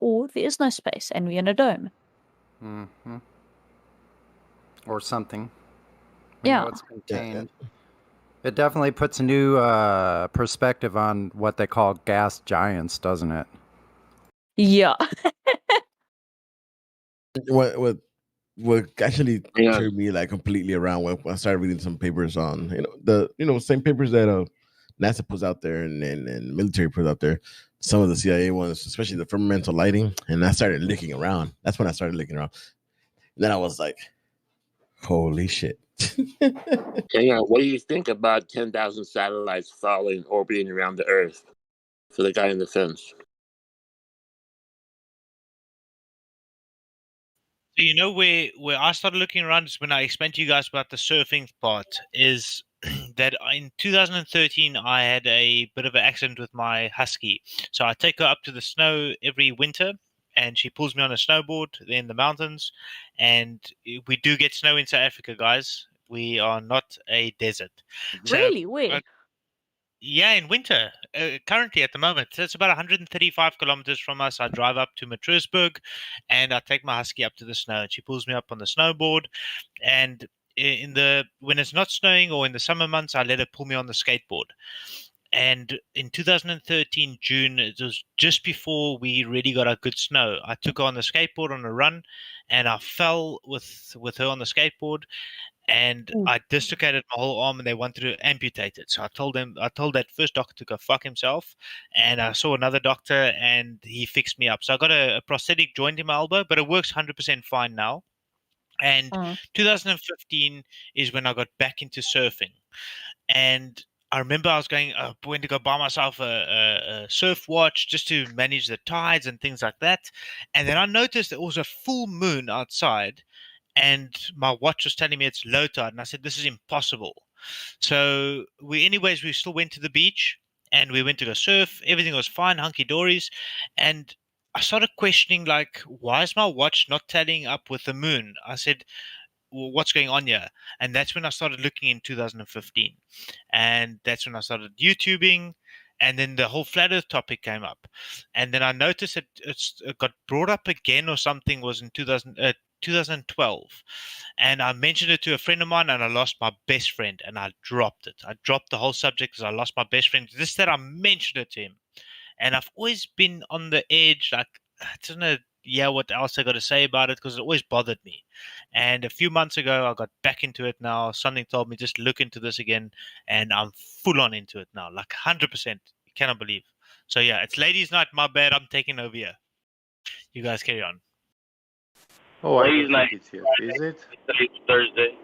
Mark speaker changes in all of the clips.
Speaker 1: or there is no space and we're in a dome.
Speaker 2: Mm-hmm. Or something.
Speaker 1: Yeah.
Speaker 2: It's contained. Yeah. It definitely puts a new perspective on what they call gas giants, doesn't it?
Speaker 1: Yeah.
Speaker 3: What actually turned me like completely around when I started reading some papers on the same papers that NASA puts out there and military puts out there, some of the CIA ones, especially the firmamental lighting, and I started looking around. That's when I started looking around. And then I was like, holy shit.
Speaker 4: Yeah, what do you think about 10,000 satellites falling, orbiting around the Earth for the guy in the fence?
Speaker 5: So where I started looking around is when I explained to you guys about the surfing part, is that in 2013 I had a bit of an accident with my husky. So I take her up to the snow every winter, and she pulls me on a snowboard in the mountains. And we do get snow in South Africa, guys. We are not a desert.
Speaker 1: Really? Where?
Speaker 5: Yeah, in winter, currently at the moment. So it's about 135 kilometers from us. I drive up to Matrursburg and I take my husky up to the snow. And she pulls me up on the snowboard. And when it's not snowing or in the summer months, I let her pull me on the skateboard. And in 2013 June, it was just before we really got a good snow. I took her on the skateboard on a run, and I fell with her on the skateboard, and I dislocated my whole arm, and they wanted to amputate it. So I told that first doctor to go fuck himself, and I saw another doctor, and he fixed me up. So I got a prosthetic joint in my elbow, but it works 100% fine now. And 2015 is when I got back into surfing, and I remember I was going to go buy myself a surf watch just to manage the tides and things like that. And then I noticed there was a full moon outside, and my watch was telling me it's low tide, and I said, this is impossible. So we still went to the beach, and we went to go surf. Everything was fine, hunky-dories. And I started questioning, like, why is my watch not tallying up with the moon? I said, well, what's going on here? And that's when I started looking in 2015. And that's when I started YouTubing. And then the whole flat earth topic came up. And then I noticed it got brought up again or something, was in 2012. And I mentioned it to a friend of mine, and I lost my best friend, and I dropped it. I dropped the whole subject because I lost my best friend. Just that I mentioned it to him. And I've always been on the edge, like, I don't know, what else I got to say about it, because it always bothered me. And a few months ago, I got back into it now. Something told me just look into this again, and I'm full on into it now, like 100%. You cannot believe. So yeah, it's ladies' night. My bad. I'm taking over here. You guys carry on.
Speaker 6: Oh, ladies' night. Is it?
Speaker 4: It's Thursday.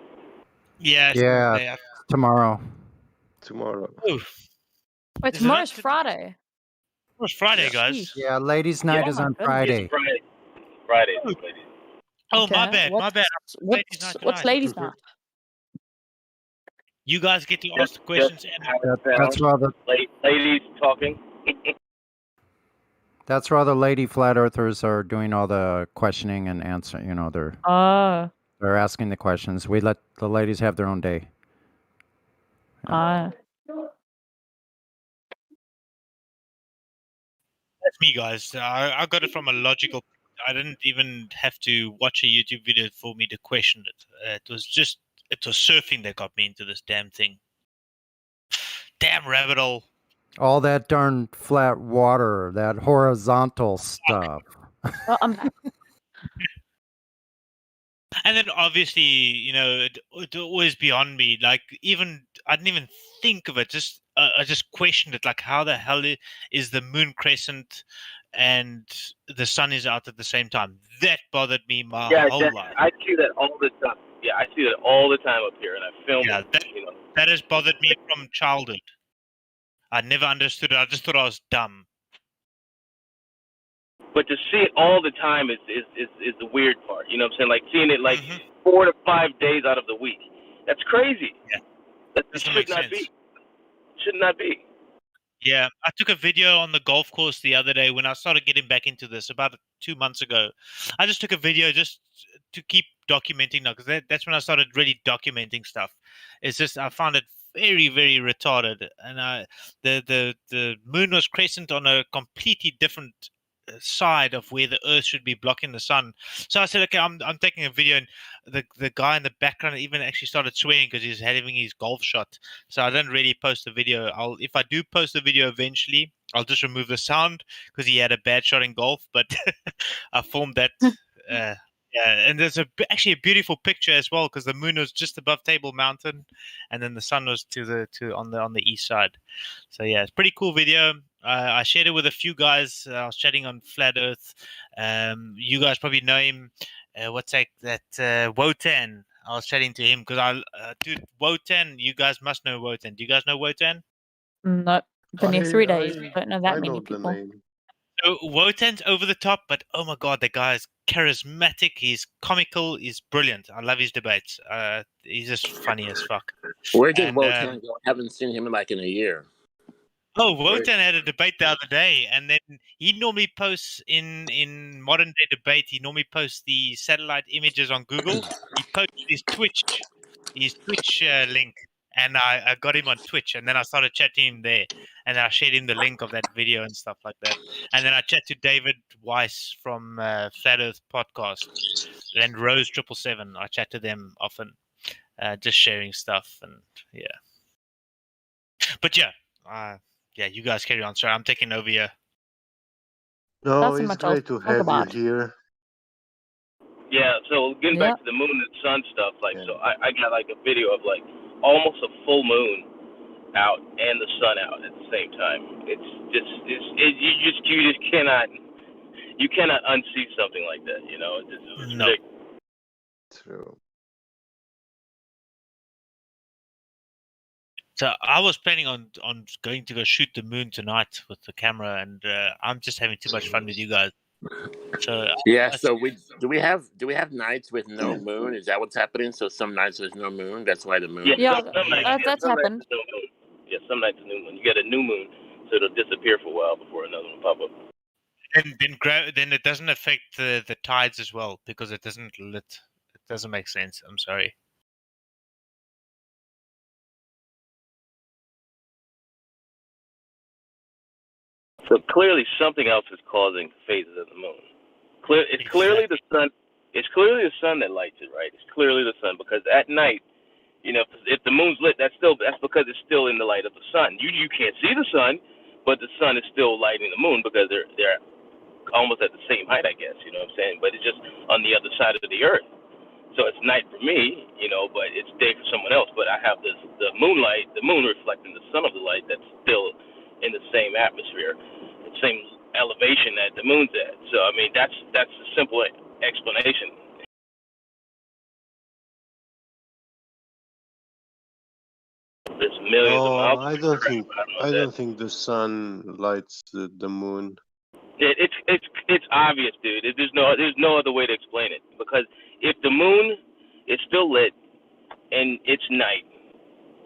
Speaker 5: Yeah.
Speaker 2: Yeah. Tomorrow.
Speaker 5: Oof.
Speaker 1: Wait, tomorrow's Friday.
Speaker 5: It's Friday, guys.
Speaker 2: Yeah, ladies' night is on Friday.
Speaker 4: Friday.
Speaker 5: Oh, okay. My bad.
Speaker 1: What's ladies' night?
Speaker 5: You guys get to ask the questions.
Speaker 2: That's where the
Speaker 4: ladies talking.
Speaker 2: That's where all the lady flat earthers are doing all the questioning and answering. They're asking the questions. We let the ladies have their own day.
Speaker 5: That's me, guys. I got it from a logical. I didn't even have to watch a YouTube video for me to question it. It was surfing that got me into this damn thing. Damn rabbit hole.
Speaker 2: All that darn flat water, that horizontal stuff.
Speaker 5: And then obviously, it always beyond me. Like, I didn't even think of it. I just questioned it. Like, how the hell is the moon crescent and the sun is out at the same time? That bothered me my whole life.
Speaker 4: I see that all the time. Yeah, I see that all the time up here, and I film it.
Speaker 5: That has bothered me from childhood. I never understood it. I just thought I was dumb.
Speaker 4: But to see it all the time is the weird part. You know what I'm saying? Like seeing it like 4 to 5 days out of the week. That's crazy.
Speaker 5: Yeah.
Speaker 4: That should not be. Should not be.
Speaker 5: Yeah, I took a video on the golf course the other day when I started getting back into this about 2 months ago. I just took a video just to keep documenting now, because that's when I started really documenting stuff. It's just I found it very, very retarded, and the moon was crescent on a completely different side of where the Earth should be blocking the sun. So I said, okay, I'm taking a video, and the guy in the background even actually started swearing because he's having his golf shot. So I didn't really post the video. If I do post the video eventually, I'll just remove the sound because he had a bad shot in golf. But I filmed that. Yeah, and there's actually a beautiful picture as well because the moon was just above Table Mountain, and then the sun was on the east side. So yeah, it's a pretty cool video. I shared it with a few guys. I was chatting on Flat Earth. You guys probably know him. What's that? Wotan. I was chatting to him because dude, Wotan. You guys must know Wotan. Do you guys know Wotan?
Speaker 1: Nope. Been here 3 days. Don't know that many people.
Speaker 6: Name.
Speaker 5: So Wotan's over the top, but oh my god, the guy's charismatic. He's comical. He's brilliant. I love his debates. He's just funny as fuck.
Speaker 7: Where did Wotan go? I haven't seen him in a year.
Speaker 5: Oh, Wotan had a debate the other day, and then he normally posts in modern day debate. He normally posts the satellite images on Google. He posted his Twitch link, and I got him on Twitch, and then I started chatting him there, and I shared him the link of that video and stuff like that. And then I chat to David Weiss from Flat Earth Podcast and Rose 777. I chat to them often, just sharing stuff, and yeah. But yeah. Yeah, you guys carry on. Sorry, I'm taking over here.
Speaker 6: No,
Speaker 1: That's
Speaker 6: it's
Speaker 1: much I'll
Speaker 6: great to
Speaker 1: talk
Speaker 6: have
Speaker 1: about.
Speaker 6: you here.
Speaker 4: Yeah, so getting back to the moon and sun stuff, so I got like a video of like almost a full moon out and the sun out at the same time. You just cannot unsee something like that, you know. It's
Speaker 5: No.
Speaker 4: ridiculous.
Speaker 6: True.
Speaker 5: So I was planning on going to go shoot the moon tonight with the camera, and I'm just having too much fun with you guys. So
Speaker 7: yeah, so do we have nights with no moon? Is that what's happening? So some nights there's no moon. That's why the moon.
Speaker 1: Yeah, that's happened.
Speaker 4: No moon. Yeah, some nights a new moon. You get a new moon, so it'll disappear for a while before another one pop up.
Speaker 5: And then it doesn't affect the tides as well because it doesn't lit. It doesn't make sense. I'm sorry.
Speaker 4: So clearly, something else is causing phases of the moon. It's clearly the sun. It's clearly the sun that lights it, right? It's clearly the sun because at night, you know, if the moon's lit, that's because it's still in the light of the sun. You can't see the sun, but the sun is still lighting the moon because they're almost at the same height, I guess. You know what I'm saying? But it's just on the other side of the earth. So it's night for me, you know, but it's day for someone else. But I have the moonlight, the moon reflecting the sun of the light that's still in the same atmosphere, the same elevation that the moon's at. So I mean, that's a simple explanation. There's millions of miles.
Speaker 6: I don't think the sun lights the moon.
Speaker 4: It's obvious, dude. There's no other way to explain it because if the moon is still lit and it's night,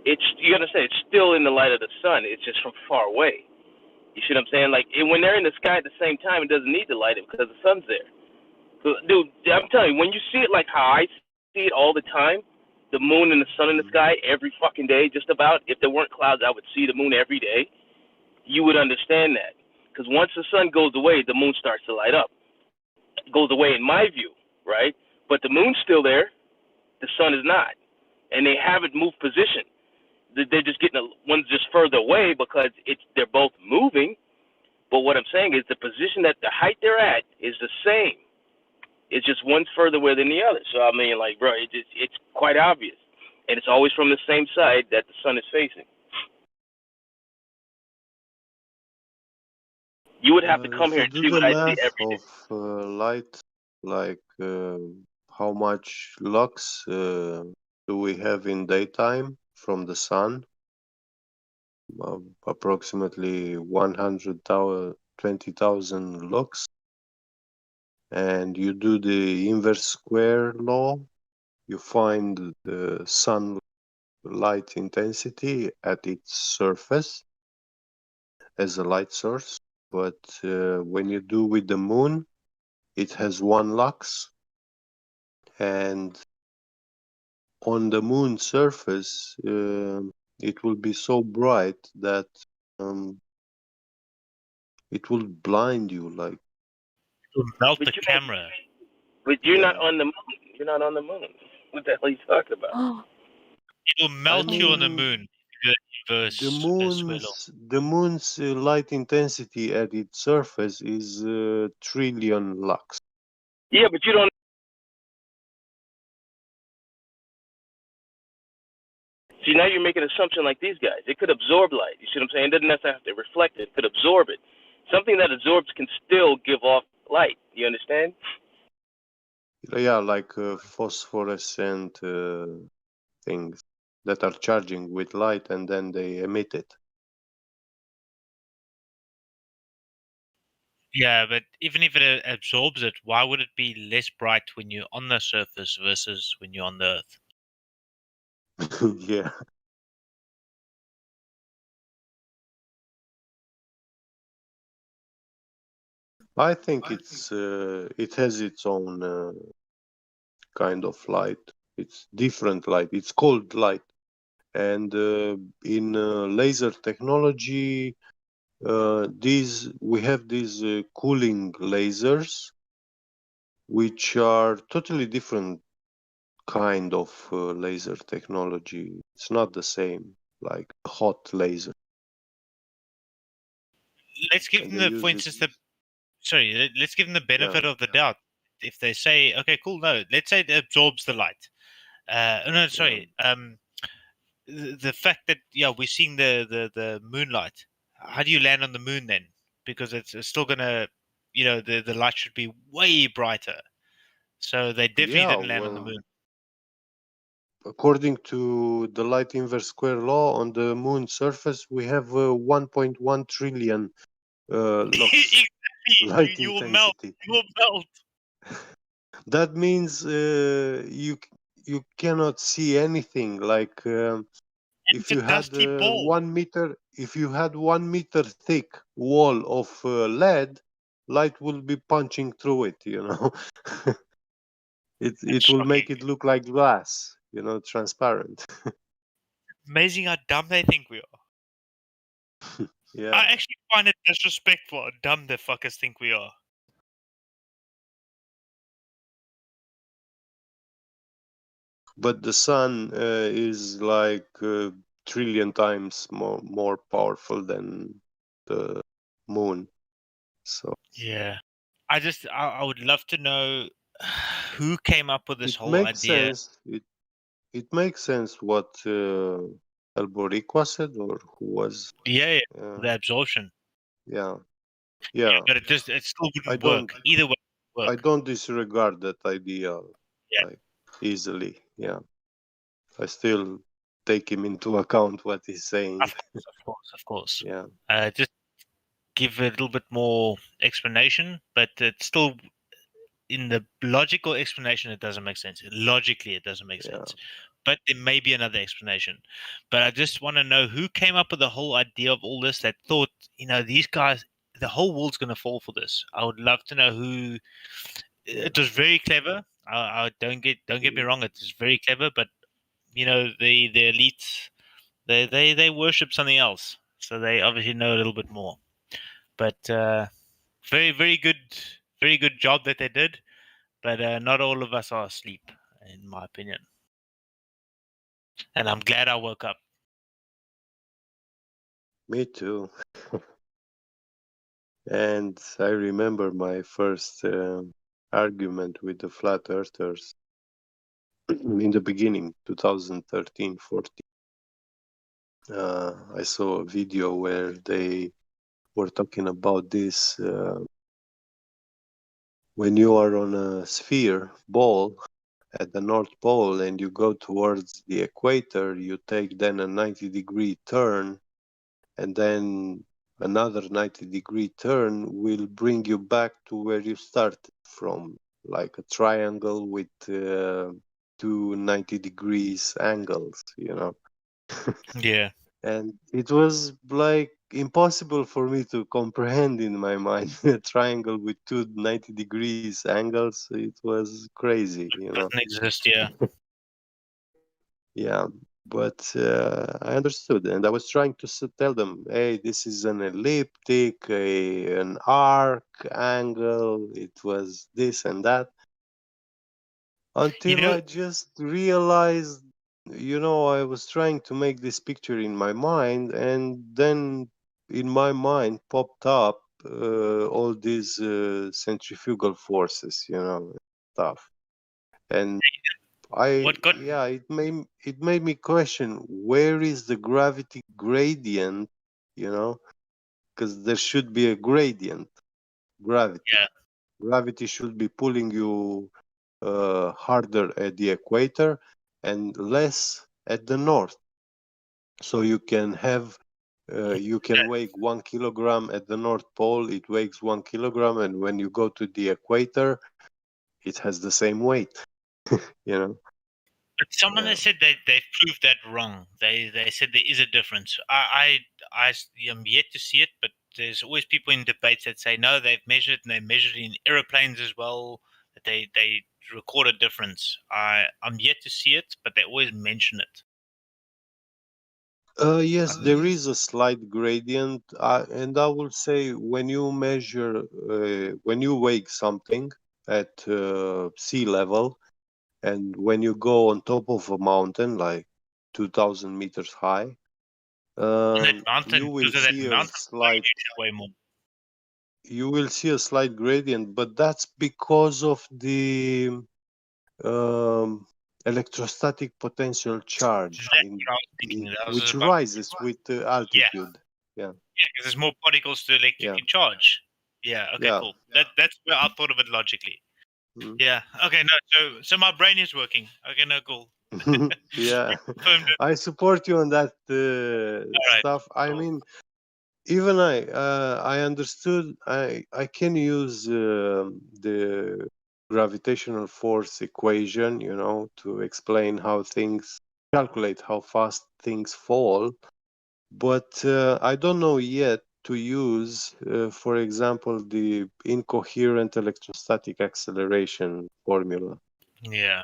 Speaker 4: you gotta say it's still in the light of the sun. It's just from far away. You see what I'm saying? Like when they're in the sky at the same time, it doesn't need to light it because the sun's there. So, dude, I'm telling you, when you see it like how I see it all the time, the moon and the sun in the sky every fucking day, just about. If there weren't clouds, I would see the moon every day. You would understand that. Because once the sun goes away, the moon starts to light up. It goes away in my view, right? But the moon's still there. The sun is not. And they haven't moved position. They're just one's just further away because they're both moving. But what I'm saying is the position that the height they're at is the same. It's just one's further away than the other. So, I mean, like, bro, it's quite obvious. And it's always from the same side that the sun is facing. You would have to come here and see what I see every day.
Speaker 6: Of light, like how much lux do we have in daytime from the sun? Approximately 120,000 lux. And you do the inverse square law, you find the sunlight intensity at its surface as a light source. But when you do with the moon, it has 1 lux. And on the moon surface, it will be so bright that it will blind you. Like
Speaker 5: It'll melt
Speaker 4: But
Speaker 5: the
Speaker 4: you're
Speaker 5: camera.
Speaker 4: But you're not on the moon. You're not on the moon. What the hell are you talking about?
Speaker 5: It'll melt you on the
Speaker 6: mean,
Speaker 5: moon.
Speaker 6: the moon's light intensity at its surface is trillion lux.
Speaker 4: Yeah, but you don't. See, now you're making an assumption like these guys. It could absorb light. You see what I'm saying? It doesn't necessarily have to reflect it. It could absorb it. Something that absorbs can still give off light. You understand?
Speaker 6: Yeah, like phosphorescent things that are charging with light and then they emit it.
Speaker 5: Yeah, but even if it absorbs it, why would it be less bright when you're on the surface versus when you're on the Earth?
Speaker 6: Yeah. I think it's it has its own kind of light. It's different light. It's called light. And in laser technology, we have these cooling lasers, which are totally different kind of laser technology. It's not the same like hot laser.
Speaker 5: Let's give them the, for instance, let's give them the benefit of the doubt. If they say, okay, cool, no, let's say it absorbs the light. The fact that we're seeing the moonlight. How do you land on the moon then? Because it's still gonna, the light should be way brighter. So they definitely didn't land on the moon.
Speaker 6: According to the light inverse square law, on the moon surface we have 1.1 trillion lux light
Speaker 5: you will
Speaker 6: intensity.
Speaker 5: You will melt.
Speaker 6: That means you cannot see anything. Like if you had 1 meter, if you had 1 meter thick wall of lead, light will be punching through it. You know, it will make it look like glass. You know, transparent.
Speaker 5: Amazing how dumb they think we are.
Speaker 6: Yeah.
Speaker 5: I actually find it disrespectful how dumb the fuckers think we are.
Speaker 6: But the sun is like a trillion times more powerful than the moon. So
Speaker 5: yeah, I would love to know who came up with this whole idea.
Speaker 6: Sense. It makes sense what Alboriqua said, or who was.
Speaker 5: The absorption.
Speaker 6: Yeah.
Speaker 5: But it still wouldn't work. Either way, it
Speaker 6: I don't disregard that idea like easily. Yeah. I still take him into account what he's saying.
Speaker 5: Of course.
Speaker 6: Yeah.
Speaker 5: Just give a little bit more explanation, but it's still in the logical explanation. It doesn't make sense. Logically, it doesn't make sense. But there may be another explanation. But I just want to know who came up with the whole idea of all this. That thought, these guys, the whole world's going to fall for this. I would love to know who. It was very clever. I don't get me wrong. It is very clever, but the elites, they worship something else, so they obviously know a little bit more. But very good job that they did. But not all of us are asleep, in my opinion. And I'm glad I woke up.
Speaker 6: Me too. And I remember my first argument with the flat earthers in the beginning, 2013, 14. I saw a video where they were talking about this. When you are on a sphere ball at the North Pole and you go towards the equator, you take then a 90-degree turn, and then another 90-degree turn will bring you back to where you started from, like a triangle with two 90 degrees angles,
Speaker 5: Yeah.
Speaker 6: And it was like impossible for me to comprehend in my mind a triangle with two 90 degrees angles. It was crazy,
Speaker 5: It doesn't exist, yeah.
Speaker 6: Yeah. But I understood, and I was trying to tell them, hey, this is an elliptic, an arc angle, it was this and that, until I just realized, I was trying to make this picture in my mind, and then in my mind popped up all these centrifugal forces, stuff. And it made me question, where is the gravity gradient, because there should be a gradient. Gravity should be pulling you harder at the equator and less at the north, so you can have you can weigh 1 kilogram at the North Pole, it weighs 1 kilogram, and when you go to the equator, it has the same weight.
Speaker 5: But someone has said that they've proved that wrong. They said there is a difference. I am yet to see it, but there's always people in debates that say no, they've measured and they measured in aeroplanes as well. That they record a difference. I'm yet to see it, but they always mention it.
Speaker 6: Yes, there is a slight gradient, and I will say when you measure, when you weigh something at sea level, and when you go on top of a mountain like 2,000 meters high, you will see a slight. You will see a slight gradient, but that's because of the electrostatic potential charge, which rises with altitude. Yeah,
Speaker 5: because there's more particles to electrically charge. Yeah. Okay. Cool. That's where I thought of it logically. Yeah. Okay. No. So my brain is working. Okay. No. Cool.
Speaker 6: Yeah. I support you on that stuff. Cool. I mean, even I understood. I can use the gravitational force equation, to explain how things calculate how fast things fall. But I don't know yet to use, for example, the incoherent electrostatic acceleration formula.
Speaker 5: Yeah.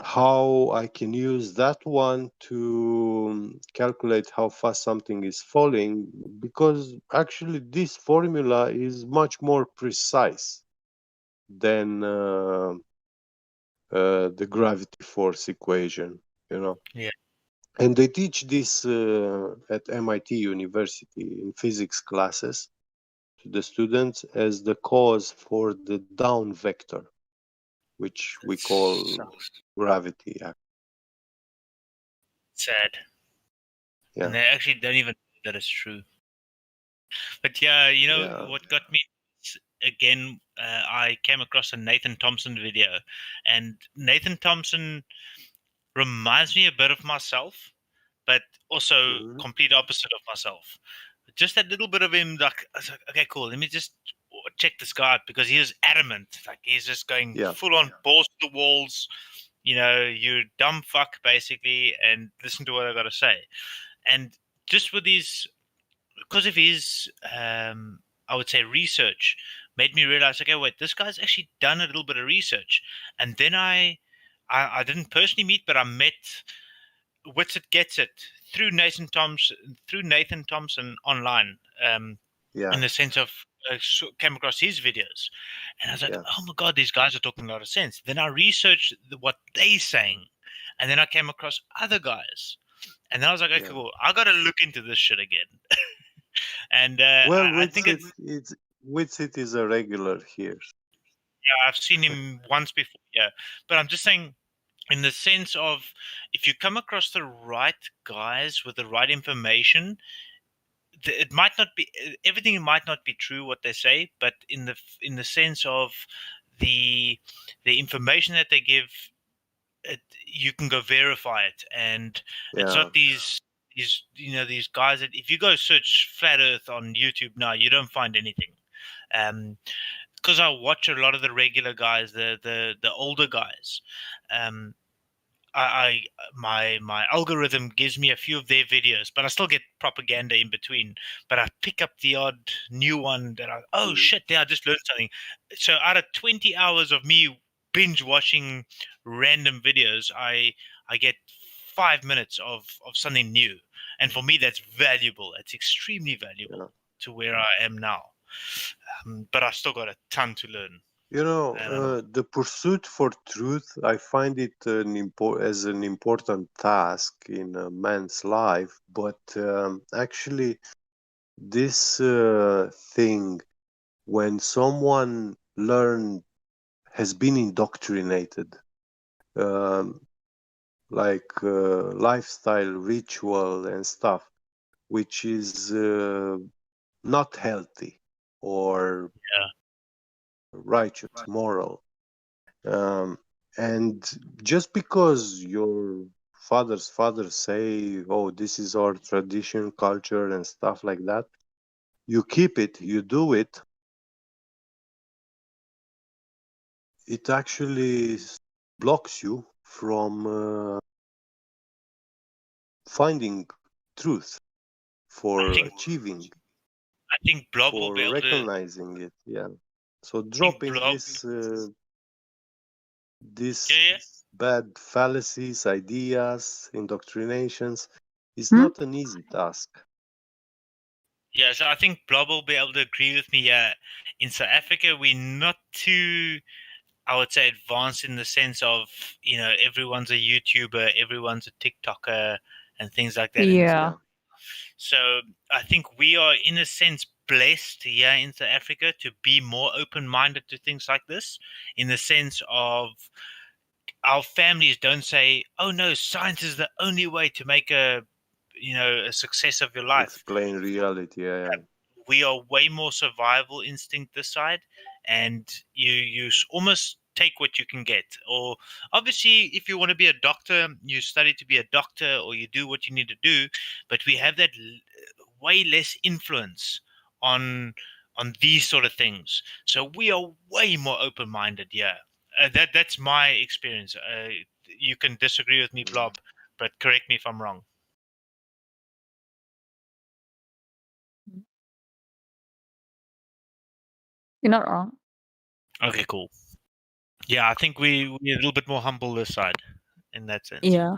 Speaker 6: How I can use that one to calculate how fast something is falling, because actually this formula is much more precise than the gravity force equation,
Speaker 5: Yeah.
Speaker 6: And they teach this at MIT University in physics classes to the students as the cause for the down vector, which we call gravity.
Speaker 5: Sad.
Speaker 6: Yeah.
Speaker 5: And they actually don't even know that it's true. But yeah, what got me again, I came across a Nathan Thompson video, and Nathan Thompson reminds me a bit of myself, but also complete opposite of myself. Just that little bit of him, like, I was like, okay, cool, let me just check this guy out, because he is adamant. Like, he's just going full on balls to the walls. You dumb fuck, basically, and listen to what I got to say. And just with his, because of his, I would say, research, made me realize, okay, wait, this guy's actually done a little bit of research. And then I didn't personally meet, but I met Wits It Gets It through Nathan Thompson online. In the sense of came across his videos, and I was like, oh my god, these guys are talking a lot of sense. Then I researched what they're saying, and then I came across other guys, and then I was like, okay, cool, I got to look into this shit again. And I think
Speaker 6: Witsit is a regular here.
Speaker 5: Yeah, I've seen him once before. Yeah, but I'm just saying, in the sense of, if you come across the right guys with the right information, it might not be everything. Might not be true what they say, but in the sense of the information that they give, you can go verify it, and it's not these these guys that, if you go search flat Earth on YouTube now, you don't find anything. Because I watch a lot of the regular guys, the older guys. My algorithm gives me a few of their videos, but I still get propaganda in between. But I pick up the odd new one that shit, I just learned something. So out of 20 hours of me binge watching random videos, I get 5 minutes of something new. And for me, that's valuable. It's extremely valuable to where I am now. But I still got a ton to learn.
Speaker 6: The pursuit for truth, I find it as an important task in a man's life. But actually, this thing, when someone has been indoctrinated, like lifestyle, ritual, and stuff, which is not healthy or righteous, moral. And just because your father's father say, oh, this is our tradition, culture, and stuff like that, you keep it, you do it, it actually blocks you from finding truth, for achieving,
Speaker 5: I think Blob will
Speaker 6: for
Speaker 5: be able
Speaker 6: recognizing it. So dropping this bad fallacies, ideas, indoctrinations is not an easy task.
Speaker 5: Yeah, so I think Blob will be able to agree with me. In South Africa, we're not too, I would say, advanced in the sense of, everyone's a YouTuber, everyone's a TikToker, and things like that.
Speaker 1: Yeah.
Speaker 5: So I think we are, in a sense, blessed here in South Africa to be more open-minded to things like this, in the sense of our families don't say, oh no, science is the only way to make a success of your life.
Speaker 6: Explain reality.
Speaker 5: We are way more survival instinct this side, and you almost take what you can get. Or obviously, if you want to be a doctor, you study to be a doctor, or you do what you need to do. But we have that way less influence on these sort of things. So we are way more open-minded. Yeah, that's my experience. You can disagree with me, Blob, but correct me if I'm wrong.
Speaker 1: You're not wrong.
Speaker 5: Okay, cool. Yeah, I think we're a little bit more humble this side, in that sense.
Speaker 1: Yeah.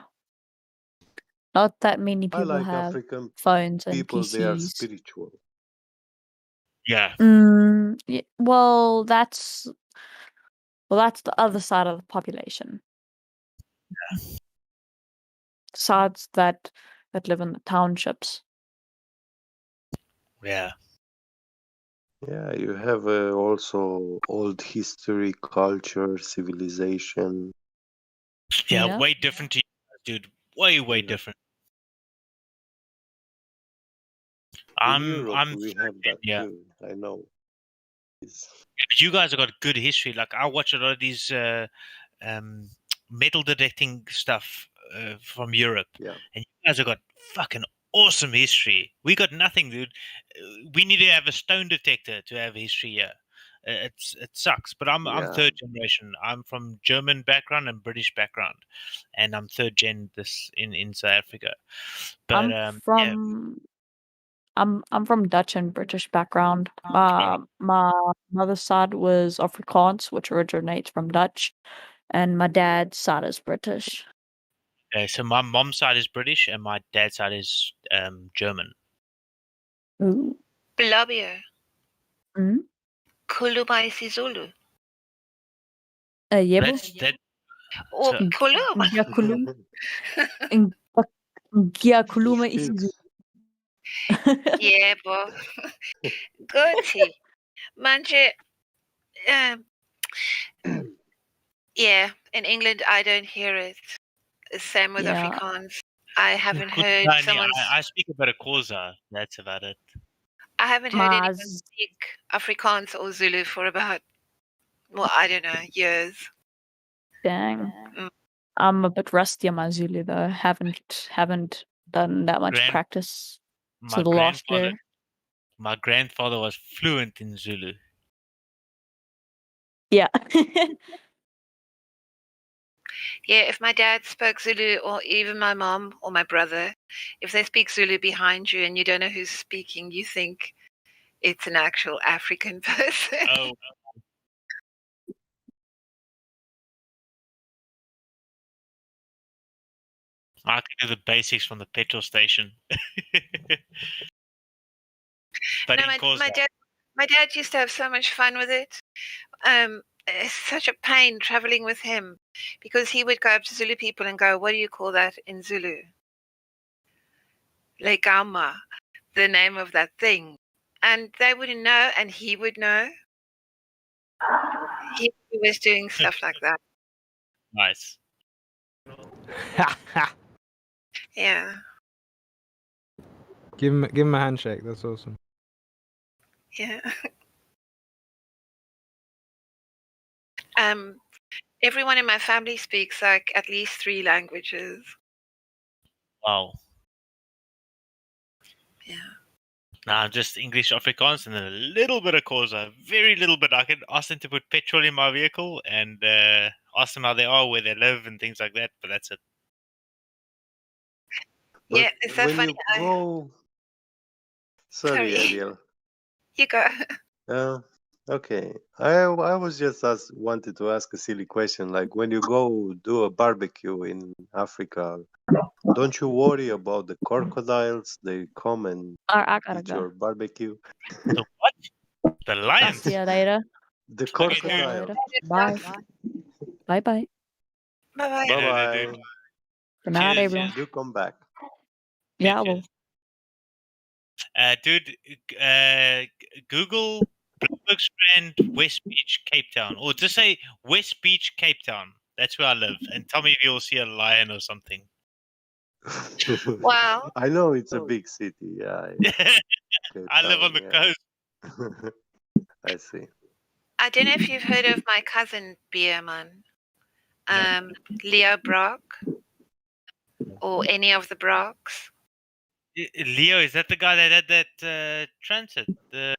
Speaker 1: Not that many
Speaker 6: I
Speaker 1: people
Speaker 6: like
Speaker 1: have
Speaker 6: African
Speaker 1: phones and
Speaker 6: people.
Speaker 1: PCs.
Speaker 6: They are spiritual.
Speaker 5: Yeah.
Speaker 1: Yeah, well, that's the other side of the population.
Speaker 5: Yeah.
Speaker 1: Sides that live in the townships.
Speaker 5: Yeah.
Speaker 6: Yeah, you have also old history, culture, civilization.
Speaker 5: Yeah, way different to you guys, dude. Way different.
Speaker 6: In Europe, we have that too. I know.
Speaker 5: But you guys have got good history. Like, I watch a lot of these metal detecting stuff from Europe, and you guys have got fucking awesome history. We got nothing, dude. We need to have a stone detector to have history here. It sucks, but I'm third generation. I'm from German background and British background, and I'm third gen this in South Africa. But
Speaker 1: I'm from Dutch and British background. My mother's side was Afrikaans, which originates from Dutch, and my dad's side is British.
Speaker 5: Okay, so my mom's side is British and my dad's side is German.
Speaker 1: Ooh.
Speaker 8: Blobbier. Khuluma isiZulu.
Speaker 1: Yebo. Ngiyakhuluma isiZulu.
Speaker 8: Yebo. Guti. Manje, yeah, in England I don't hear it. Same with Afrikaans. I haven't heard someone.
Speaker 5: I speak about a Xhosa. That's about it.
Speaker 8: I haven't heard anyone speak Afrikaans or Zulu for about, I don't know, years.
Speaker 1: Dang. I'm a bit rusty on my Zulu though. Haven't done that much practice till the last year.
Speaker 5: My grandfather was fluent in Zulu.
Speaker 1: Yeah.
Speaker 8: Yeah, if my dad spoke Zulu, or even my mom or my brother, if they speak Zulu behind you and you don't know who's speaking, you think it's an actual African person.
Speaker 5: Oh. I can do the basics from the petrol station. But
Speaker 8: No, my dad used to have so much fun with it. It's such a pain traveling with him because he would go up to Zulu people and go, "What do you call that in Zulu?" Legama, the name of that thing, and they wouldn't know, and he would know. He was doing stuff like that.
Speaker 5: Nice.
Speaker 8: Yeah.
Speaker 9: Give him a handshake. That's awesome.
Speaker 8: Yeah. Everyone in my family speaks like at least 3 languages.
Speaker 5: Wow.
Speaker 8: Yeah.
Speaker 5: Nah, just English, Afrikaans, and then a little bit of Xhosa. Very little bit. I can ask them to put petrol in my vehicle and ask them how they are, where they live, and things like that. But that's it.
Speaker 6: But
Speaker 8: yeah, it's so
Speaker 6: when
Speaker 8: funny.
Speaker 6: you go, sorry, Ariel.
Speaker 8: You go.
Speaker 6: Okay. I was just wanted to ask a silly question. Like when you go do a barbecue in Africa, don't you worry about the crocodiles? They come and
Speaker 1: I gotta
Speaker 6: eat
Speaker 1: go.
Speaker 6: your barbecue.
Speaker 5: The what? The
Speaker 1: I'll
Speaker 5: lions.
Speaker 1: see you later.
Speaker 6: The
Speaker 5: Okay,
Speaker 1: See you
Speaker 5: dude.
Speaker 6: crocodile.
Speaker 1: later. Bye. Bye bye.
Speaker 8: Bye-bye.
Speaker 6: Bye
Speaker 5: Later,
Speaker 6: bye.
Speaker 5: dude.
Speaker 1: Good night,
Speaker 5: Cheers,
Speaker 1: everyone.
Speaker 6: Do come back.
Speaker 1: Yeah, I will.
Speaker 5: Dude, Google Bloemfontein, West Beach, Cape Town, or just say West Beach, Cape Town. That's where I live, and tell me if you'll see a lion or something.
Speaker 8: Wow.
Speaker 6: I know it's a big city. Yeah. Cape
Speaker 5: I live on the
Speaker 6: Town,
Speaker 5: coast.
Speaker 6: I see.
Speaker 8: I don't know if you've heard of my cousin Bierman, Leo Brock, or any of the Brocks.
Speaker 5: Leo, is that the guy that had that transit, the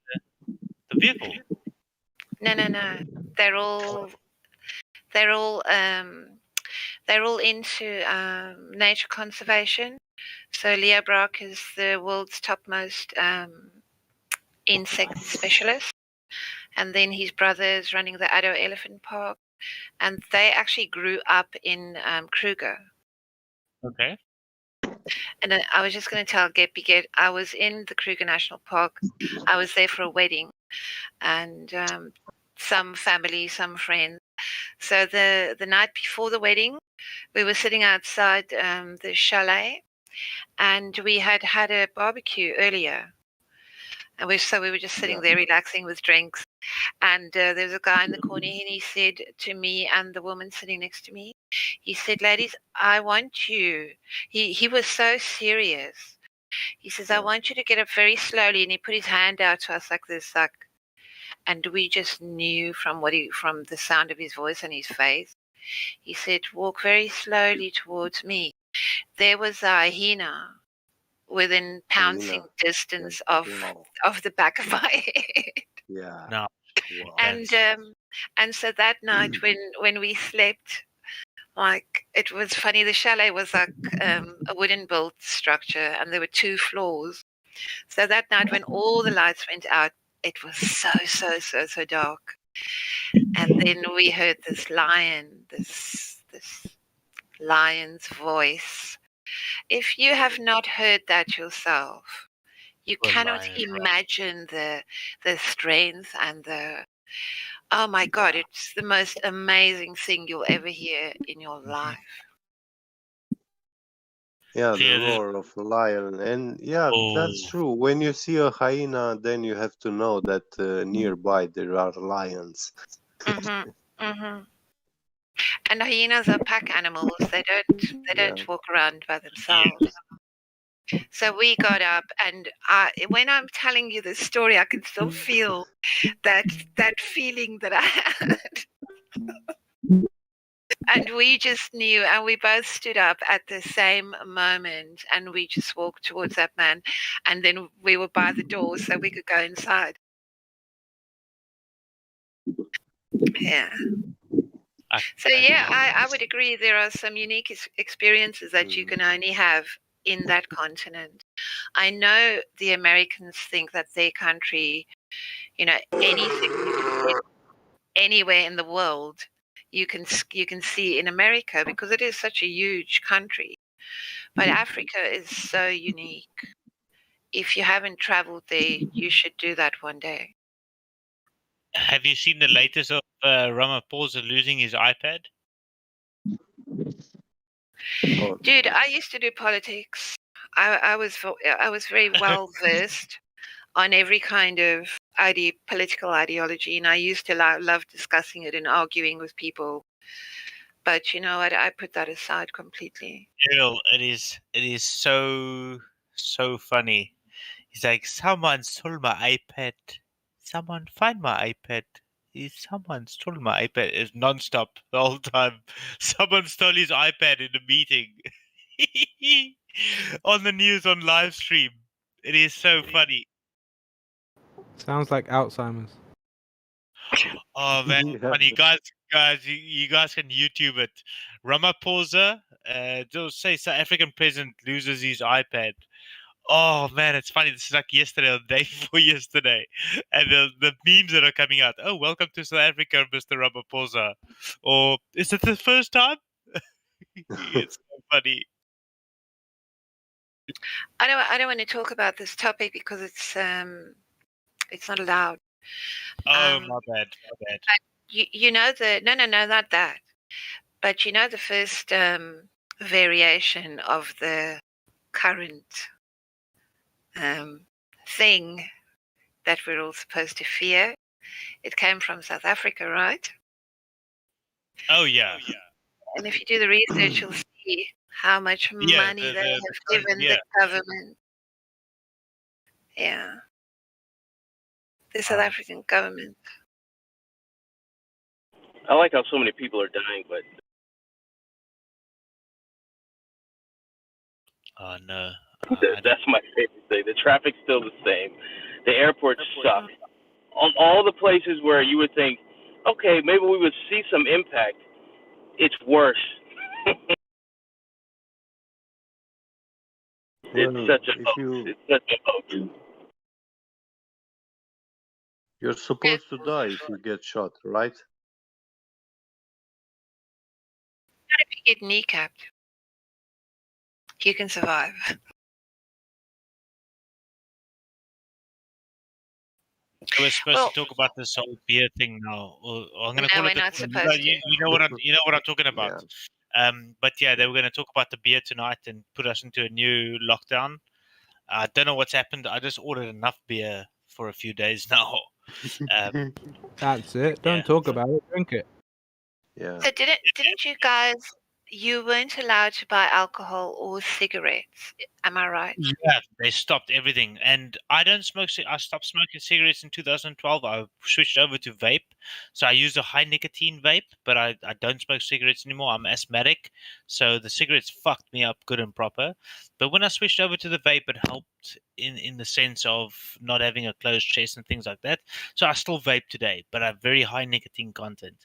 Speaker 5: vehicle?
Speaker 8: No. They're all into nature conservation. So Leo Brock is the world's topmost insect specialist, and then his brother is running the Addo Elephant Park, and they actually grew up in Kruger.
Speaker 5: Okay.
Speaker 8: And I was just going to tell Get, I was in the Kruger National Park. I was there for a wedding, and some family, some friends. So the night before the wedding, we were sitting outside the chalet, and we had a barbecue earlier. And we were just sitting there relaxing with drinks. And there was a guy in the corner, and he said to me and the woman sitting next to me, he said, "Ladies, I want you." He was so serious. He says, "I want you to get up very slowly," and he put his hand out to us like this, and we just knew from the sound of his voice and his face. He said, "Walk very slowly towards me." There was a hyena within pouncing distance of the back of my head.
Speaker 6: Yeah.
Speaker 5: No.
Speaker 6: Wow.
Speaker 8: And so that night when we slept, like, it was funny. The chalet was like a wooden built structure, and there were 2 floors. So that night when all the lights went out, it was so dark. And then we heard this lion, this lion's voice. If you have not heard that yourself, you cannot imagine the strength and oh my God, it's the most amazing thing you'll ever hear in your life.
Speaker 6: Yeah, the roar of a lion. And that's true. When you see a hyena, then you have to know that nearby there are lions.
Speaker 8: And hyenas are pack animals. They don't walk around by themselves. So we got up, and when I'm telling you this story, I can still feel that feeling that I had. And we just knew, and we both stood up at the same moment, and we just walked towards that man, and then we were by the door so we could go inside. Yeah. So yeah, I would agree. There are some unique experiences that you can only have in that continent. I know the Americans think that their country, anything anywhere in the world, you can see in America because it is such a huge country. But Africa is so unique. If you haven't traveled there, you should do that one day.
Speaker 5: Have you seen the latest of Ramaphosa losing his iPad?
Speaker 6: Oh,
Speaker 8: Dude, I used to do politics. I was very well versed on every kind of political ideology, and I used to love discussing it and arguing with people. But you know what? I put that aside completely.
Speaker 5: Ariel, it is so funny. He's like, someone stole my iPad. Someone find my iPad. Someone stole my iPad. It's nonstop the whole time. Someone stole his iPad in a meeting. On the news on Livestream. It is so funny.
Speaker 9: Sounds like Alzheimer's.
Speaker 5: Oh man,
Speaker 6: Yeah.
Speaker 5: funny guys, you guys can YouTube it. Ramaphosa, just say South African president loses his iPad. Oh man, it's funny. This is like yesterday or the day before yesterday, and the memes that are coming out. Oh, welcome to South Africa, Mr. Ramaphosa. Or is it the first time? It's so funny.
Speaker 8: I don't want to talk about this topic because it's not allowed.
Speaker 5: Oh, my bad.
Speaker 8: You know no, not that. But you know the first variation of the current thing that we're all supposed to fear. It came from South Africa, right?
Speaker 5: Oh yeah.
Speaker 8: And if you do the research, you'll see how much money they have given the government. Yeah. The South African government.
Speaker 4: I like how so many people are dying, but
Speaker 5: Oh no.
Speaker 4: that's my favorite thing. The traffic's still the same. The airports suck. On all the places where you would think, okay, maybe we would see some impact, it's worse. It's such a hoax. It's such a hoax.
Speaker 6: You're supposed to die if you get shot, right?
Speaker 8: Not if you get kneecapped. You can survive.
Speaker 5: We're supposed to talk about this whole beer thing now. I'm going to call it.
Speaker 8: We're not supposed to.
Speaker 5: You know what I'm talking about.
Speaker 6: Yeah.
Speaker 5: But yeah, they were going to talk about the beer tonight and put us into a new lockdown. I don't know what's happened. I just ordered enough beer for a few days now.
Speaker 9: That's it. Don't talk about it. Drink it.
Speaker 6: Yeah.
Speaker 8: So didn't you guys? You weren't allowed to buy alcohol or cigarettes. Am I right?
Speaker 5: Yeah, they stopped everything, and I don't smoke. I stopped smoking cigarettes in 2012. I switched over to vape, so I use a high nicotine vape, but I don't smoke cigarettes anymore. I'm asthmatic, so the cigarettes fucked me up good and proper. But when I switched over to the vape, it helped in the sense of not having a closed chest and things like that. So I still vape today, but I have very high nicotine content.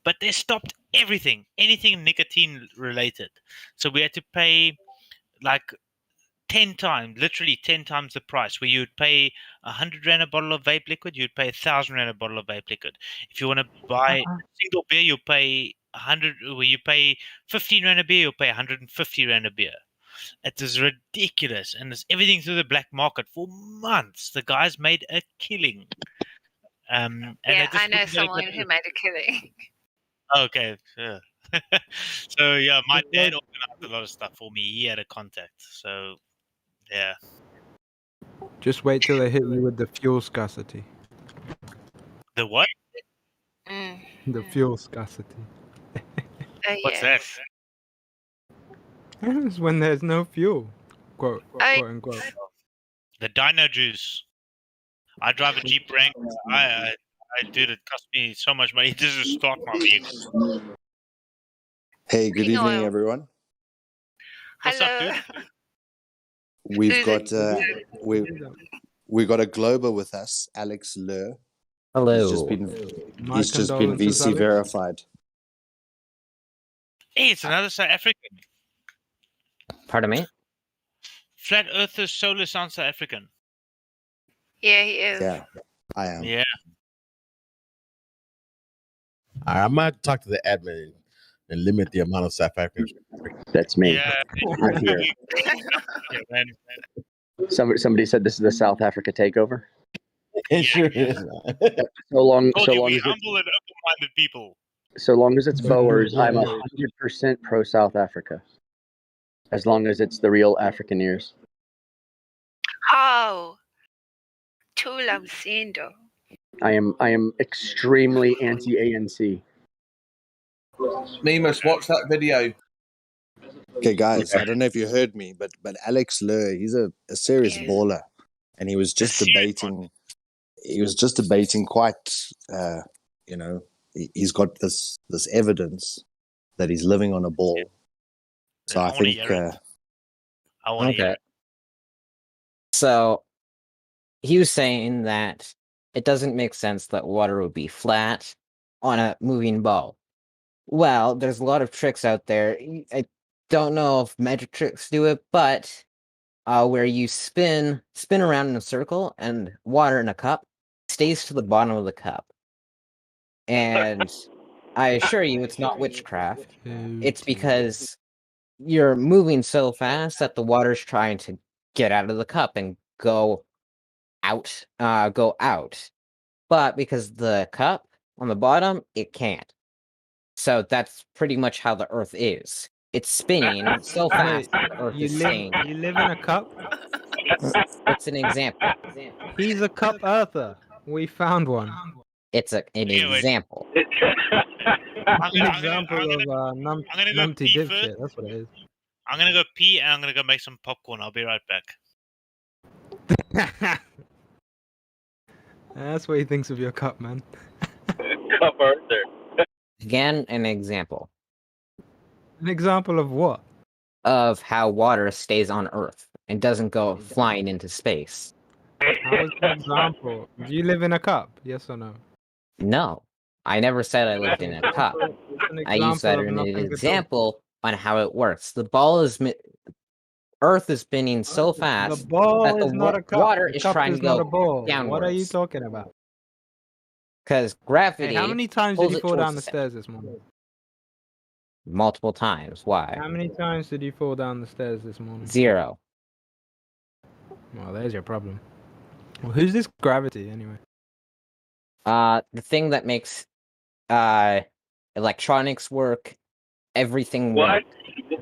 Speaker 5: But they stopped everything, anything nicotine related. So we had to pay like 10 times, literally 10 times the price. Where you would pay 100 rand a bottle of vape liquid, you'd pay 1,000 rand a bottle of vape liquid. If you want to buy a single beer, you'll pay 100. Where you pay 15 rand a beer, you'll pay 150 rand a beer. It is ridiculous, and it's everything through the black market for months. The guys made a killing. And
Speaker 8: yeah, I know someone who made a killing.
Speaker 5: Okay, yeah. So yeah, my dad organized a lot of stuff for me. He had a contact, so yeah.
Speaker 9: Just wait till they hit you with the fuel scarcity.
Speaker 5: The what?
Speaker 9: The fuel scarcity.
Speaker 5: What's that?
Speaker 9: It's when there's no fuel, quote unquote.
Speaker 5: The dino juice. I drive a Jeep Wrangler. I dude, it cost me so much money just to start my vehicle.
Speaker 10: Hey, good evening, everyone.
Speaker 5: What's up, dude?
Speaker 10: We've got a Glober with us, Alex Lur.
Speaker 11: Hello.
Speaker 10: He's just been VC
Speaker 9: Alex.
Speaker 10: verified.
Speaker 5: Hey, it's another South African.
Speaker 11: Pardon me?
Speaker 5: Flat Earthers Solar sounds South African.
Speaker 8: Yeah, he is.
Speaker 10: Yeah, I am.
Speaker 5: Yeah.
Speaker 3: I might talk to the admin and limit the amount of South Africans.
Speaker 12: That's me.
Speaker 5: Yeah.
Speaker 12: I'm here.
Speaker 5: Yeah, man.
Speaker 12: Somebody said this is the South Africa takeover.
Speaker 3: It sure is.
Speaker 12: So long
Speaker 5: Told you,
Speaker 12: as
Speaker 5: we
Speaker 12: it's,
Speaker 5: humble and open-minded people.
Speaker 12: so long as it's Boers, I'm 100% pro South Africa. As long as it's the real Afrikaneers.
Speaker 8: Oh, Tula Msindo.
Speaker 12: I am extremely anti-ANC.
Speaker 13: Mimus, watch that video.
Speaker 10: Okay, guys, I don't know if you heard me, but Alex Lur, he's a serious baller, and he was just debating. He was just debating quite. He's got this evidence that he's living on a ball. So I think.
Speaker 11: I want to hear it. So he was saying that it doesn't make sense that water would be flat on a moving ball. Well, there's a lot of tricks out there. I don't know if magic tricks do it, but where you spin around in a circle and water in a cup stays to the bottom of the cup. And I assure you it's not witchcraft. It's because you're moving so fast that the water's trying to get out of the cup and go out. But because the cup on the bottom, it can't. So that's pretty much how the Earth is. It's spinning so fast that the Earth is staying.
Speaker 9: You live in a cup?
Speaker 11: It's an example.
Speaker 9: He's a cup earther. We found one.
Speaker 11: It's an example.
Speaker 9: An example of numpty dipshit. That's what it is.
Speaker 5: I'm gonna go pee and I'm gonna go make some popcorn. I'll be right back.
Speaker 9: That's what he thinks of your cup, man.
Speaker 4: Cup Arthur.
Speaker 11: Again, an example.
Speaker 9: An example of what?
Speaker 11: Of how water stays on Earth and doesn't go flying into space.
Speaker 9: How is an example? Do you live in a cup? Yes or no?
Speaker 11: No, I never said I lived in a cup. I used that as an example on how it works. The ball is Earth is spinning so fast
Speaker 9: the ball
Speaker 11: that the
Speaker 9: is not a cup.
Speaker 11: water
Speaker 9: The
Speaker 11: is
Speaker 9: cup
Speaker 11: trying
Speaker 9: is
Speaker 11: to go
Speaker 9: not a ball.
Speaker 11: downwards.
Speaker 9: What are you talking about?
Speaker 11: Because gravity.
Speaker 9: Hey, how many times did you fall down the stairs this morning?
Speaker 11: Multiple times. Why?
Speaker 9: How many times did you fall down the stairs this morning?
Speaker 11: 0.
Speaker 9: Well, there's your problem. Well, who's this gravity anyway?
Speaker 11: The thing that makes electronics work, everything work.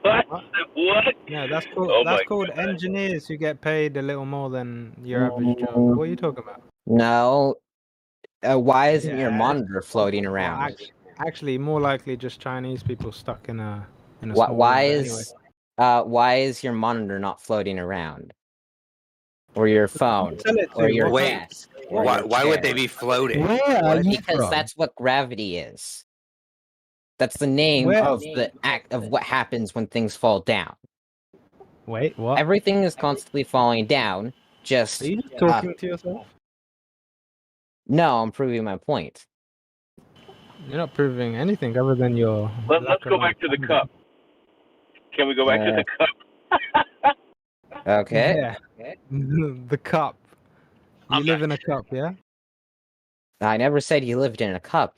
Speaker 4: What?
Speaker 9: Yeah, that's called called engineers who get paid a little more than your average job. What are you talking about?
Speaker 11: No. Why isn't your monitor floating around?
Speaker 9: Well, actually, more likely just Chinese people stuck in a small
Speaker 11: Why
Speaker 9: room,
Speaker 11: is why is your monitor not floating around? Or your phone? Or your desk?
Speaker 14: Why would they be floating?
Speaker 11: Because that's what gravity is. That's the name of the act of what happens when things fall down.
Speaker 9: Wait, what?
Speaker 11: Everything is constantly falling down. Just
Speaker 9: are you talking to yourself?
Speaker 11: No, I'm proving my point.
Speaker 9: You're not proving anything other than your.
Speaker 4: Let's go back to the cup. Can we go back to the cup?
Speaker 11: Okay.
Speaker 9: Yeah. The cup. You live in a cup, yeah?
Speaker 11: I never said you lived in a cup.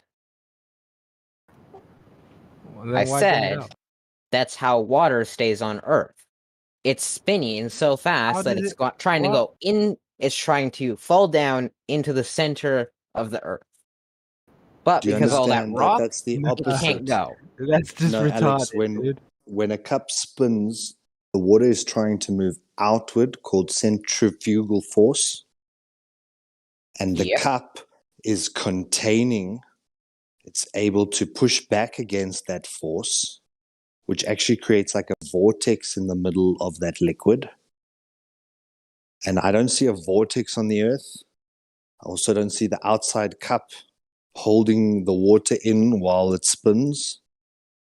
Speaker 9: Well,
Speaker 11: I said that's how water stays on Earth. It's spinning so fast that it's trying to go in. It's trying to fall down into the center of the Earth. But because all that rock,
Speaker 10: that's the
Speaker 11: it
Speaker 10: opposite.
Speaker 11: can't go.
Speaker 9: That's just retarded,
Speaker 10: Alex, when a cup spins, the water is trying to move outward, called centrifugal force, and the cup is containing. It's able to push back against that force, which actually creates like a vortex in the middle of that liquid. And I don't see a vortex on the Earth. I also don't see the outside cup holding the water in while it spins.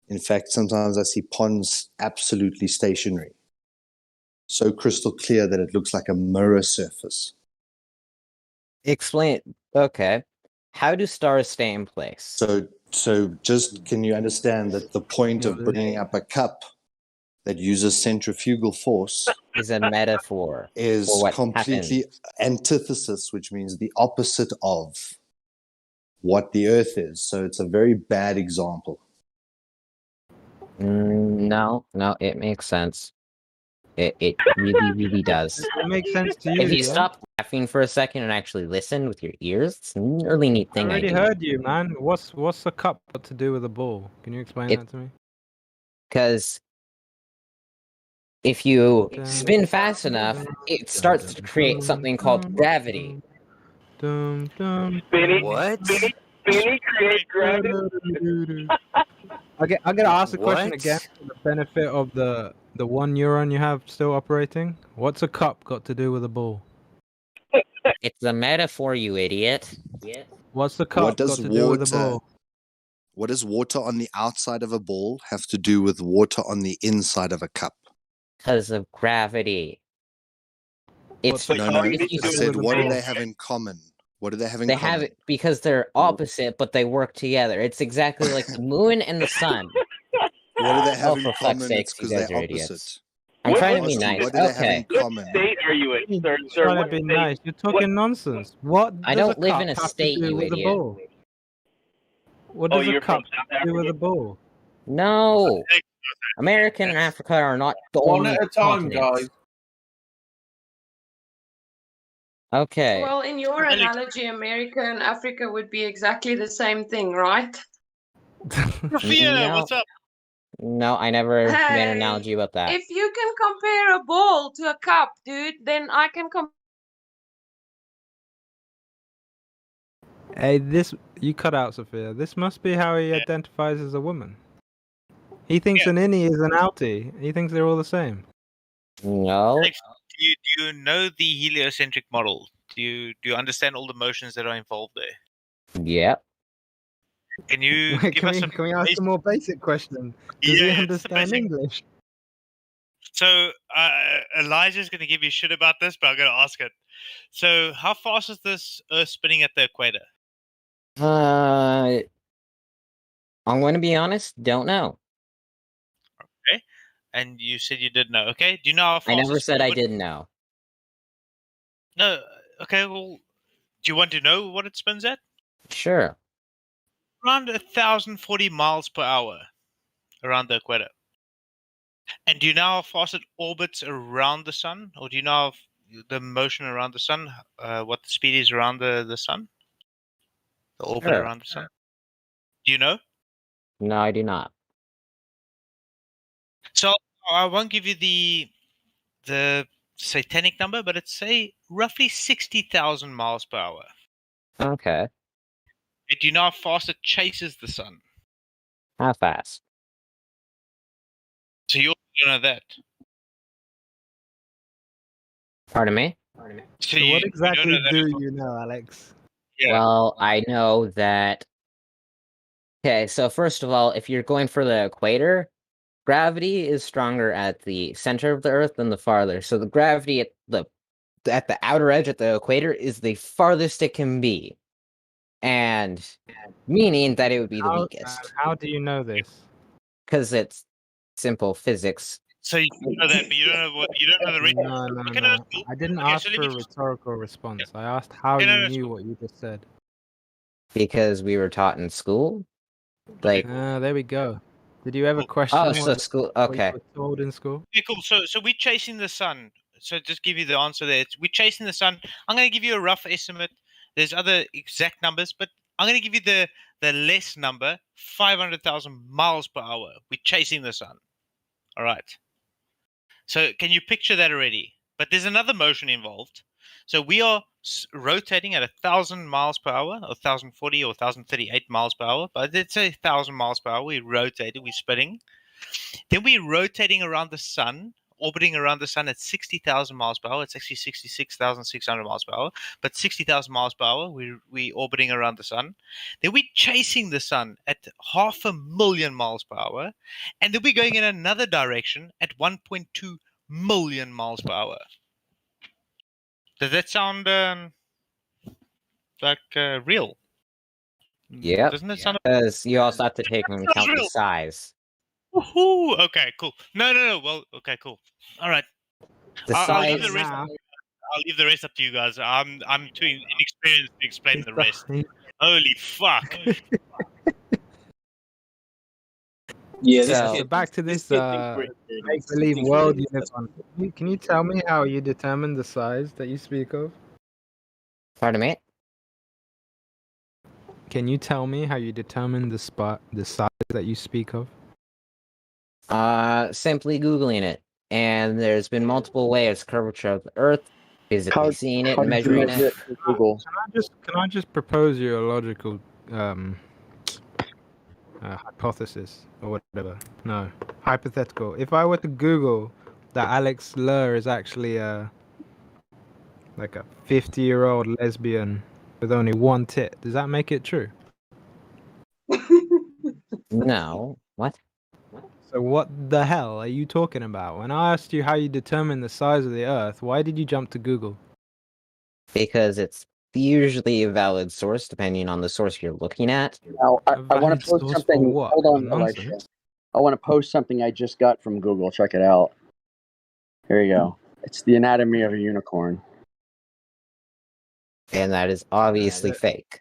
Speaker 10: In fact, sometimes I see ponds absolutely stationary. So crystal clear that it looks like a mirror surface.
Speaker 11: Explain it. Okay. How do stars stay in place?
Speaker 10: So just can you understand that the point of bringing up a cup that uses centrifugal force
Speaker 11: is a metaphor
Speaker 10: is
Speaker 11: for what
Speaker 10: completely
Speaker 11: happens.
Speaker 10: Antithesis, which means the opposite of what the Earth is. So it's a very bad example.
Speaker 11: No, it makes sense. It really, really does.
Speaker 9: It makes sense to you,
Speaker 11: If you
Speaker 9: yeah?
Speaker 11: stop laughing for a second and actually listen with your ears, it's a really neat
Speaker 9: I
Speaker 11: thing I
Speaker 9: already
Speaker 11: do.
Speaker 9: heard you, man. What's the cup got to do with the ball? Can you explain that to me?
Speaker 11: Because if you spin fast enough, it starts to create something called gravity.
Speaker 14: What?
Speaker 4: Spinny create gravity.
Speaker 9: I'm gonna ask the question
Speaker 14: What?
Speaker 9: again for the benefit of the one neuron you have still operating. What's a cup got to do with a ball?
Speaker 11: It's a metaphor, you idiot.
Speaker 9: What's the cup got to do with the ball?
Speaker 10: What does water on the outside of a ball have to do with water on the inside of a cup?
Speaker 11: Because of gravity. It's
Speaker 10: No, no.
Speaker 11: if
Speaker 10: I
Speaker 11: you
Speaker 10: said, what do they have in common? What do they have in
Speaker 11: They
Speaker 10: common?
Speaker 11: have it because they're opposite, but they work together. It's exactly like the moon and the sun.
Speaker 10: What do they have in
Speaker 11: for fuck's
Speaker 10: common?
Speaker 11: sakes,
Speaker 10: It's
Speaker 11: you
Speaker 10: because they're
Speaker 11: guys are
Speaker 10: opposite.
Speaker 11: idiots. I'm trying to be
Speaker 10: Austin,
Speaker 11: nice.
Speaker 10: what do they have in
Speaker 11: Okay.
Speaker 10: common?
Speaker 4: What state are you in, sir?
Speaker 9: You're trying
Speaker 4: what
Speaker 9: to be
Speaker 4: state?
Speaker 9: nice. You're talking nonsense. What
Speaker 11: I
Speaker 9: does
Speaker 11: don't
Speaker 9: a
Speaker 11: live
Speaker 9: cup
Speaker 11: in a
Speaker 9: have
Speaker 11: state,
Speaker 9: to do
Speaker 11: you
Speaker 9: with
Speaker 11: idiot.
Speaker 9: the ball? What
Speaker 4: Oh,
Speaker 9: does a
Speaker 4: you're from
Speaker 9: cup
Speaker 4: South
Speaker 9: have to do with
Speaker 4: Africa?
Speaker 9: the ball?
Speaker 11: No. America and Africa are not the
Speaker 13: One
Speaker 11: only
Speaker 13: at a time,
Speaker 11: continents.
Speaker 13: guys.
Speaker 11: Okay.
Speaker 15: Well, in your analogy, America and Africa would be exactly the same thing, right?
Speaker 5: Rafia, what's up?
Speaker 11: No, I never made an
Speaker 15: Hey,
Speaker 11: analogy about that.
Speaker 15: if you can compare a ball to a cup, dude, then I can
Speaker 9: Hey, you cut out, Sophia. This must be how he identifies as a woman. He thinks an innie is an outie. He thinks they're all the same.
Speaker 11: No.
Speaker 5: Alex, do you know the heliocentric model? Do you understand all the motions that are involved there?
Speaker 11: Yep.
Speaker 5: Can you
Speaker 9: Wait,
Speaker 5: give
Speaker 9: can
Speaker 5: us
Speaker 9: we
Speaker 5: some
Speaker 9: can we ask
Speaker 5: basic-
Speaker 9: a more basic question? Does he
Speaker 5: Yeah, it's the
Speaker 9: understand
Speaker 5: basic-
Speaker 9: English?
Speaker 5: So Elijah's going to give you shit about this, but I'm going to ask it. So how fast is this Earth spinning at the equator?
Speaker 11: I'm going to be honest. Don't know.
Speaker 5: Okay. And you said you did know. Okay. Do you know how fast?
Speaker 11: I never
Speaker 5: its
Speaker 11: said I
Speaker 5: orbit-
Speaker 11: didn't know.
Speaker 5: No. Okay. Well, do you want to know what it spins at?
Speaker 11: Sure.
Speaker 5: Around 1,040 miles per hour around the equator. And do you know how fast it orbits around the sun? Or do you know the motion around the sun? What the speed is around the sun? The orbit
Speaker 11: Sure.
Speaker 5: around the sun? Do you know?
Speaker 11: No, I do not.
Speaker 5: So I won't give you the satanic number, but it's say roughly 60,000 miles per hour.
Speaker 11: Okay.
Speaker 5: And do you know how fast it chases the sun?
Speaker 11: How fast?
Speaker 5: So you also don't know that.
Speaker 9: Pardon me?
Speaker 5: So
Speaker 9: what
Speaker 5: you
Speaker 9: exactly
Speaker 5: don't know that.
Speaker 9: do you know, Alex?
Speaker 5: Yeah.
Speaker 11: Well, I know that. Okay, so first of all, if you're going for the equator, gravity is stronger at the center of the Earth than the farther. So the gravity at the outer edge at the equator is the farthest it can be, and meaning that it would be the weakest.
Speaker 9: How do you know this?
Speaker 11: Because it's simple physics.
Speaker 5: So you know that, but you don't know the rate.
Speaker 9: No. I didn't ask for a rhetorical response. I asked how you knew what you just said.
Speaker 11: Because we were taught in school. Like,
Speaker 9: there we go. Did you ever question what you were told in school?
Speaker 5: Okay, cool. So we're chasing the sun. So just give you the answer there. We're chasing the sun. I'm going to give you a rough estimate. There's other exact numbers, but I'm going to give you the less number, 500,000 miles per hour. We're chasing the sun. All right. So can you picture that already? But there's another motion involved. So we are rotating at 1,000 miles per hour, or 1,040 or 1,038 miles per hour. But let's say 1,000 miles per hour. We're rotating, we're spinning. Then we're rotating around the sun, orbiting around the sun at 60,000 miles per hour. It's actually 66,600 miles per hour. But 60,000 miles per hour, we're orbiting around the sun. Then we're chasing the sun at 500,000 miles per hour. And then we're going in another direction at 1.2 million miles per hour. Does that sound like real?
Speaker 11: Yep.
Speaker 5: Doesn't it sound?
Speaker 11: Because you also have to take into account the size.
Speaker 5: Woohoo! Okay, cool. No. Well, okay, cool. All right. I'll leave the rest. I'll leave the rest up to you guys. I'm too inexperienced to explain the rest. Holy fuck!
Speaker 12: Yeah,
Speaker 9: So back to this make-believe world you live on. Can you tell me how you determine the size that you speak of?
Speaker 11: Pardon me?
Speaker 9: Can you tell me how you determine the size that you speak of?
Speaker 11: Simply Googling it. And there's been multiple ways curvature of the Earth, physically seeing it, and measuring it.
Speaker 12: Google.
Speaker 9: Can I just propose you a logical hypothesis or whatever? No, hypothetical. If I were to Google that Alex Lur is actually like a 50-year-old lesbian with only one tit, does that make it true?
Speaker 11: No. What?
Speaker 9: So what the hell are you talking about? When I asked you how you determine the size of the Earth, why did you jump to Google?
Speaker 11: Because it's usually a valid source, depending on the source you're looking at.
Speaker 12: Now, I want to post something. Hold on,
Speaker 9: Nonsense.
Speaker 12: Elisha. I want to post something I just got from Google. Check it out. Here you go. It's the anatomy of a unicorn.
Speaker 11: And that is obviously fake.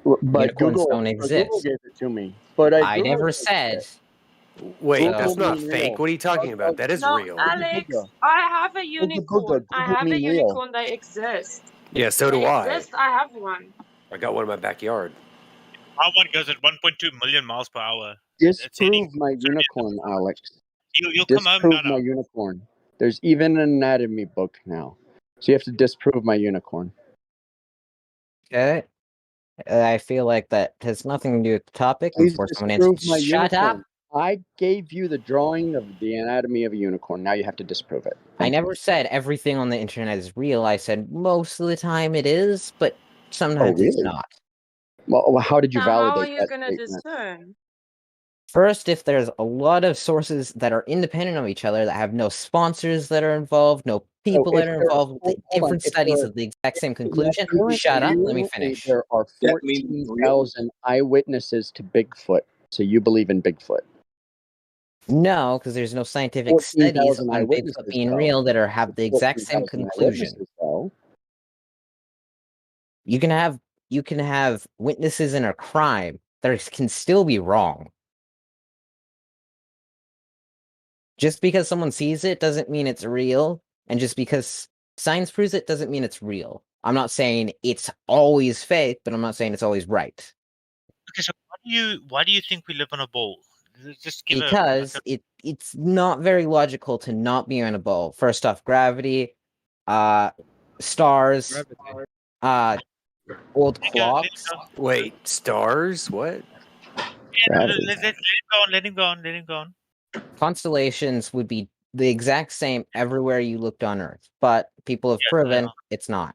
Speaker 12: But
Speaker 11: Unicorns
Speaker 12: Google
Speaker 11: don't
Speaker 12: Google
Speaker 11: exist.
Speaker 12: gave it to me. But
Speaker 11: I
Speaker 12: Google
Speaker 11: never
Speaker 12: gave it.
Speaker 11: said.
Speaker 14: Wait,
Speaker 11: So-
Speaker 14: that's not
Speaker 12: mean
Speaker 14: fake.
Speaker 12: real.
Speaker 14: What are you talking about? That is
Speaker 15: No,
Speaker 14: real.
Speaker 15: Alex, I have a unicorn. I
Speaker 12: Google
Speaker 15: have a
Speaker 12: mean real.
Speaker 15: unicorn that exists.
Speaker 14: Yeah, so
Speaker 15: They
Speaker 14: do I.
Speaker 15: exist. I have one.
Speaker 14: I got one in my backyard.
Speaker 5: My one goes at 1.2 million miles per hour. It's heading.
Speaker 12: Disprove my unicorn, Alex.
Speaker 5: You'll come home
Speaker 12: Disprove
Speaker 5: now.
Speaker 12: my unicorn. There's even an anatomy book now. So you have to disprove my unicorn.
Speaker 11: Okay. I feel like that has nothing to do with the topic.
Speaker 12: Please
Speaker 11: Before someone
Speaker 12: disprove
Speaker 11: answers,
Speaker 12: my
Speaker 11: shut
Speaker 12: unicorn.
Speaker 11: up.
Speaker 12: I gave you the drawing of the anatomy of a unicorn. Now you have to disprove it.
Speaker 11: I never said everything on the internet is real. I said most of the time it is, but sometimes it's
Speaker 12: really?
Speaker 11: not.
Speaker 12: Well, how did you
Speaker 15: Now, how are
Speaker 12: validate
Speaker 15: you
Speaker 12: that
Speaker 15: going to
Speaker 12: statement?
Speaker 15: discern?
Speaker 11: First, if there's a lot of sources that are independent of each other, that have no sponsors that are involved, no people
Speaker 12: if
Speaker 11: that are
Speaker 12: there are
Speaker 11: involved with
Speaker 12: hold on,
Speaker 11: different
Speaker 12: if
Speaker 11: studies
Speaker 12: there are-
Speaker 11: of the exact same
Speaker 12: That
Speaker 11: conclusion,
Speaker 12: means
Speaker 11: shut up, let me
Speaker 12: you-
Speaker 11: finish.
Speaker 12: There are 14,000 eyewitnesses to Bigfoot. So you believe in Bigfoot?
Speaker 11: No, because there's no scientific studies
Speaker 12: 14,000
Speaker 11: on Bigfoot
Speaker 12: eyewitnesses,
Speaker 11: being
Speaker 12: though.
Speaker 11: real that have the exact same
Speaker 12: 14,000
Speaker 11: conclusion.
Speaker 12: eyewitnesses, though.
Speaker 11: You can have witnesses in a crime that can still be wrong. Just because someone sees it doesn't mean it's real, and just because science proves it doesn't mean it's real. I'm not saying it's always fake, but I'm not saying it's always right.
Speaker 5: Okay, so why do you think we live on a ball? Just give
Speaker 11: Because it's not very logical to not be on a ball. First off, gravity, stars, old clocks.
Speaker 14: Wait, stars? What?
Speaker 5: Yeah, let him go on.
Speaker 11: Constellations would be the exact same everywhere you looked on Earth, but people have proven it's not.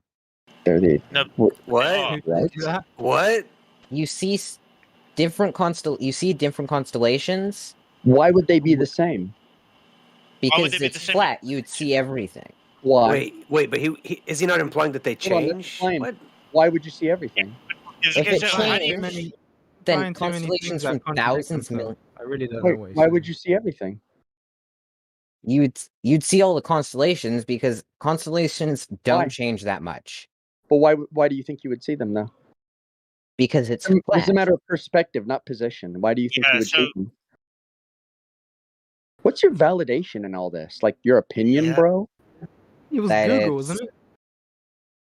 Speaker 12: They're the
Speaker 14: What?
Speaker 12: Right?
Speaker 14: What?
Speaker 11: You see different constellations.
Speaker 12: Why would they be the same?
Speaker 11: Because it's flat. You'd see everything.
Speaker 12: Why?
Speaker 14: Wait, but he is he not implying that they
Speaker 12: Hold on, let's
Speaker 14: change?
Speaker 12: explain.
Speaker 14: What?
Speaker 12: Why would you see everything?
Speaker 11: If it changed, then constellations from thousands of millions.
Speaker 9: I really don't know
Speaker 12: Why would you see everything?
Speaker 11: You'd see all the constellations because constellations don't change that much.
Speaker 12: But why do you think you would see them though?
Speaker 11: Because it's
Speaker 12: a matter of perspective, not position. Why do you think you would see them? What's your validation in all this? Like your opinion, bro?
Speaker 9: It was Google, wasn't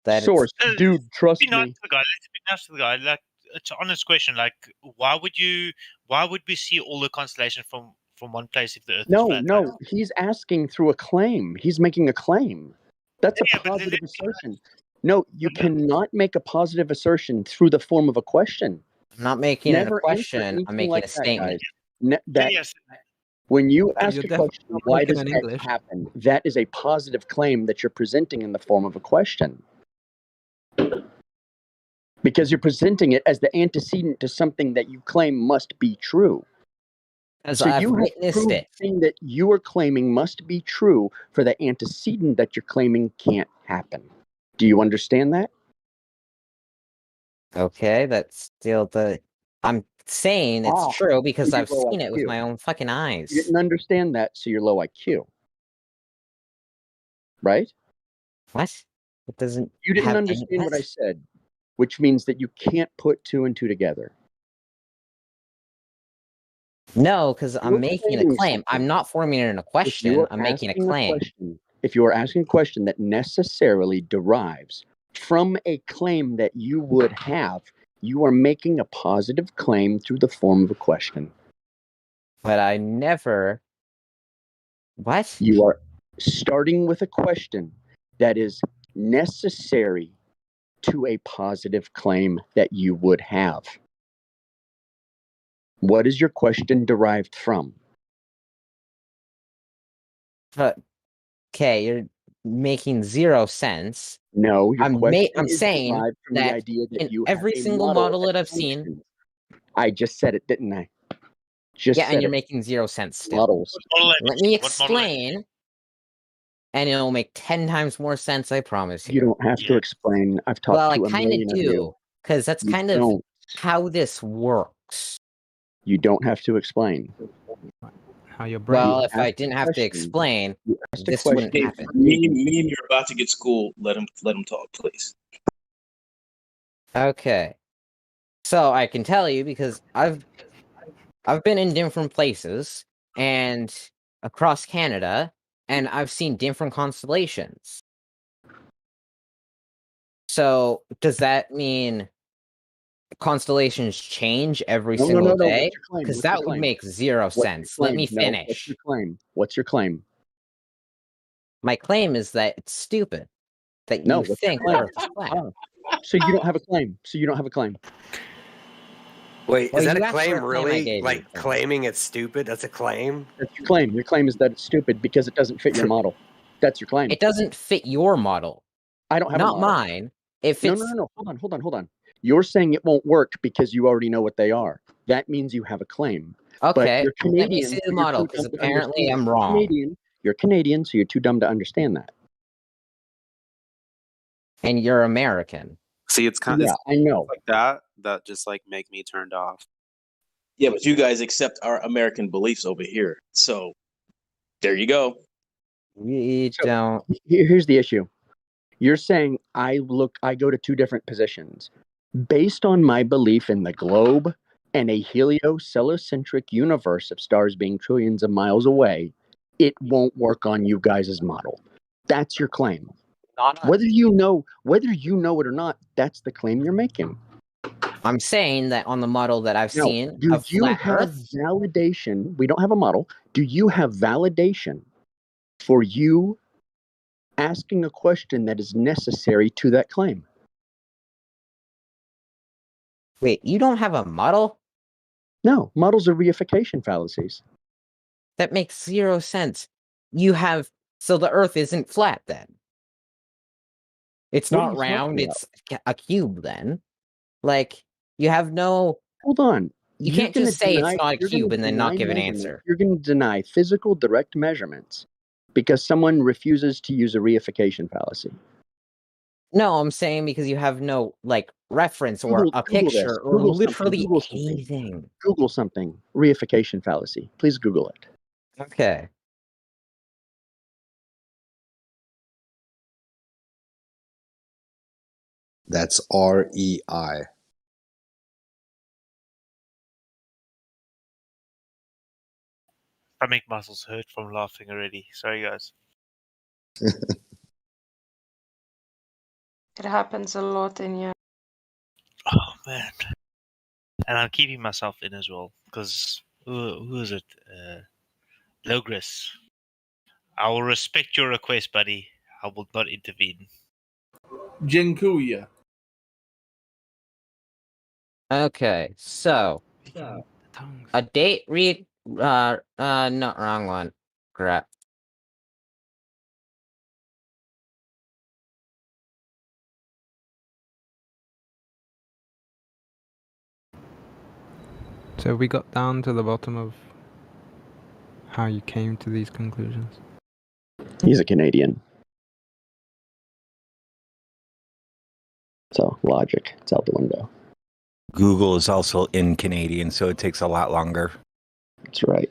Speaker 9: it?
Speaker 12: Source, dude, trust
Speaker 5: be nice
Speaker 12: me.
Speaker 5: to the guy. Let's be nice to the guy. Like, it's an honest question. Like, why would we see all the constellations from one place if the Earth is flat?
Speaker 12: No, he's asking through a claim. He's making a claim. That's a positive assertion. No, you cannot make a positive assertion through the form of a question.
Speaker 11: I'm not making a
Speaker 12: Never
Speaker 11: question.
Speaker 12: answer
Speaker 11: I'm
Speaker 12: anything
Speaker 11: making
Speaker 12: like
Speaker 11: a
Speaker 12: that,
Speaker 11: statement.
Speaker 12: guys. When you ask
Speaker 9: You're
Speaker 12: a question,
Speaker 9: definitely
Speaker 12: why
Speaker 9: looking
Speaker 12: does
Speaker 9: at
Speaker 12: X
Speaker 9: English.
Speaker 12: happen? That is a positive claim that you're presenting in the form of a question. Because you're presenting it as the antecedent to something that you claim must be true.
Speaker 11: As
Speaker 12: So
Speaker 11: I've
Speaker 12: you have
Speaker 11: witnessed
Speaker 12: proved
Speaker 11: it.
Speaker 12: the thing that you are claiming must be true for the antecedent that you're claiming can't happen. Do you understand that?
Speaker 11: Okay, that's still the. I'm saying it's true because
Speaker 12: you're
Speaker 11: I've
Speaker 12: low
Speaker 11: seen it with
Speaker 12: IQ.
Speaker 11: my own fucking eyes.
Speaker 12: You didn't understand that, so you're low IQ. Right?
Speaker 11: What? It doesn't.
Speaker 12: You didn't understand what I said, which means that you can't put two and two together.
Speaker 11: No, because I'm
Speaker 12: You're
Speaker 11: making a
Speaker 12: claiming
Speaker 11: claim. I'm
Speaker 12: something.
Speaker 11: not forming it in a
Speaker 12: If you
Speaker 11: question.
Speaker 12: are
Speaker 11: I'm making a
Speaker 12: asking
Speaker 11: claim.
Speaker 12: question, if you are asking a question that necessarily derives from a claim that you would have, you are making a positive claim through the form of a question.
Speaker 11: But I never. What?
Speaker 12: You are starting with a question that is necessary to a positive claim that you would have. What is your question derived from?
Speaker 11: Okay, you're making zero sense.
Speaker 12: No, your question
Speaker 11: I'm
Speaker 12: is
Speaker 11: saying
Speaker 12: derived from the
Speaker 11: that
Speaker 12: idea that
Speaker 11: in
Speaker 12: you have
Speaker 11: every
Speaker 12: a
Speaker 11: single model that I've seen.
Speaker 12: function. I just said it, didn't I? Just
Speaker 11: Yeah,
Speaker 12: said
Speaker 11: and you're
Speaker 12: it.
Speaker 11: making zero sense still.
Speaker 12: Models.
Speaker 11: Let me explain, and it'll make 10 times more sense, I promise you.
Speaker 12: You don't have to explain. I've talked
Speaker 11: Well,
Speaker 12: to
Speaker 11: I
Speaker 12: a
Speaker 11: kind of
Speaker 12: million of you.
Speaker 11: do, because that's
Speaker 12: You
Speaker 11: kind of
Speaker 12: don't.
Speaker 11: how this works.
Speaker 12: You don't have to explain.
Speaker 9: How your brain.
Speaker 11: Well,
Speaker 12: You
Speaker 11: if I
Speaker 12: asked a
Speaker 11: didn't have to
Speaker 12: question.
Speaker 11: explain,
Speaker 12: You asked a
Speaker 11: this wouldn't
Speaker 12: question.
Speaker 11: happen.
Speaker 13: Me and you're about to get schooled. Let him talk, please.
Speaker 11: Okay. So I can tell you because I've been in different places and across Canada, and I've seen different constellations. So does that mean constellations change every
Speaker 12: No,
Speaker 11: single
Speaker 12: no.
Speaker 11: day?
Speaker 12: What's your claim?
Speaker 11: Because
Speaker 12: What's
Speaker 11: that
Speaker 12: your
Speaker 11: would
Speaker 12: claim?
Speaker 11: make zero
Speaker 12: What's your
Speaker 11: sense. Let me
Speaker 12: claim? No,
Speaker 11: finish.
Speaker 12: what's your claim? What's your claim?
Speaker 11: My claim is that it's stupid that
Speaker 12: No,
Speaker 11: you
Speaker 12: what's your
Speaker 11: think the
Speaker 12: claim?
Speaker 11: Earth is flat.
Speaker 12: Oh. So you don't have a claim. So you don't have a claim.
Speaker 14: Wait,
Speaker 11: Well,
Speaker 14: is that
Speaker 11: you
Speaker 14: a
Speaker 11: asked for
Speaker 14: claim
Speaker 11: a claim, I
Speaker 14: really?
Speaker 11: gave you
Speaker 14: Like
Speaker 11: a claim.
Speaker 14: claiming it's stupid? That's a claim?
Speaker 12: That's your claim. Your claim is that it's stupid because it doesn't fit your model. That's your claim.
Speaker 11: It doesn't fit your model.
Speaker 12: I don't have
Speaker 11: Not
Speaker 12: a model.
Speaker 11: mine. It
Speaker 12: No,
Speaker 11: fits.
Speaker 12: no. Hold on. You're saying it won't work because you already know what they are. That means you have a claim. But
Speaker 11: Okay,
Speaker 12: you're
Speaker 11: let me
Speaker 12: Canadian.
Speaker 11: see
Speaker 12: so
Speaker 11: the
Speaker 12: you're
Speaker 11: model
Speaker 12: too
Speaker 11: because
Speaker 12: dumb to
Speaker 11: apparently
Speaker 12: understand
Speaker 11: I'm
Speaker 12: that.
Speaker 11: wrong.
Speaker 12: You're Canadian, so you're too dumb to understand that.
Speaker 11: And you're American.
Speaker 16: See, it's kind of
Speaker 12: Yeah, I know.
Speaker 16: like that just like make me turned off.
Speaker 13: Yeah, but you guys accept our American beliefs over here. So there you go.
Speaker 11: We don't.
Speaker 12: Here's the issue. You're saying I go to two different positions. Based on my belief in the globe and a heliocellocentric universe of stars being trillions of miles away, it won't work on you guys' model. That's your claim. Whether you know it or not, that's the claim you're making.
Speaker 11: I'm saying that on the model that I've
Speaker 12: Now,
Speaker 11: seen
Speaker 12: do
Speaker 11: of
Speaker 12: you
Speaker 11: flat
Speaker 12: have
Speaker 11: Earth,
Speaker 12: validation? We don't have a model. Do you have validation for you asking a question that is necessary to that claim?
Speaker 11: wait, you don't have a model?
Speaker 12: No, models are reification fallacies.
Speaker 11: That makes zero sense. You have, so the Earth isn't flat then. It's
Speaker 12: What are
Speaker 11: not
Speaker 12: you talking
Speaker 11: round,
Speaker 12: about?
Speaker 11: it's a cube then. Like, you have no.
Speaker 12: Hold on.
Speaker 11: You
Speaker 12: You're
Speaker 11: can't
Speaker 12: gonna
Speaker 11: just say it's
Speaker 12: deny-
Speaker 11: not a
Speaker 12: you're
Speaker 11: cube
Speaker 12: gonna
Speaker 11: and then not
Speaker 12: deny
Speaker 11: give an
Speaker 12: measurement.
Speaker 11: answer.
Speaker 12: You're going to deny physical direct measurements because someone refuses to use a reification fallacy.
Speaker 11: No, I'm saying because you have no, like, reference or a
Speaker 12: Google this.
Speaker 11: picture or
Speaker 12: Google something.
Speaker 11: literally
Speaker 12: Google something.
Speaker 11: anything.
Speaker 12: Google something. Reification fallacy. Please Google it.
Speaker 11: Okay.
Speaker 10: That's REI.
Speaker 5: Stomach muscles hurt from laughing already. Sorry, guys.
Speaker 15: It happens a lot in here.
Speaker 5: Oh man, and I'm keeping myself in as well because who is it? Logris. I will respect your request, buddy. I will not intervene.
Speaker 17: Jinkuya.
Speaker 11: Okay, so a date read no, wrong one. Crap.
Speaker 9: So we got down to the bottom of how you came to these conclusions.
Speaker 12: He's a Canadian. So logic, it's out the window.
Speaker 18: Google is also in Canadian, so it takes a lot longer.
Speaker 12: That's right.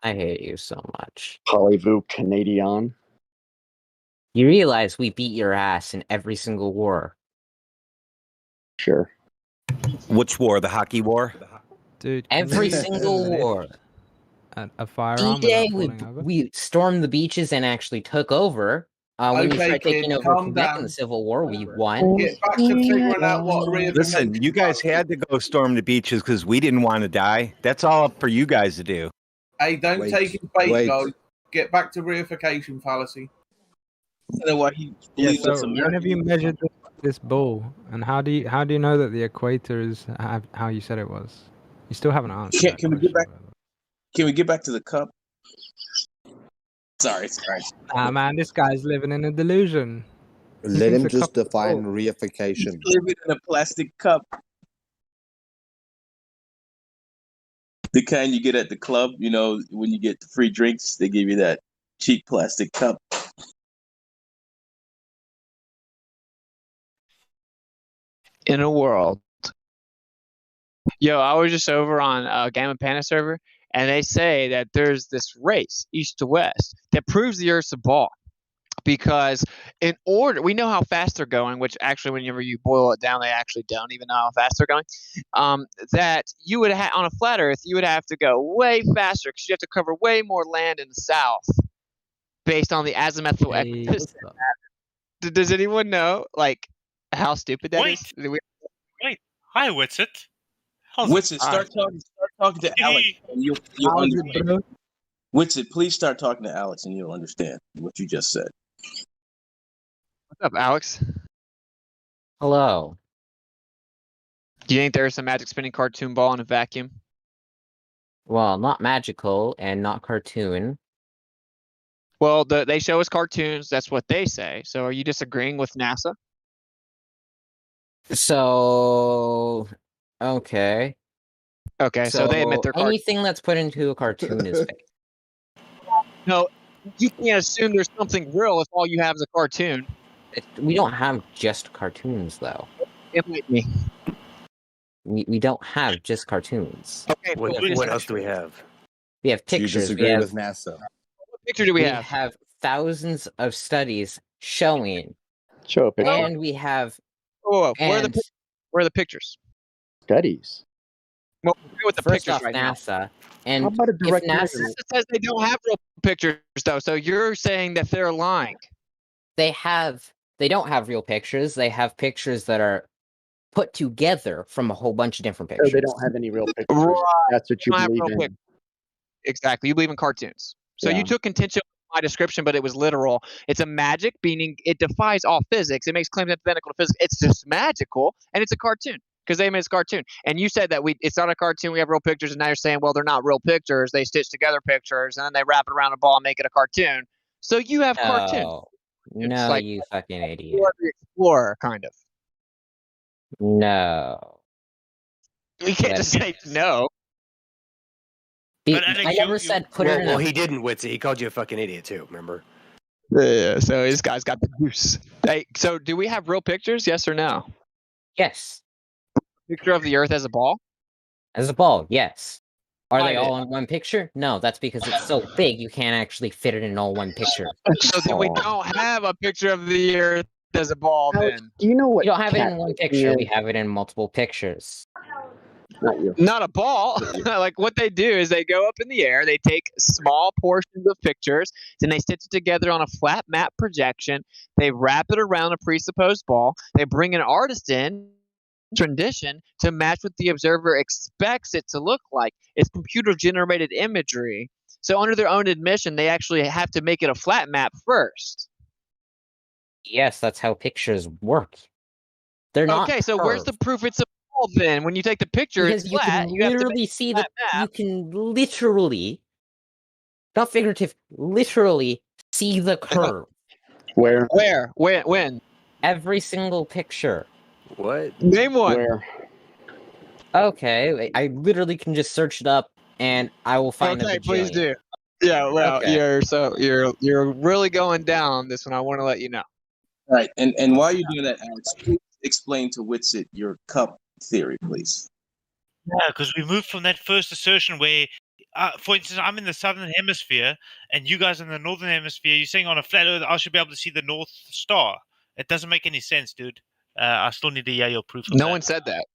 Speaker 11: I hate you so much.
Speaker 12: Parlez-vous Canadian?
Speaker 11: You realize we beat your ass in every single war.
Speaker 12: Sure.
Speaker 18: Which war? The hockey war?
Speaker 9: Dude,
Speaker 11: Every single war.
Speaker 9: A firearm
Speaker 11: D-Day,
Speaker 9: without falling over?
Speaker 11: we stormed the beaches and actually took over. When we
Speaker 17: Okay,
Speaker 11: tried taking
Speaker 17: kid,
Speaker 11: over
Speaker 17: calm
Speaker 11: Quebec in
Speaker 17: down.
Speaker 11: the Civil War, we won.
Speaker 17: Get back to figuring out what reification.
Speaker 18: Listen, you guys had to go storm the beaches because we didn't want to die. That's all up for you guys to do.
Speaker 17: Hey, don't
Speaker 10: Wait,
Speaker 17: take it bait,
Speaker 10: wait.
Speaker 17: guys. Get back to reification fallacy.
Speaker 13: That's what he
Speaker 9: Yeah,
Speaker 13: believes that's
Speaker 9: so when
Speaker 13: American.
Speaker 9: have you measured this ball? And how do you know that the equator is how you said it was? You still haven't answered that
Speaker 13: Can we get
Speaker 9: question.
Speaker 13: back? Can we get back to the cup? Sorry.
Speaker 9: Ah, man, this guy's living in a delusion.
Speaker 10: Let
Speaker 9: thinks
Speaker 10: him
Speaker 9: a
Speaker 10: just
Speaker 9: cup is
Speaker 10: define
Speaker 9: gold.
Speaker 10: reification.
Speaker 13: Living in a plastic cup. The kind you get at the club, you know, when you get the free drinks, they give you that cheap plastic cup.
Speaker 19: In a world. Yo, I was just over on Gamma Panda server, and they say that there's this race, east to west, that proves the Earth's a ball. Because in order, we know how fast they're going, which actually, whenever you boil it down, they actually don't even know how fast they're going. That you would have on a flat Earth, you would have to go way faster because you have to cover way more land in the south, based on the azimuthal equidistance. Does anyone know, like, how stupid that is?
Speaker 5: Wait. Hi, Witsit.
Speaker 13: Witsit, start talking to Alex, and you'll understand. Witsit, please start talking to Alex, and you'll understand what you just said.
Speaker 19: What's up, Alex?
Speaker 11: Hello.
Speaker 19: Do you think there's a magic spinning cartoon ball in a vacuum?
Speaker 11: Well, not magical and not cartoon.
Speaker 19: Well, they show us cartoons. That's what they say. So are you disagreeing with NASA?
Speaker 11: So, okay.
Speaker 19: Okay, so they admit they're
Speaker 11: anything that's put into a cartoon is fake.
Speaker 19: No, you can't assume there's something real if all you have is a cartoon.
Speaker 11: We don't have just cartoons, though.
Speaker 19: Enlighten me.
Speaker 11: We don't have just cartoons.
Speaker 19: Okay,
Speaker 14: what else do we have?
Speaker 11: We have
Speaker 10: So you
Speaker 11: pictures.
Speaker 10: disagree
Speaker 11: we have,
Speaker 10: with NASA?
Speaker 19: What picture do we have?
Speaker 11: We have thousands of studies showing.
Speaker 12: Show a picture.
Speaker 11: And we have.
Speaker 19: Where are the pictures?
Speaker 12: Studies.
Speaker 19: Well, we're with the
Speaker 11: First
Speaker 19: pictures
Speaker 11: off,
Speaker 19: right
Speaker 11: NASA.
Speaker 19: now.
Speaker 11: And
Speaker 12: How about a
Speaker 11: if
Speaker 12: direct
Speaker 11: NASA
Speaker 12: measurement?
Speaker 19: NASA says they don't have real pictures, though. So you're saying that they're lying.
Speaker 11: They don't have real pictures. They have pictures that are put together from a whole bunch of different pictures.
Speaker 12: So they don't have any real pictures.
Speaker 19: Right.
Speaker 12: That's what you
Speaker 19: Don't have
Speaker 12: believe
Speaker 19: real
Speaker 12: in.
Speaker 19: pic- Exactly. You believe in cartoons. So
Speaker 12: Yeah.
Speaker 19: you took contention with my description, but it was literal. It's a magic, meaning it defies all physics. It makes claims identical to physics. It's just magical, and it's a cartoon because they made it a cartoon. And you said that it's not a cartoon. We have real pictures, and now you're saying, well, they're not real pictures. They stitch together pictures, and then they wrap it around a ball and make it a cartoon. So you have cartoons.
Speaker 11: No,
Speaker 19: like,
Speaker 11: you fucking idiot.
Speaker 19: You are the explorer, kind of.
Speaker 11: No.
Speaker 19: We can't just say no.
Speaker 11: I never said put it in
Speaker 14: Well,
Speaker 11: a...
Speaker 14: he didn't, Witsy. He called you a fucking idiot, too, remember?
Speaker 19: Yeah, so this guy's got the juice. Hey, so do we have real pictures? Yes or no?
Speaker 11: Yes.
Speaker 19: Picture of the Earth as a ball?
Speaker 11: As a ball, yes. Are they
Speaker 19: Find
Speaker 11: all
Speaker 19: it.
Speaker 11: in one picture? No, that's because it's so big you can't actually fit it in all one picture.
Speaker 19: So then we don't have a picture of the Earth as a ball then.
Speaker 12: Do you know what?
Speaker 11: We don't have it in
Speaker 12: cat
Speaker 11: one
Speaker 12: fighting
Speaker 11: picture,
Speaker 12: is?
Speaker 11: we have it in multiple pictures.
Speaker 12: Not you.
Speaker 19: Not a ball. Like what they do is they go up in the air, they take small portions of pictures, then they stitch it together on a flat map projection, they wrap it around a presupposed ball, they bring an artist in rendition to match what the observer expects it to look like. It's computer generated imagery. So under their own admission, they actually have to make it a flat map first.
Speaker 11: Yes, that's how pictures work. They're not
Speaker 19: Okay, so where's the
Speaker 11: curved.
Speaker 19: proof it's a ball then? When you take the picture,
Speaker 11: Because
Speaker 19: it's
Speaker 11: you
Speaker 19: flat.
Speaker 11: can
Speaker 19: You have to
Speaker 11: literally
Speaker 19: make
Speaker 11: see
Speaker 19: a flat
Speaker 11: you
Speaker 19: map.
Speaker 11: can literally, not figurative, literally see the curve.
Speaker 12: Where?
Speaker 19: When?
Speaker 11: Every single picture.
Speaker 14: What?
Speaker 19: Name one.
Speaker 12: Where?
Speaker 11: Okay, I literally can just search it up and I will find
Speaker 19: Okay,
Speaker 11: a
Speaker 19: please
Speaker 11: bajillion.
Speaker 19: do. Yeah, well,
Speaker 11: Okay.
Speaker 19: you're really going down on this one. I want to let you know.
Speaker 13: All right, and while you're doing that, Alex, please explain to Witsit your cup theory, please.
Speaker 5: Yeah, because we moved from that first assertion where, for instance, I'm in the southern hemisphere and you guys in the northern hemisphere. You're saying on a flat Earth, I should be able to see the North Star. It doesn't make any sense, dude. I still need to hear your proof.
Speaker 19: No one said that.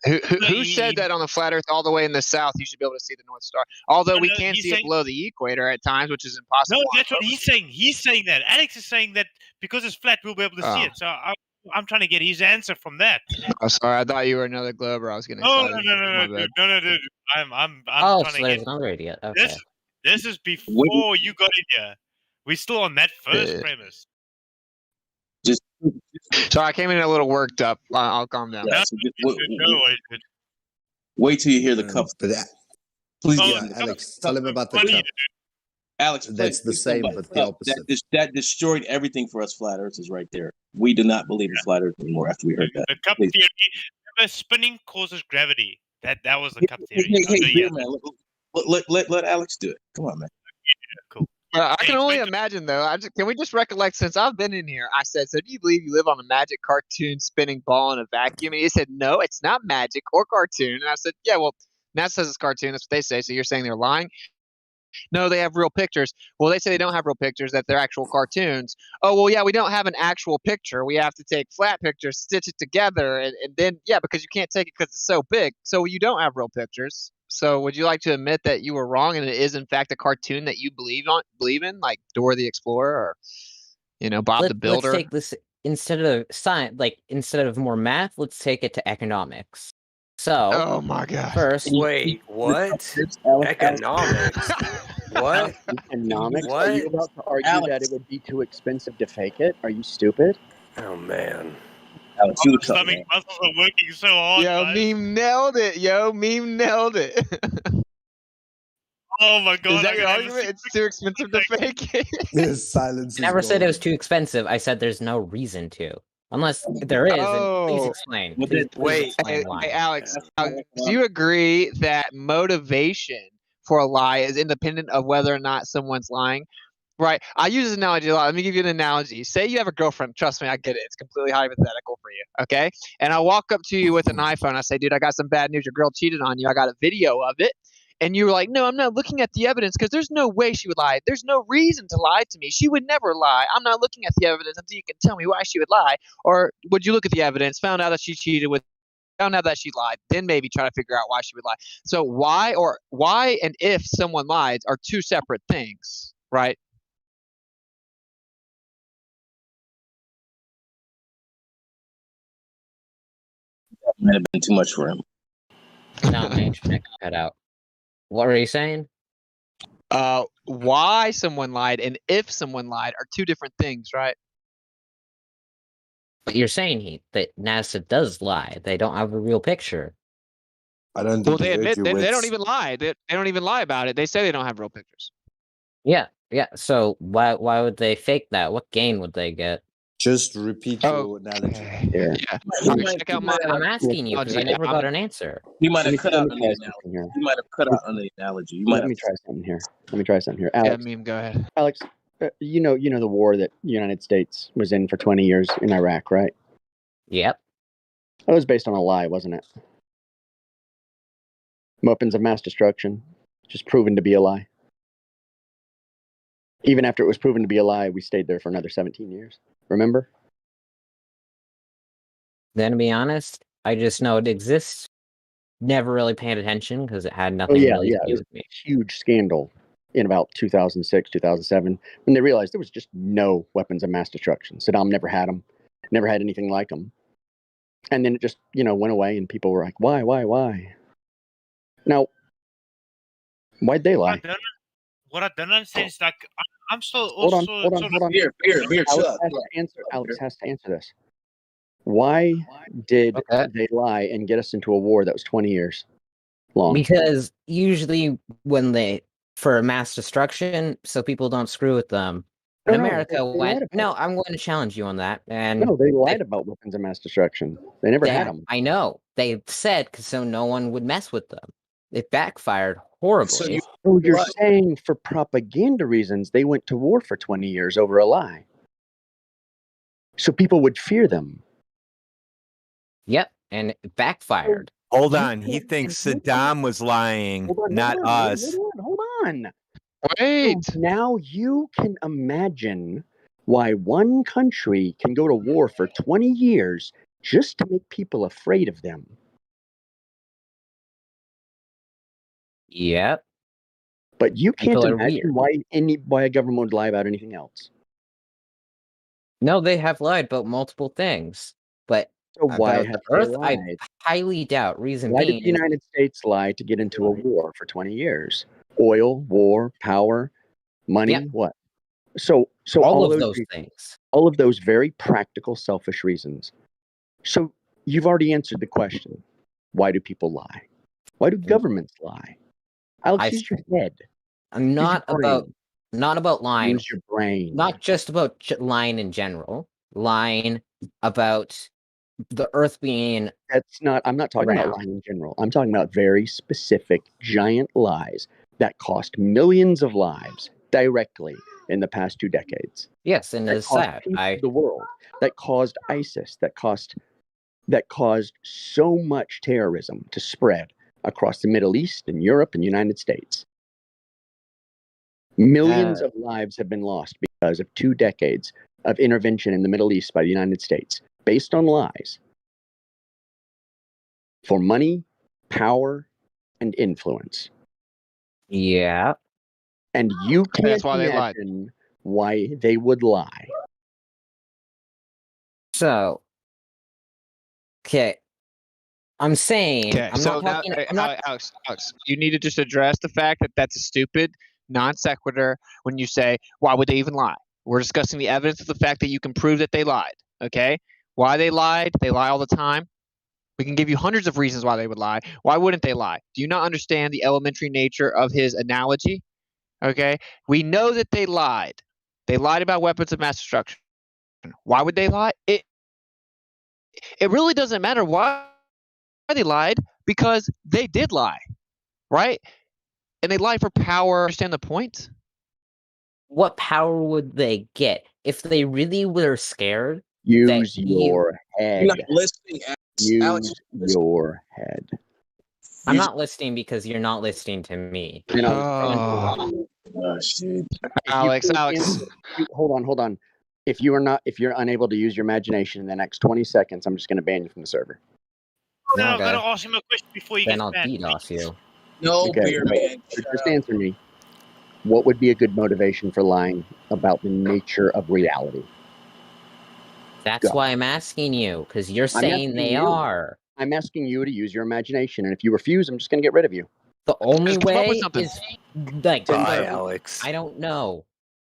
Speaker 19: Who said that on the flat Earth all the way in the south you should be able to see the North Star? Although we can see it below the equator at times, which is impossible.
Speaker 5: No, that's what he's saying. He's saying that. Alex is saying that because it's flat, we'll be able to see
Speaker 19: Oh.
Speaker 5: it. So I'm trying to get his answer from that.
Speaker 19: Oh, sorry, I thought you were another glober. I was getting
Speaker 5: Oh
Speaker 19: excited.
Speaker 5: no, dude. I'm
Speaker 11: Oh,
Speaker 5: trying
Speaker 11: so
Speaker 5: to
Speaker 11: there's
Speaker 5: get
Speaker 11: another idiot. Okay.
Speaker 5: this is before you got in here. We're still on that first premise.
Speaker 19: So I came in a little worked up. I'll calm down.
Speaker 13: Yeah, so wait till you hear the cup. Please,
Speaker 10: Alex, tell him about the cup.
Speaker 13: Alex,
Speaker 10: That's the same, but the opposite.
Speaker 13: That destroyed everything for us flat earthers right there. We do not believe in flat earth anymore after we heard that.
Speaker 5: The cup
Speaker 13: Please.
Speaker 5: theory. Remember, spinning causes gravity. That was the cup theory.
Speaker 13: Hey, beer man, let Alex do it. Come on, man.
Speaker 5: Cool.
Speaker 19: I can only imagine, though. Can we just recollect, since I've been in here, I said, so do you believe you live on a magic cartoon spinning ball in a vacuum? And he said, no, it's not magic or cartoon. And I said, yeah, well, NASA says it's cartoon. That's what they say. So you're saying they're lying? No, they have real pictures. Well, they say they don't have real pictures, that they're actual cartoons. Oh, well, yeah, we don't have an actual picture. We have to take flat pictures, stitch it together, and then, yeah, because you can't take it because it's so big. So you don't have real pictures. So would you like to admit that you were wrong and it is, in fact, a cartoon that you believe in, like Dora the Explorer or, Bob the Builder?
Speaker 11: Let's take this, instead of science, instead of more math, let's take it to economics. So,
Speaker 19: oh my God.
Speaker 11: First,
Speaker 14: wait, what? Economics? What?
Speaker 12: Economics?
Speaker 14: What?
Speaker 12: Are you about to argue that it would be too expensive to fake it? Are you stupid?
Speaker 14: Oh man.
Speaker 13: Alex, you
Speaker 5: My stomach muscles are working so hard.
Speaker 19: Yo,
Speaker 5: guys.
Speaker 19: Meme nailed it. Meme nailed it.
Speaker 5: Oh my God.
Speaker 19: Is that your argument? It's too expensive to fake it?
Speaker 10: Silence.
Speaker 11: I never said it was too expensive. I said there's no reason to. Unless there is, then please explain. Please explain why.
Speaker 19: Hey, Alex, do you agree that motivation for a lie is independent of whether or not someone's lying? Right. I use this analogy a lot. Let me give you an analogy. Say you have a girlfriend. Trust me, I get it. It's completely hypothetical for you. Okay. And I walk up to you with an iPhone. I say, dude, I got some bad news. Your girl cheated on you. I got a video of it. And you were like, no, I'm not looking at the evidence because there's no way she would lie. There's no reason to lie to me. She would never lie. I'm not looking at the evidence until you can tell me why she would lie. Or would you look at the evidence, found out that she cheated with, found out that she lied, then maybe try to figure out why she would lie. So why and if someone lied are two separate things, right?
Speaker 13: That might have been too much for him.
Speaker 11: No, my internet cut out. What were you saying?
Speaker 19: Why someone lied and if someone lied are two different things, right?
Speaker 11: But you're saying that NASA does lie. They don't have a real picture.
Speaker 10: I don't think
Speaker 19: well, they admit they don't even lie. They don't even lie about it. They say they don't have real pictures.
Speaker 11: Yeah. So why would they fake that? What gain would they get?
Speaker 10: Just repeat your analogy.
Speaker 19: Yeah.
Speaker 11: Check out I'm asking you because I never got an answer.
Speaker 13: You might have cut out on the analogy. You might have cut out on the analogy.
Speaker 12: Let me try something here. Alex,
Speaker 19: Meme, go ahead.
Speaker 12: Alex, you know the war that the United States was in for 20 years in Iraq, right?
Speaker 11: Yep.
Speaker 12: That was based on a lie, wasn't it? Weapons of mass destruction, just proven to be a lie. Even after it was proven to be a lie, we stayed there for another 17 years. Remember?
Speaker 11: Then, to be honest, I just know it exists. Never really paid attention because it had nothing really to do with me.
Speaker 12: Huge scandal in about 2006, 2007, when they realized there was just no weapons of mass destruction. Saddam never had them, never had anything like them. And then it just, went away and people were like, why? Now, why'd they lie?
Speaker 5: What I don't understand is I'm still
Speaker 12: Hold on. Alex has to answer this. Why did they lie and get us into a war that was 20 years long?
Speaker 11: Because usually for mass destruction, so people don't screw with them. And America went, no, I'm going to challenge you on that. And
Speaker 12: no, they lied about weapons of mass destruction. They never had them.
Speaker 11: I know. They said so no one would mess with them. It backfired horribly.
Speaker 12: So you're saying for propaganda reasons, they went to war for 20 years over a lie. So people would fear them.
Speaker 11: Yep, and it backfired.
Speaker 18: Hold on. He thinks Saddam was lying, not us.
Speaker 12: Hold on. Wait. So now you can imagine why one country can go to war for 20 years just to make people afraid of them.
Speaker 11: Yep.
Speaker 12: But you can't
Speaker 11: People are
Speaker 12: imagine
Speaker 11: weird.
Speaker 12: why a government would lie about anything else.
Speaker 11: No, they have lied about multiple things, but
Speaker 12: So why
Speaker 11: about
Speaker 12: have
Speaker 11: the
Speaker 12: they
Speaker 11: Earth, I
Speaker 12: lied?
Speaker 11: highly doubt. Reason
Speaker 12: Why did
Speaker 11: being
Speaker 12: the United States lie to get into a war for 20 years? Oil, war, power, money,
Speaker 11: Yep.
Speaker 12: what? So
Speaker 11: all of those things.
Speaker 12: all of those very practical, selfish reasons. So you've already answered the question. Why do people lie? Why do governments lie? Alex, use your head.
Speaker 11: I'm not about lying.
Speaker 12: Use your brain.
Speaker 11: Not just about lying in general. Lying about the Earth being.
Speaker 12: I'm not talking about lying in general. I'm talking about very specific, giant lies that cost millions of lives directly in the past 2 decades.
Speaker 11: Yes, and it's sad.
Speaker 12: The world that caused ISIS, that caused so much terrorism to spread across the Middle East and Europe and the United States. Millions of lives have been lost because of 2 decades of intervention in the Middle East by the United States based on lies for money, power, and influence.
Speaker 11: Yeah.
Speaker 12: And you can't
Speaker 19: That's why they lied.
Speaker 12: imagine why they would lie.
Speaker 11: So, okay. I'm saying,
Speaker 19: Okay,
Speaker 11: I'm
Speaker 19: so
Speaker 11: not
Speaker 19: now,
Speaker 11: talking. I'm not.
Speaker 19: Alex, you need to just address the fact that that's a stupid non sequitur when you say, why would they even lie? We're discussing the evidence of the fact that you can prove that they lied. Okay? Why they lie all the time. We can give you hundreds of reasons why they would lie. Why wouldn't they lie? Do you not understand the elementary nature of his analogy? Okay? We know that they lied. They lied about weapons of mass destruction. Why would they lie? It really doesn't matter why they lied, because they did lie, right? And they lied for power. Understand the point?
Speaker 11: What power would they get if they really were scared?
Speaker 12: Use your head.
Speaker 13: You're not listening, Alex.
Speaker 12: Use your head.
Speaker 11: I'm not listening because you're not listening to me.
Speaker 19: Alex.
Speaker 12: Hold on. If you're unable to use your imagination in the next 20 seconds, I'm just going to ban you from the server.
Speaker 5: No, I've got to ask him a question before you
Speaker 11: Then
Speaker 5: get
Speaker 11: I'll
Speaker 5: banned.
Speaker 11: DDoS you.
Speaker 13: No,
Speaker 12: Okay,
Speaker 13: beer man.
Speaker 12: so just answer me. What would be a good motivation for lying about the nature of reality?
Speaker 11: That's why I'm asking you, because you're saying they are.
Speaker 12: I'm asking you to use your imagination, and if you refuse, I'm just going to get rid of you.
Speaker 11: The only way is like
Speaker 14: Bye, Alex.
Speaker 11: I don't know.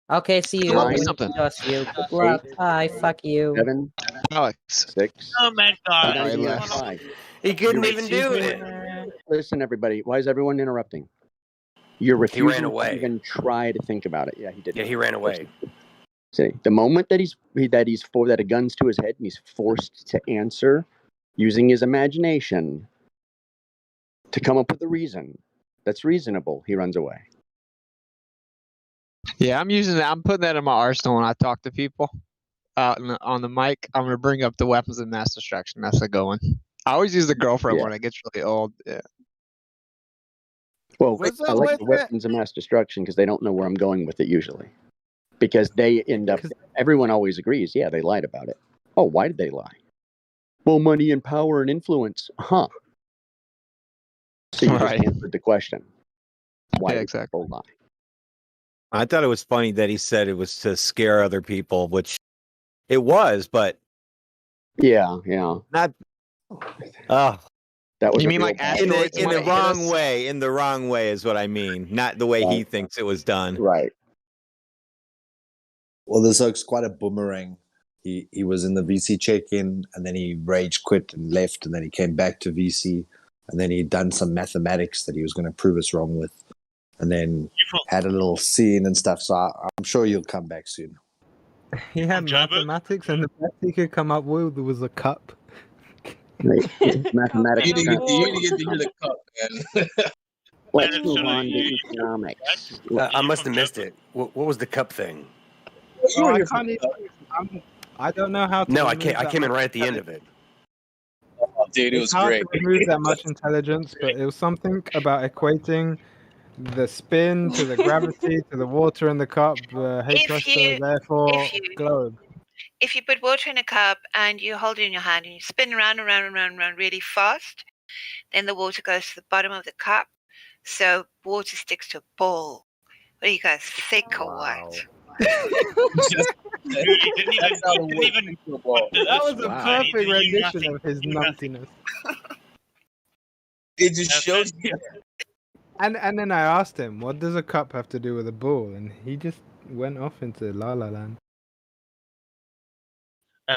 Speaker 11: Okay, see you.
Speaker 19: Come up with something.
Speaker 11: Just you. Good luck. Bye. Fuck you.
Speaker 12: 7,
Speaker 19: Alex.
Speaker 12: 6.
Speaker 5: Oh man, God.
Speaker 12: All right,
Speaker 19: left.
Speaker 12: 5.
Speaker 14: He couldn't even do it.
Speaker 12: Listen, everybody. Why is everyone interrupting? You're
Speaker 14: He ran
Speaker 12: refusing to
Speaker 14: away.
Speaker 12: even try to think about it. Yeah, he did.
Speaker 14: Yeah, he ran away.
Speaker 12: See, the moment that that a gun's to his head and he's forced to answer using his imagination to come up with a reason that's reasonable, he runs away.
Speaker 19: Yeah, I'm putting that in my arsenal when I talk to people on the mic. I'm gonna bring up the weapons of mass destruction. That's a good one. I always use the girlfriend when it gets really old. Yeah.
Speaker 12: Well, I like the weapons of mass destruction because they don't know where I'm going with it usually. Because they end up, everyone always agrees, yeah, they lied about it. Oh, why did they lie? Well, money and power and influence. Huh. So you just answered the question. Why did people lie?
Speaker 18: I thought it was funny that he said it was to scare other people, which it was, but
Speaker 12: yeah,
Speaker 18: not.
Speaker 12: That was
Speaker 19: you mean like
Speaker 18: in the wrong way? In the wrong way is what I mean, not the way he thinks it was done.
Speaker 12: Right.
Speaker 10: Well, this looks quite a boomerang. He was in the VC check-in, and then he rage quit and left, and then he came back to VC, and then he'd done some mathematics that he was going to prove us wrong with, and then had a little scene and stuff. So I'm sure you'll come back soon.
Speaker 9: He had mathematics, and the best he could come up with was a cup.
Speaker 12: Mathematics.
Speaker 13: You didn't get to hear the cup, man.
Speaker 12: Let's move on to economics.
Speaker 14: I must have missed it. What was the cup thing?
Speaker 9: Oh, I can't even. I don't know how to.
Speaker 14: No, I came in right at the end of it.
Speaker 13: Oh, dude, it was
Speaker 9: It's hard
Speaker 13: great.
Speaker 9: to remove that much intelligence, but it was something about equating the spin to the gravity to the water in the cup, H cluster, therefore globe.
Speaker 8: If you put water in a cup and you hold it in your hand and you spin around and round and round and round really fast, then the water goes to the bottom of the cup. So water sticks to a ball. What are you guys, thick or what?
Speaker 9: That was a perfect rendition of his numptiness.
Speaker 13: It just shows you.
Speaker 9: And then I asked him, what does a cup have to do with a ball? And he just went off into La La Land.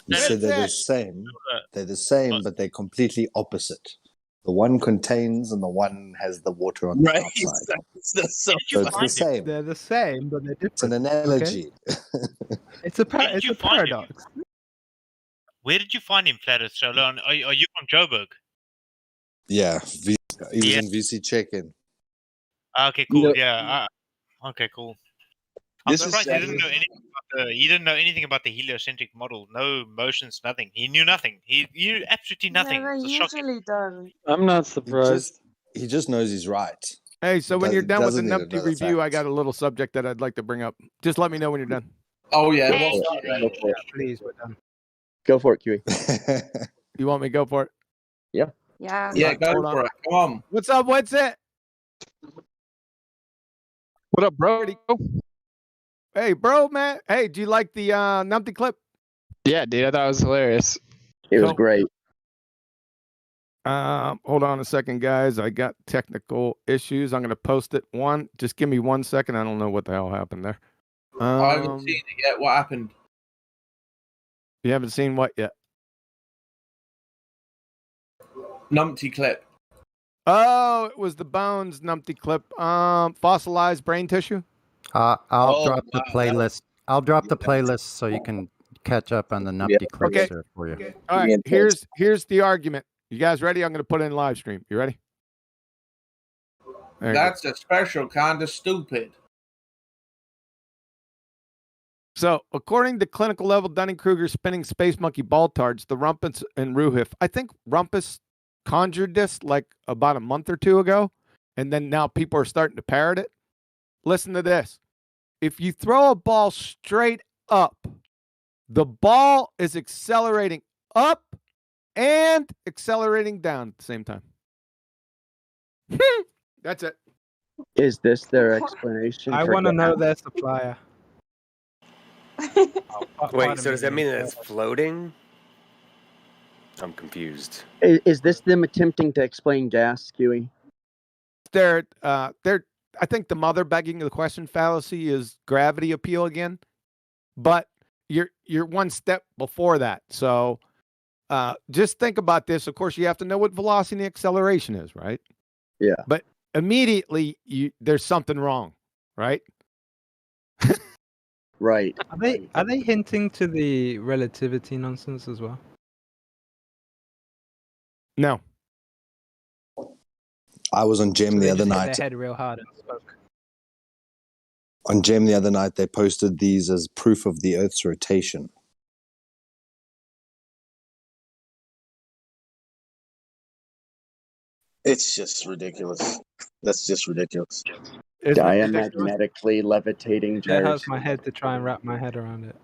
Speaker 10: He said they're the same. They're the same, but they're completely opposite. The one contains and the one has the water on the outside. So it's the same.
Speaker 9: They're the same, but they're different.
Speaker 10: It's an analogy.
Speaker 9: Okay? It's a paradox.
Speaker 5: Where did you find him, Flatus? So, are you from Joburg?
Speaker 10: Yeah, he was in VC check-in.
Speaker 5: Okay, cool. Yeah. Okay, cool. I'm surprised he didn't know anything about the heliocentric model. No motions, nothing. He knew nothing. He knew absolutely nothing.
Speaker 15: Yeah,
Speaker 5: It was
Speaker 15: they
Speaker 5: shocking.
Speaker 15: usually don't.
Speaker 20: I'm not surprised.
Speaker 10: He just knows he's right.
Speaker 21: Hey, so when you're done with the
Speaker 10: doesn't need
Speaker 21: numpty
Speaker 10: another
Speaker 21: review,
Speaker 10: fact.
Speaker 21: I got a little subject that I'd like to bring up. Just let me know when you're done.
Speaker 17: Oh yeah,
Speaker 8: Thank
Speaker 17: what's
Speaker 8: you.
Speaker 17: that, then?
Speaker 9: Please, we're done.
Speaker 12: Go for it, QE.
Speaker 21: You want me to go for it?
Speaker 12: Yeah.
Speaker 15: Yeah.
Speaker 17: Yeah, go
Speaker 21: Hold on.
Speaker 17: for it. Come on.
Speaker 21: What's up? What's it?
Speaker 19: What up, bro?
Speaker 21: Hey, bro, man. Hey, do you like the numpty clip?
Speaker 19: Yeah, dude, I thought it was hilarious.
Speaker 12: It was great.
Speaker 21: Hold on a second, guys. I got technical issues. I'm going to post it. Just give me 1 second. I don't know what the hell happened there.
Speaker 17: I haven't seen it yet. What happened?
Speaker 21: You haven't seen what yet?
Speaker 17: Numpty clip.
Speaker 21: Oh, it was the Bones numpty clip. Fossilized brain tissue.
Speaker 2: I'll drop the playlist. I'll drop the playlist so you can catch up on the numpty clips
Speaker 21: Okay.
Speaker 2: there for you.
Speaker 21: Okay. All right. Here's the argument. You guys ready? I'm going to put it in live stream. You ready? There you go.
Speaker 17: That's a special kind of stupid.
Speaker 21: So, according to clinical level Dunning-Kruger spinning space monkey ball tards, the Rumpus and Ruhif, I think Rumpus conjured this like about a month or two ago, and then now people are starting to parrot it. Listen to this. If you throw a ball straight up, the ball is accelerating up and accelerating down at the same time. That's it.
Speaker 12: Is this their explanation?
Speaker 9: I want to know their supplier.
Speaker 14: Wait, so does that mean that it's floating? I'm confused.
Speaker 12: Is this them attempting to explain gas, QE?
Speaker 21: They're I think the mother begging the question fallacy is gravity appeal again, but you're one step before that. So just think about this. Of course, you have to know what velocity and acceleration is, right?
Speaker 12: Yeah.
Speaker 21: But immediately there's something wrong, right?
Speaker 12: Right.
Speaker 9: Are they hinting to the relativity nonsense as well?
Speaker 21: No.
Speaker 10: I was on Gem
Speaker 9: So
Speaker 10: the
Speaker 9: they
Speaker 10: other
Speaker 9: just hit
Speaker 10: night.
Speaker 9: their head real hard and spoke.
Speaker 10: On Gem the other night, they posted these as proof of the Earth's rotation.
Speaker 13: It's just ridiculous. That's just ridiculous.
Speaker 12: Diamagnetically levitating
Speaker 9: It
Speaker 12: gyrosphere.
Speaker 9: hurts my head to try and wrap my head around it.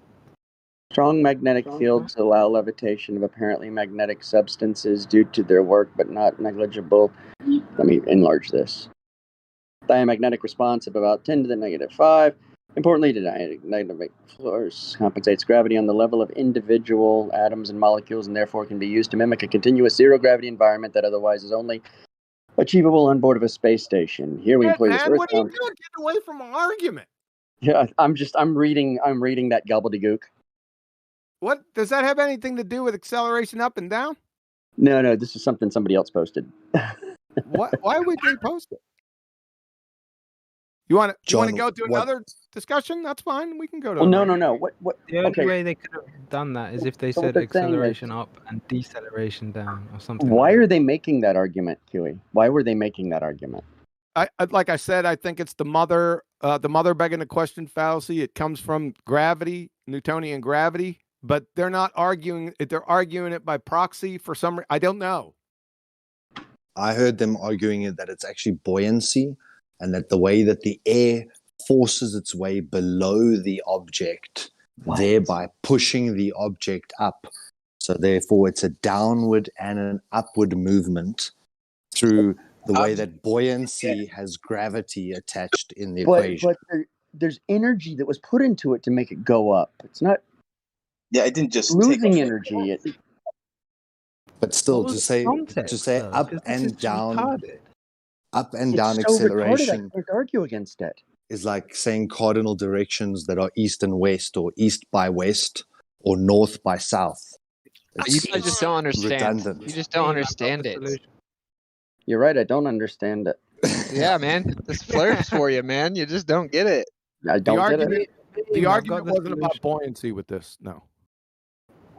Speaker 12: Strong magnetic fields allow levitation of apparently magnetic substances due to their work, but not negligible. Let me enlarge this. Diamagnetic response of about 10 to the negative 5. Importantly, the diamagnetic force compensates gravity on the level of individual atoms and molecules, and therefore can be used to mimic a continuous zero-gravity environment that otherwise is only achievable on board of a space station. Here we employ this
Speaker 21: Man, what are you doing? Get away from an argument.
Speaker 12: Yeah, I'm reading that gobbledygook.
Speaker 21: What does that have anything to do with acceleration up and down?
Speaker 12: No, this is something somebody else posted.
Speaker 21: Why would they post it? You want to go to another discussion? That's fine. We can go to.
Speaker 12: Well, no. What?
Speaker 9: The only
Speaker 12: Okay.
Speaker 9: way they could have done that is if they
Speaker 12: So
Speaker 9: said
Speaker 12: what they're saying
Speaker 9: acceleration up and deceleration down or something.
Speaker 12: Why are they making that argument, QE? Why were they making that argument?
Speaker 21: I like I said, I think it's the mother begging the question fallacy. It comes from gravity, Newtonian gravity, but they're not arguing it. They're arguing it by proxy for some. I don't know.
Speaker 10: I heard them arguing it that it's actually buoyancy, and that the way that the air forces its way below the object, thereby pushing the object up. So therefore, it's a downward and an upward movement through The way that buoyancy has gravity attached in the
Speaker 12: But
Speaker 10: equation.
Speaker 12: there's energy that was put into it to make it go up. It's not.
Speaker 13: Yeah, it didn't just
Speaker 12: losing energy.
Speaker 10: But still,
Speaker 9: What
Speaker 10: to
Speaker 9: was
Speaker 10: say
Speaker 9: the context, though?
Speaker 10: up
Speaker 9: 'Cause this is
Speaker 10: and down,
Speaker 9: retarded.
Speaker 10: up and
Speaker 12: It's
Speaker 10: down
Speaker 12: so retarded.
Speaker 10: acceleration
Speaker 12: I can't argue against it.
Speaker 10: is like saying cardinal directions that are east and west, or east by west, or north by south.
Speaker 19: You guys just don't understand.
Speaker 10: redundant.
Speaker 19: You just don't understand it.
Speaker 12: You're right. I don't understand it.
Speaker 19: Yeah, man. This flirts for you, man. You just don't get it.
Speaker 12: I
Speaker 21: The argument, the
Speaker 9: I've
Speaker 21: argument
Speaker 9: got the
Speaker 21: wasn't about
Speaker 9: solution.
Speaker 21: buoyancy with this. No.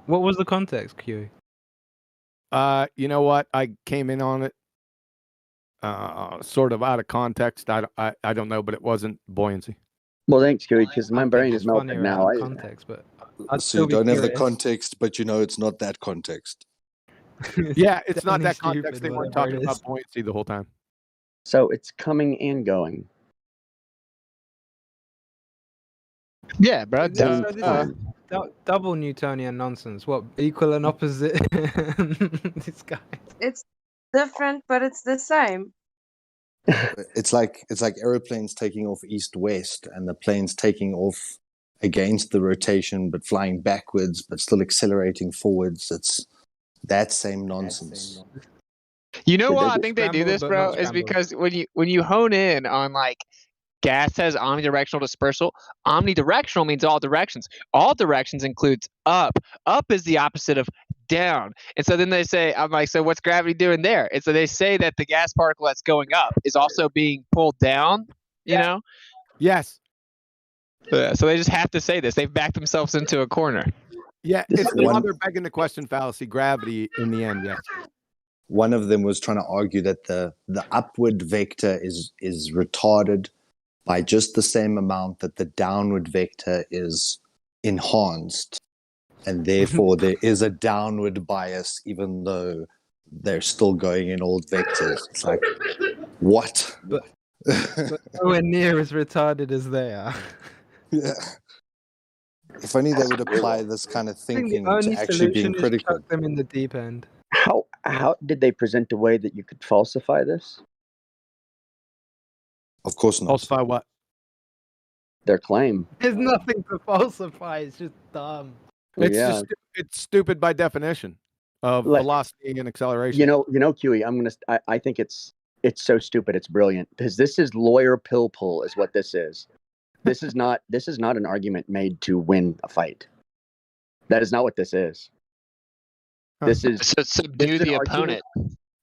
Speaker 9: What was the context, Q?
Speaker 21: You know what? I came in on it sort of out of context. I don't know, but it wasn't buoyancy.
Speaker 12: Well, thanks, Kiwi, because my brain
Speaker 9: it's
Speaker 12: is melted
Speaker 9: funnier
Speaker 12: now.
Speaker 9: out of context, but I'd
Speaker 10: So you
Speaker 9: still be
Speaker 10: don't have the
Speaker 9: curious.
Speaker 10: context, but you know it's not that context.
Speaker 21: Yeah, it's not
Speaker 9: definitely
Speaker 21: that context.
Speaker 9: stupid,
Speaker 21: They weren't
Speaker 9: whatever
Speaker 21: talking
Speaker 9: it
Speaker 21: about
Speaker 9: is.
Speaker 21: buoyancy the whole time.
Speaker 12: So it's coming and going.
Speaker 19: Yeah, bro.
Speaker 9: So this is double Newtonian nonsense. What, equal and opposite? This guy.
Speaker 15: It's different, but it's the same.
Speaker 10: It's like airplanes taking off east-west, and the planes taking off against the rotation, but flying backwards, but still accelerating forwards. It's that same nonsense.
Speaker 19: You know
Speaker 12: Did
Speaker 19: why
Speaker 12: they
Speaker 19: I
Speaker 12: get
Speaker 19: think they do
Speaker 9: scrambled
Speaker 19: this,
Speaker 9: but
Speaker 19: bro?
Speaker 9: not
Speaker 19: Is
Speaker 9: scrambled?
Speaker 19: because when you hone in on like gas has omnidirectional dispersal, omnidirectional means all directions. All directions includes up. Up is the opposite of down. And so then they say, I'm like, so what's gravity doing there? And so they say that the gas particle that's going up is also being pulled down, you know?
Speaker 21: Yes.
Speaker 19: So they just have to say this. They've backed themselves into a corner.
Speaker 21: Yeah,
Speaker 10: This
Speaker 21: it's
Speaker 10: is
Speaker 21: the
Speaker 10: one-
Speaker 21: mother begging the question fallacy, gravity in the end, yes.
Speaker 10: One of them was trying to argue that the upward vector is retarded by just the same amount that the downward vector is enhanced, and therefore there is a downward bias even though they're still going in old vectors. It's like, what?
Speaker 9: But nowhere near as retarded as they are.
Speaker 10: Yeah. If only they would apply this kind of
Speaker 9: I think
Speaker 10: thinking
Speaker 9: the only
Speaker 10: to actually being
Speaker 9: solution is
Speaker 10: critical.
Speaker 9: chuck them in the deep end.
Speaker 12: How did they present a way that you could falsify this?
Speaker 10: Of course not.
Speaker 21: Falsify what?
Speaker 12: Their claim.
Speaker 9: There's nothing to falsify. It's just dumb.
Speaker 21: It's
Speaker 12: Yeah.
Speaker 21: just it's stupid by definition of
Speaker 12: Like-
Speaker 21: velocity and acceleration.
Speaker 12: You know, Kiwi. I think it's so stupid. It's brilliant because this is lawyer pill pull, is what this is. This is not an argument made to win a fight. That is not what this is. This is
Speaker 19: So subdue the opponent.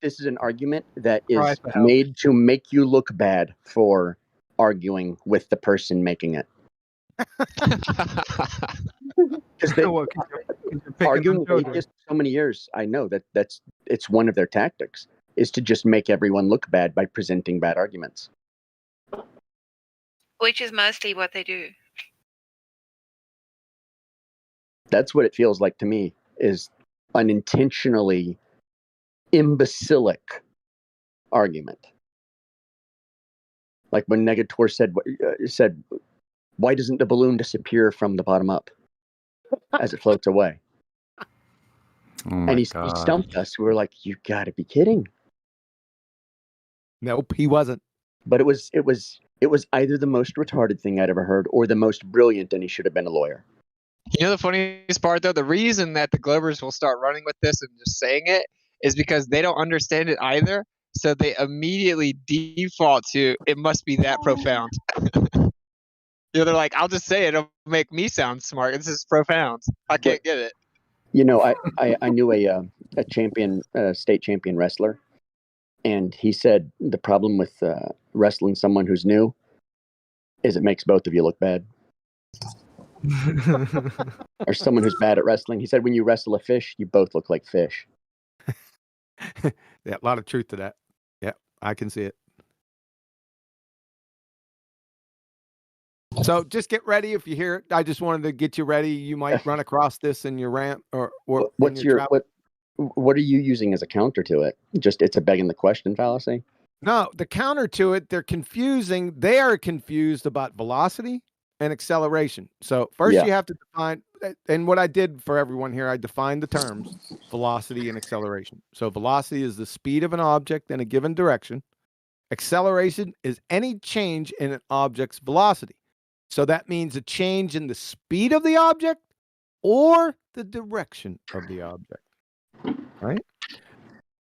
Speaker 12: This is an argument that is
Speaker 9: Cry for help.
Speaker 12: made to make you look bad for arguing with the person making it. Because they
Speaker 9: What, 'cause you're picking
Speaker 12: arguing
Speaker 9: on
Speaker 12: with
Speaker 9: children?
Speaker 12: atheists for so many years. I know it's one of their tactics is to just make everyone look bad by presenting bad arguments.
Speaker 8: Which is mostly what they do.
Speaker 12: That's what it feels like to me, is an intentionally imbecilic argument. Like when Negator said, why doesn't the balloon disappear from the bottom up as it floats away?
Speaker 2: Oh my
Speaker 12: And he
Speaker 2: God.
Speaker 12: stumped us. We were like, you gotta be kidding.
Speaker 21: Nope, he wasn't.
Speaker 12: But it was either the most retarded thing I'd ever heard or the most brilliant, and he should have been a lawyer.
Speaker 19: You know the funniest part though? The reason that the Globers will start running with this and just saying it is because they don't understand it either. So they immediately default to it must be that profound. They're like, I'll just say it, it'll make me sound smart. This is profound. I can't get it.
Speaker 12: You know, I knew a champion, state champion wrestler, and he said the problem with wrestling someone who's new is it makes both of you look bad. Or someone who's bad at wrestling. He said when you wrestle a fish, you both look like fish.
Speaker 21: Yeah, a lot of truth to that. Yeah, I can see it. So just get ready if you hear it. I just wanted to get you ready. You might run across this in your ramp or
Speaker 12: What's
Speaker 21: in your
Speaker 12: your
Speaker 21: travel.
Speaker 12: what are you using as a counter to it? Just it's a begging the question fallacy.
Speaker 21: No, the counter to it, they're confusing. They are confused about velocity and acceleration. So first
Speaker 12: Yeah.
Speaker 21: you have to define, and what I did for everyone here, I defined the terms velocity and acceleration. So velocity is the speed of an object in a given direction. Acceleration is any change in an object's velocity. So that means a change in the speed of the object or the direction of the object, right?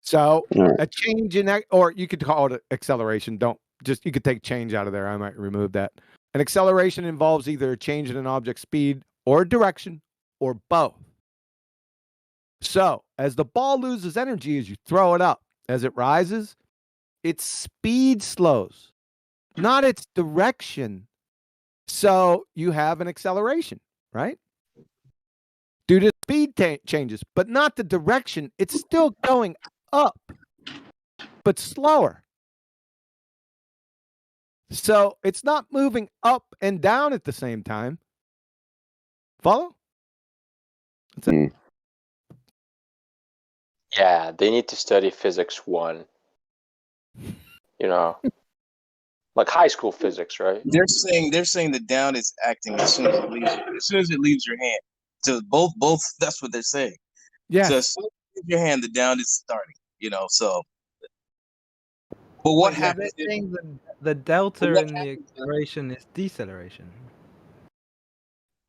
Speaker 21: So a change in that, or you could call it acceleration. You could take change out of there. I might remove that. An acceleration involves either a change in an object's speed or direction or both. So as the ball loses energy as you throw it up, as it rises, its speed slows, not its direction. So you have an acceleration, right? Due to speed changes, but not the direction. It's still going up, but slower. So it's not moving up and down at the same time. Follow? That's it.
Speaker 20: Yeah, they need to study physics 1. You know, like high school physics, right?
Speaker 13: They're saying the down is acting as soon as it leaves your hand. So both that's what they're saying.
Speaker 21: Yeah.
Speaker 13: So as soon as you leave your hand, the down is starting. You know, so. But what happens?
Speaker 9: They're saying the delta in the acceleration is deceleration.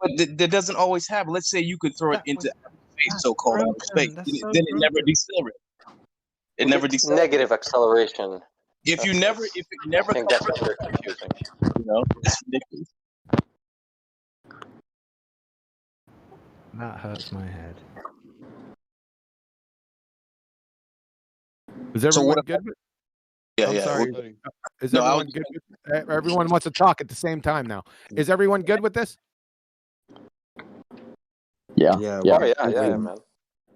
Speaker 13: But that doesn't always happen. Let's say you could throw it into space, so-called outer space. Then it never decelerates. It never decelerates.
Speaker 20: Negative acceleration.
Speaker 13: If it never
Speaker 20: I think that's what they're confusing.
Speaker 13: You know, it's ridiculous.
Speaker 9: That hurts my head.
Speaker 21: Is everyone good with? I'm sorry. Is everyone good with? Everyone wants to talk at the same time now. Is everyone good with this?
Speaker 12: Yeah.
Speaker 20: Man.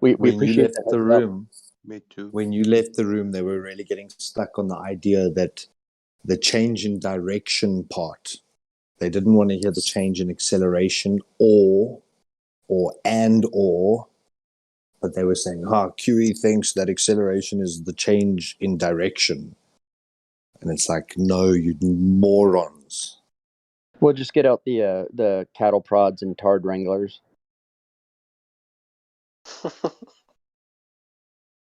Speaker 12: We
Speaker 10: when you
Speaker 12: appreciate
Speaker 10: left
Speaker 12: that
Speaker 10: the
Speaker 12: as well.
Speaker 10: room.
Speaker 6: Me too.
Speaker 10: When you left the room, they were really getting stuck on the idea that the change in direction part. They didn't want to hear the change in acceleration or, but they were saying, QE thinks that acceleration is the change in direction. And it's like, no, you morons.
Speaker 12: We'll just get out the cattle prods and tard wranglers.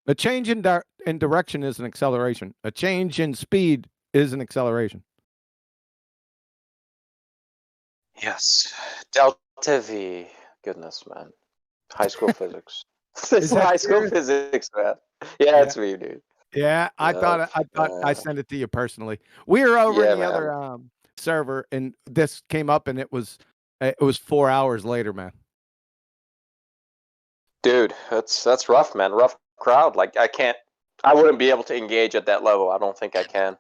Speaker 21: A change in direction is an acceleration. A change in speed is an acceleration.
Speaker 20: Yes. Delta V. Goodness, man. High school physics. This is high school physics, man. Yeah, it's me, dude.
Speaker 21: Yeah, I thought I sent it to you personally. We were over in the other server, and this came up, and it was 4 hours later, man.
Speaker 20: Dude, that's rough, man. Rough crowd. Like I wouldn't be able to engage at that level. I don't think I can.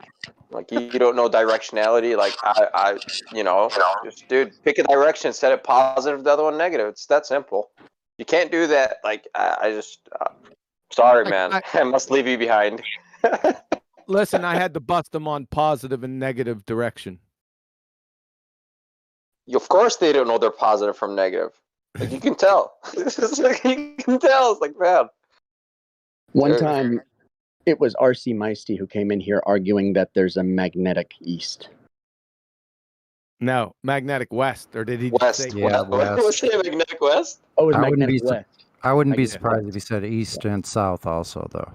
Speaker 20: Like you don't know directionality. Like I just dude, pick a direction, set it positive, the other one negative. It's that simple. You can't do that. Like I just sorry, man. I must leave you behind.
Speaker 21: Listen, I had to bust them on positive and negative direction.
Speaker 20: Of course, they don't know they're positive from negative. Like you can tell. You can tell. It's like, man.
Speaker 12: One time, it was R.C. Meisty who came in here arguing that there's a magnetic east.
Speaker 21: No, magnetic west, or did he
Speaker 20: west?
Speaker 21: Say
Speaker 20: west? Was it magnetic west?
Speaker 12: Oh, it was magnetic west.
Speaker 2: I wouldn't be surprised if he said east and south also, though.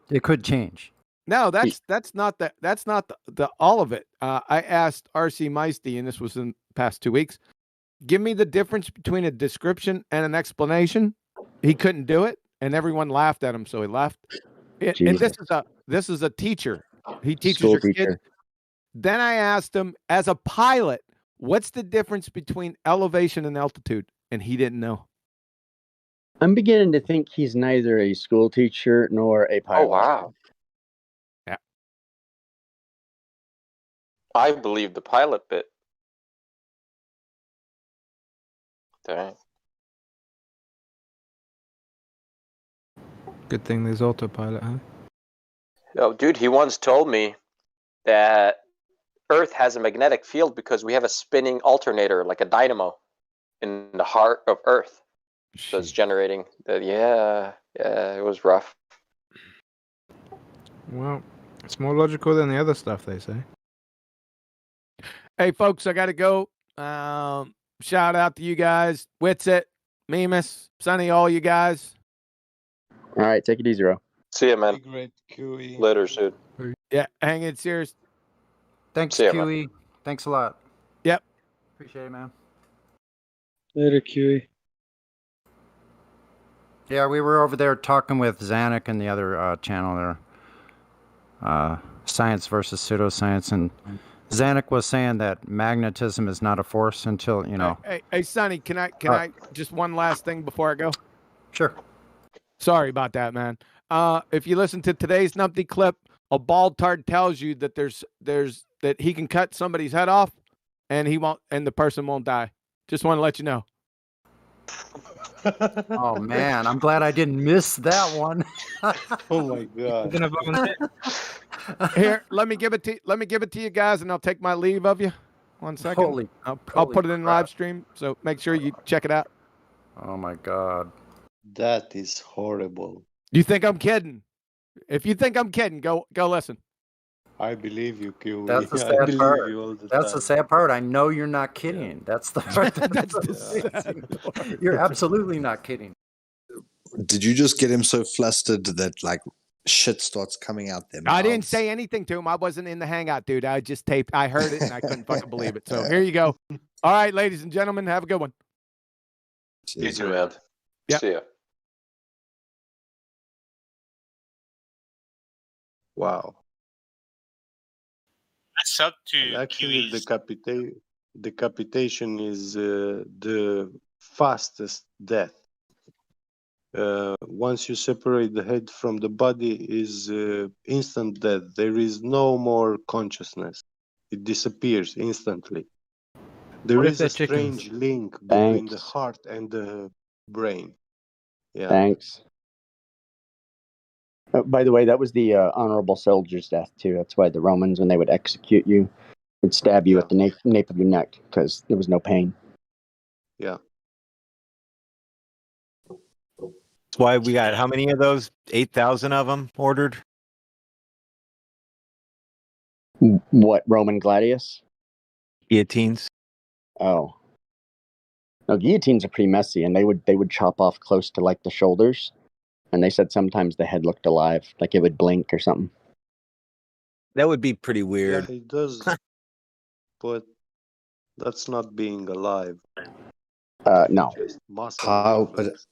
Speaker 2: It could change.
Speaker 21: No, that's not the all of it. I asked R.C. Meisty, and this was in the past 2 weeks. Give me the difference between a description and an explanation. He couldn't do it, and everyone laughed at him, so he left. And this is a teacher. He teaches
Speaker 12: School
Speaker 21: your
Speaker 12: teacher.
Speaker 21: kids. Then I asked him, as a pilot, what's the difference between elevation and altitude? And he didn't know.
Speaker 12: I'm beginning to think he's neither a school teacher nor a pilot.
Speaker 20: Oh, wow.
Speaker 21: Yeah.
Speaker 20: I believe the pilot bit. Dang.
Speaker 9: Good thing there's autopilot, huh?
Speaker 20: Oh, dude, he once told me that Earth has a magnetic field because we have a spinning alternator, like a dynamo, in the heart of Earth. So it's generating that. Yeah, it was rough.
Speaker 9: Well, it's more logical than the other stuff they say.
Speaker 21: Hey, folks, I got to go. Shout out to you guys. Witsit, Mimus, Sonny, all you guys.
Speaker 12: All right, take it easy, Ro.
Speaker 20: See ya, man.
Speaker 6: Great QE.
Speaker 20: Later, dude.
Speaker 21: Yeah, hang in, serious.
Speaker 2: Thanks,
Speaker 20: See ya, man.
Speaker 2: QE. Thanks a lot.
Speaker 21: Yep.
Speaker 2: Appreciate it, man.
Speaker 7: Later, QE.
Speaker 2: Yeah, we were over there talking with Zanuck and the other channel there. Science versus pseudoscience, and Zanuck was saying that magnetism is not a force until, you know.
Speaker 21: Hey, Sonny, can I just one last thing before I go?
Speaker 2: Sure.
Speaker 21: Sorry about that, man. If you listen to today's Numpty clip, a bald tard tells you that there's that he can cut somebody's head off, and the person won't die. Just want to let you know.
Speaker 2: Oh man, I'm glad I didn't miss that one.
Speaker 6: Oh my god.
Speaker 21: Here, let me give it to you guys, and I'll take my leave of you. 1 second. I'll put it in live stream, so make sure you check it out.
Speaker 2: Oh my god.
Speaker 6: That is horrible.
Speaker 21: You think I'm kidding? If you think I'm kidding, go listen.
Speaker 6: I believe you, QE.
Speaker 2: That's the
Speaker 6: I
Speaker 2: sad
Speaker 6: believe
Speaker 2: part.
Speaker 6: you all the
Speaker 2: That's
Speaker 6: time.
Speaker 2: the sad part. I know you're not kidding. That's the part.
Speaker 21: That's the sad part.
Speaker 2: You're absolutely not kidding.
Speaker 10: Did you just get him so flustered that like shit starts coming out there?
Speaker 21: I didn't say anything to him. I wasn't in the hangout, dude. I just taped. I heard it and I couldn't fucking believe it. So here you go. All right, ladies and gentlemen, have a good one.
Speaker 20: You too, man.
Speaker 21: Yep.
Speaker 20: See ya.
Speaker 6: Wow.
Speaker 5: That's up to
Speaker 6: And actually,
Speaker 5: QE's.
Speaker 6: decapitation is the fastest death. Once you separate the head from the body, is instant death. There is no more consciousness. It disappears instantly. There
Speaker 12: What if
Speaker 6: is a
Speaker 12: they're chickens?
Speaker 6: strange link between the
Speaker 12: Thanks.
Speaker 6: heart and the brain. Yeah.
Speaker 12: Thanks. By the way, that was the honorable soldier's death too. That's why the Romans, when they would execute you, would stab you at the nape of your neck because there was no pain.
Speaker 6: Yeah.
Speaker 18: That's why we got how many of those? 8,000 of them ordered.
Speaker 12: What, Roman gladius?
Speaker 18: Guillotines.
Speaker 12: Oh. No, guillotines are pretty messy, and they would chop off close to like the shoulders, and they said sometimes the head looked alive, like it would blink or something.
Speaker 18: That would be pretty weird.
Speaker 6: Yeah, it does. But that's not being alive.
Speaker 12: No.
Speaker 6: Just muscle
Speaker 10: How
Speaker 6: reflex.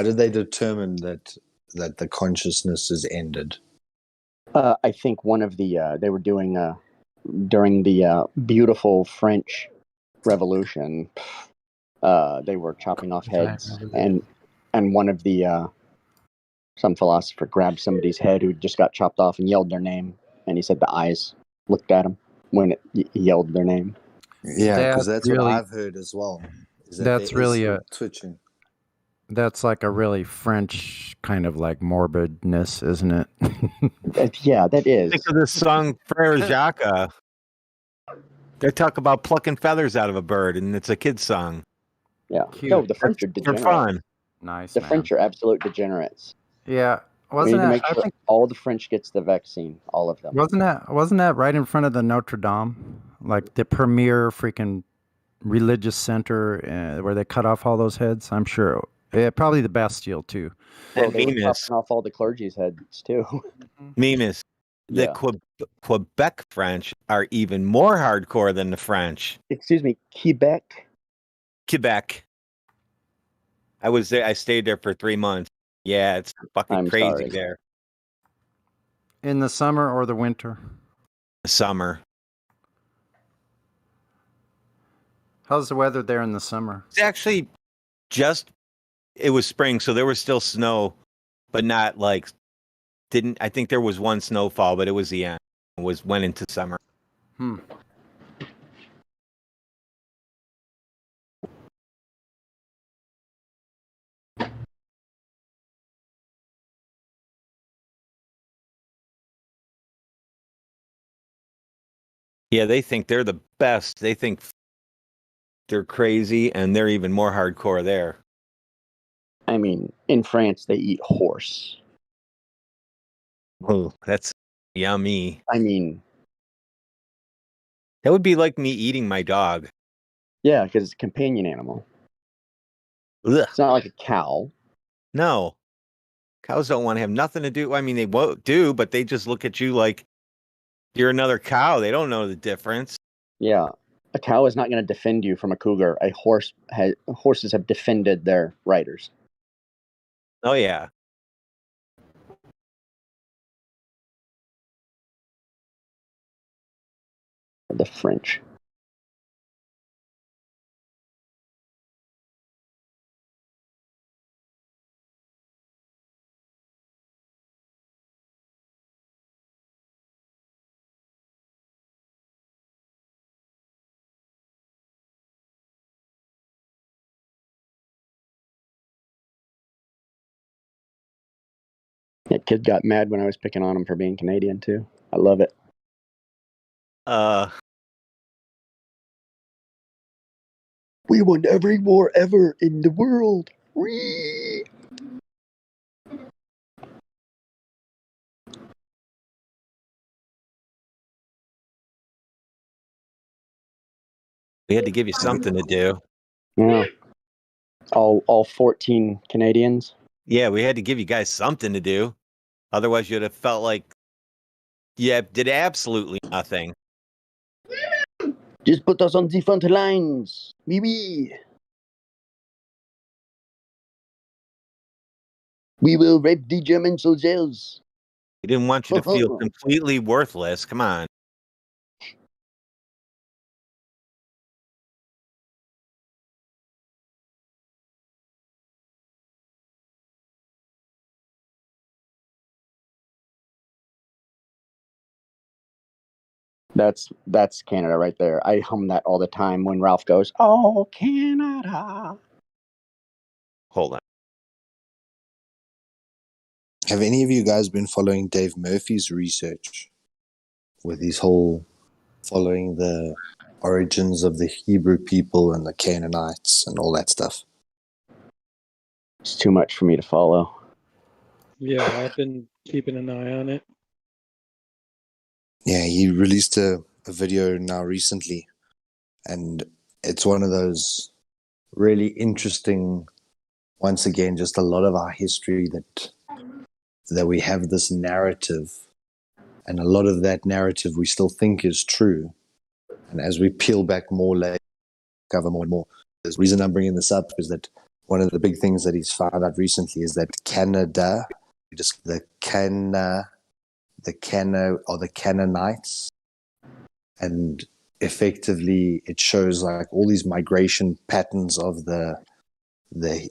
Speaker 10: did they determine that the consciousness is ended?
Speaker 12: I think one of the they were doing during the beautiful French Revolution. They were chopping off heads, and one of the some philosopher grabbed somebody's head who just got chopped off and yelled their name, and he said the eyes looked at him when he yelled their name.
Speaker 10: Yeah, because that's
Speaker 2: really,
Speaker 10: what I've heard as well. Is that
Speaker 2: that's
Speaker 10: there is
Speaker 2: really a
Speaker 10: twitching.
Speaker 2: That's like a really French kind of like morbidness, isn't it?
Speaker 12: Yeah, that is.
Speaker 18: Think of the song Frere Jacques. They talk about plucking feathers out of a bird, and it's a kid's song.
Speaker 12: Yeah.
Speaker 2: Cute.
Speaker 12: No, the French are
Speaker 18: For
Speaker 12: degenerates.
Speaker 18: fun.
Speaker 2: Nice.
Speaker 12: The
Speaker 2: man.
Speaker 12: French are absolute degenerates.
Speaker 2: Yeah,
Speaker 12: We need
Speaker 2: wasn't
Speaker 12: to
Speaker 2: that?
Speaker 12: make
Speaker 2: I
Speaker 12: sure
Speaker 2: think
Speaker 12: all the French gets the vaccine, all of them.
Speaker 2: wasn't that right in front of the Notre Dame, like the premier freaking religious center where they cut off all those heads? I'm sure. Yeah, probably the Bastille too.
Speaker 12: Well, they were chopping off all the clergy's heads too.
Speaker 18: Mimas. The
Speaker 12: Yeah.
Speaker 18: Quebec French are even more hardcore than the French.
Speaker 12: Excuse me, Quebec?
Speaker 18: Quebec. I was there. I stayed there for 3 months. Yeah, it's fucking
Speaker 12: I'm
Speaker 18: crazy
Speaker 12: sorry.
Speaker 18: there.
Speaker 2: In the summer or the winter?
Speaker 18: Summer.
Speaker 2: How's the weather there in the summer?
Speaker 18: It's actually it was spring, so there was still snow, but not like I think there was one snowfall, but it was the end. It went into summer. Yeah, they think they're the best. They think they're crazy, and they're even more hardcore there.
Speaker 12: I mean, in France, they eat horse.
Speaker 18: Oh, that's yummy.
Speaker 12: I mean,
Speaker 18: that would be like me eating my dog.
Speaker 12: Yeah, because it's a companion animal.
Speaker 18: Ugh.
Speaker 12: It's not like a cow.
Speaker 18: No. Cows don't want to have nothing to do. I mean, they won't do, but they just look at you like you're another cow. They don't know the difference.
Speaker 12: Yeah, a cow is not going to defend you from a cougar. Horses have defended their riders.
Speaker 18: Oh yeah.
Speaker 12: The French. That kid got mad when I was picking on him for being Canadian too. I love it. We won every war ever in the world. Whee!
Speaker 18: We had to give you something to do.
Speaker 12: Yeah. All 14 Canadians.
Speaker 18: Yeah, we had to give you guys something to do. Otherwise, you'd have felt like you did absolutely nothing.
Speaker 12: Just put us on the front lines. Oui. We will rape the German soldiers.
Speaker 18: We didn't want you to feel completely worthless. Come on.
Speaker 12: That's Canada right there. I hum that all the time when Ralph goes, "Oh, Canada."
Speaker 18: Hold on.
Speaker 10: Have any of you guys been following Dave Murphy's research with his whole following the origins of the Hebrew people and the Canaanites and all that stuff?
Speaker 12: It's too much for me to follow.
Speaker 7: Yeah, I've been keeping an eye on it.
Speaker 10: Yeah, he released a video now recently, and it's one of those really interesting, once again, just a lot of our history that we have this narrative, and a lot of that narrative we still think is true. And as we peel back more layers, cover more and more. The reason I'm bringing this up is that one of the big things that he's found out recently is that Canada, just the Canaanites, and effectively it shows like all these migration patterns of the
Speaker 12: you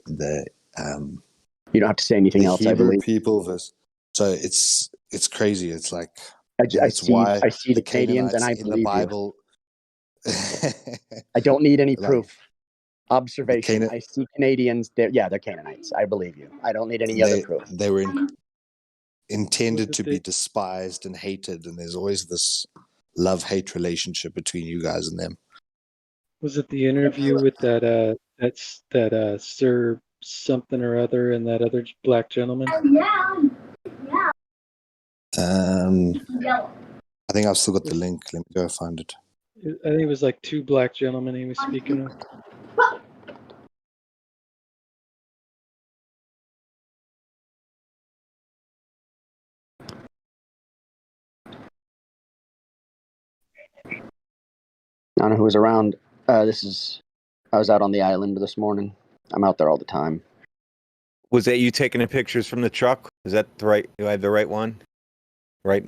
Speaker 12: don't have to say anything else.
Speaker 10: Hebrew
Speaker 12: I believe
Speaker 10: people versus, so it's crazy. It's like
Speaker 12: I see the Canadians and I
Speaker 10: in the
Speaker 12: believe
Speaker 10: Bible.
Speaker 12: I don't need any
Speaker 10: Like,
Speaker 12: proof. Observation. I see Canadians. They're Canaanites. I believe you. I don't need any other proof.
Speaker 10: They were intended to be despised and hated, and there's always this love-hate relationship between you guys and them.
Speaker 7: Was it the interview with that Sir something or other and that other black gentleman?
Speaker 10: I think I've still got the link. Let me go find it.
Speaker 7: I think it was like two black gentlemen he was speaking with.
Speaker 12: I don't know who was around. I was out on the island this morning. I'm out there all the time.
Speaker 18: Was that you taking the pictures from the truck? Is that the right? Do I have the right one? Right?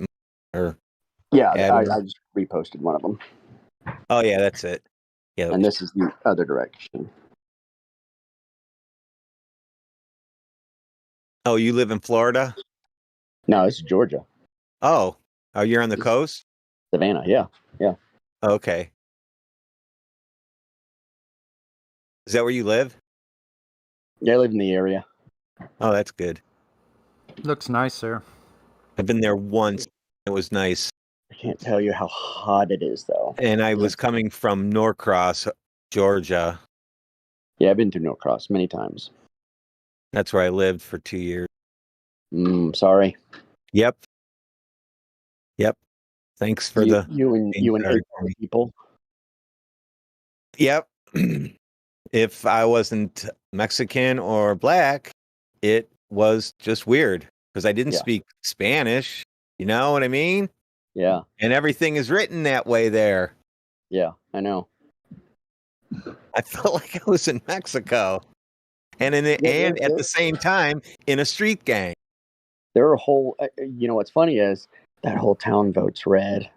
Speaker 18: Or
Speaker 12: yeah, I just reposted one of them.
Speaker 18: Oh yeah, that's it. Yeah.
Speaker 12: And this is the other direction.
Speaker 18: Oh, you live in Florida?
Speaker 12: No, this is Georgia.
Speaker 18: Oh, you're on the coast?
Speaker 12: Savannah, yeah.
Speaker 18: Okay. Is that where you live?
Speaker 12: Yeah, I live in the area.
Speaker 18: Oh, that's good.
Speaker 2: Looks nice there.
Speaker 18: I've been there once. It was nice.
Speaker 12: I can't tell you how hot it is, though.
Speaker 18: And I was coming from Norcross, Georgia.
Speaker 12: Yeah, I've been through Norcross many times.
Speaker 18: That's where I lived for 2 years.
Speaker 12: Sorry.
Speaker 18: Yep. Thanks for
Speaker 12: you and 8 people.
Speaker 18: Yep. If I wasn't Mexican or black, it was just weird because I didn't
Speaker 12: Yeah.
Speaker 18: speak Spanish. You know what I mean?
Speaker 12: Yeah.
Speaker 18: And everything is written that way there.
Speaker 12: Yeah, I know.
Speaker 18: I felt like I was in Mexico, and at the same time in a street gang.
Speaker 12: There are whole. You know what's funny is that whole town votes red.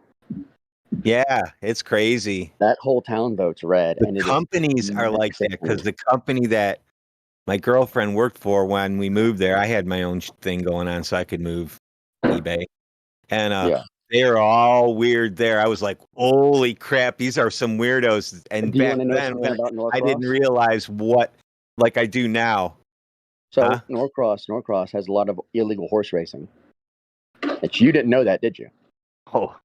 Speaker 18: Yeah, it's crazy.
Speaker 12: That whole town votes red,
Speaker 18: The
Speaker 12: and it is
Speaker 18: companies are like that because the company that my girlfriend worked for when we moved there, I had my own thing going on, so I could move eBay, and
Speaker 12: Yeah.
Speaker 18: they are all weird there. I was like, holy crap, these are some weirdos. And
Speaker 12: Do you
Speaker 18: back
Speaker 12: want to know
Speaker 18: then,
Speaker 12: something
Speaker 18: when
Speaker 12: about
Speaker 18: I didn't
Speaker 12: Norcross?
Speaker 18: realize what like I do now.
Speaker 12: So
Speaker 18: Huh?
Speaker 12: Norcross has a lot of illegal horse racing. But you didn't know that, did you?
Speaker 18: Oh,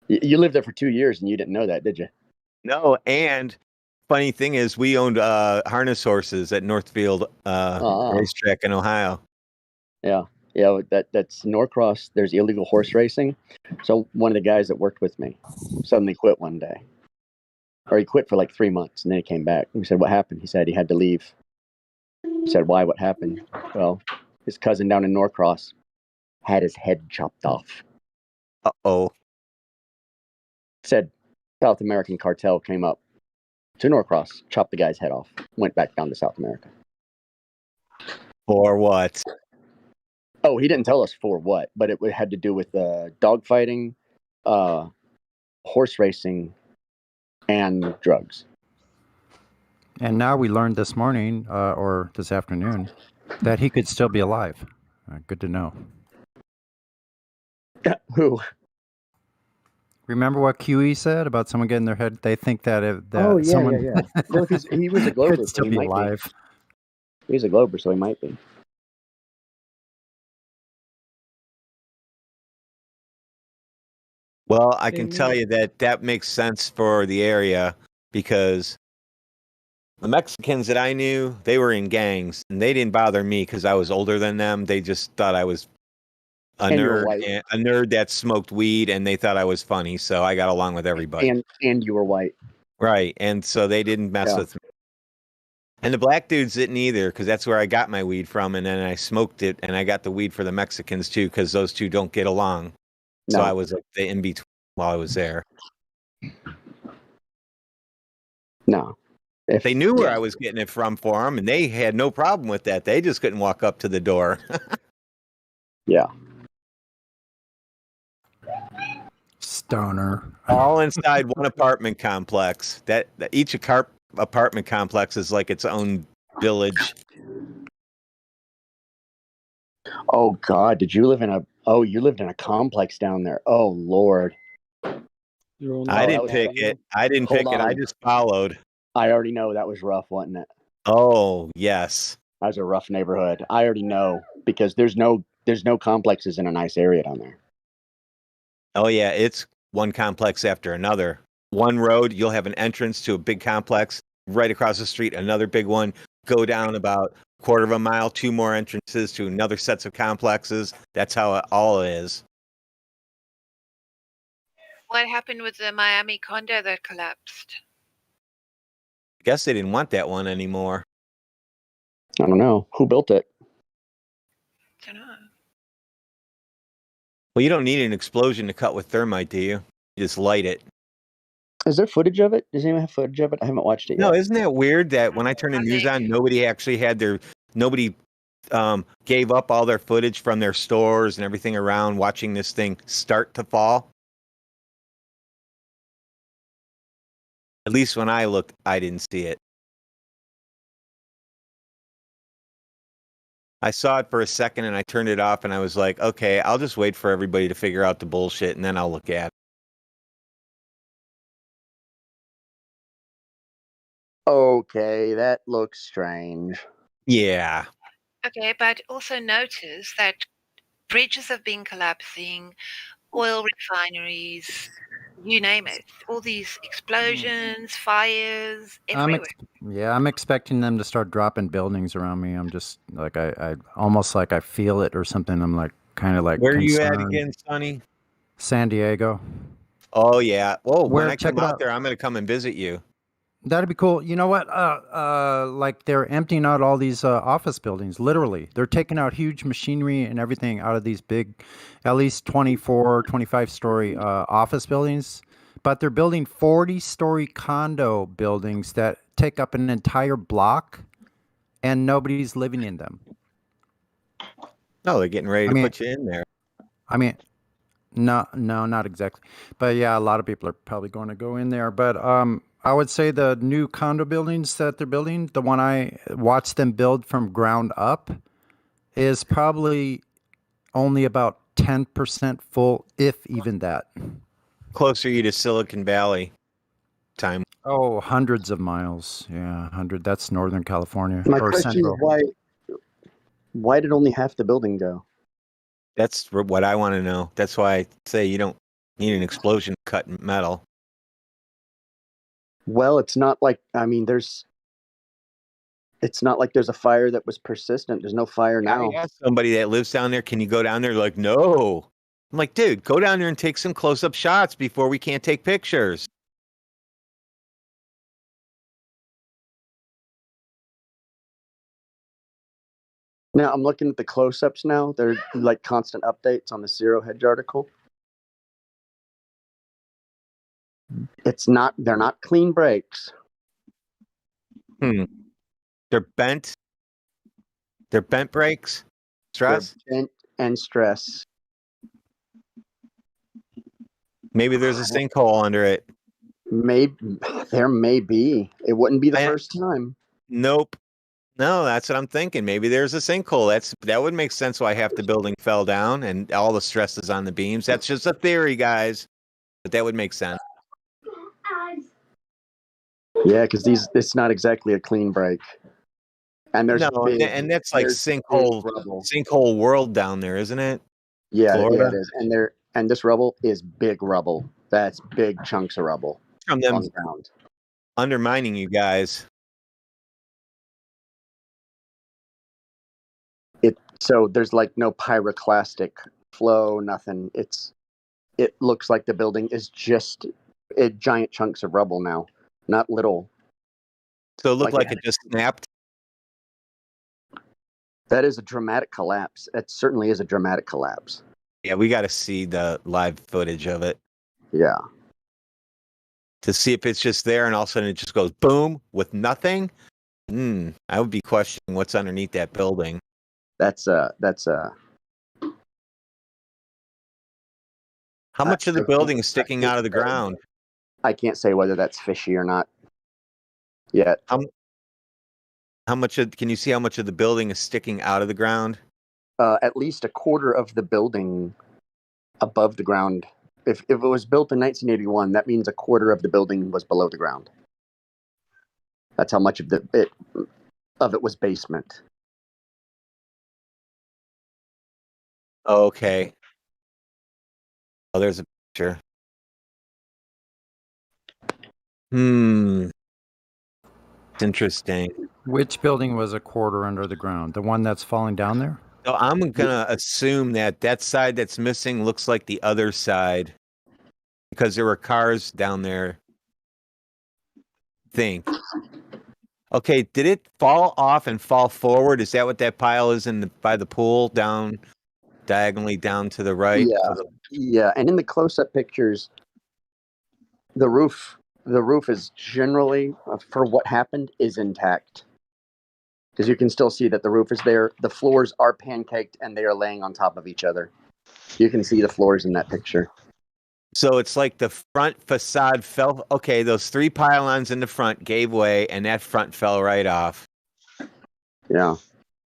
Speaker 12: You lived there for 2 years and you didn't know that, did you?
Speaker 18: no. And funny thing is, we owned harness horses at Northfield Racetrack in Ohio.
Speaker 12: Yeah. Yeah, that's Norcross. There's illegal horse racing. So one of the guys that worked with me suddenly quit one day. Or he quit for like 3 months and then he came back. We said, what happened? He said he had to leave. He said, why? What happened? Well, his cousin down in Norcross had his head chopped off.
Speaker 18: Uh-oh.
Speaker 12: Said South American cartel came up to Norcross, chopped the guy's head off, went back down to South America.
Speaker 18: For what?
Speaker 12: Oh, he didn't tell us for what, but it had to do with dog fighting, horse racing, and drugs.
Speaker 2: And now we learned this morning or this afternoon that he could still be alive. Good to know.
Speaker 12: Who?
Speaker 2: Remember what QE said about someone getting their head? They think that
Speaker 12: Oh, yeah,
Speaker 2: someone
Speaker 12: yeah. Well, he was a Glober,
Speaker 2: could
Speaker 12: so
Speaker 2: still
Speaker 12: he
Speaker 2: be
Speaker 12: might
Speaker 2: alive.
Speaker 12: be. He's a Glober, so he might be.
Speaker 18: Well, I can tell you that makes sense for the area because the Mexicans that I knew, they were in gangs and they didn't bother me because I was older than them. They just thought I was a nerd that smoked weed, and they thought I was funny, so I got along with everybody.
Speaker 12: And you were white.
Speaker 18: Right, and so they didn't mess with me. And the black dudes didn't either, because that's where I got my weed from, and then I smoked it, and I got the weed for the Mexicans too, because those two don't get along. So
Speaker 12: No.
Speaker 18: I was like the in between while I was there.
Speaker 12: No.
Speaker 18: They knew where I was getting it from for them, and they had no problem with that. They just couldn't walk up to the door.
Speaker 12: Yeah.
Speaker 2: Stoner.
Speaker 18: All inside one apartment complex. That each apartment complex is like its own village.
Speaker 12: Oh God, did you live in you lived in a complex down there? Oh Lord.
Speaker 18: I didn't pick it. I didn't pick it. I just followed.
Speaker 12: I already know that was rough, wasn't it?
Speaker 18: Oh yes.
Speaker 12: That was a rough neighborhood. I already know because there's no complexes in a nice area down there.
Speaker 18: Oh yeah, it's one complex after another. One road, you'll have an entrance to a big complex. Right across the street, another big one. Go down about a quarter of a mile, 2 more entrances to another sets of complexes. That's how it all is.
Speaker 8: What happened with the Miami condo that collapsed?
Speaker 18: I guess they didn't want that one anymore.
Speaker 12: I don't know. Who built it?
Speaker 8: I don't know.
Speaker 18: Well, you don't need an explosion to cut with thermite, do you? You just light it.
Speaker 12: Is there footage of it? Does anyone have footage of it? I haven't watched it yet.
Speaker 18: No, isn't that weird that when I turn the news on, nobody actually had nobody gave up all their footage from their stores and everything around watching this thing start to fall? At least when I looked, I didn't see it. I saw it for a second and I turned it off and I was like, okay, I'll just wait for everybody to figure out the bullshit and then I'll look at it.
Speaker 12: Okay, that looks strange.
Speaker 18: Yeah.
Speaker 8: Okay, but also notice that bridges have been collapsing, oil refineries, you name it. All these explosions, fires, everywhere.
Speaker 2: I'm expecting them to start dropping buildings around me. I'm just like I almost like I feel it or something. I'm like kind of like
Speaker 18: Where are you
Speaker 2: concerned.
Speaker 18: at again, Sonny?
Speaker 2: San Diego.
Speaker 18: Oh yeah. Well, when I
Speaker 2: check
Speaker 18: come
Speaker 2: it
Speaker 18: out there, I'm going to come and visit you.
Speaker 2: That'd be cool. You know what? Like they're emptying out all these office buildings. Literally, they're taking out huge machinery and everything out of these big, at least 24, 25-story office buildings. But they're building 40-story condo buildings that take up an entire block, and nobody's living in them.
Speaker 18: No, they're getting ready
Speaker 2: I
Speaker 18: to
Speaker 2: mean,
Speaker 18: put you in there.
Speaker 2: I mean, no, not exactly. But yeah, a lot of people are probably going to go in there. But I would say the new condo buildings that they're building, the one I watched them build from ground up, is probably only about 10% full, if even that.
Speaker 18: Closer you to Silicon Valley time.
Speaker 2: Oh, hundreds of miles. Yeah, 100. That's Northern California
Speaker 12: My
Speaker 2: or
Speaker 12: question
Speaker 2: Central.
Speaker 12: is why did only half the building go?
Speaker 18: That's what I want to know. That's why I say you don't need an explosion to cut metal.
Speaker 12: Well, it's not like it's not like there's a fire that was persistent. There's no fire now.
Speaker 18: I asked somebody that lives down there, can you go down there? Like, no. I'm like, dude, go down there and take some close-up shots before we can't take pictures.
Speaker 12: Now I'm looking at the close-ups now. They're like constant updates on the Zero Hedge article. They're not clean breaks.
Speaker 18: They're bent. They're bent brakes. Stress.
Speaker 12: They're bent and stress.
Speaker 18: Maybe there's a sinkhole under it.
Speaker 12: There may be. It wouldn't be the first time.
Speaker 18: Nope. No, that's what I'm thinking. Maybe there's a sinkhole. That would make sense why half the building fell down and all the stress is on the beams. That's just a theory, guys. But that would make sense.
Speaker 12: Yeah, because it's not exactly a clean break. And there's
Speaker 18: and that's like sinkhole world down there, isn't it?
Speaker 12: Yeah,
Speaker 18: Florida?
Speaker 12: it is. And this rubble is big rubble. That's big chunks of rubble
Speaker 18: From them
Speaker 12: on the ground.
Speaker 18: undermining you guys.
Speaker 12: So there's like no pyroclastic flow, nothing. It looks like the building is just giant chunks of rubble now, not little.
Speaker 18: So it looked like it just snapped.
Speaker 12: That is a dramatic collapse. It certainly is a dramatic collapse.
Speaker 18: Yeah, we got to see the live footage of it.
Speaker 12: Yeah.
Speaker 18: To see if it's just there and all of a sudden it just goes boom with nothing. I would be questioning what's underneath that building.
Speaker 12: How
Speaker 18: much of the building is sticking out of the ground?
Speaker 12: I can't say whether that's fishy or not yet.
Speaker 18: How much can you see how much of the building is sticking out of the ground?
Speaker 12: At least a quarter of the building above the ground. If it was built in 1981, that means a quarter of the building was below the ground. That's how much of it was basement.
Speaker 18: Okay. Oh, there's a picture. It's interesting.
Speaker 2: Which building was a quarter under the ground? The one that's falling down there?
Speaker 18: So I'm gonna assume that side that's missing looks like the other side because there were cars down there. Okay, did it fall off and fall forward? Is that what that pile is by the pool down diagonally down to the right?
Speaker 12: Yeah. And in the close-up pictures, the roof is generally, for what happened, is intact. Because you can still see that the roof is there. The floors are pancaked and they are laying on top of each other. You can see the floors in that picture.
Speaker 18: So it's like the front facade fell. Okay, those 3 pylons in the front gave way and that front fell right off.
Speaker 12: Yeah.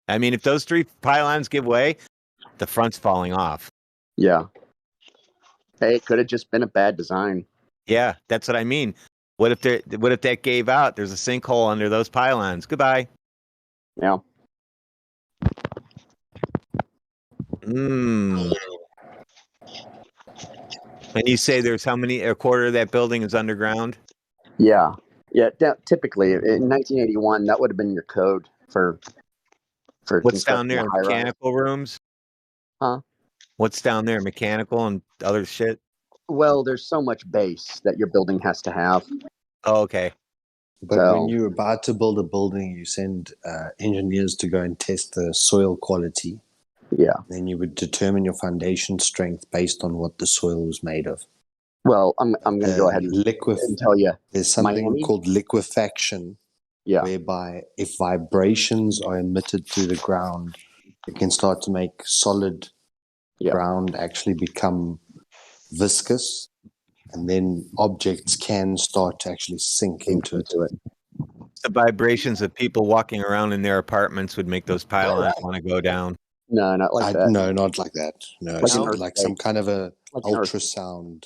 Speaker 18: I mean, if those 3 pylons give way, the front's falling off.
Speaker 12: Yeah. Hey, it could have just been a bad design.
Speaker 18: Yeah, that's what I mean. What if that gave out? There's a sinkhole under those pylons. Goodbye.
Speaker 12: Yeah.
Speaker 18: And you say there's how many? A quarter of that building is underground?
Speaker 12: Yeah. Yeah. Typically, in 1981, that would have been your code for
Speaker 18: What's down there?
Speaker 12: constructing a high-rise.
Speaker 18: Mechanical rooms?
Speaker 12: Huh?
Speaker 18: What's down there? Mechanical and other shit?
Speaker 12: Well, there's so much base that your building has to have.
Speaker 18: Oh, okay.
Speaker 10: But when you're about to build a building, you send engineers to go and test the soil quality.
Speaker 12: Yeah.
Speaker 10: Then you would determine your foundation strength based on what the soil was made of.
Speaker 12: Well, I'm going to go ahead and tell you.
Speaker 10: There's something
Speaker 12: Miami?
Speaker 10: called liquefaction, whereby if vibrations are emitted through the ground, it can start to make solid ground actually become viscous, and then objects can start to actually sink into it.
Speaker 18: The vibrations of people walking around in their apartments would make those pylons want to go down.
Speaker 12: No, not like that.
Speaker 10: No, not like that. No,
Speaker 12: Like
Speaker 10: it's
Speaker 12: an
Speaker 10: like some
Speaker 12: earthquake.
Speaker 10: kind of a
Speaker 12: Like an earthquake.
Speaker 10: ultrasound.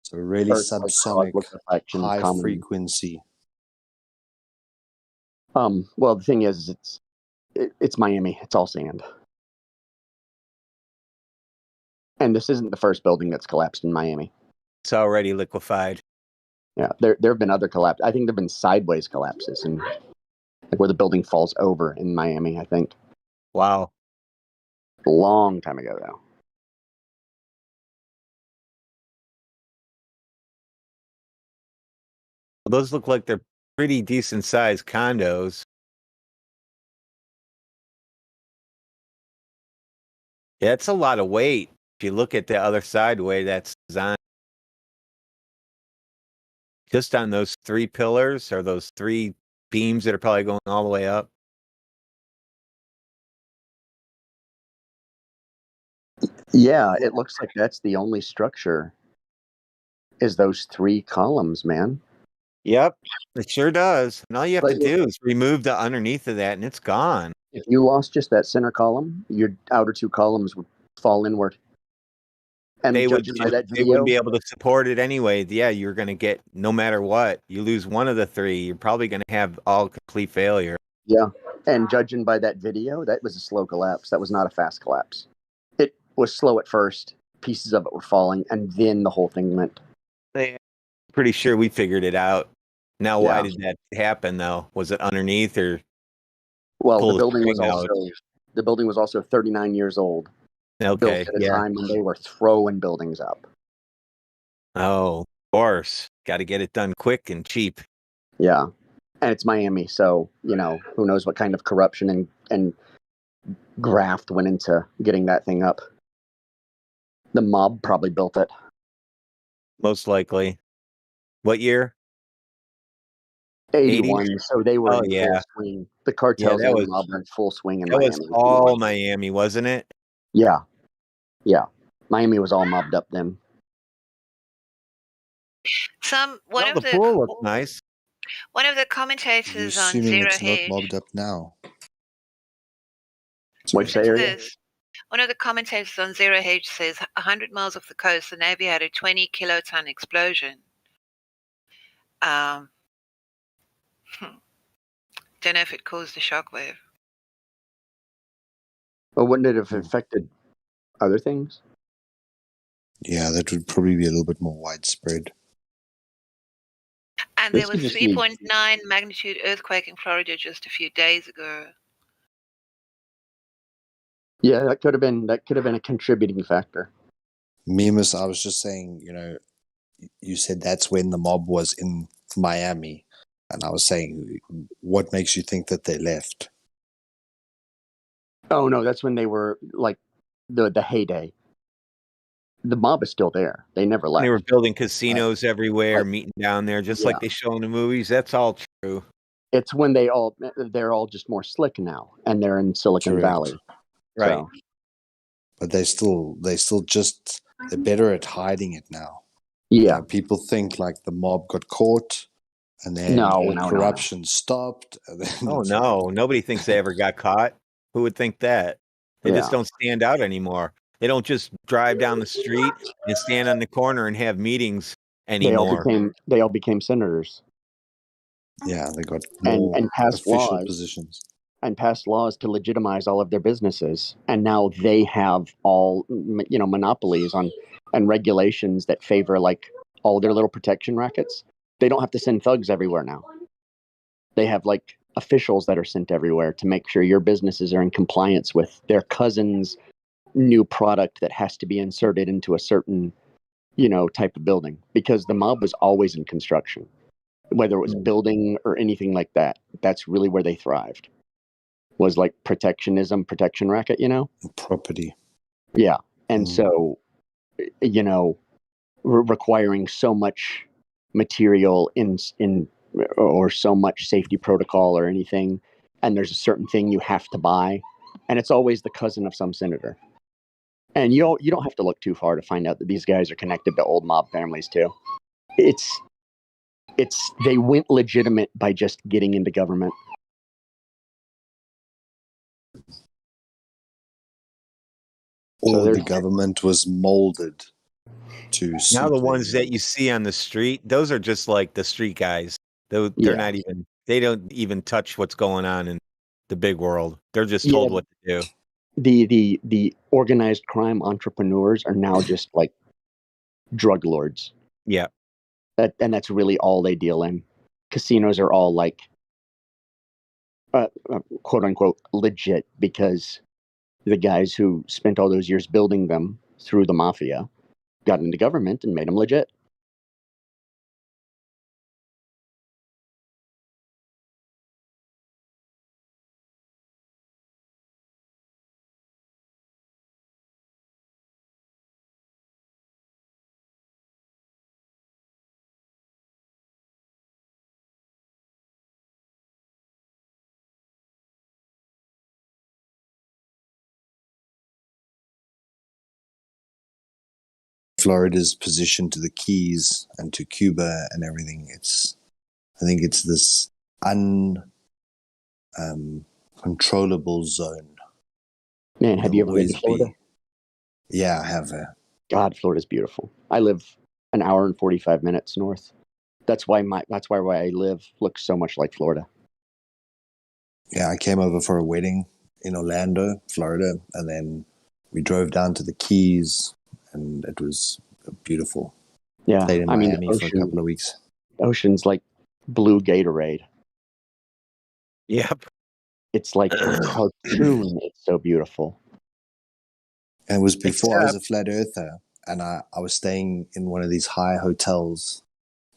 Speaker 10: So really
Speaker 12: Earthquake
Speaker 10: subsonic,
Speaker 12: liquefaction is
Speaker 10: high
Speaker 12: common.
Speaker 10: frequency.
Speaker 12: Well, the thing is, it's Miami. It's all sand. And this isn't the first building that's collapsed in Miami.
Speaker 18: It's already liquefied.
Speaker 12: Yeah, there have been other collapses. I think there have been sideways collapses, and like where the building falls over in Miami, I think.
Speaker 18: Wow.
Speaker 12: A long time ago, though.
Speaker 18: Well, those look like they're pretty decent sized condos. Yeah, it's a lot of weight. If you look at the other side way that's designed. Just on those 3 pillars or those 3 beams that are probably going all the way up.
Speaker 12: Yeah, it looks like that's the only structure. Is those 3 columns, man?
Speaker 18: Yep, it sure does. And all you have to
Speaker 12: But
Speaker 18: do is remove the underneath of that, and it's gone.
Speaker 12: if you lost just that center column, your outer 2 columns would fall inward. And
Speaker 18: They would
Speaker 12: judging by that
Speaker 18: they wouldn't
Speaker 12: video,
Speaker 18: be able to support it anyway. Yeah, you're going to get, no matter what, you lose one of the 3, you're probably going to have all complete failure.
Speaker 12: yeah, and judging by that video, that was a slow collapse. That was not a fast collapse. It was slow at first. Pieces of it were falling, and then the whole thing went.
Speaker 18: Pretty sure we figured it out. Now, why
Speaker 12: Yeah.
Speaker 18: did that happen, though? Was it underneath or
Speaker 12: Well,
Speaker 18: pull
Speaker 12: the building was
Speaker 18: string out?
Speaker 12: also 39 years old.
Speaker 18: Okay,
Speaker 12: Built at a time when they were throwing buildings up.
Speaker 18: Oh, of course. Got to get it done quick and cheap.
Speaker 12: Yeah, and it's Miami, so who knows what kind of corruption and graft went into getting that thing up. The mob probably built it.
Speaker 18: Most likely. What year?
Speaker 12: 81.
Speaker 18: 80s?
Speaker 12: So they were
Speaker 18: Oh,
Speaker 12: in
Speaker 18: yeah.
Speaker 12: full swing. The cartels
Speaker 18: that
Speaker 12: and
Speaker 18: was-
Speaker 12: the mob were in full swing in
Speaker 18: That
Speaker 12: Miami.
Speaker 18: was all Miami, wasn't it?
Speaker 12: Yeah. Miami was all mobbed up then.
Speaker 8: One of
Speaker 18: the pool looked nice.
Speaker 8: One of the
Speaker 10: You're
Speaker 8: commentators on
Speaker 10: assuming
Speaker 8: Zero
Speaker 10: it's not
Speaker 8: Hedge.
Speaker 10: mobbed up now.
Speaker 12: What'd you say, Ariel?
Speaker 8: One of the commentators on Zero Hedge says 100 miles off the coast, the Navy had a 20 kiloton explosion. Don't know if it caused a shockwave.
Speaker 12: But wouldn't it have affected other things?
Speaker 10: Yeah, that would probably be a little bit more widespread.
Speaker 8: And there was 3.9 magnitude earthquake in Florida just a few days ago.
Speaker 12: Yeah, that could have been a contributing factor.
Speaker 10: Mimus, I was just saying, you said that's when the mob was in Miami. And I was saying, what makes you think that they left?
Speaker 12: Oh no, that's when they were like the heyday. The mob is still there. They never left.
Speaker 18: They were building casinos everywhere, meeting down there, just like they show in the movies. That's all true.
Speaker 12: It's when they're all just more slick now, and they're in Silicon
Speaker 10: Correct.
Speaker 12: Valley.
Speaker 18: Right.
Speaker 12: So,
Speaker 10: But they're better at hiding it now.
Speaker 12: Yeah.
Speaker 10: People think like the mob got caught and then
Speaker 12: No.
Speaker 10: corruption stopped. And then
Speaker 18: Oh, no. Nobody thinks they ever got caught. Who would think that? They just
Speaker 12: Yeah.
Speaker 18: don't stand out anymore. They don't just drive down the street and stand on the corner and have meetings anymore.
Speaker 12: They all became senators.
Speaker 10: Yeah, they got more
Speaker 12: and passed
Speaker 10: official
Speaker 12: laws
Speaker 10: positions.
Speaker 12: and passed laws to legitimize all of their businesses, and now they have all monopolies on and regulations that favor like all their little protection rackets. They don't have to send thugs everywhere now. They have like officials that are sent everywhere to make sure your businesses are in compliance with their cousin's new product that has to be inserted into a certain type of building, because the mob was always in construction. whether it was building or anything like that. That's really where they thrived. Was like protectionism, protection racket, you know?
Speaker 10: Property.
Speaker 12: Yeah. And so, you know, requiring so much material in or so much safety protocol or anything, and there's a certain thing you have to buy, and it's always the cousin of some senator. And you don't have to look too far to find out that these guys are connected to old mob families too. It's they went legitimate by just getting into government.
Speaker 10: Or the government was molded to suit
Speaker 18: Now the
Speaker 10: their
Speaker 18: ones that you see on the street, those are just like the street guys. They're not even. They don't even touch what's going on in the big world. They're just told what to do.
Speaker 12: The organized crime entrepreneurs are now just like drug lords.
Speaker 18: Yeah.
Speaker 12: And that's really all they deal in. Casinos are all like quote unquote legit because the guys who spent all those years building them through the mafia got into government and made them legit.
Speaker 10: Florida's position to the Keys and to Cuba and everything. I think it's this uncontrollable zone.
Speaker 12: Man, have you ever been to Florida?
Speaker 10: Yeah, I have.
Speaker 12: God, Florida's beautiful. I live an hour and 45 minutes north. That's why where I live looks so much like Florida.
Speaker 10: Yeah, I came over for a wedding in Orlando, Florida, and then we drove down to the Keys, and it was beautiful.
Speaker 12: Yeah,
Speaker 10: Stayed in Miami for a couple of weeks.
Speaker 12: Ocean's like blue Gatorade.
Speaker 18: Yep.
Speaker 12: It's like a cartoon. It's so beautiful.
Speaker 10: And it was before I was a flat earther, and I was staying in one of these high hotels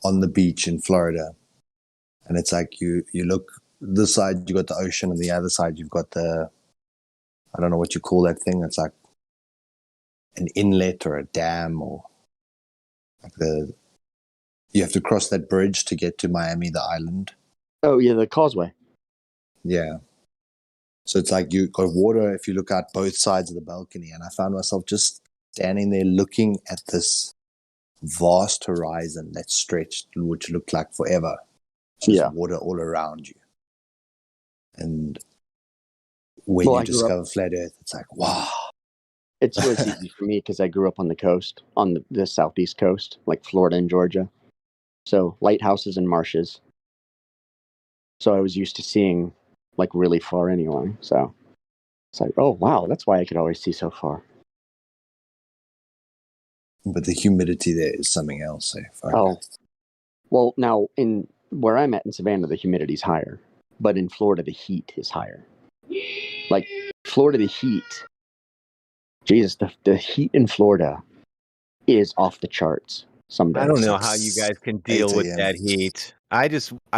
Speaker 10: on the beach in Florida. And it's like you look this side, you got the ocean, and the other side you've got I don't know what you call that thing. It's like an inlet or a dam, or like you have to cross that bridge to get to Miami, the island.
Speaker 12: Oh yeah, the causeway.
Speaker 10: Yeah. So it's like you got water if you look out both sides of the balcony. And I found myself just standing there looking at this vast horizon that stretched, which looked like forever. Just water all around you. And when you discover flat Earth, it's like, wow.
Speaker 12: It's easy for me because I grew up on the coast, on the southeast coast, like Florida and Georgia. So lighthouses and marshes. So I was used to seeing like really far anyway. So it's like, oh wow, that's why I could always see so far.
Speaker 10: But the humidity there is something else.
Speaker 12: Well, now in where I'm at in Savannah, the humidity's higher, but in Florida, the heat is higher. Like Florida, the heat. Jesus, the heat in Florida is off the charts. Some days.
Speaker 18: I don't know how you guys can deal with that heat. I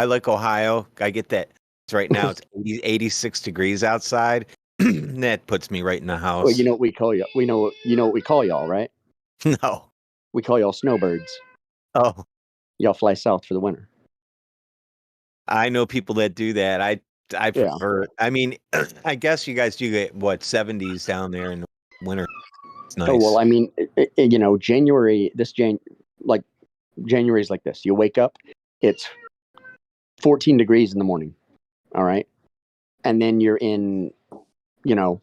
Speaker 18: like Ohio. I get that. Right now it's 86 degrees outside. That puts me right in the house.
Speaker 12: Well, you know what we call you. You know what we call y'all, right?
Speaker 18: No.
Speaker 12: We call y'all snowbirds.
Speaker 18: Oh.
Speaker 12: Y'all fly south for the winter.
Speaker 18: I know people that do that. I prefer. I mean, I guess you guys do get 70s down there in the winter. It's nice.
Speaker 12: Oh well, I mean, you know, January's like this. You wake up, it's 14 degrees in the morning. All right. And then you're in,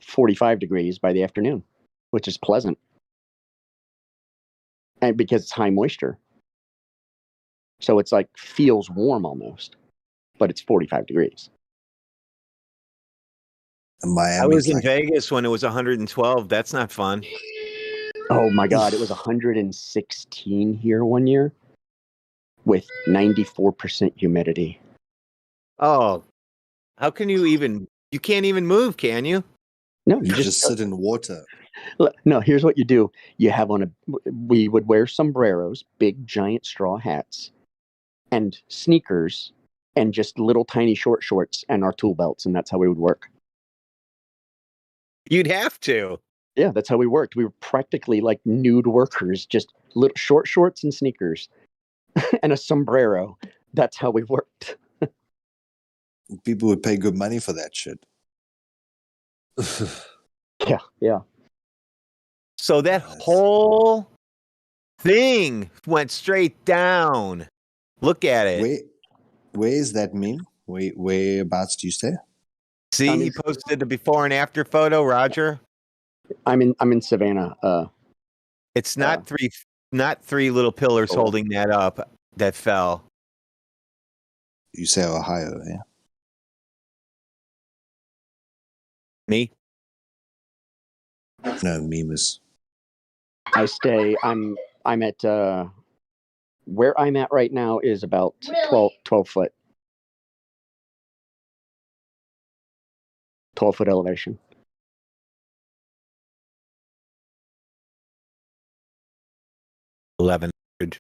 Speaker 12: 45 degrees by the afternoon, which is pleasant. And because it's high moisture. So it's like feels warm almost, but it's 45 degrees.
Speaker 18: I was in Vegas when it was 112. That's not fun.
Speaker 12: Oh my God. It was 116 here one year with 94% humidity.
Speaker 18: Oh, how can you can't even move, can you?
Speaker 12: No,
Speaker 10: you just sit in water.
Speaker 12: No, here's what you do. You have we would wear sombreros, big giant straw hats, and sneakers and just little tiny short shorts and our tool belts, and that's how we would work.
Speaker 18: You'd have to.
Speaker 12: Yeah, that's how we worked. We were practically like nude workers, just little short shorts and sneakers and a sombrero. That's how we worked.
Speaker 10: People would pay good money for that shit.
Speaker 12: Yeah.
Speaker 18: So that whole thing went straight down. Look at it.
Speaker 10: Where is that meme? Whereabouts do you stay?
Speaker 18: See, he posted the before and after photo, Roger.
Speaker 12: I'm in Savannah.
Speaker 18: It's not three little pillars holding that up that fell.
Speaker 10: You say Ohio, yeah?
Speaker 18: Me?
Speaker 10: No, Mimas.
Speaker 12: I'm at where I'm at right now is about 12 foot. 12 foot elevation.
Speaker 18: $1,100.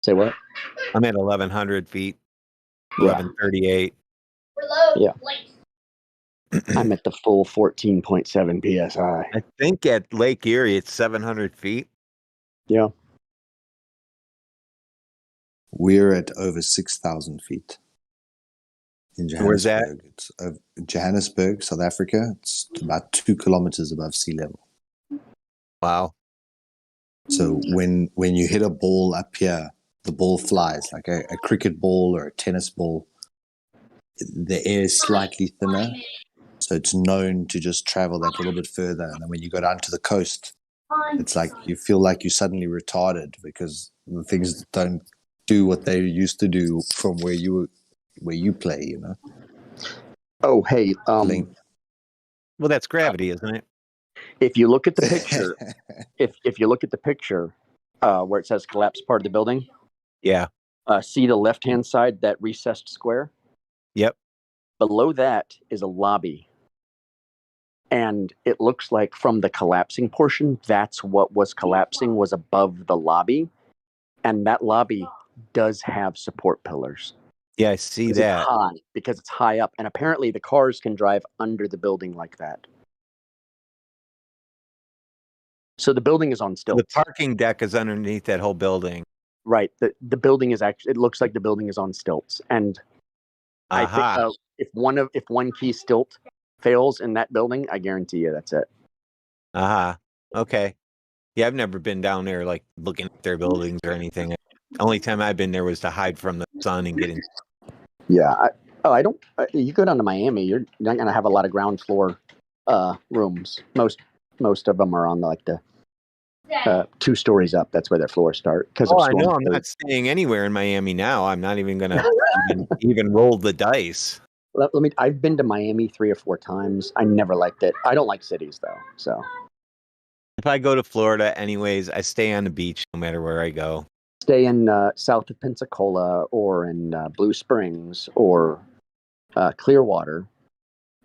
Speaker 12: Say what?
Speaker 18: I'm at 1,100 feet. 1138.
Speaker 12: Yeah. I'm at the full 14.7 psi.
Speaker 18: I think at Lake Erie it's 700 feet.
Speaker 12: Yeah.
Speaker 10: We're at over 6,000 feet. In Johannesburg.
Speaker 18: Where's that?
Speaker 10: It's Johannesburg, South Africa. It's about 2 kilometers above sea level.
Speaker 18: Wow.
Speaker 10: So when you hit a ball up here, the ball flies like a cricket ball or a tennis ball. The air is slightly thinner, so it's known to just travel that little bit further. And then when you go down to the coast, it's like you feel like you're suddenly retarded because the things don't do what they used to do from where you play, you know.
Speaker 12: Oh, hey,
Speaker 18: well, that's gravity, isn't it?
Speaker 12: If you look at the picture, if you look at the picture where it says collapsed part of the building,
Speaker 18: yeah.
Speaker 12: See the left-hand side, that recessed square?
Speaker 18: Yep.
Speaker 12: Below that is a lobby. And it looks like from the collapsing portion, that's what was collapsing, was above the lobby. And that lobby does have support pillars.
Speaker 18: Yeah, I see
Speaker 12: because
Speaker 18: that.
Speaker 12: It's high, because it's high up. And apparently the cars can drive under the building like that. So the building is on stilts.
Speaker 18: The parking deck is underneath that whole building.
Speaker 12: Right. The building is actually, it looks like the building is on stilts. And I think if one key stilt fails in that building, I guarantee you that's it.
Speaker 18: Okay. Yeah, I've never been down there like looking at their buildings or anything. Only time I've been there was to hide from the sun and get in.
Speaker 12: Yeah. I don't. You go down to Miami, you're not going to have a lot of ground floor rooms. Most of them are on like the 2 stories up. That's where their floors start.
Speaker 18: I know. I'm not staying anywhere in Miami now. I'm not even going to even roll the dice.
Speaker 12: I've been to Miami 3 or 4 times. I never liked it. I don't like cities though. So
Speaker 18: if I go to Florida anyways, I stay on the beach no matter where I go.
Speaker 12: Stay in south of Pensacola or in Blue Springs or Clearwater.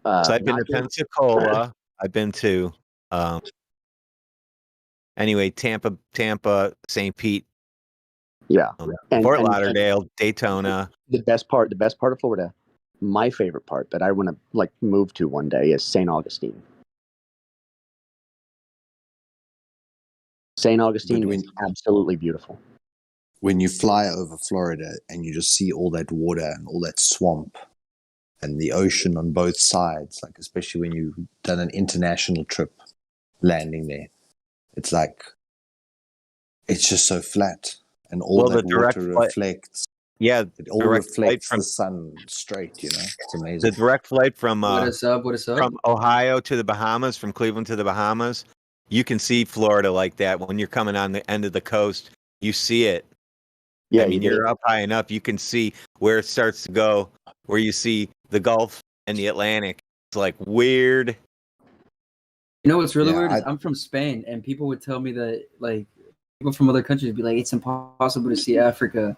Speaker 18: So I've been to Pensacola. I've been to Tampa, St. Pete.
Speaker 12: Yeah.
Speaker 18: Fort Lauderdale, Daytona.
Speaker 12: The best part of Florida, my favorite part that I want to like move to one day is St. Augustine. St. Augustine is absolutely beautiful.
Speaker 10: When you fly over Florida and you just see all that water and all that swamp and the ocean on both sides, like especially when you've done an international trip landing there, it's like it's just so flat and all that water reflects.
Speaker 18: Yeah,
Speaker 10: it all reflects from the sun straight. You know, it's amazing.
Speaker 18: The direct flight from
Speaker 1: What is up?
Speaker 18: From Ohio to the Bahamas, from Cleveland to the Bahamas, you can see Florida like that when you're coming on the end of the coast. You see it.
Speaker 12: Yeah,
Speaker 18: I mean, you're up high enough. You can see where it starts to go, where you see the Gulf and the Atlantic. It's like weird.
Speaker 1: You know what's really weird? I'm from Spain, and people would tell me that, like, people from other countries would be like, it's impossible to see Africa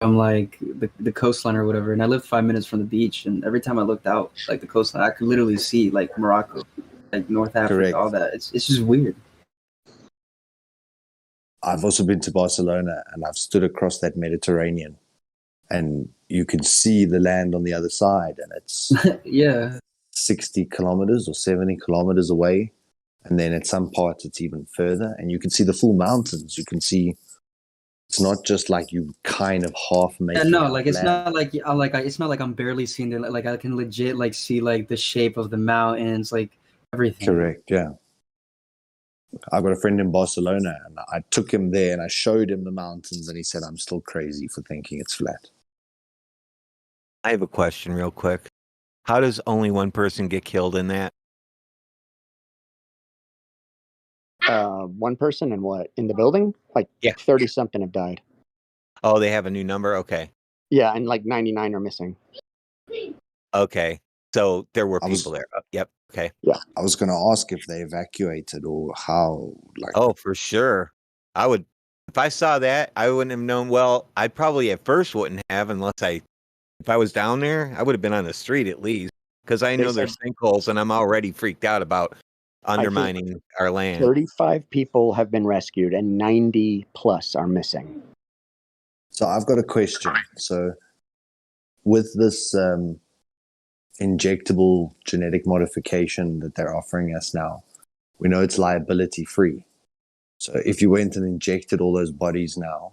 Speaker 1: from, like, the coastline or whatever. And I lived 5 minutes from the beach, and every time I looked out, like, the coastline, I could literally see, like, Morocco, like, North Africa, all that. It's just weird.
Speaker 10: I've also been to Barcelona, and I've stood across that Mediterranean, and you can see the land on the other side, and it's
Speaker 1: yeah,
Speaker 10: 60 kilometers or 70 kilometers away. And then at some parts it's even further, and you can see the full mountains. You can see it's not just like you kind of half making
Speaker 1: no,
Speaker 10: out
Speaker 1: like it's
Speaker 10: land.
Speaker 1: not like it's not like I'm barely seeing it. Like I can legit like see like the shape of the mountains, like everything.
Speaker 10: Correct, yeah. I've got a friend in Barcelona, and I took him there and I showed him the mountains, and he said, I'm still crazy for thinking it's flat.
Speaker 18: I have a question real quick. How does only one person get killed in that?
Speaker 12: One person and what? In the building? Like 30 something have died.
Speaker 18: Oh, they have a new number? Okay.
Speaker 12: Yeah, and like 99 are missing.
Speaker 18: Okay. So there were people there. Yep. Okay.
Speaker 12: Yeah.
Speaker 10: I was going to ask if they evacuated or how. Like,
Speaker 18: oh, for sure. I would, if I saw that, I wouldn't have known. Well, I probably at first wouldn't have unless if I was down there, I would have been on the street at least because I know there's sinkholes and I'm already freaked out about undermining our land.
Speaker 12: 35 people have been rescued and 90 plus are missing.
Speaker 10: So I've got a question. So with this injectable genetic modification that they're offering us now, we know it's liability free. So if you went and injected all those bodies now,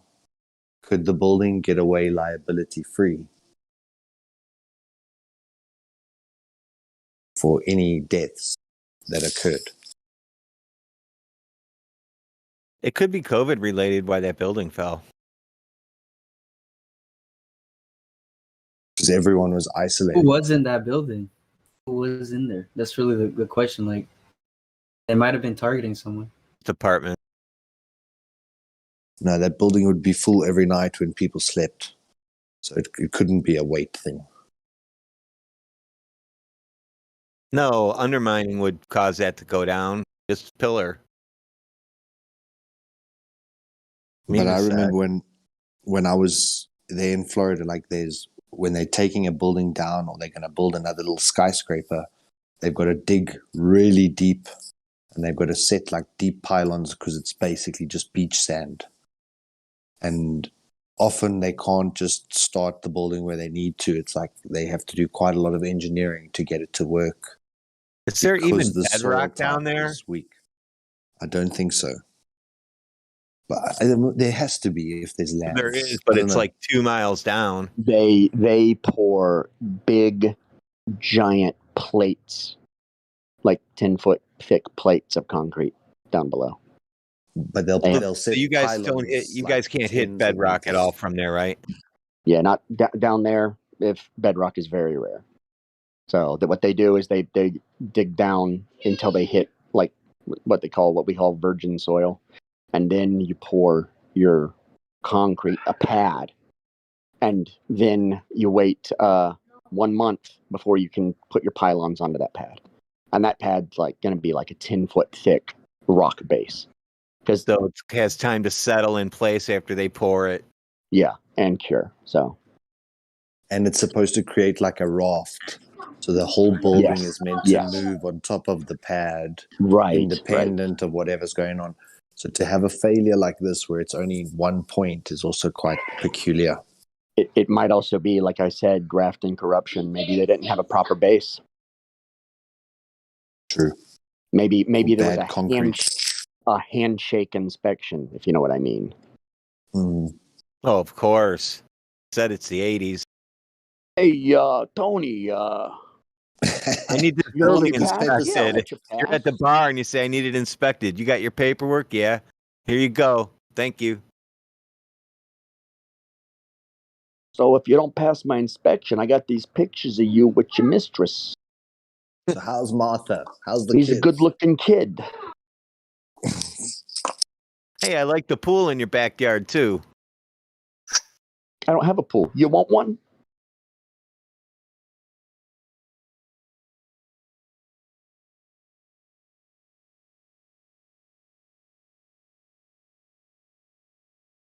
Speaker 10: could the building get away liability free for any deaths that occurred?
Speaker 18: It could be COVID related why that building fell.
Speaker 10: Because everyone was isolated.
Speaker 1: Who was in that building? Who was in there? That's really the question. Like, they might have been targeting someone.
Speaker 18: Department.
Speaker 10: No, that building would be full every night when people slept. So it couldn't be a weight thing.
Speaker 18: No, undermining would cause that to go down. Just pillar.
Speaker 10: But I remember when I was there in Florida, like when they're taking a building down or they're going to build another little skyscraper, they've got to dig really deep and they've got to set like deep pylons because it's basically just beach sand. And often they can't just start the building where they need to. It's like they have to do quite a lot of engineering to get it to work.
Speaker 18: Is there even bedrock down there?
Speaker 10: Weak. I don't think so. But there has to be if there's land.
Speaker 18: There is, but it's like 2 miles down.
Speaker 12: They pour big, giant plates, like 10-foot thick plates of concrete down below.
Speaker 10: But they'll
Speaker 18: so you guys can't hit bedrock at all from there, right?
Speaker 12: Yeah, not down there. If bedrock is very rare. So what they do is they dig down until they hit like what we call virgin soil. And then you pour your concrete, a pad, and then you wait 1 month before you can put your pylons onto that pad. And that pad's like going to be like a 10-foot thick rock base.
Speaker 18: So it has time to settle in place after they pour it.
Speaker 12: Yeah, and cure. So.
Speaker 10: And it's supposed to create like a raft. So the whole building is meant to move on top of the pad, independent of whatever's going on. So to have a failure like this where it's only 1 point is also quite peculiar.
Speaker 12: It might also be, like I said, graft and corruption. Maybe they didn't have a proper base.
Speaker 10: True.
Speaker 12: Maybe there was a handshake inspection, if you know what I mean.
Speaker 10: Mm.
Speaker 18: Oh, of course. Said it's the 80s.
Speaker 12: Hey, Tony,
Speaker 18: I need this building inspected. You're at the bar and you say, I need it inspected. You got your paperwork? Yeah. Here you go. Thank you.
Speaker 12: So if you don't pass my inspection, I got these pictures of you with your mistress.
Speaker 10: So how's Martha? How's the
Speaker 12: He's a good-looking kid.
Speaker 18: Hey, I like the pool in your backyard, too.
Speaker 12: I don't have a pool. You want one?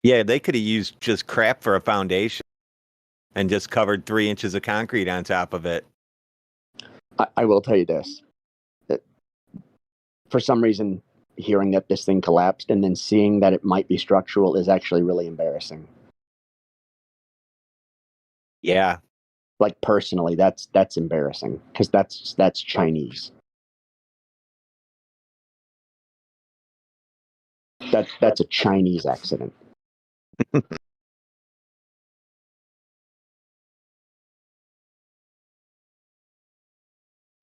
Speaker 18: Yeah, they could have used just crap for a foundation and just covered 3 inches of concrete on top of it.
Speaker 12: I will tell you this. For some reason, hearing that this thing collapsed and then seeing that it might be structural is actually really embarrassing.
Speaker 18: Yeah.
Speaker 12: Like personally, that's embarrassing because that's Chinese. That's a Chinese accident.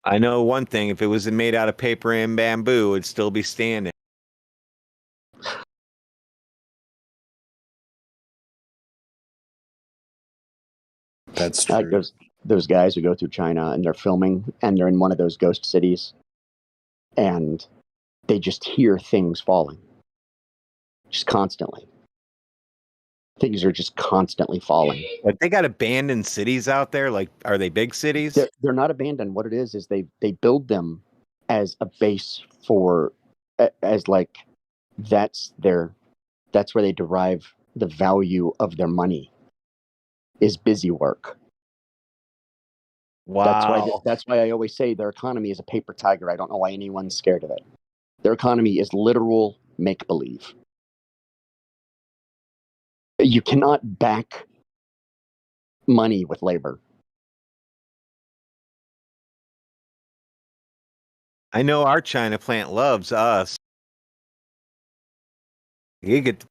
Speaker 18: I know one thing: if it was made out of paper and bamboo, it'd still be standing.
Speaker 10: That's true.
Speaker 12: Like those guys who go through China and they're filming and they're in one of those ghost cities, and they just hear things falling, just constantly. Things are just constantly falling.
Speaker 18: But they got abandoned cities out there. Like, are they big cities?
Speaker 12: They're not abandoned. What it is they build them as a base for, as like, that's where they derive the value of their money, is busy work.
Speaker 18: Wow.
Speaker 12: That's why I always say their economy is a paper tiger. I don't know why anyone's scared of it. Their economy is literal make-believe. You cannot back money with labor.
Speaker 18: I know our China plant loves us. You get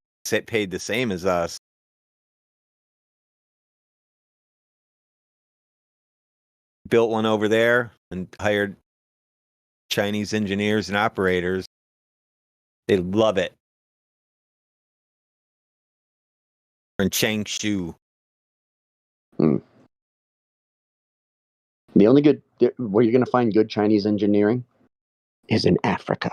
Speaker 18: paid the same as us. Built one over there and hired Chinese engineers and operators. They love it. In Changshu.
Speaker 12: The only where you're going to find good Chinese engineering is in Africa.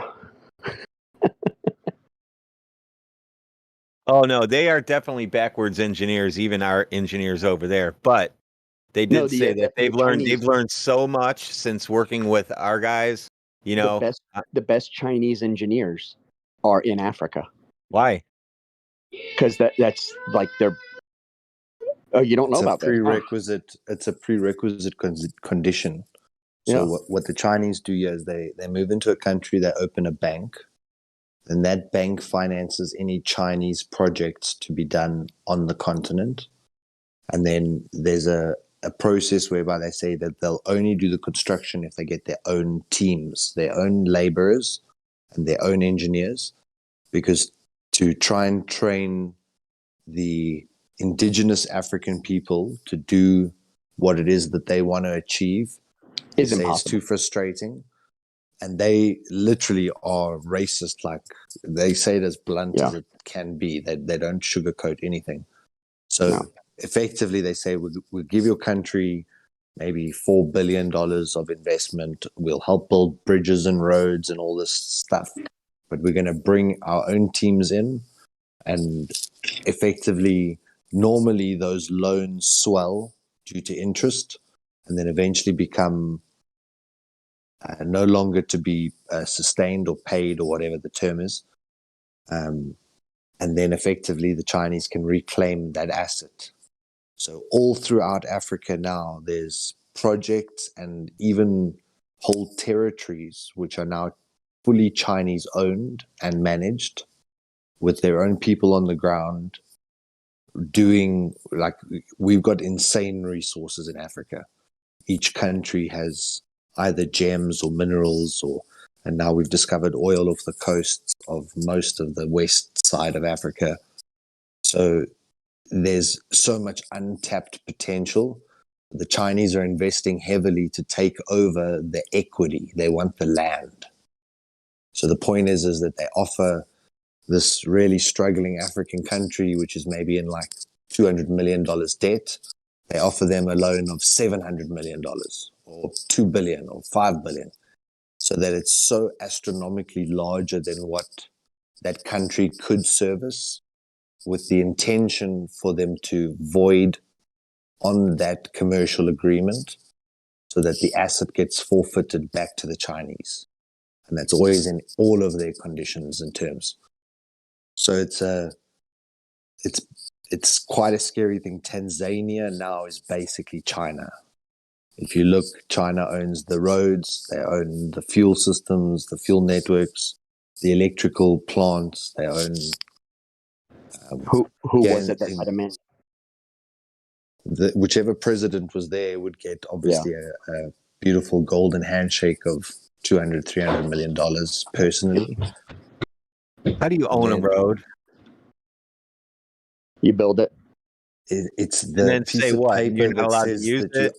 Speaker 18: Oh no, they are definitely backwards engineers, even our engineers over there. But they did say that they've learned so much since working with our guys. You know,
Speaker 12: the best Chinese engineers are in Africa.
Speaker 18: Why?
Speaker 12: Because that's like their. Oh, you don't know about
Speaker 10: that? It's a prerequisite condition. So what the Chinese do here is they move into a country, they open a bank, and that bank finances any Chinese projects to be done on the continent. And then there's a process whereby they say that they'll only do the construction if they get their own teams, their own laborers, and their own engineers, because to try and train the indigenous African people to do what it is that they want to achieve
Speaker 12: is
Speaker 10: impossible. It's
Speaker 12: impossible.
Speaker 10: too frustrating. And they literally are racist. Like, they say it as blunt as it can be. They don't sugarcoat anything. So effectively they say, we'll give your country maybe $4 billion of investment. We'll help build bridges and roads and all this stuff. But we're going to bring our own teams in, and effectively, normally those loans swell due to interest and then eventually become no longer to be sustained or paid or whatever the term is. And then effectively the Chinese can reclaim that asset. So all throughout Africa now, there's projects and even whole territories which are now fully Chinese owned and managed, with their own people on the ground doing, like, we've got insane resources in Africa. Each country has either gems or minerals, and now we've discovered oil off the coasts of most of the west side of Africa. So there's so much untapped potential. The Chinese are investing heavily to take over the equity. They want the land. So the point is that they offer this really struggling African country, which is maybe in like $200 million debt. They offer them a loan of $700 million or $2 billion or $5 billion, so that it's so astronomically larger than what that country could service, with the intention for them to void on that commercial agreement so that the asset gets forfeited back to the Chinese. And that's always in all of their conditions and terms. So it's quite a scary thing. Tanzania now is basically China. If you look, China owns the roads, they own the fuel systems, the fuel networks, the electrical plants. They own.
Speaker 12: Who was it that had a man?
Speaker 10: Whichever president was there would get obviously a beautiful golden handshake of $200-300 million personally.
Speaker 18: How do you own a road?
Speaker 12: You build it.
Speaker 10: It's
Speaker 18: And
Speaker 10: the
Speaker 18: then
Speaker 10: piece
Speaker 18: say
Speaker 10: of
Speaker 18: what?
Speaker 10: paper
Speaker 18: You're not
Speaker 10: that
Speaker 18: allowed to
Speaker 10: says
Speaker 18: use
Speaker 10: that
Speaker 18: it?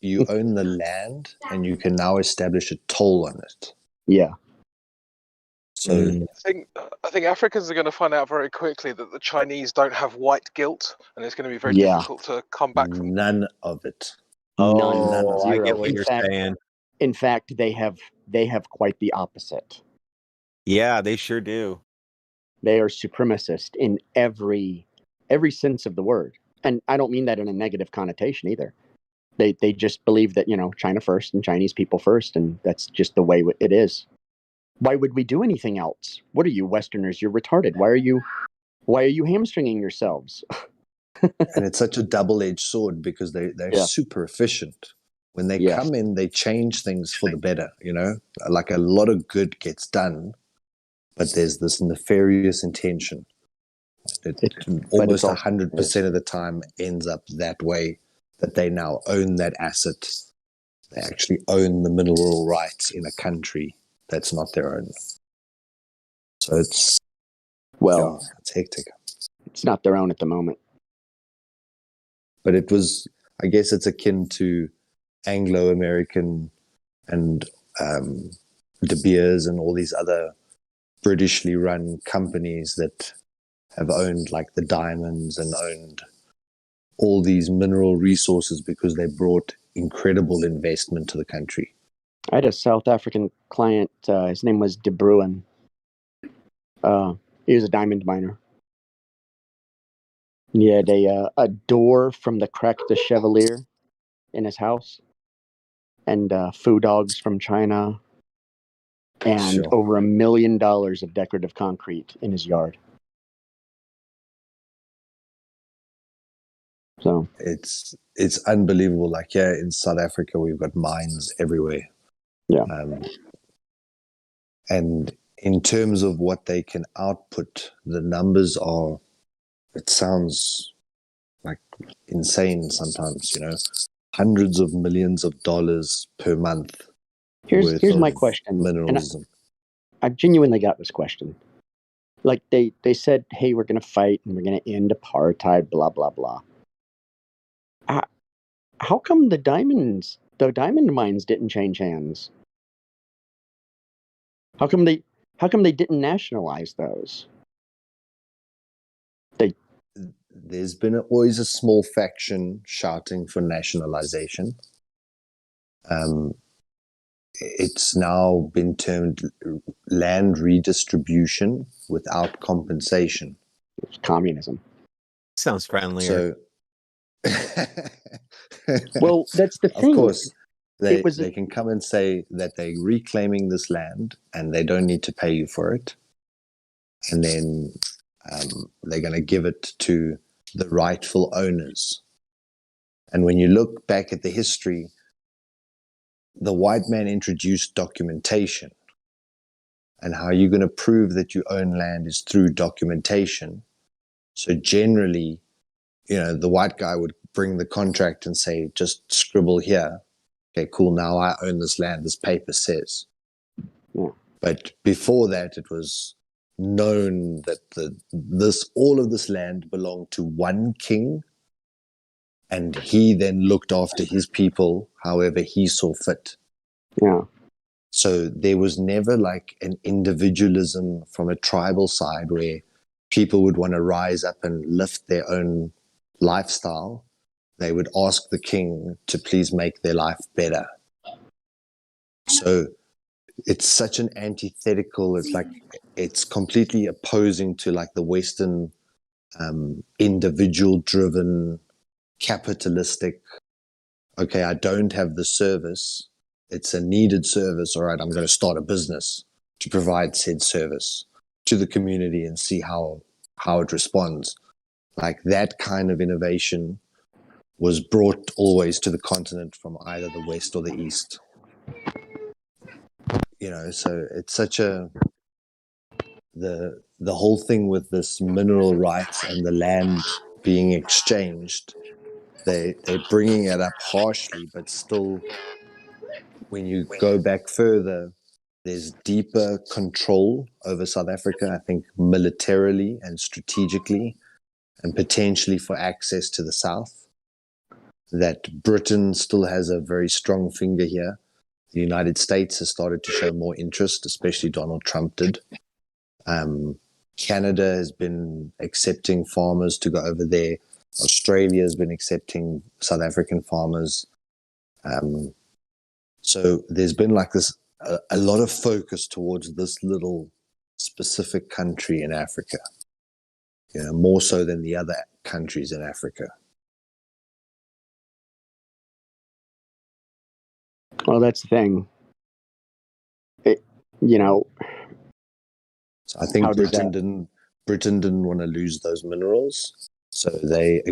Speaker 10: you own the land and you can now establish a toll on it.
Speaker 12: Yeah.
Speaker 10: So
Speaker 3: I think Africans are going to find out very quickly that the Chinese don't have white guilt, and it's going to be very difficult to come back from.
Speaker 10: None of it.
Speaker 18: Oh, I
Speaker 12: Zero.
Speaker 18: get what
Speaker 12: In
Speaker 18: you're
Speaker 12: fact,
Speaker 18: saying.
Speaker 12: In fact, they have quite the opposite.
Speaker 18: Yeah, they sure do.
Speaker 12: They are supremacist in every sense of the word, and I don't mean that in a negative connotation either. They just believe that China first and Chinese people first, and that's just the way it is. Why would we do anything else? What are you Westerners? You're retarded. Why are you hamstringing yourselves?
Speaker 10: And it's such a double-edged sword because they're super efficient. When they come in, they change things for the better, like a lot of good gets done, but there's this nefarious intention. It almost 100% of the time ends up that way, that they now own that asset. They actually own the mineral rights in a country that's not their own. So it's hectic.
Speaker 12: It's not their own at the moment.
Speaker 10: But I guess it's akin to Anglo-American and De Beers and all these other Britishly run companies that have owned like the diamonds and owned all these mineral resources because they brought incredible investment to the country.
Speaker 12: I had a South African client. His name was De Bruin. He was a diamond miner. He had a door from the Crec de Chevalier in his house, and foo dogs from China, and over $1 million of decorative concrete in his yard. So
Speaker 10: it's unbelievable. Like in South Africa, we've got mines everywhere.
Speaker 12: Yeah.
Speaker 10: And in terms of what they can output, the numbers are. It sounds like insane sometimes. Hundreds of millions of dollars per month.
Speaker 12: Here's my question.
Speaker 10: Minerals.
Speaker 12: And I've genuinely got this question. Like they said, hey, we're going to fight and we're going to end apartheid, blah, blah, blah. How come the diamond mines didn't change hands? How come they didn't nationalize those?
Speaker 10: There's been always a small faction shouting for nationalization. It's now been termed land redistribution without compensation.
Speaker 12: It's communism.
Speaker 18: Sounds friendlier.
Speaker 10: So,
Speaker 12: well, that's the thing.
Speaker 10: Of course, they can come and say that they're reclaiming this land and they don't need to pay you for it. And then they're going to give it to the rightful owners. And when you look back at the history, the white man introduced documentation. And how you're going to prove that you own land is through documentation. So generally, the white guy would bring the contract and say, just scribble here. Okay, cool. Now I own this land. This paper says.
Speaker 12: Yeah.
Speaker 10: But before that, it was known that all of this land belonged to one king, and he then looked after his people however he saw fit.
Speaker 12: Yeah.
Speaker 10: So there was never like an individualism from a tribal side where people would want to rise up and lift their own lifestyle. They would ask the king to please make their life better. So it's such an antithetical. It's completely opposing to like the Western individual-driven, capitalistic. Okay, I don't have the service. It's a needed service. All right, I'm going to start a business to provide said service to the community and see how it responds. Like that kind of innovation was brought always to the continent from either the West or the East. So it's such a the whole thing with this mineral rights and the land being exchanged, they're bringing it up harshly, but still, when you go back further, there's deeper control over South Africa, I think militarily and strategically, and potentially for access to the South, that Britain still has a very strong finger here. The United States has started to show more interest, especially Donald Trump did. Canada has been accepting farmers to go over there. Australia has been accepting South African farmers. So there's been like this, a lot of focus towards this little specific country in Africa, more so than the other countries in Africa.
Speaker 12: Well, that's the thing.
Speaker 10: So I think Britain didn't want to lose those minerals. So they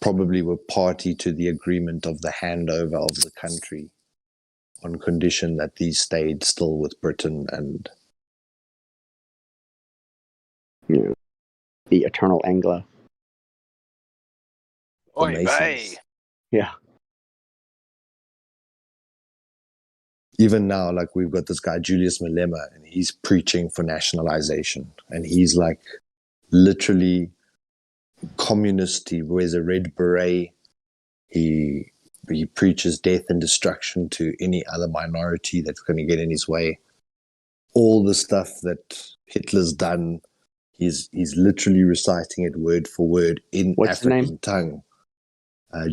Speaker 10: probably were party to the agreement of the handover of the country on condition that these stayed still with Britain and
Speaker 12: the eternal Anglo.
Speaker 20: Oy vey.
Speaker 12: Yeah.
Speaker 10: Even now, like we've got this guy, Julius Malema, and he's preaching for nationalization. And he's like literally communist. He wears a red beret. He preaches death and destruction to any other minority that's going to get in his way. All the stuff that Hitler's done, he's literally reciting it word for word in African tongue.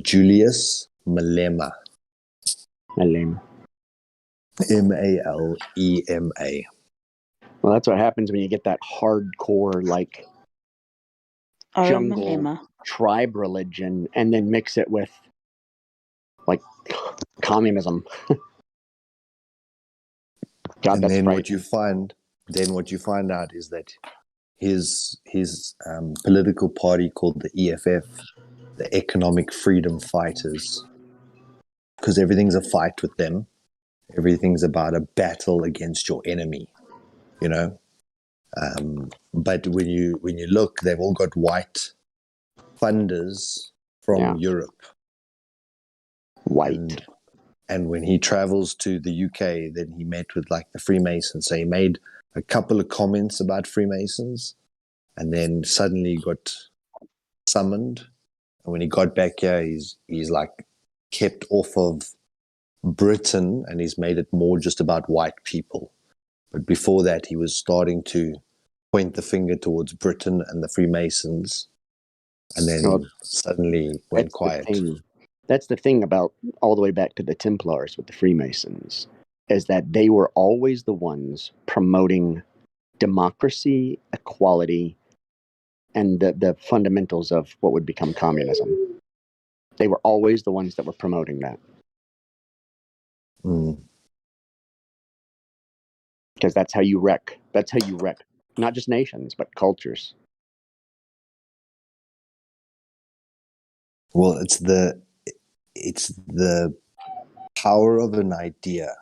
Speaker 10: Julius Malema.
Speaker 12: Malema.
Speaker 10: Malema.
Speaker 12: Well, that's what happens when you get that hardcore, like, jungle tribe religion and then mix it with, like, communism. God,
Speaker 10: and
Speaker 12: that's
Speaker 10: then
Speaker 12: frightening.
Speaker 10: what you find out is that his political party called the EFF, the Economic Freedom Fighters, because everything's a fight with them. Everything's about a battle against your enemy, But when you look, they've all got white funders from Europe.
Speaker 12: White.
Speaker 10: And when he travels to the UK, then he met with like the Freemasons. So he made a couple of comments about Freemasons, and then suddenly got summoned. And when he got back here, he's like kept off of Britain, and he's made it more just about white people. But before that, he was starting to point the finger towards Britain and the Freemasons, and then suddenly went quiet.
Speaker 12: That's the thing about all the way back to the Templars with the Freemasons, is that they were always the ones promoting democracy, equality, and the fundamentals of what would become communism. They were always the ones that were promoting that. Because that's how you wreck. That's how you wreck not just nations, but cultures.
Speaker 10: Well, it's the power of an idea.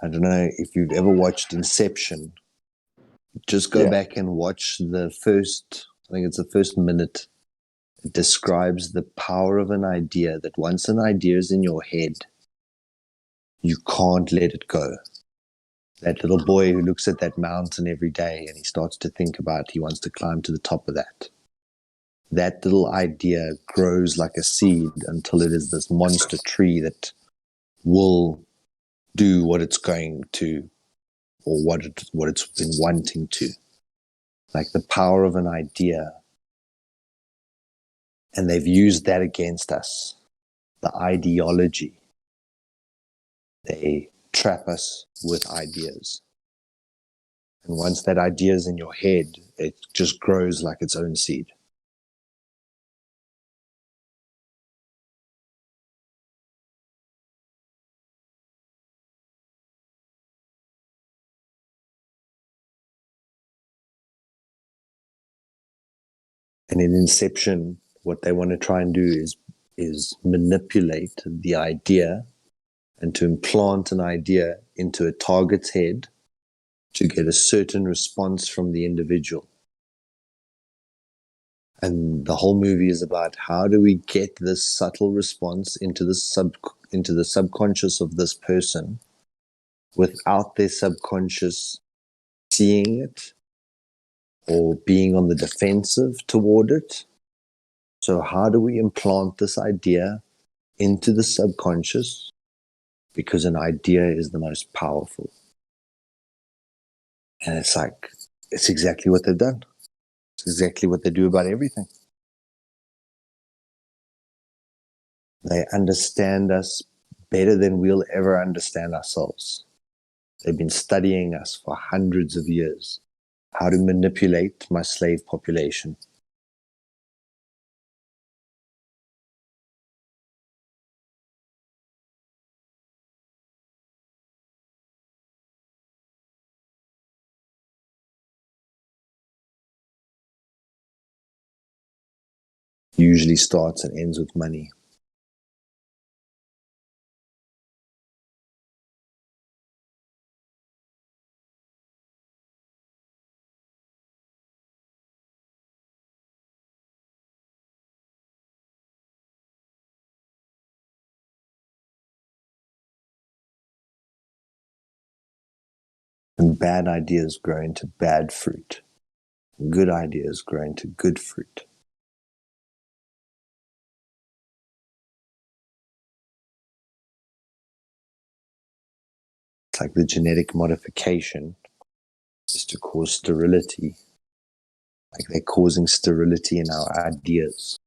Speaker 10: I don't know if you've ever watched Inception. Just go back and watch I think it's the first minute. It describes the power of an idea, that once an idea is in your head, you can't let it go. That little boy who looks at that mountain every day and he starts to think about he wants to climb to the top of that. That little idea grows like a seed until it is this monster tree that will do what it's going to, or what it's been wanting to. Like the power of an idea. And they've used that against us. The ideology. They trap us with ideas. And once that idea is in your head, it just grows like its own seed. And in Inception, what they want to try and do is manipulate the idea and to implant an idea into a target's head to get a certain response from the individual. And the whole movie is about how do we get this subtle response into the subconscious of this person without their subconscious seeing it or being on the defensive toward it. So how do we implant this idea into the subconscious? Because an idea is the most powerful. And it's exactly what they've done. It's exactly what they do about everything. They understand us better than we'll ever understand ourselves. They've been studying us for hundreds of years. How to manipulate my slave population. Usually starts and ends with money. And bad ideas grow into bad fruit. Good ideas grow into good fruit. It's like the genetic modification is to cause sterility. Like they're causing sterility in our ideas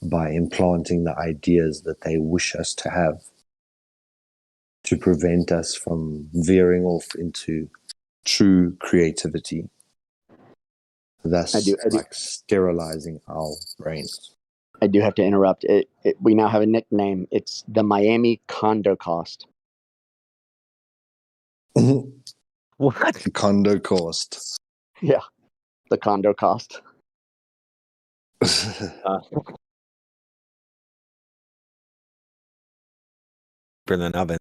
Speaker 10: by implanting the ideas that they wish us to have to prevent us from veering off into true creativity, thus like sterilizing our brains.
Speaker 12: I do have to interrupt. We now have a nickname. It's the Miami Condo Cost.
Speaker 10: What? The condo cost.
Speaker 12: Yeah, the condo cost.
Speaker 18: For the oven.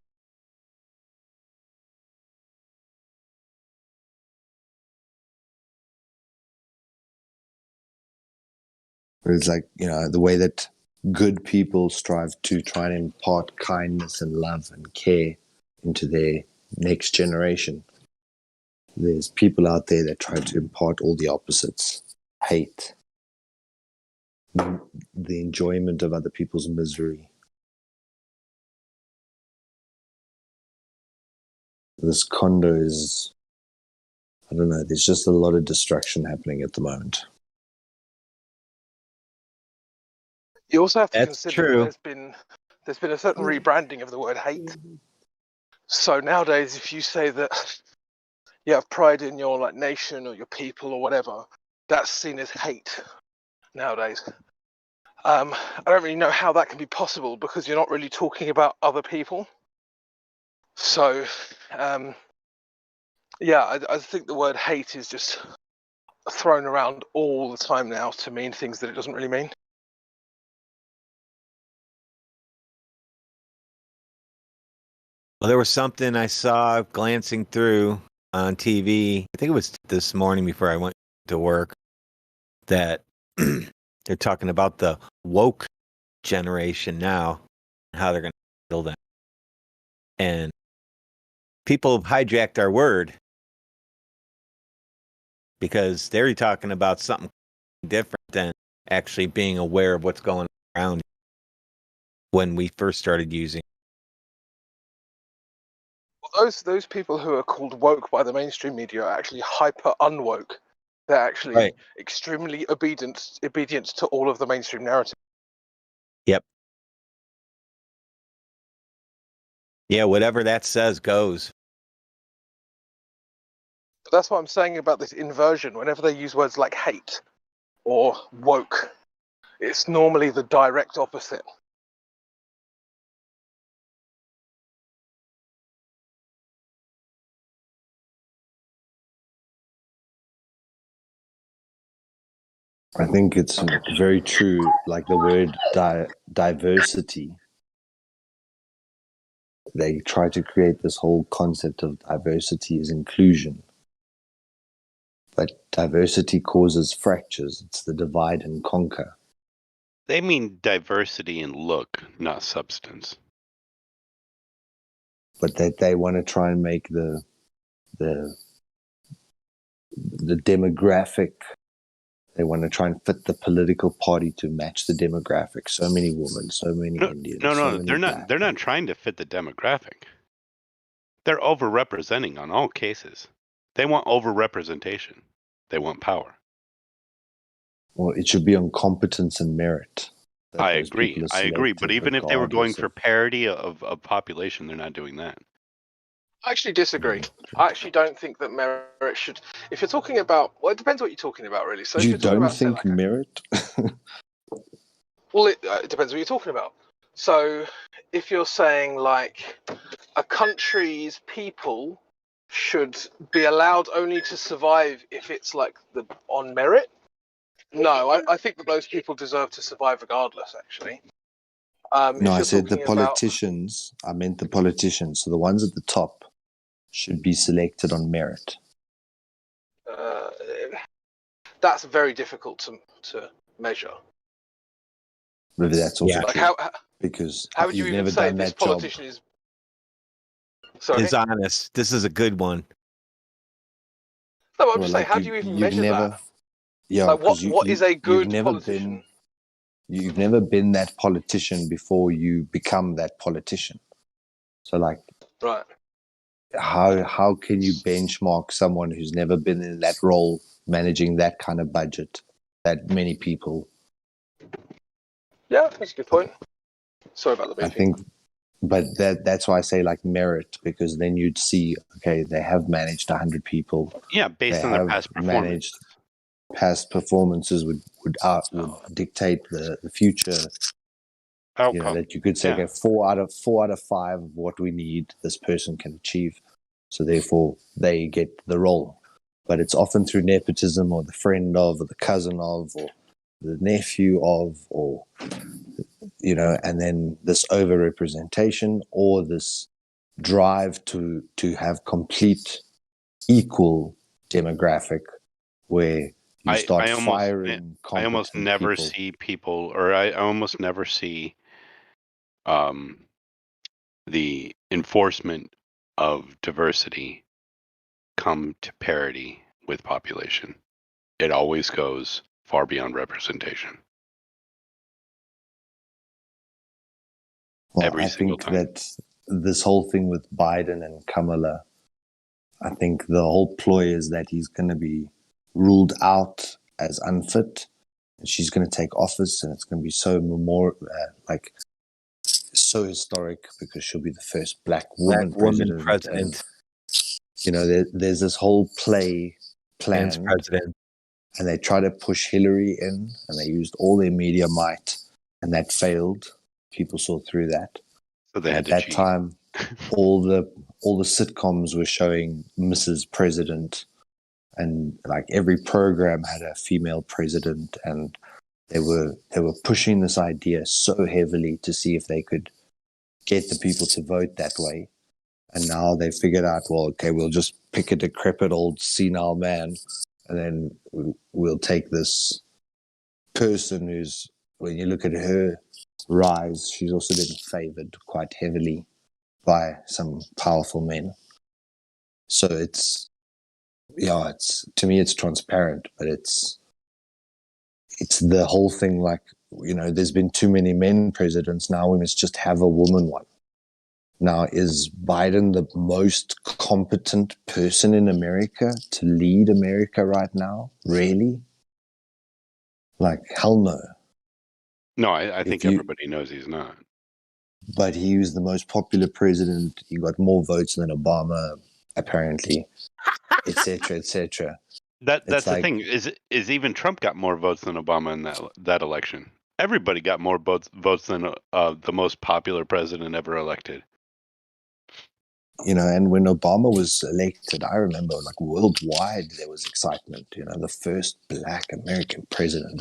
Speaker 10: It's like, the way that good people strive to try and impart kindness and love and care into their next generation. There's people out there that try to impart all the opposites. Hate. The enjoyment of other people's misery. This condo is, I don't know, there's just a lot of destruction happening at the moment.
Speaker 3: You also have to
Speaker 18: That's
Speaker 3: consider
Speaker 18: true.
Speaker 3: that there's been a certain rebranding of the word hate. So nowadays, if you say that you have pride in your nation or your people or whatever, that's seen as hate nowadays. I don't really know how that can be possible because you're not really talking about other people. So, I think the word hate is just thrown around all the time now to mean things that it doesn't really mean.
Speaker 18: Well, there was something I saw glancing through on TV. I think it was this morning before I went to work that they're talking about the woke generation now, and how they're going to handle that. And people have hijacked our word because they're talking about something different than actually being aware of what's going on around when we first started using.
Speaker 3: Well, those people who are called woke by the mainstream media are actually hyper unwoke. They're actually extremely obedient to all of the mainstream narrative.
Speaker 18: Yep. Yeah, whatever that says goes.
Speaker 3: But that's what I'm saying about this inversion. Whenever they use words like hate or woke, it's normally the direct opposite.
Speaker 10: I think it's very true, like the word diversity. they try to create this whole concept of diversity as inclusion. But diversity causes fractures. It's the divide and conquer.
Speaker 4: They mean diversity in look, not substance.
Speaker 10: But they want to try and make the demographic. They want to try and fit the political party to match the demographic. So many women, so many Indians.
Speaker 4: No, they're not. They're not trying to fit the demographic. They're overrepresenting on all cases. They want overrepresentation. They want power.
Speaker 10: Well, it should be on competence and merit.
Speaker 4: I agree. But even if they were going for parity of population, they're not doing that.
Speaker 3: I actually disagree. I actually don't think that merit should. If you're talking about, well, it depends what you're talking about, really. So if
Speaker 10: You
Speaker 3: you're talking
Speaker 10: don't
Speaker 3: about, say,
Speaker 10: think merit?
Speaker 3: well, it depends what you're talking about. So if you're saying like a country's people should be allowed only to survive if it's like on merit, no, I think that those people deserve to survive regardless. Actually,
Speaker 10: No, I said the politicians. I meant the politicians. So the ones at the top should be selected on merit.
Speaker 3: That's very difficult to measure.
Speaker 10: Maybe that's also
Speaker 3: Like
Speaker 10: true. Because
Speaker 3: how would you
Speaker 10: you've
Speaker 3: even
Speaker 10: never
Speaker 3: say
Speaker 10: done
Speaker 3: this
Speaker 10: that job.
Speaker 3: politician is? Sorry.
Speaker 18: Is honest. This is a good one.
Speaker 3: No, I'm just saying, how do you even measure that?
Speaker 10: Yeah,
Speaker 3: like what is a good politician?
Speaker 10: You've never been that politician before you become that politician. So, like,
Speaker 3: right?
Speaker 10: How can you benchmark someone who's never been in that role, managing that kind of budget, that many people?
Speaker 3: Yeah, that's a good point. Sorry about the beeping.
Speaker 10: I think, but that's why I say like merit, because then you'd see, okay, they have managed 100 people.
Speaker 4: Yeah, based on their past performance.
Speaker 10: Past performances would dictate the future. You know, that you could say, okay, 4 out of 5 of what we need, this person can achieve. So therefore, they get the role. But it's often through nepotism, or the friend of, or the cousin of, or the nephew of, or and then this overrepresentation, or this drive to have complete equal demographic, where you start firing.
Speaker 4: I almost never see people, or I almost never see the enforcement of diversity come to parity with population. It always goes far beyond representation.
Speaker 10: Well, I think that this whole thing with Biden and Kamala, I think the whole ploy is that he's going to be ruled out as unfit, and she's going to take office, and it's going to be so so historic, because she'll be the first black woman president. And, there's this whole plan,
Speaker 18: president,
Speaker 10: and they try to push Hillary in, and they used all their media might, and that failed. People saw through that.
Speaker 4: So they had
Speaker 10: at that time, all the sitcoms were showing Mrs. President, and like every program had a female president, and they were pushing this idea so heavily to see if they could get the people to vote that way. And now they figured out, well, okay, we'll just pick a decrepit old senile man, and then we'll take this person who's, when you look at her rise, she's also been favored quite heavily by some powerful men. So it's to me, it's transparent, but it's the whole thing, like, there's been too many men presidents. Now we must just have a woman one. Now, is Biden the most competent person in America to lead America right now? Really? Like, hell no.
Speaker 4: No, I think everybody knows he's not.
Speaker 10: But he was the most popular president. He got more votes than Obama, apparently, etc., etc.
Speaker 4: That's the thing. Is even Trump got more votes than Obama in that election? Everybody got more votes than the most popular president ever elected.
Speaker 10: And when Obama was elected, I remember, like, worldwide there was excitement. The first black American president.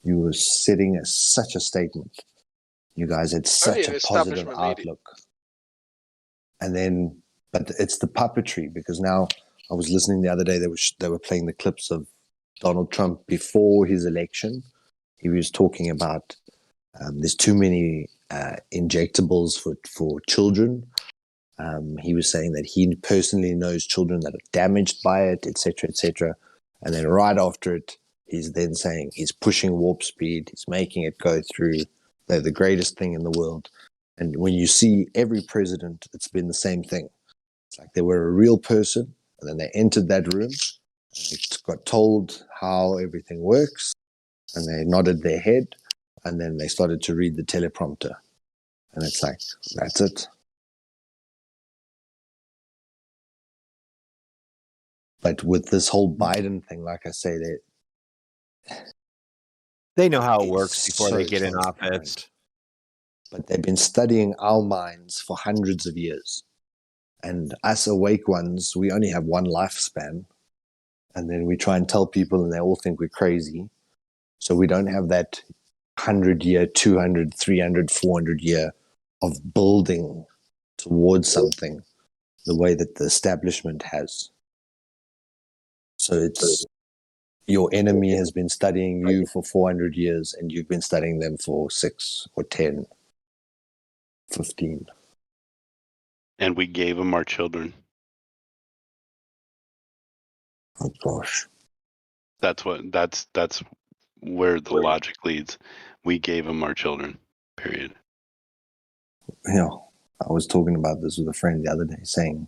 Speaker 10: You were setting such a statement. You guys had
Speaker 3: Only
Speaker 10: such
Speaker 3: in
Speaker 10: a positive
Speaker 3: establishment media.
Speaker 10: outlook. And then, but it's the puppetry, because now I was listening the other day, they were playing the clips of Donald Trump before his election. He was talking about there's too many injectables for children. He was saying that he personally knows children that are damaged by it, etc., etc. And then right after it, he's then saying he's pushing warp speed, he's making it go through. They're the greatest thing in the world. And when you see every president, it's been the same thing. It's like they were a real person, and then they entered that room, and they got told how everything works, and they nodded their head, and then they started to read the teleprompter. And it's like, that's it. But with this whole Biden thing, like I say,
Speaker 18: they know how it works before they get in office.
Speaker 10: Different. But they've been studying our minds for hundreds of years. And us awake ones, we only have one lifespan. And then we try and tell people and they all think we're crazy. So we don't have that 100-year, 200, 300, 400 year of building towards something the way that the establishment has. So it's your enemy has been studying you for 400 years and you've been studying them for 6 or 10, 15.
Speaker 4: And we gave them our children.
Speaker 10: Oh gosh.
Speaker 4: That's where the logic leads. We gave them our children. Period.
Speaker 10: You know, I was talking about this with a friend the other day, saying,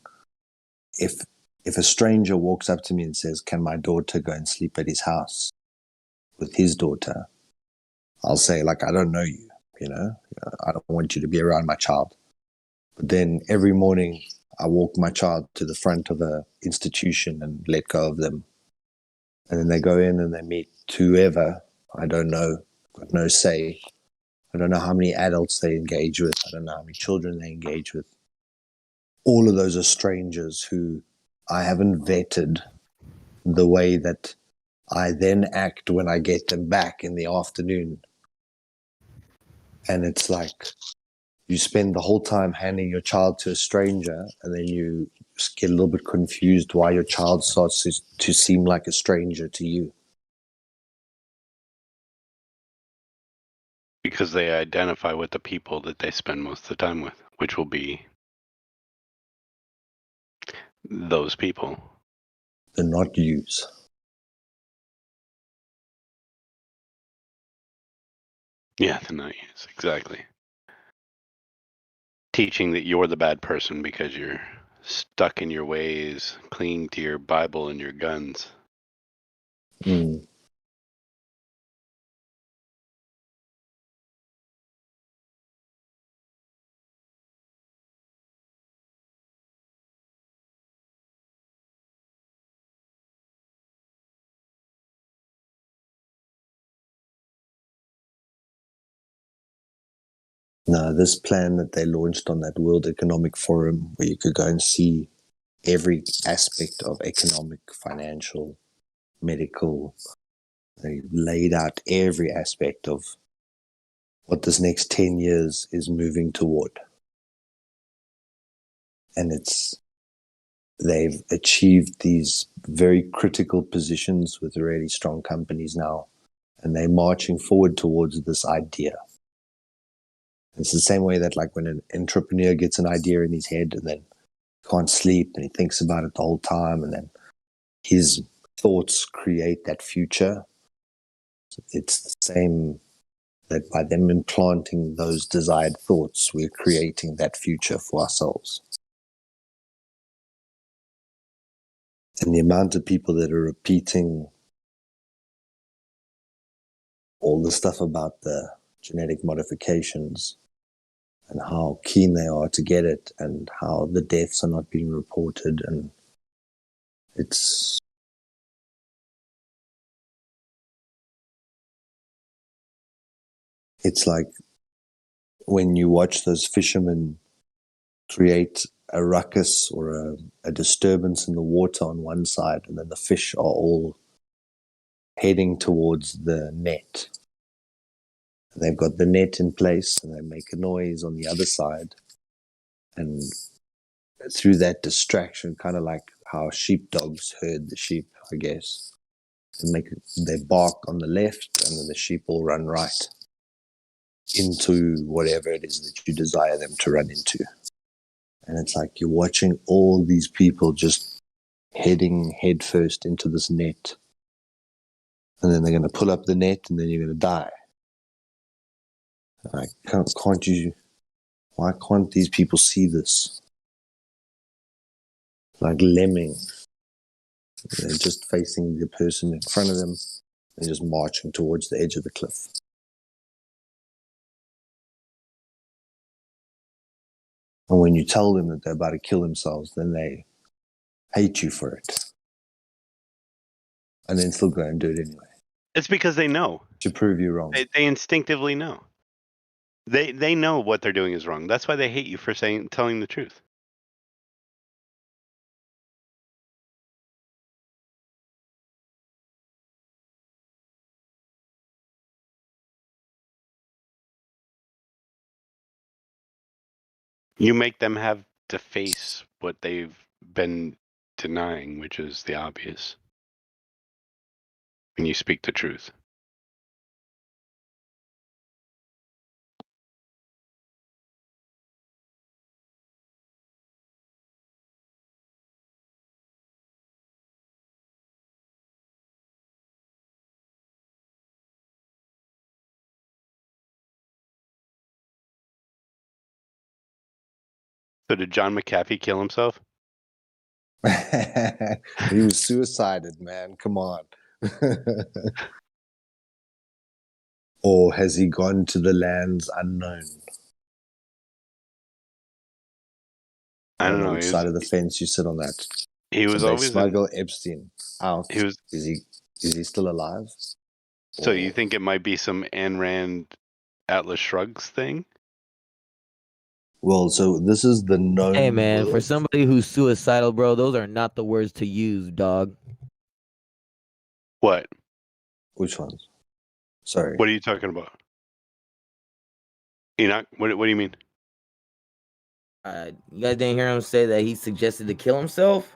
Speaker 10: if a stranger walks up to me and says, "Can my daughter go and sleep at his house with his daughter?" I'll say, like, I don't know you, you know, I don't want you to be around my child. But then every morning I walk my child to the front of a institution and let go of them. And then they go in and they meet whoever, I don't know, got no say. I don't know how many adults they engage with. I don't know how many children they engage with. All of those are strangers who I haven't vetted the way that I then act when I get them back in the afternoon. And it's like you spend the whole time handing your child to a stranger, and then you get a little bit confused why your child starts to seem like a stranger to you.
Speaker 4: Because they identify with the people that they spend most of the time with, which will be those people.
Speaker 10: They're not yous.
Speaker 4: Yeah, they're not yous. Exactly. Teaching that you're the bad person because you're stuck in your ways, clinging to your Bible and your guns.
Speaker 10: Mm. No, this plan that they launched on that World Economic Forum, where you could go and see every aspect of economic, financial, medical, they laid out every aspect of what this next 10 years is moving toward. And they've achieved these very critical positions with really strong companies now, and they're marching forward towards this idea. It's the same way that, like, when an entrepreneur gets an idea in his head and then can't sleep and he thinks about it the whole time, and then his thoughts create that future. It's the same, that by them implanting those desired thoughts, we're creating that future for ourselves. And the amount of people that are repeating all the stuff about the genetic modifications and how keen they are to get it and how the deaths are not being reported, and it's like when you watch those fishermen create a ruckus or a disturbance in the water on one side, and then the fish are all heading towards the net. And they've got the net in place, and they make a noise on the other side. And through that distraction, kind of like how sheepdogs herd the sheep, I guess, they bark on the left, and then the sheep will run right into whatever it is that you desire them to run into. And it's like you're watching all these people just heading headfirst into this net. And then they're going to pull up the net, and then you're going to die. Like, why can't these people see this? Like lemmings. They're just facing the person in front of them. They're just marching towards the edge of the cliff. And when you tell them that they're about to kill themselves, then they hate you for it. And then still go and do it anyway.
Speaker 4: It's because they know.
Speaker 10: To prove you wrong.
Speaker 4: They instinctively know. They know what they're doing is wrong. That's why they hate you for telling the truth. You make them have to face what they've been denying, which is the obvious. When you speak the truth. So did John McAfee kill himself?
Speaker 10: He was suicided, man. Come on. Or has he gone to the lands unknown?
Speaker 4: I don't know.
Speaker 10: Which side of the fence you sit on that.
Speaker 4: He was
Speaker 10: they
Speaker 4: always
Speaker 10: smuggle Epstein out.
Speaker 4: He was.
Speaker 10: Is he still alive?
Speaker 4: So you think it might be some Ayn Rand Atlas Shrugs thing?
Speaker 10: Well, so this is the known.
Speaker 16: Hey man, for
Speaker 10: world.
Speaker 16: somebody who's suicidal, bro, those are not the words to use, dog.
Speaker 4: What?
Speaker 10: Which ones? Sorry.
Speaker 4: What are you talking about? Enoch, what do you mean?
Speaker 16: You guys didn't hear him say that he suggested to kill himself?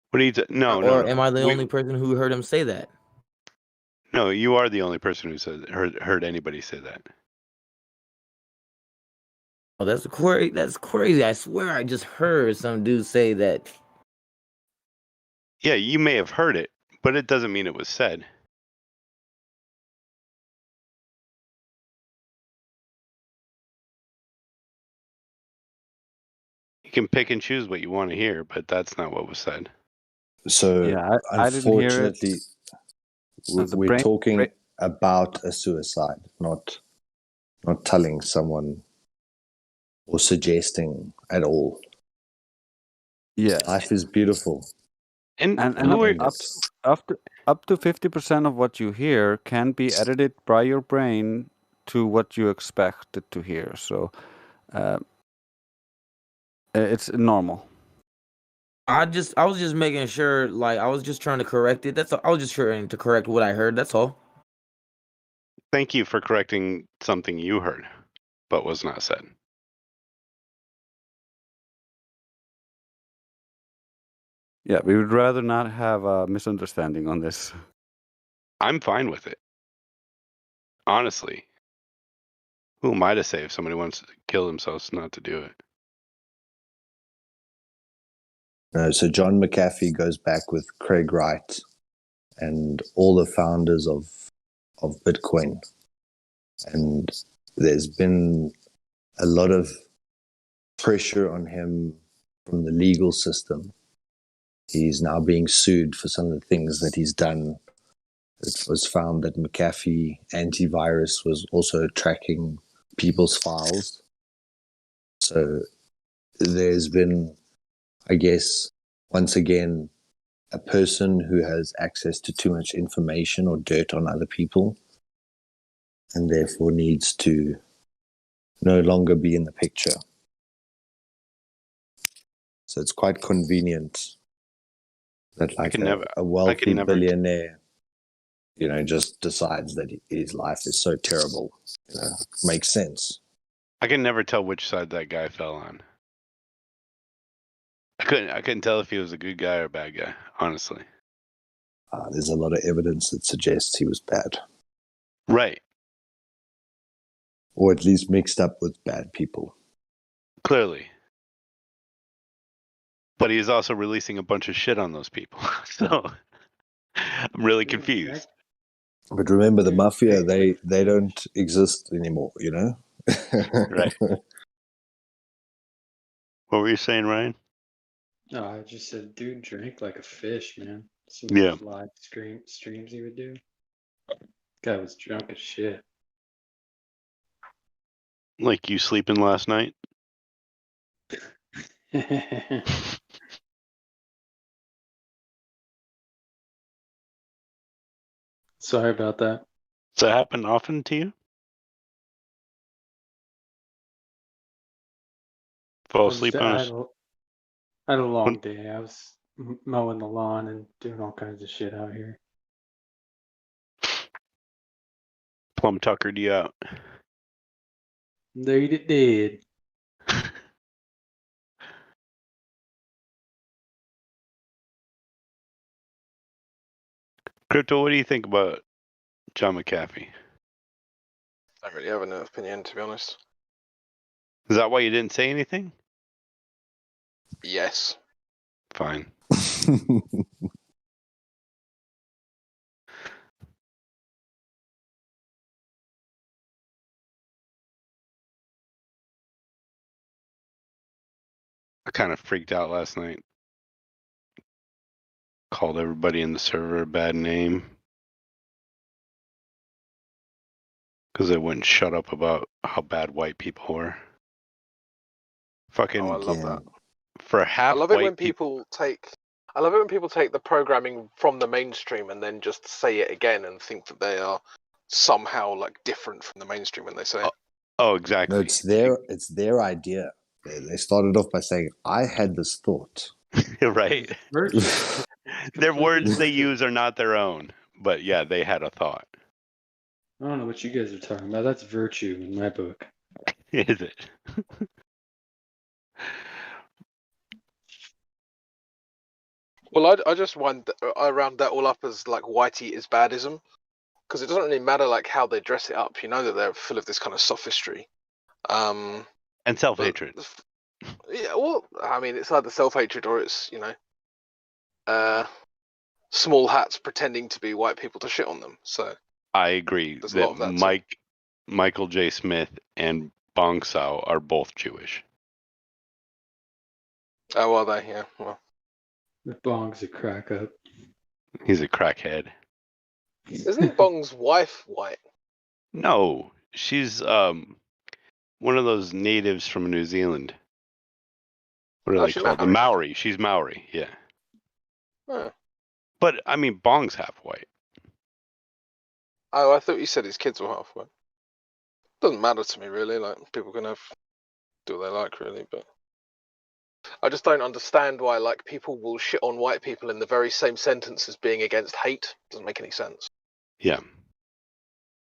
Speaker 4: What are you? No.
Speaker 16: Or am I the only person who heard him say that?
Speaker 4: No, you are the only person who heard anybody say that.
Speaker 16: Oh, that's crazy. I swear I just heard some dude say that.
Speaker 4: Yeah, you may have heard it, but it doesn't mean it was said. You can pick and choose what you want to hear, but that's not what was said.
Speaker 10: So,
Speaker 22: yeah, I didn't hear it.
Speaker 10: Unfortunately, we're talking about a suicide, not telling someone or suggesting at all.
Speaker 22: Yeah,
Speaker 10: life is beautiful,
Speaker 4: and
Speaker 22: up to 50% of what you hear can be edited by your brain to what you expect it to hear. So it's normal.
Speaker 16: I was just making sure, like I was just trying to correct it. That's all. I was just trying to correct what I heard. That's all.
Speaker 4: Thank you for correcting something you heard, but was not said.
Speaker 22: Yeah, we would rather not have a misunderstanding on this.
Speaker 4: I'm fine with it. Honestly. Who am I to say if somebody wants to kill themselves not to do it?
Speaker 10: No, so John McAfee goes back with Craig Wright and all the founders of Bitcoin. And there's been a lot of pressure on him from the legal system. He's now being sued for some of the things that he's done. It was found that McAfee antivirus was also tracking people's files. So there's been, I guess, once again, a person who has access to too much information or dirt on other people and therefore needs to no longer be in the picture. So it's quite convenient that like a wealthy billionaire just decides that his life is so terrible. Makes sense.
Speaker 4: I can never tell which side that guy fell on. I couldn't tell if he was a good guy or a bad guy, honestly.
Speaker 10: There's a lot of evidence that suggests he was bad.
Speaker 4: Right.
Speaker 10: Or at least mixed up with bad people.
Speaker 4: Clearly. But he's also releasing a bunch of shit on those people. So I'm really confused.
Speaker 10: But remember, the mafia, they don't exist anymore,
Speaker 4: Right. What were you saying, Ryan?
Speaker 7: No, I just said, dude drank like a fish, man. Some
Speaker 4: Yeah.
Speaker 7: of those live streams he would do. Guy was drunk as shit.
Speaker 4: Like you sleeping last night?
Speaker 7: Sorry about that.
Speaker 4: Does that happen often to you? Fall asleep on us?
Speaker 7: I had a long day. I was mowing the lawn and doing all kinds of shit out here.
Speaker 4: Plum tuckered you out.
Speaker 7: Indeed it did.
Speaker 4: Crypto, what do you think about John McAfee?
Speaker 3: I don't really have an opinion, to be honest.
Speaker 4: Is that why you didn't say anything?
Speaker 3: Yes.
Speaker 4: Fine. I kind of freaked out last night. Called everybody in the server a bad name. Because they wouldn't shut up about how bad white people were. Fucking.
Speaker 3: Oh, I love that.
Speaker 4: For half
Speaker 3: I love it
Speaker 4: white
Speaker 3: when people take. I love it when people take the programming from the mainstream and then just say it again and think that they are somehow like different from the mainstream when they say it.
Speaker 4: Oh, exactly.
Speaker 10: No, it's their idea. They started off by saying, "I had this thought."
Speaker 4: Right. Their words they use are not their own, but yeah, they had a thought.
Speaker 7: I don't know what you guys are talking about. That's virtue in my book.
Speaker 4: Is it?
Speaker 3: Well, I just I round that all up as like whitey is badism, because it doesn't really matter like how they dress it up. You know that they're full of this kind of sophistry.
Speaker 4: And self-hatred.
Speaker 3: Yeah, well, I mean, it's either self-hatred or it's small hats pretending to be white people to shit on them. So
Speaker 4: I agree
Speaker 3: there's a lot
Speaker 4: that
Speaker 3: of that
Speaker 4: Michael J. Smith and Bong Sao are both Jewish.
Speaker 3: Oh, are they? Yeah. Well,
Speaker 7: The Bong's a crack up.
Speaker 4: He's a crackhead.
Speaker 3: Isn't Bong's wife white?
Speaker 4: No, she's one of those natives from New Zealand. What are they called? The Maori. She's Maori, yeah.
Speaker 3: Huh.
Speaker 4: But I mean, Bong's half white.
Speaker 3: Oh, I thought you said his kids were half white. Doesn't matter to me really. Like people can do what they like really, but I just don't understand why like people will shit on white people in the very same sentence as being against hate. Doesn't make any sense.
Speaker 4: Yeah.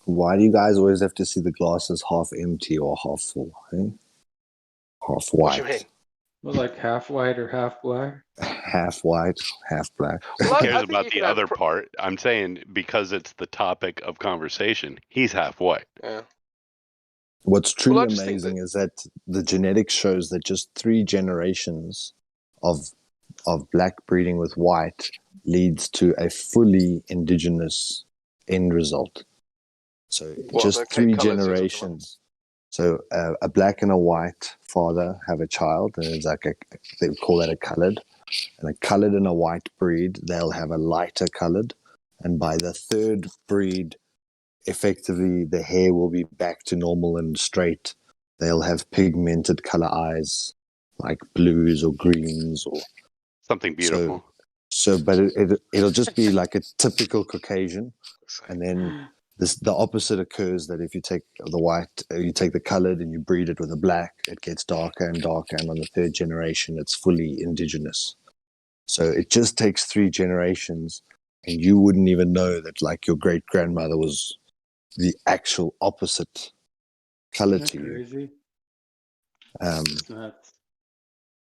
Speaker 10: Why do you guys always have to see the glass as half empty or half full? Eh? Half white.
Speaker 3: What do you mean?
Speaker 7: Well, like half white or half black?
Speaker 10: Half white, half black.
Speaker 4: Who cares about the other part? I'm saying because it's the topic of conversation, he's half white.
Speaker 3: Yeah.
Speaker 10: What's truly amazing is that the genetics shows that just 3 generations of black breeding with white leads to a fully indigenous end result. So just 3 generations. So a black and a white father have a child, and it's like they would call that a colored. And a colored and a white breed, they'll have a lighter colored. And by the 3rd breed, effectively the hair will be back to normal and straight. They'll have pigmented color eyes, like blues or greens or
Speaker 4: something beautiful.
Speaker 10: But it'll just be like a typical Caucasian, and then the opposite occurs. That if you take the white, you take the colored and you breed it with a black, it gets darker and darker, and on the 3rd generation, it's fully indigenous. So it just takes 3 generations, and you wouldn't even know that like your great grandmother was the actual opposite color
Speaker 7: Isn't
Speaker 10: to
Speaker 7: that
Speaker 10: you.
Speaker 7: crazy?
Speaker 10: Um,
Speaker 7: Nuts.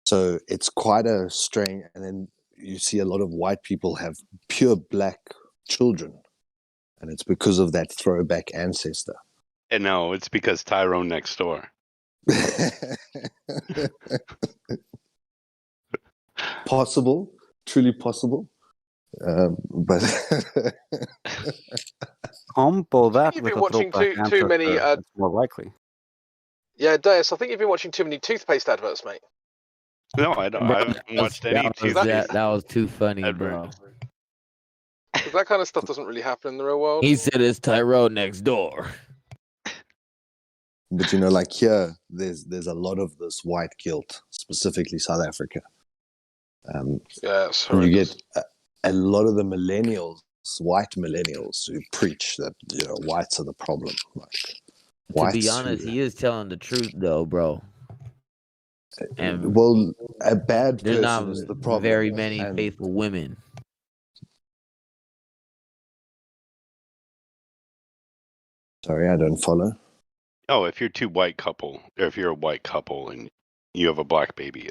Speaker 10: so it's quite a strange. And then you see a lot of white people have pure black children, and it's because of that throwback ancestor.
Speaker 4: And no, it's because Tyrone next door.
Speaker 10: Possible, truly possible. But
Speaker 22: Combo that
Speaker 3: You've
Speaker 22: with
Speaker 3: been
Speaker 22: a
Speaker 3: watching
Speaker 22: throwback
Speaker 3: too many.
Speaker 22: ancestor, it's more likely.
Speaker 3: Yeah, Deus, I think you've been watching too many toothpaste adverts, mate.
Speaker 4: No, I don't.
Speaker 16: Bro,
Speaker 4: I haven't watched any
Speaker 3: that
Speaker 16: that was too funny, bro.
Speaker 3: Because that kind of stuff doesn't really happen in the real world.
Speaker 16: He said it's Tyrone next door.
Speaker 10: But you know, like here, there's a lot of this white guilt, specifically South Africa.
Speaker 3: Yeah, it's
Speaker 10: and you
Speaker 3: horrendous.
Speaker 10: get a lot of the millennials, white millennials, who preach that whites are the problem. Like
Speaker 16: To be
Speaker 10: whites
Speaker 16: honest,
Speaker 10: who,
Speaker 16: he is telling the truth, though, bro. And
Speaker 10: well, a bad
Speaker 16: there's not
Speaker 10: person is the problem.
Speaker 16: very many
Speaker 10: And
Speaker 16: faithful women.
Speaker 10: sorry, I don't follow.
Speaker 4: Oh, if you're a white couple and you have a black baby,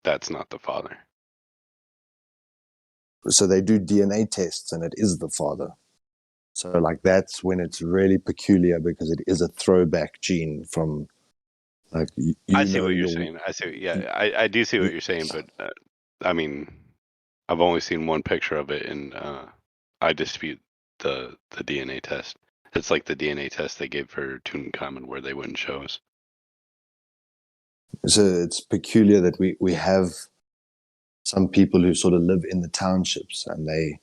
Speaker 4: that's not the father.
Speaker 10: So they do DNA tests, and it is the father. So like that's when it's really peculiar because it is a throwback gene from like
Speaker 4: I see what you're saying. I do see what you're saying, but I mean, I've only seen one picture of it, and I dispute the DNA test. It's like the DNA test they gave for Tutankhamun, where they wouldn't show us.
Speaker 10: So it's peculiar that we have some people who sort of live in the townships, and they,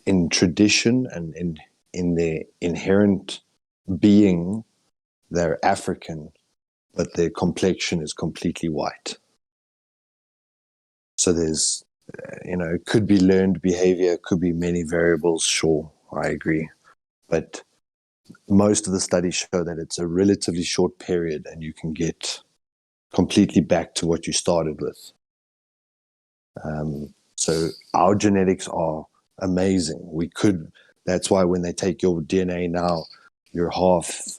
Speaker 10: in tradition and in their inherent being, they're African, but their complexion is completely white. So there's, it could be learned behavior, could be many variables, sure, I agree. But most of the studies show that it's a relatively short period and you can get completely back to what you started with. So our genetics are amazing. That's why when they take your DNA now, you're half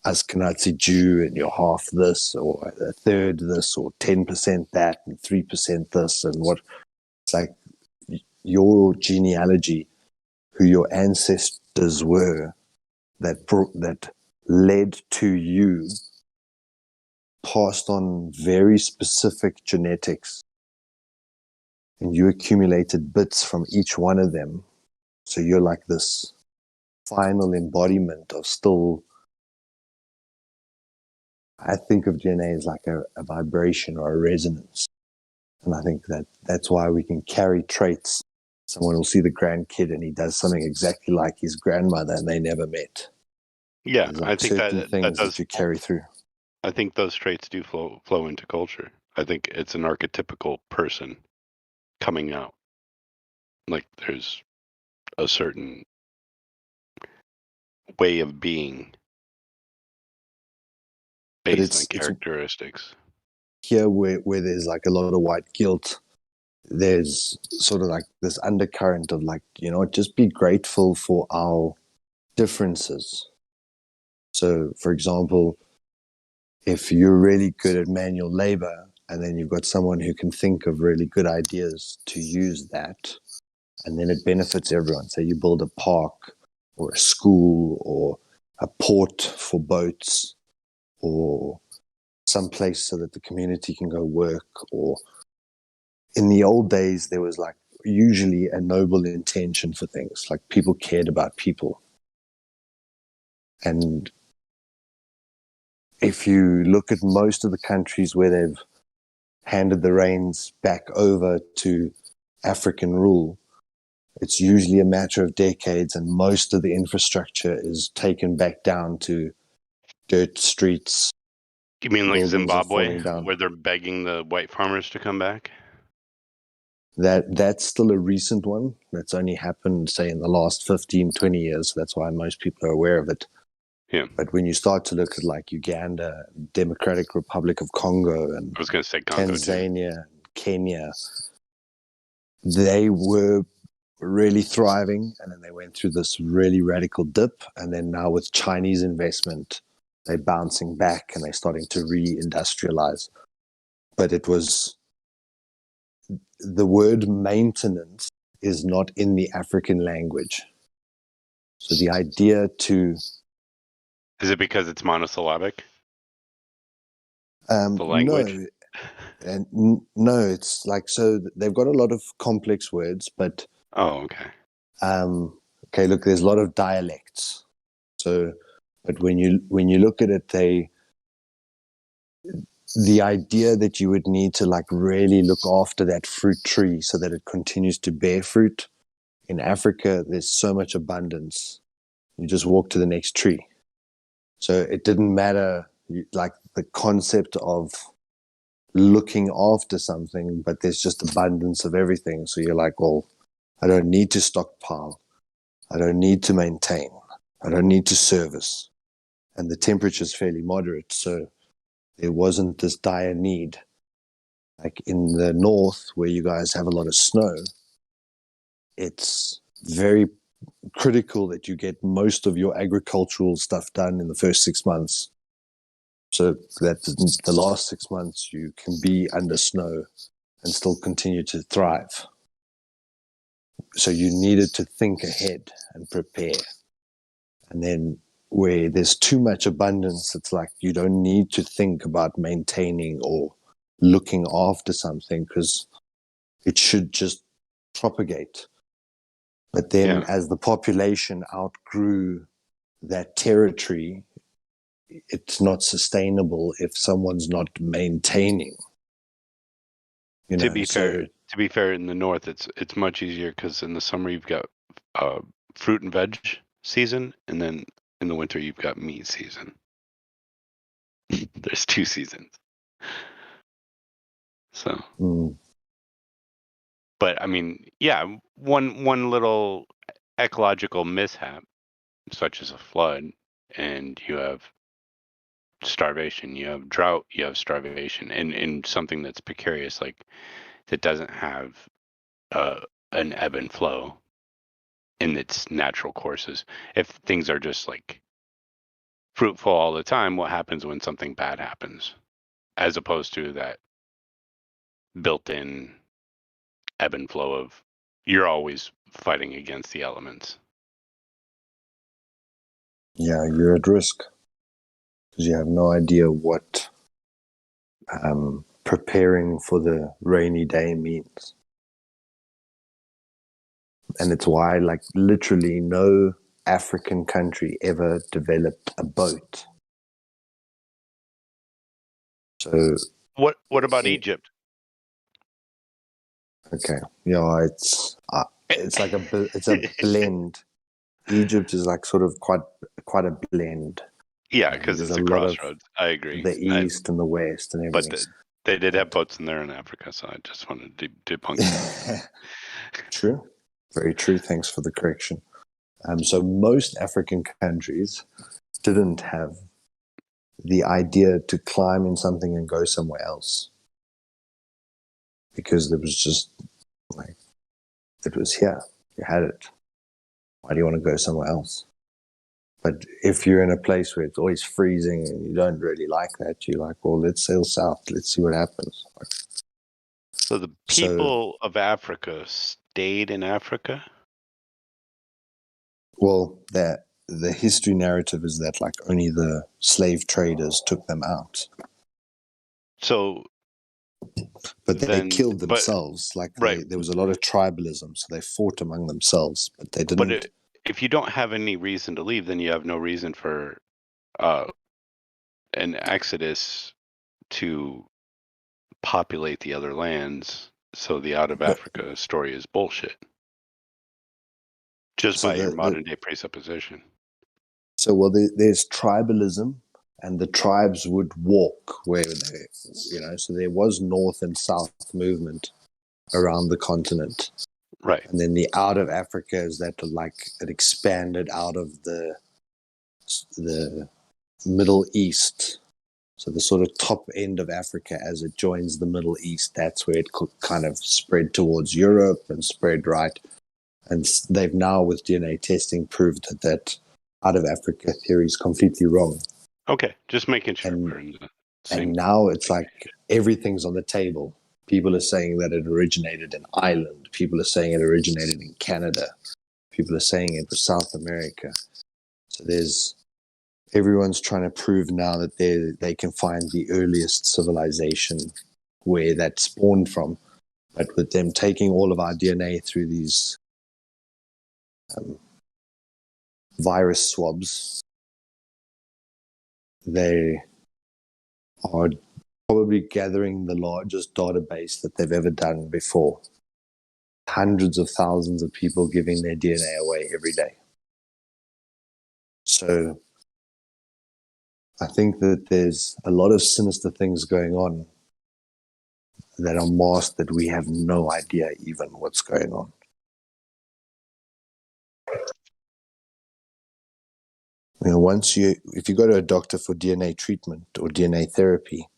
Speaker 10: Ashkenazi Jew and you're half this or a third this or 10% that and 3% this and what. It's like your genealogy, who your ancestors were, that led to you, passed on very specific genetics, and you accumulated bits from each one of them. So you're like this final embodiment of still, I think of DNA as like a vibration or a resonance. And I think that's why we can carry traits. Someone will see the grandkid and he does something exactly like his grandmother and they never met.
Speaker 4: Yeah,
Speaker 10: There's like
Speaker 4: I think
Speaker 10: certain
Speaker 4: that
Speaker 10: things
Speaker 4: does
Speaker 10: that you carry through.
Speaker 4: I think those traits do flow into culture. I think it's an archetypical person coming out. Like there's a certain way of being based on characteristics.
Speaker 10: Here where there's like a lot of white guilt, there's sort of like this undercurrent of like, just be grateful for our differences. So, for example, if you're really good at manual labor and then you've got someone who can think of really good ideas to use that, and then it benefits everyone. Say you build a park or a school or a port for boats or some place so that the community can go work. Or in the old days, there was like usually a noble intention for things, like people cared about people. And if you look at most of the countries where they've handed the reins back over to African rule, it's usually a matter of decades, and most of the infrastructure is taken back down to dirt streets.
Speaker 4: You mean like
Speaker 10: Buildings are
Speaker 4: Zimbabwe,
Speaker 10: falling down.
Speaker 4: where they're begging the white farmers to come back?
Speaker 10: That's still a recent one. That's only happened, say, in the last 15, 20 years. That's why most people are aware of it.
Speaker 4: Yeah.
Speaker 10: But when you start to look at like Uganda, Democratic Republic of Congo, and
Speaker 4: I was going to say Congo
Speaker 10: Tanzania, Kenya, they were really thriving, and then they went through this really radical dip, and then now with Chinese investment, they're bouncing back and they're starting to re-industrialize. But it was the word maintenance is not in the African language. So the idea to...
Speaker 4: Is it because it's monosyllabic? The language?
Speaker 10: No. And no, it's like, so they've got a lot of complex words, but...
Speaker 4: Oh, okay.
Speaker 10: Okay, look, there's a lot of dialects. So, but when you look at it, the idea that you would need to like really look after that fruit tree so that it continues to bear fruit. In Africa, there's so much abundance. You just walk to the next tree. So it didn't matter, like the concept of looking after something, but there's just abundance of everything. So you're like, well, I don't need to stockpile. I don't need to maintain. I don't need to service. And the temperature is fairly moderate, so there wasn't this dire need. Like in the north, where you guys have a lot of snow, it's very critical that you get most of your agricultural stuff done in the first 6 months. So that the last 6 months you can be under snow and still continue to thrive. So you needed to think ahead and prepare. And then where there's too much abundance, it's like you don't need to think about maintaining or looking after something because it should just propagate. But then as the population outgrew that territory, it's not sustainable if someone's not maintaining. You know,
Speaker 4: to be fair, in the north, it's much easier because in the summer you've got fruit and veg season, and then in the winter you've got meat season. There's 2 seasons. So, but I mean, yeah, one little ecological mishap, such as a flood, and you have starvation, you have drought, you have starvation, and something that's precarious, like that doesn't have an ebb and flow in its natural courses. If things are just like fruitful all the time, what happens when something bad happens, as opposed to that built-in ebb and flow of you're always fighting against the elements.
Speaker 10: Yeah, you're at risk because you have no idea what preparing for the rainy day means. And it's why, like, literally no African country ever developed a boat. So
Speaker 4: what about Egypt?
Speaker 10: Okay, yeah, it's like it's a blend. Egypt is like sort of quite a blend.
Speaker 4: Yeah, because it's a crossroads. I agree.
Speaker 10: The east and the west and everything.
Speaker 4: But they did have boats in there in Africa, so I just wanted to debunk that.
Speaker 10: True. Very true. Thanks for the correction. So most African countries didn't have the idea to climb in something and go somewhere else. Because there was just like, it was here. You had it. Why do you want to go somewhere else? But if you're in a place where it's always freezing and you don't really like that, you're like, well, let's sail south. Let's see what happens.
Speaker 4: So the people of Africa stayed in Africa?
Speaker 10: Well, the history narrative is that like only the slave traders took them out.
Speaker 4: So,
Speaker 10: but they killed themselves. There was a lot of tribalism, so they fought among themselves, but they didn't.
Speaker 4: But if you don't have any reason to leave, then you have no reason for an exodus to populate the other lands. So the out of Africa story is bullshit. Just by your modern day presupposition.
Speaker 10: So, well, there's tribalism, and the tribes would walk where they, so there was north and south movement around the continent.
Speaker 4: Right.
Speaker 10: And then the out of Africa is that like it expanded out of the Middle East. So the sort of top end of Africa as it joins the Middle East, that's where it could kind of spread towards Europe and spread right. And they've now, with DNA testing, proved that out of Africa theory is completely wrong.
Speaker 4: Okay, just making sure we're in the same.
Speaker 10: And now it's like everything's on the table. People are saying that it originated in Ireland. People are saying it originated in Canada. People are saying it was South America. So everyone's trying to prove now that they can find the earliest civilization where that spawned from. But with them taking all of our DNA through these virus swabs, they are probably gathering the largest database that they've ever done before. Hundreds of thousands of people giving their DNA away every day. So I think that there's a lot of sinister things going on that are masked that we have no idea even what's going on. You know, if you go to a doctor for DNA treatment or DNA therapy,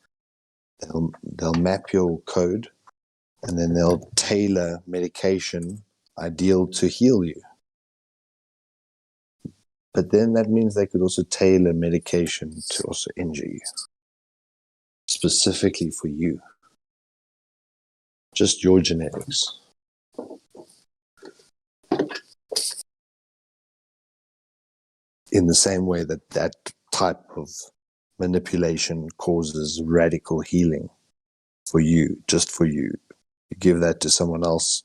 Speaker 10: they'll map your code and then they'll tailor medication ideal to heal you. But then that means they could also tailor medication to also injure you, specifically for you. Just your genetics. In the same way that type of manipulation causes radical healing for you, just for you. You give that to someone else,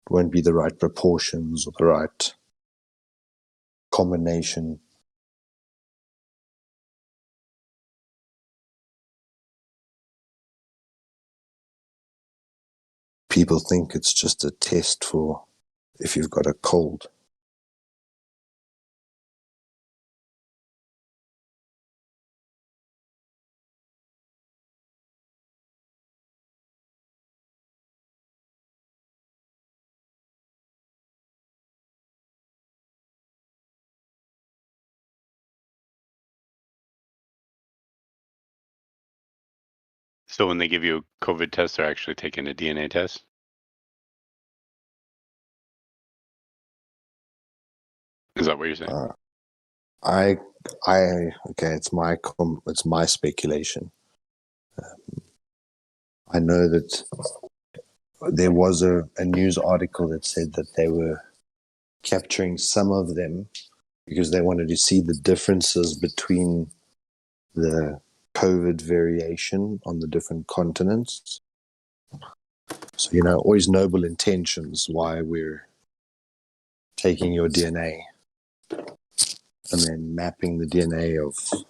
Speaker 10: it won't be the right proportions or the right combination. People think it's just a test for if you've got a cold.
Speaker 4: So when they give you a COVID test, they're actually taking a DNA test? Is that what you're saying?
Speaker 10: Okay, it's my speculation. I know that there was a news article that said that they were capturing some of them because they wanted to see the differences between the COVID variation on the different continents. So, you know, always noble intentions why we're taking your DNA and then mapping the DNA of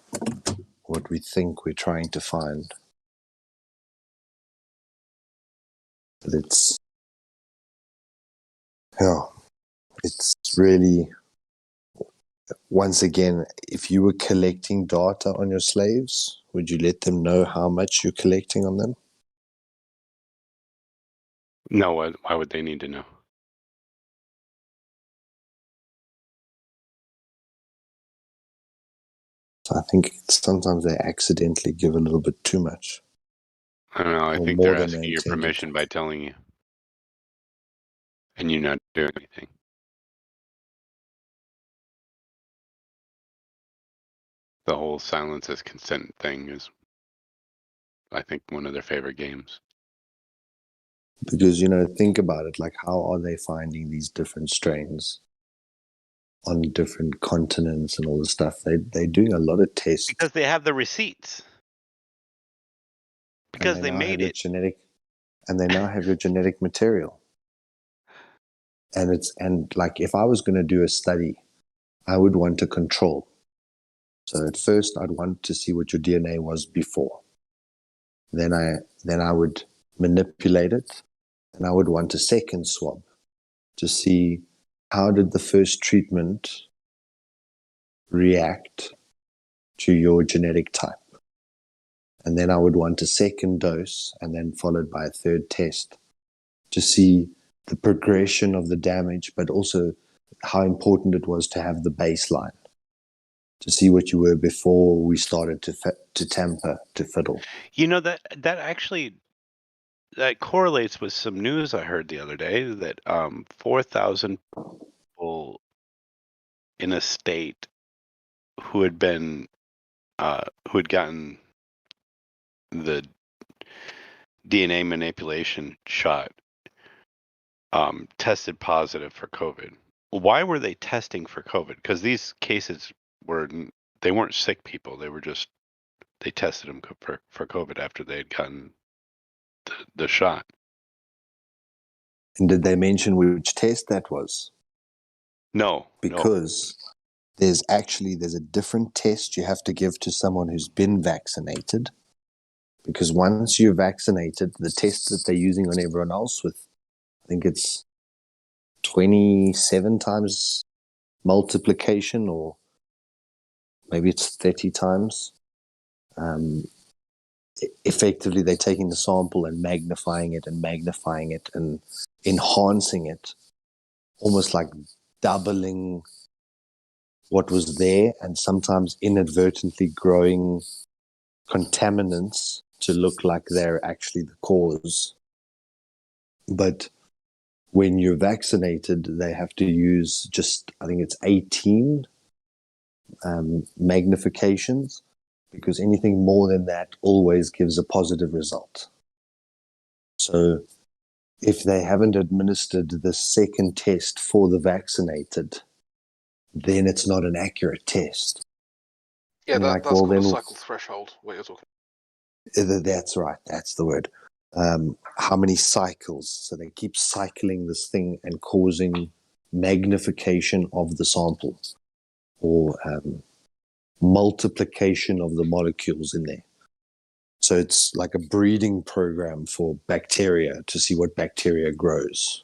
Speaker 10: what we think we're trying to find. But it's really, once again, if you were collecting data on your slaves, would you let them know how much you're collecting on them?
Speaker 4: No, why would they need to know?
Speaker 10: So I think sometimes they accidentally give a little bit too much.
Speaker 4: I don't know. I think they're asking your permission by telling you. And you're not doing anything. The whole silence is consent thing is, I think, one of their favorite games.
Speaker 10: Because, you know, think about it, like how are they finding these different strains on different continents and all this stuff? They're doing a lot of tests.
Speaker 4: Because they have the receipts. Because they made it.
Speaker 10: And they now have your genetic material. And like if I was going to do a study, I would want to control. So at first I'd want to see what your DNA was before. Then I would manipulate it, and I would want a second swab to see how did the first treatment react to your genetic type. And then I would want a second dose, and then followed by a third test to see the progression of the damage, but also how important it was to have the baseline, to see what you were before we started to tamper, to fiddle.
Speaker 4: You know, that actually, that correlates with some news I heard the other day that 4,000 people in a state who had been who had gotten the DNA manipulation shot tested positive for COVID. Why were they testing for COVID? Because these cases they weren't sick people. They were just they tested them for COVID after they had gotten the shot.
Speaker 10: And did they mention which test that was?
Speaker 4: No,
Speaker 10: because there's a different test you have to give to someone who's been vaccinated. Because once you're vaccinated, the test that they're using on everyone else with, I think it's 27 times multiplication, or maybe it's 30 times. Effectively, they're taking the sample and magnifying it and enhancing it, almost like doubling what was there, and sometimes inadvertently growing contaminants to look like they're actually the cause. But when you're vaccinated, they have to use I think it's 18 magnifications, because anything more than that always gives a positive result. So if they haven't administered the second test for the vaccinated, then it's not an accurate test.
Speaker 3: Yeah,
Speaker 10: And
Speaker 3: that's called a cycle threshold, what you're talking about.
Speaker 10: That's right. That's the word. How many cycles? So they keep cycling this thing and causing magnification of the sample, or multiplication of the molecules in there. So it's like a breeding program for bacteria to see what bacteria grows.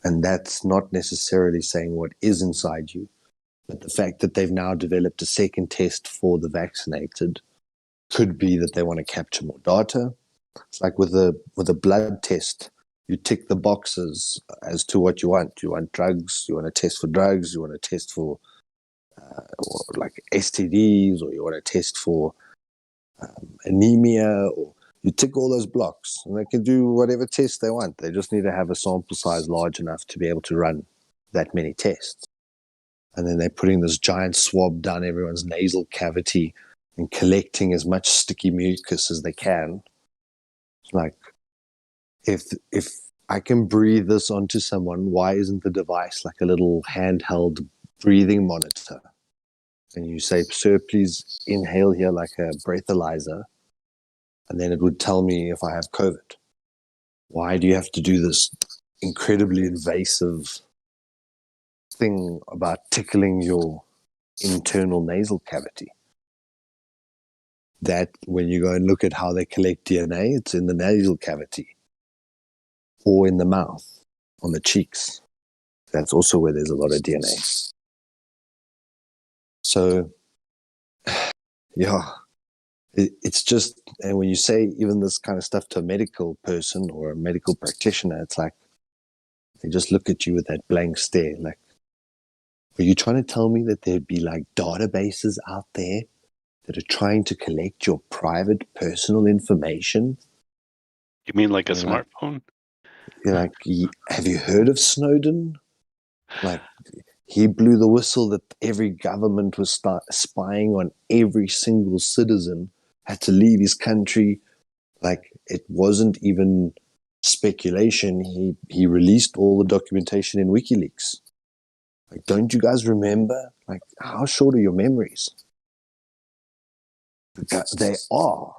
Speaker 10: And that's not necessarily saying what is inside you, but the fact that they've now developed a second test for the vaccinated could be that they want to capture more data. It's like with a blood test, you tick the boxes as to what you want. You want drugs, you want to test for drugs, you want to test for like STDs, or you want to test for anemia, or you tick all those blocks, and they can do whatever test they want. They just need to have a sample size large enough to be able to run that many tests. And then they're putting this giant swab down everyone's nasal cavity and collecting as much sticky mucus as they can. Like, if I can breathe this onto someone, why isn't the device like a little handheld breathing monitor? And you say, sir, please inhale here like a breathalyzer, and then it would tell me if I have COVID. Why do you have to do this incredibly invasive thing about tickling your internal nasal cavity? That when you go and look at how they collect DNA, it's in the nasal cavity or in the mouth, on the cheeks. That's also where there's a lot of DNA. So, yeah, it's just, and when you say even this kind of stuff to a medical person or a medical practitioner, it's like they just look at you with that blank stare. Like, are you trying to tell me that there'd be like databases out there that are trying to collect your private personal information?
Speaker 4: You mean like a smartphone?
Speaker 10: You're like, have you heard of Snowden? Like, he blew the whistle that every government was spying on every single citizen, had to leave his country. Like, it wasn't even speculation. He released all the documentation in WikiLeaks. Like, don't you guys remember? Like, how short are your memories? They are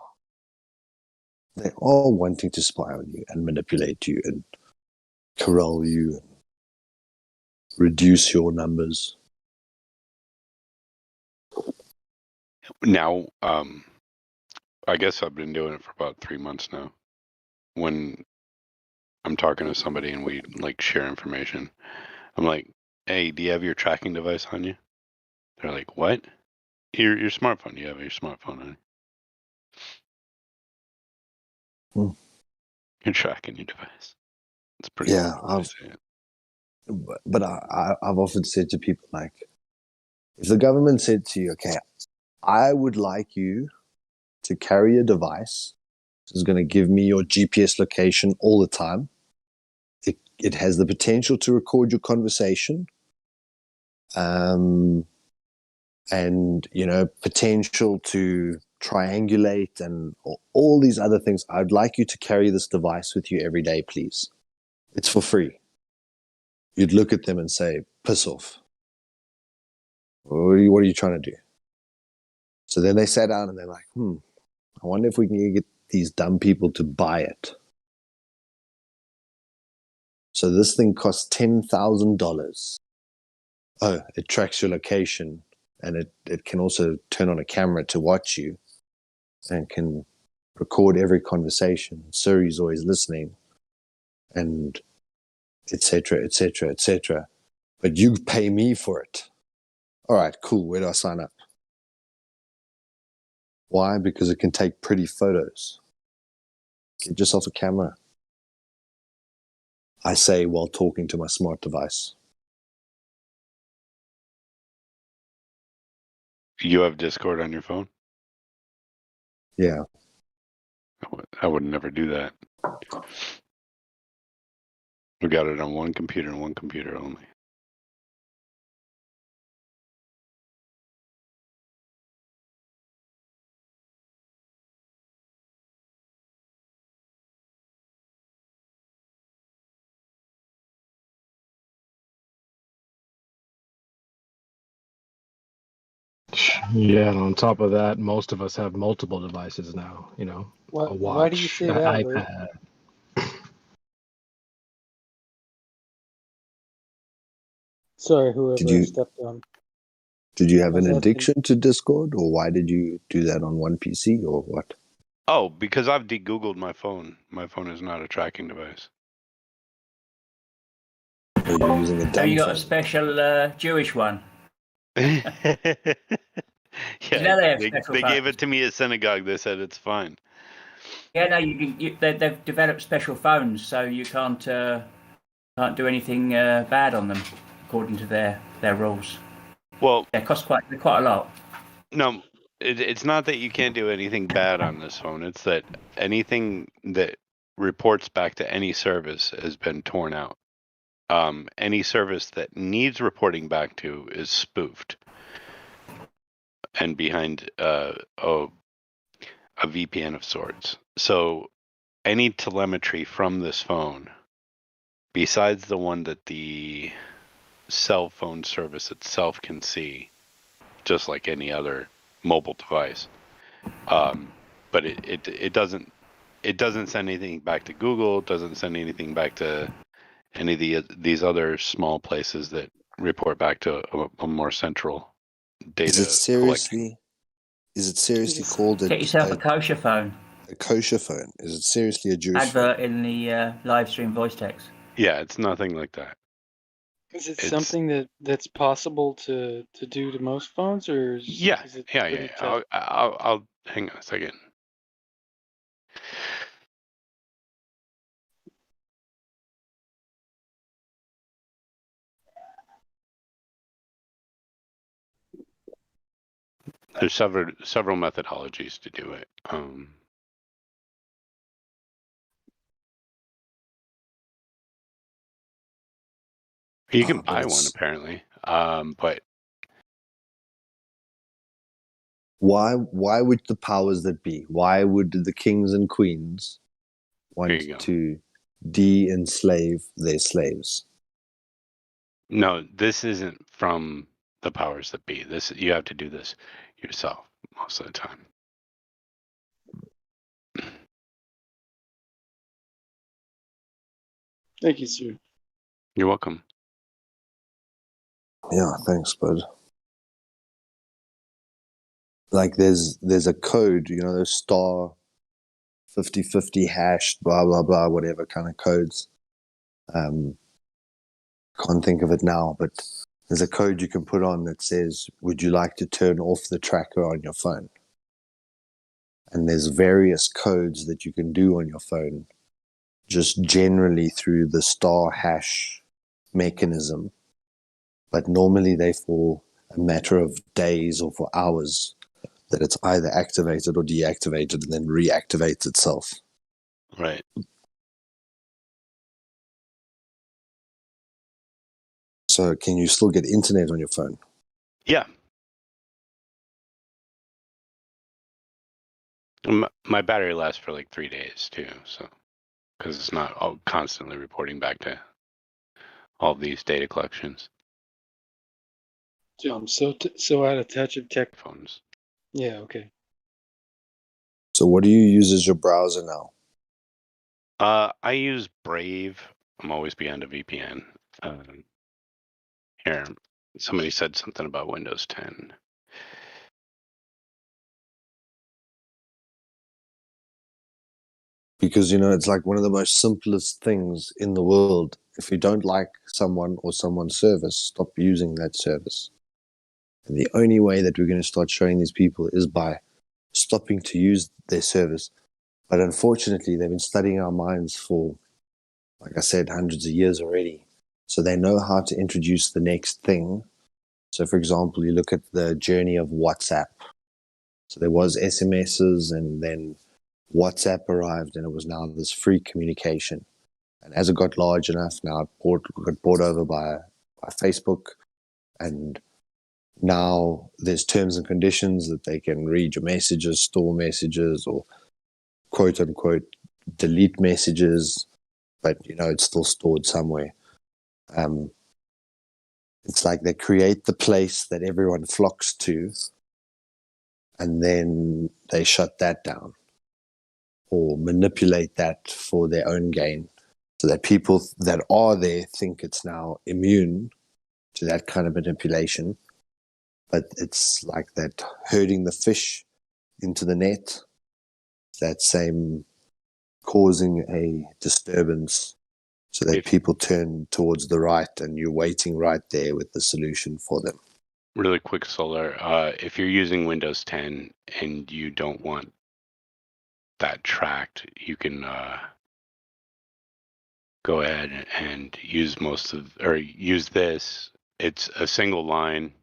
Speaker 10: wanting to spy on you and manipulate you and corral you and reduce your numbers.
Speaker 4: Now, I guess I've been doing it for about 3 months now. When I'm talking to somebody and we like share information, I'm like, "Hey, do you have your tracking device on you?" They're like, "What?" Your smartphone. You have your smartphone on you. You're tracking your device. It's pretty.
Speaker 10: Yeah, but I've often said to people, like, if the government said to you, okay, I would like you to carry a device It's going to give me your GPS location all the time. It has the potential to record your conversation. And, potential to triangulate and all these other things. I'd like you to carry this device with you every day, please. It's for free. You'd look at them and say, piss off. What are you trying to do? So then they sat down and they're like, I wonder if we can get these dumb people to buy it. So this thing costs $10,000. Oh, it tracks your location, and it can also turn on a camera to watch you and can record every conversation. Siri's always listening, and et cetera, et cetera, et cetera. But you pay me for it. All right, cool. Where do I sign up? Why? Because it can take pretty photos. Get yourself a camera. I say while talking to my smart device.
Speaker 4: You have Discord on your phone?
Speaker 10: Yeah.
Speaker 4: I would never do that. We got it on one computer and one computer only.
Speaker 11: Yeah, and on top of that, most of us have multiple devices now, a watch,
Speaker 7: Why do you say
Speaker 11: an
Speaker 7: that, Bert?
Speaker 11: iPad.
Speaker 7: Sorry, whoever stepped on.
Speaker 10: Did you have an
Speaker 7: asking-
Speaker 10: addiction to Discord, or why did you do that on one PC, or what?
Speaker 4: Oh, because I've de-Googled my phone. My phone is not a tracking device.
Speaker 10: Or you're using a
Speaker 17: Have
Speaker 10: dumb
Speaker 17: you got
Speaker 10: phone?
Speaker 17: a special Jewish one?
Speaker 4: Yeah,
Speaker 17: know they have special
Speaker 4: they gave
Speaker 17: phones.
Speaker 4: it to me at synagogue. They said it's fine.
Speaker 17: Yeah, no, they've developed special phones, so you can't do anything bad on them, according to their rules.
Speaker 4: Well,
Speaker 17: they cost quite a lot.
Speaker 4: No, it's not that you can't do anything bad on this phone. It's that anything that reports back to any service has been torn out. Any service that needs reporting back to is spoofed and behind a VPN of sorts. So any telemetry from this phone, besides the one that the cell phone service itself can see, just like any other mobile device, but it doesn't send anything back to Google. It doesn't send anything back to any of these other small places that report back to a more central data.
Speaker 10: Is it seriously called
Speaker 17: Get yourself a kosher phone.
Speaker 10: a kosher phone? Is it seriously a Jewish
Speaker 17: Advert in the live stream voice text.
Speaker 4: Yeah, it's nothing like that.
Speaker 7: Is it something that's possible to do to most phones, or is it pretty tough?
Speaker 4: I'll hang on a second. There's several methodologies to do it. You can buy one apparently, but
Speaker 10: why would the powers that be? Why would the kings and queens want to de-enslave their slaves?
Speaker 4: no, this isn't from the powers that be. This you have to do this yourself most of the time.
Speaker 7: Thank you, sir.
Speaker 4: You're welcome.
Speaker 10: Yeah, thanks, bud. Like there's a code, those star 5050 hashed, blah blah blah, whatever kind of codes. Can't think of it now, but there's a code you can put on that says, "Would you like to turn off the tracker on your phone?" And there's various codes that you can do on your phone, just generally through the star hash mechanism. But normally they're for a matter of days or for hours. that it's either activated or deactivated and then reactivates itself.
Speaker 4: Right.
Speaker 10: So can you still get internet on your phone?
Speaker 4: Yeah. My battery lasts for like 3 days too, so because it's not constantly reporting back to all these data collections.
Speaker 7: I'm so out of touch of tech
Speaker 4: phones.
Speaker 7: Yeah. Okay.
Speaker 10: So what do you use as your browser now?
Speaker 4: I use Brave. I'm always beyond a VPN. Here, somebody said something about Windows 10.
Speaker 10: Because, it's like one of the most simplest things in the world. If you don't like someone or someone's service, stop using that service. And the only way that we're going to start showing these people is by stopping to use their service. But unfortunately, they've been studying our minds for, like I said, hundreds of years already. So they know how to introduce the next thing. So, for example, you look at the journey of WhatsApp. So there was SMSs, and then WhatsApp arrived, and it was now this free communication. And as it got large enough, now it got bought over by Facebook, and now there's terms and conditions that they can read your messages, store messages, or quote unquote delete messages, but it's still stored somewhere. It's like they create the place that everyone flocks to, and then they shut that down or manipulate that for their own gain, so that people that are there think it's now immune to that kind of manipulation. But it's like that herding the fish into the net, that same causing a disturbance so that people turn towards the right, and you're waiting right there with the solution for them.
Speaker 4: Really quick, Solar. If you're using Windows 10 and you don't want that tracked, you can go ahead and use use this. It's a single line,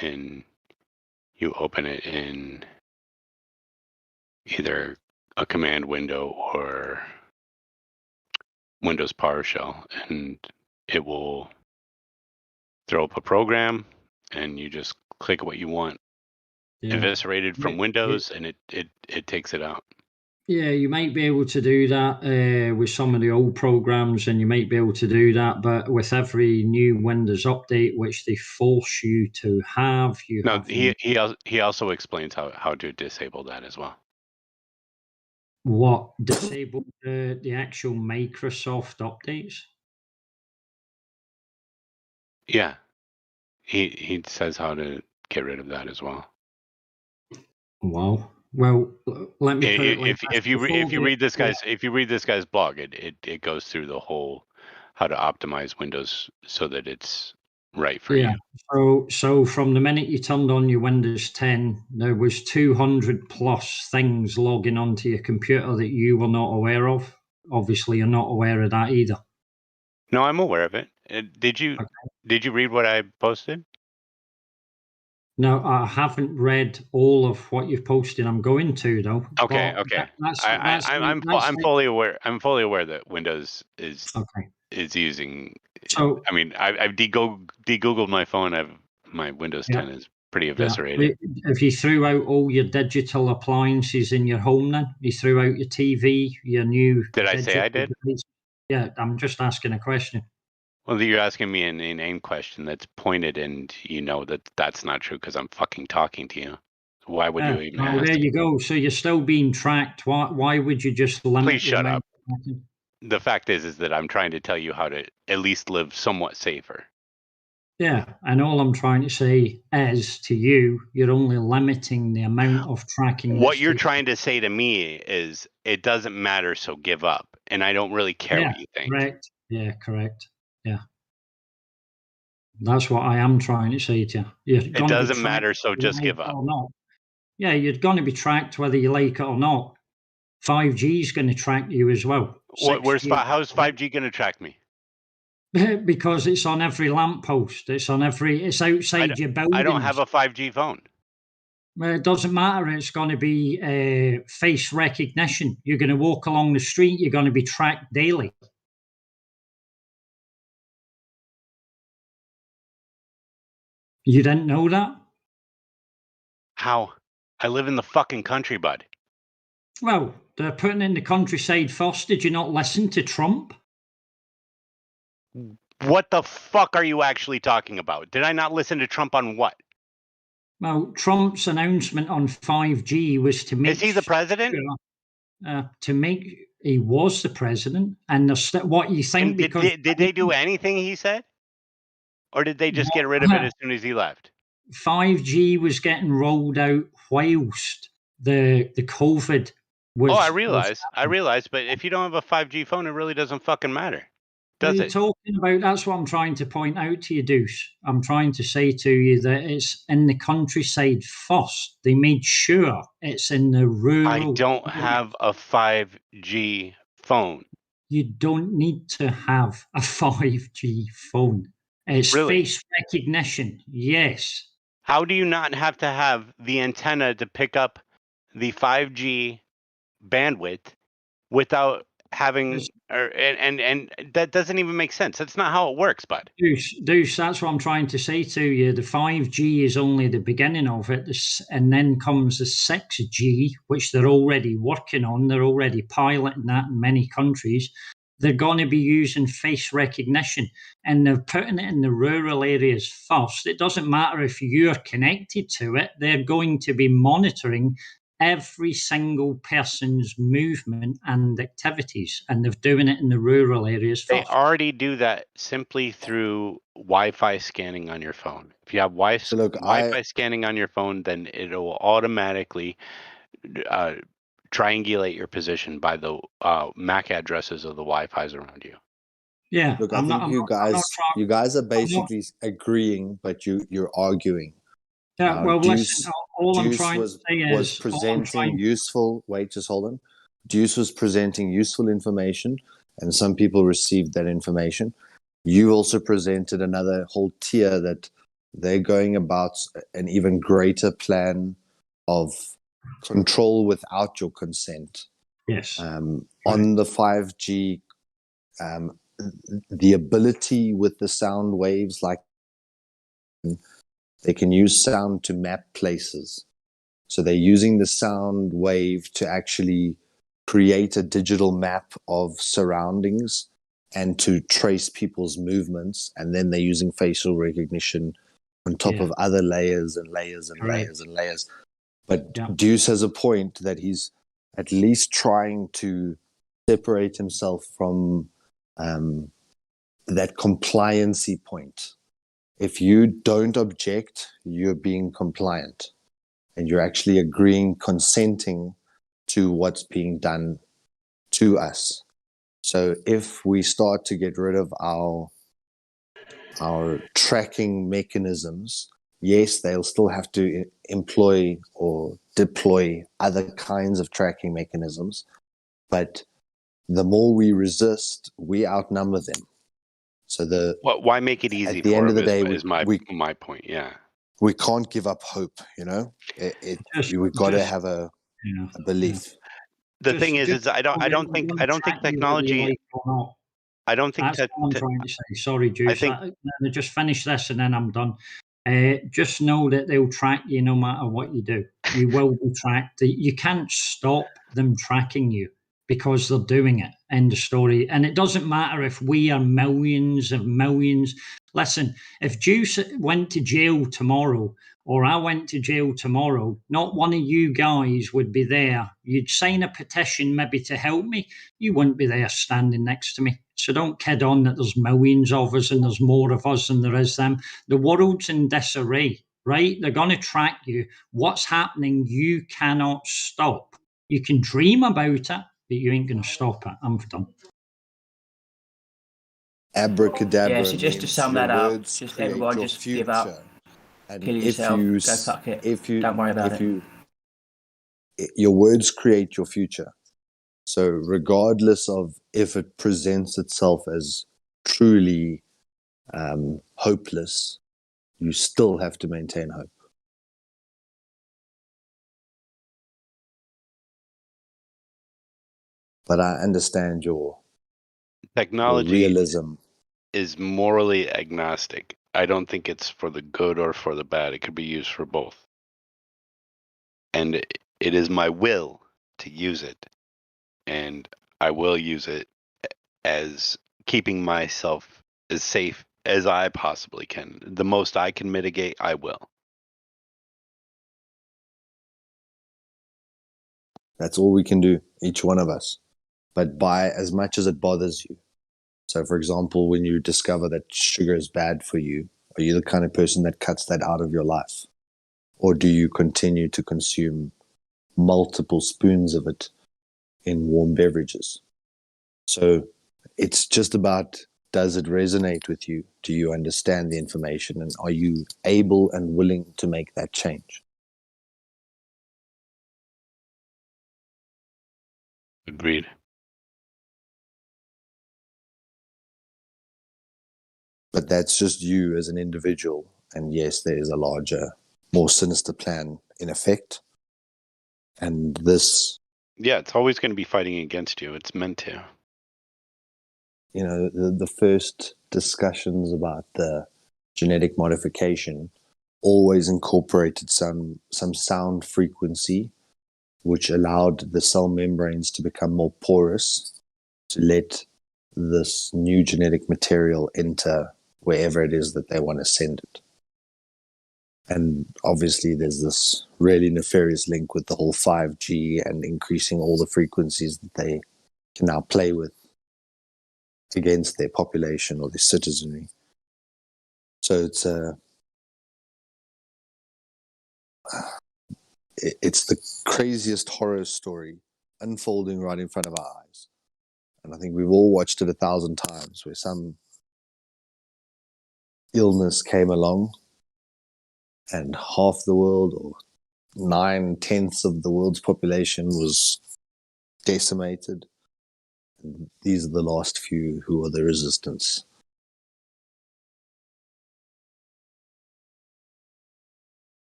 Speaker 4: and you open it in either a command window or Windows PowerShell, and it will throw up a program, and you just click what you want eviscerated from Windows, and it takes it out.
Speaker 14: Yeah, you might be able to do that with some of the old programs, and you might be able to do that, but with every new Windows update, which they force you to have,
Speaker 4: He also explains how to disable that as well.
Speaker 14: What, disable the actual Microsoft updates?
Speaker 4: Yeah, he says how to get rid of that as well.
Speaker 14: Wow. Well, let me put it like this.
Speaker 4: If you read this guy's blog, it goes through the whole how to optimize Windows so that it's right for you.
Speaker 14: So from the minute you turned on your Windows 10, there was 200 plus things logging onto your computer that you were not aware of. Obviously, you're not aware of that either.
Speaker 4: No, I'm aware of it. Did you read what I posted?
Speaker 14: No, I haven't read all of what you've posted. I'm going to though.
Speaker 4: Okay. I'm fully aware. I'm fully aware that Windows is using.
Speaker 14: So
Speaker 4: I've de-googled my phone. My Windows 10 is pretty eviscerated.
Speaker 14: If you threw out all your digital appliances in your home, then you threw out your TV, your new.
Speaker 4: Did I say I did?
Speaker 14: Device. Yeah, I'm just asking a question.
Speaker 4: Well, you're asking me an inane question that's pointed, and you know that's not true because I'm fucking talking to you. Why would you even ask?
Speaker 14: There you go. So you're still being tracked. Why would you just limit?
Speaker 4: Please shut up. The fact is that I'm trying to tell you how to at least live somewhat safer.
Speaker 14: Yeah, and all I'm trying to say is to you, you're only limiting the amount of tracking.
Speaker 4: What you're trying to say to me is it doesn't matter, so give up. And I don't really care what you think.
Speaker 14: Correct. Yeah, correct. Yeah. That's what I am trying to say to you.
Speaker 4: It doesn't matter, so just give up.
Speaker 14: Yeah, you're going to be tracked whether you like it or not. 5G is going to track you as well.
Speaker 4: How's 5G going to track me?
Speaker 14: Because it's on every lamppost. It's outside your building.
Speaker 4: I don't have a 5G phone.
Speaker 14: It doesn't matter. It's going to be face recognition. You're going to walk along the street. You're going to be tracked daily. You didn't know that?
Speaker 4: How? I live in the fucking country, bud.
Speaker 14: Well, they're putting in the countryside first. Did you not listen to Trump?
Speaker 4: What the fuck are you actually talking about? Did I not listen to Trump on what?
Speaker 14: Well, Trump's announcement on 5G was to make...
Speaker 4: Is he the president?
Speaker 14: He was the president. And what you think...
Speaker 4: And did they do anything he said? Or did they just get rid of it as soon as he left?
Speaker 14: 5G was getting rolled out whilst the COVID was...
Speaker 4: I realize, but if you don't have a 5G phone, it really doesn't fucking matter. Does
Speaker 14: What are you talking about? That's what I'm trying to point out to you, Deuce. I'm trying to say to you that it's in the countryside first. They made sure it's in the rural...
Speaker 4: I don't have a 5G phone.
Speaker 14: You don't need to have a 5G phone. It's face recognition, yes.
Speaker 4: How do you not have to have the antenna to pick up the 5G bandwidth without having... And that doesn't even make sense. That's not how it works, bud.
Speaker 14: Deuce, that's what I'm trying to say to you. The 5G is only the beginning of it, and then comes the 6G, which they're already working on. They're already piloting that in many countries. They're going to be using face recognition, and they're putting it in the rural areas first. It doesn't matter if you're connected to it. They're going to be monitoring every single person's movement and activities, and they're doing it in the rural areas first.
Speaker 4: They already do that simply through Wi-Fi scanning on your phone. If you have Wi-Fi scanning on your phone, then it'll automatically triangulate your position by the MAC addresses of the Wi-Fi's around you.
Speaker 14: Yeah.
Speaker 10: Look, I think you guys are basically agreeing, but you're arguing.
Speaker 14: Yeah, well,
Speaker 10: Deuce,
Speaker 14: all I'm
Speaker 10: Deuce
Speaker 14: trying
Speaker 10: was,
Speaker 14: to say is...
Speaker 10: was presenting useful... Wait, just hold on. Deuce was presenting useful information, and some people received that information. You also presented another whole tier that they're going about an even greater plan of control without your consent.
Speaker 14: Yes.
Speaker 10: On the 5G, the ability with the sound waves, like they can use sound to map places. So they're using the sound wave to actually create a digital map of surroundings and to trace people's movements. And then they're using facial recognition on top of other layers and layers and layers and layers. But Deuce has a point that he's at least trying to separate himself from that compliancy point. If you don't object, you're being compliant and you're actually agreeing, consenting to what's being done to us. So if we start to get rid of our tracking mechanisms, yes, they'll still have to employ or deploy other kinds of tracking mechanisms, but the more we resist, we outnumber them. So
Speaker 4: why make it easy?
Speaker 10: At the end of the day,
Speaker 4: is my point. Yeah,
Speaker 10: we can't give up hope. You know, we've got to have a belief.
Speaker 4: The thing is I don't think technology. I don't think
Speaker 14: that's what I'm trying to say. Sorry, Juice. Just finish this and then I'm done. Just know that they'll track you no matter what you do. You will be tracked. You can't stop them tracking you because they're doing it. End of story. And it doesn't matter if we are millions of millions. Listen, if Juice went to jail tomorrow or I went to jail tomorrow, not one of you guys would be there. You'd sign a petition maybe to help me. You wouldn't be there standing next to me. So don't kid on that there's millions of us and there's more of us than there is them. The world's in disarray, right? They're going to track you. What's happening, you cannot stop. You can dream about it, but you ain't going to stop it. I'm done.
Speaker 10: Abracadabra.
Speaker 17: Yeah, so just to sum that up, just everyone just give up, kill yourself, go fuck it. Don't worry about it.
Speaker 10: Your words create your future. So regardless of if it presents itself as truly hopeless, you still have to maintain hope. But I understand your
Speaker 4: Technology
Speaker 10: realism.
Speaker 4: is morally agnostic. I don't think it's for the good or for the bad. It could be used for both. And it is my will to use it. And I will use it as keeping myself as safe as I possibly can. The most I can mitigate, I will.
Speaker 10: That's all we can do, each one of us. But by as much as it bothers you. So, for example, when you discover that sugar is bad for you, are you the kind of person that cuts that out of your life? Or do you continue to consume multiple spoons of it in warm beverages? So it's just about, does it resonate with you? Do you understand the information? And are you able and willing to make that change?
Speaker 4: Agreed.
Speaker 10: But that's just you as an individual. And yes, there is a larger, more sinister plan in effect. And this,
Speaker 4: Yeah, it's always going to be fighting against you. It's meant to.
Speaker 10: you know, the first discussions about the genetic modification always incorporated some sound frequency, which allowed the cell membranes to become more porous to let this new genetic material enter wherever it is that they want to send it. And obviously there's this really nefarious link with the whole 5G and increasing all the frequencies that they can now play with against their population or their citizenry. So it's the craziest horror story unfolding right in front of our eyes. And I think we've all watched it 1,000 times, where some illness came along and half the world, or 9/10 of the world's population, was decimated. And these are the last few who are the resistance.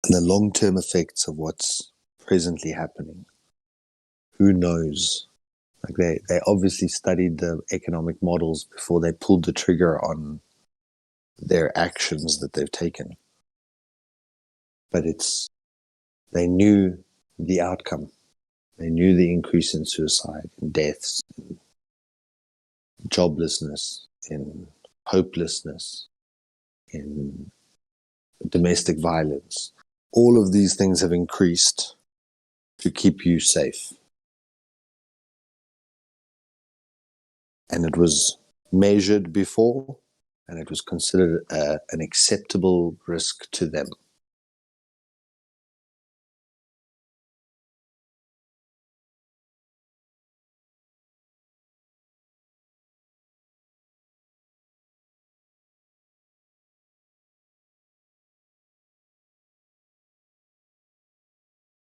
Speaker 10: And the long-term effects of what's presently happening, who knows? Like they obviously studied the economic models before they pulled the trigger on their actions that they've taken. But they knew the outcome. They knew the increase in suicide, in deaths, in joblessness, in hopelessness, in domestic violence. All of these things have increased to keep you safe. And it was measured before, and it was considered an acceptable risk to them.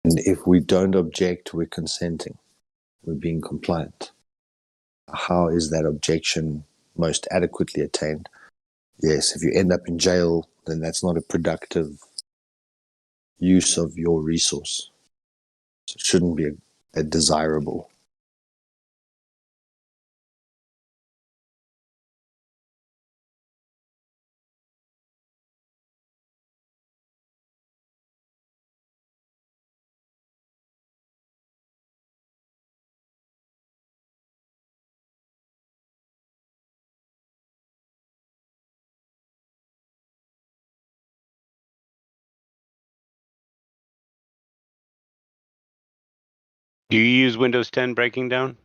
Speaker 10: And if we don't object, we're consenting. We're being compliant. How is that objection most adequately attained? Yes, if you end up in jail, then that's not a productive use of your resource. So it shouldn't be a desirable.
Speaker 4: Do you use Windows 10 breaking down?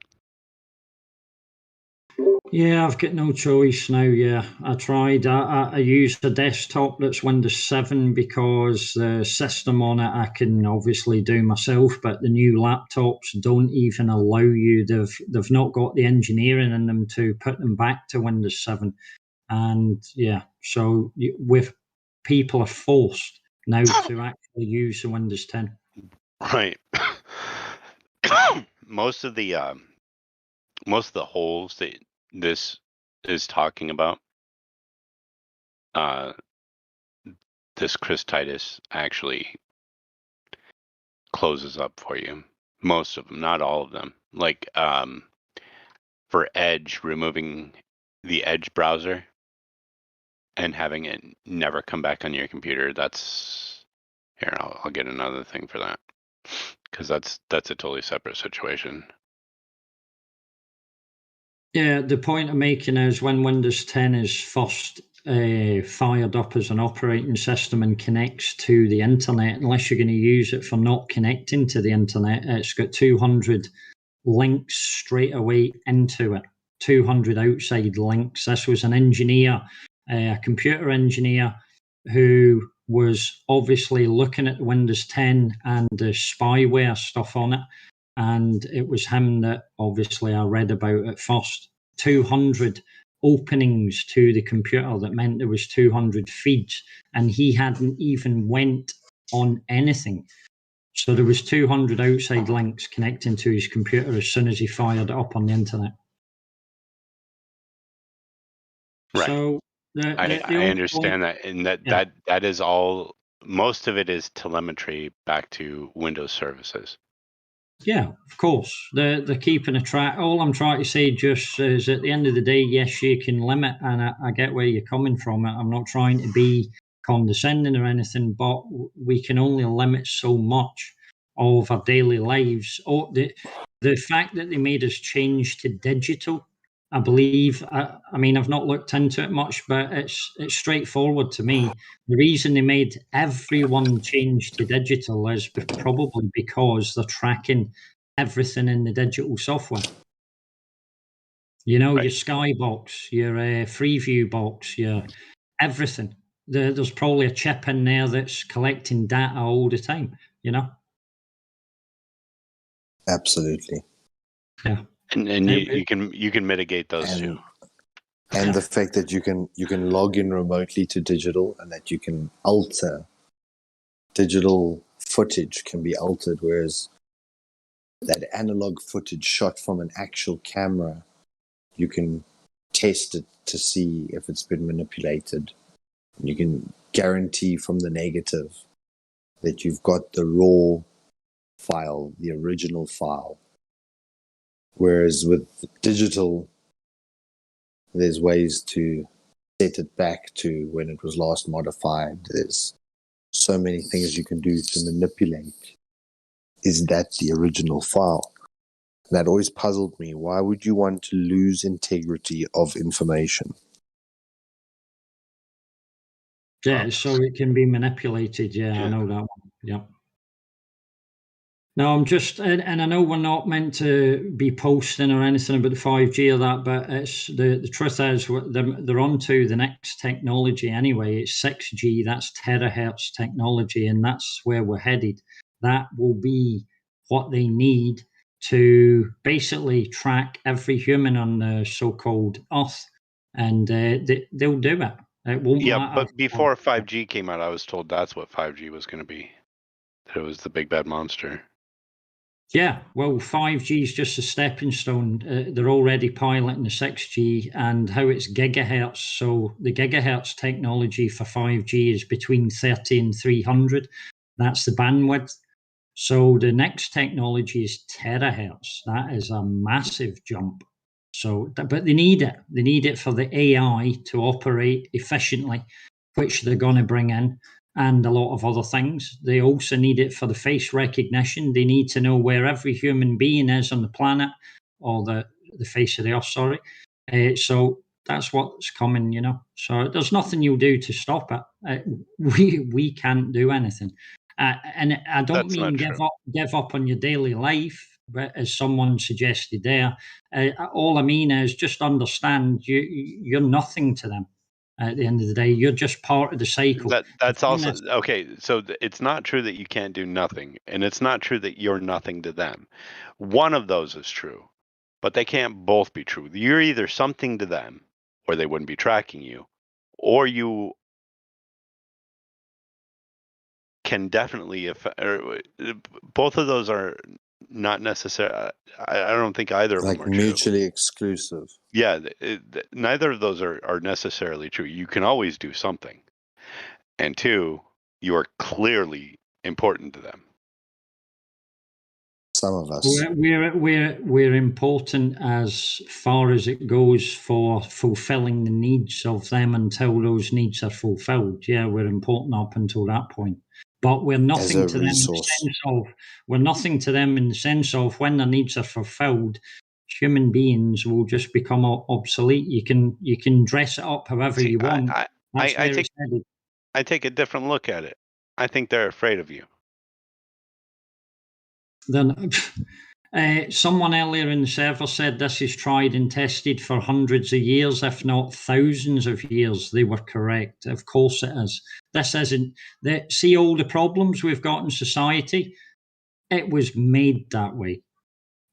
Speaker 14: Yeah, I've got no choice now. Yeah, I tried. I use a desktop that's Windows 7 because the system on it I can obviously do myself, but the new laptops don't even allow you. They've not got the engineering in them to put them back to Windows 7. And yeah, so with people are forced now to actually use the Windows 10.
Speaker 4: Right. Most of the most of the holes that this is talking about, this cystitis actually closes up for you. Most of them, not all of them. Like for Edge, removing the Edge browser and having it never come back on your computer, that's here. I'll get another thing for that, because that's a totally separate situation.
Speaker 14: Yeah, the point I'm making is when Windows 10 is first fired up as an operating system and connects to the internet, unless you're going to use it for not connecting to the internet, it's got 200 links straight away into it, 200 outside links. This was an engineer, a computer engineer, who was obviously looking at Windows 10 and the spyware stuff on it. And it was him that obviously I read about at first. 200 openings to the computer that meant there was 200 feeds, and he hadn't even went on anything. So there was 200 outside links connecting to his computer as soon as he fired it up on the internet.
Speaker 4: Right.
Speaker 14: So
Speaker 4: I understand that, and that is all. Most of it is telemetry back to Windows services.
Speaker 14: Yeah, of course. They're keeping a track. All I'm trying to say just is at the end of the day, yes, you can limit, and I get where you're coming from. I'm not trying to be condescending or anything, but we can only limit so much of our daily lives. Or the fact that they made us change to digital, I believe. I mean, I've not looked into it much, but it's straightforward to me. The reason they made everyone change to digital is probably because they're tracking everything in the digital software. You know, your Skybox, your Freeview box, your everything. There's probably a chip in there that's collecting data all the time. You know.
Speaker 10: Absolutely.
Speaker 14: Yeah.
Speaker 4: And you can mitigate those too.
Speaker 10: And the fact that you can log in remotely to digital, and that you can alter digital footage can be altered, whereas that analog footage shot from an actual camera, you can test it to see if it's been manipulated. You can guarantee from the negative that you've got the raw file, the original file. Whereas with digital, there's ways to set it back to when it was last modified. There's so many things you can do to manipulate. Is that the original file? That always puzzled me. Why would you want to lose integrity of information?
Speaker 14: Yeah, so it can be manipulated. Yeah, I know that one. Yeah. No, I'm just, and I know we're not meant to be posting or anything about the 5G or that, but it's the truth is they're on to the next technology anyway. It's 6G, that's terahertz technology, and that's where we're headed. That will be what they need to basically track every human on the so-called Earth, and they'll do it. It won't matter.
Speaker 4: But before 5G came out, I was told that's what 5G was going to be. That it was the big bad monster.
Speaker 14: Yeah, well, 5G is just a stepping stone. They're already piloting the 6G and how it's gigahertz. So the gigahertz technology for 5G is between 30 and 300. That's the bandwidth. So the next technology is terahertz. That is a massive jump. So, but they need it. They need it for the AI to operate efficiently, which they're going to bring in, and a lot of other things. They also need it for the face recognition. They need to know where every human being is on the planet, or the face of the earth, sorry. So that's what's coming, you know. So there's nothing you'll do to stop it. We can't do anything. And I don't mean give up on your daily life, but as someone suggested there, all I mean is just understand you're nothing to them. At the end of the day, you're just part of the cycle.
Speaker 4: That's also okay. So it's not true that you can't do nothing, and it's not true that you're nothing to them. One of those is true, but they can't both be true. You're either something to them, or they wouldn't be tracking you, or you can definitely both of those are not necessarily. I don't think either of them
Speaker 10: Like
Speaker 4: are true.
Speaker 10: mutually exclusive.
Speaker 4: Yeah, neither of those are necessarily true. You can always do something, and two, you are clearly important to them.
Speaker 10: Some of us.
Speaker 14: We're important as far as it goes for fulfilling the needs of them until those needs are fulfilled. Yeah, we're important up until that point. But we're nothing to them in the sense of when their needs are fulfilled, human beings will just become obsolete. You can dress it up however you want.
Speaker 4: I take a different look at it. I think they're afraid of you.
Speaker 14: Then someone earlier in the server said this is tried and tested for hundreds of years, if not thousands of years. They were correct. Of course it is. This isn't. See all the problems we've got in society? It was made that way.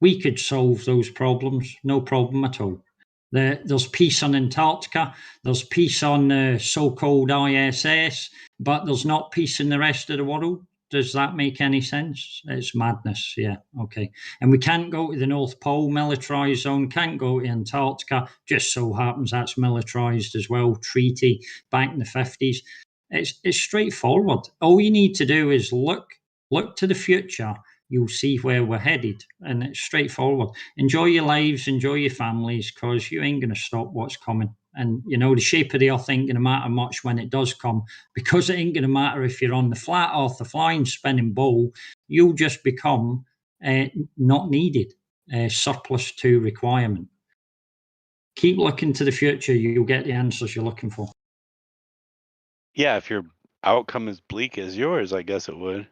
Speaker 14: We could solve those problems, no problem at all. There's peace on Antarctica, there's peace on so-called ISS, but there's not peace in the rest of the world. Does that make any sense? It's madness, yeah, okay. And we can't go to the North Pole, militarised zone, can't go to Antarctica, just so happens that's militarised as well, treaty back in the 50s. It's straightforward. All you need to do is look to the future. You'll see where we're headed, and it's straightforward. Enjoy your lives, enjoy your families, because you ain't going to stop what's coming. And, the shape of the earth ain't going to matter much when it does come, because it ain't going to matter if you're on the flat earth, the flying, spinning ball. You'll just become not needed, surplus to requirement. Keep looking to the future. You'll get the answers you're looking for.
Speaker 4: Yeah, if your outcome is bleak as yours, I guess it would.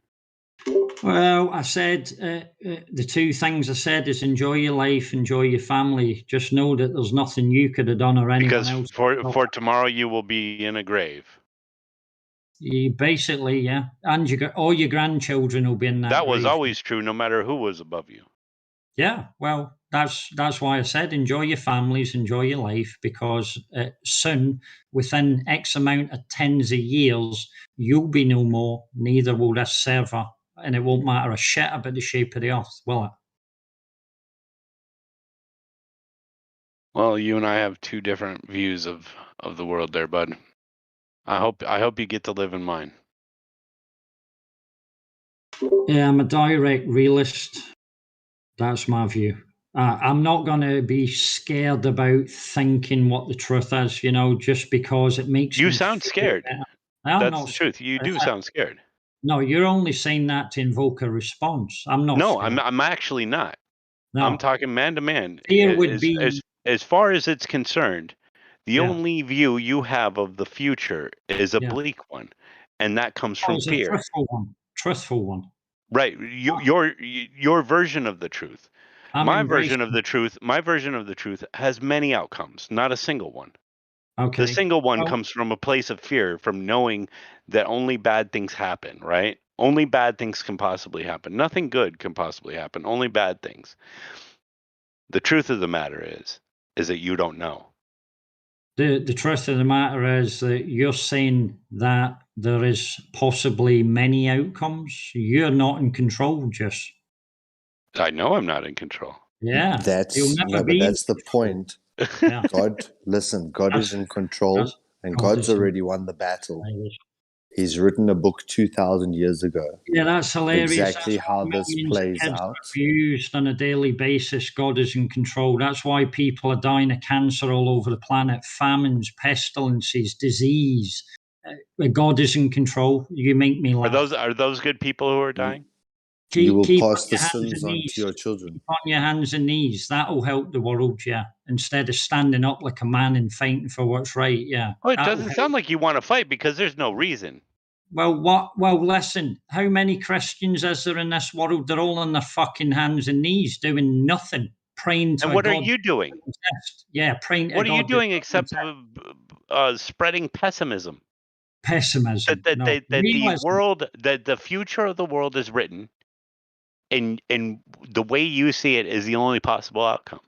Speaker 14: Well, I said the two things I said is enjoy your life, enjoy your family. Just know that there's nothing you could have done or anyone else.
Speaker 4: For tomorrow you will be in a grave.
Speaker 14: Basically, yeah, and all your grandchildren will be in that.
Speaker 4: That was always true, no matter who was above you.
Speaker 14: Yeah, well, that's why I said enjoy your families, enjoy your life, because soon, within X amount of tens of years, you'll be no more. Neither will this server. And it won't matter a shit about the shape of the earth, will it?
Speaker 4: Well, you and I have two different views of the world there, bud. I hope you get to live in mine.
Speaker 14: Yeah, I'm a direct realist. That's my view. I'm not going to be scared about thinking what the truth is, just because it makes
Speaker 4: you sound scared. That's the truth. You do sound scared.
Speaker 14: No, you're only saying that to invoke a response. I'm not.
Speaker 4: No,
Speaker 14: scared.
Speaker 4: I'm actually not. No. I'm talking man to man.
Speaker 14: Fear would be
Speaker 4: as far as it's concerned. The only view you have of the future is a bleak one, and that comes from fear.
Speaker 14: A truthful one.
Speaker 4: Right. Your version of the truth. My version of the truth has many outcomes, not a single one.
Speaker 14: Okay.
Speaker 4: The single one comes from a place of fear, from knowing that only bad things happen, right? Only bad things can possibly happen. Nothing good can possibly happen. Only bad things. The truth of the matter is that you don't know.
Speaker 14: The truth of the matter is that you're saying that there is possibly many outcomes. You're not in control, just.
Speaker 4: I know I'm not in control.
Speaker 14: Yeah.
Speaker 10: That's the point.
Speaker 14: Yeah.
Speaker 10: God is in control, and God's already won the battle. He's written a book 2,000 years ago.
Speaker 14: Yeah, that's hilarious.
Speaker 10: Exactly how this plays out.
Speaker 14: Abused on a daily basis. God is in control. That's why people are dying of cancer all over the planet. Famines, pestilences, disease. God is in control. You make me laugh.
Speaker 4: Are those good people who are dying?
Speaker 10: You will pass the sins on to your children.
Speaker 14: Keep on your hands and knees. That'll help the world, yeah. Instead of standing up like a man and fighting for what's right, yeah.
Speaker 4: Oh, it doesn't sound like you want to fight because there's no reason.
Speaker 14: Well, listen. How many Christians is there in this world? They're all on their fucking hands and knees doing nothing, praying to.
Speaker 4: And what are you doing?
Speaker 14: Yeah, praying.
Speaker 4: What are you doing except spreading pessimism?
Speaker 14: Pessimism.
Speaker 4: That the world, that the future of the world is written. And the way you see it is the only possible outcome.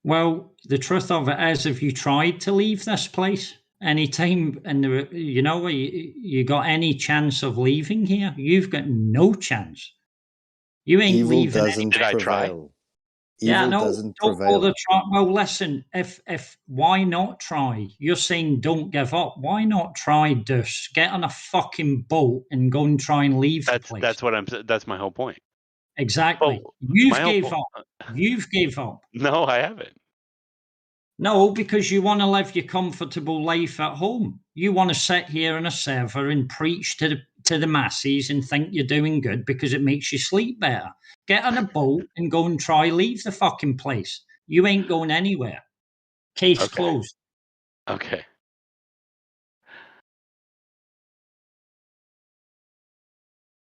Speaker 14: Well, the truth of it is, if you tried to leave this place, any time, and you got any chance of leaving here? You've got no chance. You ain't
Speaker 10: Evil
Speaker 14: leaving.
Speaker 10: doesn't prevail.
Speaker 14: Yeah,
Speaker 10: Evil
Speaker 14: no,
Speaker 10: doesn't
Speaker 14: don't
Speaker 10: prevail.
Speaker 14: bother try. Well, listen, if why not try? You're saying don't give up. Why not try this? Get on a fucking boat and go and try and leave the place.
Speaker 4: That's my whole point.
Speaker 14: Exactly.
Speaker 4: Oh,
Speaker 14: You've gave up. You've gave up.
Speaker 4: No, I haven't.
Speaker 14: No, because you want to live your comfortable life at home. You want to sit here on a server and preach to the masses and think you're doing good because it makes you sleep better. Get on a boat and go and try leave the fucking place. You ain't going anywhere. Case closed.
Speaker 4: Okay.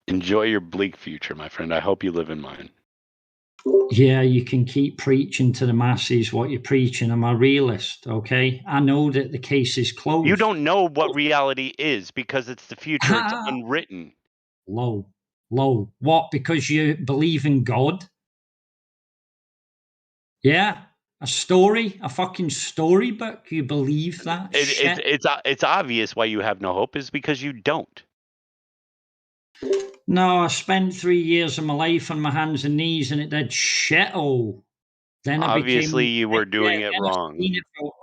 Speaker 4: Enjoy your bleak future, my friend. I hope you live in mine.
Speaker 14: Yeah, you can keep preaching to the masses what you're preaching. I'm a realist, okay? I know that the case is closed.
Speaker 4: You don't know what reality is because it's the future. It's unwritten.
Speaker 14: Low. What? Because you believe in God? Yeah, a story, a fucking storybook. You believe that shit?
Speaker 4: It's obvious why you have no hope is because you don't.
Speaker 14: No, I spent 3 years of my life on my hands and knees, and it did shit all. Then
Speaker 4: Obviously, you were doing it wrong.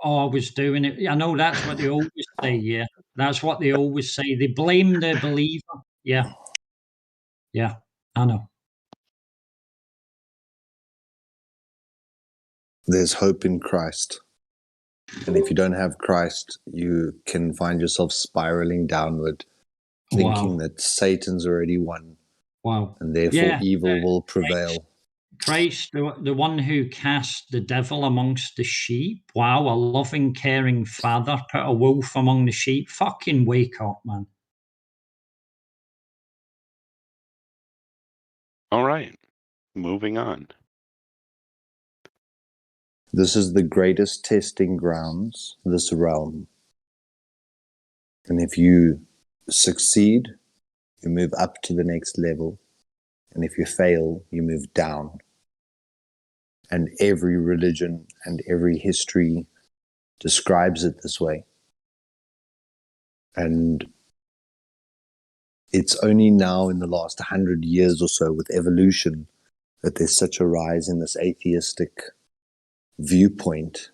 Speaker 14: I was doing it. I know that's what they always say. Yeah, that's what they always say. They blame the believer. Yeah, I know.
Speaker 10: There's hope in Christ. And if you don't have Christ, you can find yourself spiraling downward, thinking that Satan's already won.
Speaker 14: Wow.
Speaker 10: And therefore evil will prevail.
Speaker 14: Christ, the one who cast the devil amongst the sheep. Wow, a loving, caring father put a wolf among the sheep. Fucking wake up, man.
Speaker 4: All right. Moving on.
Speaker 10: This is the greatest testing grounds, this realm. And if you succeed, you move up to the next level. And if you fail, you move down. And every religion and every history describes it this way. And it's only now in the last 100 years or so with evolution that there's such a rise in this atheistic viewpoint.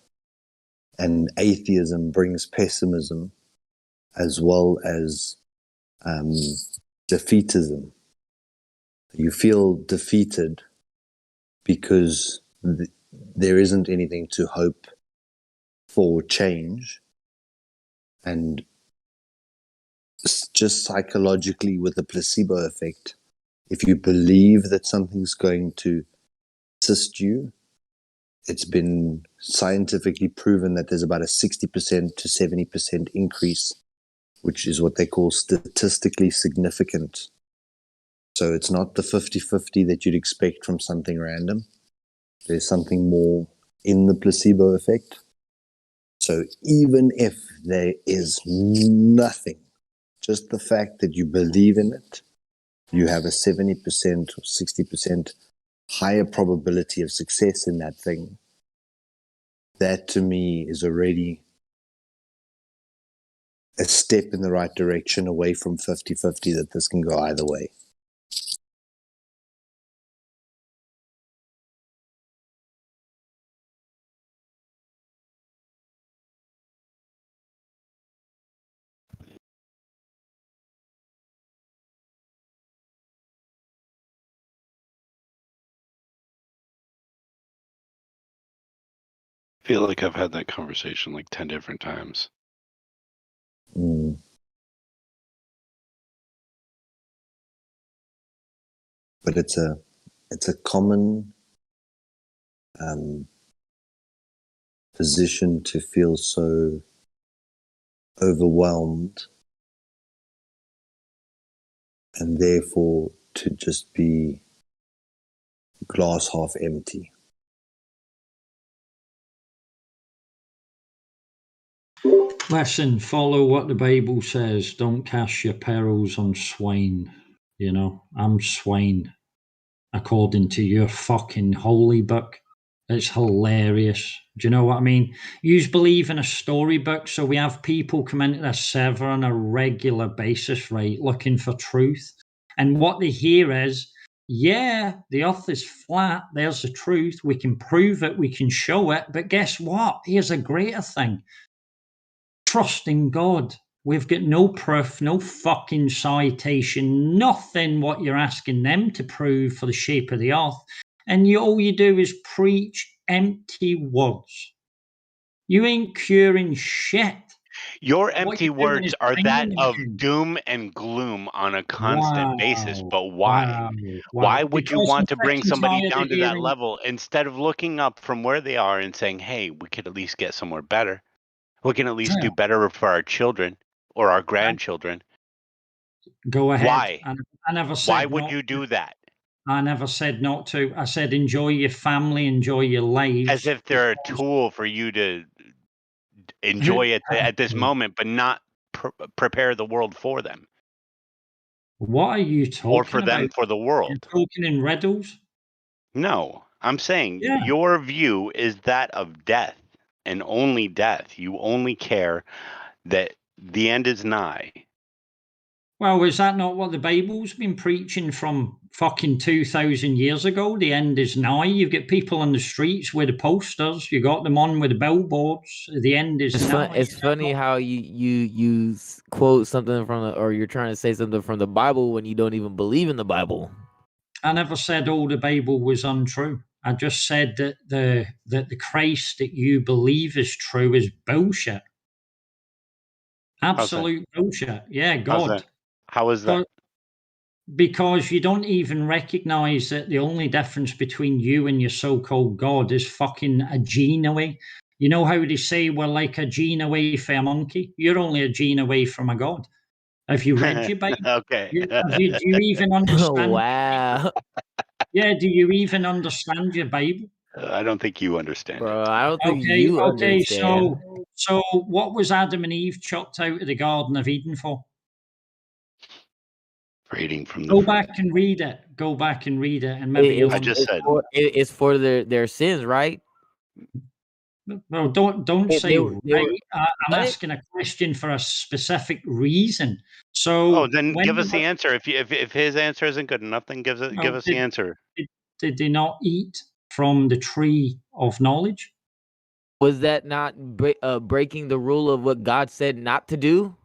Speaker 10: And atheism brings pessimism as well as defeatism. You feel defeated because there isn't anything to hope for change. And just psychologically with the placebo effect, if you believe that something's going to assist you, it's been scientifically proven that there's about a 60% to 70% increase, which is what they call statistically significant. So it's not the 50-50 that you'd expect from something random. There's something more in the placebo effect. So even if there is nothing, just the fact that you believe in it, you have a 70% or 60% higher probability of success in that thing. That to me is already a step in the right direction away from 50-50 that this can go either way.
Speaker 4: I feel like I've had that conversation like 10 different times.
Speaker 10: Mm. But it's a common position to feel so overwhelmed and therefore to just be glass half empty.
Speaker 14: Listen, follow what the Bible says. Don't cast your pearls on swine. You know, I'm swine, according to your fucking holy book. It's hilarious. Do you know what I mean? You believe in a storybook, so we have people come into the server on a regular basis, right, looking for truth. And what they hear is, yeah, the earth is flat. There's the truth. We can prove it. We can show it. But guess what? Here's a greater thing. Trust in God. We've got no proof, no fucking citation, nothing what you're asking them to prove for the shape of the earth. And all you do is preach empty words. You ain't curing shit.
Speaker 4: Your empty words are that of doom and gloom on a constant basis. But why? Why would you
Speaker 14: Because I'm
Speaker 4: want to bring
Speaker 14: sick and
Speaker 4: somebody
Speaker 14: tired
Speaker 4: down
Speaker 14: of
Speaker 4: to that
Speaker 14: hearing.
Speaker 4: level instead of looking up from where they are and saying, hey, we could at least get somewhere better? We can at least do better for our children or our grandchildren.
Speaker 14: Go ahead.
Speaker 4: Why?
Speaker 14: I never said
Speaker 4: Why would
Speaker 14: not
Speaker 4: you do that?
Speaker 14: I never said not to. I said enjoy your family, enjoy your lives.
Speaker 4: As if they're a tool for you to enjoy it at this moment, but not prepare the world for them.
Speaker 14: What are you talking
Speaker 4: or for them
Speaker 14: about?
Speaker 4: for the world.
Speaker 14: You're talking in riddles?
Speaker 4: No, I'm saying
Speaker 14: Yeah.
Speaker 4: your view is that of death and only death. You only care that the end is nigh.
Speaker 14: Well, is that not what the Bible's been preaching from fucking 2,000 years ago? The end is nigh. You've got people on the streets with the posters. You got them on with the billboards. The end is nigh.
Speaker 16: It's funny how you quote something from or you're trying to say something from the Bible when you don't even believe in the Bible.
Speaker 14: I never said all the Bible was untrue. I just said that the Christ that you believe is true is bullshit. Absolute bullshit. Yeah, God.
Speaker 4: How is that?
Speaker 14: Because you don't even recognize that the only difference between you and your so-called God is fucking a gene away. You know how they say we're like a gene away from a monkey? You're only a gene away from a God. Have you read your Bible?
Speaker 4: Okay.
Speaker 14: Do you even understand?
Speaker 16: Wow.
Speaker 14: Yeah, do you even understand your Bible?
Speaker 4: I don't think you understand it.
Speaker 16: Bro, I don't think you understand.
Speaker 14: So what was Adam and Eve chucked out of the Garden of Eden for?
Speaker 4: Reading from the
Speaker 14: Go back and read it. Go back and read it, and maybe you'll understand.
Speaker 16: It's for their sins, right?
Speaker 14: Well, don't say
Speaker 16: they were,
Speaker 14: I'm asking a question for a specific reason. So,
Speaker 4: then give us the answer. If his answer isn't good enough, then give us the answer.
Speaker 14: Did they not eat from the tree of knowledge?
Speaker 16: Was that not breaking the rule of what God said not to do?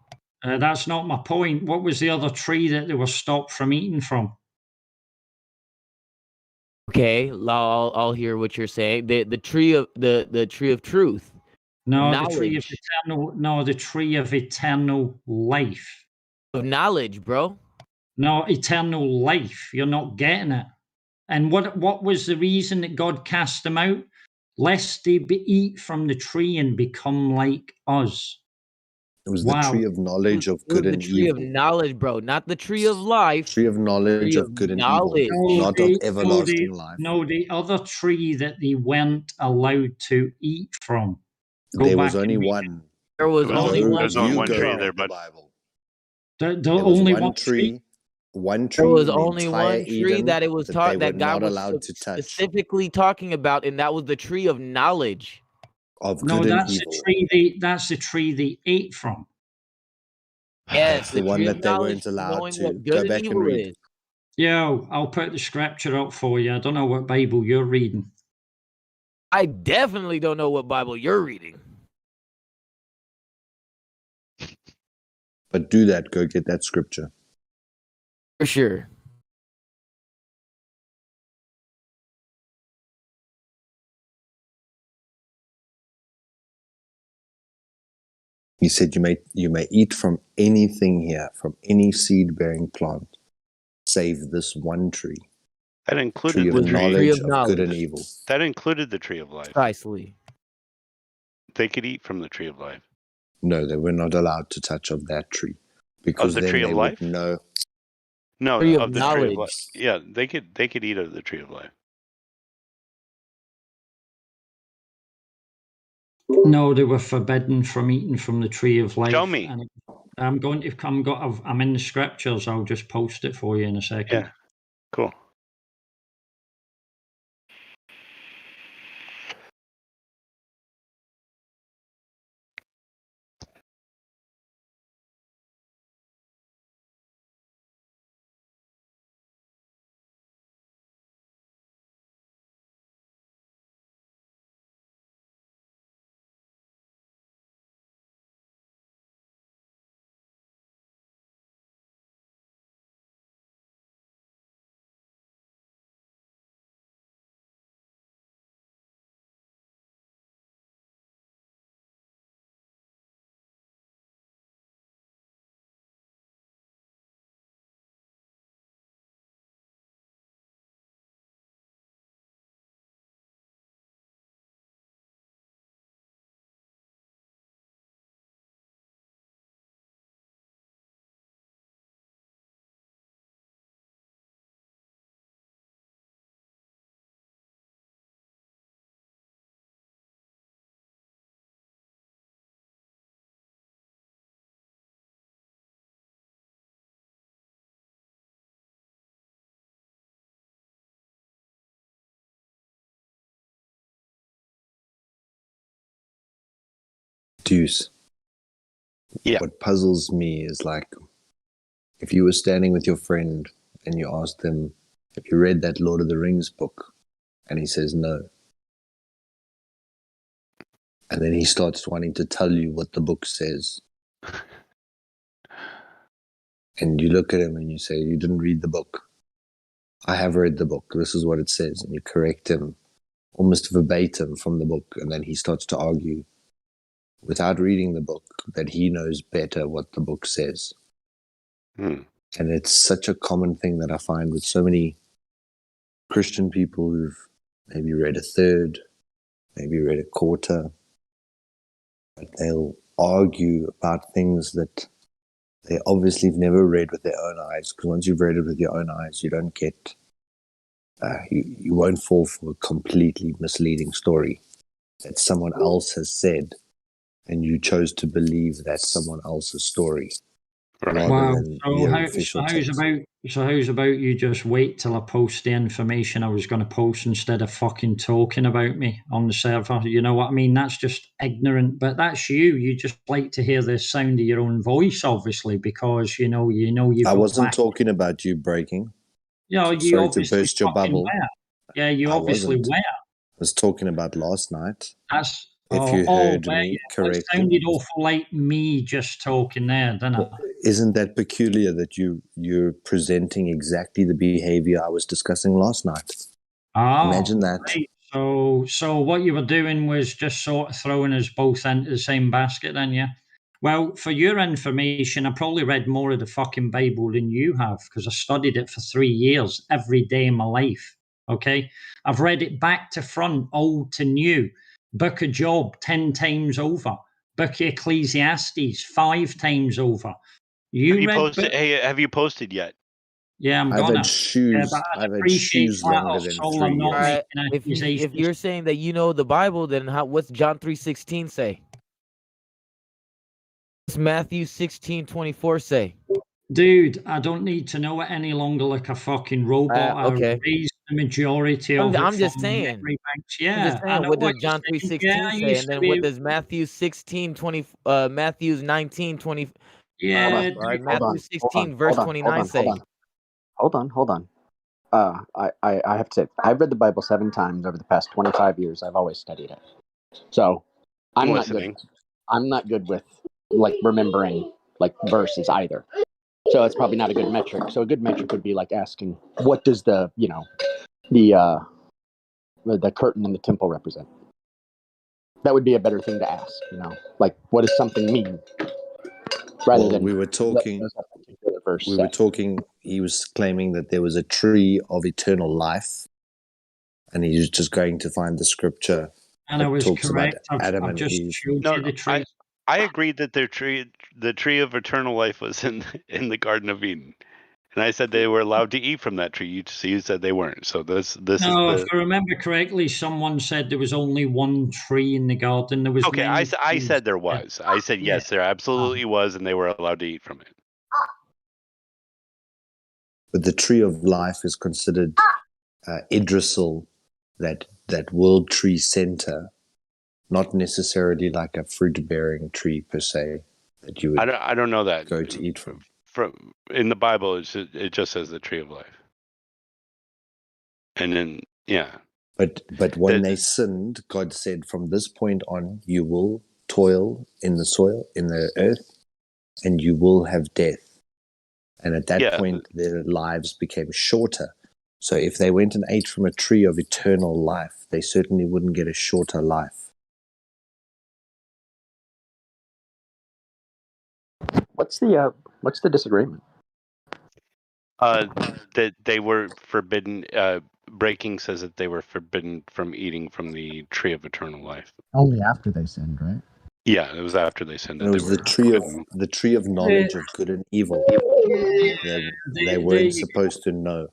Speaker 14: That's not my point. What was the other tree that they were stopped from eating from?
Speaker 16: Okay, I'll hear what you're saying. The tree of the tree of truth.
Speaker 14: No,
Speaker 16: knowledge.
Speaker 14: the tree of eternal. No, the tree of eternal life.
Speaker 16: Of knowledge, bro.
Speaker 14: No, eternal life. You're not getting it. And what was the reason that God cast them out? Lest they eat from the tree and become like us.
Speaker 10: It was the tree of knowledge of good and evil.
Speaker 16: The tree of knowledge, bro, not the tree of life.
Speaker 10: Tree of knowledge of good and evil, not of everlasting life.
Speaker 14: No, the other tree that they weren't allowed to eat from.
Speaker 10: There was only one.
Speaker 16: There was only one.
Speaker 4: There's only one tree there, but
Speaker 14: the only one tree.
Speaker 10: One tree.
Speaker 16: There was only one tree
Speaker 10: Eden
Speaker 16: that it was taught that God was
Speaker 10: allowed to touch.
Speaker 16: Specifically talking about, and that was the tree of knowledge
Speaker 10: of good and evil.
Speaker 14: That's the tree they ate from.
Speaker 16: Yes,
Speaker 10: the one that they weren't allowed to. Go back and read.
Speaker 14: Yo, I'll put the scripture up for you. I don't know what Bible you're reading.
Speaker 16: I definitely don't know what Bible you're reading.
Speaker 10: But do that. Go get that scripture.
Speaker 16: For sure.
Speaker 10: He said you may eat from anything here, from any seed-bearing plant, save this one tree.
Speaker 4: That included
Speaker 10: the
Speaker 4: tree
Speaker 10: of knowledge of good and evil.
Speaker 4: That included the tree of life.
Speaker 16: Precisely.
Speaker 4: They could eat from the tree of life.
Speaker 10: No, they were not allowed to touch of that tree. Because
Speaker 4: of the
Speaker 10: then
Speaker 4: tree
Speaker 10: they
Speaker 4: of life?
Speaker 10: would know.
Speaker 4: No,
Speaker 16: tree
Speaker 4: of
Speaker 16: of
Speaker 4: the
Speaker 16: knowledge.
Speaker 4: tree of life. Yeah, they could eat of the tree of life.
Speaker 14: No, they were forbidden from eating from the tree of life.
Speaker 4: Show me.
Speaker 14: And I'm in the scriptures. I'll just post it for you in a second.
Speaker 4: Yeah, cool.
Speaker 10: Deuce.
Speaker 4: Yeah.
Speaker 10: What puzzles me is like, if you were standing with your friend and you asked them, have you read that Lord of the Rings book? And he says no. And then he starts wanting to tell you what the book says. And you look at him and you say, you didn't read the book. I have read the book. This is what it says. And you correct him almost verbatim from the book. And then he starts to argue without reading the book that he knows better what the book says. And it's such a common thing that I find with so many Christian people who've maybe read a third, maybe read a quarter, but they'll argue about things that they obviously have never read with their own eyes, because once you've read it with your own eyes, you don't get, you won't fall for a completely misleading story that someone else has said, and you chose to believe that someone else's story rather
Speaker 14: Wow.
Speaker 10: than
Speaker 14: So,
Speaker 10: the
Speaker 14: how,
Speaker 10: official
Speaker 14: so how's
Speaker 10: text.
Speaker 14: about how's about you just wait till I post the information I was going to post instead of fucking talking about me on the server? You know what I mean? That's just ignorant. But that's you. You just like to hear the sound of your own voice, obviously, because you've
Speaker 10: I
Speaker 14: got
Speaker 10: wasn't
Speaker 14: back.
Speaker 10: talking about you breaking.
Speaker 14: You
Speaker 10: Sorry to
Speaker 14: obviously
Speaker 10: burst your
Speaker 14: fucking
Speaker 10: bubble.
Speaker 14: were. Yeah, you
Speaker 10: I
Speaker 14: obviously
Speaker 10: wasn't.
Speaker 14: were.
Speaker 10: I was talking about last night.
Speaker 14: That's
Speaker 10: If you heard
Speaker 14: were
Speaker 10: me
Speaker 14: you? It
Speaker 10: correctly.
Speaker 14: sounded awful like me just talking there, didn't it?
Speaker 10: Isn't that peculiar that you're presenting exactly the behavior I was discussing last night? Imagine that.
Speaker 14: Right. So what you were doing was just sort of throwing us both into the same basket, then, yeah. Well, for your information, I probably read more of the fucking Bible than you have, because I studied it for 3 years every day of my life. Okay, I've read it back to front, old to new. Book of Job 10 times over. Book of Ecclesiastes 5 times over.
Speaker 4: Have you posted? Hey, have you posted yet?
Speaker 14: Yeah, I'm
Speaker 10: I've
Speaker 14: gonna.
Speaker 10: had shoes.
Speaker 14: But
Speaker 10: I've
Speaker 14: I'd
Speaker 10: had
Speaker 14: appreciate
Speaker 10: shoes
Speaker 14: flat
Speaker 10: longer
Speaker 14: off
Speaker 10: than
Speaker 14: soul.
Speaker 10: 3
Speaker 14: I'm not
Speaker 10: years.
Speaker 14: making
Speaker 16: If
Speaker 14: accusations.
Speaker 16: you're saying that you know the Bible, then what's John 3:16 say? What's Matthew 16:24 say?
Speaker 14: Dude, I don't need to know it any longer like a fucking robot.
Speaker 16: Okay.
Speaker 14: I raised the majority of it
Speaker 16: I'm
Speaker 14: from
Speaker 16: just saying.
Speaker 14: memory banks.
Speaker 16: I'm
Speaker 14: Yeah,
Speaker 16: just
Speaker 14: I
Speaker 16: saying.
Speaker 14: know
Speaker 16: What
Speaker 14: what
Speaker 16: does
Speaker 14: you're
Speaker 16: John
Speaker 14: saying. Yeah,
Speaker 16: 3:16
Speaker 14: I
Speaker 16: say?
Speaker 14: used
Speaker 16: And
Speaker 14: to
Speaker 16: then what
Speaker 14: be.
Speaker 16: does Matthew 16:20? Matthew's 19:20.
Speaker 14: Yeah,
Speaker 16: Sorry,
Speaker 12: Hold
Speaker 16: Matthew
Speaker 12: on,
Speaker 16: 16 verse 29 say.
Speaker 12: Hold on. I have to say, I've read the Bible 7 times over the past 25 years. I've always studied it. So I'm
Speaker 4: listening.
Speaker 12: not good with like remembering like verses either. So it's probably not a good metric. So a good metric would be like asking, what does the curtain in the temple represent? That would be a better thing to ask, like what does something mean? Rather than
Speaker 10: we were talking. We were talking. He was claiming that there was a tree of eternal life, and he was just going to find the scripture
Speaker 14: And I was
Speaker 10: talks
Speaker 14: correct.
Speaker 10: about Adam
Speaker 14: I've
Speaker 10: and
Speaker 14: just
Speaker 10: Eve.
Speaker 14: showed
Speaker 4: No,
Speaker 14: you the tree.
Speaker 4: I agreed that the tree of eternal life was in the Garden of Eden, and I said they were allowed to eat from that tree. You said they weren't. So this is
Speaker 14: No, if
Speaker 4: the
Speaker 14: I remember correctly, someone said there was only one tree in the garden. There was
Speaker 4: okay.
Speaker 14: many
Speaker 4: I
Speaker 14: trees.
Speaker 4: said there was. I said yes, there absolutely was, and they were allowed to eat from it.
Speaker 10: But the tree of life is considered Idrisil, that world tree center, not necessarily like a fruit-bearing tree per se that you would.
Speaker 4: I don't know that
Speaker 10: go to eat from.
Speaker 4: From in the Bible, it just says the tree of life, and then yeah.
Speaker 10: But when they sinned, God said, from this point on, you will toil in the soil, in the earth, and you will have death. And at that point, their lives became shorter. So if they went and ate from a tree of eternal life, they certainly wouldn't get a shorter life.
Speaker 12: What's the disagreement?
Speaker 4: That they were forbidden. Breaking says that they were forbidden from eating from the tree of eternal life.
Speaker 15: Only after they sinned, right?
Speaker 4: Yeah, it was after they sinned.
Speaker 10: And it was the tree of knowledge of good and evil. They weren't supposed to know.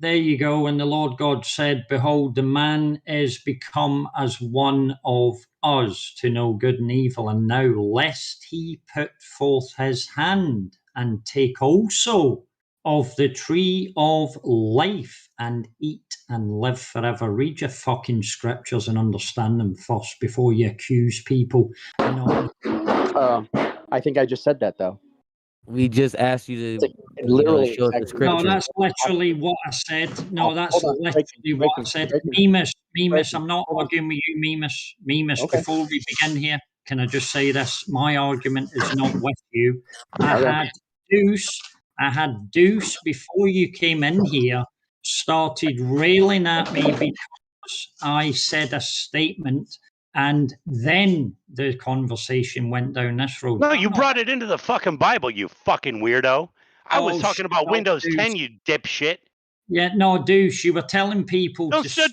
Speaker 14: There you go. And the Lord God said, behold, the man is become as one of us to know good and evil. And now lest he put forth his hand and take also of the tree of life and eat and live forever. Read your fucking scriptures and understand them first before you accuse people.
Speaker 12: I think I just said that, though.
Speaker 16: We just asked you to
Speaker 12: literally
Speaker 16: show us the
Speaker 12: exactly-
Speaker 14: No,
Speaker 16: scripture.
Speaker 14: that's literally what I said. No, that's
Speaker 12: hold on.
Speaker 14: literally what I said. Mimus, I'm not arguing with you, Mimus.
Speaker 12: Okay.
Speaker 14: Before we begin here, can I just say this? My argument is not with you. I had Deuce before you came in here, started railing at me because I said a statement, and then the conversation went down this road.
Speaker 4: No, you brought it into the fucking Bible, you fucking weirdo. I was
Speaker 14: Oh,
Speaker 4: talking about
Speaker 14: shut up,
Speaker 4: Windows
Speaker 14: Deuce.
Speaker 4: 10, you dipshit.
Speaker 14: Yeah, no, Deuce, you were telling people to stop.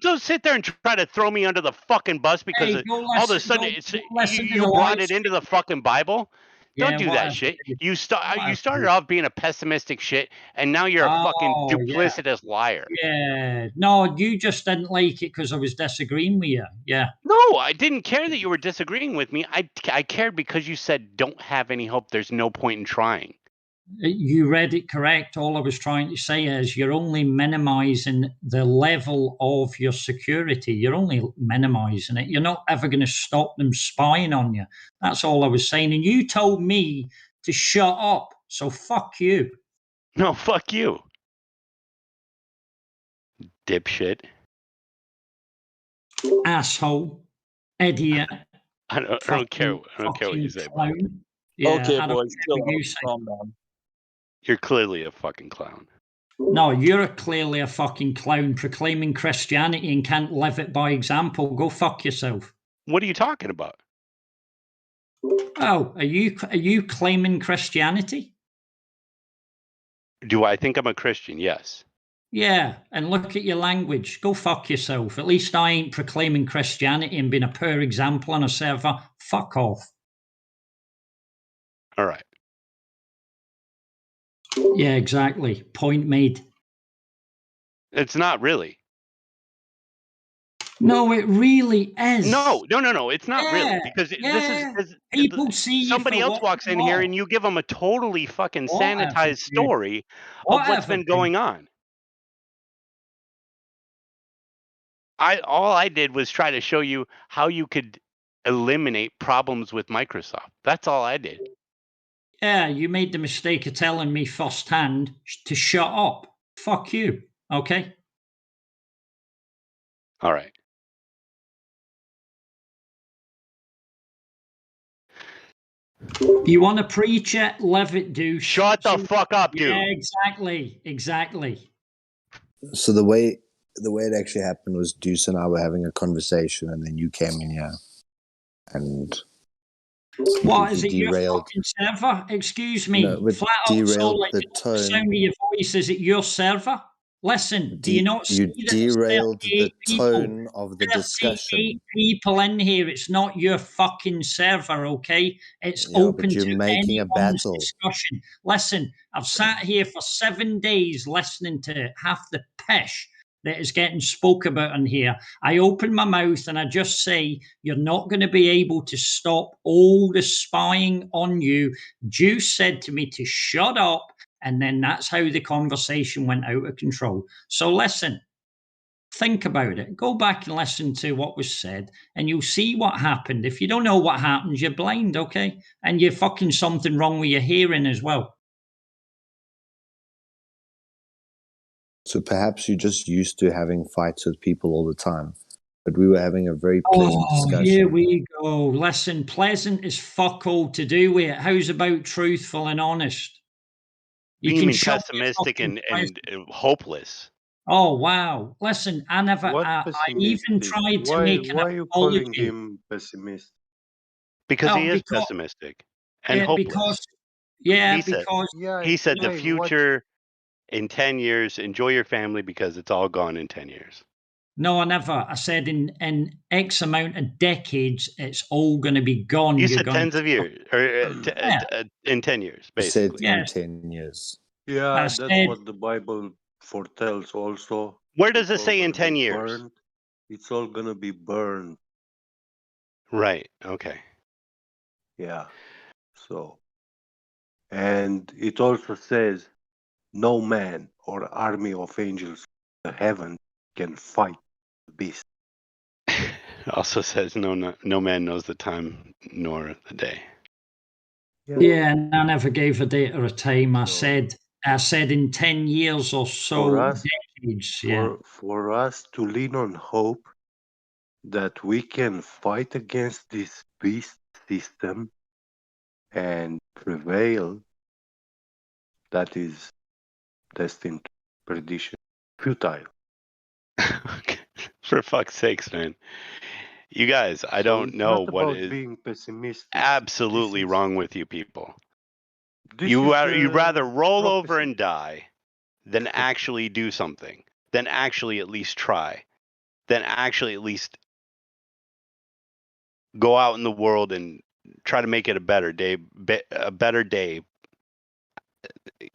Speaker 4: Don't sit there and try to throw me under the fucking bus because
Speaker 14: Hey, go
Speaker 4: all of a
Speaker 14: listen-
Speaker 4: sudden
Speaker 14: go-
Speaker 4: it's,
Speaker 14: go listen to
Speaker 4: you
Speaker 14: the
Speaker 4: brought
Speaker 14: live
Speaker 4: it into
Speaker 14: stream.
Speaker 4: the fucking Bible.
Speaker 14: Yeah,
Speaker 4: Don't do
Speaker 14: whatever,
Speaker 4: that shit.
Speaker 14: dude.
Speaker 4: You
Speaker 14: Whatever,
Speaker 4: started
Speaker 14: dude.
Speaker 4: off being a pessimistic shit, and now you're a fucking
Speaker 14: Oh, yeah.
Speaker 4: duplicitous liar.
Speaker 14: Yeah. No, you just didn't like it because I was disagreeing with you. Yeah.
Speaker 4: No, I didn't care that you were disagreeing with me. I cared because you said don't have any hope. There's no point in trying.
Speaker 14: You read it correct. All I was trying to say is you're only minimizing the level of your security. You're only minimizing it. You're not ever going to stop them spying on you. That's all I was saying. And you told me to shut up. So fuck you.
Speaker 4: No, fuck you. Dipshit.
Speaker 14: Asshole. Idiot.
Speaker 4: I don't care. I don't care what you say.
Speaker 14: Clown. Yeah,
Speaker 13: Okay,
Speaker 14: I don't
Speaker 13: boys,
Speaker 14: care
Speaker 13: chill
Speaker 14: what you
Speaker 13: out.
Speaker 14: say.
Speaker 13: Calm down.
Speaker 4: You're clearly a fucking clown.
Speaker 14: No, you're clearly a fucking clown proclaiming Christianity and can't live it by example. Go fuck yourself.
Speaker 4: What are you talking about?
Speaker 14: Oh, are you claiming Christianity?
Speaker 4: Do I think I'm a Christian? Yes.
Speaker 14: Yeah, and look at your language. Go fuck yourself. At least I ain't proclaiming Christianity and being a poor example on a server. Fuck off.
Speaker 4: All right.
Speaker 14: Yeah, exactly. Point made.
Speaker 4: It's not really.
Speaker 14: No, it really is.
Speaker 4: No. It's not really because this is
Speaker 14: people see
Speaker 4: somebody
Speaker 14: you for
Speaker 4: else
Speaker 14: what
Speaker 4: walks
Speaker 14: you
Speaker 4: in here
Speaker 14: are.
Speaker 4: and you give them a totally fucking
Speaker 14: Whatever,
Speaker 4: sanitized
Speaker 14: dude.
Speaker 4: story of what's
Speaker 14: Whatever,
Speaker 4: been
Speaker 14: dude.
Speaker 4: going on. All I did was try to show you how you could eliminate problems with Microsoft. That's all I did.
Speaker 14: Yeah, you made the mistake of telling me firsthand to shut up. Fuck you. Okay?
Speaker 4: All right.
Speaker 14: You want to preach it? Live it, dude.
Speaker 4: Shut the fuck up, dude.
Speaker 14: Yeah, exactly.
Speaker 10: So the way it actually happened was Deuce and I were having a conversation, and then you came in here, and
Speaker 14: What is it? Your fucking server? Excuse me.
Speaker 10: No, but
Speaker 14: Flat out
Speaker 10: derailed
Speaker 14: soul,
Speaker 10: the
Speaker 14: the sound of your voice. Is it your server? Listen, do you not see
Speaker 10: you
Speaker 14: that there's
Speaker 10: derailed the
Speaker 14: 38 people?
Speaker 10: tone of the
Speaker 14: 38
Speaker 10: discussion.
Speaker 14: people in here. It's not your fucking server, okay? It's
Speaker 10: Yeah,
Speaker 14: open
Speaker 10: but you're
Speaker 14: to
Speaker 10: making a
Speaker 14: anyone's
Speaker 10: battle.
Speaker 14: discussion. Listen, I've sat here for 7 days listening to half the pish that is getting spoke about in here. I open my mouth and I just say, you're not going to be able to stop all the spying on you. Juice said to me to shut up. And then that's how the conversation went out of control. So listen, think about it. Go back and listen to what was said, and you'll see what happened. If you don't know what happens, you're blind, okay? And you're fucking something wrong with your hearing as well.
Speaker 10: So perhaps you're just used to having fights with people all the time. But we were having a very pleasant discussion.
Speaker 14: Here we go. Listen, pleasant is fuck all to do with it. How's about truthful and honest?
Speaker 4: You mean pessimistic and hopeless?
Speaker 14: Oh wow! Listen, I never.
Speaker 6: What
Speaker 14: I even
Speaker 6: pessimistic?
Speaker 14: tried to
Speaker 6: Why
Speaker 14: make an
Speaker 6: are you calling
Speaker 14: apology.
Speaker 6: him pessimist?
Speaker 4: Because
Speaker 14: Oh,
Speaker 4: he is
Speaker 14: because-
Speaker 4: pessimistic and
Speaker 14: Yeah,
Speaker 4: hopeless.
Speaker 14: because yeah,
Speaker 4: he said,
Speaker 14: because
Speaker 4: he said the
Speaker 6: why? What?
Speaker 4: future in 10 years, enjoy your family because it's all gone in 10 years.
Speaker 14: no, I never. I said in X amount of decades, it's all going to be gone.
Speaker 4: You
Speaker 14: You're
Speaker 4: said
Speaker 14: gonna-
Speaker 4: tens of years, or in 10 years,
Speaker 10: You said
Speaker 4: basically.
Speaker 10: in 10 years.
Speaker 6: Yeah,
Speaker 14: I
Speaker 6: that's
Speaker 14: said-
Speaker 6: what the Bible foretells also.
Speaker 4: Where does it
Speaker 6: It's all
Speaker 4: say in
Speaker 6: gonna
Speaker 4: 10
Speaker 6: be
Speaker 4: years?
Speaker 6: burned. It's all gonna be burned.
Speaker 4: Right. Okay.
Speaker 6: Yeah. So, and it also says no man or army of angels in the heaven can fight the beast.
Speaker 4: It also says no man knows the time nor the day.
Speaker 14: Yeah, and I never gave a date or a time. I said in 10 years or so,
Speaker 6: For us,
Speaker 14: decades. Yeah.
Speaker 6: for us to lean on hope that we can fight against this beast system and prevail, that is destined to perdition. Futile.
Speaker 4: For fuck's sakes, man. You guys, I don't know what is
Speaker 6: being pessimistic.
Speaker 4: Absolutely wrong with you people.
Speaker 6: This
Speaker 4: You'd rather roll over and die than actually do something, than actually at least try, than actually at least go out in the world and try to make it a better day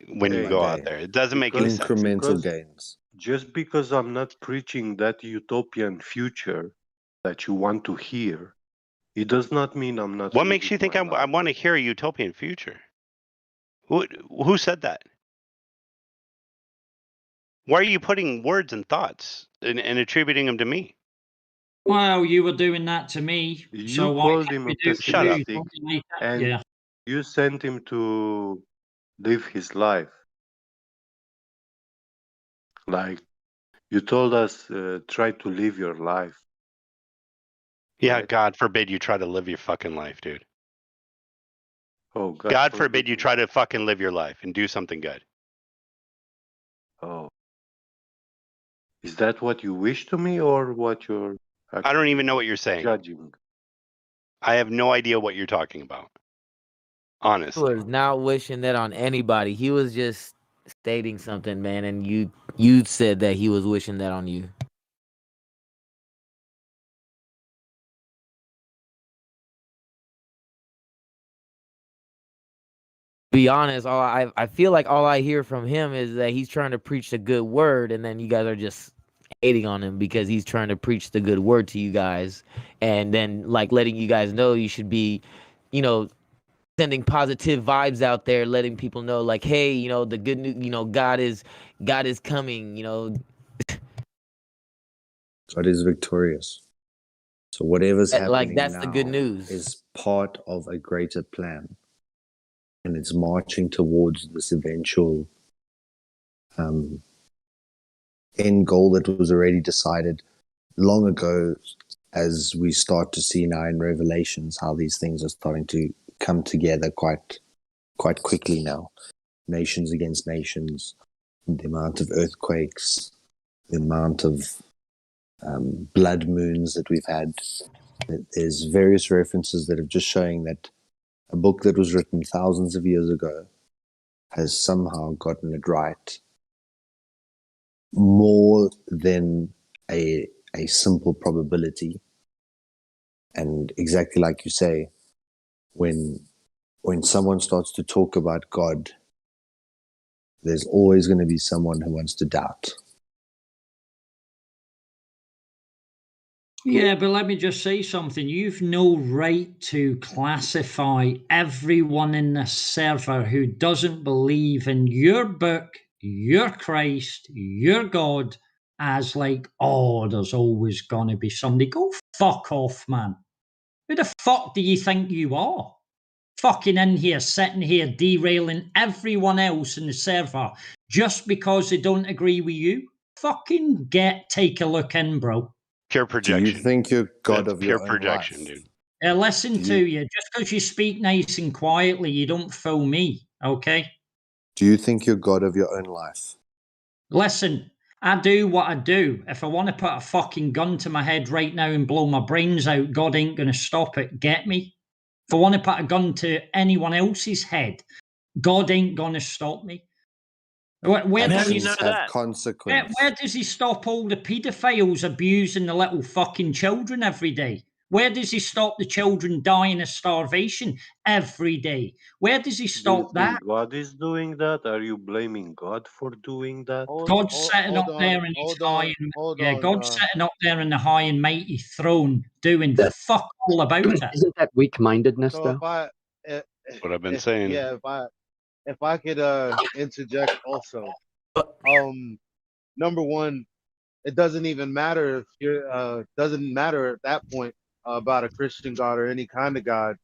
Speaker 4: when you go out there. It doesn't make any sense.
Speaker 10: Incremental gains.
Speaker 6: Just because I'm not preaching that utopian future that you want to hear, it does not mean I'm not.
Speaker 4: What makes you think I want to hear a utopian future? Who said that? Why are you putting words and thoughts and attributing them to me?
Speaker 14: Well, you were doing that to me.
Speaker 6: You
Speaker 14: so why
Speaker 6: called
Speaker 14: can't
Speaker 6: him
Speaker 14: we
Speaker 6: a
Speaker 14: do it to
Speaker 6: pessimistic,
Speaker 14: you?
Speaker 6: and
Speaker 14: Yeah.
Speaker 6: you sent him to live his life. Like you told us, try to live your life.
Speaker 4: Yeah,
Speaker 6: Right?
Speaker 4: God forbid you try to live your fucking life, dude.
Speaker 6: Oh,
Speaker 4: God forbid you try to fucking live your life and do something good.
Speaker 6: Oh. Is that what you wish to me or what you're
Speaker 4: I don't even know what you're saying.
Speaker 6: judging?
Speaker 4: I have no idea what you're talking about.
Speaker 16: He
Speaker 4: Honestly.
Speaker 16: was not wishing that on anybody. He was just stating something, man, and you said that he was wishing that on you. Be honest, I feel like all I hear from him is that he's trying to preach the good word, and then you guys are just hating on him because he's trying to preach the good word to you guys, and then like letting you guys know you should be, sending positive vibes out there, letting people know like, hey, the good news, God is coming,
Speaker 10: God is victorious. So whatever's happening
Speaker 16: like that's
Speaker 10: now
Speaker 16: the good news.
Speaker 10: is part of a greater plan. And it's marching towards this eventual end goal that was already decided long ago, as we start to see now in Revelations how these things are starting to come together quite quickly now. Nations against nations, the amount of earthquakes, the amount of blood moons that we've had. There's various references that are just showing that a book that was written thousands of years ago has somehow gotten it right more than a simple probability. And exactly like you say, when someone starts to talk about God, there's always going to be someone who wants to doubt.
Speaker 14: Yeah, but let me just say something. You've no right to classify everyone in the server who doesn't believe in your book, your Christ, your God, as like, oh, there's always going to be somebody. Go fuck off, man. Who the fuck do you think you are? Fucking in here, sitting here, derailing everyone else in the server just because they don't agree with you? Fucking take a look in, bro.
Speaker 4: Pure projection.
Speaker 10: Do you think you're God
Speaker 4: That's
Speaker 10: of
Speaker 4: pure
Speaker 10: your own
Speaker 4: projection,
Speaker 10: life?
Speaker 4: dude.
Speaker 14: Listen to you. Just because you speak nice and quietly, you don't fool me, okay?
Speaker 10: Do you think you're God of your own life?
Speaker 14: Listen, I do what I do. If I want to put a fucking gun to my head right now and blow my brains out, God ain't going to stop it. Get me? If I want to put a gun to anyone else's head, God ain't going to stop me. Where does he
Speaker 10: have consequence.
Speaker 14: Where does he stop all the paedophiles abusing the little fucking children every day? Where does he stop the children dying of starvation every day? Where does he stop that?
Speaker 6: God is doing that? Are you blaming God for doing that?
Speaker 14: God's sitting up there in his high and God's sitting up there in the high and mighty throne doing fuck all about it.
Speaker 12: Isn't that weak-mindedness,
Speaker 13: So
Speaker 12: though?
Speaker 13: if I,
Speaker 4: What I've been saying.
Speaker 13: yeah, if I could interject also. Number one, it doesn't even matter if you're doesn't matter at that point about a Christian God or any kind of God,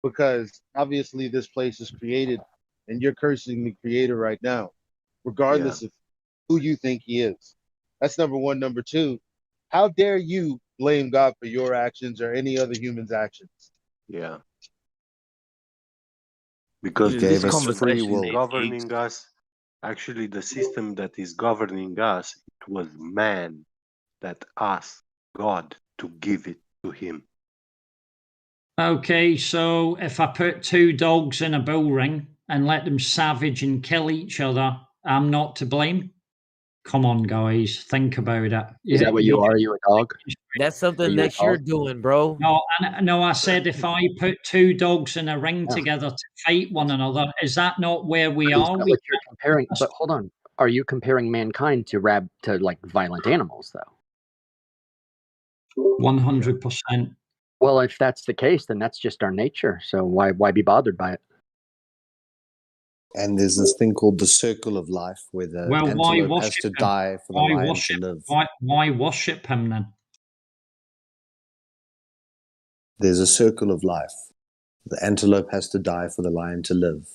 Speaker 13: because obviously this place is created and you're cursing the creator right now, regardless of who you think he is. That's number one. Number two, how dare you blame God for your actions or any other human's actions?
Speaker 6: Yeah. Because
Speaker 10: He
Speaker 6: the
Speaker 10: gave us
Speaker 6: system
Speaker 10: free
Speaker 6: that is
Speaker 10: will.
Speaker 6: governing us, actually the system that is governing us, it was man that asked God to give it to him.
Speaker 14: Okay, so if I put two dogs in a bull ring and let them savage and kill each other, I'm not to blame? Come on, guys, think about it.
Speaker 12: Is that what you are? Are you a dog?
Speaker 16: That's
Speaker 12: Are
Speaker 16: something
Speaker 12: you a
Speaker 16: that you're
Speaker 12: dog?
Speaker 16: doing, bro.
Speaker 14: No, I said if I put two dogs in a ring together to fight one another, is that not where we
Speaker 12: Is
Speaker 14: are?
Speaker 12: that
Speaker 14: We
Speaker 12: what you're comparing? But hold on. Are you comparing mankind to like violent animals though?
Speaker 14: 100%.
Speaker 12: Well, if that's the case, then that's just our nature. So why be bothered by it?
Speaker 10: And there's this thing called the circle of life, where the
Speaker 14: Well, why
Speaker 10: antelope has
Speaker 14: worship
Speaker 10: to
Speaker 14: him?
Speaker 10: die for the
Speaker 14: Why
Speaker 10: lion
Speaker 14: worship?
Speaker 10: to live.
Speaker 14: Why worship him then?
Speaker 10: There's a circle of life. The antelope has to die for the lion to live.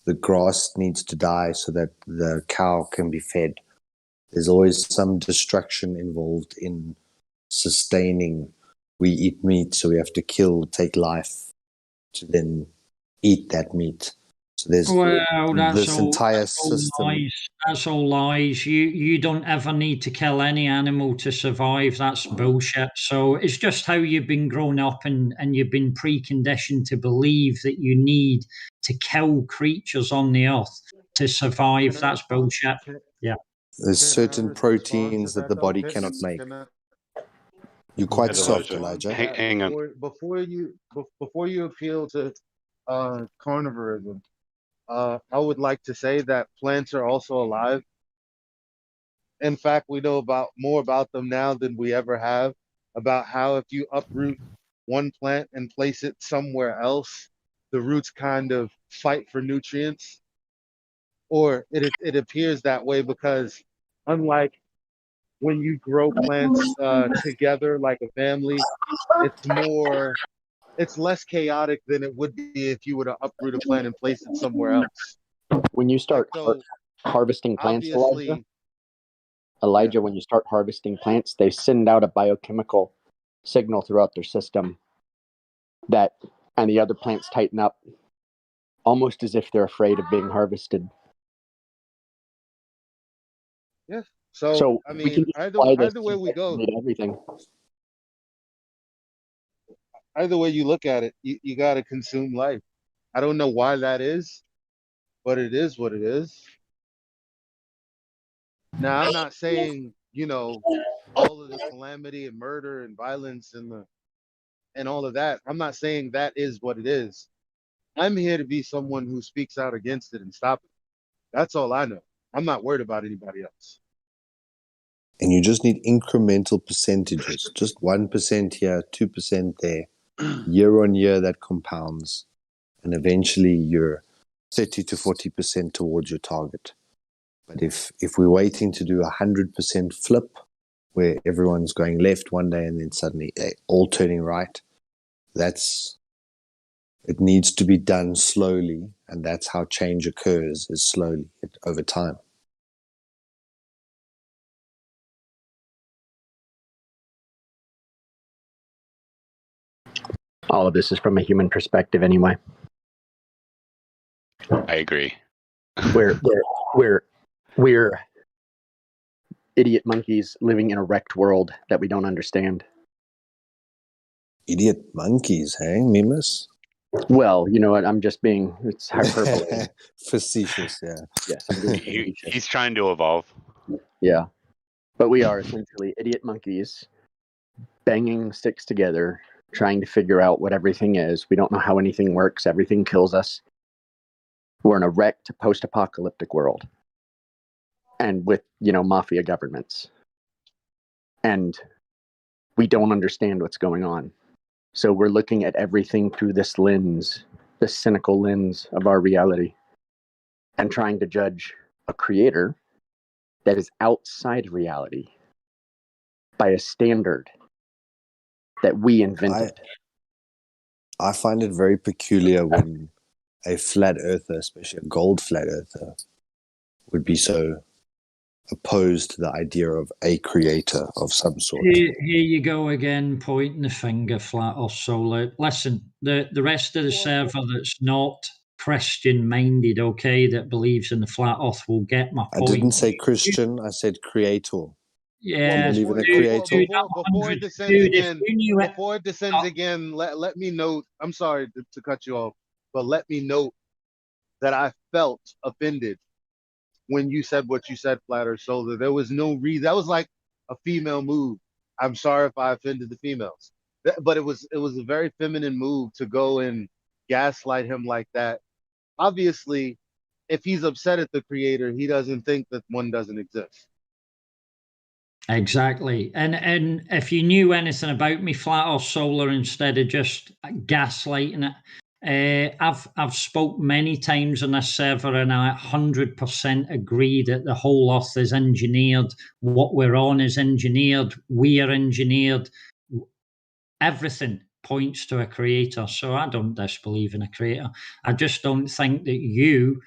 Speaker 10: The grass needs to die so that the cow can be fed. There's always some destruction involved in sustaining. We eat meat, so we have to kill, take life to then eat that meat. So there's
Speaker 14: Well,
Speaker 10: this entire system.
Speaker 14: lies. That's all lies. You don't ever need to kill any animal to survive. That's bullshit. So it's just how you've been grown up and you've been preconditioned to believe that you need to kill creatures on the earth to survive. That's bullshit. Yeah.
Speaker 10: There's certain proteins that the body cannot make. You're quite soft, Elijah.
Speaker 4: Hang on.
Speaker 13: Before you appeal to carnivorism, I would like to say that plants are also alive. In fact, we know more about them now than we ever have, about how if you uproot one plant and place it somewhere else, the roots kind of fight for nutrients. Or it appears that way because unlike when you grow plants together like a family, it's less chaotic than it would be if you were to uproot a plant and place it somewhere else.
Speaker 12: When you start harvesting plants, Elijah, when you start harvesting plants, they send out a biochemical signal throughout their system and the other plants tighten up almost as if they're afraid of being harvested.
Speaker 13: Yes. So I mean, either way we go,
Speaker 12: everything.
Speaker 13: Either way you look at it, you got to consume life. I don't know why that is, but it is what it is. Now, I'm not saying, all of the calamity and murder and violence and all of that. I'm not saying that is what it is. I'm here to be someone who speaks out against it and stop it. That's all I know. I'm not worried about anybody else.
Speaker 10: And you just need incremental percentages, just 1% here, 2% there, year on year that compounds. And eventually you're 30 to 40% towards your target. But if we're waiting to do 100% flip, where everyone's going left one day and then suddenly all turning right, it needs to be done slowly. And that's how change occurs, is slowly over time.
Speaker 12: All of this is from a human perspective anyway.
Speaker 4: I agree.
Speaker 12: We're idiot monkeys living in a wrecked world that we don't understand.
Speaker 10: Idiot monkeys, hey, Mimas?
Speaker 12: Well, you know what? I'm just being, it's hyperbole.
Speaker 10: Facetious, yeah.
Speaker 12: Yes, I'm being facetious.
Speaker 4: He's trying to evolve.
Speaker 12: Yeah. But we are essentially idiot monkeys banging sticks together, trying to figure out what everything is. We don't know how anything works. Everything kills us. We're in a wrecked post-apocalyptic world. And with, mafia governments. And we don't understand what's going on. So we're looking at everything through this lens, this cynical lens of our reality. and trying to judge a creator that is outside reality by a standard that we invented.
Speaker 10: I find it very peculiar when a flat earther, especially a gold flat earther, would be so opposed to the idea of a creator of some sort.
Speaker 14: Here you go again, pointing the finger, flat or solar. Listen, the rest of the server that's not Christian minded, okay, that believes in the flat earth will get my point.
Speaker 10: I didn't say Christian, I said creator.
Speaker 14: Yeah,
Speaker 10: believe in a creator.
Speaker 13: Before it descends again, let me note. I'm sorry to cut you off, but let me note that I felt offended when you said what you said, Flatter Solar. There was no reason. That was like a female move. I'm sorry if I offended the females, but it was a very feminine move to go and gaslight him like that. Obviously, if he's upset at the creator, he doesn't think that one doesn't exist.
Speaker 14: Exactly. And if you knew anything about me, flat or solar, instead of just gaslighting it, I've spoke many times on this server, and I 100% agree that the whole earth is engineered. What we're on is engineered. We are engineered. Everything points to a creator. So I don't disbelieve in a creator. I just don't think that you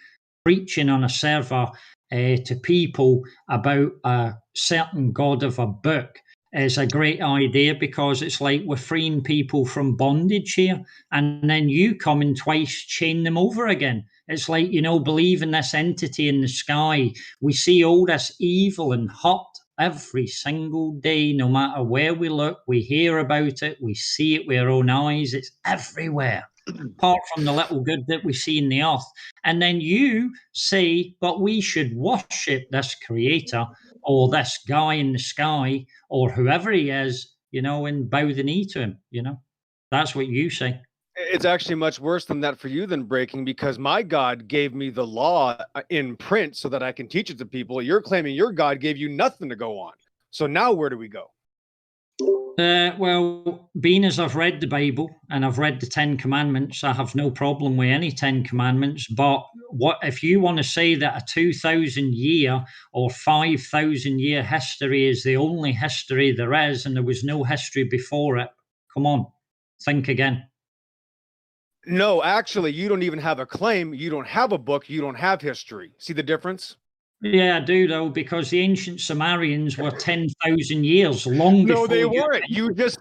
Speaker 14: preaching on a server to people about a certain god of a book is a great idea, because it's like we're freeing people from bondage here, and then you come and twice chain them over again. It's like, believe in this entity in the sky. We see all this evil and hot every single day, no matter where we look. We hear about it, we see it with our own eyes. It's everywhere, apart from the little good that we see in the earth. And then you say, but we should worship this creator or this guy in the sky or whoever he is, and bow the knee to him. That's what you say.
Speaker 21: It's actually much worse than that for you than breaking, because my God gave me the law in print so that I can teach it to people. You're claiming your God gave you nothing to go on. So now where do we go?
Speaker 14: Well, being as I've read the Bible and I've read the 10 Commandments, I have no problem with any 10 Commandments. But what if you want to say that a 2,000 year or 5,000 year history is the only history there is, and there was no history before it? Come on, think again.
Speaker 21: No, actually, you don't even have a claim. You don't have a book. You don't have history. See the difference?
Speaker 14: Yeah, I do, though, because the ancient Sumerians were 10,000 years long before.
Speaker 21: No, they weren't. You just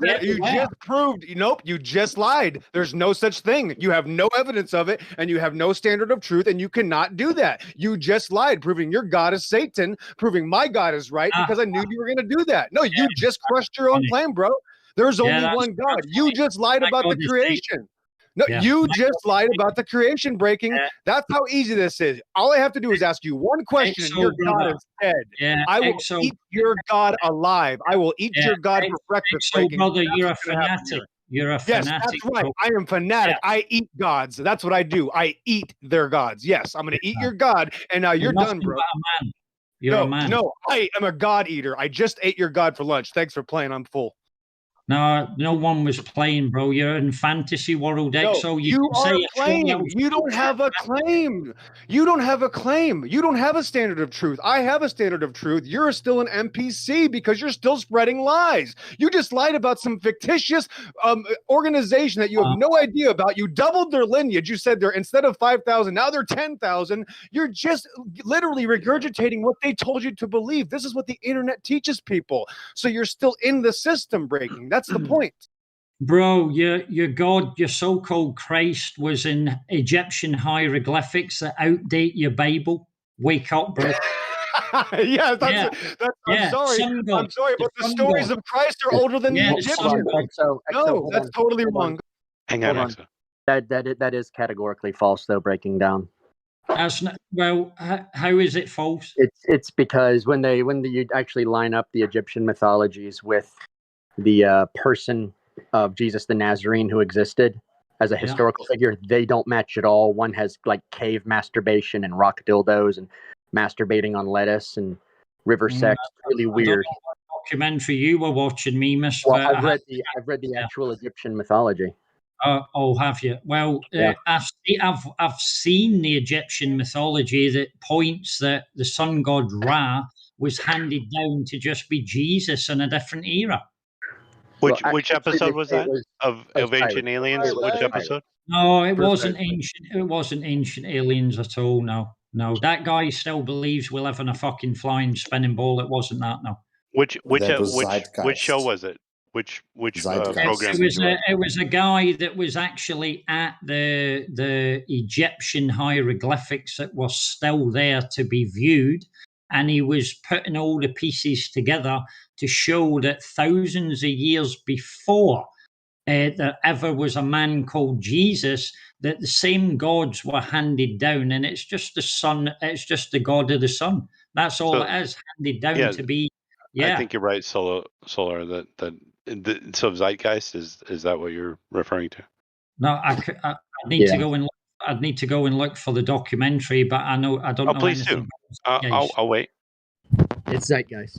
Speaker 21: proved. Nope, you just lied. There's no such thing. You have no evidence of it, and you have no standard of truth, and you cannot do that. You just lied, proving your God is Satan, proving my God is right, because I knew you were going to do that. No, you just crushed your own claim, bro. There's only one God. You just lied about the creation. No, you just lied about the creation, breaking. That's how easy this is. All I have to do is ask you one question, and your God is dead. I will eat your God alive. I will eat your God for breakfast, breaking.
Speaker 14: Brother, you're a fanatic. You're a fanatic.
Speaker 21: Yes, that's right. I am fanatic. Yeah. I eat gods. That's what I do. I eat their gods. Yes, I'm going to eat your God, and now you're done, bro.
Speaker 14: You're a man.
Speaker 21: No, I am a God eater. I just ate your God for lunch. Thanks for playing. I'm full.
Speaker 14: No, no one was playing, bro. You're in fantasy world,
Speaker 21: so you are playing. You don't have a claim. You don't have a claim. You don't have a standard of truth. I have a standard of truth. You're still an NPC because you're still spreading lies. You just lied about some fictitious organization that you have no idea about. You doubled their lineage. You said they're, instead of 5,000, now they're 10,000. You're just literally regurgitating what they told you to believe. This is what the internet teaches people. So you're still in the system, breaking. That's the point.
Speaker 14: Bro, your God, your so-called Christ, was in Egyptian hieroglyphics that outdate your Bible. Wake up, bro.
Speaker 21: I'm sorry. I'm sorry, but the stories of Christ are older than the Egyptians. No, that's totally wrong.
Speaker 4: Hang on.
Speaker 12: That is categorically false, though, breaking down.
Speaker 14: That's not, well, how is it false?
Speaker 12: It's because when you actually line up the Egyptian mythologies with the person of Jesus the Nazarene who existed as a historical figure, they don't match at all. One has like cave masturbation and rock dildos and masturbating on lettuce and river sex. Really weird.
Speaker 14: Documentary you were watching, me, Mr.
Speaker 12: Well, I've read the actual Egyptian mythology.
Speaker 14: Oh, have you? Well,
Speaker 12: Yeah.
Speaker 14: I've seen the Egyptian mythology that points that the sun god Ra was handed down to just be Jesus in a different era.
Speaker 4: Which episode was that of Ancient Aliens? Which episode?
Speaker 14: No, it wasn't ancient. It wasn't ancient aliens at all. No. That guy still believes we live in a fucking flying spinning ball. It wasn't that. No.
Speaker 4: Which show was it? Which program did you watch?
Speaker 14: It was a guy that was actually at the Egyptian hieroglyphics that was still there to be viewed, and he was putting all the pieces together to show that thousands of years before there ever was a man called Jesus, that the same gods were handed down, and it's just the sun. It's just the god of the sun. That's all it is, handed down to be. Yeah,
Speaker 4: I think you're right, Solar. So Zeitgeist is that what you're referring to?
Speaker 14: No, I need to go and. I'd need to go and look for the documentary, but I don't know.
Speaker 4: Please do. I'll wait.
Speaker 12: It's Zeitgeist.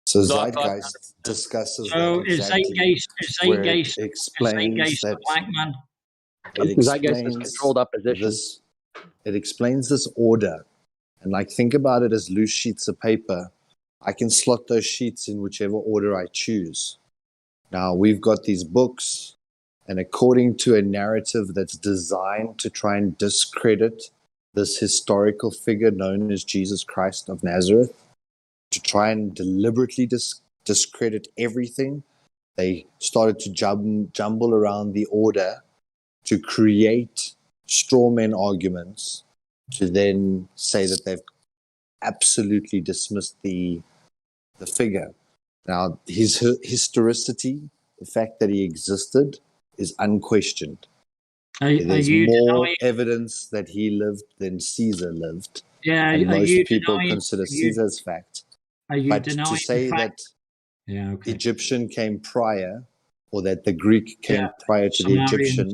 Speaker 10: So Zeitgeist discusses
Speaker 14: So
Speaker 10: that
Speaker 14: is
Speaker 10: exactly,
Speaker 14: Zeitgeist
Speaker 10: where it explains
Speaker 14: a black man?
Speaker 12: Zeitgeist is controlled opposition.
Speaker 10: It explains this order, and like think about it as loose sheets of paper. I can slot those sheets in whichever order I choose. Now we've got these books, and according to a narrative that's designed to try and discredit this historical figure known as Jesus Christ of Nazareth, to try and deliberately discredit everything, they started to jumble around the order to create straw man arguments to then say that they've absolutely dismissed the figure. Now, his historicity, the fact that he existed, is unquestioned. There's more evidence that he lived than Caesar lived.
Speaker 14: Yeah,
Speaker 10: and most people
Speaker 14: denying,
Speaker 10: consider Caesar's fact. But to say that Egyptian came prior, or that the Greek came prior to the Egyptian,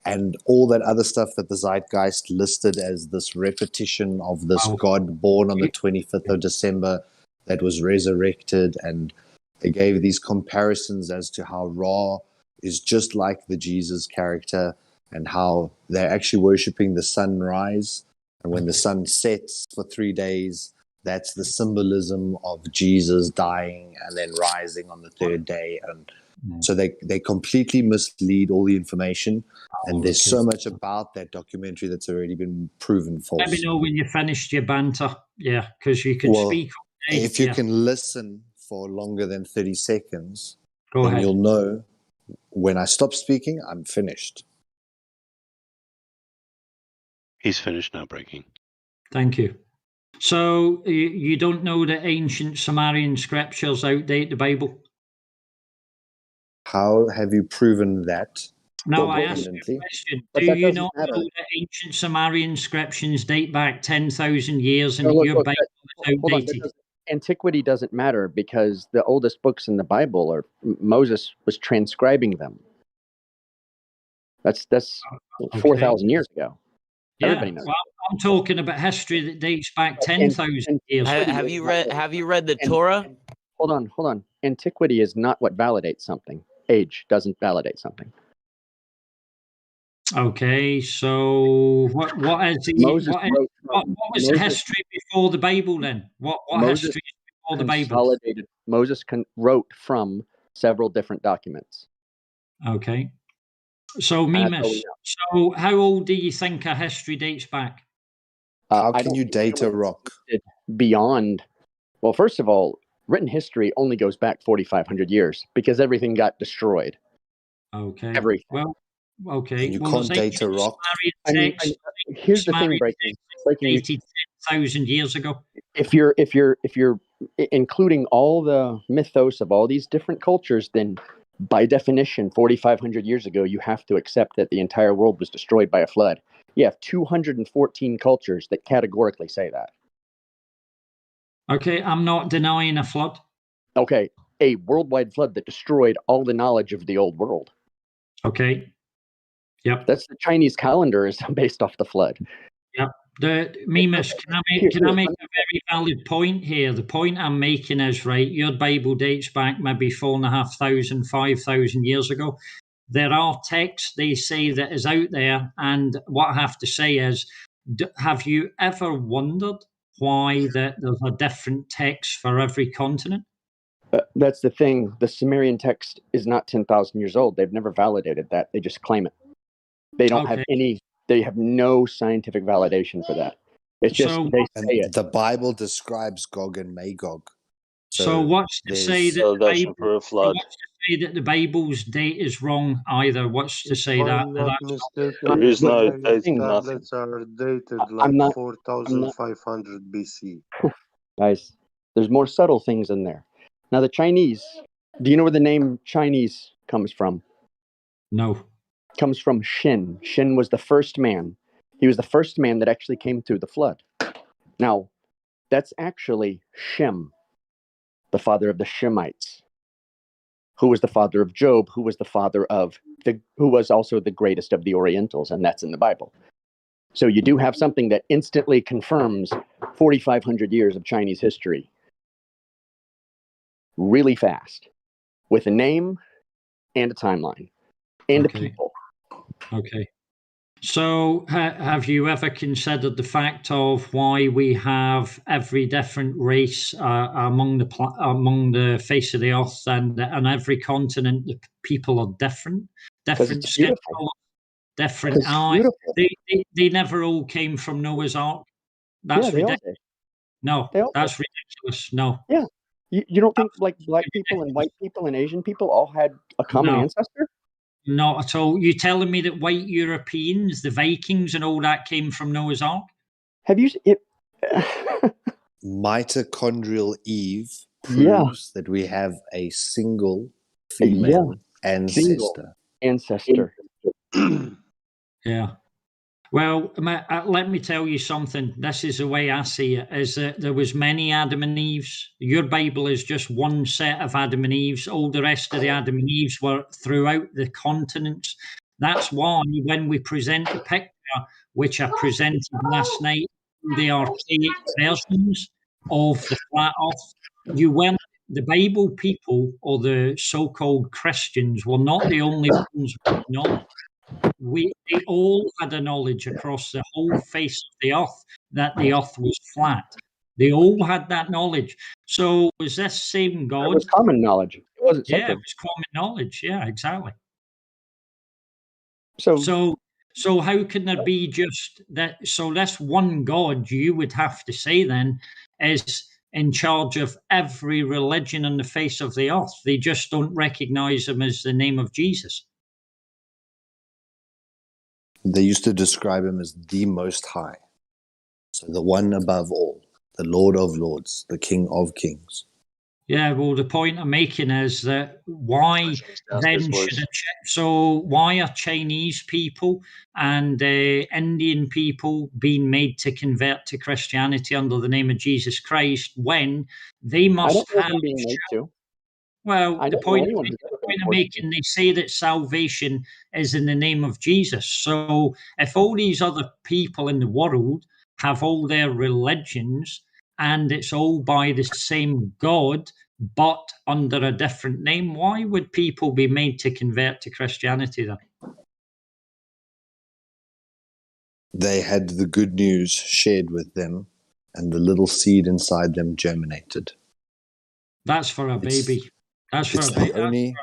Speaker 10: and all that other stuff that the Zeitgeist listed as this repetition of this God born on the 25th of December that was resurrected, and they gave these comparisons as to how Ra is just like the Jesus character, and how they're actually worshipping the sunrise, and when the sun sets for 3 days, that's the symbolism of Jesus dying and then rising on the third day. And so they completely mislead all the information. And there's so much about that documentary that's already been proven false.
Speaker 14: Let me know when you finished your banter. Yeah, because you can speak.
Speaker 10: If you can listen for longer than 30 seconds,
Speaker 14: Go
Speaker 10: then
Speaker 14: ahead.
Speaker 10: you'll know when I stop speaking, I'm finished.
Speaker 4: He's finished now, Breaking.
Speaker 14: Thank you. So you don't know that ancient Sumerian scriptures outdate the Bible?
Speaker 10: How have you proven that?
Speaker 14: No, I asked you a question. Do you not know that ancient Sumerian scriptures date back 10,000 years and your Bible is outdated?
Speaker 12: Antiquity doesn't matter because the oldest books in the Bible are Moses was transcribing them. That's 4,000 years ago.
Speaker 14: Yeah,
Speaker 12: Everybody knows.
Speaker 14: well, I'm talking about history that dates back 10,000 years.
Speaker 16: Have you read the Torah?
Speaker 12: Hold on. Antiquity is not what validates something. Age doesn't validate something.
Speaker 14: Okay, so what is the what was the history before the Bible then? What history is before the Bible?
Speaker 12: Moses wrote from several different documents.
Speaker 14: Okay. So Mimas, so how old do you think a history dates back?
Speaker 10: How can you date a rock?
Speaker 12: Beyond, well, first of all, written history only goes back 4,500 years because everything got destroyed.
Speaker 14: Okay.
Speaker 12: Everything.
Speaker 14: Well, okay.
Speaker 10: And you can't date a rock.
Speaker 12: Here's the thing, breaking
Speaker 14: 10,000 years ago.
Speaker 12: If you're including all the mythos of all these different cultures, then by definition, 4,500 years ago, you have to accept that the entire world was destroyed by a flood. You have 214 cultures that categorically say that.
Speaker 14: Okay, I'm not denying a flood.
Speaker 12: Okay, a worldwide flood that destroyed all the knowledge of the old world.
Speaker 14: Okay. Yep.
Speaker 12: That's the Chinese calendar is based off the flood.
Speaker 14: Yep. Mimas, can I make a very valid point here? The point I'm making is, right, your Bible dates back maybe 4,500, 5,000 years ago. there are texts they say that is out there, and what I have to say is, have you ever wondered why that there's a different text for every continent?
Speaker 12: That's the thing. The Sumerian text is not 10,000 years old. They've never validated that. They just claim it. They don't have any. They have no scientific validation for that. It's just they say it.
Speaker 10: The Bible describes Gog and Magog.
Speaker 14: So what's to say that the Bible's date is wrong either? What's to say that?
Speaker 6: I'm not mistaken, the Sumerian tablets are dated like 4,500 BC.
Speaker 12: Guys, there's more subtle things in there. Now the Chinese. Do you know where the name Chinese comes from?
Speaker 14: No.
Speaker 12: Comes from Shin. Shin was the first man. He was the first man that actually came through the flood. Now, that's actually Shem, the father of the Shemites, who was the father of Job, who was the father of who was also the greatest of the Orientals, and that's in the Bible. So you do have something that instantly confirms 4,500 years of Chinese history really fast, with a name and a timeline and a people.
Speaker 14: Okay. So have you ever considered the fact of why we have every different race among the face of the earth, and every continent, the people are different skin color, different eyes. They never all came from Noah's Ark. That's ridiculous. No, that's ridiculous. No.
Speaker 12: Yeah. You don't think like black people and white people and Asian people all had a common ancestor?
Speaker 14: Not at all. You telling me that white Europeans, the Vikings and all that came from Noah's Ark?
Speaker 12: Have you...
Speaker 10: Mitochondrial Eve proves that we have a single female ancestor.
Speaker 14: Yeah. Well, let me tell you something. This is the way I see it, is that there was many Adam and Eves. Your Bible is just one set of Adam and Eves. All the rest of the Adam and Eves were throughout the continents. That's why when we present the picture, which I presented last night, the archaic versions of the flat earth, the Bible people or the so-called Christians were not the only ones with knowledge. They all had a knowledge across the whole face of the earth that the earth was flat. They all had that knowledge. So was this same God?
Speaker 12: It was common knowledge. It wasn't sacred.
Speaker 14: Yeah, it was common knowledge. Yeah, exactly.
Speaker 12: So
Speaker 14: how can there be just that? So this one God, you would have to say then, is in charge of every religion on the face of the earth. They just don't recognize him as the name of Jesus.
Speaker 10: They used to describe him as the Most High. So the one above all, the Lord of Lords, the King of Kings.
Speaker 14: Yeah, well, the point I'm making is that why are Chinese people and Indian people being made to convert to Christianity under the name of Jesus Christ when they must have...
Speaker 12: being made to.
Speaker 14: Well, the point I'm making, they say that salvation is in the name of Jesus. So if all these other people in the world have all their religions and it's all by the same God, but under a different name, why would people be made to convert to Christianity then?
Speaker 10: They had the good news shared with them, and the little seed inside them germinated.
Speaker 14: That's for a baby. That's for a baby.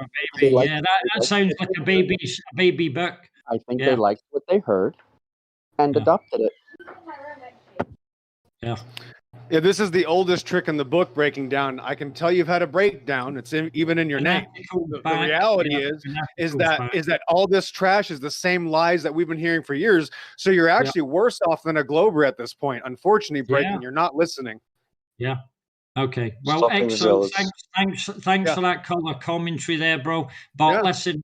Speaker 12: Like,
Speaker 14: yeah, that sounds like a baby book.
Speaker 12: I think they liked what they heard and adopted it.
Speaker 14: Yeah.
Speaker 21: Yeah, this is the oldest trick in the book, breaking down. I can tell you've had a breakdown. It's even in your name. The reality is that all this trash is the same lies that we've been hearing for years. So you're actually worse off than a Glober at this point. Unfortunately, breaking, you're not listening.
Speaker 14: Yeah. Okay. Well, excellent. Thanks for that color commentary there, bro. But listen,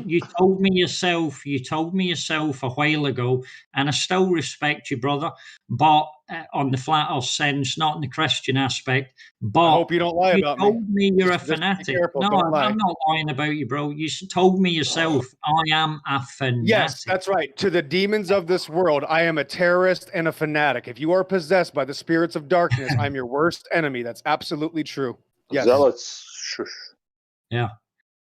Speaker 14: you told me yourself a while ago, and I still respect you, brother, but on the flat earth sense, not in the Christian aspect. But
Speaker 21: I hope you don't lie about me.
Speaker 14: You told me you're a
Speaker 21: Just be
Speaker 14: fanatic.
Speaker 21: careful,
Speaker 14: No,
Speaker 21: don't lie.
Speaker 14: I'm not lying about you, bro. You told me yourself, I am a fanatic.
Speaker 21: Yes, that's right. To the demons of this world, I am a terrorist and a fanatic. If you are possessed by the spirits of darkness, I'm your worst enemy. That's absolutely true. Yes.
Speaker 6: Zealots.
Speaker 14: Yeah.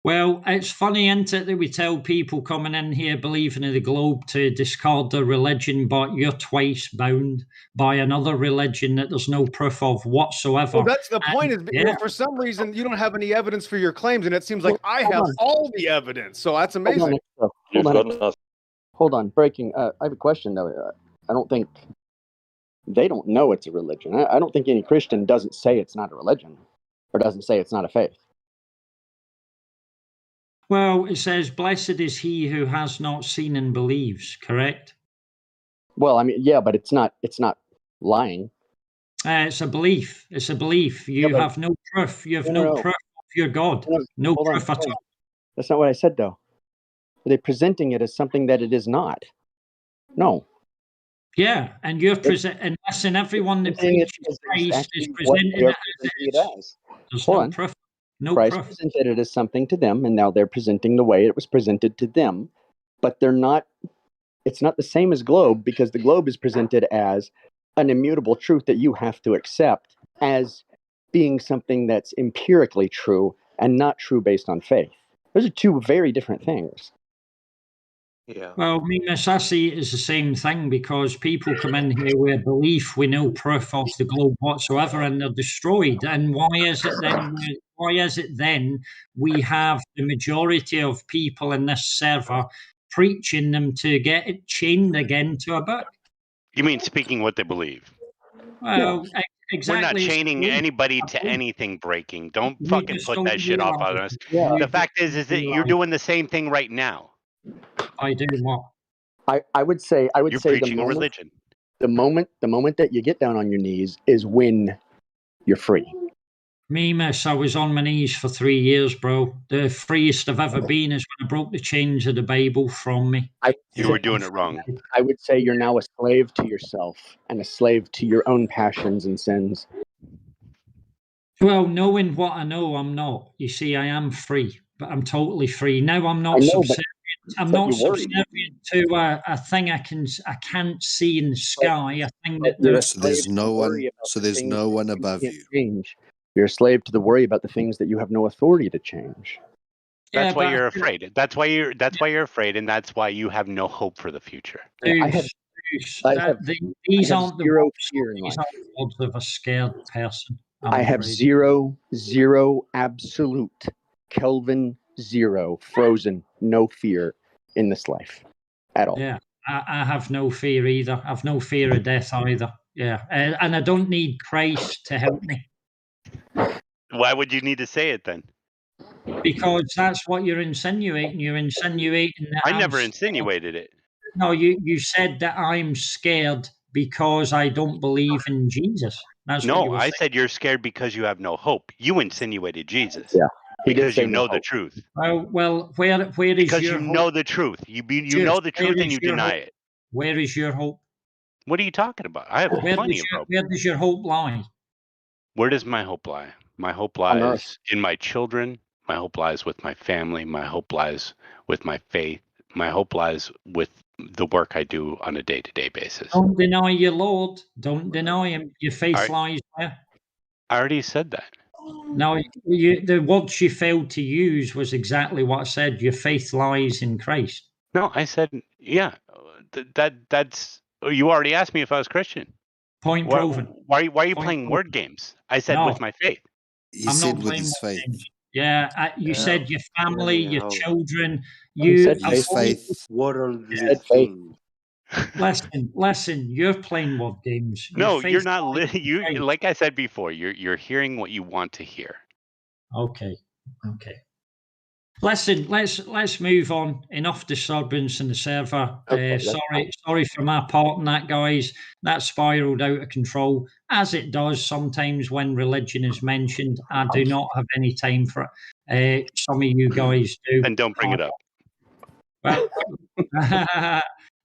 Speaker 14: Well, it's funny, isn't it, that we tell people coming in here believing in the globe to discard their religion, but you're twice bound by another religion that there's no proof of whatsoever.
Speaker 21: Well, that's the point.
Speaker 14: And,
Speaker 21: Is for some reason you don't have any evidence for your claims, and it seems like I
Speaker 12: hold
Speaker 21: have
Speaker 12: on.
Speaker 21: all the evidence. So that's amazing.
Speaker 12: Hold on. Breaking. I have a question though. I don't think they don't know it's a religion. I don't think any Christian doesn't say it's not a religion, or doesn't say it's not a faith.
Speaker 14: well, it says, "Blessed is he who has not seen and believes." Correct.
Speaker 12: Well, I mean, yeah, but it's not lying.
Speaker 14: It's a belief. It's a belief. You have no proof. You have no proof of your God. No proof at all.
Speaker 12: That's not what I said, though. Are they presenting it as something that it is not? No.
Speaker 14: Yeah, and you're presenting, and everyone that preaches Christ is presenting it as it is. There's no proof. No
Speaker 12: Christ
Speaker 14: proof.
Speaker 12: presented it as something to them, and now they're presenting the way it was presented to them. But they're not. It's not the same as globe, because the globe is presented as an immutable truth that you have to accept as being something that's empirically true and not true based on faith. Those are two very different things.
Speaker 6: Yeah.
Speaker 14: Well, I see it as the same thing, because people come in here with a belief with no proof of the globe whatsoever, and they're destroyed. And why is it then? Why is it then we have the majority of people in this server preaching them to get it chained again to a book?
Speaker 4: You mean speaking what they believe?
Speaker 14: Well, exactly.
Speaker 4: We're not chaining anybody to anything breaking. Don't fucking put that shit off on us. The fact is that you're doing the same thing right now.
Speaker 14: I do what?
Speaker 12: I would say
Speaker 4: You're preaching a religion.
Speaker 12: The moment that you get down on your knees is when you're free.
Speaker 14: Me, miss, I was on my knees for 3 years, bro. The freest I've ever been is when I broke the chains of the Bible from me.
Speaker 4: You were doing it wrong.
Speaker 12: I would say you're now a slave to yourself and a slave to your own passions and sins.
Speaker 14: Well, knowing what I know, I'm not. You see, I am free, but I'm totally free. Now I'm not subservient. I'm not subservient to a thing I can't see in the sky. A thing that
Speaker 10: there's no one above you.
Speaker 12: Change. You're a slave to the worry about the things that you have no authority to change.
Speaker 4: That's why you're afraid. That's why you're afraid, and that's why you have no hope for the future.
Speaker 14: These aren't the words of a scared person.
Speaker 12: I have zero, absolute, Kelvin zero, frozen, no fear in this life at all.
Speaker 14: Yeah, I have no fear either. I've no fear of death either. Yeah, and I don't need Christ to help me.
Speaker 4: Why would you need to say it then?
Speaker 14: Because that's what you're insinuating. You're insinuating that
Speaker 4: I never insinuated it.
Speaker 14: No, you said that I'm scared because I don't believe in Jesus. That's what you were saying.
Speaker 4: Said you're scared because you have no hope. You insinuated Jesus.
Speaker 12: Yeah.
Speaker 4: Because you know the truth.
Speaker 14: Well, where is your
Speaker 4: because you know the truth. You know the truth and you deny it.
Speaker 14: Where is your hope?
Speaker 4: What are you talking about? I have plenty of hope.
Speaker 14: Where does your hope lie?
Speaker 4: Where does my hope lie? My hope lies in my children. My hope lies with my family. My hope lies with my faith. My hope lies with the work I do on a day-to-day basis.
Speaker 14: Don't deny your Lord. Don't deny him. Your faith lies there.
Speaker 4: I already said that.
Speaker 14: No, the words you failed to use was exactly what I said. Your faith lies in Christ.
Speaker 4: No, I said, yeah. That's. You already asked me if I was Christian.
Speaker 14: Point proven.
Speaker 4: Why are you playing word games? I said with my faith.
Speaker 10: You said with his faith.
Speaker 14: Yeah, you said your family, your children.
Speaker 10: His faith.
Speaker 14: Listen. You're playing word games.
Speaker 4: No, you're not. You like I said before. You're hearing what you want to hear.
Speaker 14: Okay. Listen, let's move on. Enough disturbance in the server. Sorry for my part in that, guys. That spiraled out of control, as it does sometimes when religion is mentioned. I do not have any time for it. Some of you guys do.
Speaker 4: And don't bring it up.
Speaker 14: Well,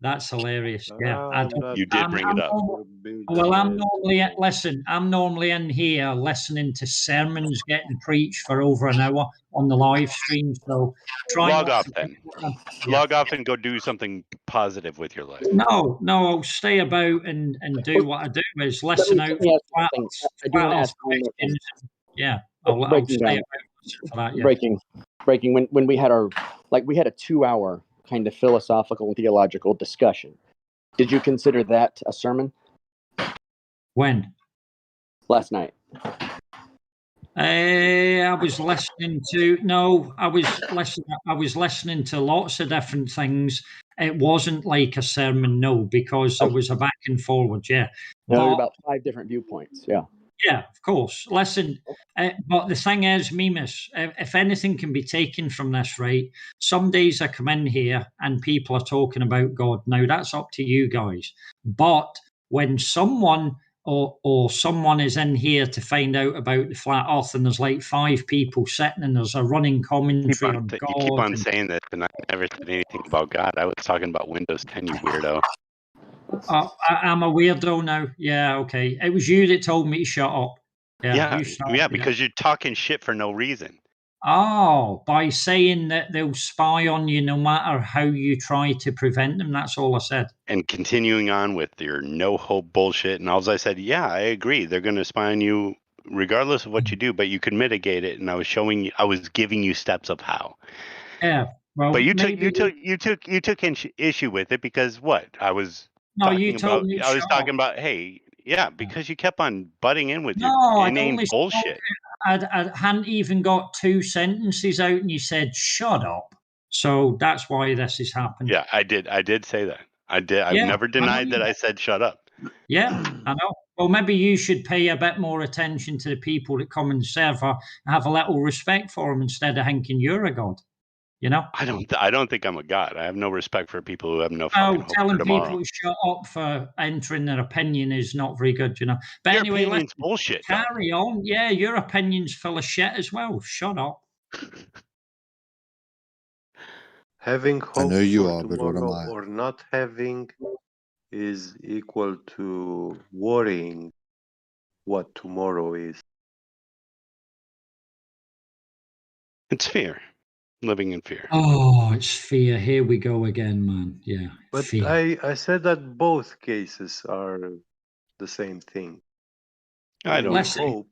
Speaker 14: that's hilarious. Yeah,
Speaker 4: you did bring it up.
Speaker 14: Well, I'm normally in here listening to sermons getting preached for over an hour on the live stream. So
Speaker 4: log off then. Log off and go do something positive with your life.
Speaker 14: No, I'll stay about and do what I do is listen out for questions. Yeah, I'll stay about for that. Yeah.
Speaker 12: Breaking. breaking when we had our we had a 2-hour kind of philosophical and theological discussion. Did you consider that a sermon?
Speaker 14: When?
Speaker 12: Last night.
Speaker 14: I was listening to I was listening to lots of different things. It wasn't like a sermon, no, because there was a back and forward, yeah.
Speaker 12: No, about 5 different viewpoints, yeah.
Speaker 14: Yeah, of course. Listen, but the thing is, Mimas, if anything can be taken from this, right? Some days I come in here and people are talking about God. Now that's up to you guys. But when someone or someone is in here to find out about the flat Earth, and there's like 5 people sitting, and there's a running commentary on God.
Speaker 4: You keep on saying this, and I never said anything about God. I was talking about Windows 10, you weirdo.
Speaker 14: I'm a weirdo now. Yeah, okay. It was you that told me to shut up. Yeah, you started it.
Speaker 4: Because you're talking shit for no reason.
Speaker 14: Oh, by saying that they'll spy on you no matter how you try to prevent them. That's all I said.
Speaker 4: And continuing on with your no hope bullshit, and all I said, yeah, I agree. They're going to spy on you regardless of what you do, but you can mitigate it. And I was giving you steps of how.
Speaker 14: Yeah, well,
Speaker 4: but you took issue with it because what I was.
Speaker 14: No, you told me.
Speaker 4: I was talking about, hey, yeah, because you kept on butting in with your inane bullshit.
Speaker 14: I hadn't even got 2 sentences out, and you said, "Shut up." So that's why this has happened.
Speaker 4: Yeah, I did say that. I did. I've never denied that I said shut up.
Speaker 14: Yeah, I know. Well, maybe you should pay a bit more attention to the people that come in the server and have a little respect for them instead of thinking you're a god. You know?
Speaker 4: I don't think I'm a god. I have no respect for people who have no fucking hope
Speaker 14: telling
Speaker 4: for tomorrow.
Speaker 14: people to shut up for entering their opinion is not very good, you know. But
Speaker 4: your
Speaker 14: anyway,
Speaker 4: opinion's bullshit.
Speaker 14: Carry on. Yeah, your opinion's full of shit as well. Shut up.
Speaker 6: Having hope
Speaker 10: I know you
Speaker 6: for
Speaker 10: are, but what am
Speaker 6: tomorrow
Speaker 10: I?
Speaker 6: or not having is equal to worrying what tomorrow is.
Speaker 4: It's fear. Living in fear.
Speaker 14: Oh, it's fear. Here we go again, man. Yeah.
Speaker 6: But
Speaker 14: fear.
Speaker 6: I said that both cases are the same thing.
Speaker 4: I don't
Speaker 14: Listen,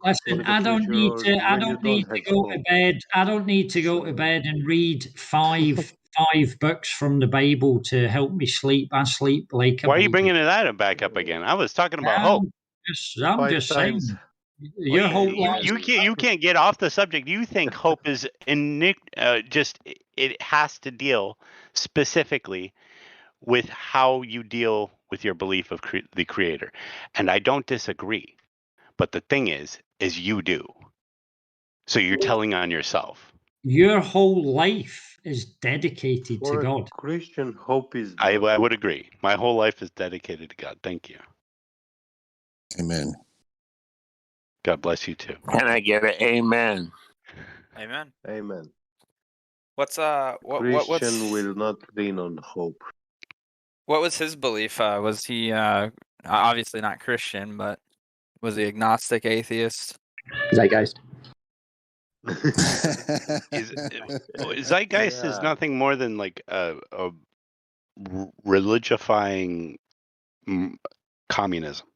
Speaker 14: I don't need to go to bed. I don't need to go to bed and read five books from the Bible to help me sleep. I sleep like a
Speaker 4: Why are you
Speaker 14: baby.
Speaker 4: bringing that back up again? I was talking about hope.
Speaker 14: I'm just saying. Your whole life.
Speaker 4: You can't get off the subject. You think hope is it has to deal specifically with how you deal with your belief of the creator, and I don't disagree. But the thing is you do. So you're telling on yourself.
Speaker 14: Your whole life is dedicated to God.
Speaker 6: Christian hope is.
Speaker 4: I would agree. My whole life is dedicated to God. Thank you.
Speaker 10: Amen.
Speaker 4: God bless you too.
Speaker 9: Can I get an amen?
Speaker 19: Amen.
Speaker 6: Amen.
Speaker 19: What's
Speaker 6: Christian will not lean on hope.
Speaker 19: What was his belief? Was he obviously not Christian, but was he agnostic, atheist?
Speaker 12: Zeitgeist.
Speaker 4: Zeitgeist is nothing more than like a religifying communism.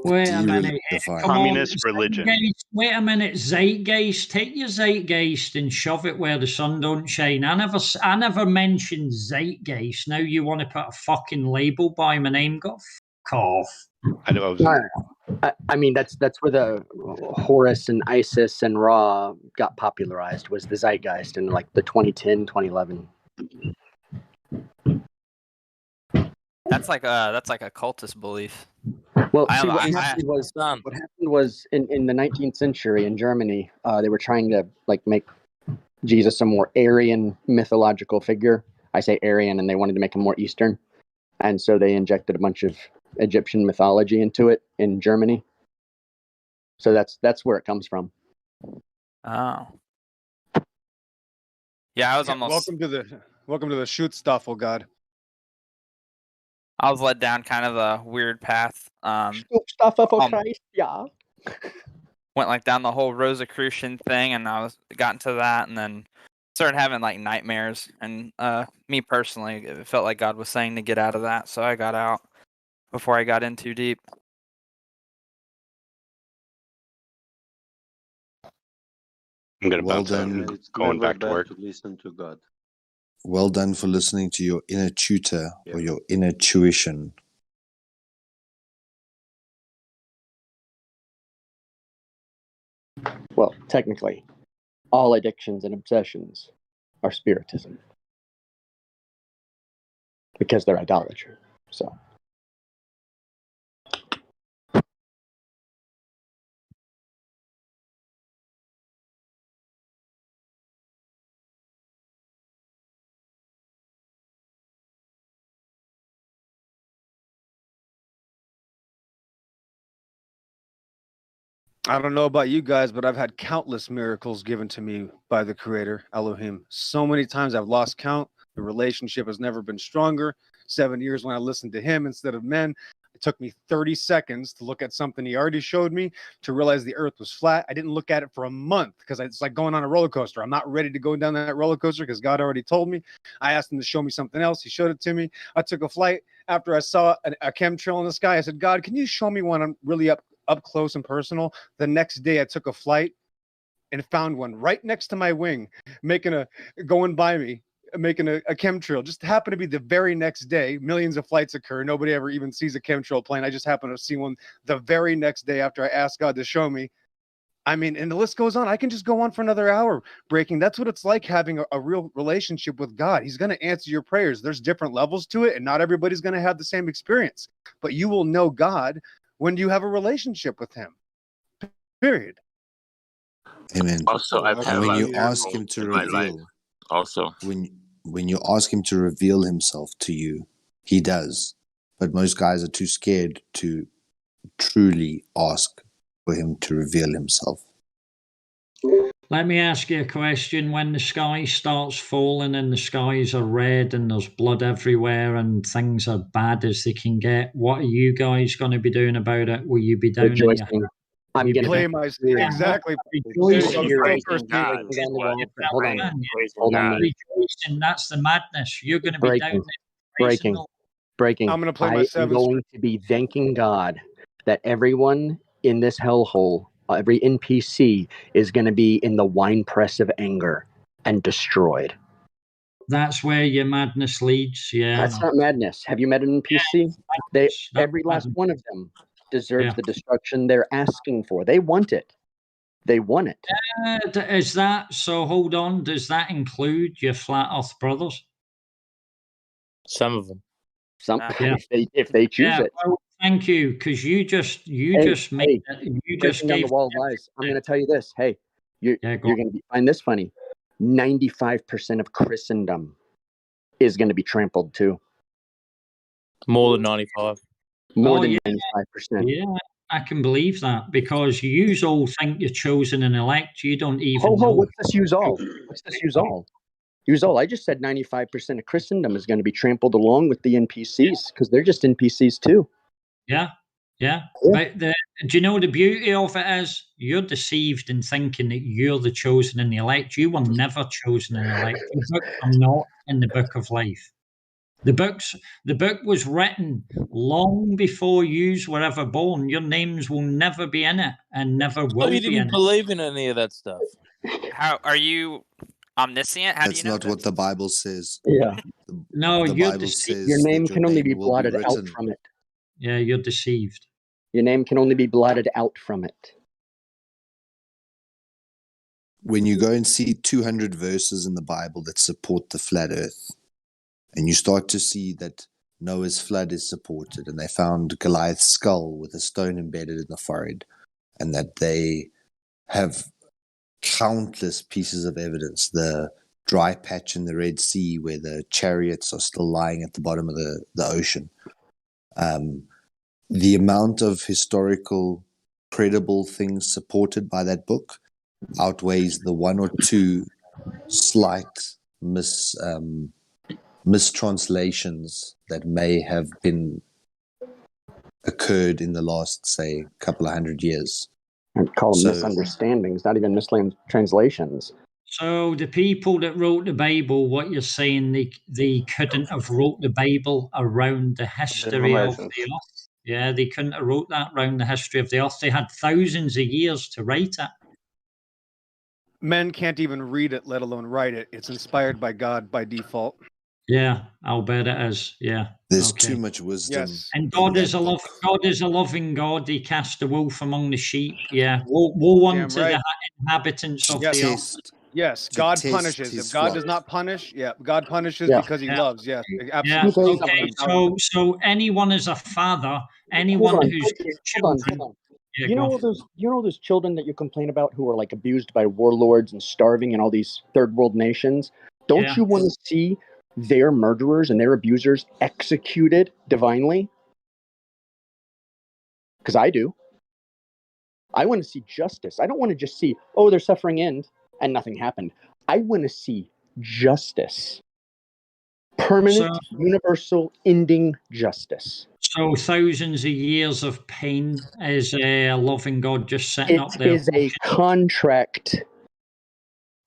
Speaker 14: Wait a minute.
Speaker 4: Communist religion.
Speaker 14: Wait a minute. Zeitgeist. Take your zeitgeist and shove it where the sun don't shine. I never mentioned zeitgeist. Now you want to put a fucking label by my name? Go fuck off.
Speaker 12: I mean, that's where the Horus and Isis and Ra got popularized, was the zeitgeist in like the 2010, 2011.
Speaker 19: That's like a cultist belief.
Speaker 12: Well, what happened was in the 19th century in Germany, they were trying to like make Jesus a more Aryan mythological figure. I say Aryan, and they wanted to make him more Eastern, and so they injected a bunch of Egyptian mythology into it in Germany. So that's where it comes from.
Speaker 19: Oh. Yeah, I was almost.
Speaker 21: Welcome to the shoot stuff, oh God.
Speaker 19: I was led down kind of a weird path.
Speaker 12: Stuff of Christ, yeah.
Speaker 19: Went like down the whole Rosicrucian thing, and got into that, and then started having like nightmares. And me personally, it felt like God was saying to get out of that, so I got out before I got in too deep.
Speaker 4: I'm gonna
Speaker 10: Well
Speaker 4: bounce out.
Speaker 10: done.
Speaker 4: I'm
Speaker 6: It's
Speaker 4: going
Speaker 6: never
Speaker 4: back to
Speaker 6: bad
Speaker 4: work.
Speaker 6: to listen to God.
Speaker 10: Well done for listening to your inner tutor
Speaker 6: Yeah.
Speaker 10: or your inner tuition.
Speaker 12: Well, technically, all addictions and obsessions are spiritism because they're idolatry. So.
Speaker 21: I don't know about you guys, but I've had countless miracles given to me by the Creator, Elohim. So many times I've lost count. The relationship has never been stronger. 7 years when I listened to him instead of men. It took me 30 seconds to look at something he already showed me to realize the earth was flat. I didn't look at it for a month because it's like going on a roller coaster. I'm not ready to go down that roller coaster because God already told me. I asked him to show me something else. He showed it to me. I took a flight. After I saw a chemtrail in the sky, I said, God, can you show me one I'm really up close and personal? The next day I took a flight and found one right next to my wing, going by me, making a chemtrail. Just happened to be the very next day. Millions of flights occur. Nobody ever even sees a chemtrail plane. I just happened to see one the very next day after I asked God to show me. I mean, and the list goes on. I can just go on for another hour breaking. That's what it's like having a real relationship with God. He's going to answer your prayers. There's different levels to it, and not everybody's going to have the same experience. But you will know God when you have a relationship with him. Period.
Speaker 10: Amen.
Speaker 9: Also, I've had
Speaker 10: And
Speaker 9: a
Speaker 10: when
Speaker 9: lot
Speaker 10: you
Speaker 9: of
Speaker 10: ask
Speaker 9: miracles
Speaker 10: him to
Speaker 9: in my life.
Speaker 10: reveal,
Speaker 9: Also,
Speaker 10: when you ask him to reveal himself to you, he does. But most guys are too scared to truly ask for him to reveal himself.
Speaker 14: Let me ask you a question. When the sky starts falling and the skies are red and there's blood everywhere and things are bad as they can get, what are you guys going to be doing about it? Will you be down in your
Speaker 12: Rejoicing. I'm going to
Speaker 21: Play my exactly.
Speaker 14: Rejoicing.
Speaker 21: Go
Speaker 12: Praising
Speaker 21: first, Pete.
Speaker 12: God. Breaking down the wall. Hold on.
Speaker 14: Man,
Speaker 12: Hold on, man.
Speaker 14: rejoicing. That's the madness. You're going to be down there praising the
Speaker 12: Breaking.
Speaker 21: I'm going to play my
Speaker 12: I am
Speaker 21: seven.
Speaker 12: going to be thanking God that everyone in this hellhole, every NPC, is going to be in the wine press of anger and destroyed.
Speaker 14: That's where your madness leads. Yeah.
Speaker 12: That's not madness. Have you met an NPC? Every last
Speaker 14: madness.
Speaker 12: one of them deserves
Speaker 14: Yeah.
Speaker 12: the destruction they're asking for. They want it. They want it.
Speaker 14: Is that so? Hold on. Does that include your flat Earth brothers?
Speaker 9: some of them.
Speaker 12: Some,
Speaker 14: Yeah.
Speaker 12: if they choose it.
Speaker 14: Well, thank you, because you just made it. You just
Speaker 12: breaking down
Speaker 14: gave
Speaker 12: the wall of lies. I'm going to tell you this. Hey, you're going to find this funny. 95% of Christendom is going to be trampled too.
Speaker 9: More than 95.
Speaker 12: More than
Speaker 14: yeah.
Speaker 12: 95%.
Speaker 14: Yeah, I can believe that because you all think you're chosen and elect. You don't even know.
Speaker 12: What's this use all? What's this use all? Use all. I just said 95% of Christendom is going to be trampled along with the NPCs because they're just NPCs too.
Speaker 14: Yeah. But do you know the beauty of it is you're deceived in thinking that you're the chosen and the elect. You were never chosen and elect. Your books are not in the book of life. The book was written long before yous were ever born. Your names will never be in it and never will
Speaker 9: you
Speaker 14: be
Speaker 9: didn't
Speaker 14: in it.
Speaker 9: believe in any of that stuff.
Speaker 19: How are you omniscient? How do you know
Speaker 10: That's not what the Bible says.
Speaker 12: Yeah.
Speaker 14: No,
Speaker 10: the
Speaker 14: you're
Speaker 10: Bible
Speaker 14: deceived.
Speaker 10: says
Speaker 12: Your name
Speaker 10: that
Speaker 12: can only be
Speaker 10: name will
Speaker 12: blotted out
Speaker 10: written.
Speaker 12: from it.
Speaker 14: Yeah, you're deceived.
Speaker 12: Your name can only be blotted out from it.
Speaker 10: When you go and see 200 verses in the Bible that support the flat earth, and you start to see that Noah's flood is supported, and they found Goliath's skull with a stone embedded in the forehead, and that they have countless pieces of evidence. The dry patch in the Red Sea where the chariots are still lying at the bottom of the ocean. The amount of historical, credible things supported by that book outweighs the one or two slight mistranslations that may have been occurred in the last, say, couple of 100 years.
Speaker 12: I'd call them misunderstandings, not even mistranslations.
Speaker 14: So the people that wrote the Bible, what you're saying, they couldn't have wrote the Bible around the history of the earth. Yeah, they couldn't have wrote that around the history of the earth. They had thousands of years to write it.
Speaker 21: men can't even read it, let alone write it. It's inspired by God by default.
Speaker 14: Yeah, I'll bet it is. Yeah.
Speaker 2: There's
Speaker 14: Okay.
Speaker 2: too much wisdom.
Speaker 21: Yes.
Speaker 14: And
Speaker 2: in
Speaker 14: God is
Speaker 2: that
Speaker 14: a
Speaker 2: book.
Speaker 14: God is a loving God. He cast the wolf among the sheep. Yeah. Woe
Speaker 21: Damn
Speaker 14: unto
Speaker 21: right.
Speaker 14: the inhabitants of
Speaker 21: Yes.
Speaker 14: the earth.
Speaker 21: Yes,
Speaker 2: to
Speaker 21: God
Speaker 2: test
Speaker 21: punishes.
Speaker 2: his
Speaker 21: If God does
Speaker 2: flock.
Speaker 21: not punish, God punishes
Speaker 12: Yeah.
Speaker 21: because he loves. Yes,
Speaker 14: Yeah.
Speaker 21: absolutely.
Speaker 14: Okay. So anyone as a father, anyone
Speaker 12: Hold on,
Speaker 14: who's got children.
Speaker 12: hold on.
Speaker 14: Yeah,
Speaker 12: You
Speaker 14: go
Speaker 12: know
Speaker 14: on.
Speaker 12: those children that you complain about who are like abused by warlords and starving in all these third world nations? Don't
Speaker 14: Yeah.
Speaker 12: you want to see their murderers and their abusers executed divinely? Because I do. I want to see justice. I don't want to just see, oh, their suffering end and nothing happened. I want to see justice. Permanent, universal, ending justice.
Speaker 14: So thousands of years of pain is a loving God just setting up there.
Speaker 12: It is a contract.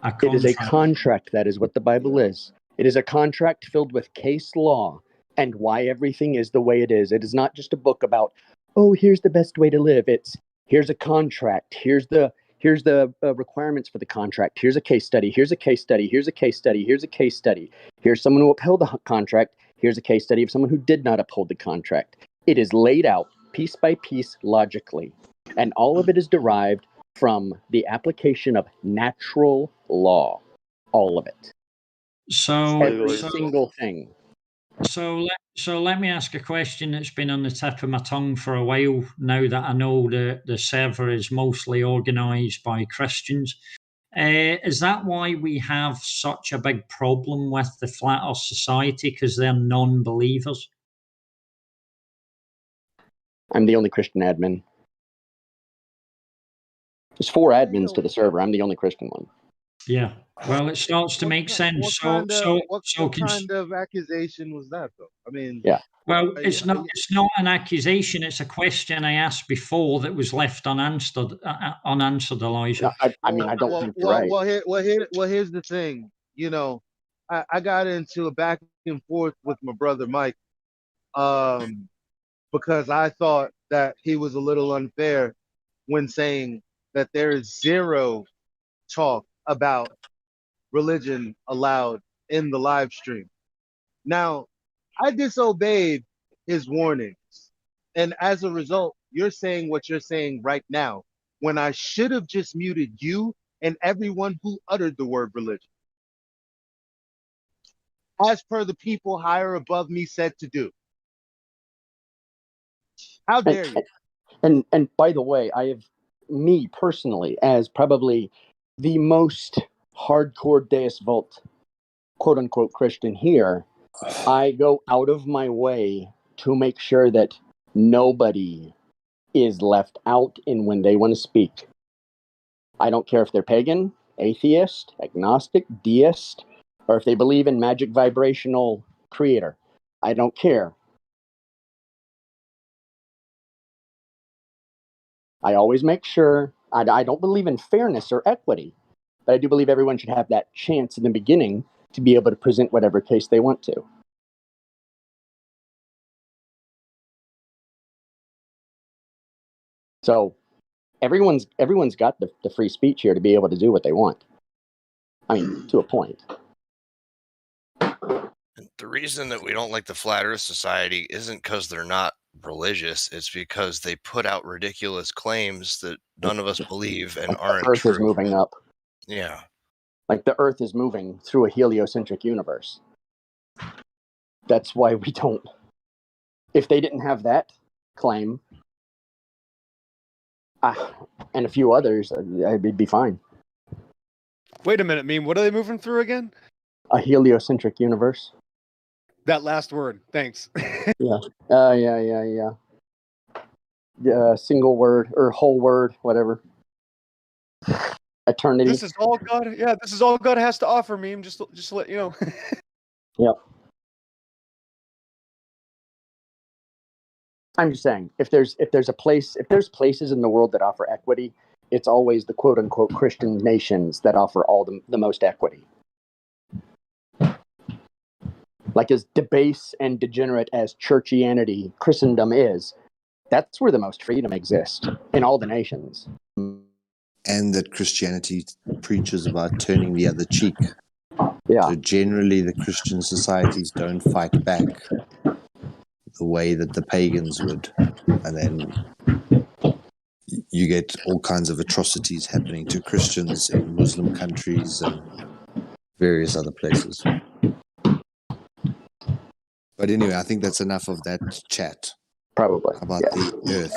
Speaker 12: It is a contract. That is what the Bible is. It is a contract filled with case law and why everything is the way it is. It is not just a book about, oh, here's the best way to live. It's here's a contract. Here's the requirements for the contract. Here's a case study. Here's a case study. Here's a case study. Here's a case study. Here's someone who upheld the contract. Here's a case study of someone who did not uphold the contract. It is laid out piece by piece logically, and all of it is derived from the application of natural law. All of it. Every single thing.
Speaker 14: So let me ask a question that's been on the tip of my tongue for a while now that I know the server is mostly organised by Christians. Is that why we have such a big problem with the Flat Earth Society? Because they're non-believers?
Speaker 12: I'm the only Christian admin. There's 4 admins to the server. I'm the only Christian one.
Speaker 14: Yeah. Well, it starts to make sense.
Speaker 13: What kind of accusation was that, though? I mean,
Speaker 12: yeah.
Speaker 14: Well, it's not an accusation. It's a question I asked before that was left unanswered. Elijah.
Speaker 12: No, I mean, I don't think you're right.
Speaker 13: Well, here's the thing. You know, I got into a back and forth with my brother Mike, because I thought that he was a little unfair when saying that there is zero talk about religion allowed in the live stream. Now, I disobeyed his warnings. And as a result, you're saying what you're saying right now, when I should have just muted you and everyone who uttered the word religion, as per the people higher above me said to do. How dare you?
Speaker 12: And by the way, I have me personally as probably the most hardcore Deus Vult, quote unquote Christian here. I go out of my way to make sure that nobody is left out in when they want to speak. I don't care if they're pagan, atheist, agnostic, deist, or if they believe in magic vibrational creator. I don't care. I always make sure, I don't believe in fairness or equity, but I do believe everyone should have that chance in the beginning to be able to present whatever case they want to. So everyone's got the free speech here to be able to do what they want. I mean, to a point.
Speaker 5: The reason that we don't like the Flat Earth Society isn't because they're not religious. It's because they put out ridiculous claims that none of us believe and aren't
Speaker 12: Earth
Speaker 5: true.
Speaker 12: is moving up.
Speaker 5: Yeah.
Speaker 12: Like the Earth is moving through a heliocentric universe. That's why we don't. If they didn't have that claim, and a few others, it'd be fine.
Speaker 21: Wait a minute, Meme. What are they moving through again?
Speaker 12: A heliocentric universe.
Speaker 21: That last word. Thanks.
Speaker 12: Yeah. Yeah. Single word or whole word, whatever. Eternity.
Speaker 21: This is all God. Yeah, this is all God has to offer, Meme. Just to let you know.
Speaker 12: Yep. I'm just saying, if there's places in the world that offer equity, it's always the quote unquote Christian nations that offer all the most equity. Like as debased and degenerate as churchianity, Christendom is, that's where the most freedom exists in all the nations.
Speaker 10: and that Christianity preaches about turning the other cheek.
Speaker 12: Yeah.
Speaker 10: So generally, the Christian societies don't fight back the way that the pagans would, and then you get all kinds of atrocities happening to Christians in Muslim countries and various other places. But anyway, I think that's enough of that chat.
Speaker 12: Probably.
Speaker 10: About the earth.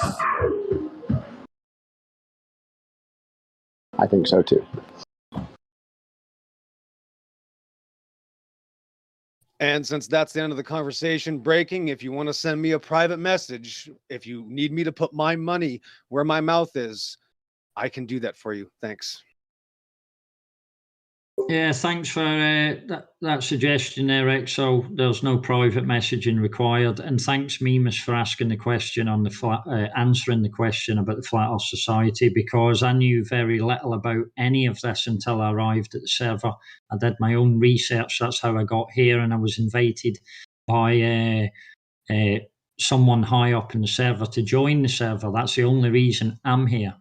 Speaker 12: I think so too.
Speaker 21: And since that's the end of the conversation, breaking, if you want to send me a private message, if you need me to put my money where my mouth is, I can do that for you. Thanks.
Speaker 14: Yeah, thanks for that suggestion, Eric. So there's no private messaging required. And thanks, Mimas, for asking the question on the answering the question about the Flat Earth Society, because I knew very little about any of this until I arrived at the server. I did my own research. That's how I got here, and I was invited by someone high up in the server to join the server. That's the only reason I'm here.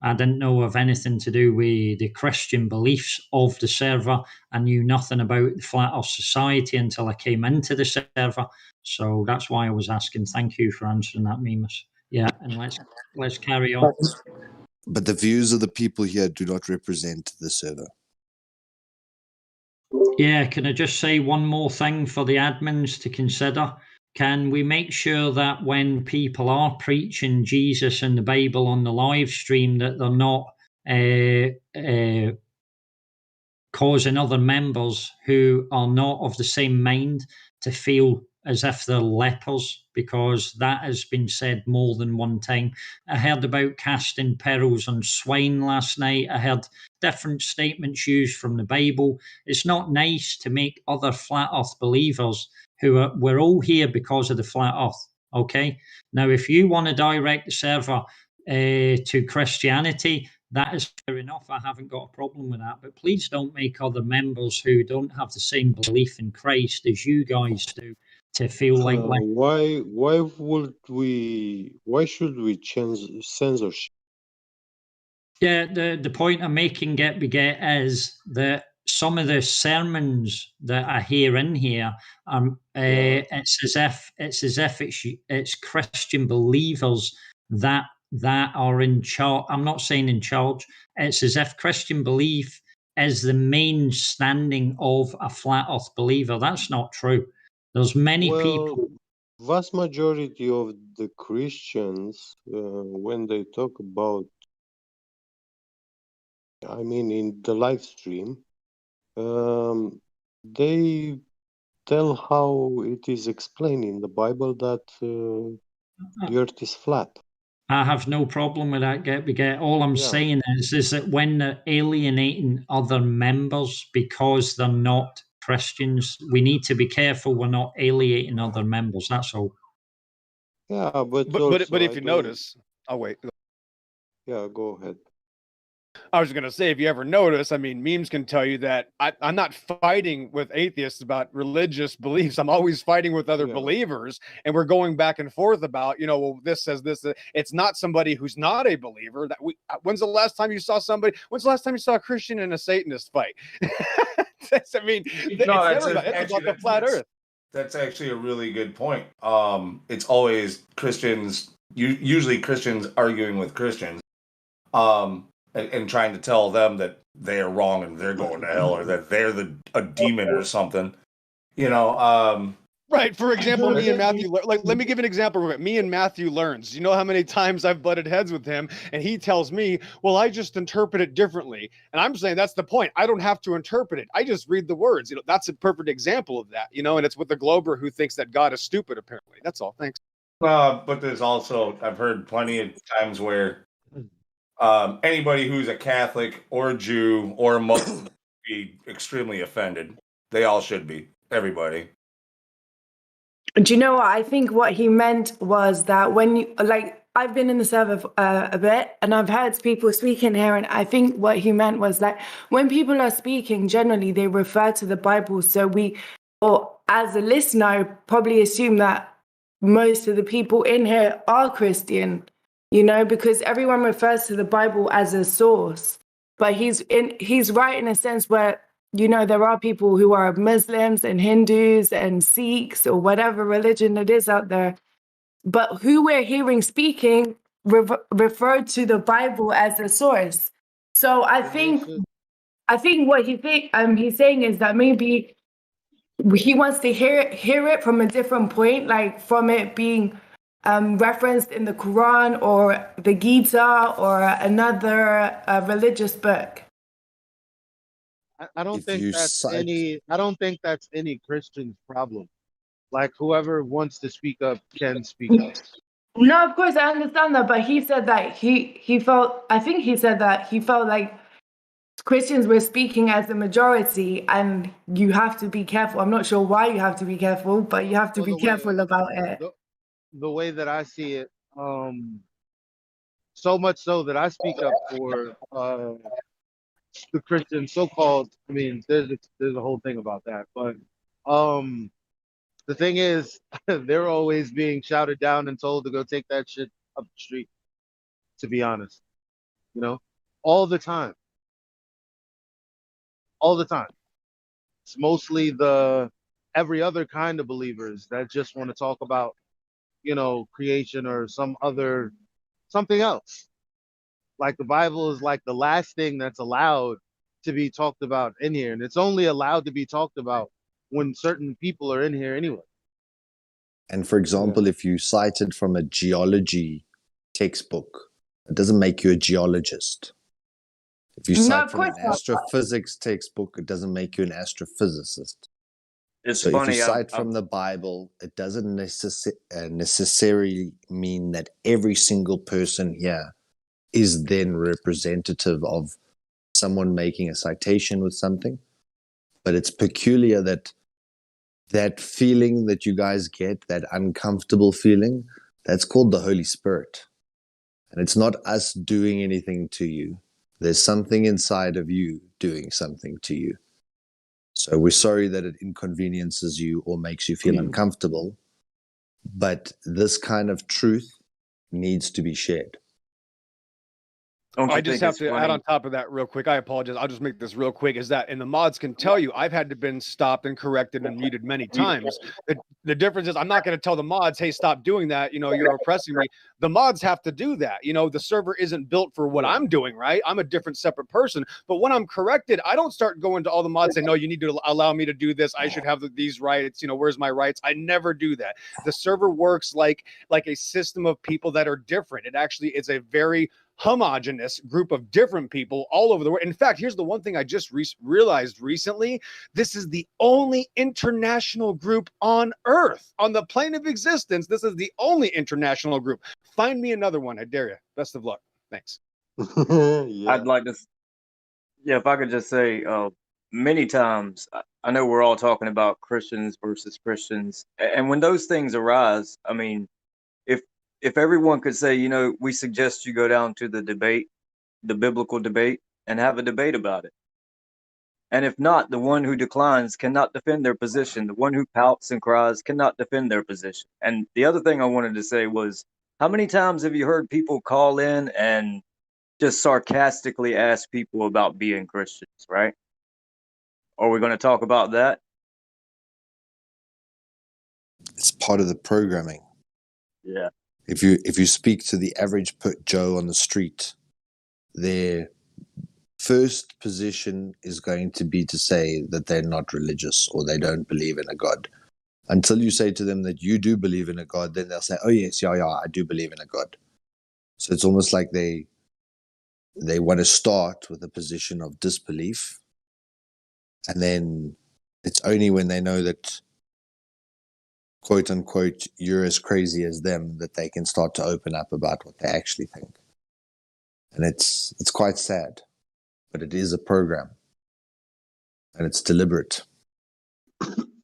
Speaker 14: I didn't know of anything to do with the Christian beliefs of the server. I knew nothing about the Flat Earth Society until I came into the server. So that's why I was asking. Thank you for answering that, Mimas. Yeah, and let's carry on.
Speaker 10: But the views of the people here do not represent the server.
Speaker 14: Yeah, can I just say one more thing for the admins to consider? Can we make sure that when people are preaching Jesus and the Bible on the live stream, that they're not causing other members who are not of the same mind to feel as if they're lepers, because that has been said more than one time. I heard about casting pearls on swine last night. I heard different statements used from the Bible. It's not nice to make other flat earth believers we're all here because of the flat earth. Okay. Now, if you want to direct the server to Christianity, that is fair enough. I haven't got a problem with that. But please don't make other members who don't have the same belief in Christ as you guys do to feel like
Speaker 6: why should we change censorship?
Speaker 14: Yeah, the point I'm making, Get Beget, is that some of the sermons that I hear in here, it's as if it's Christian believers that are in charge. I'm not saying in charge. It's as if Christian belief is the main standing of a flat earth believer. That's not true. There's many people.
Speaker 6: Vast majority of the Christians, when they talk about, I mean, in the live stream, they tell how it is explained in the Bible that the earth is flat.
Speaker 14: I have no problem with that, Get Beget. All I'm saying is that when they're alienating other members because they're not Christians, we need to be careful we're not alienating other members. That's all.
Speaker 6: Yeah, but
Speaker 21: if you notice, oh wait.
Speaker 6: Yeah, go ahead.
Speaker 21: I was going to say, if you ever notice, I mean, memes can tell you that I'm not fighting with atheists about religious beliefs. I'm always fighting with other believers, and we're going back and forth about, well, this says this. It's not somebody who's not a believer. When's the last time you saw a Christian and a Satanist fight? It's about the flat Earth.
Speaker 2: That's actually a really good point. It's always Christians, usually Christians arguing with Christians. And trying to tell them that they are wrong and they're going to hell, or that they're a demon or something,
Speaker 21: Right. For example, me and Matthew, let me give an example of it. Me and Matthew Learns. You know how many times I've butted heads with him, and he tells me, well, I just interpret it differently. And I'm saying that's the point. I don't have to interpret it. I just read the words. That's a perfect example of that, and it's with the Glober who thinks that God is stupid, apparently. That's all. Thanks.
Speaker 2: But there's also, I've heard plenty of times where anybody who's a Catholic or a Jew or a Muslim be extremely offended. They all should be. Everybody.
Speaker 8: Do you know what? I think what he meant was that when you, I've been in the server a bit, and I've heard people speaking here, and I think what he meant was when people are speaking, generally they refer to the Bible. So or as a listener, I probably assume that most of the people in here are Christian. you know, because everyone refers to the Bible as a source. But he's right in a sense where, you know, there are people who are Muslims and Hindus and Sikhs or whatever religion it is out there. But who we're hearing speaking referred to the Bible as a source. So I think what he's saying is that maybe he wants to hear it from a different point, like from it being referenced in the Quran or the Gita or another religious book.
Speaker 13: I don't think that's any Christian's problem. Like whoever wants to speak up can speak up.
Speaker 8: No, of course I understand that, but he said that he felt. I think he said that he felt like Christians were speaking as the majority, and you have to be careful. I'm not sure why you have to be careful, but you have to be careful about it.
Speaker 13: The way that I see it, so much so that I speak up for the Christian so-called. I mean, there's a whole thing about that, but the thing is, they're always being shouted down and told to go take that shit up the street. To be honest, you know, all the time. It's mostly every other kind of believers that just want to talk about, you know, creation or something else. Like the Bible is like the last thing that's allowed to be talked about in here, and it's only allowed to be talked about when certain people are in here anyway.
Speaker 10: And for example, if you cited from a geology textbook, it doesn't make you a geologist. If you cite from an astrophysics textbook, it doesn't make you an astrophysicist.
Speaker 1: It's
Speaker 10: so
Speaker 1: funny,
Speaker 10: if you cite from the Bible, it doesn't necessarily mean that every single person here is then representative of someone making a citation with something. But it's peculiar that feeling that you guys get, that uncomfortable feeling, that's called the Holy Spirit. And it's not us doing anything to you. There's something inside of you doing something to you. So we're sorry that it inconveniences you or makes you feel uncomfortable, but this kind of truth needs to be shared.
Speaker 20: I just have to add on top of that real quick. I apologize. I'll just make this real quick. Is that, and the mods can tell you, I've had to been stopped and corrected and muted many times. The difference is I'm not going to tell the mods, hey, stop doing that. You know, you're oppressing me. The mods have to do that. You know, the server isn't built for what I'm doing, right? I'm a different, separate person. But when I'm corrected, I don't start going to all the mods saying, no, you need to allow me to do this. I should have these rights. You know, where's my rights? I never do that. The server works like a system of people that are different. It actually is a very homogenous group of different people all over the world. In fact, here's the one thing I just realized recently. This is the only international group on Earth, on the plane of existence. This is the only international group. Find me another one. I dare you. Best of luck. Thanks.
Speaker 1: I'd like to, if I could just say, many times, I know we're all talking about Christians versus Christians. And when those things arise, I mean, if everyone could say, you know, we suggest you go down to the debate, the biblical debate, and have a debate about it. And if not, the one who declines cannot defend their position. The one who pouts and cries cannot defend their position. And the other thing I wanted to say was, how many times have you heard people call in and just sarcastically ask people about being Christians, right? Are we going to talk about that?
Speaker 10: It's part of the programming.
Speaker 1: Yeah.
Speaker 10: If you speak to the average Joe on the street, their first position is going to be to say that they're not religious or they don't believe in a God. Until you say to them that you do believe in a God, then they'll say, oh yes, yeah, I do believe in a God. So it's almost like they want to start with a position of disbelief. And then it's only when they know that, quote unquote, you're as crazy as them, that they can start to open up about what they actually think. And it's quite sad, but it is a program and it's deliberate.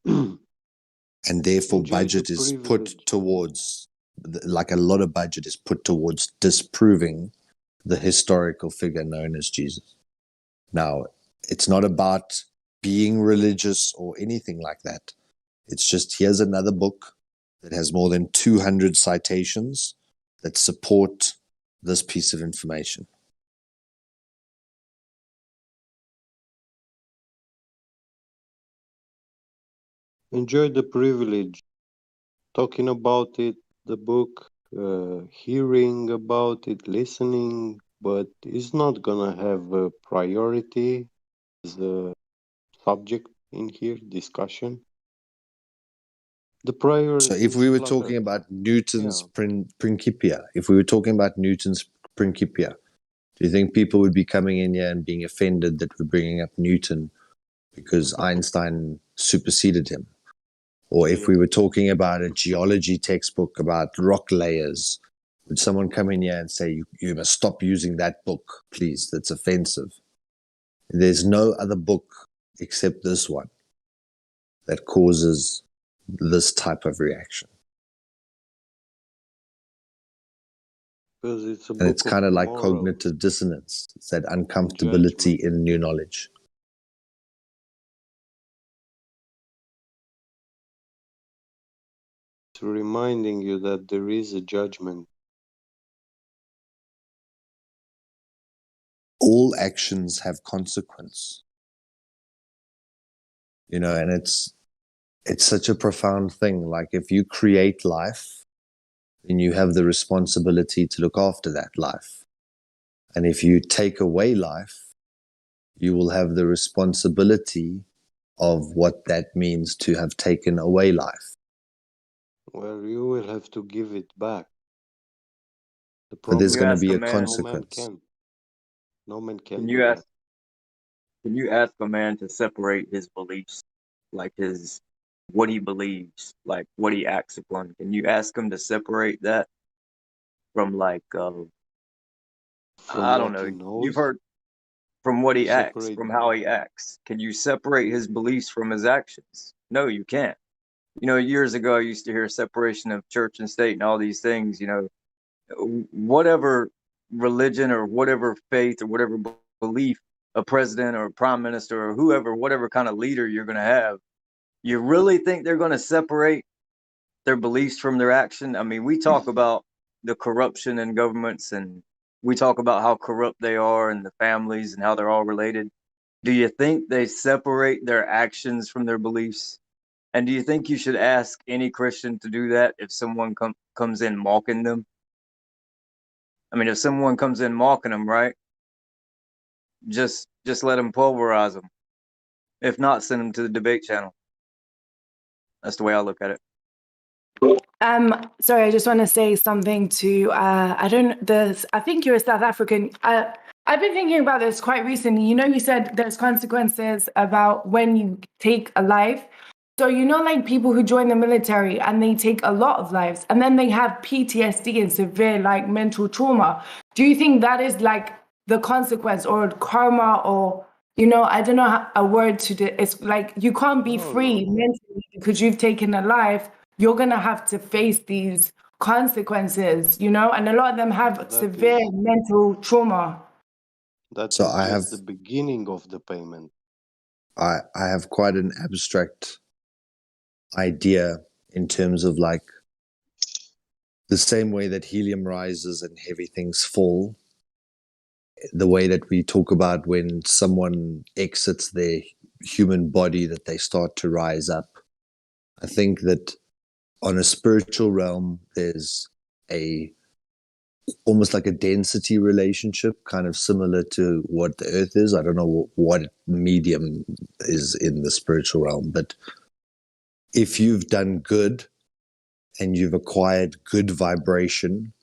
Speaker 10: And therefore budget is put towards, like a lot of budget is put towards disproving the historical figure known as Jesus. Now, it's not about being religious or anything like that. It's just, here's another book that has more than 200 citations that support this piece of information.
Speaker 6: Enjoy the privilege, talking about it, the book, hearing about it, listening, but it's not gonna have a priority as a subject in here, discussion. The priority
Speaker 10: So if
Speaker 6: is
Speaker 10: we were
Speaker 6: flat
Speaker 10: talking
Speaker 6: Earth.
Speaker 10: about Newton's
Speaker 6: Yeah.
Speaker 10: Principia, if we were talking about Newton's Principia, do you think people would be coming in here and being offended that we're bringing up Newton because Einstein superseded him? Or if we were talking about a geology textbook about rock layers, would someone come in here and say, you must stop using that book, please, that's offensive? There's no other book except this one that causes this type of reaction.
Speaker 6: Because it's a
Speaker 10: And it's
Speaker 6: book
Speaker 10: kind
Speaker 6: of
Speaker 10: of like
Speaker 6: morals.
Speaker 10: cognitive dissonance. It's that uncomfortability in new knowledge.
Speaker 6: It's reminding you that there is a judgment.
Speaker 10: All actions have consequence. You know, and it's such a profound thing. Like if you create life, then you have the responsibility to look after that life. And if you take away life, you will have the responsibility of what that means to have taken away life.
Speaker 6: Well, you will have to give it back. The
Speaker 10: But there's
Speaker 6: problem
Speaker 10: going to
Speaker 6: is
Speaker 10: be a
Speaker 6: no man
Speaker 10: consequence.
Speaker 6: can. No man can
Speaker 1: Can
Speaker 6: do
Speaker 1: you
Speaker 6: that.
Speaker 1: ask? Can you ask a man to separate his beliefs, like his what he believes, like what he acts upon? Can you ask him to separate that from like
Speaker 6: From
Speaker 1: I don't
Speaker 6: what he
Speaker 1: know. You've
Speaker 6: knows,
Speaker 1: heard from what
Speaker 6: to
Speaker 1: he acts,
Speaker 6: separate.
Speaker 1: from how he acts. Can you separate his beliefs from his actions? No, you can't. You know, years ago I used to hear separation of church and state and all these things. You know, whatever religion or whatever faith or whatever belief a president or a prime minister or whoever, whatever kind of leader you're going to have, you really think they're going to separate their beliefs from their action? I mean, we talk about the corruption in governments and we talk about how corrupt they are and the families and how they're all related. Do you think they separate their actions from their beliefs? And do you think you should ask any Christian to do that if someone comes in mocking them? I mean, if someone comes in mocking them, right? Just let them pulverize them. If not, send them to the debate channel. That's the way I look at it.
Speaker 8: Sorry, I just want to say something to I think you're a South African. I've been thinking about this quite recently. You know, you said there's consequences about when you take a life. So, you know, like people who join the military and they take a lot of lives and then they have PTSD and severe like mental trauma. Do you think that is like the consequence or karma or, you know, I don't know a word to it. It's like you can't be free mentally because you've taken a life. You're going to have to face these consequences, you know, and a lot of them have severe mental trauma.
Speaker 6: That
Speaker 10: So
Speaker 6: is
Speaker 10: I
Speaker 6: just
Speaker 10: have
Speaker 6: the beginning of the payment.
Speaker 10: I have quite an abstract idea in terms of like the same way that helium rises and heavy things fall, the way that we talk about when someone exits their human body that they start to rise up. I think that on a spiritual realm, there's almost like a density relationship, kind of similar to what the earth is. I don't know what medium is in the spiritual realm, but if you've done good and you've acquired good vibration,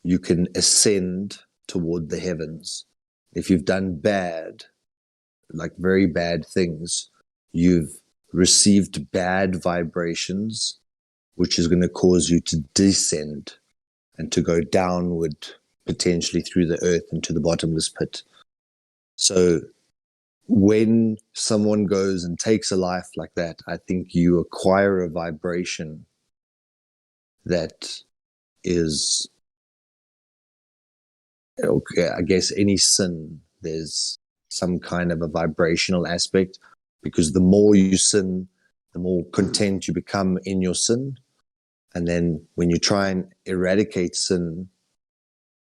Speaker 10: you can ascend toward the heavens. If you've done bad, like very bad things, you've received bad vibrations, which is going to cause you to descend and to go downward, potentially through the earth into the bottomless pit. So when someone goes and takes a life like that, I think you acquire a vibration that is, okay, I guess any sin, there's some kind of a vibrational aspect, because the more you sin, the more content you become in your sin. And then when you try and eradicate sin,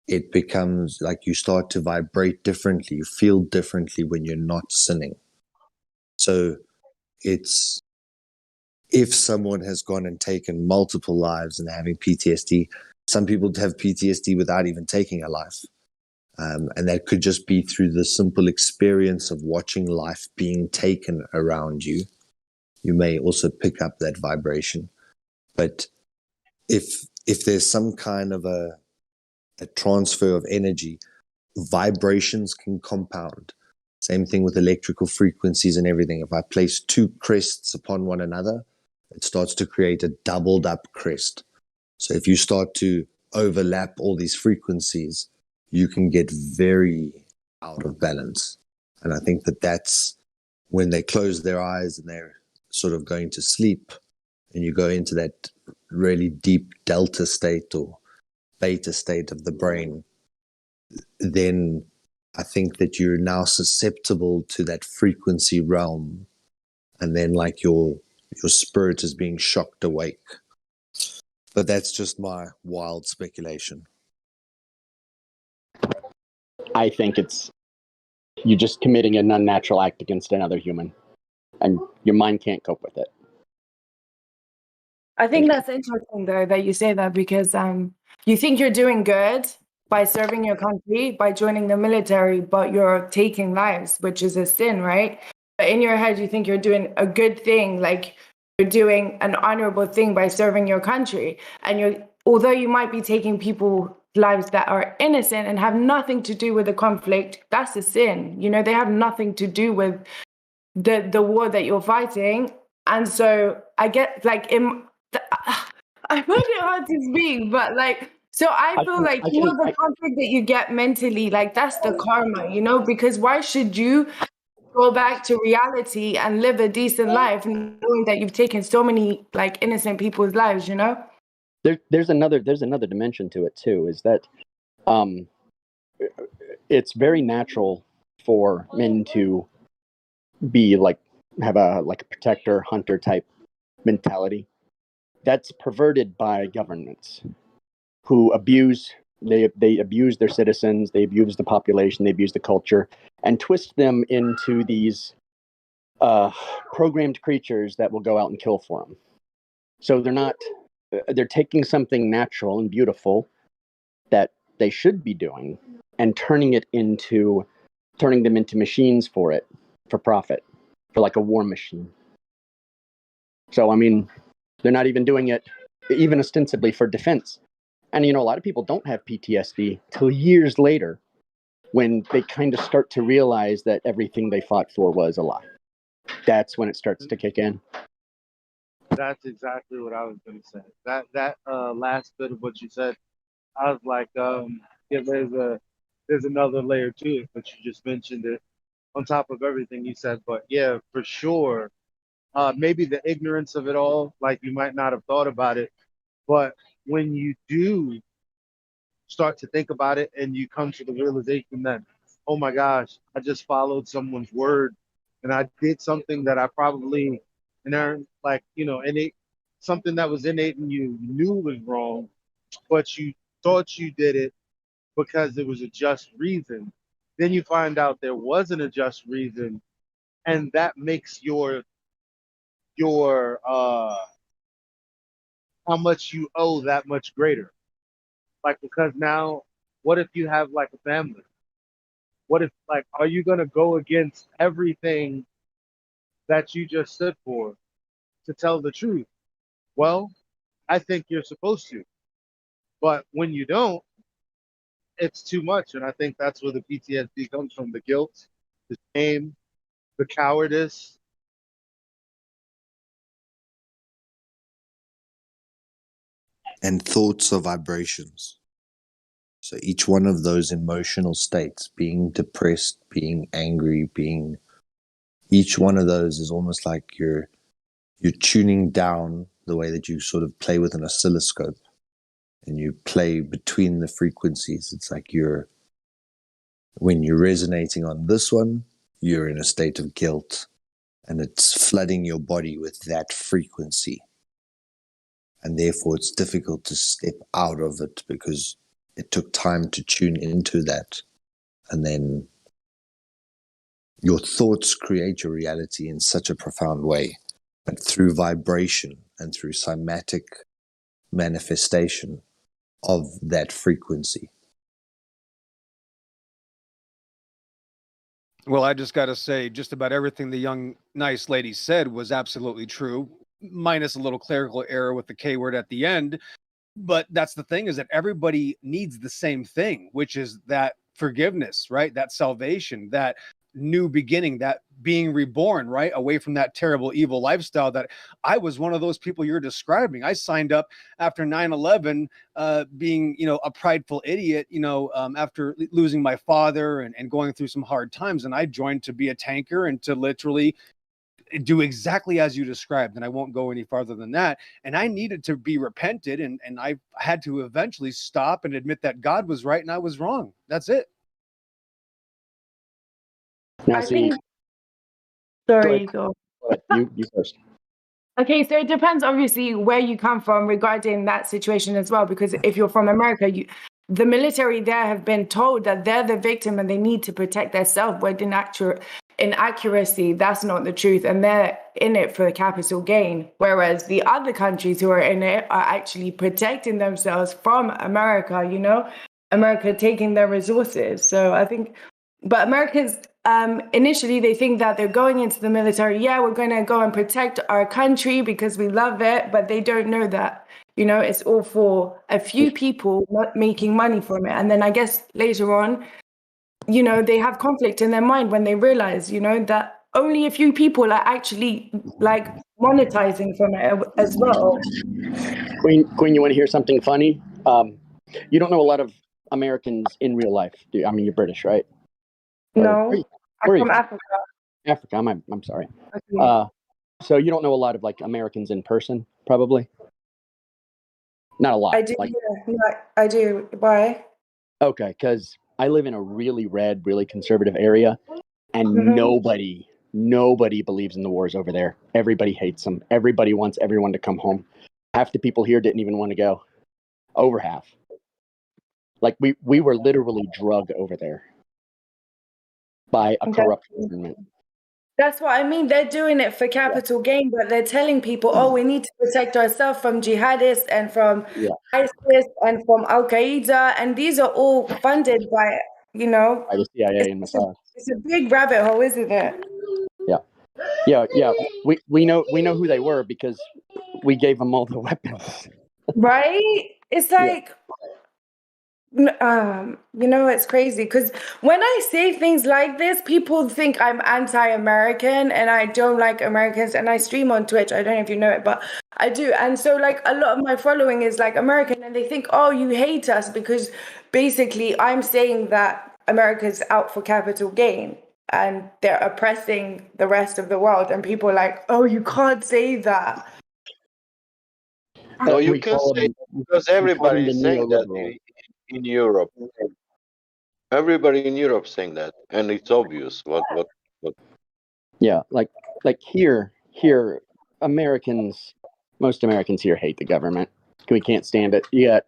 Speaker 10: it becomes like you start to vibrate differently, you feel differently when you're not sinning. So it's, if someone has gone and taken multiple lives and having PTSD, some people have PTSD without even taking a life. And that could just be through the simple experience of watching life being taken around you. You may also pick up that vibration. But if there's some kind of a transfer of energy, vibrations can compound. Same thing with electrical frequencies and everything. If I place two crests upon one another, it starts to create a doubled up crest. So if you start to overlap all these frequencies, you can get very out of balance. And I think that that's when they close their eyes and they're sort of going to sleep, and you go into that really deep delta state or beta state of the brain, then I think that you're now susceptible to that frequency realm. And then like your spirit is being shocked awake. But that's just my wild speculation.
Speaker 12: I think it's you just committing an unnatural act against another human, and your mind can't cope with it.
Speaker 8: I think that's interesting though that you say that, because you think you're doing good by serving your country, by joining the military, but you're taking lives, which is a sin, right? But in your head, you think you're doing a good thing, like you're doing an honorable thing by serving your country. And although you might be taking people's lives that are innocent and have nothing to do with the conflict, that's a sin. You know, they have nothing to do with the war that you're fighting. And so I get like, I find it hard to speak, but like, so I feel like, you know, the conflict that you get mentally, like that's the karma, you know, because why should you go back to reality and live a decent life knowing that you've taken so many like innocent people's lives, you know?
Speaker 12: There's another dimension to it too, is that it's very natural for men to be like, have a protector hunter type mentality. That's perverted by governments who abuse they abuse their citizens, they abuse the population, they abuse the culture, and twist them into these programmed creatures that will go out and kill for them. So they're taking something natural and beautiful that they should be doing and turning them into machines for profit, for like a war machine. So, I mean, they're not even doing it even ostensibly for defense. And, you know, a lot of people don't have PTSD till years later when they kind of start to realize that everything they fought for was a lie. That's when it starts to kick in.
Speaker 13: That's exactly what I was going to say. That last bit of what you said, I was like, yeah, there's another layer to it, but you just mentioned it on top of everything you said. But yeah, for sure, maybe the ignorance of it all, like you might not have thought about it, but when you do start to think about it and you come to the realization that, oh my gosh, I just followed someone's word and I did something that I probably innate, like, you know, innate, something that was innate and you knew was wrong, but you thought you did it because there was a just reason. Then you find out there wasn't a just reason, and that makes your how much you owe that much greater. Like, because now, what if you have like a family? What if, like, are you going to go against everything that you just stood for to tell the truth? Well, I think you're supposed to. But when you don't, it's too much. And I think that's where the PTSD comes from, the guilt, the shame, the cowardice.
Speaker 10: And thoughts are vibrations. So each one of those emotional states, being depressed, being angry, each one of those is almost like you're tuning down the way that you sort of play with an oscilloscope, and you play between the frequencies. It's like when you're resonating on this one, you're in a state of guilt, and it's flooding your body with that frequency. And therefore it's difficult to step out of it because it took time to tune into that. And then your thoughts create your reality in such a profound way. But through vibration and through cymatic manifestation of that frequency.
Speaker 20: Well, I just got to say, just about everything the young, nice lady said was absolutely true, minus a little clerical error with the K word at the end. But that's the thing, is that everybody needs the same thing, which is that forgiveness, right? That salvation, that new beginning, that being reborn, right? Away from that terrible, evil lifestyle that I was one of those people you're describing. I signed up after 9/11, being, a prideful idiot, after losing my father and going through some hard times. And I joined to be a tanker and to literally do exactly as you described, and I won't go any farther than that. And I needed to be repented, and I had to eventually stop and admit that God was right and I was wrong. That's it.
Speaker 12: Now,
Speaker 8: I
Speaker 12: see,
Speaker 8: think. Sorry, go.
Speaker 12: you first.
Speaker 8: Okay, so it depends obviously where you come from regarding that situation as well. Because if you're from America, the military there have been told that they're the victim and they need to protect themselves. But in accuracy, that's not the truth, and they're in it for capital gain. Whereas the other countries who are in it are actually protecting themselves from America. America taking their resources. So I think, but Americans. Initially, they think that they're going into the military. Yeah, we're going to go and protect our country because we love it, but they don't know that, it's all for a few people not making money from it. And then I guess later on, they have conflict in their mind when they realize, that only a few people are actually like monetizing from it as well.
Speaker 12: Queen, you want to hear something funny? You don't know a lot of Americans in real life. I mean, you're British, right?
Speaker 8: No, I'm from Africa.
Speaker 12: Africa. I'm sorry.
Speaker 8: Okay.
Speaker 12: So you don't know a lot of like Americans in person, probably. Not a lot.
Speaker 8: I do. Yeah, I do. Why?
Speaker 12: Okay, because I live in a really red, really conservative area, and nobody believes in the wars over there. Everybody hates them. Everybody wants everyone to come home. Half the people here didn't even want to go. Over half. Like we were literally drugged over there by a corrupt government.
Speaker 8: That's what I mean. They're doing it for capital gain, but they're telling people, oh, we need to protect ourselves from jihadists and from ISIS and from Al Qaeda. And these are all funded by,
Speaker 12: By the CIA and Mossad.
Speaker 8: It's a big rabbit hole, isn't it?
Speaker 12: Yeah. We know who they were because we gave them all the weapons.
Speaker 8: Right? It's like, it's crazy because when I say things like this, people think I'm anti-American and I don't like Americans, and I stream on Twitch. I don't know if you know it, but I do. And so like a lot of my following is like American, and they think, oh, you hate us because basically I'm saying that America's out for capital gain and they're oppressing the rest of the world, and people are like, oh, you can't say that.
Speaker 6: No, you can say because everybody is saying that in Europe. Everybody in Europe saying that, and it's obvious what.
Speaker 12: Yeah, like here, most Americans here hate the government. We can't stand it. You got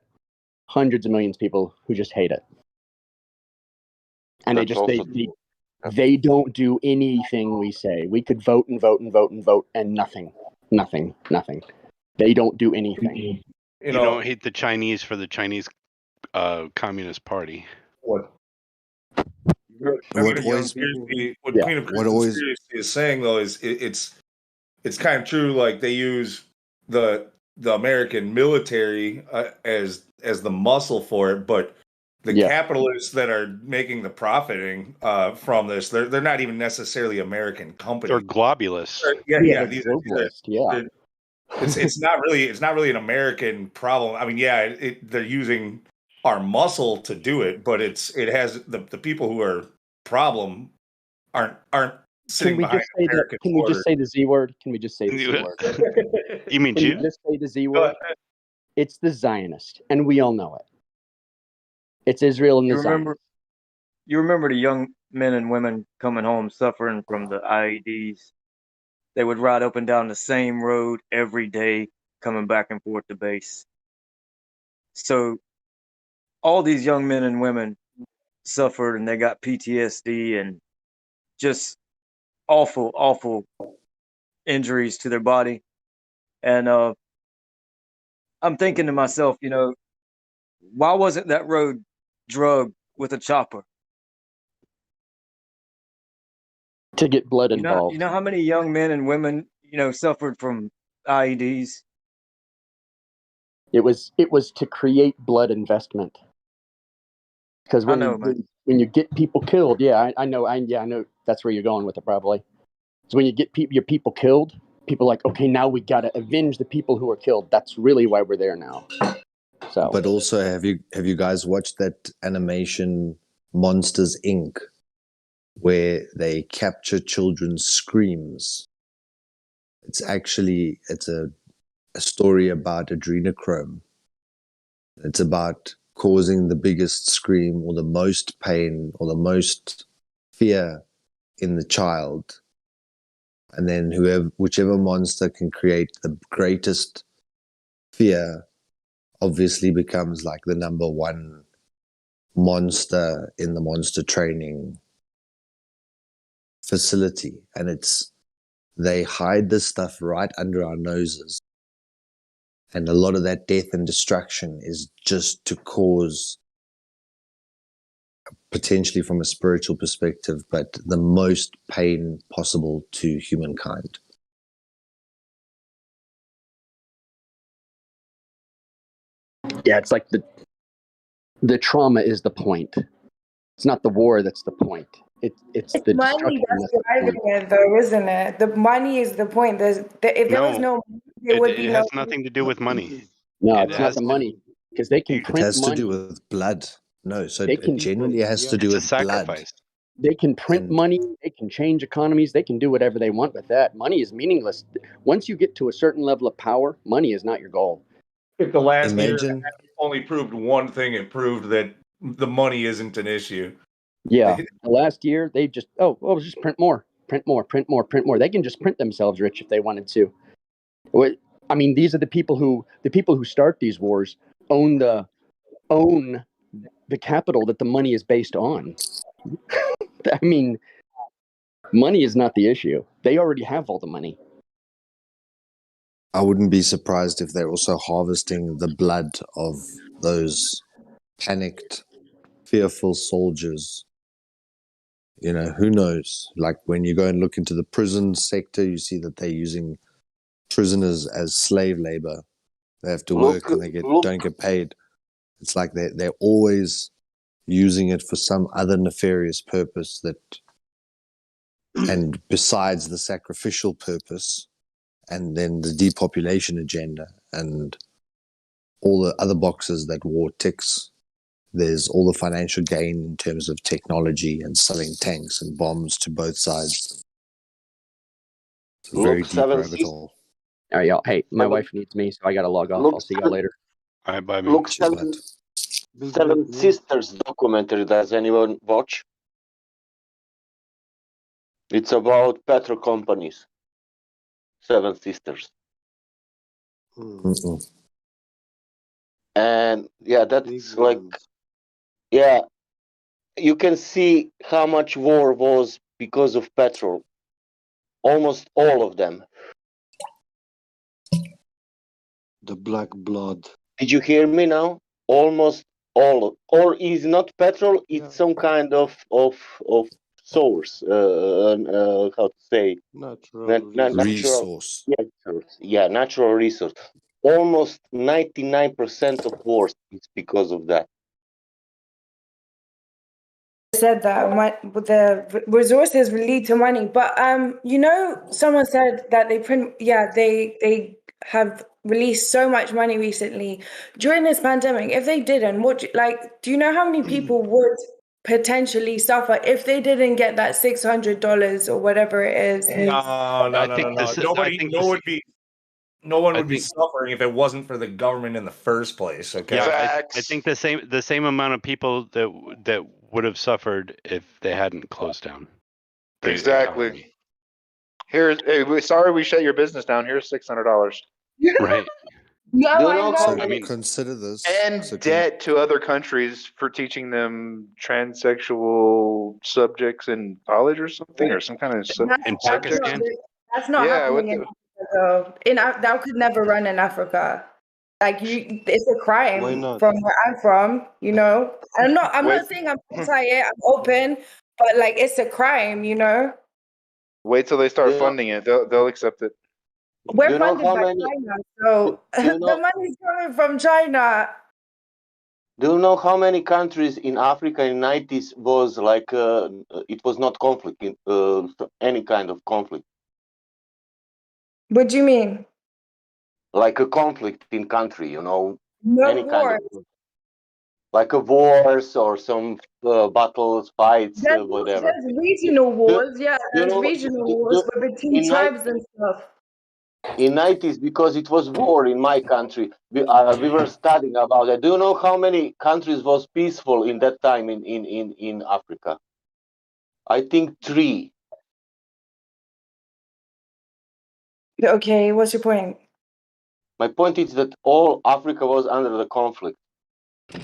Speaker 12: hundreds of millions of people who just hate it, and they don't do anything we say. We could vote and vote and vote and vote, and nothing. They don't do anything.
Speaker 4: You don't hate the Chinese for the Chinese Communist Party.
Speaker 2: What?
Speaker 10: What
Speaker 2: Queen of Conspiracy is saying though is it's kind of true. Like they use the American military as the muscle for it, but the capitalists that are making the profiting from this, they're not even necessarily American companies.
Speaker 4: They're globalists.
Speaker 2: It's not really an American problem. I mean, they're using our muscle to do it, but it has the people who are problem aren't sitting behind American
Speaker 12: Can we just say the Z word? Can we just say the Z word?
Speaker 4: You mean Jew?
Speaker 12: Just say the Z word. It's the Zionist, and we all know it. It's Israel and the Zionists.
Speaker 1: You remember the young men and women coming home suffering from the IEDs? They would ride up and down the same road every day, coming back and forth to base. So all these young men and women suffered and they got PTSD and just awful, awful injuries to their body. And I'm thinking to myself, why wasn't that road drugged with a chopper?
Speaker 12: To get blood
Speaker 1: You
Speaker 12: involved.
Speaker 1: know how many young men and women, suffered from IEDs?
Speaker 12: It was to create blood investment. Because
Speaker 1: I know, man.
Speaker 12: when you get people killed, I know that's where you're going with it probably. So when you get your people killed, people are like, okay, now we got to avenge the people who are killed. That's really why we're there now. So,
Speaker 10: but also, have you guys watched that animation Monsters Inc., where they capture children's screams? It's a story about adrenochrome. It's about causing the biggest scream or the most pain or the most fear in the child. And then whichever monster can create the greatest fear obviously becomes like the number one monster in the monster training facility. And they hide this stuff right under our noses. And a lot of that death and destruction is just to cause, potentially from a spiritual perspective, but the most pain possible to humankind.
Speaker 12: yeah, it's like the trauma is the point. It's not the war that's the point. It's the
Speaker 8: Money
Speaker 12: destruction
Speaker 8: that's
Speaker 12: that's the
Speaker 8: driving
Speaker 12: point.
Speaker 8: it, though, isn't it? The money is the point. If there was no money, there would
Speaker 4: it
Speaker 8: be
Speaker 4: has
Speaker 8: no.
Speaker 4: nothing to do with money.
Speaker 12: No,
Speaker 4: It
Speaker 12: it's not
Speaker 4: has
Speaker 12: the
Speaker 4: to,
Speaker 12: money because they can
Speaker 10: It
Speaker 12: print
Speaker 10: has to do
Speaker 12: money.
Speaker 10: with blood. No, so
Speaker 12: They
Speaker 10: it
Speaker 12: can
Speaker 10: genuinely has to do
Speaker 4: it's a
Speaker 10: with blood.
Speaker 4: sacrifice.
Speaker 12: They can print
Speaker 10: And
Speaker 12: money. They can change economies. They can do whatever they want with that. Money is meaningless. Once you get to a certain level of power, money is not your goal.
Speaker 2: If the last year
Speaker 10: imagine,
Speaker 2: only proved one thing, it proved that the money isn't an issue.
Speaker 12: Yeah, the last year they just just print more, print more, print more, print more. They can just print themselves rich if they wanted to. I mean, these are the people who start these wars own the capital that the money is based on. I mean, money is not the issue. They already have all the money.
Speaker 10: I wouldn't be surprised if they're also harvesting the blood of those panicked, fearful soldiers. Who knows? Like when you go and look into the prison sector, you see that they're using prisoners as slave labor. They have to work and don't get paid. It's like they're always using it for some other nefarious purpose and besides the sacrificial purpose, and then the depopulation agenda and all the other boxes that war ticks. There's all the financial gain in terms of technology and selling tanks and bombs to both sides. It's a very deep rabbit hole.
Speaker 12: All right, y'all. Hey, my wife needs me, so I got to log off. I'll see y'all later.
Speaker 4: All right, bye, man.
Speaker 18: Look, Seven Sisters documentary. Does anyone watch? It's about petrol companies. Seven Sisters.
Speaker 10: Mm-mm.
Speaker 18: And yeah, that's like, yeah, you can see how much war was because of petrol. Almost all of them.
Speaker 6: The black blood.
Speaker 18: Did you hear me now? Almost all, or is not petrol? It's some kind of source. How to say? Natural
Speaker 10: resource.
Speaker 18: Yeah, natural resource. Almost 99% of wars is because of that.
Speaker 8: Said that the resources lead to money, but someone said that they have released so much money recently during this pandemic. If they didn't, do you know how many people would potentially suffer if they didn't get that $600 or whatever it is?
Speaker 2: No. No one would be suffering if it wasn't for the government in the first place. Okay.
Speaker 4: Yeah, I think the same amount of people that would have suffered if they hadn't closed down.
Speaker 22: Exactly. Sorry we shut your business down. Here's $600.
Speaker 4: Right.
Speaker 8: No,
Speaker 18: Do you
Speaker 8: I
Speaker 18: know
Speaker 8: know.
Speaker 18: how
Speaker 10: So
Speaker 18: many?
Speaker 10: consider this.
Speaker 22: And
Speaker 10: So
Speaker 22: debt to other countries for teaching them transsexual subjects in college or something, or some kind of subjects.
Speaker 8: That's not
Speaker 22: Yeah,
Speaker 8: happening in Africa though. That could never run in Africa. Like it's a crime
Speaker 6: Why not?
Speaker 8: from where I'm from. You know, I'm
Speaker 22: Wait.
Speaker 8: not saying I'm anti it. I'm open, but like it's a crime. You know,
Speaker 22: Wait till they start
Speaker 18: Do you know,
Speaker 22: funding it. They'll accept it.
Speaker 18: do
Speaker 8: we're
Speaker 18: you know
Speaker 8: funded
Speaker 18: how
Speaker 8: by
Speaker 18: many?
Speaker 8: China, so
Speaker 18: Do you
Speaker 8: the
Speaker 18: know?
Speaker 8: money's coming from China.
Speaker 18: Do you know how many countries in Africa in 90s was like it was not conflict, any kind of conflict,
Speaker 8: What do you mean?
Speaker 18: like a conflict in country, you know,
Speaker 8: No
Speaker 18: any kind
Speaker 8: war.
Speaker 18: of like a wars or some battles, fights, whatever.
Speaker 8: There's regional
Speaker 18: Do,
Speaker 8: wars. Yeah,
Speaker 18: do you
Speaker 8: there's
Speaker 18: know
Speaker 8: regional wars, but between
Speaker 18: in
Speaker 8: tribes and stuff.
Speaker 18: in 90s because it was war in my country. We were studying about it. Do you know how many countries was peaceful in that time in Africa? I think 3.
Speaker 8: Okay, what's your point?
Speaker 18: My point is that all Africa was under the conflict.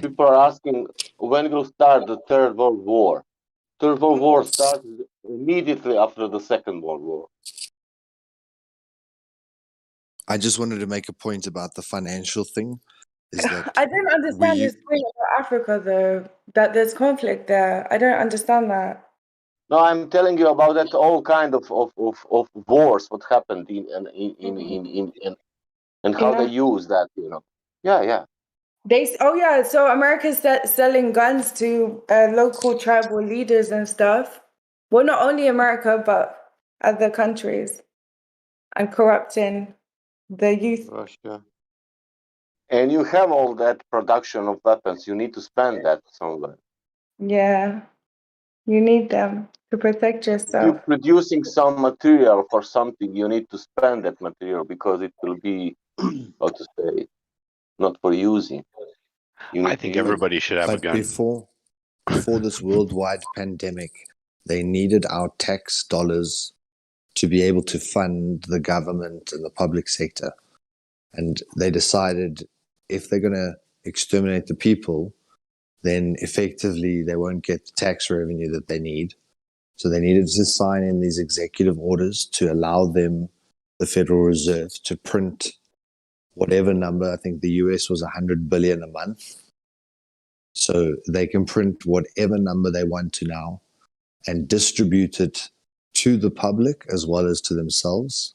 Speaker 18: People are asking when will start the Third World War. Third World War started immediately after the Second World War.
Speaker 10: I just wanted to make a point about the financial thing. Is that
Speaker 8: I don't understand
Speaker 10: we
Speaker 8: his point about Africa though, that there's conflict there. I don't understand that.
Speaker 18: No, I'm telling you about that all kind of wars what happened in and how
Speaker 8: In
Speaker 18: they
Speaker 8: Africa.
Speaker 18: use that, you know. Yeah.
Speaker 8: Oh yeah, so America's selling guns to local tribal leaders and stuff. Well, not only America, but other countries, and corrupting the youth.
Speaker 6: Russia.
Speaker 18: And you have all that production of weapons. You need to spend that somewhere.
Speaker 8: Yeah, you need them to protect
Speaker 18: If
Speaker 8: yourself.
Speaker 18: you're producing some material for something, you need to spend that material because it will be, how to say, not for using. You need
Speaker 4: I
Speaker 18: to
Speaker 4: think
Speaker 18: use it.
Speaker 4: everybody should have a
Speaker 10: but
Speaker 4: gun.
Speaker 10: before this worldwide pandemic, they needed our tax dollars to be able to fund the government and the public sector. And they decided if they're going to exterminate the people, then effectively they won't get the tax revenue that they need. So they needed to sign in these executive orders to allow them, the Federal Reserve, to print whatever number. I think the US was 100 billion a month. So they can print whatever number they want to now and distribute it to the public as well as to themselves.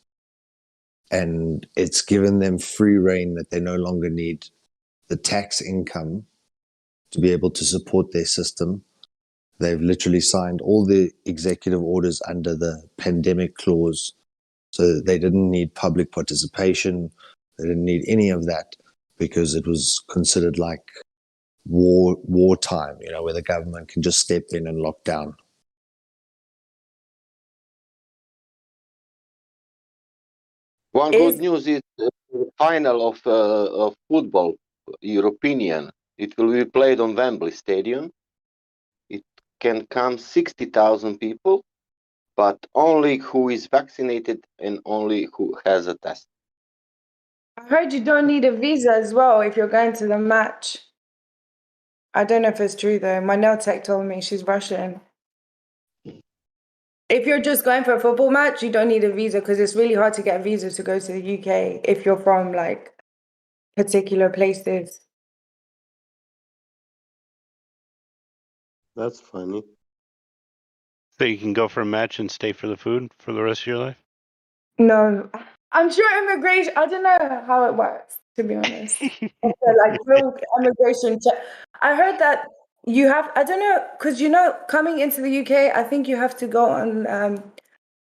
Speaker 10: And it's given them free reign that they no longer need the tax income to be able to support their system. They've literally signed all the executive orders under the pandemic clause. So they didn't need public participation. They didn't need any of that because it was considered like wartime, you know, where the government can just step in and lock down.
Speaker 18: One good news is the final of football, European. It will be played on Wembley Stadium. It can come 60,000 people, but only who is vaccinated and only who has a test.
Speaker 8: I heard you don't need a visa as well if you're going to the match. I don't know if it's true though. My nail tech told me she's Russian. If you're just going for a football match, you don't need a visa because it's really hard to get a visa to go to the UK if you're from like particular places.
Speaker 6: That's funny.
Speaker 4: So you can go for a match and stay for the food for the rest of your life?
Speaker 8: No, I'm sure immigration. I don't know how it works, to be honest. Like real immigration check. I heard that you have. I don't know because coming into the UK, I think you have to go on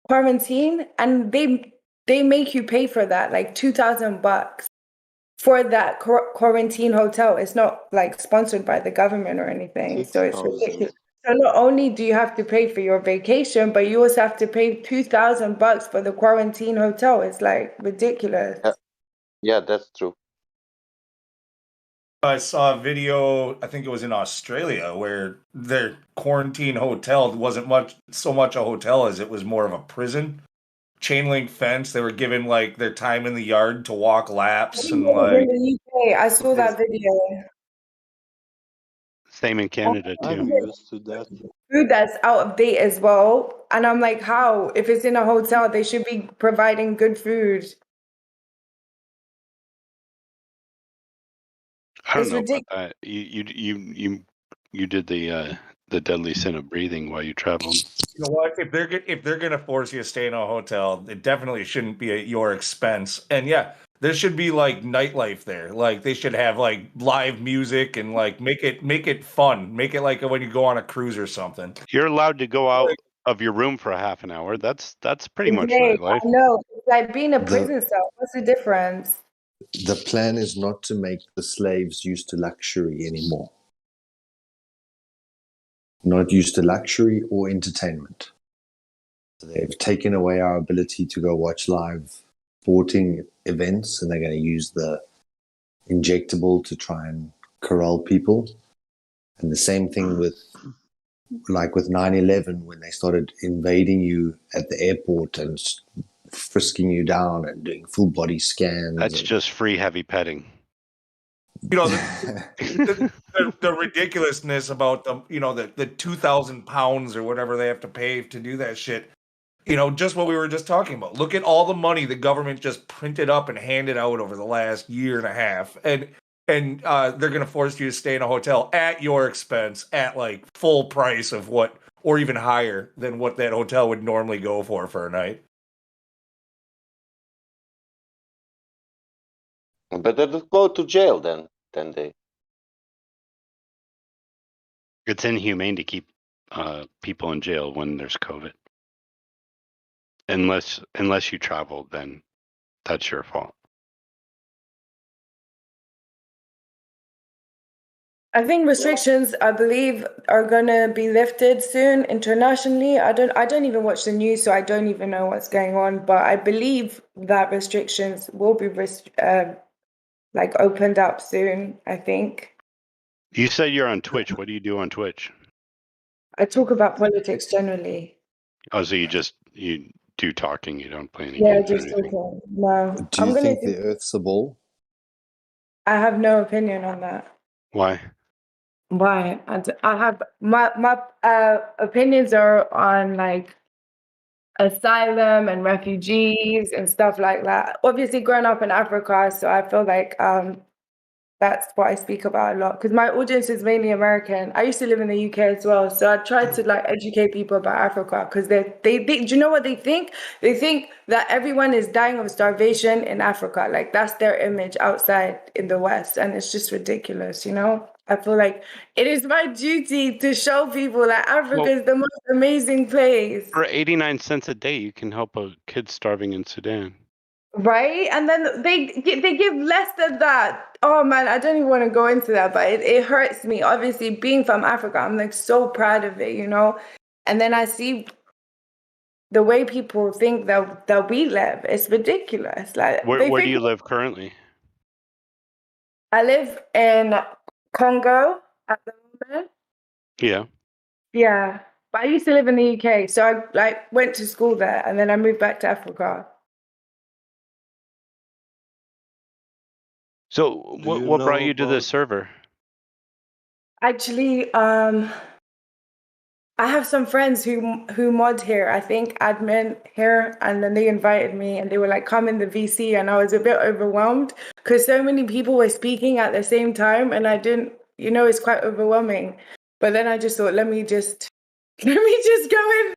Speaker 8: quarantine, and they make you pay for that, like $2,000 for that quarantine hotel. It's not like sponsored by the government or anything, so it's
Speaker 6: 6,000.
Speaker 8: ridiculous. So not only do you have to pay for your vacation, but you also have to pay $2,000 for the quarantine hotel. It's like ridiculous.
Speaker 18: Yeah, that's true.
Speaker 2: I saw a video, I think it was in Australia, where their quarantine hotel wasn't so much a hotel as it was more of a prison chain link fence. They were given like their time in the yard to walk laps and
Speaker 8: In
Speaker 2: like.
Speaker 8: the UK, I saw that video.
Speaker 4: Same in Canada
Speaker 6: I'm
Speaker 4: too.
Speaker 6: used to that.
Speaker 8: Food that's out of date as well. And I'm like, how? If it's in a hotel, they should be providing good food.
Speaker 4: I don't
Speaker 8: It's
Speaker 4: know
Speaker 8: ridiculous.
Speaker 4: about that. You did the deadly sin of breathing while you traveled.
Speaker 2: You know what? If they're gonna force you to stay in a hotel, it definitely shouldn't be at your expense. And yeah, there should be like nightlife there. Like they should have like live music and like make it fun. Make it like when you go on a cruise or something.
Speaker 4: You're allowed to go out of your room for a half an hour. That's pretty much
Speaker 8: Okay,
Speaker 4: nightlife.
Speaker 8: I know. It's like being a
Speaker 10: The
Speaker 8: prison cell. What's the difference?
Speaker 10: the plan is not to make the slaves used to luxury anymore. Not used to luxury or entertainment. They've taken away our ability to go watch live sporting events, and they're going to use the injectable to try and corral people. And the same thing with 9/11, when they started invading you at the airport and frisking you down and doing full body scans.
Speaker 4: That's just free heavy petting.
Speaker 2: You know, the ridiculousness about the 2,000 pounds or whatever they have to pay to do that shit. You know, just what we were just talking about. Look at all the money the government just printed up and handed out over the last year and a half, and they're going to force you to stay in a hotel at your expense at like full price of what, or even higher than what that hotel would normally go for a night.
Speaker 18: Better to go to jail then 10 days.
Speaker 4: It's inhumane to keep people in jail when there's COVID. Unless you travel, then that's your fault.
Speaker 8: I think restrictions, I believe, are gonna be lifted soon internationally. I don't even watch the news, so I don't even know what's going on. But I believe that restrictions will be opened up soon. I think.
Speaker 4: You said you're on Twitch. What do you do on Twitch?
Speaker 8: I talk about politics generally.
Speaker 4: Oh, so you do talking. You don't play any
Speaker 8: Yeah,
Speaker 4: games or
Speaker 8: just
Speaker 4: anything.
Speaker 8: talking. No,
Speaker 10: Do you think the Earth's a ball?
Speaker 8: I have no opinion on that.
Speaker 4: Why?
Speaker 8: Why? I have my opinions are on like asylum and refugees and stuff like that. Obviously, growing up in Africa, so I feel like that's what I speak about a lot because my audience is mainly American. I used to live in the UK as well, so I try to like educate people about Africa because they do you know what they think? They think that everyone is dying of starvation in Africa. Like that's their image outside in the West, and it's just ridiculous, you know? I feel like it is my duty to show people that Africa is the most amazing place.
Speaker 4: For 89 cents a day, you can help a kid starving in Sudan.
Speaker 8: Right? And then they give less than that. Oh man, I don't even want to go into that, but it hurts me. Obviously, being from Africa, I'm like so proud of it, you know? And then I see the way people think that we live. It's ridiculous. Like
Speaker 4: Where do you live currently?
Speaker 8: I live in Congo at the moment.
Speaker 4: Yeah.
Speaker 8: Yeah. But I used to live in the UK, so I like went to school there and then I moved back to Africa.
Speaker 4: So what brought you to the server?
Speaker 8: Actually, I have some friends who mod here, I think admin here, and then they invited me and they were like, come in the VC, and I was a bit overwhelmed because so many people were speaking at the same time and I didn't, you know, it's quite overwhelming. But then I just thought, let me just go in.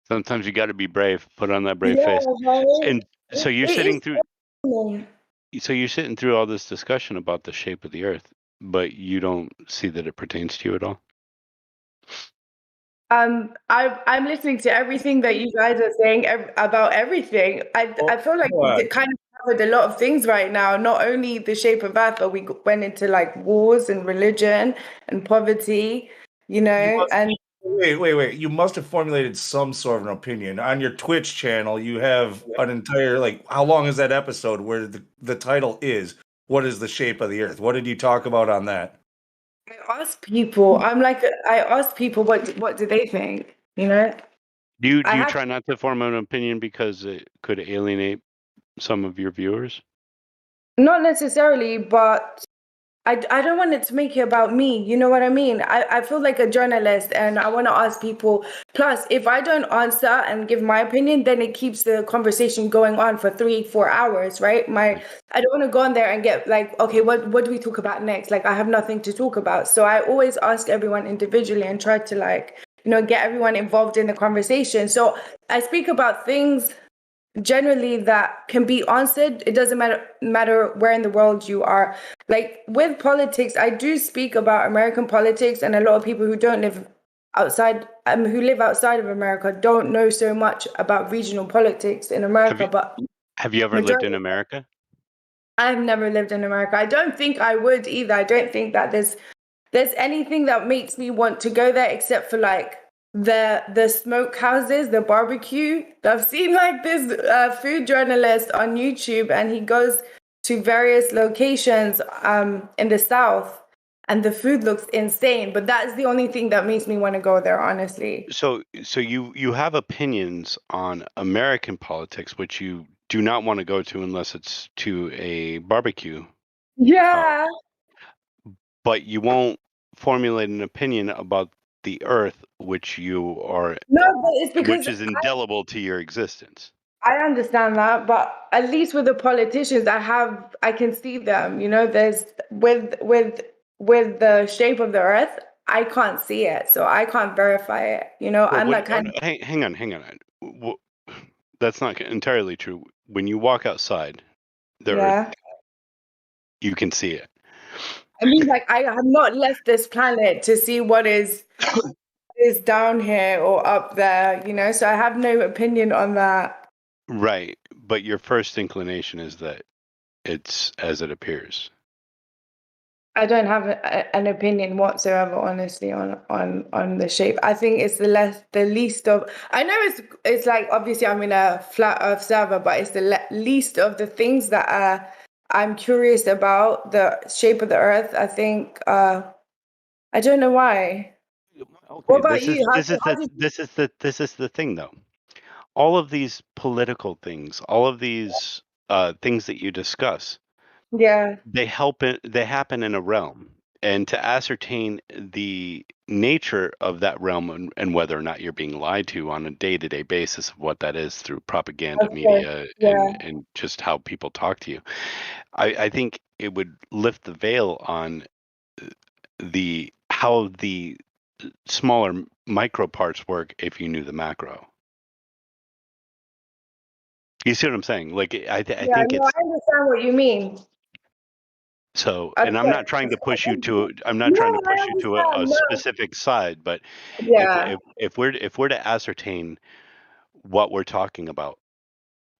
Speaker 4: Sometimes you got to be brave. Put on that brave
Speaker 8: Yeah,
Speaker 4: face.
Speaker 8: right?
Speaker 4: And so you're
Speaker 8: It
Speaker 4: sitting
Speaker 8: is
Speaker 4: through.
Speaker 8: overwhelming.
Speaker 4: So you're sitting through all this discussion about the shape of the Earth, but you don't see that it pertains to you at all.
Speaker 8: I'm listening to everything that you guys are saying about everything. I feel like we kind of covered a lot of things right now. Not only the shape of Earth, but we went into like wars and religion and poverty. You know, and
Speaker 2: Wait. You must have formulated some sort of an opinion. On your Twitch channel, you have an entire, like, how long is that episode where the title is, What is the Shape of the Earth? What did you talk about on that?
Speaker 8: I ask people, I ask people what do they think, you know?
Speaker 4: Do you
Speaker 8: I have
Speaker 4: try not to form an opinion because it could alienate some of your viewers?
Speaker 8: not necessarily, but I don't want it to make it about me. You know what I mean? I feel like a journalist and I want to ask people. Plus, if I don't answer and give my opinion, then it keeps the conversation going on for 3-4 hours, right? I don't want to go on there and get like, okay, what do we talk about next? Like, I have nothing to talk about. So I always ask everyone individually and try to like, get everyone involved in the conversation. So I speak about things generally that can be answered. It doesn't matter where in the world you are. Like with politics, I do speak about American politics, and a lot of people who don't live outside, who live outside of America, don't know so much about regional politics in America. But
Speaker 4: Have you ever lived in America?
Speaker 8: I've never lived in America. I don't think I would either. I don't think that there's anything that makes me want to go there except for like the smoke houses, the barbecue. I've seen like this food journalist on YouTube, and he goes to various locations in the South, and the food looks insane. But that's the only thing that makes me want to go there, honestly.
Speaker 4: So you have opinions on American politics, which you do not want to go to unless it's to a barbecue.
Speaker 8: Yeah.
Speaker 4: But you won't formulate an opinion about the Earth, which you are,
Speaker 8: No, but it's because
Speaker 4: which is indelible to your existence.
Speaker 8: I understand that, but at least with the politicians, I can see them. There's with the shape of the Earth, I can't see it, so I can't verify it. I'm that kind of.
Speaker 4: Hang on. That's not entirely true. When you walk outside, the Earth, you can see it.
Speaker 8: I mean, like I have not left this planet to see what is down here or up there. So I have no opinion on that.
Speaker 4: Right, but your first inclination is that it's as it appears.
Speaker 8: I don't have an opinion whatsoever, honestly, on the shape. I think it's the least of. I know it's like obviously I'm in a flat Earth server, but it's the least of the things that I'm curious about. The shape of the Earth. I think I don't know why.
Speaker 4: Okay,
Speaker 8: What about you?
Speaker 4: This is the thing, though. All of these political things, all of these things that you discuss, they happen in a realm, and to ascertain the nature of that realm and whether or not you're being lied to on a day-to-day basis of what that is through propaganda, media, and just how people talk to you, I think it would lift the veil on how the smaller micro parts work if you knew the macro. You see what I'm saying? Like I think
Speaker 8: I understand what you mean.
Speaker 4: So, and I'm not trying to push you to. I'm not trying to push you to a specific side, but if we're to ascertain what we're talking about,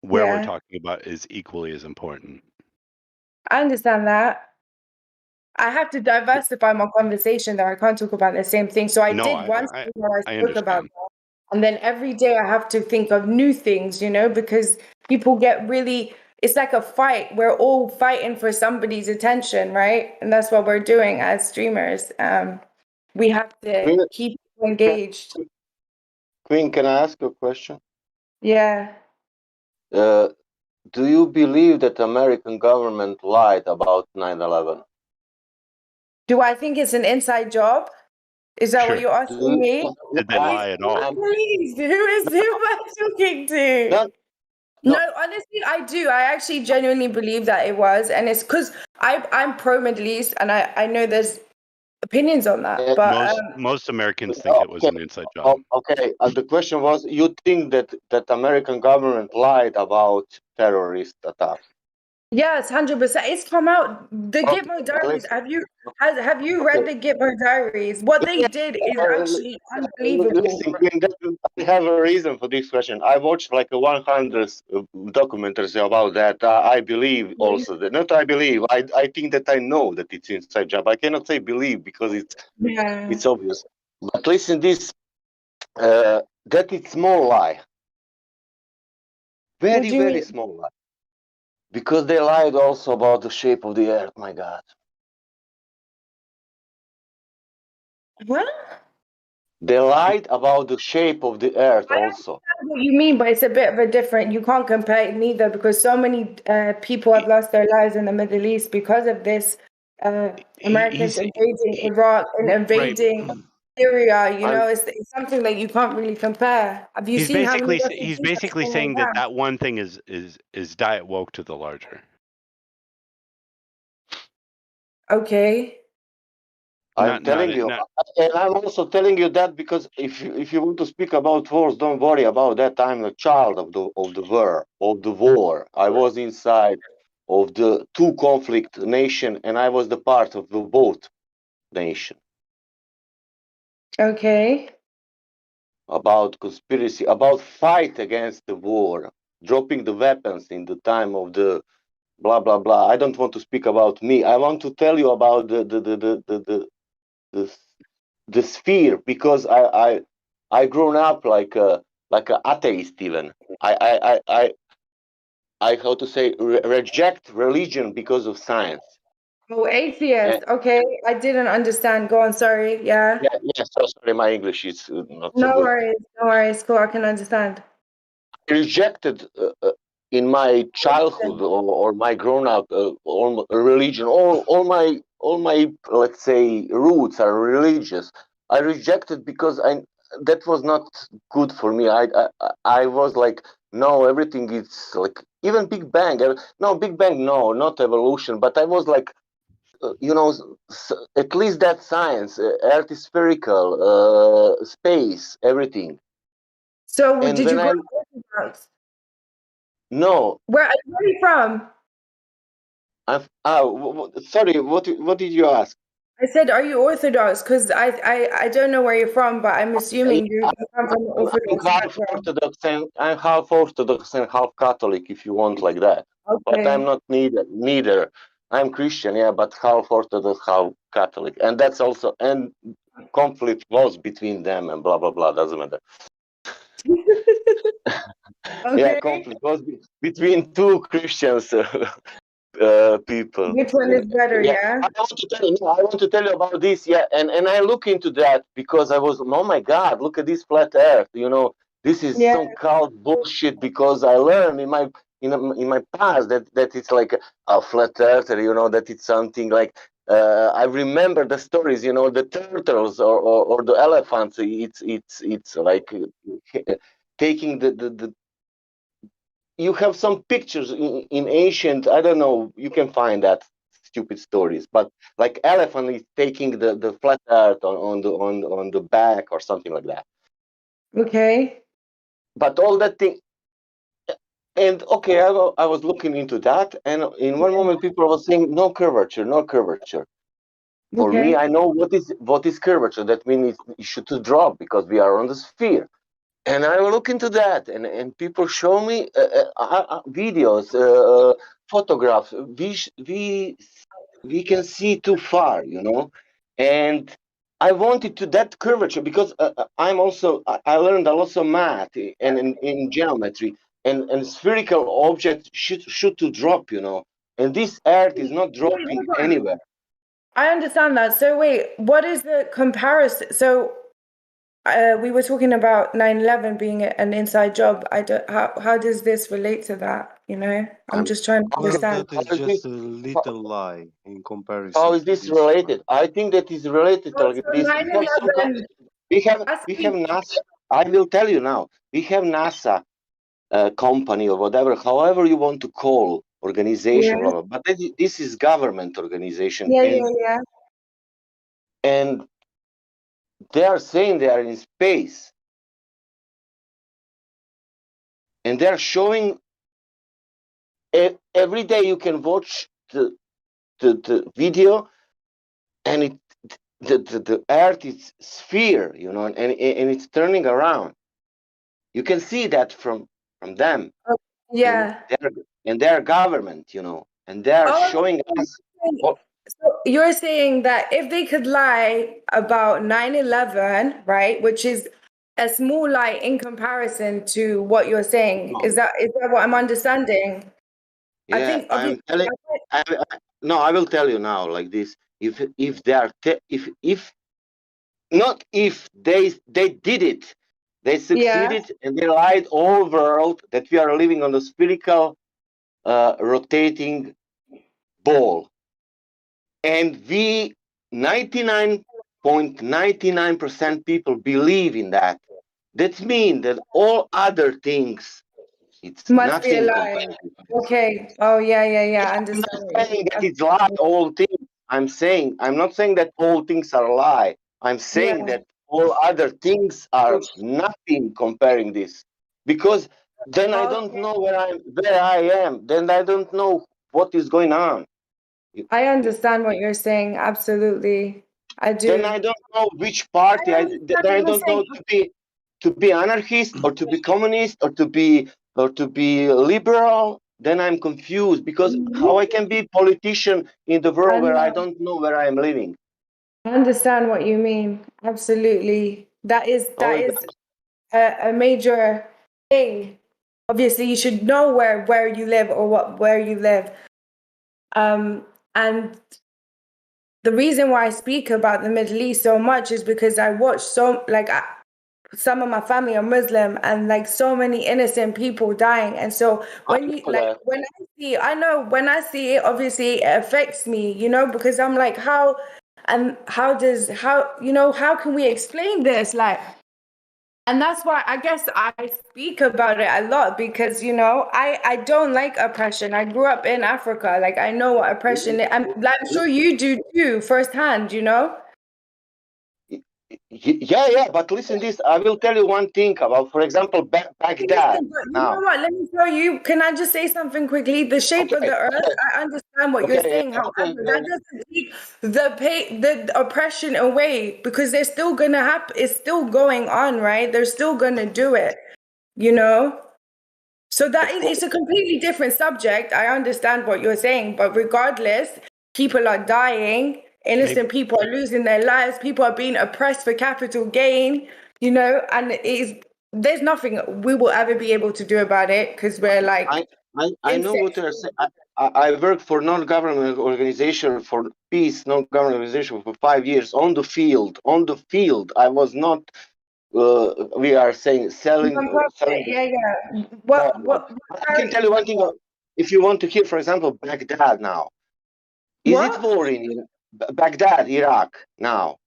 Speaker 4: where we're talking about is equally as important.
Speaker 8: I understand that. I have to diversify my conversation though. I can't talk about the same thing. So I did once where I spoke about that. And then every day I have to think of new things, because people get really, it's like a fight. We're all fighting for somebody's attention, right? And that's what we're doing as streamers. We have to keep people engaged.
Speaker 18: Queen, can I ask you a question?
Speaker 8: Yeah.
Speaker 18: Do you believe that the American government lied about 9/11?
Speaker 8: Do I think it's an inside job? Is that what you're asking me?
Speaker 4: Did they lie at all?
Speaker 8: Please, who am I talking to? No, honestly, I do. I actually genuinely believe that it was, and it's because I'm pro Middle East, and I know there's opinions on that. But
Speaker 4: most Americans think it was an inside job.
Speaker 18: Okay, the question was: you think that American government lied about terrorist attacks?
Speaker 8: Yes, 100%. It's come out. The Gitmo Diaries. Have you read the Gitmo Diaries? What they did is actually unbelievable.
Speaker 18: Listen, Queen, I have a reason for this question. I watched like 100 documentaries about that. I believe also that. Not I believe. I think that I know that it's inside job. I cannot say believe because it's obvious. But listen, this that it's small lie. Very small lie. Because they lied also about the shape of the earth, my God.
Speaker 8: What?
Speaker 18: They lied about the shape of the earth
Speaker 8: I
Speaker 18: also.
Speaker 8: understand what you mean, but it's a bit of a different. You can't compare it neither because so many people have lost their lives in the Middle East because of this. Americans invading Iraq and invading Syria. You know, it's something that you can't really compare. Have you
Speaker 4: He's
Speaker 8: seen how many
Speaker 4: basically
Speaker 8: refugees are coming
Speaker 4: saying
Speaker 8: down?
Speaker 4: that one thing is diet woke to the larger.
Speaker 8: Okay.
Speaker 18: I'm telling you, and I'm also telling you that because if you want to speak about wars, don't worry about that. I'm a child of the war. I was inside of the two conflict nation, and I was the part of the both nation.
Speaker 8: Okay.
Speaker 18: About conspiracy, about fight against the war, dropping the weapons in the time of the blah blah blah. I don't want to speak about me. I want to tell you about the sphere because I grown up like a atheist even. I how to say reject religion because of science.
Speaker 8: Oh, atheist. Okay, I didn't understand. Go on. Sorry. Yeah.
Speaker 18: Yeah. So sorry, my English is not so
Speaker 8: No
Speaker 18: good.
Speaker 8: worries. No worries. Cool. I can understand.
Speaker 18: Rejected in my childhood or my grown up all religion. All my let's say roots are religious. I rejected because that was not good for me. I was like, no, everything is like even Big Bang. No, Big Bang, no, not evolution. But I was like, at least that science, Earth is spherical, space, everything.
Speaker 8: So,
Speaker 18: And
Speaker 8: did
Speaker 18: when
Speaker 8: you grow
Speaker 18: I
Speaker 8: up Orthodox?
Speaker 18: no,
Speaker 8: Where are you from?
Speaker 18: Sorry, what did you ask?
Speaker 8: I said, are you Orthodox? Because I don't know where you're from, but I'm assuming you come from an Orthodox background.
Speaker 18: I'm half Orthodox and half Catholic, if you want like that. But I'm
Speaker 8: Okay.
Speaker 18: not neither. I'm Christian, yeah, but half Orthodox, half Catholic, and that's also and conflict was between them and blah blah blah. Doesn't matter. Yeah,
Speaker 8: Okay.
Speaker 18: conflict was between two Christians. People.
Speaker 8: Which one is better?
Speaker 18: Yeah,
Speaker 8: Yeah.
Speaker 18: I want to tell you. No, I want to tell you about this. Yeah, and I look into that because I was, oh my God, look at this flat Earth. This is
Speaker 8: Yeah.
Speaker 18: some cult bullshit. Because I learned in my past that it's like a flat earther. That it's something like. I remember the stories. The turtles or the elephants. It's like taking the you have some pictures in ancient, I don't know, you can find that stupid stories, but like elephant is taking the flat earth on the back or something like that.
Speaker 8: Okay.
Speaker 18: But all that thing, and okay, I was looking into that, and in one moment people were saying no curvature, no curvature. For me,
Speaker 8: Okay.
Speaker 18: I know what is curvature. That means it should drop because we are on the sphere. And I will look into that, and people show me videos, photographs. We can see too far, and I wanted to that curvature because I learned a lot of math and in geometry, and spherical objects should to drop, and this Earth is not
Speaker 8: Wait,
Speaker 18: dropping
Speaker 8: hold on.
Speaker 18: anywhere.
Speaker 8: I understand that. So wait, what is the comparison? So we were talking about 9/11 being an inside job. How does this relate to that? I'm just trying to
Speaker 6: Well,
Speaker 8: understand.
Speaker 6: that is just a little lie in
Speaker 18: How
Speaker 6: comparison
Speaker 18: is
Speaker 6: to
Speaker 18: this
Speaker 6: this one.
Speaker 18: related? I think that is related
Speaker 8: So,
Speaker 18: like this. We have some
Speaker 8: 9/11.
Speaker 18: we have NASA. I will tell you now. We have NASA company or whatever, however you want to call organization,
Speaker 8: Yeah.
Speaker 18: blah, blah, but this is government organization,
Speaker 8: Yeah, yeah, yeah.
Speaker 18: and they are saying they are in space, and they are showing every day. You can watch the video, and the Earth is sphere, and it's turning around. You can see that from them,
Speaker 8: Yeah.
Speaker 18: and their government, and they are
Speaker 8: Oh,
Speaker 18: showing us.
Speaker 8: so you're saying that if they could lie about 9/11, right, which is a small lie in comparison to what you're saying, is that what I'm understanding? I
Speaker 18: Yeah,
Speaker 8: think obviously.
Speaker 18: no, I will tell you now like this. If they are if not if they did it. They succeeded and they lied all world that we are living on a spherical rotating ball. And we 99.99% people believe in that. That means that all other things, it's
Speaker 8: Must be a
Speaker 18: nothing
Speaker 8: lie.
Speaker 18: compared to this.
Speaker 8: Okay. Oh yeah. I
Speaker 18: I'm
Speaker 8: understand.
Speaker 18: not saying that it's lie, all things. I'm not saying that all things are a lie. I'm saying that all other things are nothing comparing this. Because then I don't know where I am. Then I don't know what is going on.
Speaker 8: I understand what you're saying. Absolutely. I do.
Speaker 18: Then I don't know which party.
Speaker 8: I
Speaker 18: I
Speaker 8: understand
Speaker 18: don't know to be anarchist or to be communist or to be liberal. Then I'm confused because how I can be politician in the world where I don't know where I am living.
Speaker 8: I understand what you mean. Absolutely. That is a major thing. Obviously, you should know where you live or where you live. And the reason why I speak about the Middle East so much is because I watch some of my family are Muslim and like so many innocent people dying. And so when I see it, obviously it affects me, because I'm like, how can we explain this? And that's why I guess I speak about it a lot because, I don't like oppression. I grew up in Africa. Like, I know what oppression is. I'm sure you do too, firsthand,
Speaker 18: Yeah, but listen this. I will tell you one thing about, for example, Baghdad.
Speaker 8: Listen, but you know what? Let me tell you. Can I just say something quickly? The shape of the earth. I understand what you're saying. However, that doesn't take the oppression away because they're still gonna happen. It's still going on, right? They're still gonna do it. So it's a completely different subject. I understand what you're saying, but regardless, people are dying. Innocent people are losing their lives. People are being oppressed for capital gain, and there's nothing we will ever be able to do about it because we're like.
Speaker 18: I know what you're saying. I worked for non-government organization for peace, non-government organization for 5 years on the field. On the field, I was not. We are saying selling.
Speaker 8: What?
Speaker 18: I can tell you one thing. If you want to hear, for example, Baghdad now. Is it war in Baghdad, Iraq now?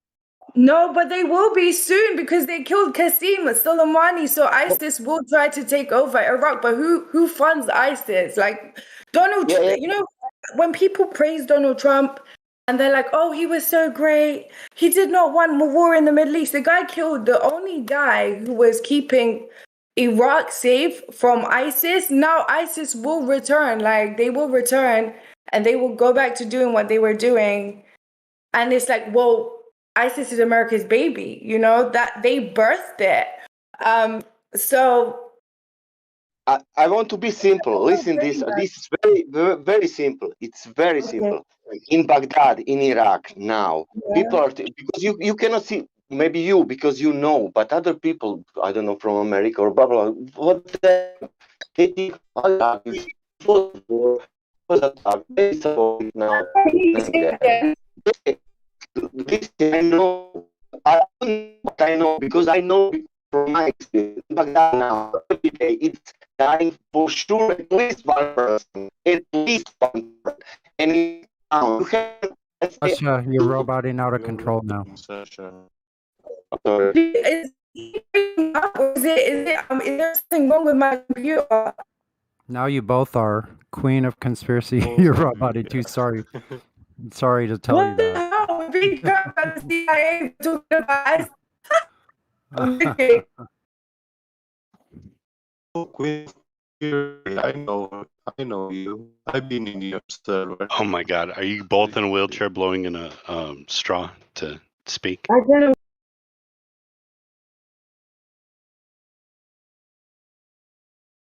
Speaker 8: No, but they will be soon because they killed Qasem Soleimani. So ISIS will try to take over Iraq. But who funds ISIS? Like Donald Trump, when people praise Donald Trump and they're like, oh, he was so great. He did not want war in the Middle East. The guy killed the only guy who was keeping Iraq safe from ISIS. Now ISIS will return. Like they will return and they will go back to doing what they were doing. And it's like, well, ISIS is America's baby, that they birthed it. So
Speaker 18: I want to be simple. Listen, this is very, very simple. It's very simple. In Baghdad, in Iraq, now people are because you cannot see. Maybe you because you know, but other people, I don't know, from America or blah blah. What they think Iraq is war was attacked. They support it now. This I know. I don't know what I know because I know from my experience. Baghdad now, every day it's dying for sure at least one person. At least one person. And you have
Speaker 3: Sasha, you're roboting out of control now.
Speaker 8: Is there something wrong with my computer?
Speaker 3: Now you both are queen of conspiracy. You're roboting too. Sorry. Sorry to tell you that.
Speaker 8: What the hell? We got the CIA talking about okay.
Speaker 6: I know you. I've been in your server.
Speaker 4: Oh my God, are you both in a wheelchair blowing in a straw to speak?
Speaker 8: I don't know.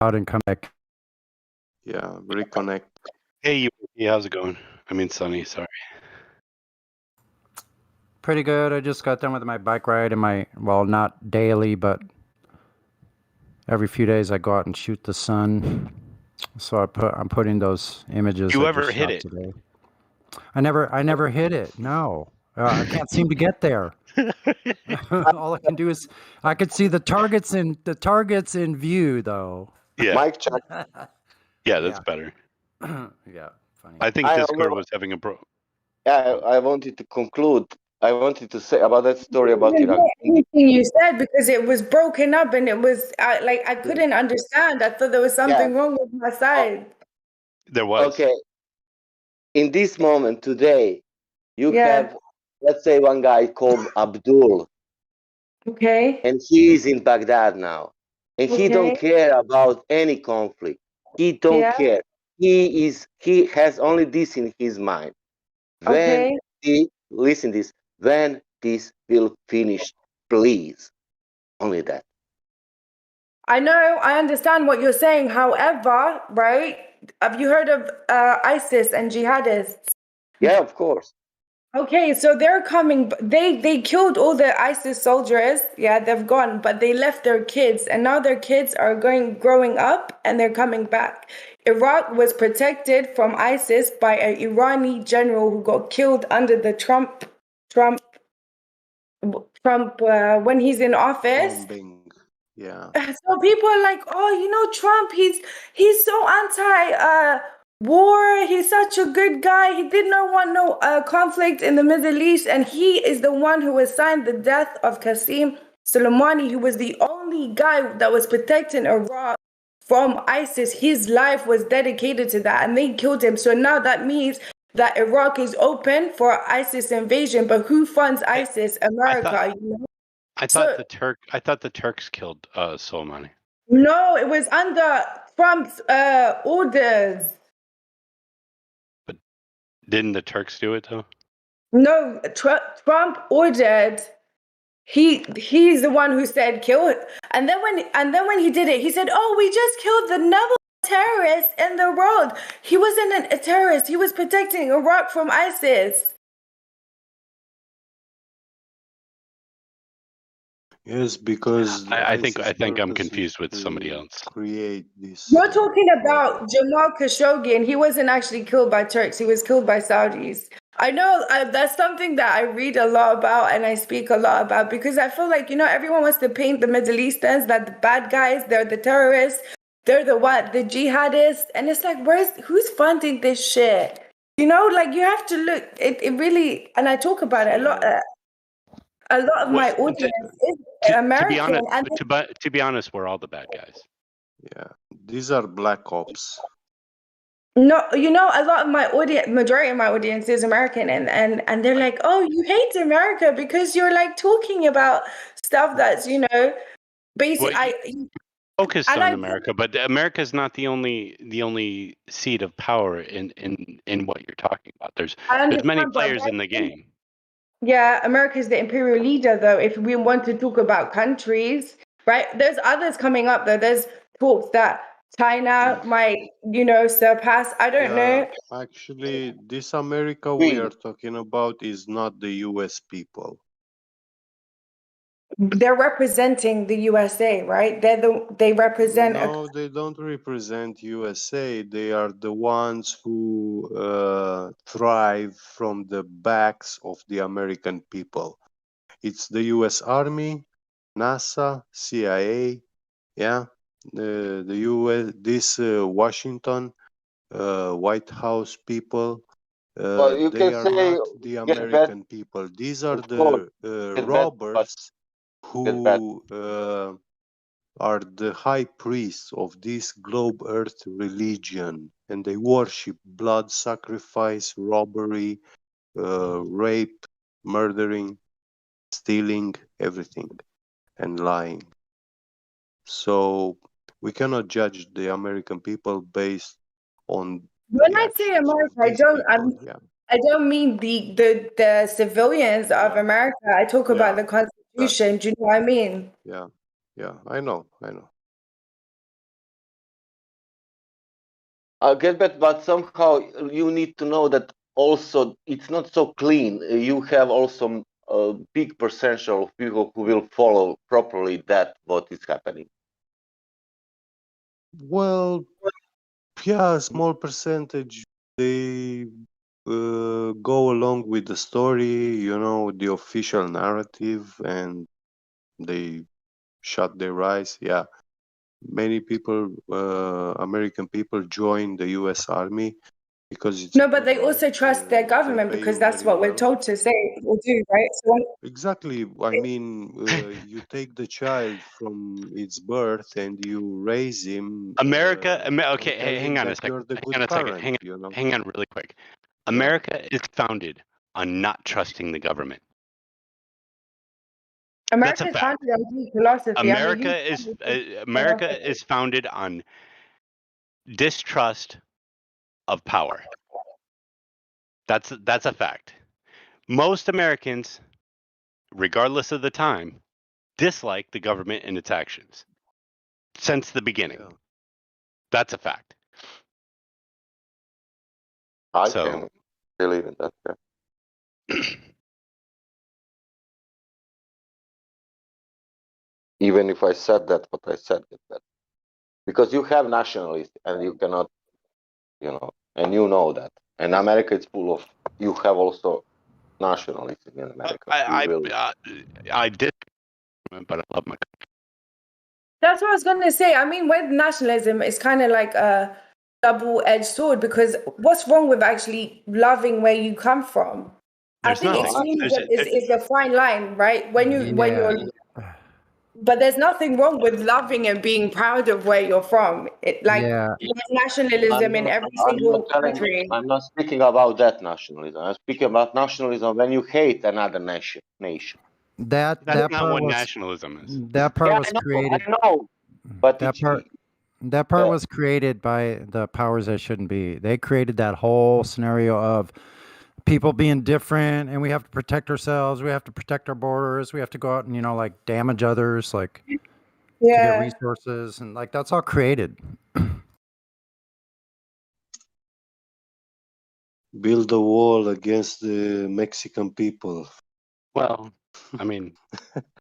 Speaker 3: Out and come back.
Speaker 6: Yeah, reconnect.
Speaker 4: Hey, how's it going? I mean, Sonny, sorry.
Speaker 3: Pretty good. I just got done with my bike ride and not daily, but every few days I go out and shoot the sun. So I'm putting those images.
Speaker 4: You ever hit it?
Speaker 3: Today. I never hit it. No, I can't seem to get there. All I can do is I could see the targets in view though.
Speaker 4: Yeah.
Speaker 18: Mike check.
Speaker 4: Yeah, that's better.
Speaker 3: Yeah, funny.
Speaker 4: I think Discord was having a
Speaker 18: I wanted to conclude. I wanted to say about that story about
Speaker 8: I didn't
Speaker 18: Iraq.
Speaker 8: hear anything you said because it was broken up and it was like I couldn't understand. I thought there was something wrong with my side.
Speaker 4: There was.
Speaker 18: Okay. In this moment today, you
Speaker 8: Yeah.
Speaker 18: have, let's say, one guy called Abdul.
Speaker 8: Okay.
Speaker 18: And he is in Baghdad now. And he don't
Speaker 8: Okay.
Speaker 18: care about any conflict. He don't
Speaker 8: Yeah.
Speaker 18: care. He has only this in his mind. When
Speaker 8: Okay.
Speaker 18: listen this, when this will finish, please. Only that.
Speaker 8: I know, I understand what you're saying. However, right? Have you heard of ISIS and jihadists?
Speaker 18: Yeah, of course.
Speaker 8: Okay, so they're coming. They killed all the ISIS soldiers. Yeah, they've gone, but they left their kids, and now their kids are growing up, and they're coming back. Iraq was protected from ISIS by an Irani general who got killed under the Trump when he's in office.
Speaker 6: Bombing. Yeah.
Speaker 8: So people are like, oh, Trump, he's so anti war. He's such a good guy. He did not want no conflict in the Middle East, and he is the one who assigned the death of Qasem Soleimani. He was the only guy that was protecting Iraq from ISIS. His life was dedicated to that, and they killed him. So now that means that Iraq is open for ISIS invasion. But who funds ISIS? America.
Speaker 4: I thought the Turks killed Soleimani.
Speaker 8: No, it was under Trump's orders.
Speaker 4: But didn't the Turks do it though?
Speaker 8: No, Trump ordered. He's the one who said kill it. And then when he did it, he said, "Oh, we just killed the number one terrorist in the world. He wasn't a terrorist. He was protecting Iraq from ISIS."
Speaker 6: Yes, because
Speaker 4: I think I'm confused with somebody else.
Speaker 6: Create this.
Speaker 8: You're talking about Jamal Khashoggi, and he wasn't actually killed by Turks. He was killed by Saudis. I know that's something that I read a lot about and I speak a lot about because I feel like, everyone wants to paint the Middle Easterns that the bad guys, they're the terrorists, they're the jihadists. And it's like, who's funding this shit? You have to look, it really, and I talk about it a lot. A lot of my audience is American.
Speaker 4: To be honest, we're all the bad guys.
Speaker 6: Yeah, these are black ops.
Speaker 8: No, a lot of my audience, majority of my audience is American, and they're like, "Oh, you hate America because you're like talking about stuff that's basically."
Speaker 4: Focused on America, but America is not the only seat of power in what you're talking about. There's many players in the game.
Speaker 8: Yeah, America is the imperial leader, though. If we want to talk about countries, right? There's others coming up, though. There's talks that China might, surpass. I don't know.
Speaker 6: Actually, this America we are talking about is not the US people.
Speaker 8: They're representing the USA, right? They represent.
Speaker 6: No, they don't represent USA. They are the ones who thrive from the backs of the American people. It's the US Army, NASA, CIA, yeah, the US, this Washington, White House people. They are not the American people. These are the robbers who are the high priests of this globe earth religion, and they worship blood sacrifice, robbery, rape, murdering, stealing, everything, and lying. So we cannot judge the American people based on
Speaker 8: when I say America, I don't mean the civilians of America. I talk about the Constitution. Do you know what I mean?
Speaker 6: Yeah, I know.
Speaker 18: I get that, but somehow you need to know that also it's not so clean. You have also a big percentage of people who will follow properly what is happening.
Speaker 6: Well, yeah, a small percentage. They go along with the story, the official narrative, and they shut their eyes. Yeah, many people, American people, join the U.S. Army because it's
Speaker 8: No, but they also trust their government
Speaker 6: pay
Speaker 8: because
Speaker 6: you
Speaker 8: that's
Speaker 6: very
Speaker 8: what we're
Speaker 6: well.
Speaker 8: told to say or do, right? So
Speaker 6: Exactly. I mean, you take the child from its birth and you raise him
Speaker 4: America.
Speaker 6: and
Speaker 4: Okay,
Speaker 6: tell
Speaker 4: hang
Speaker 6: him
Speaker 4: on a
Speaker 6: that
Speaker 4: second.
Speaker 6: you're the
Speaker 4: Hang
Speaker 6: good
Speaker 4: on a second.
Speaker 6: parent.
Speaker 4: Hang on, really quick.
Speaker 6: Yeah.
Speaker 4: America is founded on not trusting the government.
Speaker 8: America
Speaker 4: That's a
Speaker 8: is
Speaker 4: fact.
Speaker 8: founded on Greek philosophy.
Speaker 4: America is founded on distrust of power. That's a fact. Most Americans, regardless of the time, dislike the government and its actions since the beginning.
Speaker 6: Yeah.
Speaker 4: That's a fact.
Speaker 18: I can believe in that. Yeah. Even if I said that, what I said is that because you have nationalists and you cannot, and you know that. And America is full of. You have also nationalism in America.
Speaker 4: I did, but I love my country.
Speaker 8: That's what I was going to say. I mean, with nationalism, it's kind of like a double-edged sword because what's wrong with actually loving where you come from?
Speaker 4: There's
Speaker 8: I think
Speaker 4: nothing.
Speaker 8: extremism is a fine line, right? When you're, but there's nothing wrong with loving and being proud of where you're from. There's nationalism in every single country.
Speaker 18: I'm not speaking about that nationalism. I'm speaking about nationalism when you hate another nation.
Speaker 4: That's
Speaker 3: That
Speaker 4: not
Speaker 3: part
Speaker 4: what
Speaker 3: was
Speaker 4: nationalism is.
Speaker 3: that part
Speaker 18: Yeah,
Speaker 3: was created.
Speaker 18: I know, but
Speaker 3: That part was created by the powers that shouldn't be. They created that whole scenario of people being different, and we have to protect ourselves. We have to protect our borders. We have to go out and like damage others, like to get resources, and like that's all created.
Speaker 6: Build a wall against the Mexican people.
Speaker 4: Well, I mean,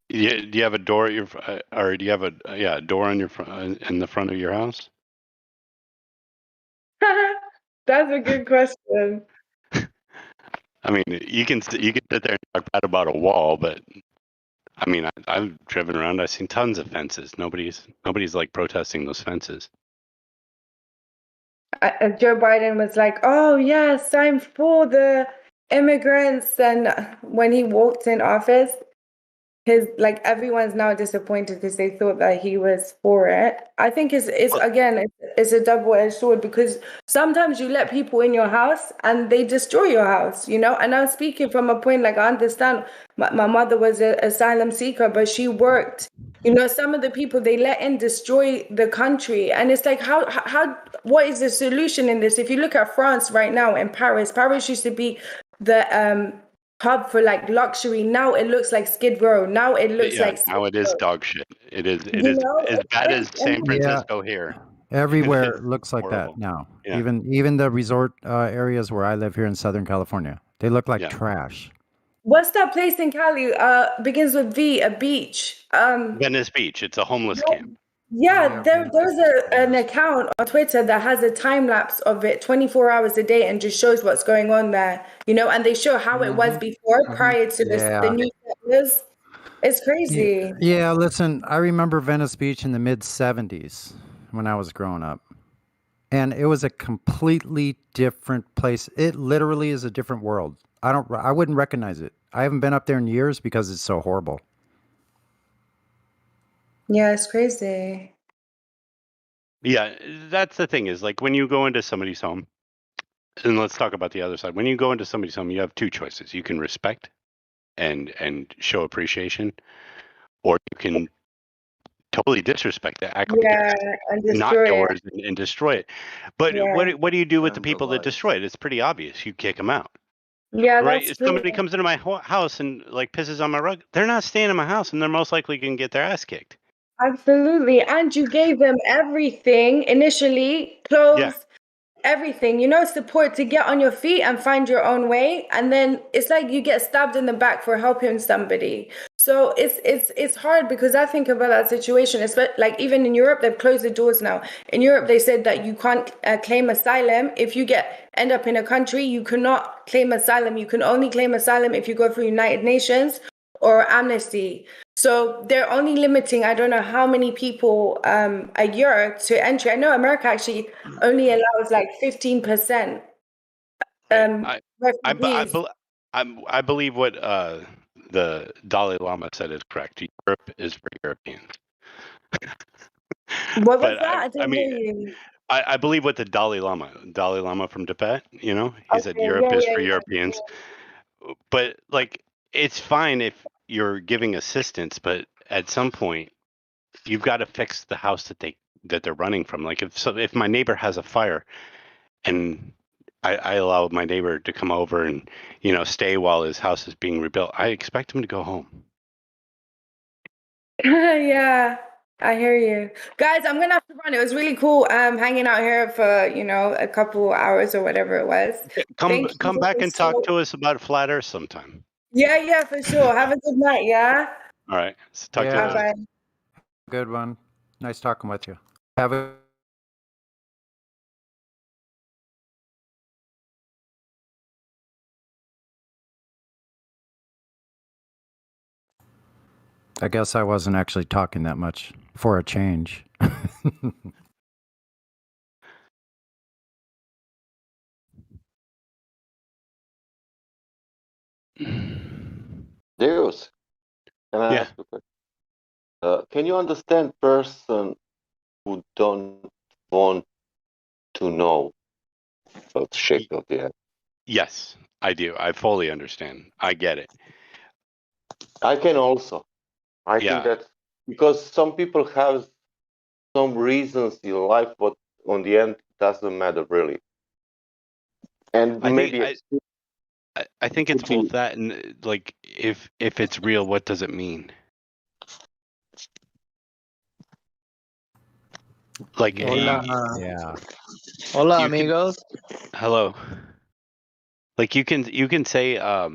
Speaker 4: do you have a door at your, or do you have a door on your in the front of your house?
Speaker 8: That's a good question.
Speaker 4: I mean, you can sit there and talk bad about a wall, but I mean, I've driven around. I've seen tons of fences. Nobody's like protesting those fences.
Speaker 8: Joe Biden was like, "Oh yes, I'm for the immigrants," and when he walked in office, everyone's now disappointed because they thought that he was for it. I think it's a double-edged sword because sometimes you let people in your house and they destroy your house, and I'm speaking from a point I understand my mother was an asylum seeker, but she worked, some of the people they let in destroy the country, and it's like how what is the solution in this? If you look at France right now in Paris used to be the hub for luxury. Now it looks like Skid Row. Now it looks like
Speaker 4: now it is dog shit. It is as
Speaker 8: it's
Speaker 4: bad as San Francisco
Speaker 3: Yeah.
Speaker 4: here.
Speaker 3: Everywhere looks like
Speaker 4: horrible.
Speaker 3: that now.
Speaker 4: Yeah.
Speaker 3: Even the resort areas where I live here in Southern California, they look like trash.
Speaker 8: What's that place in Cali? Begins with V, a beach.
Speaker 4: Venice Beach. It's a homeless camp.
Speaker 8: Yeah, there's an account on Twitter that has a time lapse of it 24 hours a day and just shows what's going on there, and they show how it was before, prior to the new settlers. It's crazy.
Speaker 3: Yeah, listen, I remember Venice Beach in the mid 70s when I was growing up. And it was a completely different place. It literally is a different world. I wouldn't recognize it. I haven't been up there in years because it's so horrible.
Speaker 8: Yeah, it's crazy.
Speaker 4: Yeah, that's the thing is when you go into somebody's home, and let's talk about the other side. When you go into somebody's home, you have two choices. You can respect and show appreciation, or you can totally disrespect it, act
Speaker 8: and
Speaker 4: knock
Speaker 8: destroy
Speaker 4: doors and destroy it. But what do you do with the people that destroy it? It's pretty obvious. You kick them out.
Speaker 8: Yeah,
Speaker 4: right?
Speaker 8: that's
Speaker 4: If somebody comes into my house and pisses on my rug, they're not staying in my house, and they're most likely going to get their ass kicked.
Speaker 8: Absolutely. And you gave them everything initially, clothes, everything, support to get on your feet and find your own way. And then it's like you get stabbed in the back for helping somebody. So it's hard because I think about that situation. Like even in Europe, they've closed the doors now. In Europe, they said that you can't claim asylum if you end up in a country. You cannot claim asylum. You can only claim asylum if you go through United Nations or Amnesty. So they're only limiting, I don't know how many people a year to entry. I know America actually only allows like 15%. Refugees.
Speaker 4: I believe what the Dalai Lama said is correct. Europe is for Europeans.
Speaker 8: What was
Speaker 4: But
Speaker 8: that? I didn't hear you.
Speaker 4: I believe what the Dalai Lama from Tibet, you know, he said
Speaker 8: Okay,
Speaker 4: Europe is for
Speaker 8: yeah.
Speaker 4: Europeans. But like, it's fine if you're giving assistance, but at some point, you've got to fix the house that they're running from. Like if my neighbor has a fire, and I allow my neighbor to come over and, you know, stay while his house is being rebuilt, I expect him to go home.
Speaker 8: Yeah, I hear you. Guys, I'm gonna have to run. It was really cool hanging out here for, you know, a couple hours or whatever it was.
Speaker 4: Come back and talk to us about flat earth sometime.
Speaker 8: Yeah, for sure. Have a good night, yeah?
Speaker 4: All right. So talk to you later.
Speaker 8: Bye-bye.
Speaker 3: Good one. Nice talking with you. Have a I guess I wasn't actually talking that much for a change.
Speaker 18: Deus, can I ask you a question? Can you understand person who don't want to know about the shape of the earth?
Speaker 4: Yes, I do. I fully understand. I get it.
Speaker 18: I can also. I think that because some people have some reasons in life, but on the end doesn't matter really. And
Speaker 4: I think it's both that and like if it's real, what does it mean? Like
Speaker 7: Hola. Hola, amigos.
Speaker 4: Hello. Like you can say oh,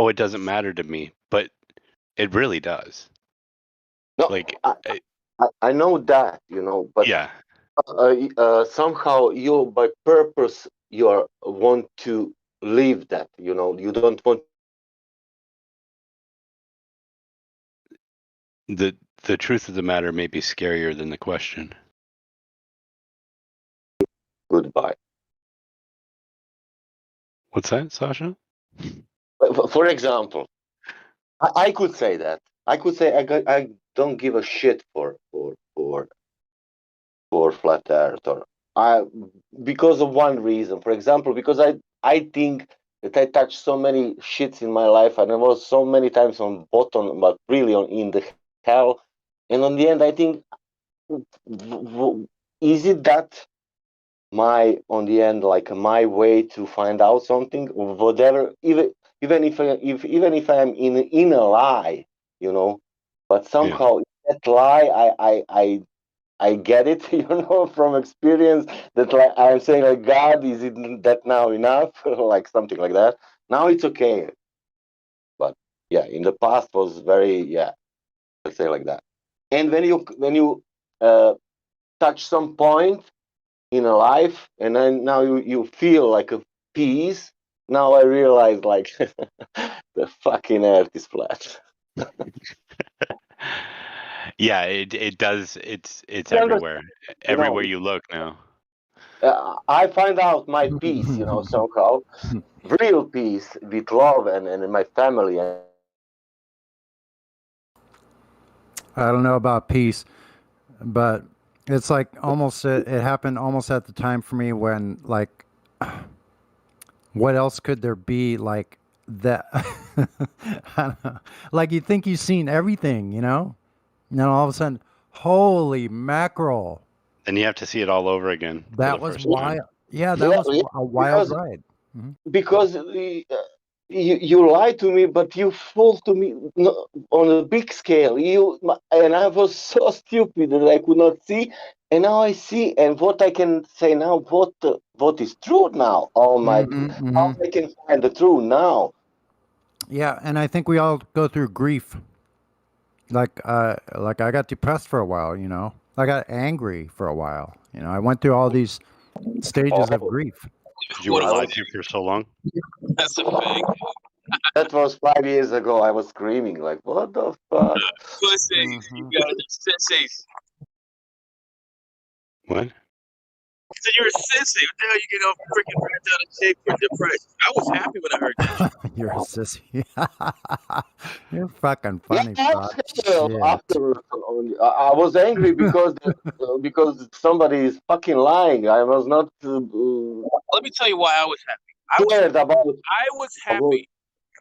Speaker 4: it doesn't matter to me, but it really does.
Speaker 18: No,
Speaker 4: like
Speaker 18: I know that, you know, but somehow you by purpose you want to leave that, you know, you don't want
Speaker 4: the truth of the matter may be scarier than the question.
Speaker 18: Goodbye.
Speaker 4: What's that, Sasha?
Speaker 18: For example, I could say that. I could say I don't give a shit for flat earth, or because of one reason. For example, because I think that I touched so many shits in my life, and I was so many times on bottom, but really in the hell. And on the end, I think, is it that on the end, like my way to find out something, whatever, even if I'm in a lie, you know, but somehow that lie, I get it, you know, from experience, that like I'm saying, like, God, is it that now enough? Like something like that. Now it's okay. But yeah, in the past was very, let's say like that. And when you touch some point in a life, and then now you feel like a peace. Now I realize, like, the fucking earth is flat.
Speaker 4: Yeah, it does. It's everywhere. Everywhere you look now.
Speaker 18: I find out my peace, you know, somehow, real peace with love and my family.
Speaker 3: I don't know about peace, but it's like almost it happened almost at the time for me when, like, what else could there be like that? I don't know. Like, you think you've seen everything, you know, and then all of a sudden, holy mackerel!
Speaker 4: Then you have to see it all over again.
Speaker 3: That was wild. Yeah, that was a wild ride.
Speaker 18: Because you lied to me, but you fooled to me on a big scale. And I was so stupid that I could not see, and now I see. And what I can say now, what is true now? Oh my! How I can find the truth now?
Speaker 3: Yeah, and I think we all go through grief. Like I got depressed for a while, you know. I got angry for a while. You know, I went through all these stages of
Speaker 18: Oh,
Speaker 3: grief.
Speaker 4: Did you wear lied to for so long?
Speaker 5: That's a fake.
Speaker 18: that was 5 years ago. I was screaming like, "What the fuck?"
Speaker 5: Pussy, you got sissies.
Speaker 4: What?
Speaker 5: So you're a sissy. What the hell you get all freaking bent out of shape for depression? I was happy when I heard that shit.
Speaker 3: You're a sissy. You're fucking
Speaker 18: Yeah,
Speaker 3: funny,
Speaker 18: I
Speaker 3: bro.
Speaker 18: was
Speaker 3: Shit.
Speaker 18: afterwards. I was angry because somebody is fucking lying. I was not
Speaker 5: Let me tell you why I was happy. I was happy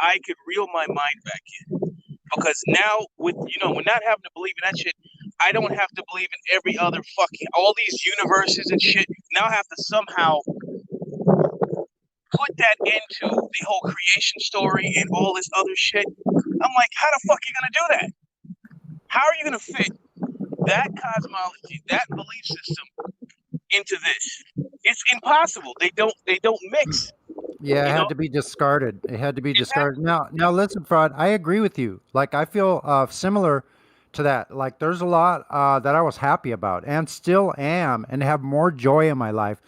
Speaker 5: I could reel my mind back in. Because now with we're not having to believe in that shit, I don't have to believe in every other fucking all these universes and shit. Now I have to somehow put that into the whole creation story and all this other shit. I'm like, how the fuck are you gonna do that? How are you gonna fit that cosmology, that belief system into this? It's impossible. They don't mix.
Speaker 3: Yeah, it had to be discarded. It had to be discarded. Now listen, Fraud, I agree with you. Like I feel similar to that. Like there's a lot that I was happy about and still am and have more joy in my life.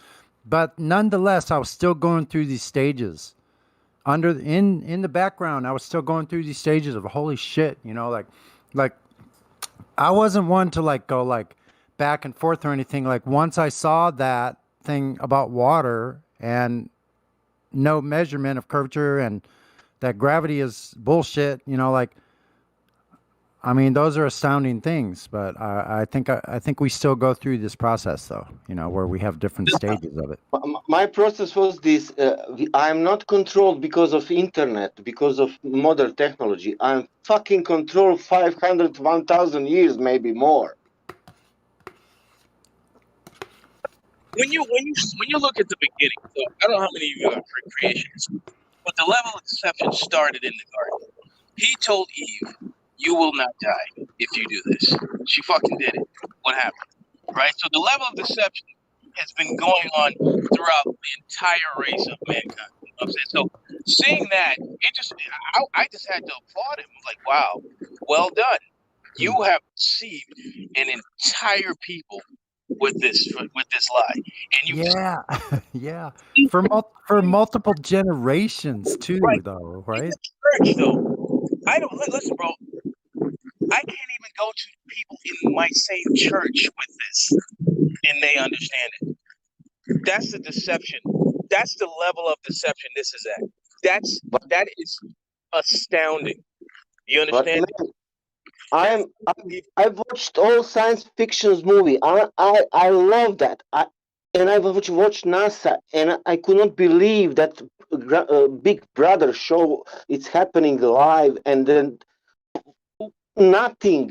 Speaker 3: But nonetheless, I was still going through these stages. In the background, I was still going through these stages of holy shit, you know, like I wasn't one to like go like back and forth or anything. Like once I saw that thing about water and no measurement of curvature and that gravity is bullshit, you know, like I mean those are astounding things, but I think we still go through this process though, you know, where we have different stages of it.
Speaker 18: My process was this. I'm not controlled because of internet, because of modern technology. I'm fucking controlled 500, 1,000 years, maybe more.
Speaker 5: When you look at the beginning, so I don't know how many of you are creationists, but the level of deception started in the garden. He told Eve, "You will not die if you do this." She fucking did it. What happened? Right? So the level of deception has been going on throughout the entire race of mankind. You know what I'm saying? So seeing that, I just had to applaud him. I'm like, wow, well done. You have deceived an entire people with this lie, and you
Speaker 3: Yeah. For multiple generations too, though, right?
Speaker 5: church though. I don't listen, bro. I can't even go to people in my same church with this, and they understand it. That's the deception. That's the level of deception this is at. That is astounding. You understand?
Speaker 18: I've watched all science fictions movie. I love that. And I've watched NASA, and I could not believe that Big Brother show it's happening live, and then nothing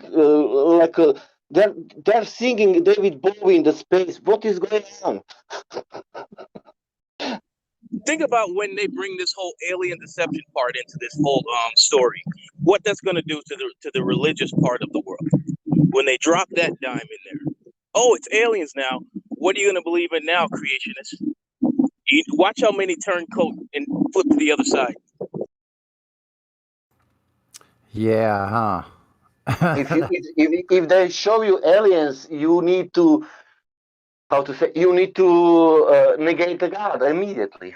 Speaker 18: they're singing David Bowie in the space. What is going on?
Speaker 5: Think about when they bring this whole alien deception part into this whole story. What that's going to do to the religious part of the world when they drop that dime in there. Oh, it's aliens now. What are you going to believe in now, creationists? Watch how many turn coat and flip to the other side.
Speaker 3: Yeah, huh?
Speaker 18: if they show you aliens, you need to negate the God immediately.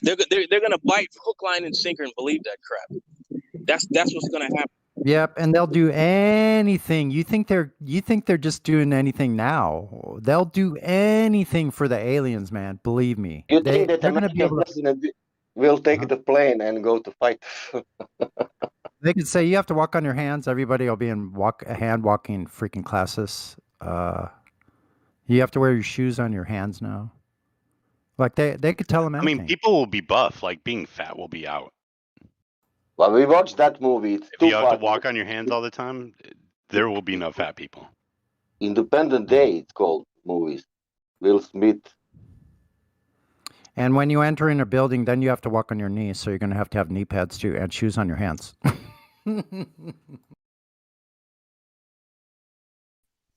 Speaker 5: They're gonna bite hook, line, and sinker and believe that crap. That's what's gonna happen.
Speaker 3: Yep, and they'll do anything. You think they're just doing anything now? They'll do anything for the aliens, man. Believe me.
Speaker 18: You think that
Speaker 3: They're gonna be
Speaker 18: American
Speaker 3: able to.
Speaker 18: president will take the plane and go to fight?
Speaker 3: They could say you have to walk on your hands. Everybody will be in hand walking freaking classes. You have to wear your shoes on your hands now. Like they could tell them anything.
Speaker 4: I mean, people will be buff. Like being fat will be out.
Speaker 18: Well, we watched that movie. It's
Speaker 4: if you have to walk on your hands all the time, there will be no fat people.
Speaker 18: Independent Day, it's called movies. Will Smith.
Speaker 3: And when you enter in a building, then you have to walk on your knees. So you're going to have knee pads too and shoes on your hands.
Speaker 5: In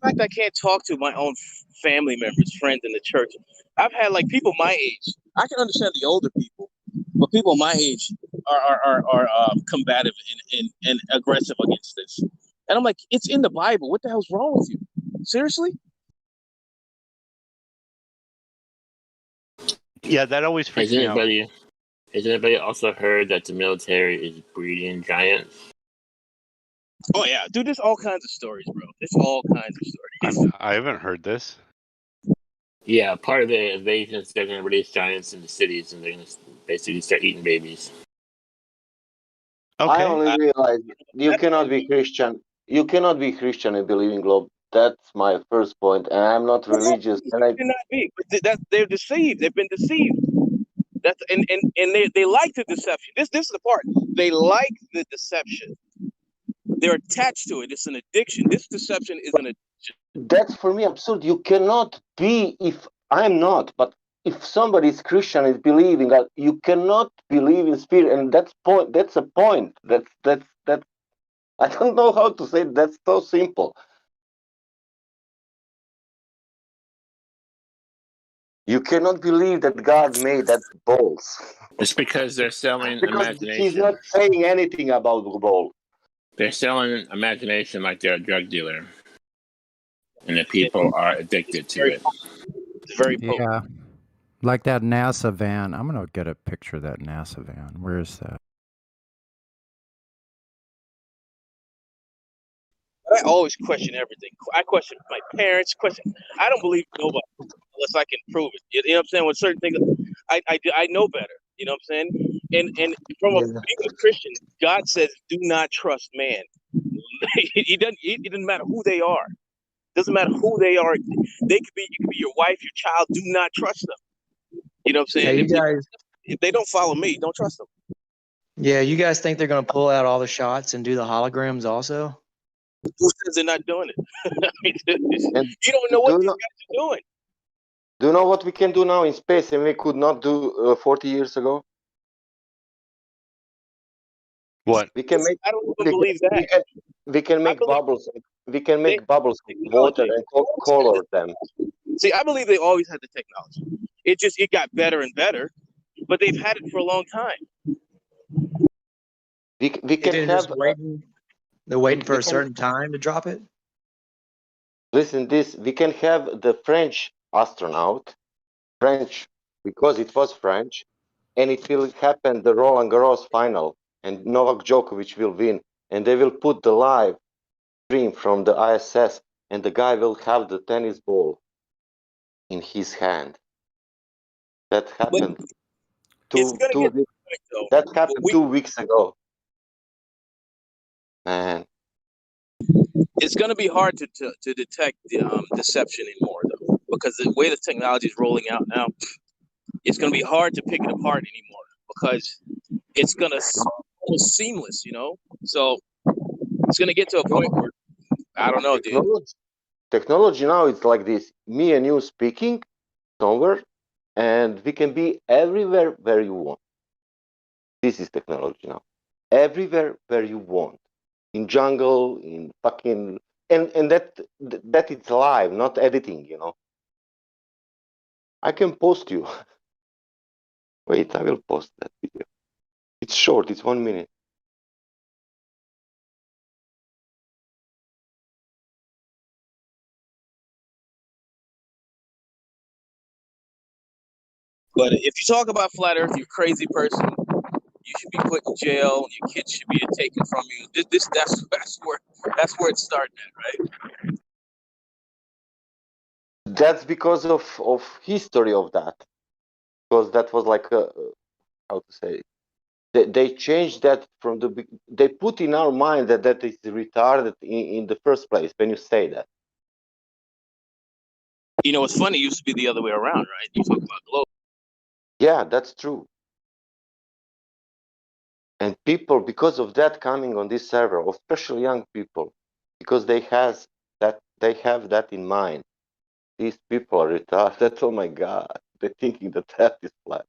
Speaker 5: fact, I can't talk to my own family members, friends in the church. I've had like people my age. I can understand the older people, but people my age, are combative and aggressive against this. And I'm like, it's in the Bible. What the hell's wrong with you? Seriously?
Speaker 4: Yeah, that always freaks me out.
Speaker 9: Has anybody also heard that the military is breeding giants?
Speaker 5: Oh yeah, dude. There's all kinds of stories, bro. There's all kinds of stories.
Speaker 4: I haven't heard this.
Speaker 9: Yeah, part of the invasion is they're going to release giants into cities, and they're going to basically start eating babies.
Speaker 18: I only realize you cannot be Christian. You cannot be Christian and believe in globe. That's my first point, and I'm not religious. And I
Speaker 5: Cannot be. But they're deceived. They've been deceived. That's and they like the deception. This is the part. They like the deception. They're attached to it. It's an addiction. This deception is an addiction.
Speaker 18: that's for me absurd. You cannot be if I'm not, but if somebody is Christian is believing God, you cannot believe in spirit, and that's point. That's a point. That's. I don't know how to say it. That's so simple. You cannot believe that God made that balls.
Speaker 9: It's because they're selling
Speaker 18: Because he's
Speaker 9: imagination.
Speaker 18: not saying anything about the ball.
Speaker 9: They're selling imagination like they're a drug dealer, and the people are addicted to it.
Speaker 5: It's very potent.
Speaker 3: Yeah. Like that NASA van. I'm going to get a picture of that NASA van. Where is that?
Speaker 5: I always question everything. I question my parents. I don't believe nobody unless I can prove it. You know what I'm saying? With certain things, I know better. You know what I'm saying? And from being a Christian, God says, "Do not trust man." He doesn't. It doesn't matter who they are. Doesn't matter who they are. They could be. You could be your wife, your child. Do not trust them. You know what I'm saying?
Speaker 7: Hey, you guys.
Speaker 5: If they don't follow me, don't trust them.
Speaker 7: Yeah, you guys think they're gonna pull out all the shots and do the holograms also?
Speaker 5: Who says they're not doing it? I mean,
Speaker 18: And
Speaker 5: you don't know what these guys are doing.
Speaker 18: Do you know what we can do now in space and we could not do 40 years ago?
Speaker 4: What?
Speaker 18: We can make.
Speaker 5: I don't even believe that.
Speaker 18: We can make bubbles. We can make bubbles of water and color them.
Speaker 5: See, I believe they always had the technology. It got better and better, but they've had it for a long time.
Speaker 18: We can have.
Speaker 7: They're waiting for a certain time to drop it.
Speaker 18: Listen, this we can have the French astronaut, French because it was French, and it will happen the Roland Garros final, and Novak Djokovic will win, and they will put the live stream from the ISS, and the guy will have the tennis ball in his hand. That happened. That happened 2 weeks ago. Man.
Speaker 5: It's going to be hard to detect deception anymore, though, because the way the technology is rolling out now, it's going to be hard to pick it apart anymore because it's going to almost seamless, you know. So it's going to get to a point where I don't know, dude.
Speaker 18: Technology now it's like this: me and you speaking somewhere, and we can be everywhere where you want. This is technology now. Everywhere where you want. In jungle, in fucking, and that it's live, not editing, you know. I can post you. Wait, I will post that video. It's short, it's 1 minute.
Speaker 5: But if you talk about flat Earth, you're a crazy person. You should be put in jail. Your kids should be taken from you. That's where it's starting at, right?
Speaker 18: That's because of history of that. Because that was like a, how to say, they changed that from they put in our mind that is retarded in the first place when you say that.
Speaker 5: You know, it's funny. It used to be the other way around, right? You talk about globe.
Speaker 18: Yeah, that's true. And people, because of that, coming on this server, especially young people, because they have that in mind. These people are retarded. Oh my God, they're thinking that Earth is flat.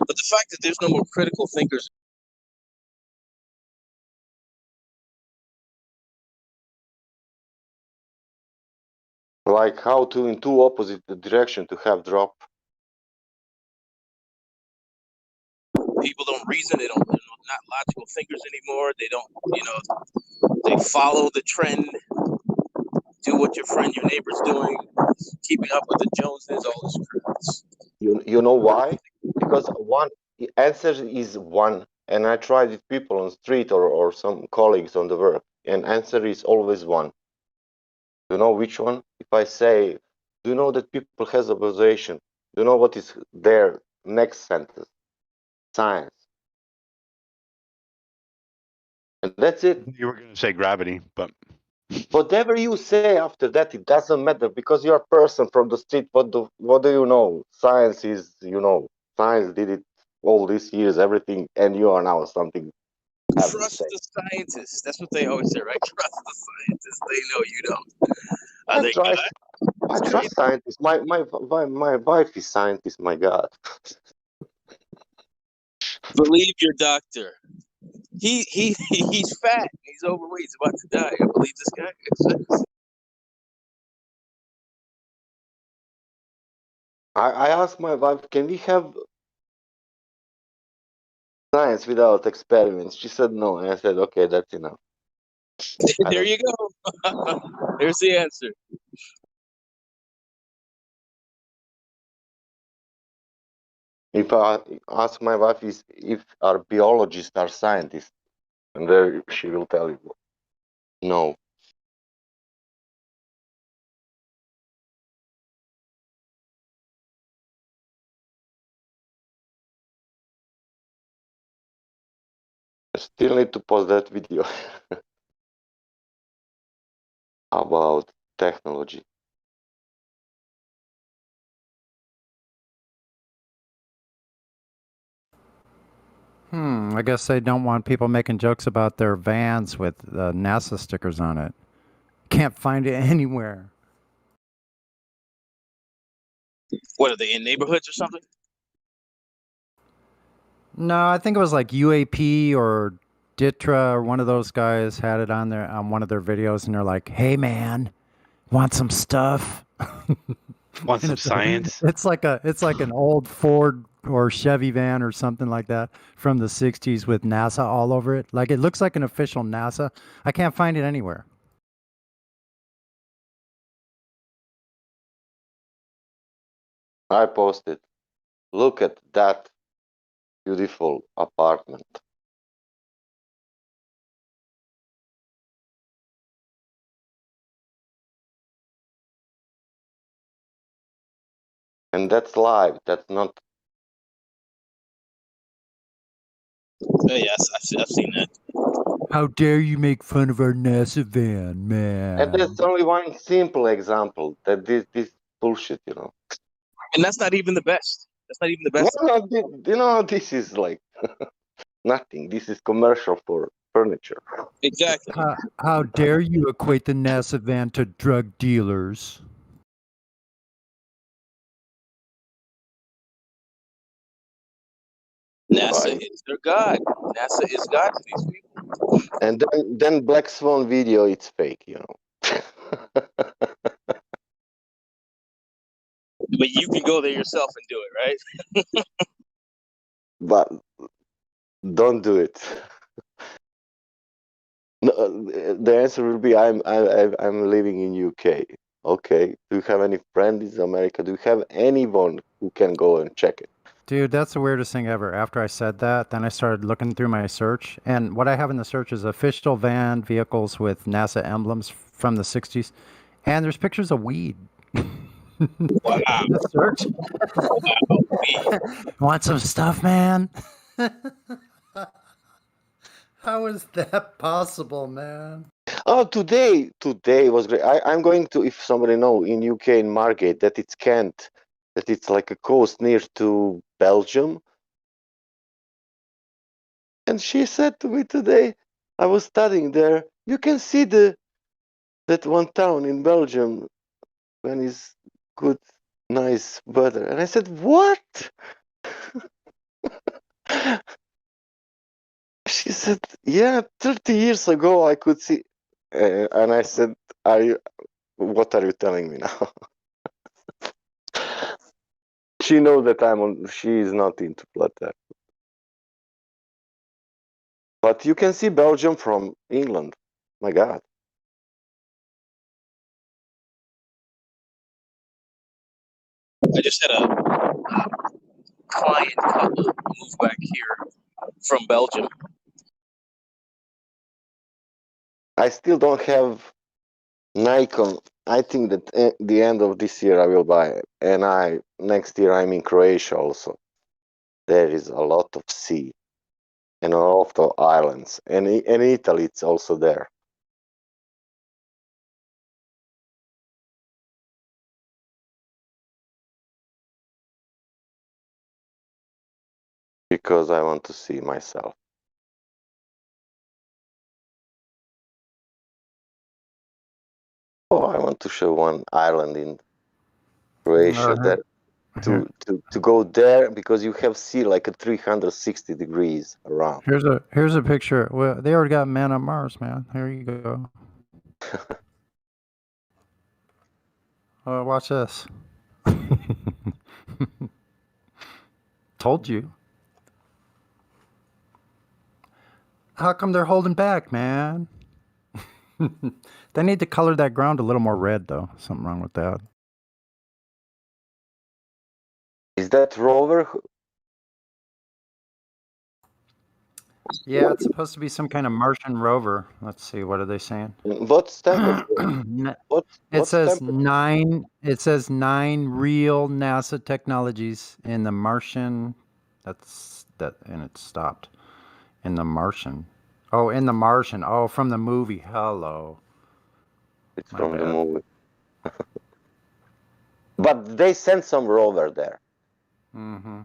Speaker 5: But the fact that there's no more critical thinkers.
Speaker 18: Like how to in two opposite direction to have drop.
Speaker 5: People don't reason. They're not logical thinkers anymore. They don't, they follow the trend. Do what your friend, your neighbor's doing. Keeping up with the Joneses, all this crap.
Speaker 18: You know why? Because one answer is one, and I tried with people on the street or some colleagues on the work, and answer is always one. You know which one? If I say, do you know that people has observation? Do you know what is their next sentence? Science. And that's it.
Speaker 4: You were going to say gravity, but
Speaker 18: whatever you say after that, it doesn't matter because you're a person from the street. What do you know? Science is, science did it all these years, everything, and you are now something.
Speaker 5: Trust the scientists. That's what they always say, right? Trust the scientists. They know you don't.
Speaker 18: I trust scientists. My wife is scientist. My God.
Speaker 5: Believe your doctor. He's fat. He's overweight. He's about to die. I believe this guy.
Speaker 18: I asked my wife, can we have science without experiments? She said no, and I said, okay, that's enough.
Speaker 5: There you go. There's the answer.
Speaker 18: If I ask my wife if our biologists are scientists, and there she will tell you, no. I still need to post that video about technology.
Speaker 3: I guess they don't want people making jokes about their vans with NASA stickers on it. Can't find it anywhere.
Speaker 5: What are they in neighborhoods or something?
Speaker 3: No, I think it was like UAP or Ditra or one of those guys had it on there on one of their videos, and they're like, "Hey, man, want some stuff?"
Speaker 4: Want some science?
Speaker 3: It's like an old Ford or Chevy van or something like that from the '60s with NASA all over it. Like it looks like an official NASA. I can't find it anywhere.
Speaker 18: I posted, look at that beautiful apartment. And that's live. That's not.
Speaker 5: Yes, I've seen that.
Speaker 3: How dare you make fun of our NASA van, man?
Speaker 18: And that's only one simple example that this bullshit,
Speaker 5: And that's not even the best. That's not even the best.
Speaker 18: No, this is like nothing. This is commercial for furniture.
Speaker 5: Exactly.
Speaker 3: How dare you equate the NASA van to drug dealers?
Speaker 5: NASA is their God. NASA is God to these people.
Speaker 18: And then Black Swan video, it's fake,
Speaker 5: But you can go there yourself and do it, right?
Speaker 18: But don't do it. No, the answer will be I'm living in UK. Okay. Do you have any friends in America? Do you have anyone who can go and check it?
Speaker 3: Dude, that's the weirdest thing ever. After I said that, then I started looking through my search, and what I have in the search is official van vehicles with NASA emblems from the '60s, and there's pictures of weed.
Speaker 5: Wow.
Speaker 3: In the search. Want some stuff, man? How is that possible, man?
Speaker 18: Oh, today was great. I'm going to, if somebody know, in UK in Margate, that it's Kent, that it's like a coast near to Belgium. And she said to me today, I was studying there, you can see that one town in Belgium when it's good, nice weather. And I said, what? She said, "Yeah, 30 years ago I could see," and I said, "What are you telling me now?" She knows that she is not into flat earth. But you can see Belgium from England. My God.
Speaker 5: I just had a client couple move back here from Belgium.
Speaker 18: I still don't have Nikon. I think that at the end of this year I will buy it. And next year I'm in Croatia also. There is a lot of sea and a lot of islands. And Italy it's also there. Because I want to see myself. Oh, I want to show one island in Croatia that to go there because you have sea like a 360 degrees around.
Speaker 3: Here's a picture. Well, they already got man on Mars, man. Here you go. Watch this. Told you. How come they're holding back, man? They need to color that ground a little more red, though. Something wrong with that.
Speaker 18: Is that rover?
Speaker 3: Yeah, it's supposed to be some kind of Martian rover. Let's see, what are they saying?
Speaker 18: What's temperature?
Speaker 3: It says 9. It says 9 real NASA technologies in the Martian. And it stopped. In the Martian. Oh, in the Martian. Oh, from the movie. Hello.
Speaker 18: It's from the movie. But they sent some rover there.
Speaker 3: Mm-hmm.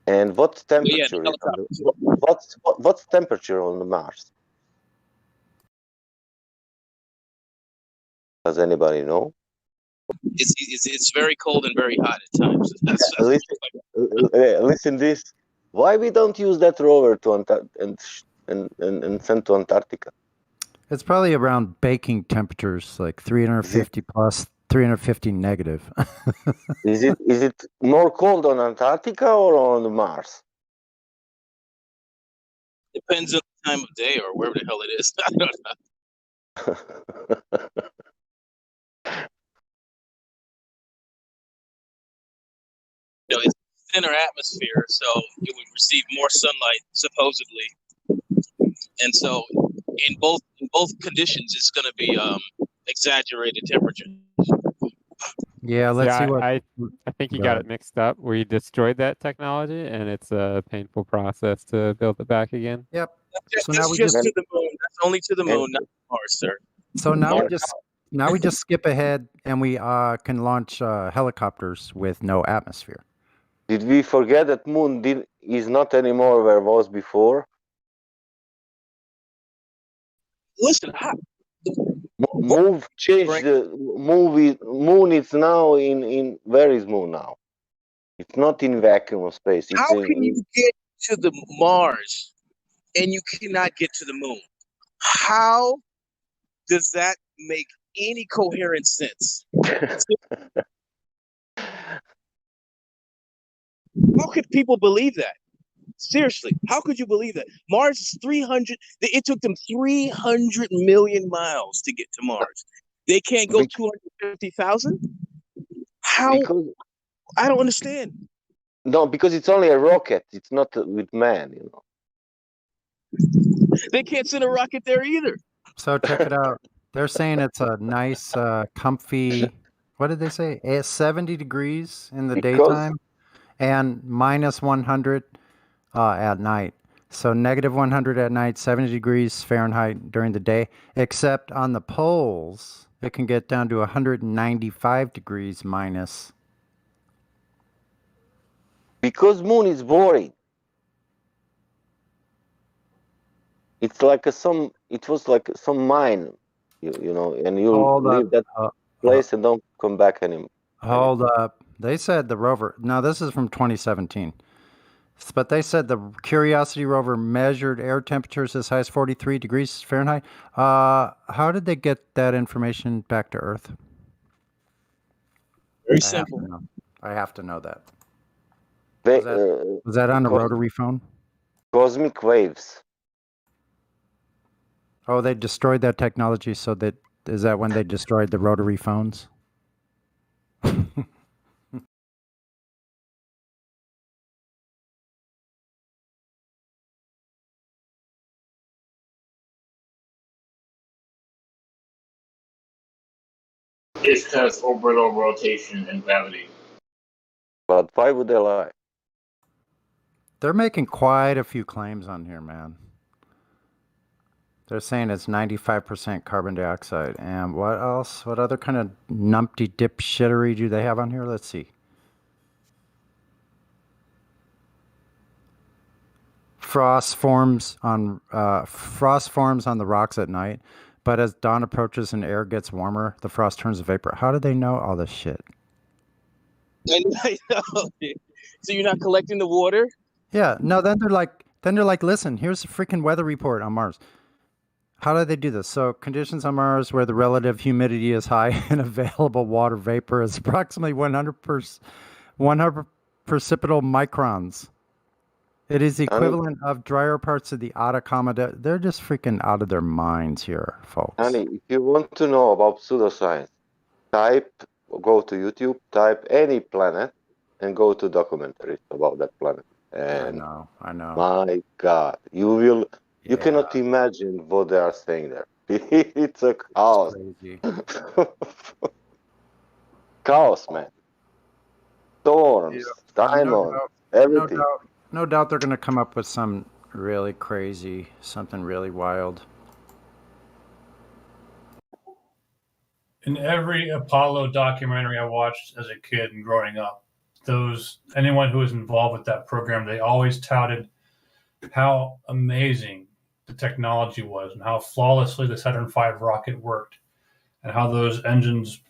Speaker 18: And what's temperature? What's temperature on the Mars? Does anybody know?
Speaker 5: It's very cold and very hot at times.
Speaker 18: Listen this. Why we don't use that rover to and send to Antarctica?
Speaker 3: It's probably around baking temperatures, like 350 plus, 350 negative.
Speaker 18: Is it more cold on Antarctica or on Mars?
Speaker 5: Depends on the time of day or wherever the hell it is. I don't know. It's a thinner atmosphere, so it would receive more sunlight supposedly, and so in both conditions, it's going to be exaggerated temperature.
Speaker 3: Yeah, let's see what.
Speaker 11: I think you got it mixed up. We destroyed that technology, and it's a painful process to build it back again.
Speaker 3: Yep.
Speaker 5: So that's just to the moon. That's only to the moon, not Mars, sir.
Speaker 3: So now we just skip ahead, and we can launch helicopters with no atmosphere.
Speaker 18: Did we forget that moon is not anymore where it was before?
Speaker 5: Listen,
Speaker 18: change the movie. Moon is now in where is moon now? It's not in vacuum of space. It's
Speaker 5: how can you get to the Mars and you cannot get to the moon? How does that make any coherent sense? How could people believe that? Seriously, how could you believe that? Mars is 300. It took them 300 million miles to get to Mars. They can't go 250,000? How?
Speaker 18: Because,
Speaker 5: I don't understand.
Speaker 18: No, because it's only a rocket. It's not with man, you know.
Speaker 5: They can't send a rocket there either.
Speaker 3: So check it out. They're saying it's a nice, comfy. What did they say? 70 degrees in the daytime, and minus 100 at night. So negative 100 at night, 70 degrees Fahrenheit during the day. Except on the poles, it can get down to 195 degrees minus.
Speaker 18: Because moon is boring. It's like it was like some mine, you know, and you leave that place and don't come back anymore.
Speaker 3: Hold up. They said the rover. Now, this is from 2017. But they said the Curiosity rover measured air temperatures as high as 43 degrees Fahrenheit. How did they get that information back to Earth?
Speaker 5: Very
Speaker 3: I
Speaker 5: simple.
Speaker 3: I have to know that.
Speaker 18: They,
Speaker 3: Was that on a
Speaker 18: cos-
Speaker 3: rotary phone?
Speaker 18: cosmic waves.
Speaker 3: Oh, they destroyed that technology. So is that when they destroyed the rotary phones?
Speaker 9: It's because orbital rotation and gravity.
Speaker 18: But why would they lie?
Speaker 3: They're making quite a few claims on here, man. They're saying it's 95% carbon dioxide. And what else? What other kind of numpty dip shittery do they have on here? Let's see. Frost forms on the rocks at night, but as dawn approaches and air gets warmer, the frost turns to vapor. How do they know all this shit?
Speaker 5: I know. So you're not collecting the water?
Speaker 3: Yeah, no, then they're like, listen, here's a freaking weather report on Mars. How do they do this? So conditions on Mars where the relative humidity is high and available water vapor is approximately 100 precipitable microns. It is the equivalent of drier parts of the Atacama. They're just freaking out of their minds here, folks.
Speaker 18: Honey, if you want to know about pseudoscience, go to YouTube, type any planet, and go to documentaries about that planet. And
Speaker 3: I know.
Speaker 18: My God, you cannot imagine what they are saying there. It's a chaos.
Speaker 3: Crazy.
Speaker 18: Chaos, man. Storms, diamonds, everything.
Speaker 3: No doubt they're going to come up with some really crazy, something really wild.
Speaker 15: In every Apollo documentary I watched as a kid and growing up, anyone who was involved with that program, they always touted how amazing the technology was and how flawlessly the Saturn V rocket worked and how those engines,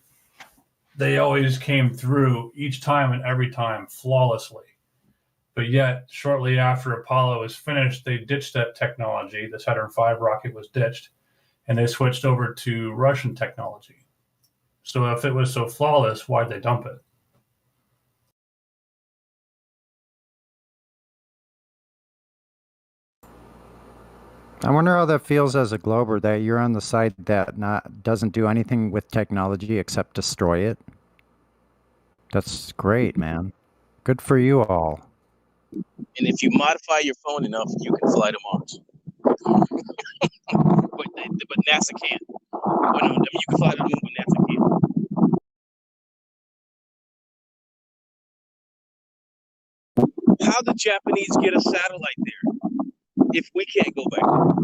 Speaker 15: they always came through each time and every time flawlessly. But yet, shortly after Apollo was finished, they ditched that technology. The Saturn V rocket was ditched, and they switched over to Russian technology. So if it was so flawless, why'd they dump it?
Speaker 3: I wonder how that feels as a glober, that you're on the side that doesn't do anything with technology except destroy it. That's great, man. Good for you all.
Speaker 5: And if you modify your phone enough, you can fly to Mars. but NASA can't. Well, no, you can fly to the moon, but NASA can't. How the Japanese get a satellite there if we can't go back there?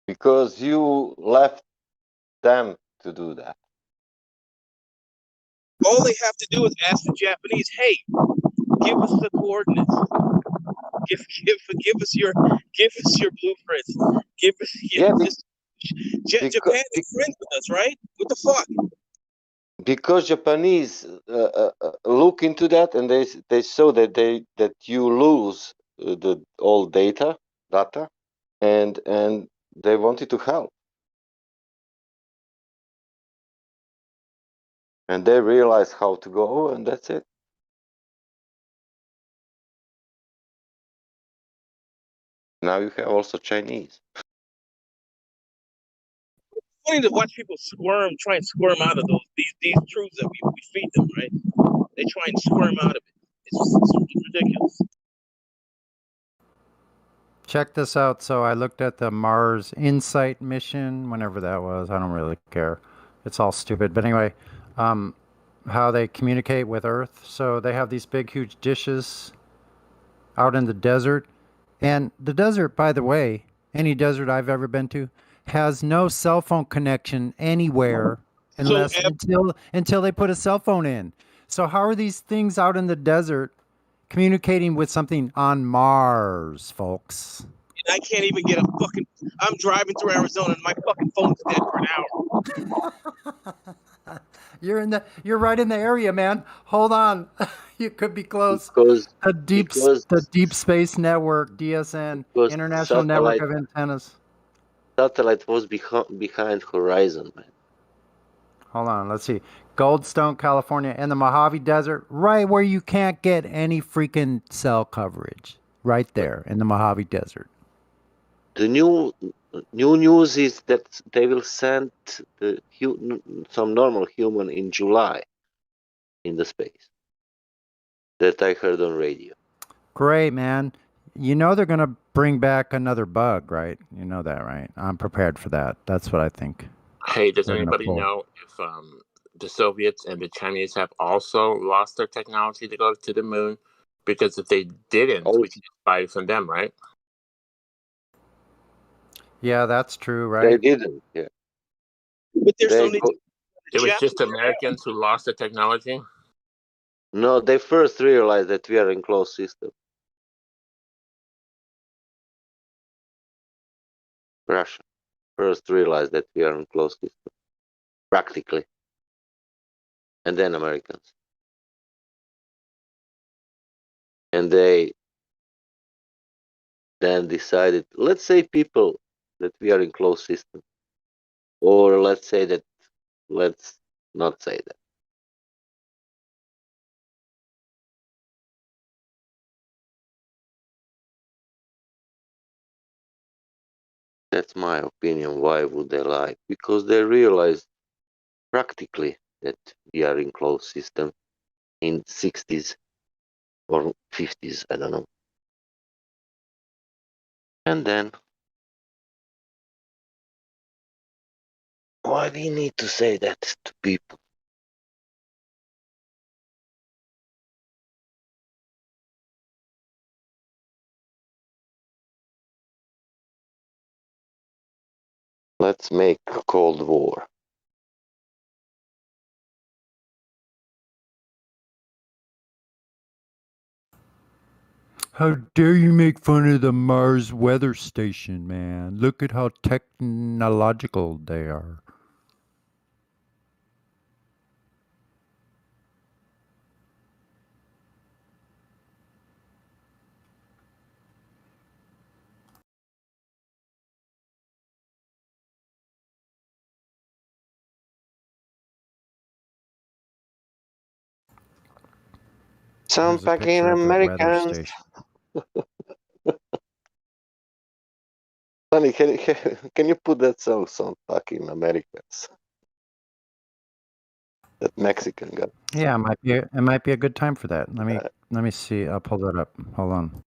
Speaker 18: Because you left them to do that.
Speaker 5: All they have to do is ask the Japanese, "Hey, give us the coordinates. Give us your blueprints. Japan is friends with us, right? What the fuck?"
Speaker 18: Because Japanese look into that, and they saw that you lose the all data, and they wanted to help, and they realized how to go, and that's it. Now you have also Chinese.
Speaker 5: Funny to watch people try and squirm out of these truths that we feed them, right? They try and squirm out of it. It's ridiculous.
Speaker 3: Check this out. So I looked at the Mars Insight mission, whenever that was. I don't really care. It's all stupid. But anyway, how they communicate with Earth. So they have these big, huge dishes out in the desert. And the desert, by the way, any desert I've ever been to, has no cell phone connection anywhere until they put a cell phone in. So how are these things out in the desert communicating with something on Mars, folks?
Speaker 5: And I can't even get a fucking. I'm driving through Arizona and my fucking phone's dead for an hour.
Speaker 3: You're right in the area, man. Hold on. You could be close.
Speaker 18: because
Speaker 3: The Deep Space Network, DSN,
Speaker 18: because
Speaker 3: International Network
Speaker 18: satellite
Speaker 3: of Antennas.
Speaker 18: was behind horizon, man.
Speaker 3: Hold on, let's see. Goldstone, California, in the Mojave Desert, right where you can't get any freaking cell coverage. Right there in the Mojave Desert.
Speaker 18: The new news is that they will send some normal human in July in the space. That I heard on radio.
Speaker 3: Great, man. You know they're going to bring back another bug, right? You know that, right? I'm prepared for that. That's what I think.
Speaker 9: Hey, does
Speaker 3: They're gonna
Speaker 9: anybody
Speaker 3: pull.
Speaker 9: know if the Soviets and the Chinese have also lost their technology to go to the moon? Because if they didn't, we could just buy it from them, right?
Speaker 3: Yeah, that's true,
Speaker 18: They
Speaker 3: right?
Speaker 18: didn't. Yeah.
Speaker 5: But there's
Speaker 18: They
Speaker 5: only
Speaker 9: It was just Americans who lost the technology.
Speaker 18: No, they first realized that we are in closed system. Russia first realized that we are in closed system, practically, and then Americans, and they then decided, let's say people that we are in closed system, or let's not say that. That's my opinion. Why would they lie? Because they realized practically that we are in closed system in 60s or 50s, I don't know. And then, why we need to say that to people? Let's make a Cold War.
Speaker 3: How dare you make fun of the Mars weather station, man? Look at how technological they are.
Speaker 18: Some
Speaker 3: There's a
Speaker 18: fucking
Speaker 3: picture of the weather
Speaker 18: Americans.
Speaker 3: station.
Speaker 18: Sonny, can you put that song, Some Fucking Americans? That Mexican guy.
Speaker 3: Yeah, it might be a good time for that. Let me see. I'll pull that up. Hold on.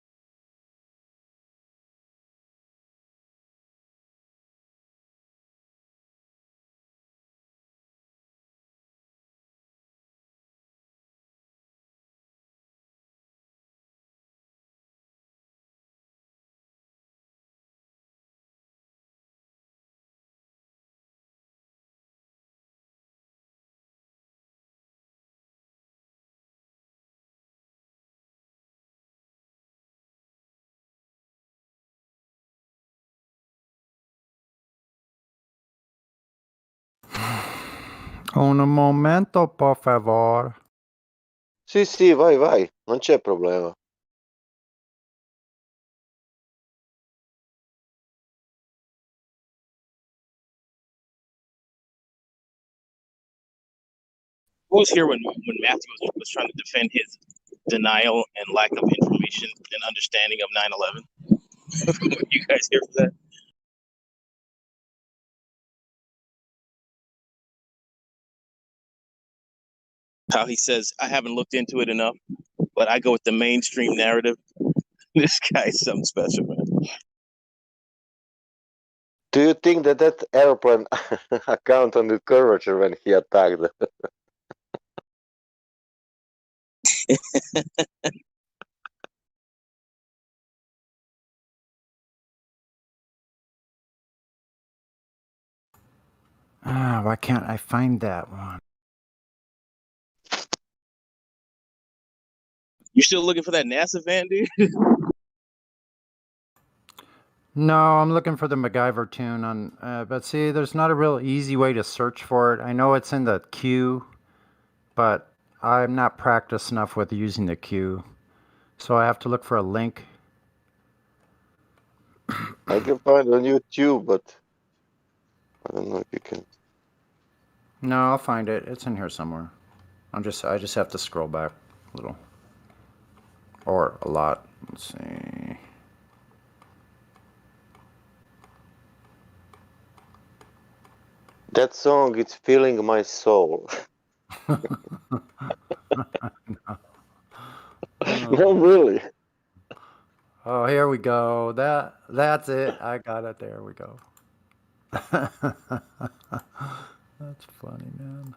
Speaker 3: Un momento, por favor.
Speaker 18: Sì, vai, non c'è problema.
Speaker 5: Who was here when Matthew was trying to defend his denial and lack of information and understanding of 9/11? Were you guys here for that? How he says, I haven't looked into it enough, but I go with the mainstream narrative. This guy's something special, man.
Speaker 18: Do you think that airplane accounted the curvature when he attacked?
Speaker 3: Why can't I find that one?
Speaker 5: You still looking for that NASA van, dude?
Speaker 3: No, I'm looking for the MacGyver tune on, but see, there's not a real easy way to search for it. I know it's in the queue, but I'm not practiced enough with using the queue, so I have to look for a link.
Speaker 18: I can find on YouTube, but I don't know if you can.
Speaker 3: No, I'll find it. It's in here somewhere. I just have to scroll back a little, or a lot. Let's see.
Speaker 18: That song, it's filling my soul. No, really.
Speaker 3: Oh, here we go. That's it. I got it. There we go. That's funny, man.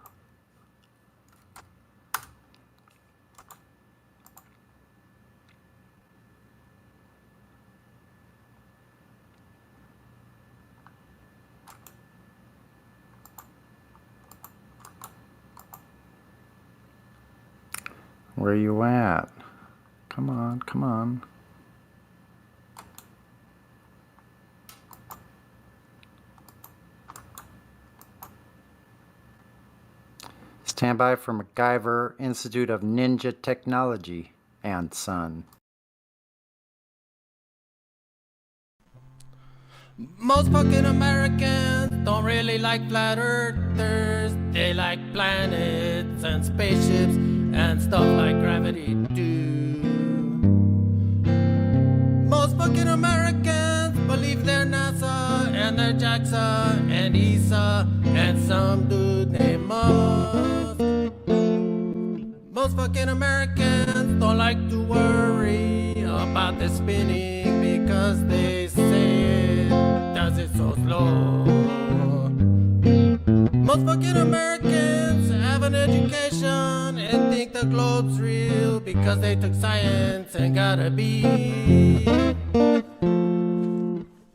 Speaker 3: Where you at? Come on, come on. Stand by for MacGyver Institute of Ninja Technology and Son.
Speaker 16: Most fucking Americans don't really like flat earthers. They like planets and spaceships and stuff like gravity do. Most fucking Americans believe they're NASA and they're JAXA and ESA and some dude named Musk. Most fucking Americans don't like to worry about the spinning because they say it does it so slow. Most fucking Americans have an education and think the globe's real because they took science and got a B.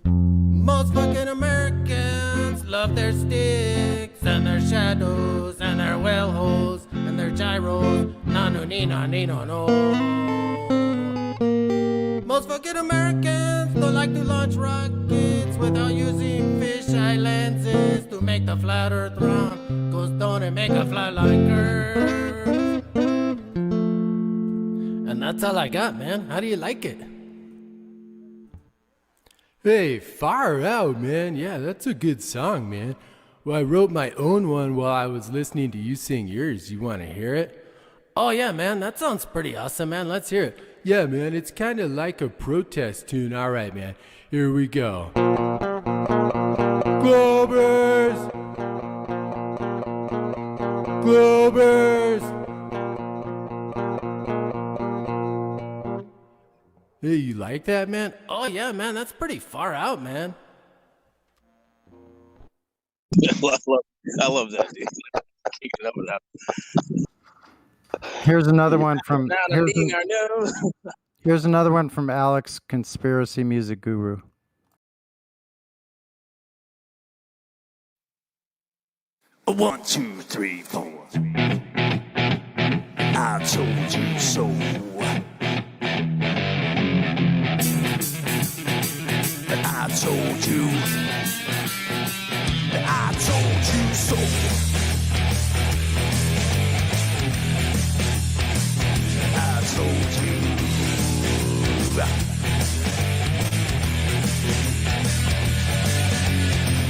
Speaker 16: Most fucking Americans love their sticks and their shadows and their well holes and their gyros. Na no ni na ni no no. Most fucking Americans don't like to launch rockets without using fisheye lenses to make the flat earth round. Cause don't it make a fly like curves? And that's all I got, man. How do you like it?
Speaker 17: Hey, far out, man. Yeah, that's a good song, man. Well, I wrote my own one while I was listening to you sing yours. You want to hear it?
Speaker 16: Oh, yeah, man. That sounds pretty awesome, man. Let's hear it.
Speaker 17: Yeah, man. It's kind of like a protest tune. All right, man. Here we go. Globers! Globers! Hey, you like that, man?
Speaker 16: Oh, yeah, man. That's pretty far out, man.
Speaker 5: I love that, dude. Keep it up and up.
Speaker 3: Here's another one from
Speaker 5: Here's
Speaker 3: here's another one from Alex, Conspiracy Music Guru.
Speaker 23: One, two, three, four. I told you so. I told you. I told you so. I told you.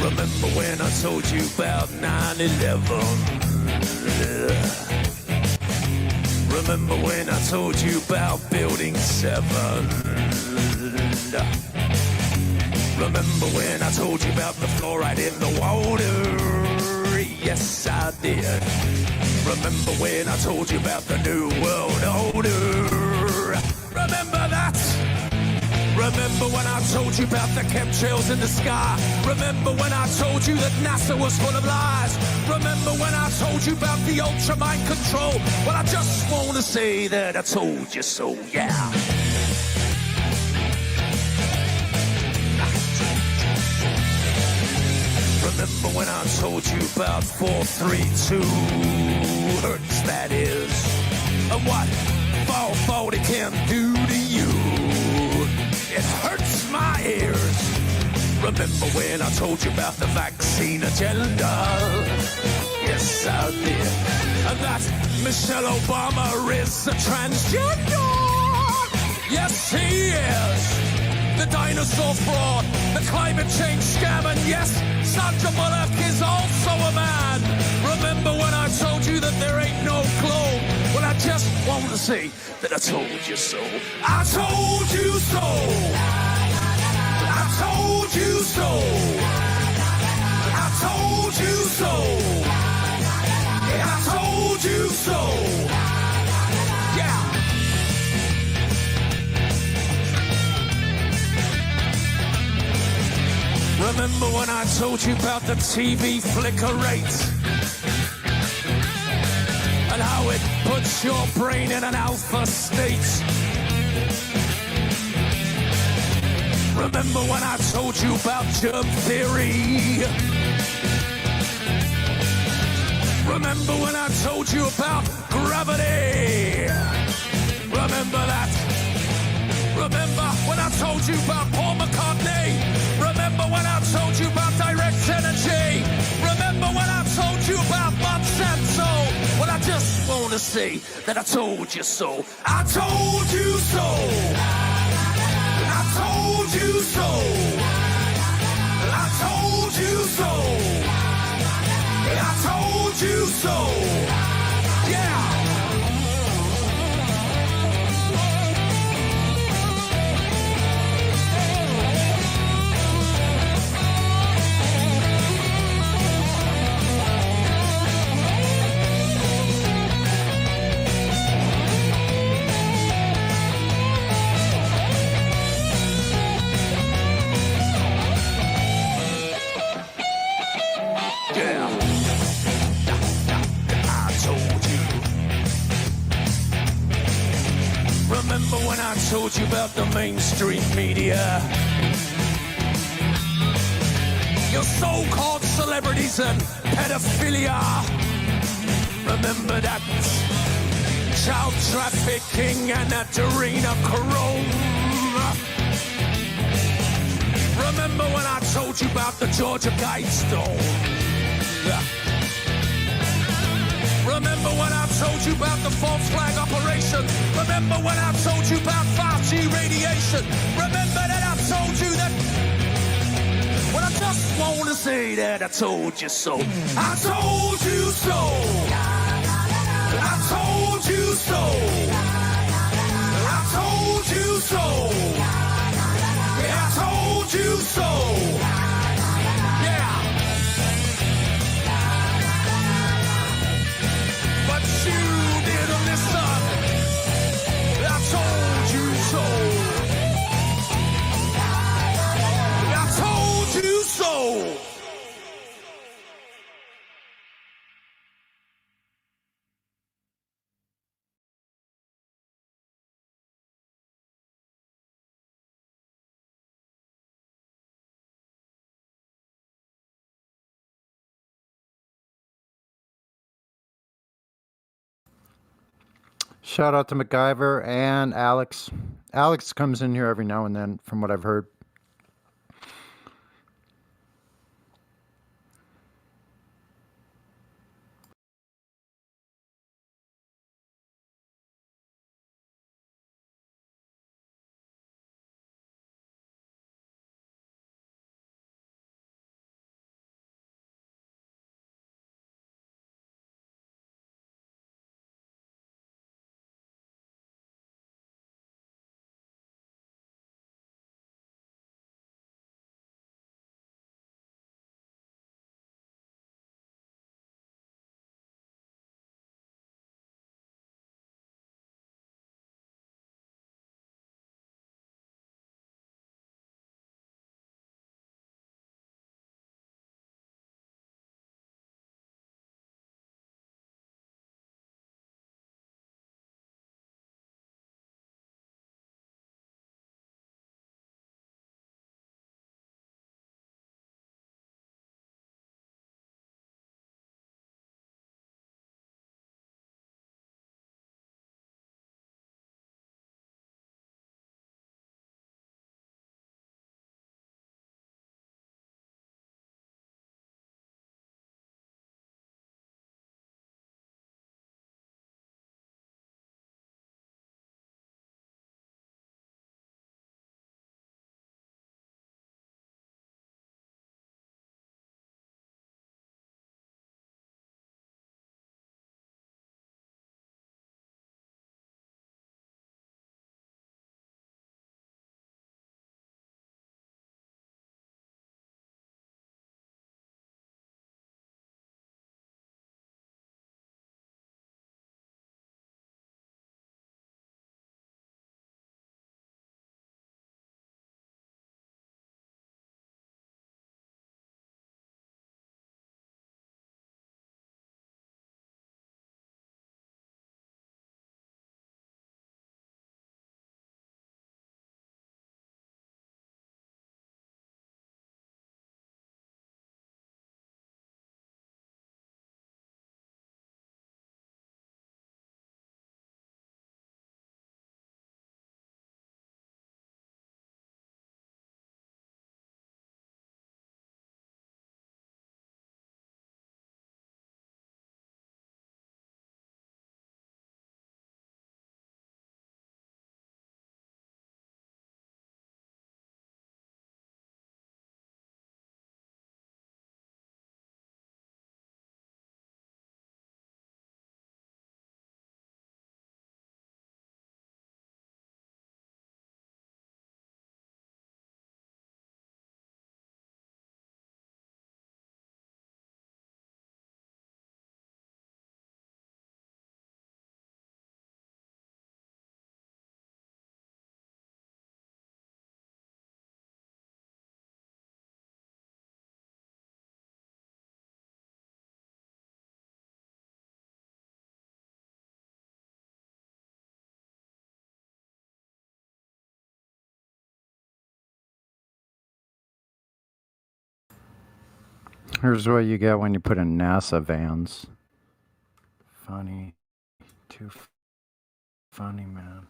Speaker 23: Remember when I told you about 9/11? Remember when I told you about Building 7? Remember when I told you about the fluoride in the water? Yes, I did. Remember when I told you about the New World Order? Remember that? Remember when I told you about the chemtrails in the sky? Remember when I told you that NASA was full of lies? Remember when I told you about the ultra mind control? Well, I just want to say that I told you so, yeah. Remember when I told you about 432 hertz, that is, and what 440 can do to you? It hurts my ears. Remember when I told you about the vaccine agenda? Yes, I did. And that Michelle Obama is a transgender. Yes, he is. The dinosaur fraud, the climate change scam, and yes, Sandra Bullock is also a man. Remember when I told you that there ain't no globe? Well, I just want to say that I told you so. I told you so. I told you so. I told you so. I told you so. Yeah. Remember when I told you about the TV flicker rate? And how it puts your brain in an alpha state? Remember when I told you about germ theory? Remember when I told you about gravity? Remember that? Remember when I told you about Paul McCartney? Remember when I told you about direct energy? Remember when I told you about Monsanto? Well, I just want to say that I told you so. I told you so. I told you so. I told you so. I told you so. Yeah. Remember when I told you about the mainstream media? Your so-called celebrities and pedophilia. Remember that child trafficking and adrenochrome. Remember when I told you about the Georgia Guidestone? Remember when I told you about the false flag operation? Remember when I told you about 5G radiation? Remember that I told you that? Well, I just want to say that I told you so. I told you so. I told you so. I told you so. Yeah, I told you so. Yeah. But you didn't listen. I told you so. I told you so.
Speaker 3: Shout out to MacGyver and Alex. Alex comes in here every now and then, from what I've heard. Here's what you get when you put in NASA vans. Funny. Too funny, man.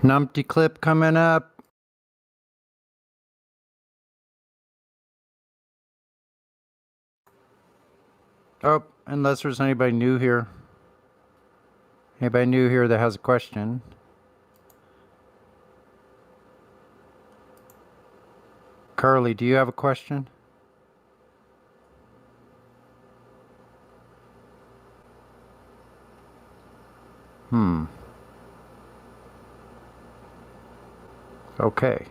Speaker 3: Numpty clip coming up. Oh, unless there's anybody new here. Anybody new here that has a question? Carly, do you have a question? Okay.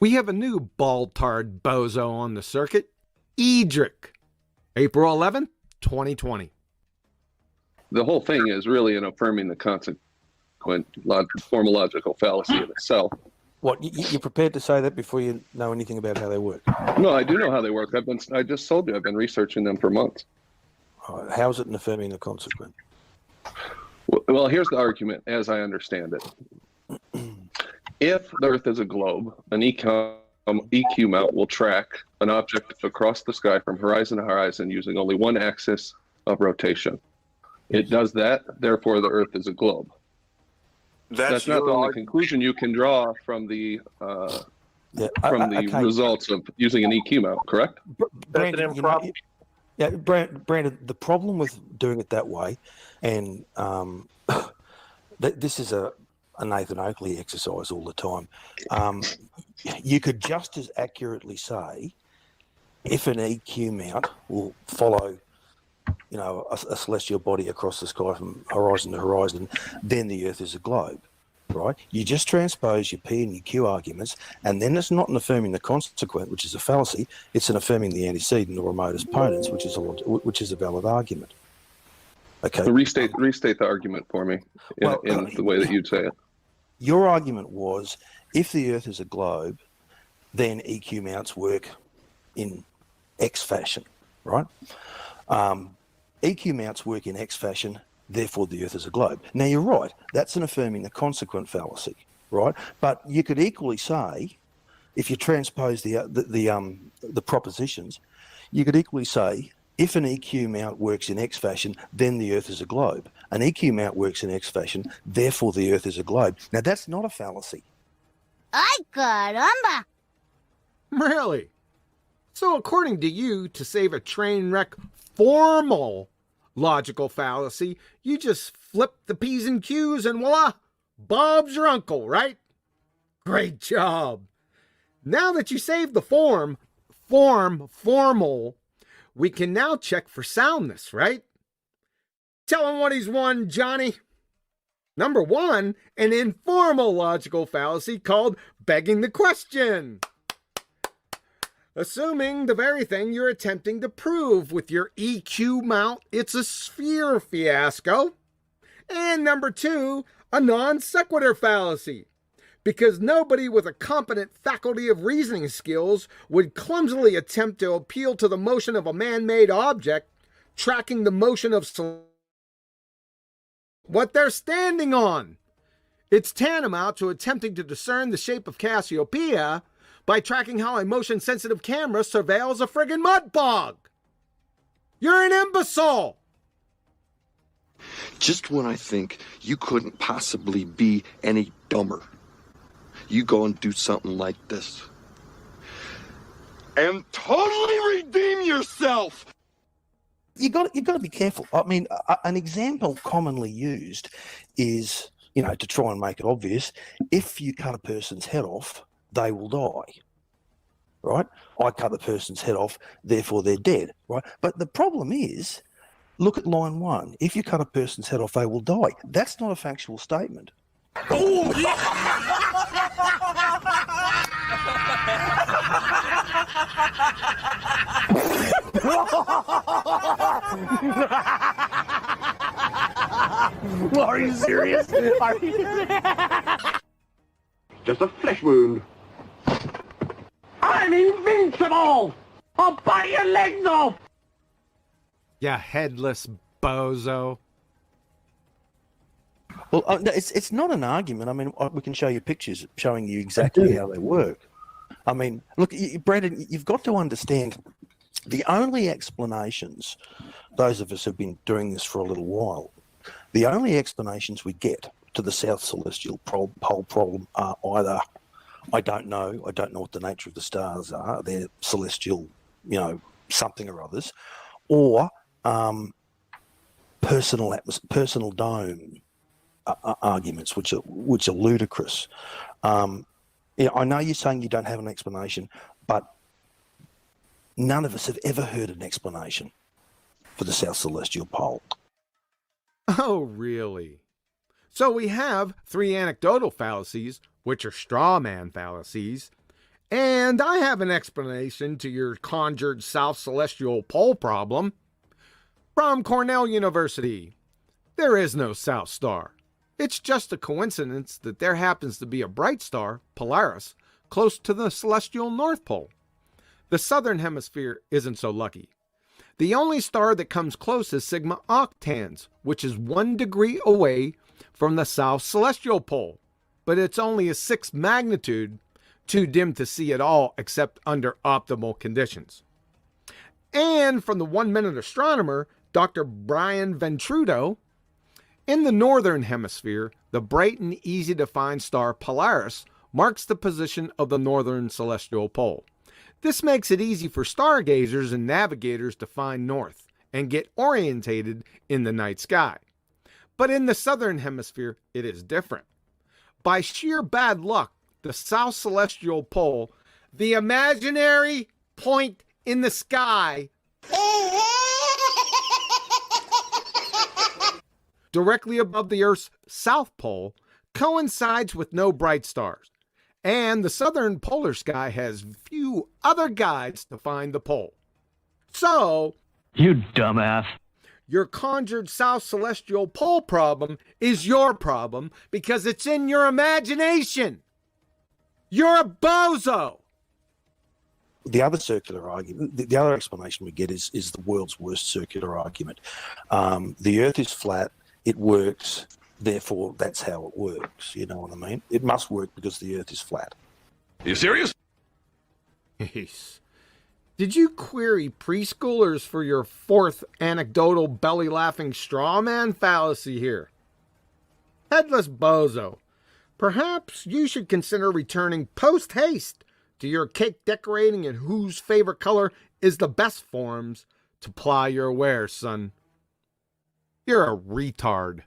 Speaker 14: We have a new bald-tard bozo on the circuit, Edric. April 11th, 2020.
Speaker 19: The whole thing is really in affirming the consequent formological fallacy in itself.
Speaker 21: What, you're prepared to say that before you know anything about how they work?
Speaker 19: No, I do know how they work. I just told you I've been researching them for months.
Speaker 21: How is it in affirming the consequent?
Speaker 19: Well, here's the argument as I understand it. If the Earth is a globe, an EQ mount will track an object across the sky from horizon to horizon using only one axis of rotation. It does that, therefore the Earth is a globe. That's not the only conclusion you can draw from the
Speaker 21: okay.
Speaker 19: results of using an EQ mount, correct?
Speaker 21: Brandon, Yeah, Brandon, the problem with doing it that way, and this is a Nathan Oakley exercise all the time. You could just as accurately say if an EQ mount will follow, a celestial body across the sky from horizon to horizon, then the Earth is a globe, right? You just transpose your P and your Q arguments, and then it's not an affirming the consequent, which is a fallacy. It's an affirming the antecedent or remote opponents, which is a valid argument. Okay.
Speaker 19: So restate the argument for me in the way that you'd say it.
Speaker 21: Your argument was, if the Earth is a globe, then EQ mounts work in X fashion, right? EQ mounts work in X fashion, therefore the Earth is a globe. Now you're right, that's an affirming the consequent fallacy, right? But you could equally say, if you transpose the propositions, you could equally say, if an EQ mount works in X fashion, then the Earth is a globe. An EQ mount works in X fashion, therefore the Earth is a globe. Now that's not a fallacy.
Speaker 1: Ay, caramba!
Speaker 14: Really? So according to you, to save a train wreck formal logical fallacy, you just flip the P's and Q's and voila, Bob's your uncle, right? Great job. Now that you saved the formal, we can now check for soundness, right? Tell him what he's won, Johnny. Number 1, an informal logical fallacy called begging the question. Assuming the very thing you're attempting to prove with your EQ mount, it's a sphere fiasco. And number 2, a non sequitur fallacy. Because nobody with a competent faculty of reasoning skills would clumsily attempt to appeal to the motion of a man-made object, tracking the motion of what they're standing on. It's tantamount to attempting to discern the shape of Cassiopeia by tracking how a motion-sensitive camera surveils a friggin' mud bog. You're an imbecile!
Speaker 13: Just when I think you couldn't possibly be any dumber, you go and do something like this. And totally redeem yourself!
Speaker 21: You got to be careful. I mean, an example commonly used is, to try and make it obvious, if you cut a person's head off, they will die, right? I cut the person's head off, therefore they're dead, right? But the problem is, look at line 1. If you cut a person's head off, they will die. That's not a factual statement.
Speaker 23: Oh, yeah! Are you serious? Are you
Speaker 13: Just a flesh wound.
Speaker 23: I'm invincible! I'll bite your legs off!
Speaker 14: You headless bozo.
Speaker 21: Well, it's not an argument. I mean, we can show you pictures showing you exactly how they work. I mean, look, Brandon, you've got to understand the only explanations, those of us who've been doing this for a little while, the only explanations we get to the South Celestial Pole problem are either, I don't know what the nature of the stars are, they're celestial, something or others, or personal dome arguments, which are ludicrous. I know you're saying you don't have an explanation, but none of us have ever heard an explanation for the South Celestial Pole.
Speaker 14: Oh, really? So we have 3 anecdotal fallacies, which are straw man fallacies, and I have an explanation to your conjured South Celestial Pole problem. From Cornell University, there is no South Star. It's just a coincidence that there happens to be a bright star, Polaris, close to the celestial North Pole. The southern hemisphere isn't so lucky. The only star that comes close is Sigma Octans, which is 1 degree away from the South Celestial Pole, but it's only a 6th magnitude, too dim to see at all except under optimal conditions. And from the 1 Minute Astronomer, Dr. Brian Ventrudo, in the northern hemisphere, the bright and easy to find star Polaris marks the position of the northern celestial pole. This makes it easy for stargazers and navigators to find north and get orientated in the night sky. But in the southern hemisphere, it is different. By sheer bad luck, the South Celestial Pole, the imaginary point in the sky, directly above the Earth's south pole, coincides with no bright stars, and the southern polar sky has few other guides to find the pole. So,
Speaker 12: you dumbass,
Speaker 14: your conjured South Celestial Pole problem is your problem because it's in your imagination. You're a bozo.
Speaker 21: The other circular argument, the other explanation we get is the world's worst circular argument. The Earth is flat, it works, therefore that's how it works. You know what I mean? It must work because the Earth is flat.
Speaker 12: Are you serious?
Speaker 14: Yes. Did you query preschoolers for your fourth anecdotal belly-laughing straw man fallacy here? Headless bozo, perhaps you should consider returning post-haste to your cake decorating and whose favorite color is the best forms to ply your wares, son. You're a retard.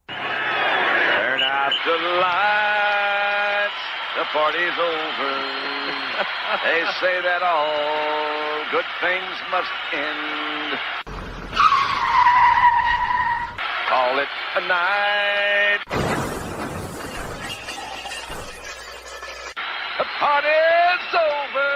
Speaker 20: Turn out the lights, the party's over. They say that all good things must end. Call it a night. The party's over.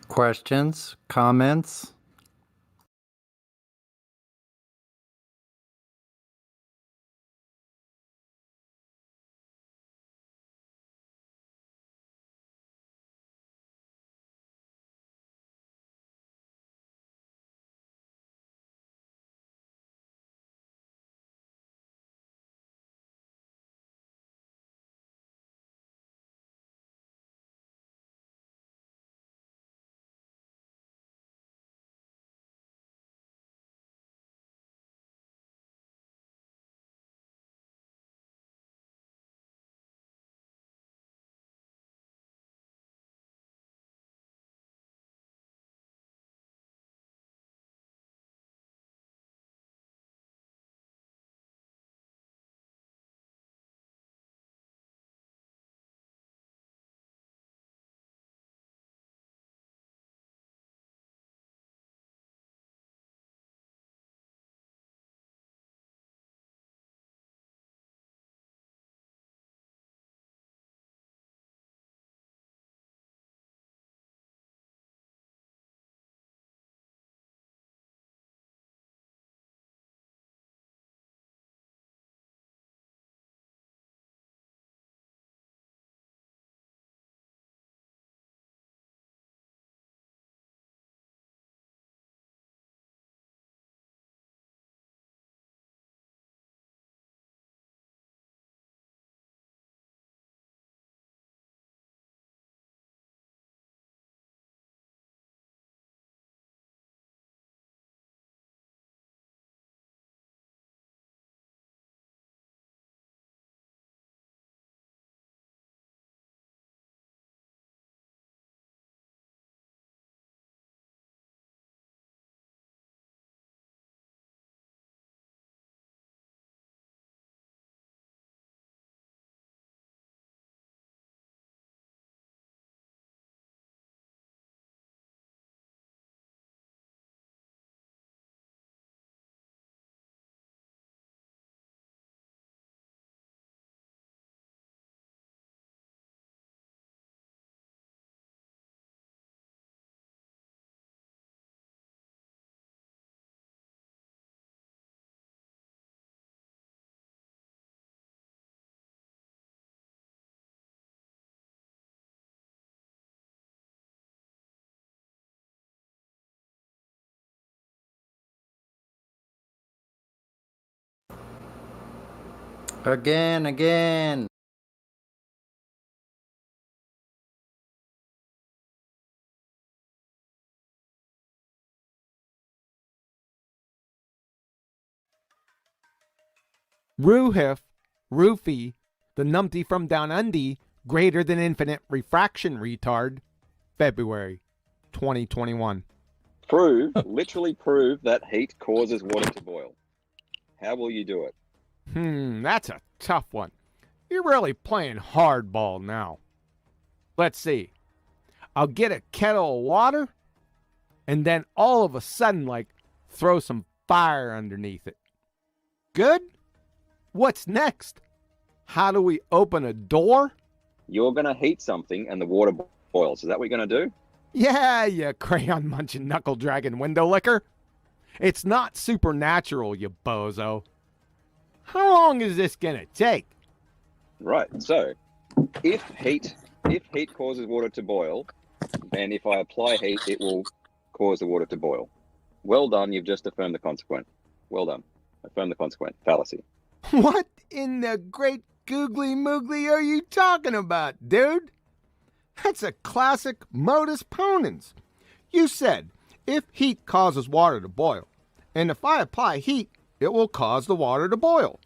Speaker 3: Questions? Comments? Again.
Speaker 14: Ruhif, Roofy, the numpty from down undy, greater than infinite refraction retard, February 2021.
Speaker 2: Literally prove that heat causes water to boil. How will you do it?
Speaker 14: That's a tough one. You're really playing hardball now. Let's see. I'll get a kettle of water, and then all of a sudden, throw some fire underneath it. Good? What's next? How do we open a door?
Speaker 2: You're going to heat something and the water boils. Is that what you're going to do?
Speaker 14: Yeah, you crayon-munching knuckle-dragging window licker. It's not supernatural, you bozo. How long is this going to take?
Speaker 2: Right, so if heat causes water to boil, then if I apply heat, it will cause the water to boil. Well done, you've just affirmed the consequent. Well done. Affirm the consequent. Fallacy.
Speaker 14: What in the great googly moogly are you talking about, dude? That's a classic modus ponens. You said, if heat causes water to boil, and if I apply heat, it will cause the water to boil.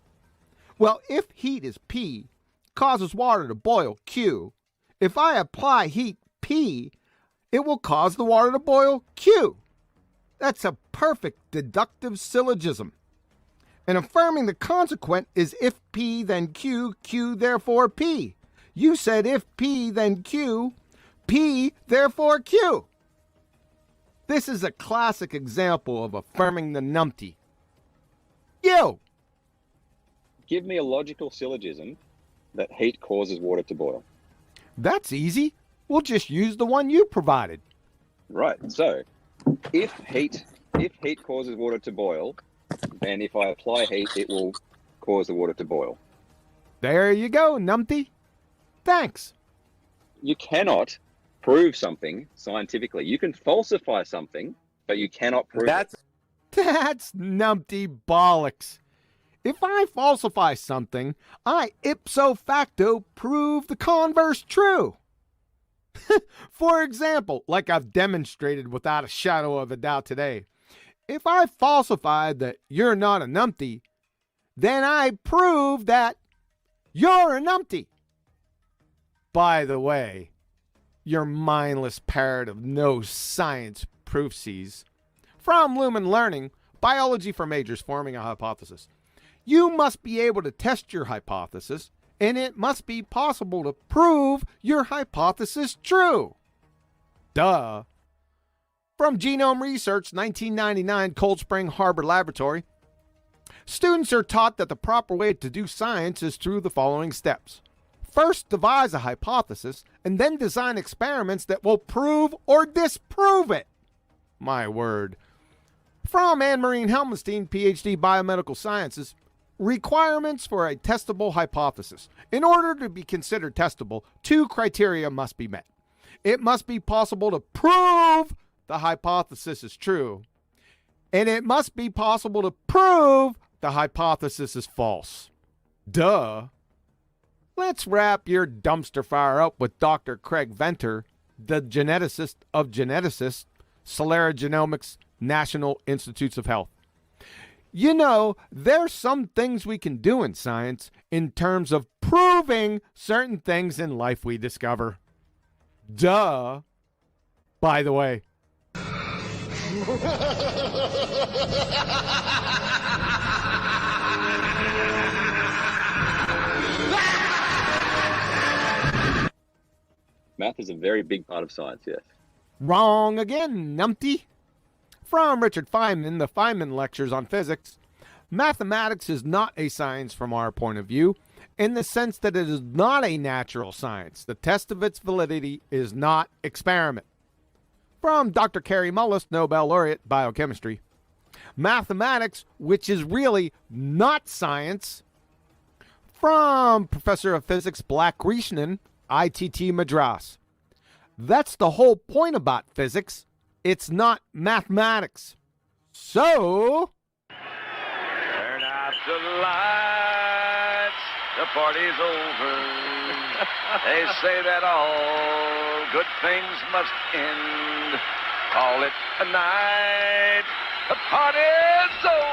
Speaker 14: Well, if heat is P, causes water to boil Q, if I apply heat P, it will cause the water to boil Q. That's a perfect deductive syllogism. And affirming the consequent is if P then Q, Q therefore P. You said if P then Q, P therefore Q. This is a classic example of affirming the numpty. You!
Speaker 2: Give me a logical syllogism that heat causes water to boil.
Speaker 14: That's easy. We'll just use the one you provided.
Speaker 2: Right, so if heat causes water to boil, then if I apply heat, it will cause the water to boil.
Speaker 14: There you go, numpty. Thanks.
Speaker 2: You cannot prove something scientifically. You can falsify something, but you cannot prove it.
Speaker 14: That's numpty bollocks. If I falsify something, I ipso facto prove the converse true. For example, like I've demonstrated without a shadow of a doubt today, if I falsified that you're not a numpty, then I prove that you're a numpty. By the way, your mindless parrot of no science proofsies. From Lumen Learning, Biology for Majors forming a hypothesis. You must be able to test your hypothesis, and it must be possible to prove your hypothesis true. Duh. From Genome Research, 1999, Cold Spring Harbor Laboratory. Students are taught that the proper way to do science is through the following steps. First, devise a hypothesis, and then design experiments that will prove or disprove it. My word. From Anne-Marie Helmenstein, PhD, Biomedical Sciences. Requirements for a testable hypothesis. In order to be considered testable, 2 criteria must be met. It must be possible to prove the hypothesis is true, and it must be possible to prove the hypothesis is false. Duh. Let's wrap your dumpster fire up with Dr. Craig Venter, the geneticist of geneticists, Celera Genomics, National Institutes of Health. You know, there's some things we can do in science in terms of proving certain things in life we discover. Duh. By the way.
Speaker 2: Math is a very big part of science, yes.
Speaker 14: Wrong again, numpty. From Richard Feynman, the Feynman Lectures on Physics. Mathematics is not a science from our point of view, in the sense that it is not a natural science. The test of its validity is not experiment. From Dr. Carey Mullis, Nobel laureate, biochemistry. Mathematics, which is really not science. From Professor of Physics Black Krishnan, ITT Madras. That's the whole point about physics. It's not mathematics. So...
Speaker 20: Turn out the lights. the party's over. They say that all good things must end. Call it a night. The party's over.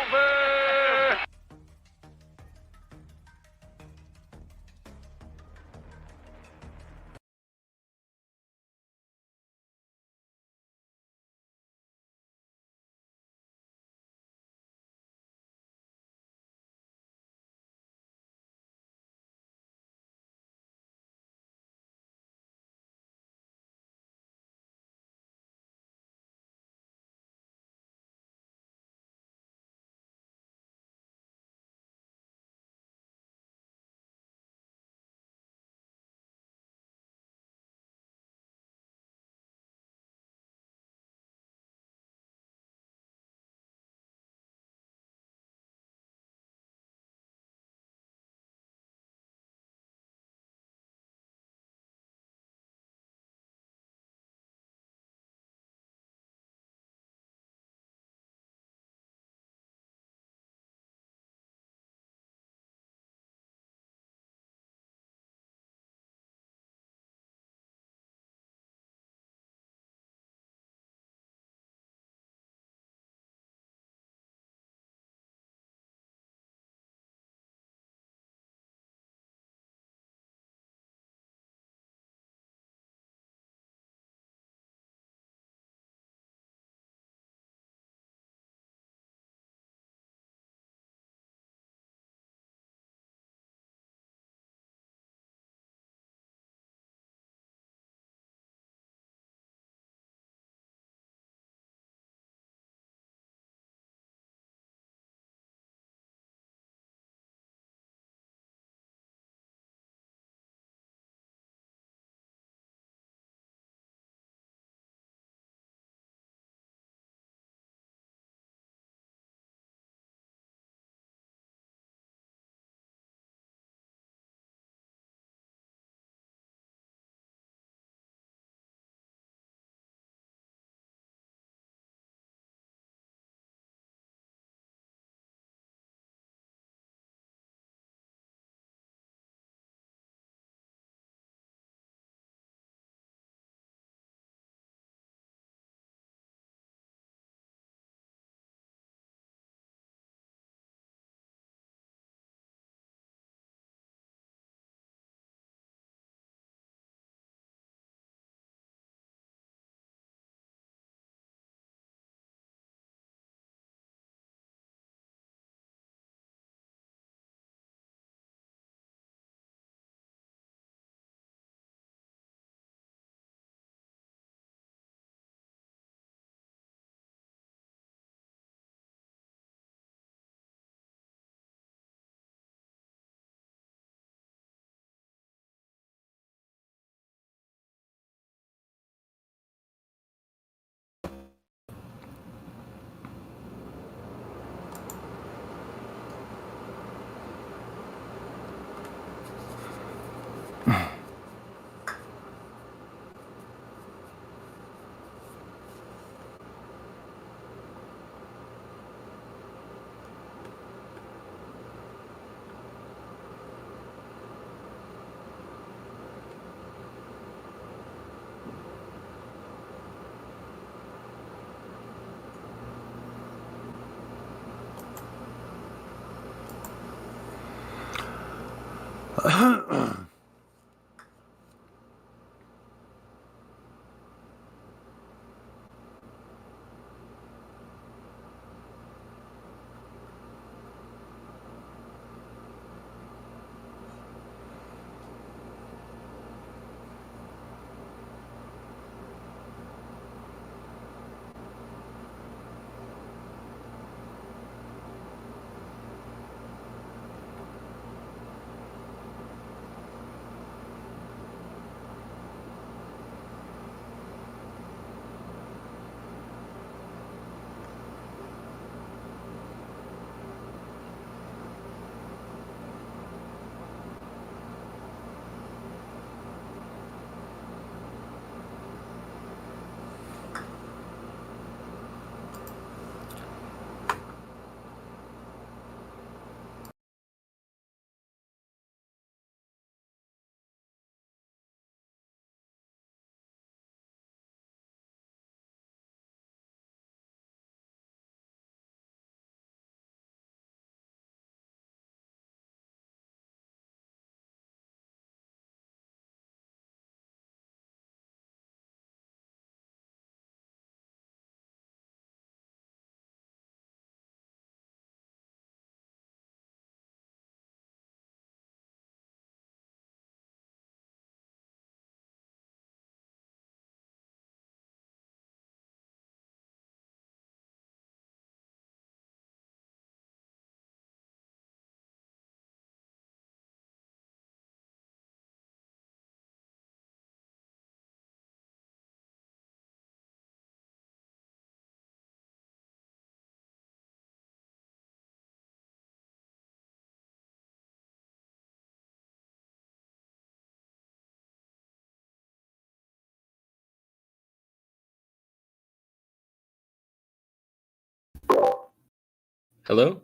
Speaker 6: Hello?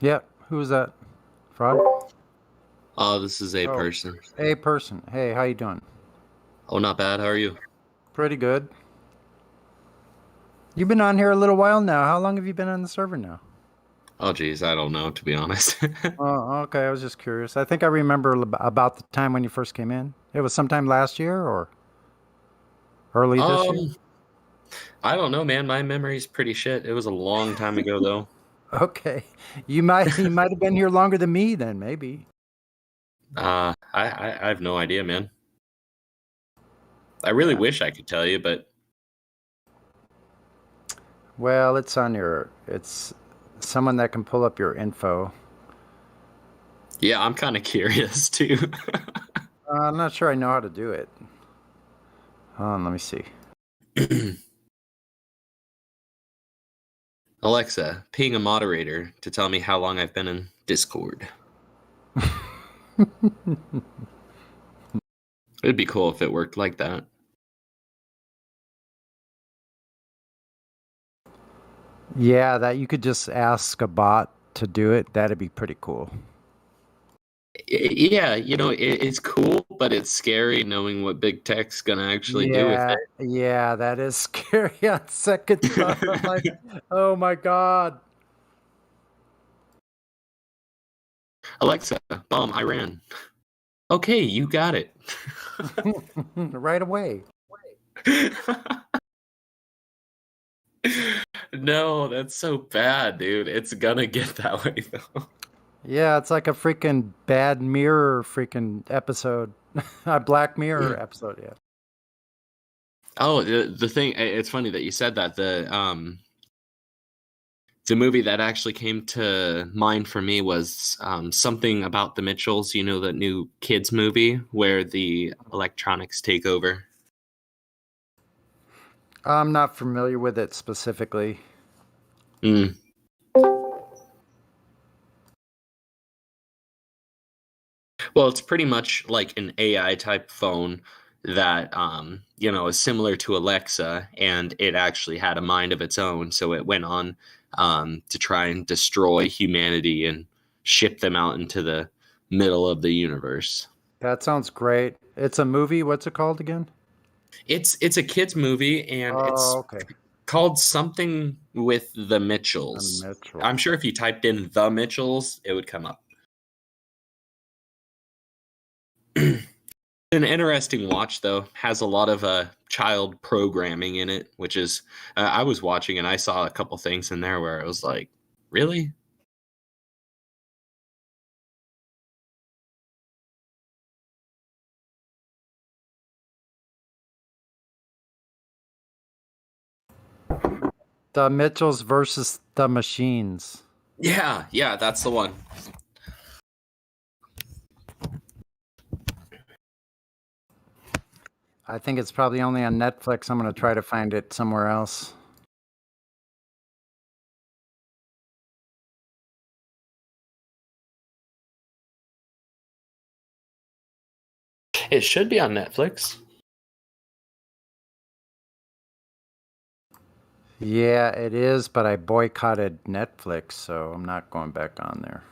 Speaker 3: Yeah, who is that? Fraud?
Speaker 6: Oh, this is a
Speaker 3: Oh,
Speaker 6: person.
Speaker 3: a person. Hey, how you doing?
Speaker 6: Oh, not bad. How are you?
Speaker 3: Pretty good. You've been on here a little while now. How long have you been on the server now?
Speaker 6: Oh, geez, I don't know, to be honest.
Speaker 3: Oh, okay. I was just curious. I think I remember about the time when you first came in. It was sometime last year or early this year?
Speaker 6: I don't know, man. My memory's pretty shit. It was a long time ago, though.
Speaker 3: Okay. You might have been here longer than me then, maybe.
Speaker 6: I have no idea, man. I really wish I could tell you, but
Speaker 3: Well, it's someone that can pull up your info.
Speaker 6: yeah, I'm kind of curious too.
Speaker 3: I'm not sure I know how to do it. Hold on, let me see.
Speaker 6: Alexa, ping a moderator to tell me how long I've been in Discord. It'd be cool if it worked like that.
Speaker 3: Yeah, that you could just ask a bot to do it. That'd be pretty cool.
Speaker 6: Yeah, it's cool, but it's scary knowing what big tech's gonna actually do with
Speaker 3: Yeah,
Speaker 6: it.
Speaker 3: yeah, that is scary on second thought. I'm like, oh my God.
Speaker 6: Alexa, bomb Iran. Okay, you got it.
Speaker 3: Right away.
Speaker 6: No, that's so bad, dude. It's gonna get that way though.
Speaker 3: Yeah, it's like a freaking bad mirror freaking episode. A Black Mirror episode, yeah.
Speaker 6: Oh, the thing. It's funny that you said that. The movie that actually came to mind for me was something about the Mitchells. You know, that new kids movie where the electronics take over.
Speaker 3: I'm not familiar with it specifically.
Speaker 6: Mm. Well, it's pretty much like an AI type phone that is similar to Alexa, and it actually had a mind of its own. So it went on to try and destroy humanity and ship them out into the middle of the universe.
Speaker 3: That sounds great. It's a movie. What's it called again?
Speaker 6: It's a kids movie, and it's
Speaker 3: okay.
Speaker 6: called something with the Mitchells. I'm sure if you typed in the Mitchells, it would come up. An interesting watch, though. Has a lot of child programming in it, which is I was watching and I saw a couple things in there where I was like, really?
Speaker 3: The Mitchells versus the Machines.
Speaker 6: Yeah, that's the one.
Speaker 3: I think it's probably only on Netflix. I'm going to try to find it somewhere else.
Speaker 6: It should be on Netflix.
Speaker 3: Yeah, it is, but I boycotted Netflix, so I'm not going back on there.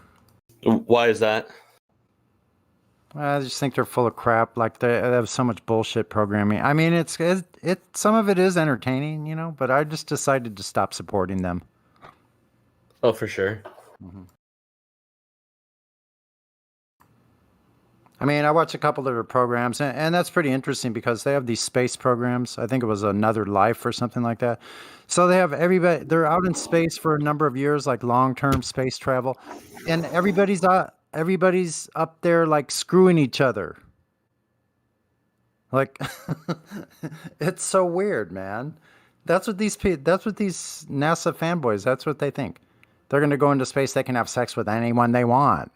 Speaker 6: Why is that?
Speaker 3: I just think they're full of crap. Like they have so much bullshit programming. I mean, it's some of it is entertaining, but I just decided to stop supporting them.
Speaker 6: Oh, for sure.
Speaker 3: Mm-hmm. I mean, I watch a couple of their programs, and that's pretty interesting because they have these space programs. I think it was Another Life or something like that. So they have everybody. They're out in space for a number of years, like long-term space travel, and everybody's up there like screwing each other. Like, it's so weird, man. That's what these NASA fanboys. That's what they think. They're going to go into space. They can have sex with anyone they want.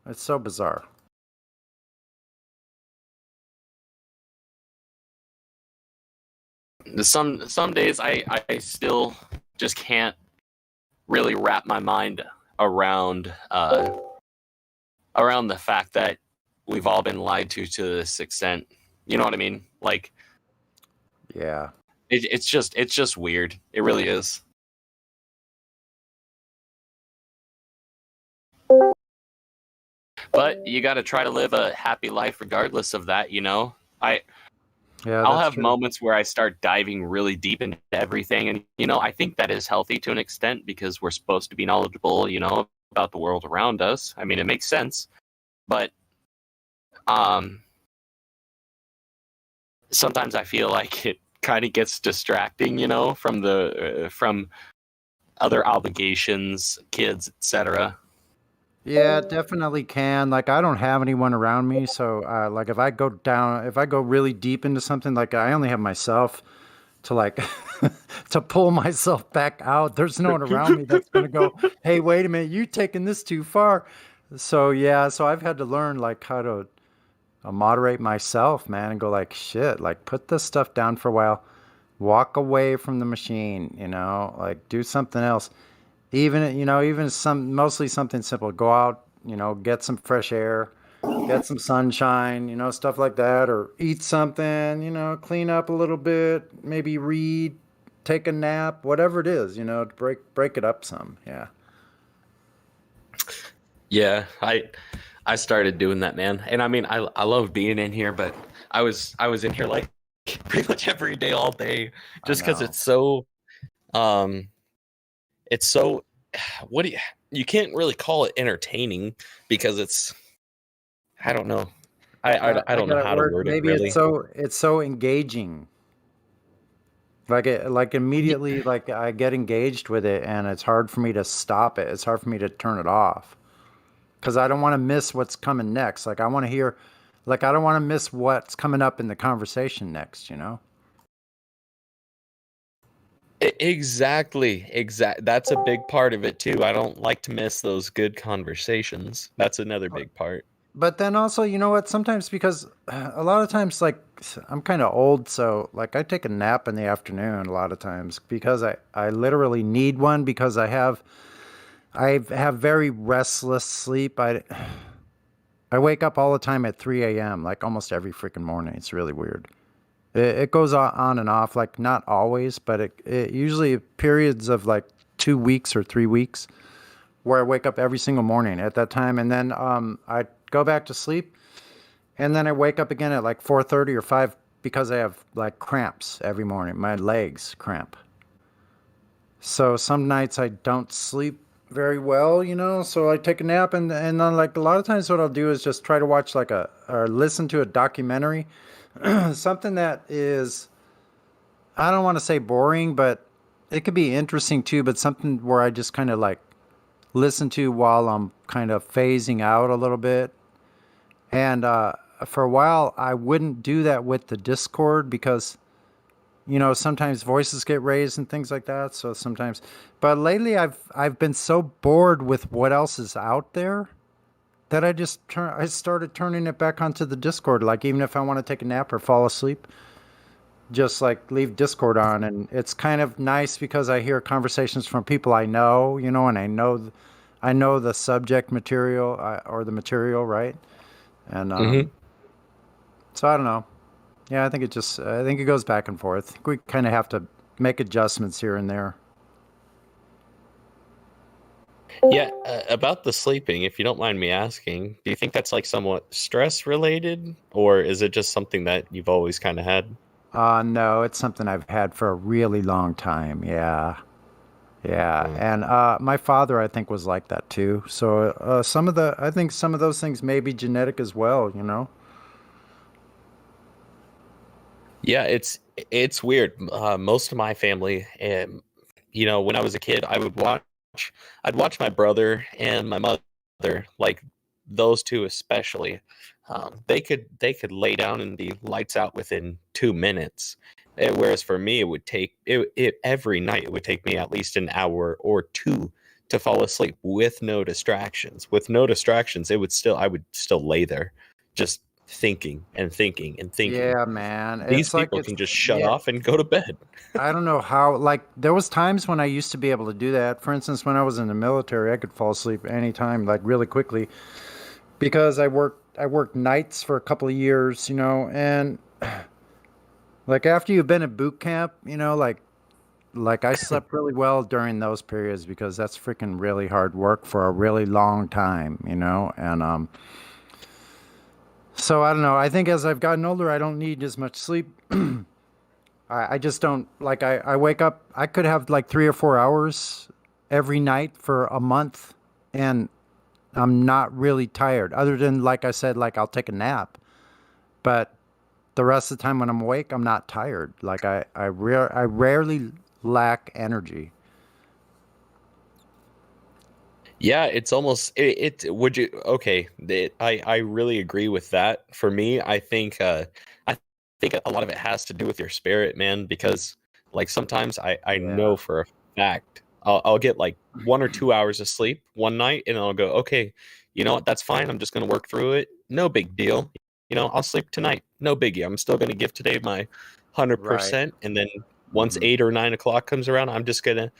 Speaker 3: It's so bizarre.
Speaker 6: Some days I still just can't really wrap my mind around the fact that we've all been lied to this extent. You know what I mean? Like,
Speaker 3: yeah.
Speaker 6: It's just weird. It really is. But you got to try to live a happy life regardless of that, you know?
Speaker 3: Yeah,
Speaker 6: I'll
Speaker 3: that's
Speaker 6: have
Speaker 3: true.
Speaker 6: moments where I start diving really deep into everything. And, you know, I think that is healthy to an extent because we're supposed to be knowledgeable, you know, about the world around us. I mean, it makes sense. But sometimes I feel like it kind of gets distracting, you know, from from other obligations, kids, etc.
Speaker 3: Yeah, it definitely can. Like, I don't have anyone around me, so like if I go really deep into something, like I only have myself to like to pull myself back out. There's no one around me that's gonna go, "Hey, wait a minute, you taking this too far." So yeah, so I've had to learn like how to moderate myself, man, and go like, "Shit, like put this stuff down for a while, walk away from the machine, you know, like do something else." Even, you know, even mostly something simple. Go out, you know, get some fresh air, get some sunshine, you know, stuff like that, or eat something, you know, clean up a little bit, maybe read, take a nap, whatever it is, you know, to break it up some. Yeah.
Speaker 6: Yeah, I started doing that, man. And I mean, I love being in here, but I was in here like pretty much every day, all day, just because um, it's so, what do you can't really call it entertaining because I don't know. I
Speaker 3: I
Speaker 6: don't know
Speaker 3: got it
Speaker 6: how to
Speaker 3: word.
Speaker 6: word it
Speaker 3: Maybe
Speaker 6: really.
Speaker 3: it's so engaging. Like immediately, like I get engaged with it, and it's hard for me to stop it. It's hard for me to turn it off because I don't want to miss what's coming next. Like I want to hear, like I don't want to miss what's coming up in the conversation next. You know?
Speaker 6: Exactly. That's a big part of it too. I don't like to miss those good conversations. That's another big part.
Speaker 3: But then also, you know what? Sometimes because a lot of times, like I'm kind of old, so like I take a nap in the afternoon a lot of times because I literally need one because I have very restless sleep. I wake up all the time at 3 a.m. like almost every freaking morning. It's really weird. It goes on and off, like not always, but it usually periods of like 2 weeks or 3 weeks where I wake up every single morning at that time, and then I go back to sleep, and then I wake up again at like 4:30 or 5 because I have like cramps every morning. My legs cramp. So some nights I don't sleep very well, you know. So I take a nap, and then like a lot of times what I'll do is just try to watch like or listen to a documentary, something that is, I don't want to say boring, but it could be interesting too. But something where I just kind of like listen to while I'm kind of phasing out a little bit. And for a while, I wouldn't do that with the Discord because, you know, sometimes voices get raised and things like that. So sometimes, but lately I've been so bored with what else is out there that I started turning it back onto the Discord. Like even if I want to take a nap or fall asleep, just like leave Discord on, and it's kind of nice because I hear conversations from people I know, you know, and I know the subject material or the material, right? And so I don't know. Yeah, I think it goes back and forth. I think we kind of have to make adjustments here and there.
Speaker 6: Yeah, about the sleeping, if you don't mind me asking, do you think that's like somewhat stress related, or is it just something that you've always kind of had?
Speaker 3: No, it's something I've had for a really long time. Yeah. Yeah. And my father, I think, was like that too. So I think some of those things may be genetic as well, you know?
Speaker 6: Yeah, it's weird. Most of my family, you know, when I was a kid, I'd watch my brother and my mother, like those two especially. They could lay down and be lights out within 2 minutes. Whereas for me, it would take every night. It would take me at least an hour or two to fall asleep with no distractions. With no distractions, I would still lay there, just thinking and thinking and thinking.
Speaker 3: Yeah, man.
Speaker 6: These
Speaker 3: It's like
Speaker 6: people
Speaker 3: it's
Speaker 6: can just shut
Speaker 3: yeah.
Speaker 6: off and go to bed.
Speaker 3: I don't know how, like there was times when I used to be able to do that. For instance, when I was in the military, I could fall asleep anytime, like really quickly, because I worked nights for a couple of years, you know, and Like after you've been at boot camp, you know, like I slept really well during those periods because that's freaking really hard work for a really long time, you know? And so I don't know. I think as I've gotten older, I don't need as much sleep. I just don't like I wake up, I could have like 3 or 4 hours every night for a month and I'm not really tired other than like I said, like I'll take a nap, but the rest of the time when I'm awake, I'm not tired. Like I rarely lack energy.
Speaker 6: Yeah, it's almost would you okay, I really agree with that. For me, I think a lot of it has to do with your spirit, man, because like sometimes I
Speaker 3: Yeah.
Speaker 6: know for a fact I'll get like 1 or 2 hours of sleep one night and I'll go, okay, you know what, that's fine. I'm just gonna work through it. No big deal. You know, I'll sleep tonight. No biggie. I'm still gonna give today my
Speaker 3: Right.
Speaker 6: 100%. And then once
Speaker 3: Mhm.
Speaker 6: 8 or 9 o'clock comes around, I'm just gonna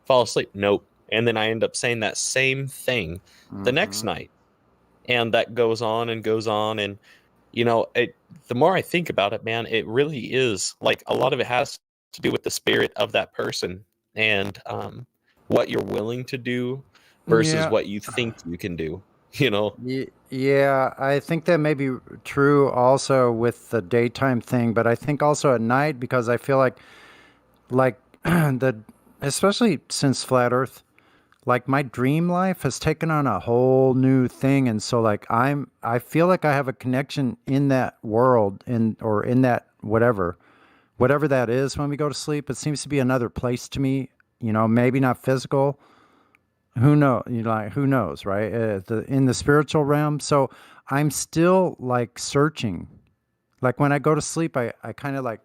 Speaker 6: fall asleep. Nope. And then I end up saying that same thing the next
Speaker 3: Mhm.
Speaker 6: night. And that goes on and goes on. And, you know, the more I think about it, man, it really is like a lot of it has to do with the spirit of that person and what you're willing to do versus
Speaker 3: Yeah.
Speaker 6: what you think you can do, you know?
Speaker 3: Yeah, I think that may be true also with the daytime thing, but I think also at night because I feel like the especially since flat earth, like my dream life has taken on a whole new thing and so like I feel like I have a connection in that world in or in that whatever that is when we go to sleep. It seems to be another place to me, you know, maybe not physical. Who know, you know, like who knows, right? In the spiritual realm. So I'm still like searching. Like when I go to sleep, I kind of like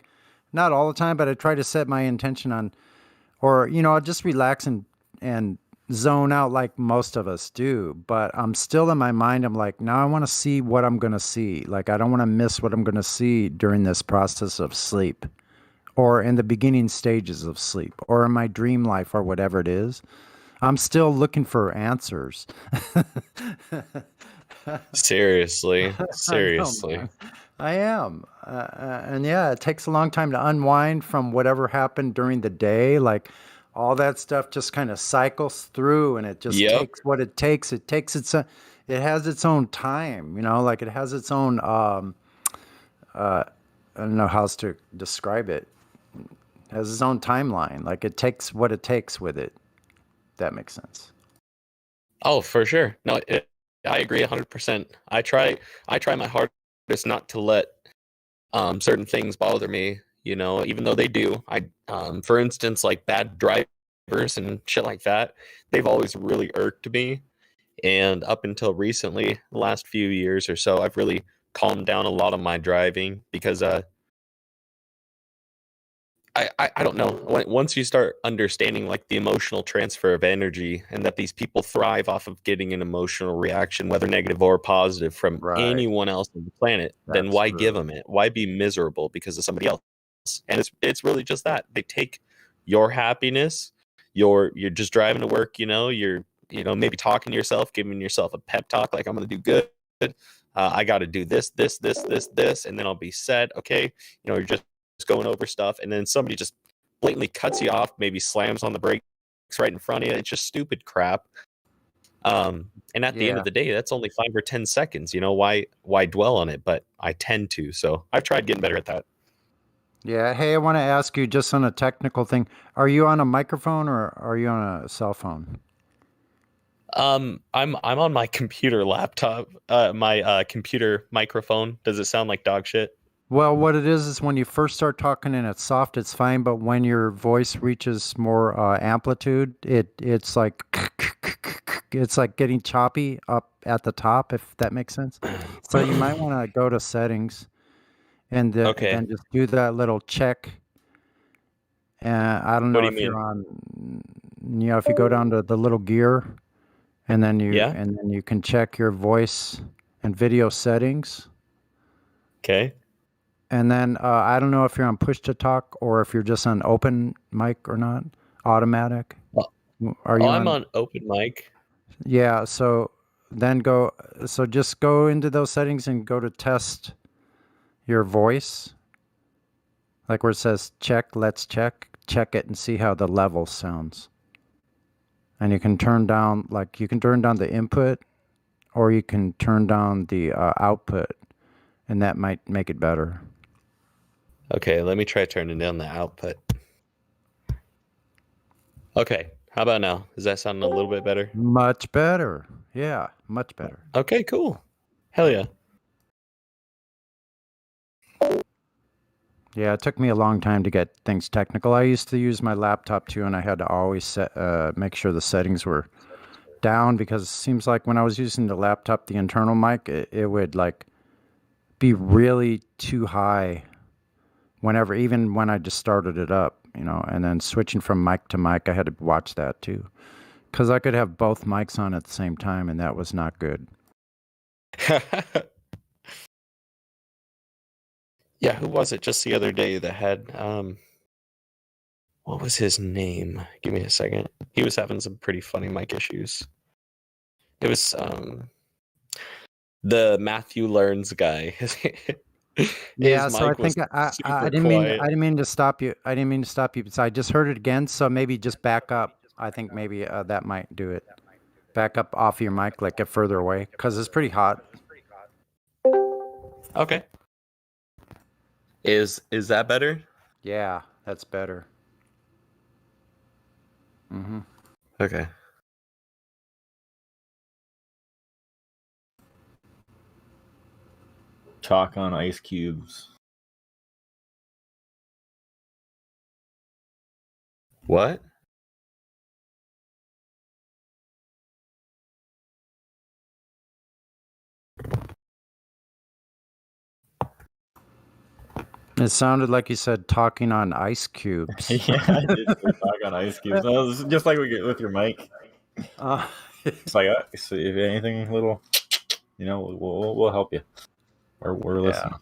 Speaker 3: not all the time, but I try to set my intention on or you know, I'll just relax and zone out like most of us do. But I'm still in my mind, I'm like, now I want to see what I'm gonna see. Like I don't want to miss what I'm gonna see during this process of sleep. Or in the beginning stages of sleep, or in my dream life, or whatever it is. I'm still looking for answers.
Speaker 6: Seriously.
Speaker 3: I know,
Speaker 6: Seriously.
Speaker 3: man. I am. And yeah, it takes a long time to unwind from whatever happened during the day. Like all that stuff just kind of cycles through and it just
Speaker 6: Yep.
Speaker 3: takes what it takes. It takes it has its own time, you know, like it has its own, I don't know how else to describe it. It has its own timeline. Like it takes what it takes with it. That makes sense.
Speaker 6: Oh, for sure. No, I agree 100%. I try my hardest not to let certain things bother me, you know, even though they do. For instance, like bad drivers and shit like that, they've always really irked me. And up until recently, the last few years or so, I've really calmed down a lot of my driving because I don't know. Once you start understanding like the emotional transfer of energy and that these people thrive off of getting an emotional reaction, whether negative or positive, from
Speaker 3: Right.
Speaker 6: anyone else on the planet, then
Speaker 3: That's
Speaker 6: why give
Speaker 3: true.
Speaker 6: them it? Why be miserable because of somebody else? And it's really just that they take your happiness. You're just driving to work. You know, maybe talking to yourself, giving yourself a pep talk like I'm gonna do good. I got to do this, and then I'll be set. Okay, you're just going over stuff, and then somebody just blatantly cuts you off, maybe slams on the brakes right in front of you. It's just stupid crap. And at the end of
Speaker 3: Yeah.
Speaker 6: the day, that's only 5 or 10 seconds. You know, why dwell on it? But I tend to. So I've tried getting better at that.
Speaker 3: Yeah. Hey, I want to ask you just on a technical thing. Are you on a microphone or are you on a cell phone?
Speaker 6: I'm on my computer laptop, my computer microphone. Does it sound like dog shit?
Speaker 3: Well, what it is when you first start talking and it's soft, it's fine. But when your voice reaches more amplitude, it's like it's like getting choppy up at the top, if that makes sense. So you might want to go to settings and
Speaker 6: Okay.
Speaker 3: then just do that little check. I don't
Speaker 6: What
Speaker 3: know
Speaker 6: do you
Speaker 3: if you're
Speaker 6: mean?
Speaker 3: on, you know, if you go down to the little gear
Speaker 6: Yeah.
Speaker 3: and then you can check your voice and video settings.
Speaker 6: Okay.
Speaker 3: And then I don't know if you're on push to talk or if you're just on open mic or not, automatic. Are you
Speaker 6: I'm
Speaker 3: on?
Speaker 6: on open mic.
Speaker 3: Yeah. So just go into those settings and go to test your voice. Like where it says check, let's check it and see how the level sounds. And you can turn down, the input, or you can turn down the output, and that might make it better.
Speaker 6: Okay, let me try turning down the output. Okay, how about now? Is that sounding a little bit better?
Speaker 3: Much better. Yeah, much better.
Speaker 6: Okay, cool. Hell yeah.
Speaker 3: Yeah, it took me a long time to get things technical. I used to use my laptop too, and I had to always make sure the settings were down, because it seems like when I was using the laptop, the internal mic, it would like be really too high even when I just started it up, and then switching from mic to mic, I had to watch that too, because I could have both mics on at the same time, and that was not good.
Speaker 6: Yeah, who was it just the other day that had what was his name? Give me a second. He was having some pretty funny mic issues. It was the Matthew Learns guy.
Speaker 3: Yeah, so I think I didn't mean to stop you. I didn't mean to stop you. So I just heard it again. So maybe just back up. I think maybe that might do it. Back up off your mic, like get further away, because it's pretty hot.
Speaker 6: Okay. Is that better?
Speaker 3: Yeah, that's better. Mm-hmm.
Speaker 6: Okay.
Speaker 8: Chalk on ice cubes.
Speaker 6: What?
Speaker 3: It sounded like you said talking on ice cubes.
Speaker 8: Yeah, I did say talk on ice cubes. No, it's just like we get with your mic. It's like, so if anything little, we'll help you. We're listening.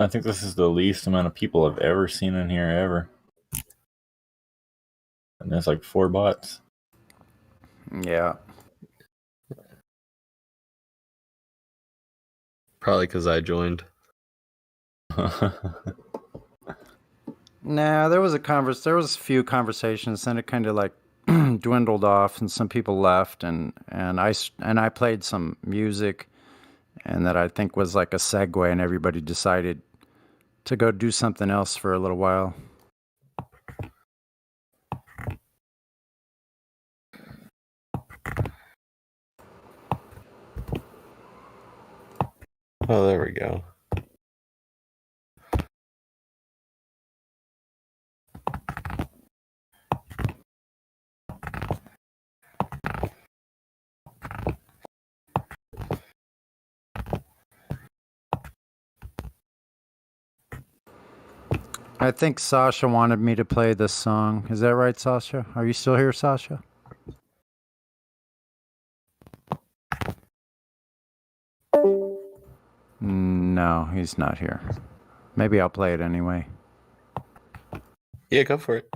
Speaker 8: I think this is the least amount of people I've ever seen in here ever. And there's like 4 bots.
Speaker 3: Yeah.
Speaker 6: Probably because I joined.
Speaker 3: Nah, there was a few conversations, then it kind of like dwindled off, and some people left, and I played some music, and that I think was like a segue, and everybody decided to go do something else for a little while.
Speaker 6: Oh, there we go.
Speaker 3: I think Sasha wanted me to play this song. Is that right, Sasha? Are you still here, Sasha? No, he's not here. Maybe I'll play it anyway.
Speaker 6: Yeah, go for it.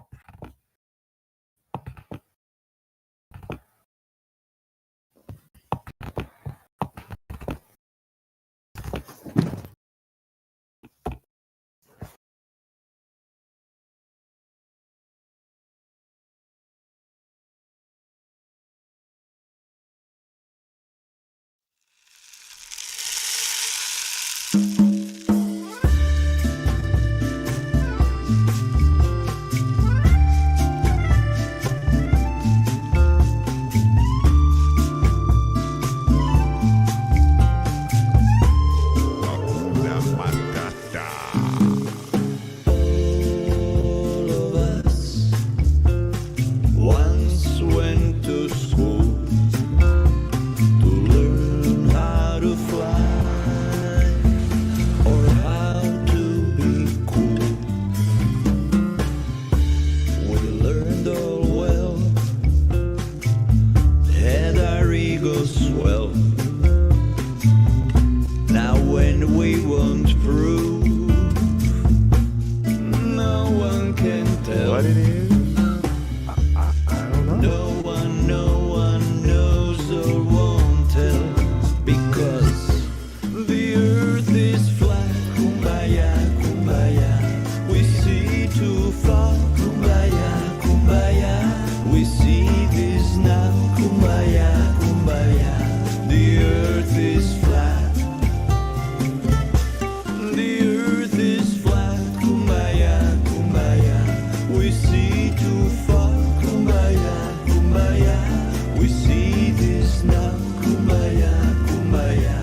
Speaker 23: We see this now, kumbaya, kumbaya.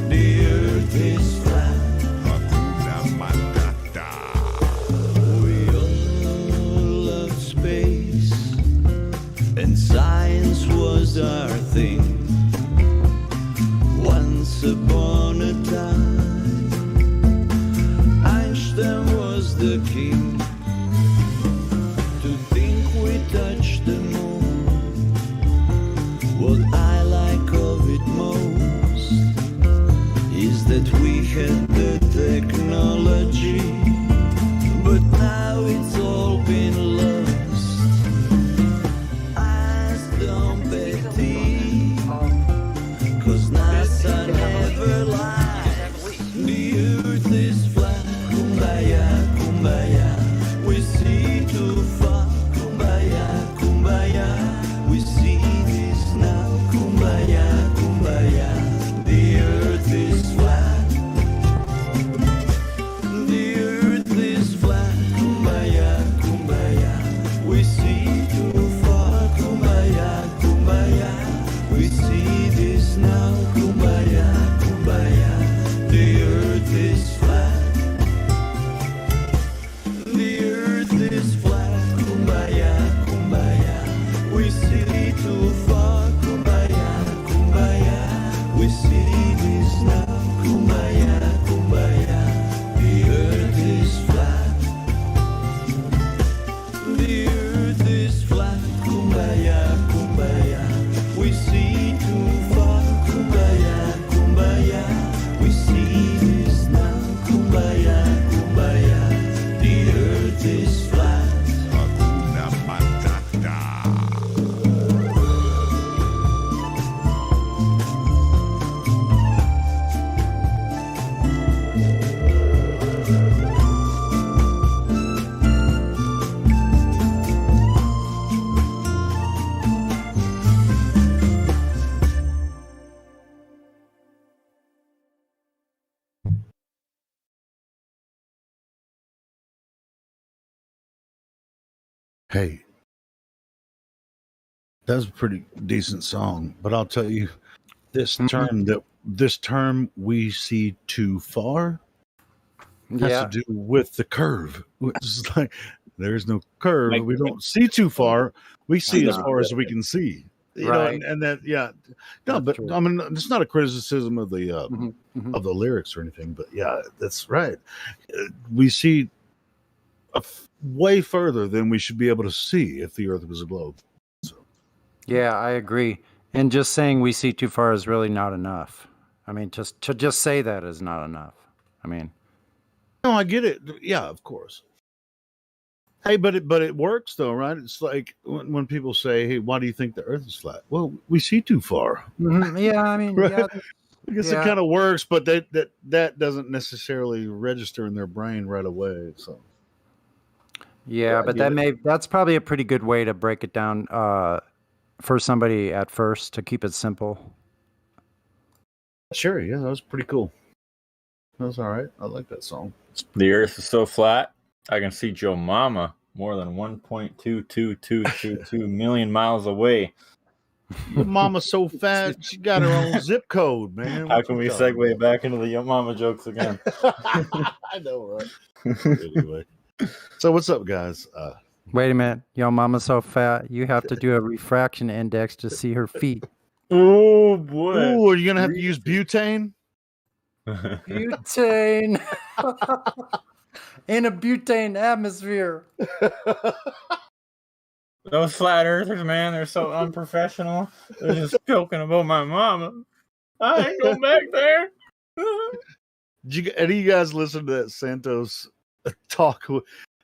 Speaker 23: The earth is flat. Hakuna Matata. We all love space, and science was our thing. Once upon a time, Einstein was the king. To think we touched the moon, what I like of it most is that we had the technology, but now it's all been lost. Ask Don Betty, 'cause NASA never lies. The earth is flat, kumbaya, kumbaya. We see too far, kumbaya, kumbaya. We see this now, kumbaya, kumbaya. The earth is flat. The earth is flat, kumbaya, kumbaya. We see too far, kumbaya, kumbaya. We see this now, kumbaya, kumbaya. The earth is flat. The earth is flat, kumbaya, kumbaya. We see too far, kumbaya, kumbaya. We see this now, kumbaya, kumbaya. The earth is flat. The earth is flat, kumbaya, kumbaya. We see too far, kumbaya, kumbaya. We see this now, kumbaya, kumbaya. The earth is flat. Hakuna Matata.
Speaker 7: Hey, that's a pretty decent song, but I'll tell you, this term we see too far has
Speaker 3: Yeah.
Speaker 7: to do with the curve. It's like there's no curve.
Speaker 3: Like-
Speaker 7: We don't see too far. We see as
Speaker 3: No.
Speaker 7: far as we can see. You know,
Speaker 3: Right.
Speaker 7: and that, yeah. No,
Speaker 3: That's
Speaker 7: but
Speaker 3: true.
Speaker 7: I mean, it's not a criticism of the
Speaker 3: Mhm.
Speaker 7: of the lyrics or anything, but yeah, that's right. We see way further than we should be able to see if the Earth was a globe.
Speaker 3: Yeah, I agree. And just saying we see too far is really not enough. I mean, just to just say that is not enough. I mean,
Speaker 7: No, I get it. Yeah, of course. Hey, but it works though, right? It's like when people say, "Hey, why do you think the Earth is flat?" Well, we see too far.
Speaker 3: yeah, I mean,
Speaker 7: Right?
Speaker 3: yeah,
Speaker 7: I guess
Speaker 3: yeah.
Speaker 7: it kind of works, but that doesn't necessarily register in their brain right away. So
Speaker 3: Yeah,
Speaker 7: I
Speaker 3: but
Speaker 7: get it.
Speaker 3: that's probably a pretty good way to break it down for somebody at first to keep it simple.
Speaker 7: Sure, yeah, that was pretty cool. That was all right. I like that song.
Speaker 8: The Earth is so flat, I can see Joe Mama more than 1.22222 million miles away.
Speaker 7: Your mama's so fat, she got her own zip code, man.
Speaker 8: How
Speaker 7: What
Speaker 8: can
Speaker 7: you
Speaker 8: we
Speaker 7: talking
Speaker 8: segue
Speaker 7: about?
Speaker 8: back into the Yo Mama jokes again?
Speaker 7: I know, right? Anyway, so what's up, guys?
Speaker 3: Wait a minute, yo, mama's so fat, you have to do a refraction index to see her feet.
Speaker 8: Oh boy!
Speaker 7: Ooh, are you gonna have to use butane?
Speaker 3: Butane in a butane atmosphere.
Speaker 8: Those flat earthers, man, they're so unprofessional. They're just joking about my mama. I ain't going back there.
Speaker 7: Did any of you guys listen to that Santos talk?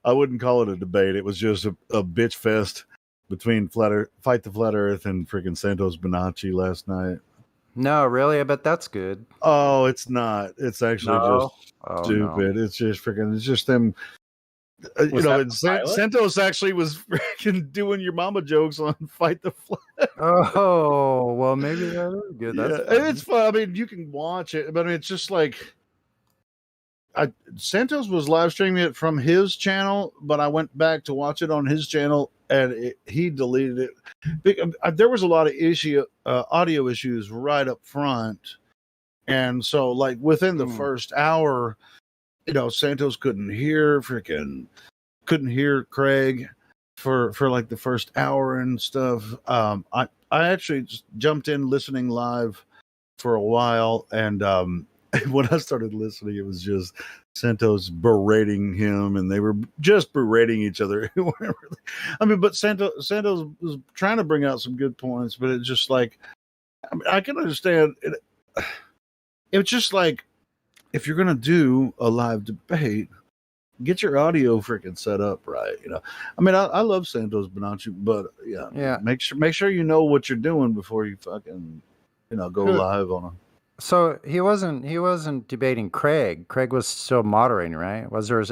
Speaker 7: I wouldn't call it a debate. It was just a bitch fest between Fight the Flat Earth and freaking Santos Bonacci last night.
Speaker 3: No, really? I bet that's good.
Speaker 7: Oh, it's not. It's actually
Speaker 3: No?
Speaker 7: just
Speaker 3: Oh,
Speaker 7: stupid.
Speaker 3: no.
Speaker 7: It's just freaking. It's just them. You
Speaker 8: Was
Speaker 7: know,
Speaker 8: that
Speaker 7: and
Speaker 8: the pilot?
Speaker 7: Santos actually was freaking doing your mama jokes on Fight the Flat.
Speaker 3: Oh, well, maybe that is good.
Speaker 7: Yeah,
Speaker 3: That's fun.
Speaker 7: it's fun. I mean, you can watch it, but I mean, it's just like Santos was live streaming it from his channel, but I went back to watch it on his channel, and he deleted it. There was a lot of audio issues right up front, and so like within the first hour, Santos couldn't hear Craig for like the first hour and stuff. I actually just jumped in listening live for a while, and when I started listening, it was just Santos berating him, and they were just berating each other. I mean, but Santos was trying to bring out some good points, but it's just like, I can understand it. It's just like, if you're gonna do a live debate, get your audio freaking set up right. I mean, I love Santos Bonacci, but yeah, make sure you know what you're doing before you fucking go live on them.
Speaker 3: So he wasn't debating Craig. Craig was still moderating, right? Was there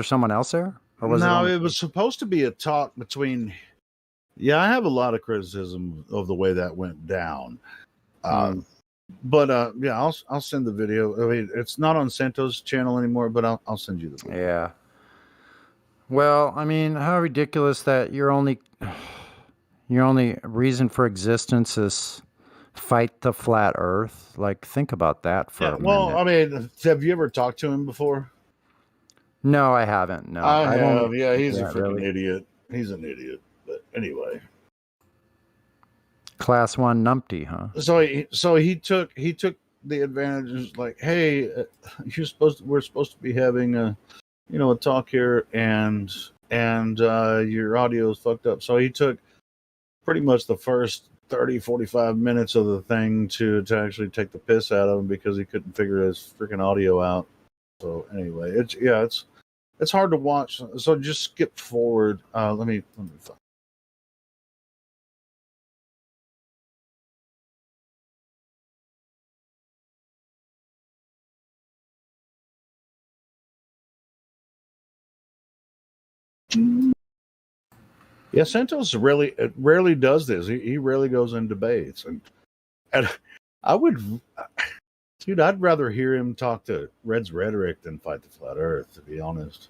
Speaker 3: someone else there? Or was
Speaker 7: it was supposed to be a talk between. Yeah, I have a lot of criticism of the way that went down. But yeah, I'll send the video. I mean, it's not on Santos' channel anymore, but I'll send you the video.
Speaker 3: Yeah. Well, I mean, how ridiculous that your only reason for existence is fight the flat Earth. Like, think about that for a minute.
Speaker 7: Well, I mean, have you ever talked to him before?
Speaker 3: No, I haven't. No,
Speaker 7: I have. Yeah, he's a freaking idiot. He's an idiot. But anyway.
Speaker 3: Class 1 numpty, huh?
Speaker 7: So he took the advantages, like, hey, we're supposed to be having a talk here, and your audio is fucked up. So he took pretty much the first 30-45 minutes of the thing to actually take the piss out of him because he couldn't figure his freaking audio out. So anyway, it's hard to watch. So just skip forward. Let me find. Yeah, Santos rarely does this. He rarely goes in debates, and I'd rather hear him talk to Red's Rhetoric than fight the flat Earth, to be honest.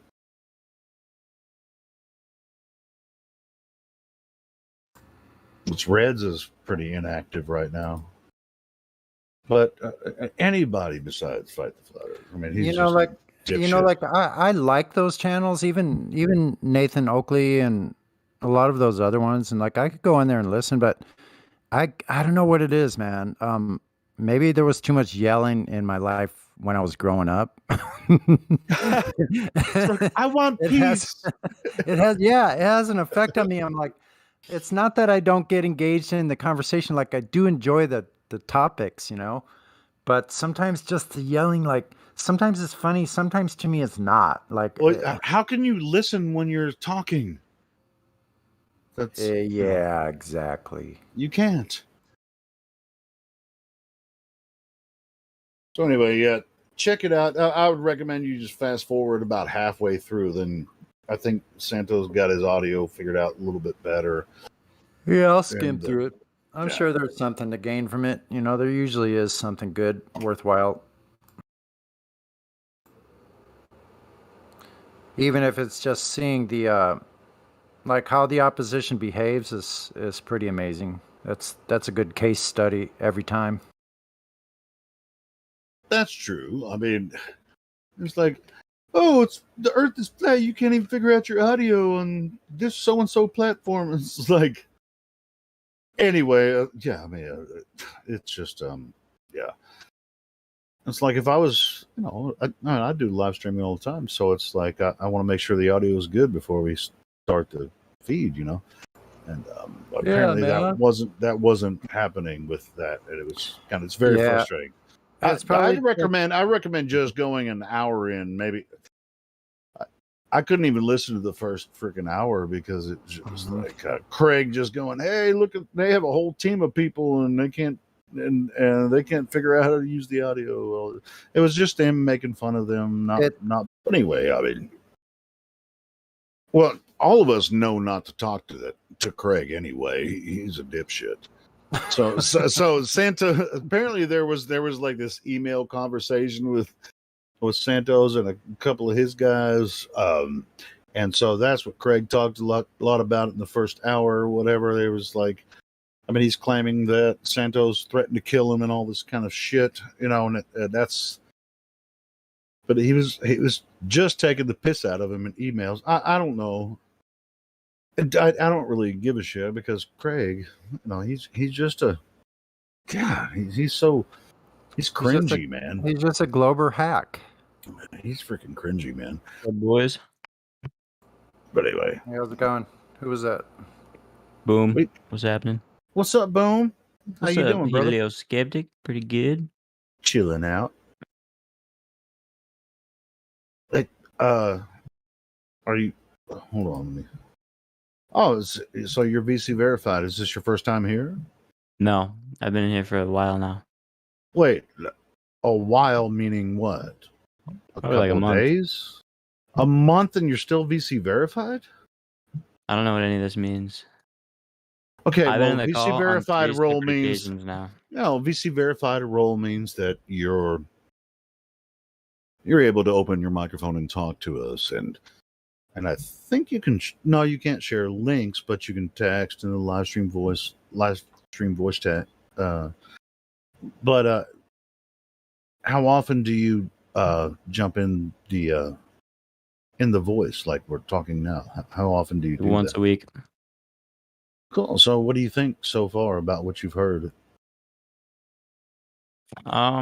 Speaker 7: Which Reds is pretty inactive right now, but anybody besides fight the flat Earth. I mean, he's
Speaker 3: I like those channels, even Nathan Oakley and a lot of those other ones, and like I could go in there and listen, but I don't know what it is, man. Maybe there was too much yelling in my life when I was growing up.
Speaker 7: I want peace.
Speaker 3: It has an effect on me. I'm like, it's not that I don't get engaged in the conversation. Like, I do enjoy the topics, but sometimes just the yelling, like, sometimes it's funny, sometimes to me it's not. Like,
Speaker 7: how can you listen when you're talking? That's
Speaker 3: yeah, exactly.
Speaker 7: You can't. So anyway, yeah, check it out. I would recommend you just fast forward about halfway through. Then I think Santos got his audio figured out a little bit better.
Speaker 3: Yeah, I'll skim through it. I'm sure there's something to gain from it. There usually is something good, worthwhile. Even if it's just seeing the like how the opposition behaves is pretty amazing. That's a good case study every time.
Speaker 7: That's true. I mean, it's like, oh, the Earth is flat. You can't even figure out your audio on this so and so platform. It's like, anyway, yeah. I mean, it's just yeah. It's like if I was, I do live streaming all the time, so it's like I want to make sure the audio is good before we start the feed, and apparently that wasn't happening with that, and it was it's very frustrating. I recommend just going an hour in. Maybe I couldn't even listen to the first freaking hour because it was like Craig just going, "Hey, look, they have a whole team of people and they can't they can't figure out how to use the audio." Well, it was just him making fun of them. Not anyway. I mean, well, all of us know not to talk to Craig anyway. He's a dipshit. So Santa, apparently there was like this email conversation with with Santos and a couple of his guys. And so that's what Craig talked a lot about in the first hour or whatever. There was like, I mean, he's claiming that Santos threatened to kill him and all this kind of shit, you know, and that's. But he was just taking the piss out of him in emails. I don't know. I don't really give a shit because Craig, you know, he's just a God. He's cringy, man.
Speaker 3: He's just a Glober hack.
Speaker 7: He's freaking cringy, man.
Speaker 4: Hey, boys.
Speaker 7: But anyway,
Speaker 3: Hey, how's it going? Who was that?
Speaker 4: Boom. What's happening?
Speaker 7: What's up, Boom? How
Speaker 4: What's
Speaker 7: you
Speaker 4: up,
Speaker 7: doing, brother?
Speaker 4: Helio Skeptic? Pretty good.
Speaker 7: Chilling out. Hey, are you? Hold on, let me. Oh, so you're VC verified. Is this your first time here?
Speaker 4: No, I've been in here for a while now.
Speaker 7: Wait, a while meaning what?
Speaker 4: Probably like a
Speaker 7: couple of
Speaker 4: month.
Speaker 7: days? A month and you're still VC verified?
Speaker 4: I don't know what any of this means.
Speaker 7: Okay,
Speaker 4: I've been
Speaker 7: well,
Speaker 4: in the
Speaker 7: VC
Speaker 4: call on
Speaker 7: verified
Speaker 4: 3
Speaker 7: role
Speaker 4: separate
Speaker 7: means
Speaker 4: occasions now.
Speaker 7: no. VC verified role means that you're able to open your microphone and talk to us, and I think you can. No, you can't share links, but you can text in the live stream voice chat. But how often do you jump in the voice like we're talking now? How often do you do
Speaker 4: Once
Speaker 7: that?
Speaker 4: a week.
Speaker 7: Cool. So, what do you think so far about what you've heard?
Speaker 4: I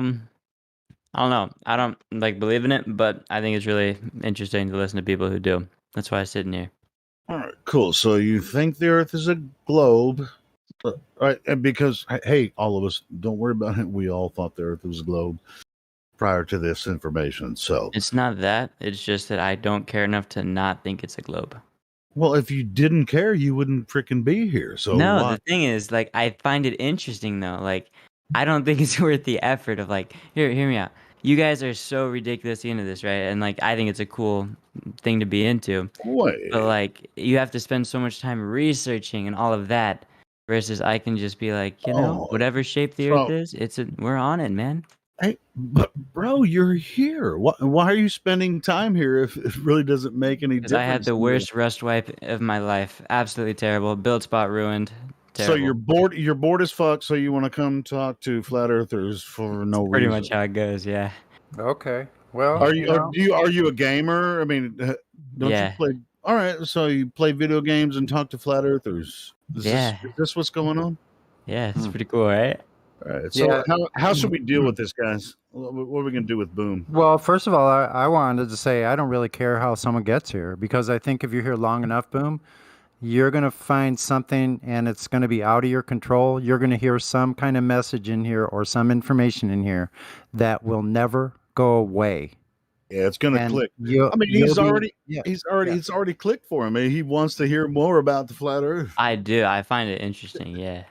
Speaker 4: don't know. I don't like believe in it, but I think it's really interesting to listen to people who do. That's why I sit in here.
Speaker 7: All right, cool. So you think the Earth is a globe, right? And because hey, all of us, don't worry about it. We all thought the Earth was a globe prior to this information. So,
Speaker 4: It's not that. It's just that I don't care enough to not think it's a globe.
Speaker 7: well, if you didn't care, you wouldn't freaking be here. So
Speaker 4: No,
Speaker 7: why?
Speaker 4: the thing is, like, I find it interesting though. Like, I don't think it's worth the effort of like, hear me out. You guys are so ridiculously into this, right? And like, I think it's a cool thing to be into.
Speaker 7: Wait.
Speaker 4: But like, you have to spend so much time researching and all of that, versus I can just be like, you know, whatever shape the Earth is, we're on it, man.
Speaker 7: Hey, but bro, you're here. Why are you spending time here if it really doesn't make any
Speaker 4: Because
Speaker 7: difference?
Speaker 4: I had the worst rust wipe of my life. Absolutely terrible. Build spot ruined. Terrible.
Speaker 7: So you're bored. You're bored as fuck. So you want to come talk to flat earthers for no
Speaker 4: Pretty
Speaker 7: reason.
Speaker 4: much how it goes, yeah.
Speaker 3: Okay. Well,
Speaker 7: Are you? Are you a gamer? I mean, don't
Speaker 4: Yeah.
Speaker 7: you play? All right. So you play video games and talk to flat earthers. Is this what's going on?
Speaker 4: Yeah, it's pretty cool, right?
Speaker 7: All right. So how should we deal with this, guys? What are we gonna do with Boom?
Speaker 3: Well, first of all, I wanted to say I don't really care how someone gets here because I think if you're here long enough, Boom, you're going to find something and it's going to be out of your control. You're going to hear some kind of message in here or some information in here that will never go away.
Speaker 7: Yeah, it's going to
Speaker 3: And
Speaker 7: click.
Speaker 3: you'll-
Speaker 7: I mean,
Speaker 3: you'll
Speaker 7: he's
Speaker 3: be-
Speaker 7: already
Speaker 3: yeah,
Speaker 7: it's already clicked for him. He wants to hear more about the flat Earth.
Speaker 4: I do. I find it interesting, yeah.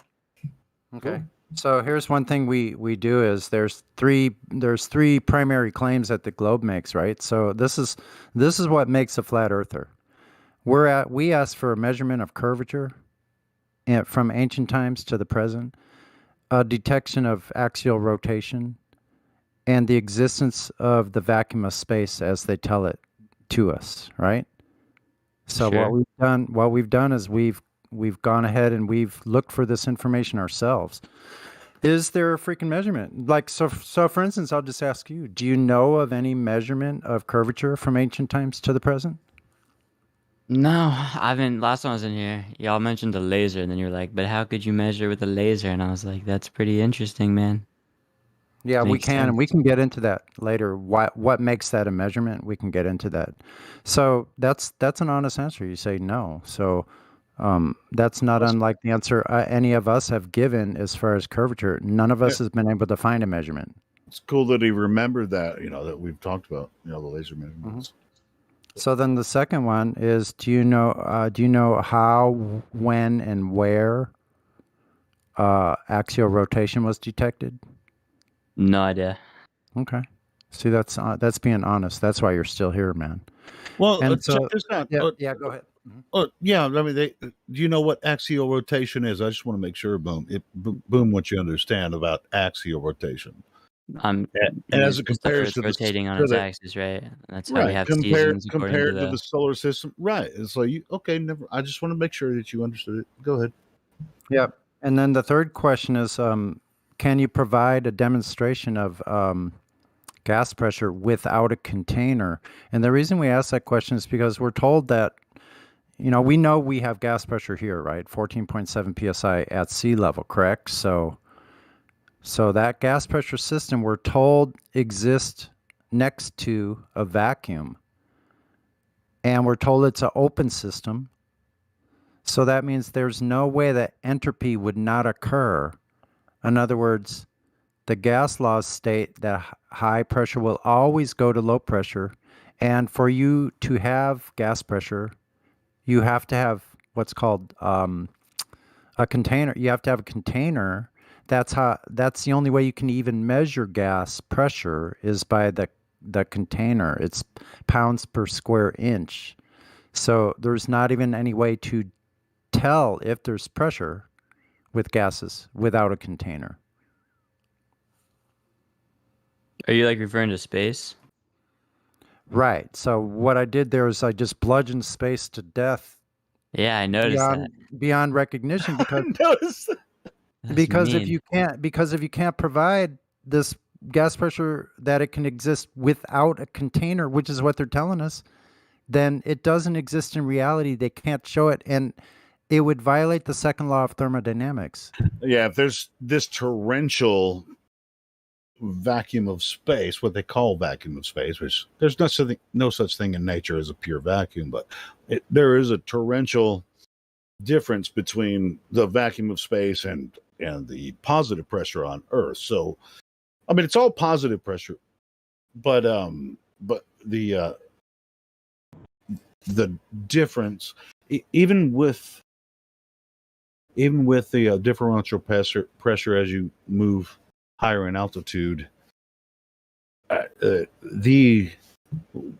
Speaker 3: Okay. So here's one thing we do is there's three primary claims that the globe makes, right? So this is what makes a flat earther. We ask for a measurement of curvature from ancient times to the present, a detection of axial rotation, and the existence of the vacuum of space as they tell it to us, right? So
Speaker 4: Sure.
Speaker 3: what we've done is we've gone ahead and we've looked for this information ourselves. Is there a freaking measurement? Like, so for instance, I'll just ask you, do you know of any measurement of curvature from ancient times to the present?
Speaker 4: No, last time I was in here, y'all mentioned the laser, and then you're like, but how could you measure with a laser? And I was like, that's pretty interesting, man.
Speaker 3: Yeah, we
Speaker 4: Makes
Speaker 3: can, and we
Speaker 4: sense.
Speaker 3: can get into that later. What makes that a measurement? We can get into that. So that's an honest answer. You say no. So that's not unlike the answer any of us have given as far as curvature. None of us has been able to find a measurement.
Speaker 7: It's cool that he remembered that. That we've talked about. The laser measurements.
Speaker 3: So then the second one is: do you know how, when, and where axial rotation was detected?
Speaker 4: No idea.
Speaker 3: Okay. See, that's being honest. That's why you're still here, man.
Speaker 7: Well,
Speaker 3: And so,
Speaker 7: check this out.
Speaker 3: yeah, go ahead.
Speaker 7: Yeah, I mean, do you know what axial rotation is? I just want to make sure, Boom, what you understand about axial rotation. And as it compares to
Speaker 4: rotating on
Speaker 7: to
Speaker 4: its
Speaker 7: the
Speaker 4: axis, right? That's how we have
Speaker 7: compared
Speaker 4: seasons according to
Speaker 7: the solar system, right? It's like never. I just want to make sure that you understood it. Go ahead.
Speaker 3: Yep. And then the third question is, can you provide a demonstration of gas pressure without a container? And the reason we ask that question is because we're told that, we know we have gas pressure here, right? 14.7 psi at sea level, correct? So that gas pressure system, we're told, exists next to a vacuum. And we're told it's an open system. So that means there's no way that entropy would not occur. In other words, the gas laws state that high pressure will always go to low pressure. And for you to have gas pressure, you have to have what's called a container. You have to have a container. That's the only way you can even measure gas pressure is by the container. It's pounds per square inch. So there's not even any way to tell if there's pressure with gases without a container.
Speaker 4: Are you referring to space?
Speaker 3: Right. So what I did there is I just bludgeoned space to death.
Speaker 4: Yeah, I noticed
Speaker 3: beyond recognition because if you can't provide this gas pressure that it can exist without a container, which is what they're telling us, then it doesn't exist in reality. They can't show it, and it would violate the second law of thermodynamics.
Speaker 7: Yeah, if there's this torrential vacuum of space, what they call vacuum of space, which there's no such thing in nature as a pure vacuum, but there is a torrential difference between the vacuum of space and the positive pressure on Earth. So, I mean, it's all positive pressure, but the difference, even with the differential pressure as you move higher in altitude,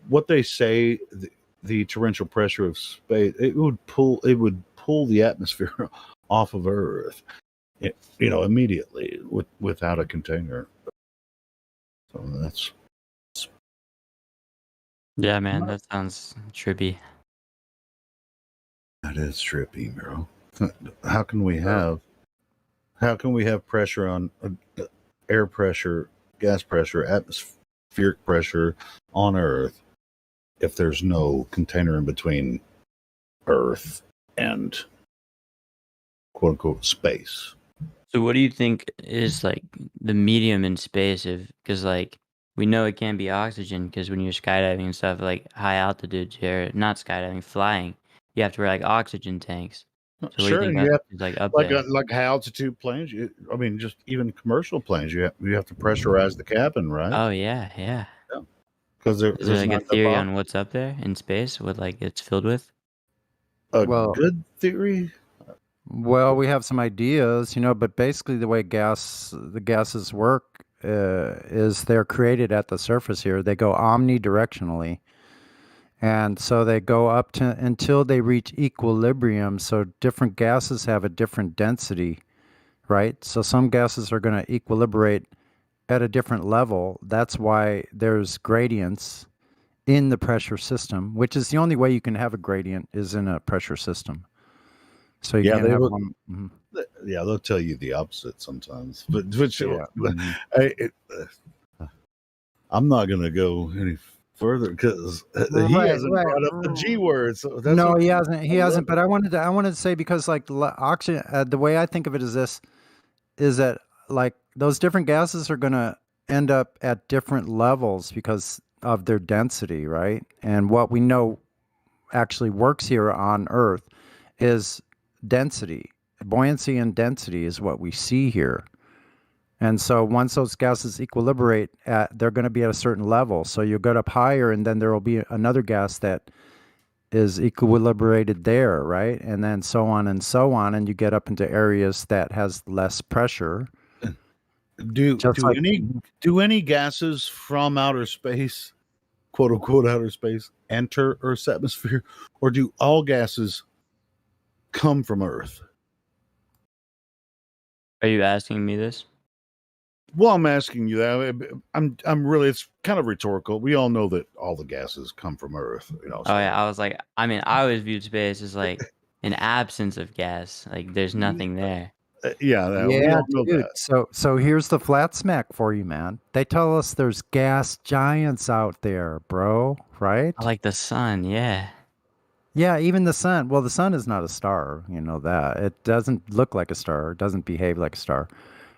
Speaker 7: what they say, the torrential pressure of space, it would pull the atmosphere off of Earth, immediately without a container. So that's.
Speaker 4: Yeah, man, that sounds trippy.
Speaker 7: That is trippy, bro. How can we have pressure on air pressure, gas pressure, atmospheric pressure on Earth if there's no container in between Earth and quote unquote space?
Speaker 4: So what do you think is the medium in space? Because we know it can't be oxygen because when you're skydiving and stuff high altitude, you're not skydiving, flying, you have to wear oxygen tanks. So what
Speaker 7: Sure,
Speaker 4: do you
Speaker 7: and you have
Speaker 4: think up there?
Speaker 7: like high altitude planes. Just even commercial planes. You have to pressurize the cabin, right?
Speaker 4: Oh yeah.
Speaker 7: Because
Speaker 4: Is there
Speaker 7: there's
Speaker 4: a
Speaker 7: not
Speaker 4: theory
Speaker 7: enough
Speaker 4: on what's up there in space? What it's filled with?
Speaker 7: good theory.
Speaker 3: Well, we have some ideas, but basically the way the gases work is they're created at the surface here. They go omnidirectionally. And so they go up to until they reach equilibrium. So different gases have a different density, right? So some gases are going to equilibrate at a different level. That's why there's gradients in the pressure system, which is the only way you can have a gradient is in a pressure system. So you can't have one. Mm-hmm.
Speaker 7: Yeah, they'll tell you the opposite sometimes. But I'm not going to go any further because he hasn't brought up the G word. So that's
Speaker 3: no, he hasn't. He hasn't. But I wanted to say because oxygen, the way I think of it is this: is that those different gases are going to end up at different levels because of their density, right? And what we know actually works here on Earth is density, buoyancy, and density is what we see here. And so once those gases equilibrate, they're going to be at a certain level. So you get up higher, and then there will be another gas that is equilibrated there, right? And then so on and so on, and you get up into areas that has less pressure.
Speaker 7: Do any gases from outer space, quote unquote outer space, enter Earth's atmosphere, or do all gases come from Earth?
Speaker 4: Are you asking me this?
Speaker 7: Well, I'm asking you that. I'm really. It's kind of rhetorical. We all know that all the gases come from Earth. You know.
Speaker 4: Oh yeah, I was like, I mean, I always viewed space as like an absence of gas. Like there's nothing there.
Speaker 7: Yeah, we
Speaker 3: Yeah,
Speaker 7: all know
Speaker 3: dude.
Speaker 7: that.
Speaker 3: So here's the flat smack for you, man. They tell us there's gas giants out there, bro. Right?
Speaker 4: Like the sun, yeah.
Speaker 3: Yeah, even the sun. Well, the sun is not a star. You know that. It doesn't look like a star. It doesn't behave like a star.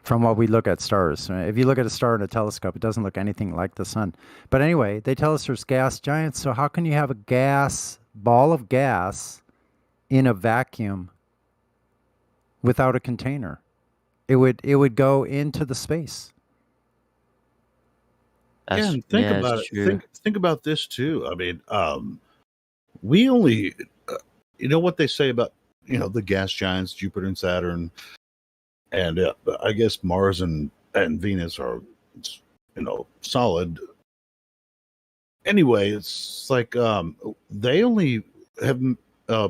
Speaker 3: From what we look at stars. If you look at a star in a telescope, it doesn't look anything like the sun. But anyway, they tell us there's gas giants. So how can you have a ball of gas in a vacuum without a container? It would go into the space.
Speaker 7: Yeah, and think about it. Think about this too. I mean, we only, you know what they say about the gas giants, Jupiter and Saturn, and I guess Mars and Venus are solid. Anyway, it's like they only have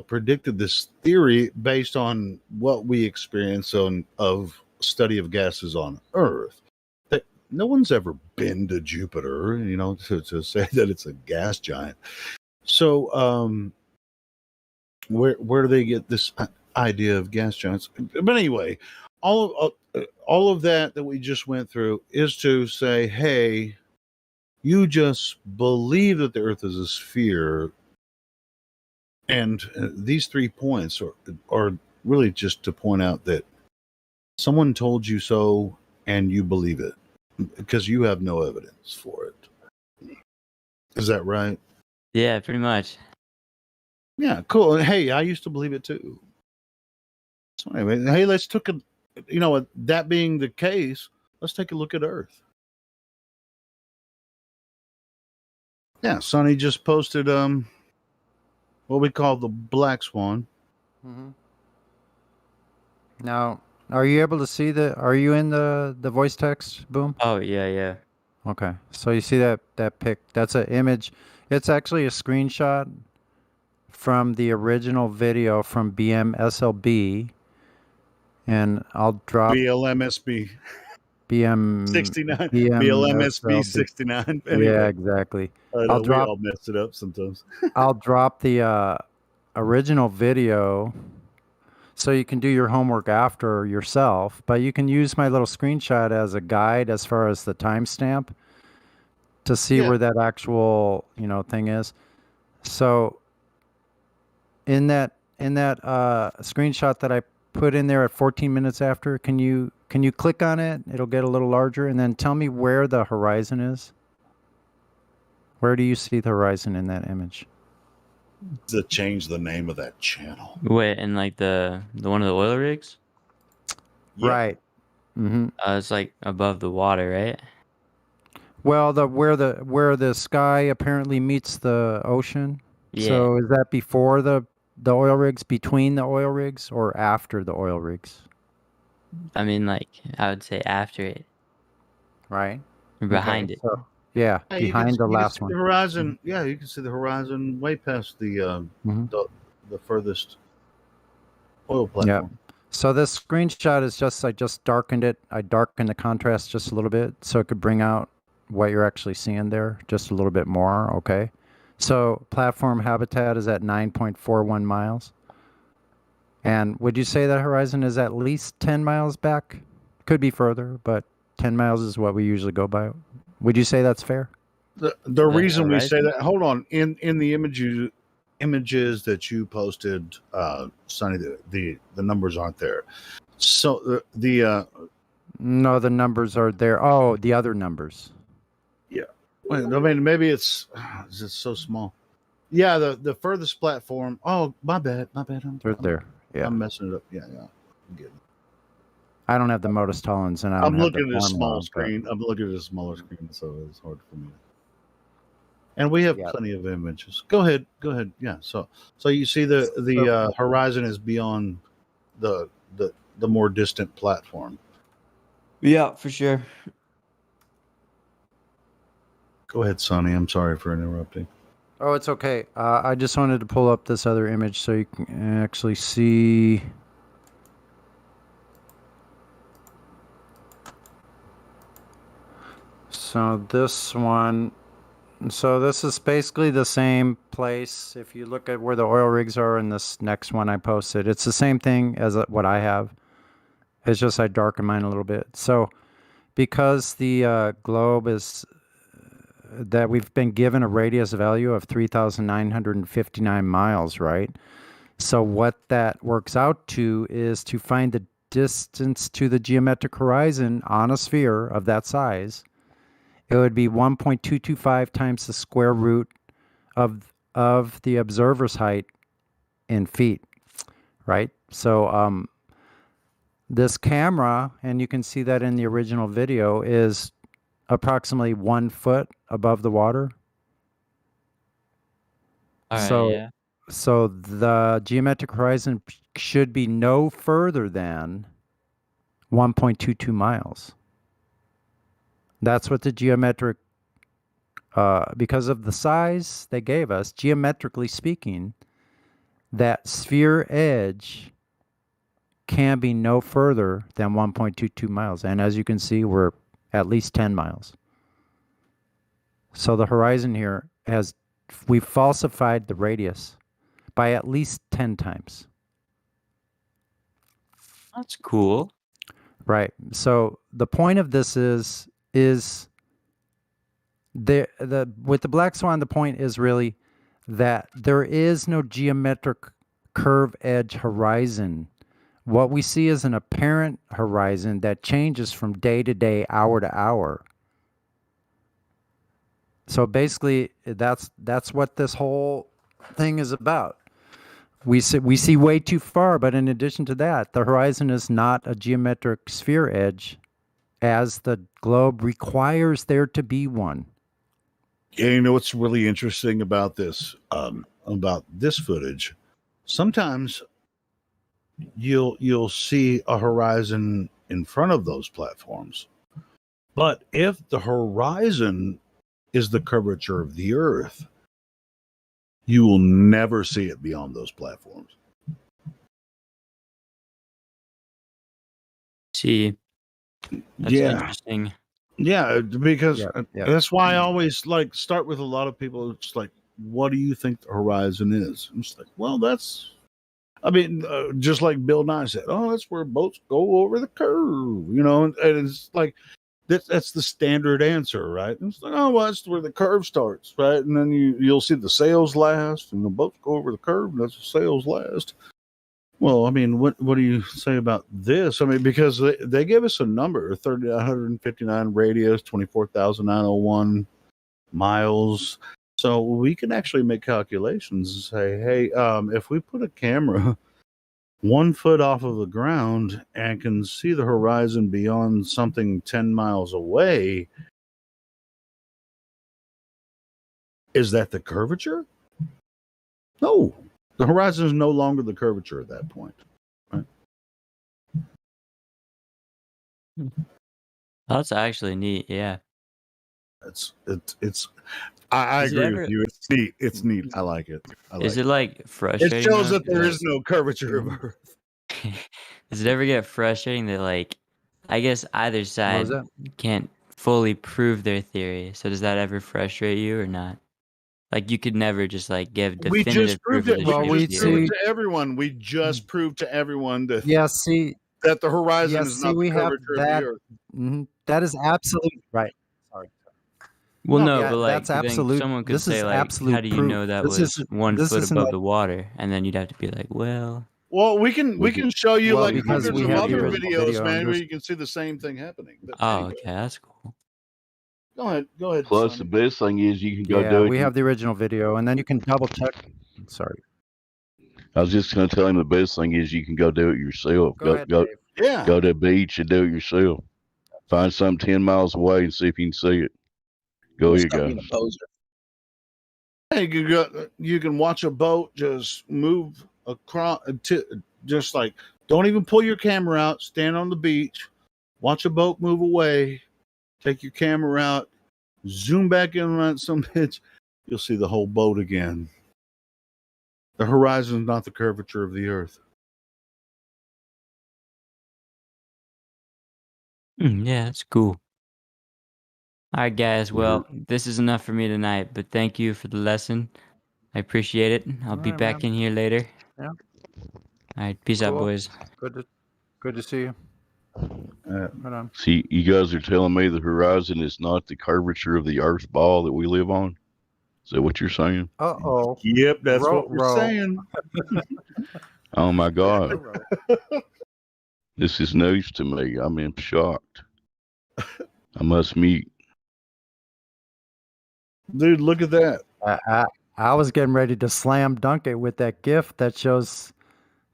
Speaker 7: predicted this theory based on what we experience of study of gases on Earth. That no one's ever been to Jupiter, to say that it's a gas giant. So where do they get this idea of gas giants? But anyway, all of that we just went through is to say, hey, you just believe that the Earth is a sphere, and these 3 points are really just to point out that someone told you so, and you believe it because you have no evidence for it. Is that right?
Speaker 4: Yeah, pretty much.
Speaker 7: Yeah, cool. Hey, I used to believe it too. So anyway, hey, let's take a, that being the case, let's take a look at Earth. Yeah, Sonny just posted what we call the black swan.
Speaker 3: Mm-hmm. Now, are you able to see are you in the voice text, Boom?
Speaker 4: Oh, yeah.
Speaker 3: Okay. So you see that pic, that's an image. It's actually a screenshot from the original video from BMSLB, and I'll drop
Speaker 7: BLMSB.
Speaker 3: BM
Speaker 7: 69. BLMSB 69. Anyway.
Speaker 3: Yeah, exactly.
Speaker 7: We all messed it up sometimes.
Speaker 3: I'll drop the original video so you can do your homework after yourself, but you can use my little screenshot as a guide as far as the timestamp to see where that actual, thing is. So in that screenshot that I put in there at 14 minutes after, can you click on it? It'll get a little larger, and then tell me where the horizon is. Where do you see the horizon in that image?
Speaker 7: To change the name of that channel.
Speaker 4: Wait, and like the one of the oil rigs?
Speaker 7: Yeah.
Speaker 3: Right. Mm-hmm.
Speaker 4: It's like above the water, right?
Speaker 3: Well, where the sky apparently meets the ocean.
Speaker 4: Yeah.
Speaker 3: So is that before the oil rigs, between the oil rigs, or after the oil rigs?
Speaker 4: I mean, like, I would say after it.
Speaker 3: Right.
Speaker 4: Or behind
Speaker 3: Okay,
Speaker 4: it.
Speaker 3: so, yeah,
Speaker 7: Hey,
Speaker 3: behind the last one.
Speaker 7: The horizon. Yeah, you can see the horizon way past the furthest oil platform.
Speaker 3: Yeah. So this screenshot is I just darkened it. I darkened the contrast just a little bit so it could bring out what you're actually seeing there just a little bit more. Okay. So platform habitat is at 9.41 miles. And would you say that horizon is at least 10 miles back? Could be further, but 10 miles is what we usually go by. Would you say that's fair?
Speaker 7: The reason we say that, hold on, in the images that you posted, Sonny, the numbers aren't there. So
Speaker 3: no, the numbers are there. Oh, the other numbers.
Speaker 7: Yeah. Well, I mean, maybe it's so small. Yeah, the furthest platform. Oh, my bad.
Speaker 3: They're there. Yeah.
Speaker 7: I'm messing it up. Yeah. I'm getting it.
Speaker 3: I don't have the modus tollens, and
Speaker 7: I'm looking at a small screen. I'm looking at a smaller screen, so it's hard for me. And we have plenty of images. Go ahead. Yeah. So you see the horizon is beyond the more distant platform.
Speaker 4: Yeah, for sure.
Speaker 7: Go ahead, Sonny. I'm sorry for interrupting.
Speaker 3: Oh, it's okay. I just wanted to pull up this other image so you can actually see. So this one, so this is basically the same place. If you look at where the oil rigs are in this next one I posted, it's the same thing as what I have. It's just I darken mine a little bit. So because the globe is that we've been given a radius value of 3,959 miles, right? So what that works out to is to find the distance to the geometric horizon on a sphere of that size. It would be 1.225 times the square root of the observer's height in feet, right? So this camera, and you can see that in the original video, is approximately 1 foot above the water.
Speaker 4: All right,
Speaker 3: So,
Speaker 4: yeah.
Speaker 3: so the geometric horizon should be no further than 1.22 miles. That's what the geometric, because of the size they gave us, geometrically speaking, that sphere edge can be no further than 1.22 miles. And as you can see, we're at least 10 miles. So the horizon here we've falsified the radius by at least 10 times.
Speaker 4: That's cool.
Speaker 3: Right. So the point of this is with the black swan, the point is really that there is no geometric curve edge horizon. What we see is an apparent horizon that changes from day to day, hour to hour. So basically, that's what this whole thing is about. We see way too far, but in addition to that, the horizon is not a geometric sphere edge, as the globe requires there to be one.
Speaker 7: Yeah, you know what's really interesting about this footage? Sometimes you'll see a horizon in front of those platforms, but if the horizon is the curvature of the Earth, you will never see it beyond those platforms.
Speaker 4: See, that's interesting.
Speaker 7: Yeah, because
Speaker 3: Yeah.
Speaker 7: that's why I always start with a lot of people. It's like, what do you think the horizon is? I'm just like, well, just like Bill Nye said, oh, that's where boats go over the curve, and it's like, that's the standard answer, right? And it's like, oh, well, that's where the curve starts, right? And then you'll see the sails last, and the boats go over the curve, and that's the sails last. Well, what do you say about this? Because they give us a number, 3,959 radius, 24,901 miles. So we can actually make calculations and say, hey, if we put a camera 1 foot off of the ground and can see the horizon beyond something 10 miles away, is that the curvature? No. The horizon is no longer the curvature at that point. Right?
Speaker 4: That's actually neat. Yeah.
Speaker 7: I
Speaker 4: Is it
Speaker 7: agree
Speaker 4: ever-
Speaker 7: with you. It's neat. It's neat. I like it.
Speaker 4: Is it like
Speaker 7: It
Speaker 4: frustrating?
Speaker 7: shows
Speaker 4: though?
Speaker 7: that there is no curvature of Earth.
Speaker 4: Does it ever get frustrating that I guess either side
Speaker 3: that?
Speaker 4: can't fully prove their theory? So does that ever frustrate you or not? You could never just give
Speaker 7: We
Speaker 4: definitive
Speaker 7: just
Speaker 4: proof
Speaker 7: proved
Speaker 4: of
Speaker 7: it.
Speaker 4: the
Speaker 7: We
Speaker 4: shape of
Speaker 7: just
Speaker 4: the
Speaker 7: proved
Speaker 4: Earth.
Speaker 7: it to everyone. We just proved to everyone that
Speaker 3: that
Speaker 7: the horizon is not
Speaker 3: we
Speaker 7: the
Speaker 3: have
Speaker 7: curvature
Speaker 3: that.
Speaker 7: of the Earth.
Speaker 3: That is absolute right. Sorry.
Speaker 4: Well, no,
Speaker 3: yeah,
Speaker 4: but
Speaker 3: that's
Speaker 4: then
Speaker 3: absolute.
Speaker 4: someone could
Speaker 3: This
Speaker 4: say
Speaker 3: is
Speaker 4: how
Speaker 3: absolute
Speaker 4: do you
Speaker 3: proof.
Speaker 4: know that
Speaker 3: This
Speaker 4: was
Speaker 3: is
Speaker 4: 1
Speaker 3: this
Speaker 4: foot
Speaker 3: isn't
Speaker 4: above
Speaker 3: like,
Speaker 4: the water? And then you'd have to be like, well,
Speaker 7: Well, we can show you
Speaker 3: well, because
Speaker 7: hundreds
Speaker 3: we
Speaker 7: of
Speaker 3: have the
Speaker 7: other
Speaker 3: original
Speaker 7: videos,
Speaker 3: video,
Speaker 7: man,
Speaker 3: and
Speaker 7: where
Speaker 3: there's
Speaker 7: you can see the same thing happening. But
Speaker 4: oh,
Speaker 7: anyway,
Speaker 4: okay, that's cool.
Speaker 7: go ahead.
Speaker 10: Plus, the
Speaker 7: Sonny.
Speaker 10: best thing is you can go
Speaker 3: yeah,
Speaker 10: do it.
Speaker 3: we have the original video, and then you can double check. Sorry.
Speaker 10: I was just going to tell him the best thing is you can go do it yourself.
Speaker 3: Go ahead, Dave.
Speaker 7: Yeah.
Speaker 10: Go to the beach and do it yourself. Find something 10 miles away and see if you can see it. Go ahead,
Speaker 5: Stop being
Speaker 10: guys.
Speaker 5: a poser.
Speaker 7: Hey, you can watch a boat just move across. Just like, don't even pull your camera out. Stand on the beach, watch a boat move away. Take your camera out, zoom back in on some bitch. You'll see the whole boat again. The horizon is not the curvature of the Earth.
Speaker 4: Yeah, that's cool. All right, guys. Well, this is enough for me tonight, but thank you for the lesson. I appreciate it. I'll
Speaker 3: All
Speaker 4: be
Speaker 3: right,
Speaker 4: back
Speaker 3: man.
Speaker 4: in here later.
Speaker 3: Yeah.
Speaker 4: All right. Peace out,
Speaker 3: Cool.
Speaker 4: boys.
Speaker 3: Good to see you. Right on.
Speaker 10: See, you guys are telling me the horizon is not the curvature of the Earth ball that we live on? Is that what you're saying?
Speaker 3: Uh-oh.
Speaker 7: Yep, that's what we're
Speaker 3: Row.
Speaker 7: saying.
Speaker 10: Oh my God. This is news to me. I'm in shocked. I must mute.
Speaker 7: Dude, look at that.
Speaker 3: I was getting ready to slam dunk it with that GIF that shows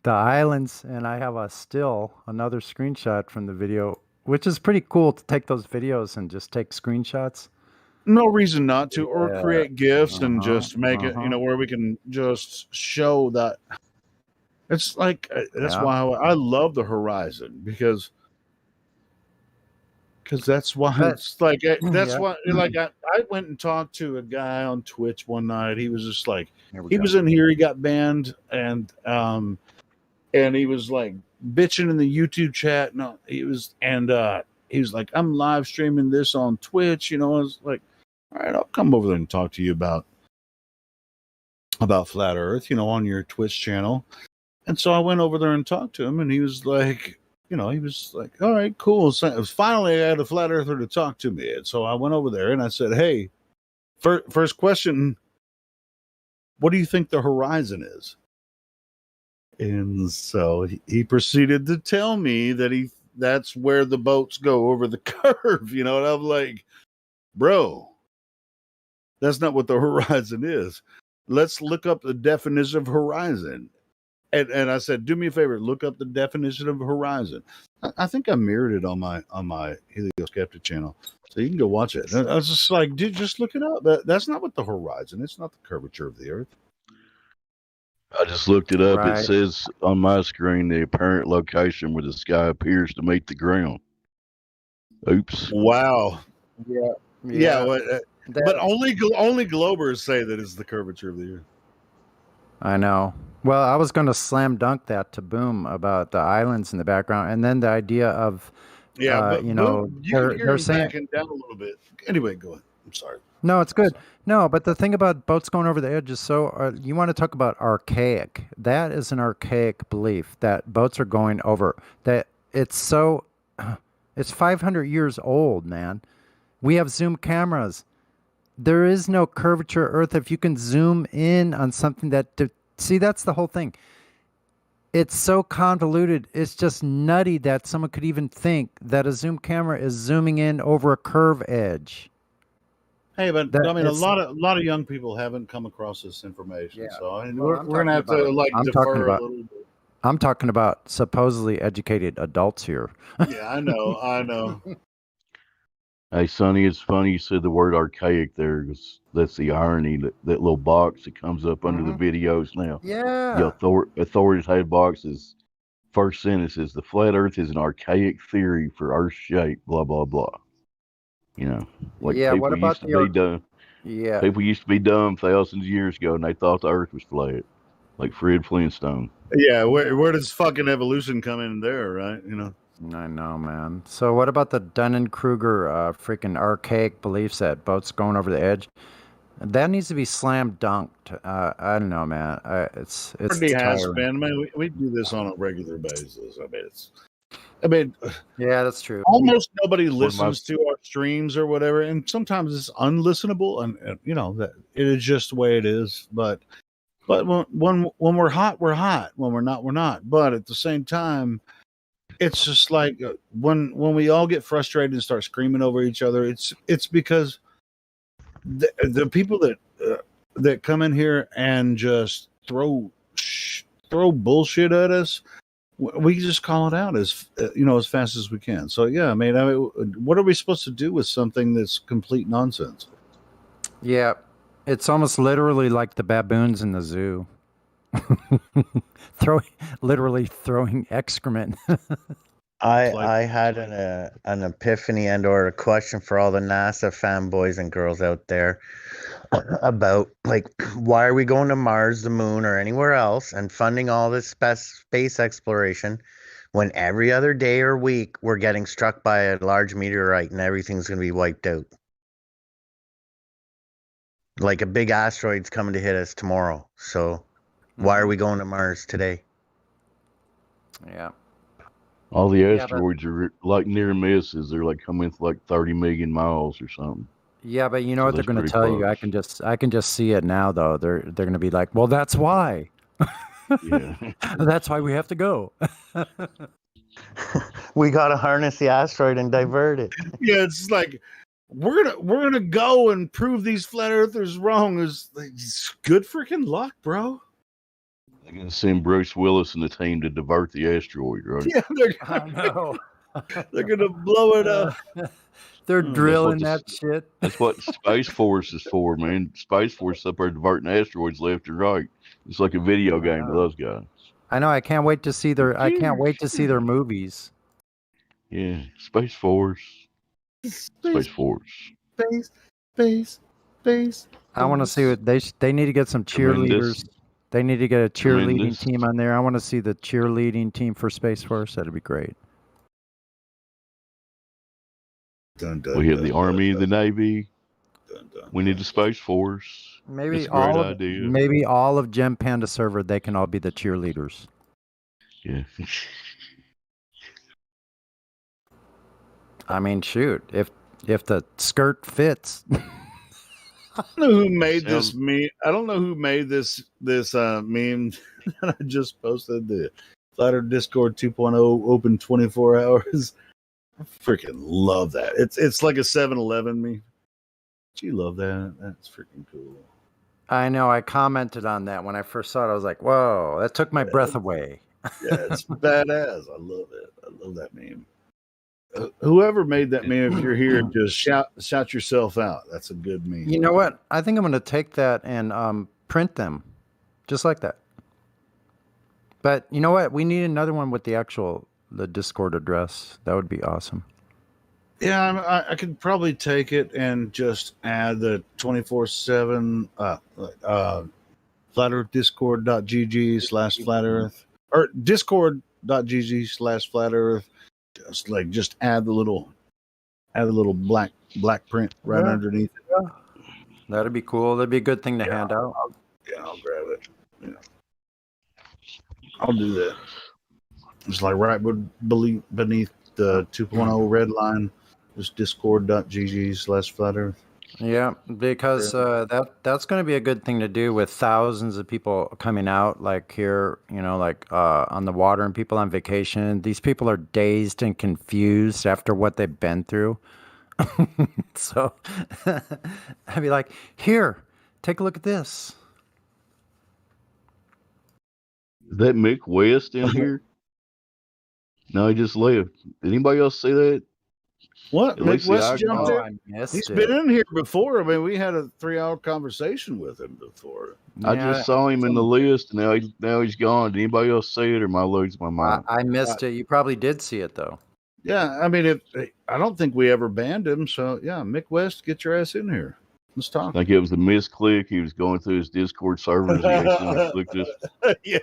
Speaker 3: the islands, and I have another screenshot from the video, which is pretty cool to take those videos and just take screenshots.
Speaker 7: No reason not to, or
Speaker 3: Yeah.
Speaker 7: create GIFs and
Speaker 3: Uh-huh,
Speaker 7: just make it, where we can just show that. It's like, that's
Speaker 3: Yeah.
Speaker 7: why I love the horizon, because that's why it's like, that's
Speaker 3: Yeah.
Speaker 7: why, like, I went and talked to a guy on Twitch one night. He was just like,
Speaker 3: Here we
Speaker 7: he
Speaker 3: go.
Speaker 7: was in here, he got banned, and he was like bitching in the YouTube chat. No, he was like, I'm live streaming this on Twitch. I was like, all right, I'll come over there and talk to you about flat Earth, on your Twitch channel. And so I went over there and talked to him, and he was like, all right, cool. So finally, I had a flat earther to talk to me. And so I went over there and I said, hey, first question, what do you think the horizon is? And so he proceeded to tell me that that's where the boats go over the curve, and I'm like, bro, that's not what the horizon is. Let's look up the definition of horizon. And I said, do me a favor, look up the definition of horizon. I think I mirrored it on my Helio Skeptic channel, so you can go watch it. And I was just like, dude, just look it up. That's not what the horizon. It's not the curvature of the Earth.
Speaker 10: I just looked it up.
Speaker 3: Right.
Speaker 10: It says on my screen the apparent location where the sky appears to meet the ground. Oops.
Speaker 7: Wow.
Speaker 3: Yeah.
Speaker 7: But only Globers say that it's the curvature of the Earth.
Speaker 3: I know. Well, I was going to slam dunk that to Boom about the islands in the background, and then the idea of,
Speaker 7: But
Speaker 3: you
Speaker 7: can hear
Speaker 3: they're
Speaker 7: him
Speaker 3: saying.
Speaker 7: backing down a little bit. Anyway, go ahead. I'm sorry.
Speaker 3: No, it's good. No, but the thing about boats going over the edge is you want to talk about archaic. That is an archaic belief that boats are going over. That it's 500 years old, man. We have zoom cameras. There is no curvature Earth if you can zoom in on something see, that's the whole thing. It's so convoluted. It's just nutty that someone could even think that a zoom camera is zooming in over a curve edge.
Speaker 7: Hey, but I mean, a lot of young people haven't come across this information, so I mean,
Speaker 3: Well,
Speaker 7: we're gonna have to defer a little bit.
Speaker 3: I'm talking about supposedly educated adults here.
Speaker 7: Yeah, I know.
Speaker 10: Hey, Sonny, it's funny you said the word archaic there, 'cause that's the irony. That little box that comes up under the videos now.
Speaker 3: Yeah.
Speaker 10: The authoritative box is first sentence is the flat Earth is an archaic theory for Earth's shape. Blah blah blah. Like
Speaker 3: Yeah,
Speaker 10: people
Speaker 3: what about
Speaker 10: used to be dumb.
Speaker 3: Yeah.
Speaker 10: People used to be dumb thousands of years ago, and they thought the Earth was flat, like Fred Flintstone.
Speaker 7: Yeah, where does fucking evolution come in there, right?
Speaker 3: I know, man. So what about the Dunning-Kruger freaking archaic belief set, boats going over the edge? That needs to be slam dunked. I don't know, man. It's
Speaker 7: Already has
Speaker 3: tiring.
Speaker 7: been. I mean, we do this on a regular basis. I mean,
Speaker 3: yeah, that's true.
Speaker 7: Almost nobody listens to our streams or whatever, and sometimes it's unlistenable, and that it is just the way it is. But when we're hot, we're hot. When we're not, we're not. But at the same time, it's just like when we all get frustrated and start screaming over each other, it's because the people that come in here and just throw bullshit at us, we just call it out as fast as we can. So yeah, I mean, what are we supposed to do with something that's complete nonsense?
Speaker 3: Yeah, it's almost literally like the baboons in the zoo. literally throwing excrement.
Speaker 11: I had an epiphany or a question for all the NASA fanboys and girls out there about why are we going to Mars, the moon, or anywhere else and funding all this space exploration when every other day or week we're getting struck by a large meteorite and everything's going to be wiped out? Like a big asteroid's coming to hit us tomorrow. So why are we going to Mars today?
Speaker 3: Yeah.
Speaker 10: All the
Speaker 3: Yeah, but-
Speaker 10: asteroids are like near misses. They're like coming like 30 million miles or something.
Speaker 3: Yeah, but you know
Speaker 10: So
Speaker 3: what they're
Speaker 10: that's
Speaker 3: going to
Speaker 10: pretty
Speaker 3: tell you.
Speaker 10: close.
Speaker 3: I can just see it now, though. They're going to be like, well, that's why.
Speaker 10: Yeah.
Speaker 3: That's why we have to go.
Speaker 11: We got to harness the asteroid and divert it.
Speaker 7: Yeah, it's like we're gonna go and prove these flat earthers wrong. It's good freaking luck, bro.
Speaker 10: They're gonna send Bruce Willis and the team to divert the asteroid, right?
Speaker 7: Yeah,
Speaker 3: I know.
Speaker 7: They're gonna blow it up.
Speaker 3: They're
Speaker 10: That's
Speaker 3: drilling
Speaker 10: what
Speaker 3: that shit.
Speaker 10: That's what Space Force is for, man. Space Force is up there diverting asteroids left and right. It's like a video game to those guys.
Speaker 3: I know. I can't wait to see their movies.
Speaker 10: Yeah, Space Force. Space Force.
Speaker 7: Space.
Speaker 3: I want to see what they need to get some cheerleaders. They need to get a cheerleading
Speaker 10: Tremendous.
Speaker 3: team on there. I want to see the cheerleading team for Space Force. That'd be great.
Speaker 10: We have the Army, the Navy. We need the Space Force.
Speaker 3: Maybe
Speaker 10: That's a great
Speaker 3: all
Speaker 10: idea.
Speaker 3: of Gem Panda server, they can all be the cheerleaders.
Speaker 10: Yeah.
Speaker 3: I mean, shoot, if the skirt fits.
Speaker 7: I don't know who made this meme. I don't know who made this meme that I just posted. The Flatter Discord 2.0 open 24 hours. I freaking love that. It's like a 7-Eleven meme. Do you love that? That's freaking cool.
Speaker 3: I know. I commented on that when I first saw it. I was like, "Whoa, that took my breath away."
Speaker 7: Yeah, it's badass. I love it. I love that meme. Whoever made that meme, if you're here, just shout yourself out. That's a good meme.
Speaker 3: You know what? I think I'm going to take that and print them, just like that. But you know what? We need another one with the Discord address. That would be awesome.
Speaker 7: Yeah, I could probably take it and just add the 24/7 flatearthdiscord.gg/flatearth or discord.gg/flatearth. Just add the little black print right underneath it.
Speaker 3: That'd be cool. That'd be a good thing to hand out.
Speaker 7: I'll grab it. Yeah. I'll do that. It's like right beneath the 2.0 red line. Just discord.gg/flatearth.
Speaker 3: Yeah, because that's going to be a good thing to do with thousands of people coming out, like here, on the water and people on vacation. These people are dazed and confused after what they've been through. So I'd be like, here, take a look at this.
Speaker 10: Is that Mick West in here? No, he just left. Did anybody else see that?
Speaker 7: What?
Speaker 10: At
Speaker 7: Mick
Speaker 10: least the
Speaker 7: West
Speaker 10: icon.
Speaker 7: jumped
Speaker 3: I
Speaker 7: in?
Speaker 3: missed
Speaker 7: He's
Speaker 3: it.
Speaker 7: been in here before. I mean, we had a 3-hour conversation with him before.
Speaker 10: I just saw him in the list, and now he's gone. Did anybody else see it, or my losing my mind?
Speaker 3: I missed it. You probably did see it, though.
Speaker 7: Yeah, I mean, I don't think we ever banned him. So, yeah, Mick West, get your ass in here. Let's
Speaker 10: I
Speaker 7: talk.
Speaker 10: think it was a misclick. He was going through his Discord servers. He accidentally clicked this.
Speaker 7: Yeah.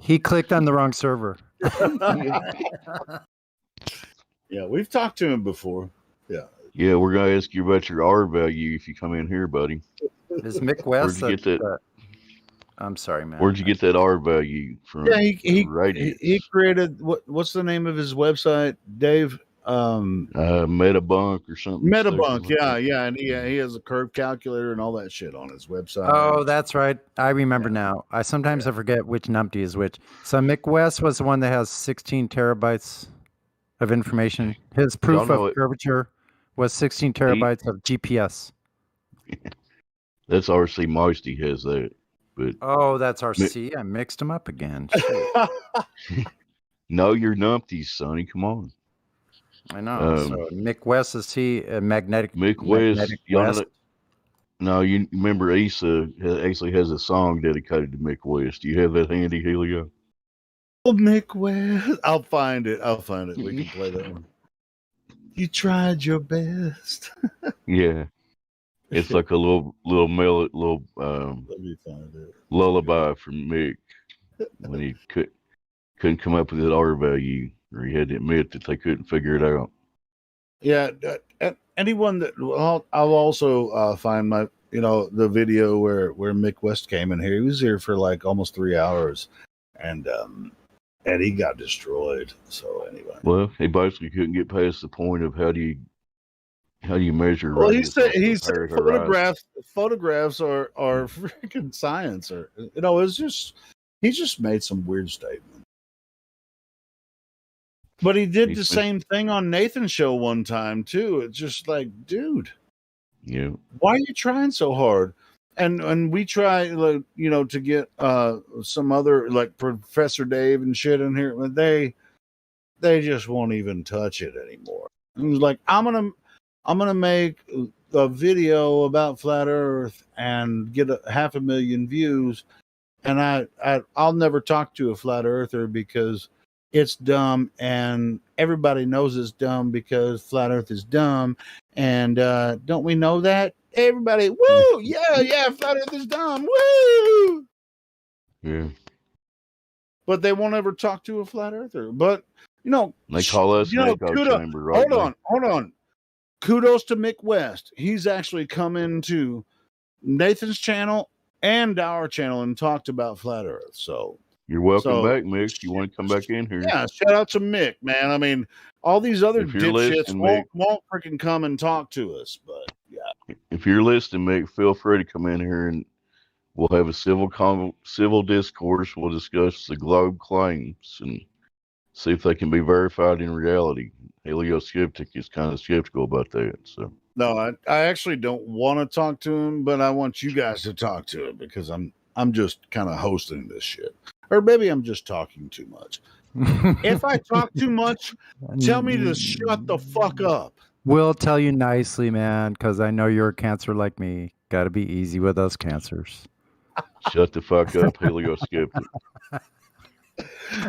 Speaker 3: He clicked on the wrong server.
Speaker 7: Yeah, we've talked to him before. Yeah.
Speaker 10: Yeah, we're gonna ask you about your R value if you come in here, buddy.
Speaker 3: Is Mick West?
Speaker 10: Where'd you get that?
Speaker 3: I'm sorry, man.
Speaker 10: Where'd you get that R value from?
Speaker 7: Yeah, he
Speaker 10: Radius.
Speaker 7: created what's the name of his website, Dave?
Speaker 10: Metabunk or something.
Speaker 7: Metabunk, yeah, and he has a curve calculator and all that shit on his website.
Speaker 3: Oh, that's right. I remember now. I sometimes I forget which numpty is which. So Mick West was the one that has 16 terabytes of information. His proof of curvature was 16 terabytes of GPS.
Speaker 10: That's RC Moisty has that. But
Speaker 3: Oh, that's RC. I mixed them up again.
Speaker 10: know your numpties, Sonny. Come on.
Speaker 3: I know. So Mick West, is he a magnetic?
Speaker 10: Mick West.
Speaker 3: Magnetic
Speaker 10: Y'all know
Speaker 3: West?
Speaker 10: that- No, you remember Issa actually has a song dedicated to Mick West. Do you have that handy, Helio?
Speaker 7: Oh, Mick West. I'll find it. We can play that one. You tried your best.
Speaker 10: Yeah. It's like a little
Speaker 7: Let me find it.
Speaker 10: lullaby from Mick when he couldn't come up with that R value, or he had to admit that they couldn't figure it out.
Speaker 7: Yeah, anyone that I'll also find the video where Mick West came in here. He was here for like almost 3 hours, and he got destroyed. So anyway,
Speaker 10: Well, he basically couldn't get past the point of how do you measure
Speaker 7: well,
Speaker 10: radius off
Speaker 7: he
Speaker 10: the
Speaker 7: said
Speaker 10: Earth horizon.
Speaker 7: photographs are freaking science, or it's just he just made some weird statement. But he did the same thing on Nathan's show one time too. It's just like, dude,
Speaker 10: yeah,
Speaker 7: why are you trying so hard? And we try, like, to get some other, like Professor Dave and shit in here, but they just won't even touch it anymore. It was like, I'm gonna make a video about flat Earth and get 500,000 views, and I'll never talk to a flat earther because it's dumb, and everybody knows it's dumb because flat Earth is dumb. And don't we know that? Everybody, woo, yeah, flat Earth is dumb, woo.
Speaker 10: yeah.
Speaker 7: But they won't ever talk to a flat earther. But
Speaker 10: They call us an echo
Speaker 7: kudos.
Speaker 10: chamber, right?
Speaker 7: Hold on. Kudos to Mick West. He's actually come into Nathan's channel and our channel and talked about flat Earth. So
Speaker 10: You're welcome back, Mick. You want to come back in here?
Speaker 7: yeah, shout out to Mick, man. I mean, all these other
Speaker 10: If you're
Speaker 7: dipshits
Speaker 10: listening,
Speaker 7: won't freaking come and talk to us. But yeah,
Speaker 10: If you're listening, Mick, feel free to come in here and we'll have a civil discourse. We'll discuss the globe claims and see if they can be verified in reality. Helioskeptic is kind of skeptical about that. So
Speaker 7: no, I actually don't want to talk to him, but I want you guys to talk to him because I'm just kind of hosting this shit, or maybe I'm just talking too much. If I talk too much, tell me to shut the fuck up.
Speaker 3: We'll tell you nicely, man, because I know you're a cancer like me. Got to be easy with us cancers.
Speaker 10: shut the fuck up, Helioskeptic.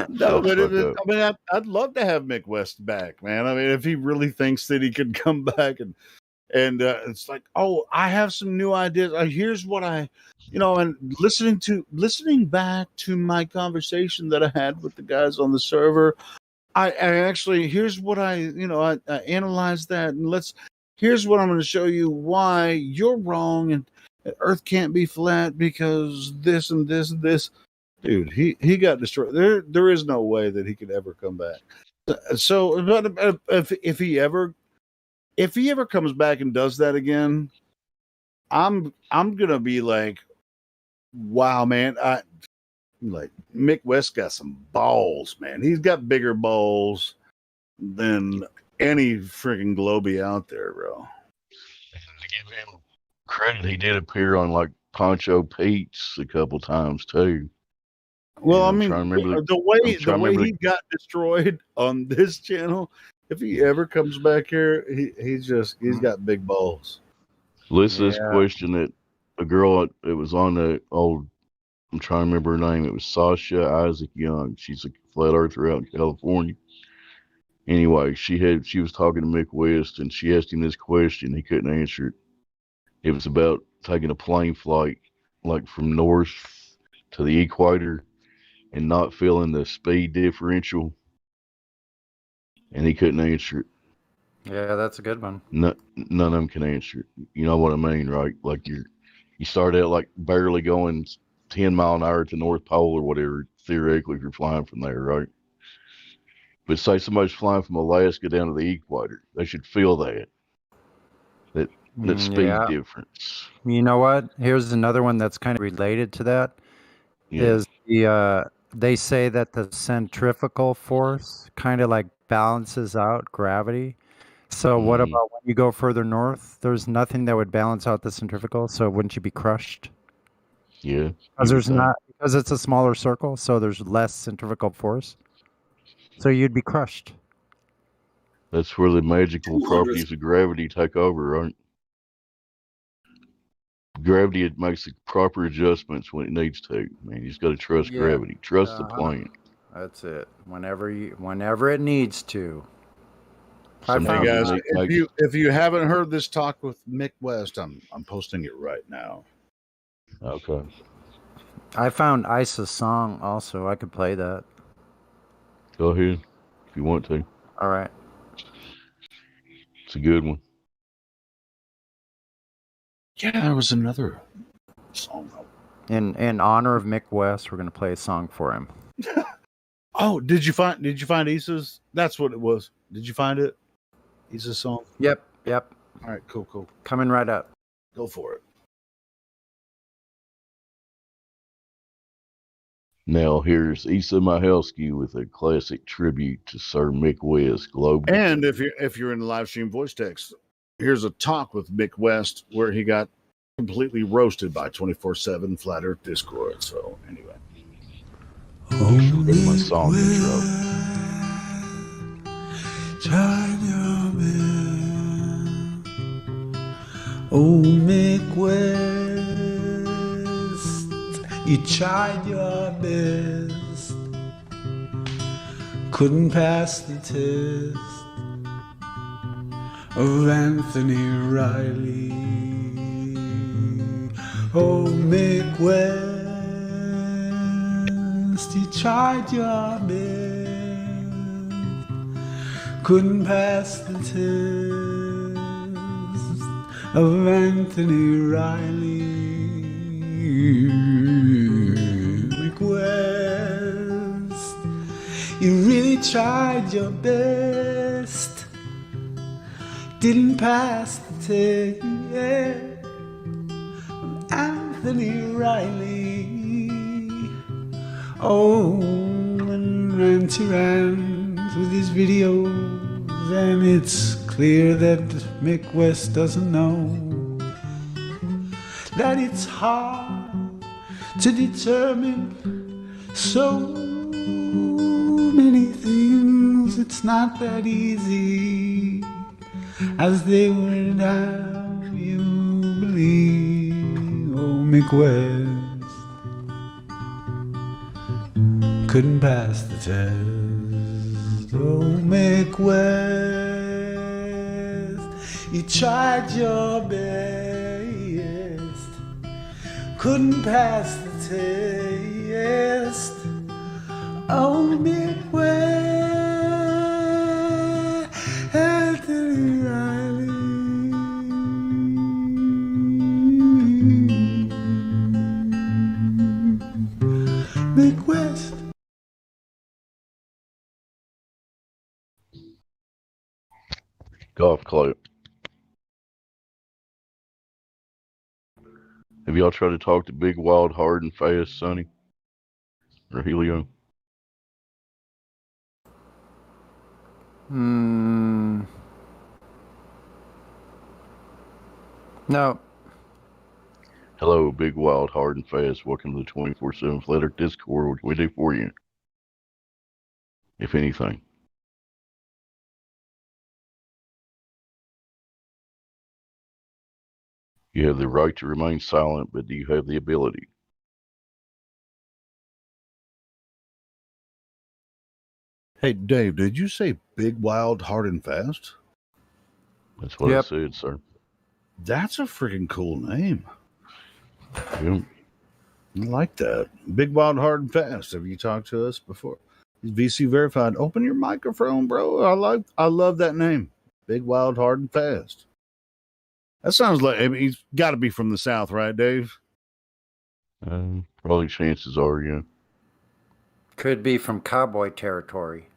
Speaker 7: No, but I'd love to have Mick West back, man. I mean, if he really thinks that he could come back and it's like, oh, I have some new ideas. Here's what and listening back to my conversation that I had with the guys on the server, I actually, here's what I analyzed that, and here's what I'm going to show you why you're wrong and Earth can't be flat because this and this and this. Dude, he got destroyed. There is no way that he could ever come back. So, but if he ever comes back and does that again, I'm gonna be like, wow, man. Like Mick West got some balls, man. He's got bigger balls than any freaking Globie out there, bro.
Speaker 10: To give him credit, he did appear on like Poncho Pete's a couple times too.
Speaker 7: Well, I mean, the way he got destroyed on this channel, if he ever comes back here, he's got big balls.
Speaker 10: Listen to this question that a girl that was on the old, I'm trying to remember her name. It was Sasha Isaac Young. She's a flat earther out in California. Anyway, she was talking to Mick West and she asked him this question. He couldn't answer it. It was about taking a plane flight like from north to the equator and not feeling the speed differential. And he couldn't answer it.
Speaker 3: Yeah, that's a good one.
Speaker 10: None of them can answer it. You know what I mean, right? Like you start out like barely going 10 mile an hour to North Pole or whatever, theoretically, if you're flying from there, right? But say somebody's flying from Alaska down to the equator, they should feel that speed difference.
Speaker 3: You know what? Here's another one that's kind of related to that.
Speaker 10: Yeah.
Speaker 3: Is they say that the centrifugal force kind of like balances out gravity. So what about when you go further north? There's nothing that would balance out the centrifugal. So wouldn't you be crushed?
Speaker 10: Yeah.
Speaker 3: Because it's a smaller circle, so there's less centrifugal force. So you'd be crushed.
Speaker 10: That's where the magical properties of gravity take over, right? Gravity, it makes the proper adjustments when it needs to. Man, you just got to trust gravity. Trust the plane.
Speaker 3: That's it. Whenever it needs to.
Speaker 7: Hey guys, if you haven't heard this talk with Mick West, I'm posting it right now.
Speaker 10: Okay.
Speaker 3: I found Isa's song also. I could play that.
Speaker 10: Go ahead if you want to.
Speaker 3: All right.
Speaker 10: It's a good one.
Speaker 7: Yeah, there was another song.
Speaker 3: In honor of Mick West, we're going to play a song for him.
Speaker 7: Oh, did you find Issa's? That's what it was. Did you find it? Issa's song?
Speaker 3: Yep.
Speaker 7: All right, cool.
Speaker 3: Coming right up.
Speaker 7: Go for it.
Speaker 10: Now here's Issa Mihalski with a classic tribute to Sir Mick West. Globe.
Speaker 7: And if you're in the live stream voice text, here's a talk with Mick West where he got completely roasted by 24/7 Flat Earth Discord. So anyway,
Speaker 10: my song intro.
Speaker 16: Oh, Mick West, you tried your best, couldn't pass the test of Anthony Riley. Oh, Mick West, you tried your best, couldn't pass the test of Anthony Riley. Mick West, you really tried your best, didn't pass the test of Anthony Riley. Oh, and Ranty Rant with his videos, and it's clear that Mick West doesn't know that it's hard to determine so many things. It's not that easy as they would have you believe. Oh, Mick West couldn't pass the test. Oh, Mick West, you tried your best, couldn't pass the test. Oh, Mick West, Anthony Riley. Mick West.
Speaker 10: Golf club. Have y'all tried to talk to Big Wild Hard and Fast Sonny or Helio?
Speaker 3: No.
Speaker 10: Hello, Big Wild Hard and Fast. Welcome to the 24/7 Flat Earth Discord. What can we do for you? If anything. You have the right to remain silent, but do you have the ability?
Speaker 7: Hey, Dave, did you say Big, Wild, Hard, and Fast?
Speaker 10: That's what I said, sir.
Speaker 7: That's a freaking cool name.
Speaker 10: Yep.
Speaker 7: I like that. Big, Wild, Hard, and Fast. Have you talked to us before? He's VC verified. Open your microphone, bro. I love that name. Big, Wild, Hard, and Fast. That sounds like, I mean, he's got to be from the South, right, Dave?
Speaker 10: Probably chances are, yeah.
Speaker 3: Could be from cowboy territory.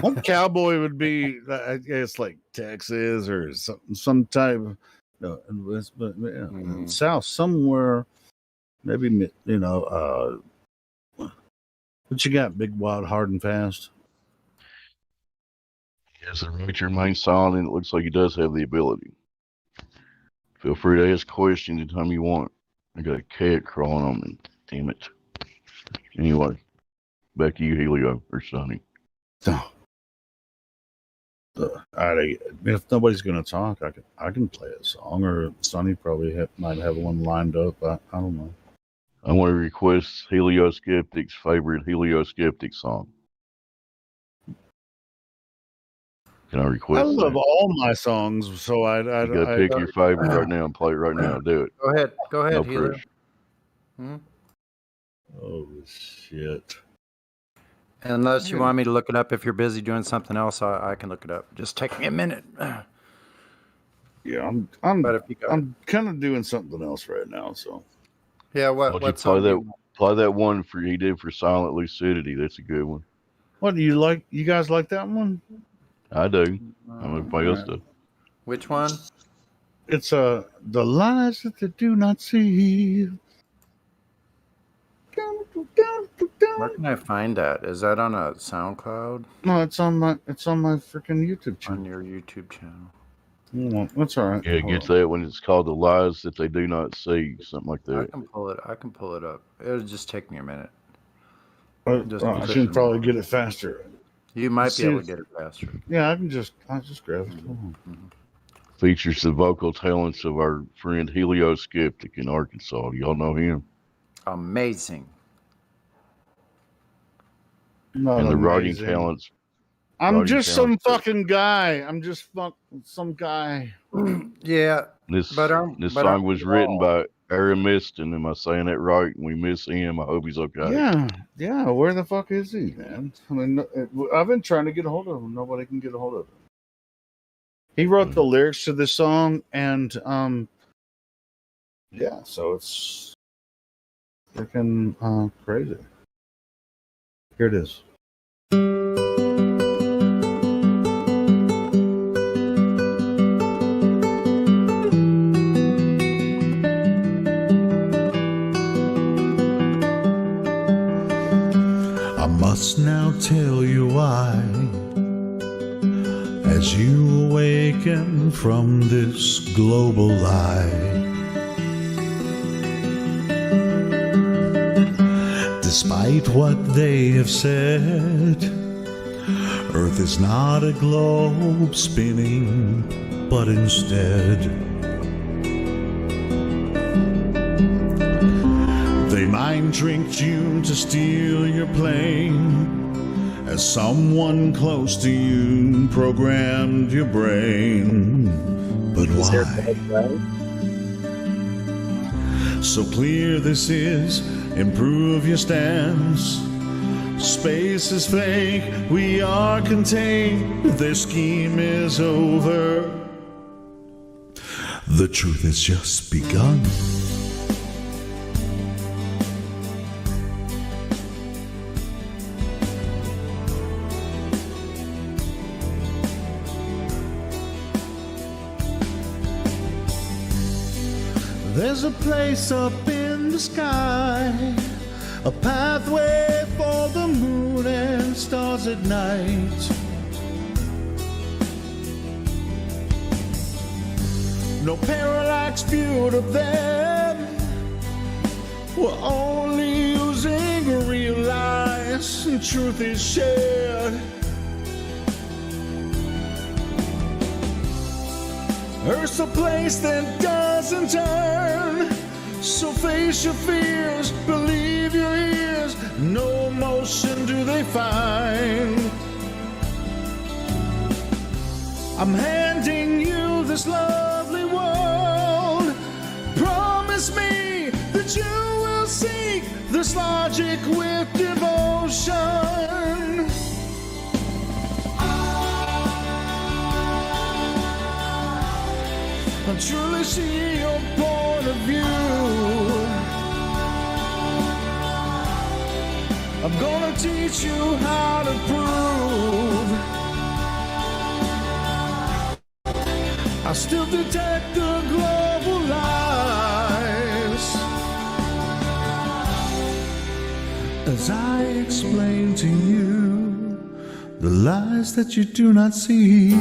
Speaker 7: What cowboy would be? I guess like Texas or some type of South somewhere. Maybe what you got? Big, Wild, Hard, and Fast.
Speaker 10: He has the right to remain silent, and it looks like he does have the ability. Feel free to ask questions anytime you want. I got a cat crawling on me. Damn it. Anyway, back to you, Helio or Sonny.
Speaker 7: No. If nobody's going to talk, I can play a song, or Sonny probably might have one lined up. I don't know.
Speaker 10: I want to request Helio Skeptic's favorite Helio Skeptic song. Can I request?
Speaker 7: I love all my songs, so I
Speaker 10: gotta pick your favorite right now and play it right now. Do it.
Speaker 3: Go ahead,
Speaker 10: No
Speaker 3: Helio.
Speaker 10: pressure.
Speaker 7: Oh shit!
Speaker 3: Unless you want me to look it up, if you're busy doing something else, I can look it up. Just take me a minute.
Speaker 7: Yeah, I'm
Speaker 3: But if you got,
Speaker 7: I'm kind of doing something else right now. So
Speaker 3: yeah,
Speaker 10: Why don't you
Speaker 3: what song?
Speaker 10: play that one for he did for Silent Lucidity? That's a good one.
Speaker 7: what do you like? You guys like that one?
Speaker 10: I do. I'm gonna play your stuff.
Speaker 3: Which one?
Speaker 7: It's the lies that they do not see.
Speaker 3: Where can I find that? Is that on a SoundCloud?
Speaker 7: No, it's on my freaking YouTube channel.
Speaker 3: On your YouTube channel.
Speaker 7: Well, that's all right.
Speaker 10: Yeah, it gets that when it's called The Lies That They Do Not See, something like
Speaker 3: I
Speaker 10: that.
Speaker 3: can pull it up. It'll just take me a minute.
Speaker 7: I can probably get it faster.
Speaker 3: You might be able to get it faster.
Speaker 7: Yeah, I'll just grab it.
Speaker 10: Features the vocal talents of our friend Helio Skeptic in Arkansas. Do y'all know him?
Speaker 3: Amazing.
Speaker 7: Not
Speaker 10: and the writing
Speaker 7: amazing.
Speaker 10: talents.
Speaker 7: I'm just some fucking guy. I'm just some guy.
Speaker 3: Yeah.
Speaker 10: This song was written by Aramiston. Am I saying that right? And we miss him. I hope he's okay.
Speaker 7: Yeah. Where the fuck is he, man? I mean, I've been trying to get a hold of him. Nobody can get a hold of him. He wrote the lyrics to this song, and yeah. So it's freaking crazy. Here it is.
Speaker 23: I must now tell you why, as you awaken from this global lie. Despite what they have said, Earth is not a globe spinning, but instead they mind tricked you to steal your plane, as someone close to you programmed your brain. But why? So clear this is, improve your stance. Space is fake, we are contained, their scheme is over. The truth has just begun. There's a place up in the sky, a pathway for the moon and stars at night. No parallax viewed of them, we're only using real lies, and truth is shared. Earth's a place that doesn't turn, so face your fears, believe your ears. No motion do they find. I'm handing you this lovely world. Promise me that you will seek this logic with devotion. I truly see your point of view. I'm gonna teach you how to prove. I still detect the global lies as I explain to you the lies that you do not see.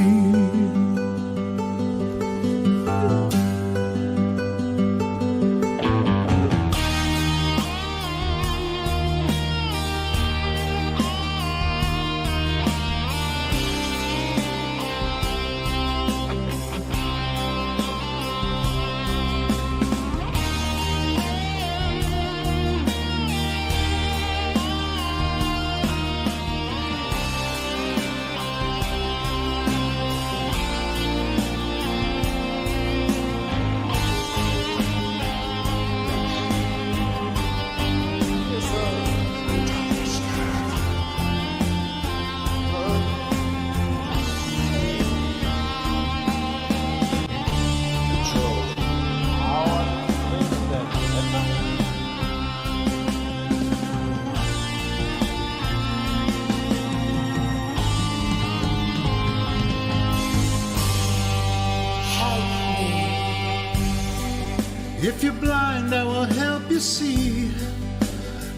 Speaker 9: If you're blind, I will help you see.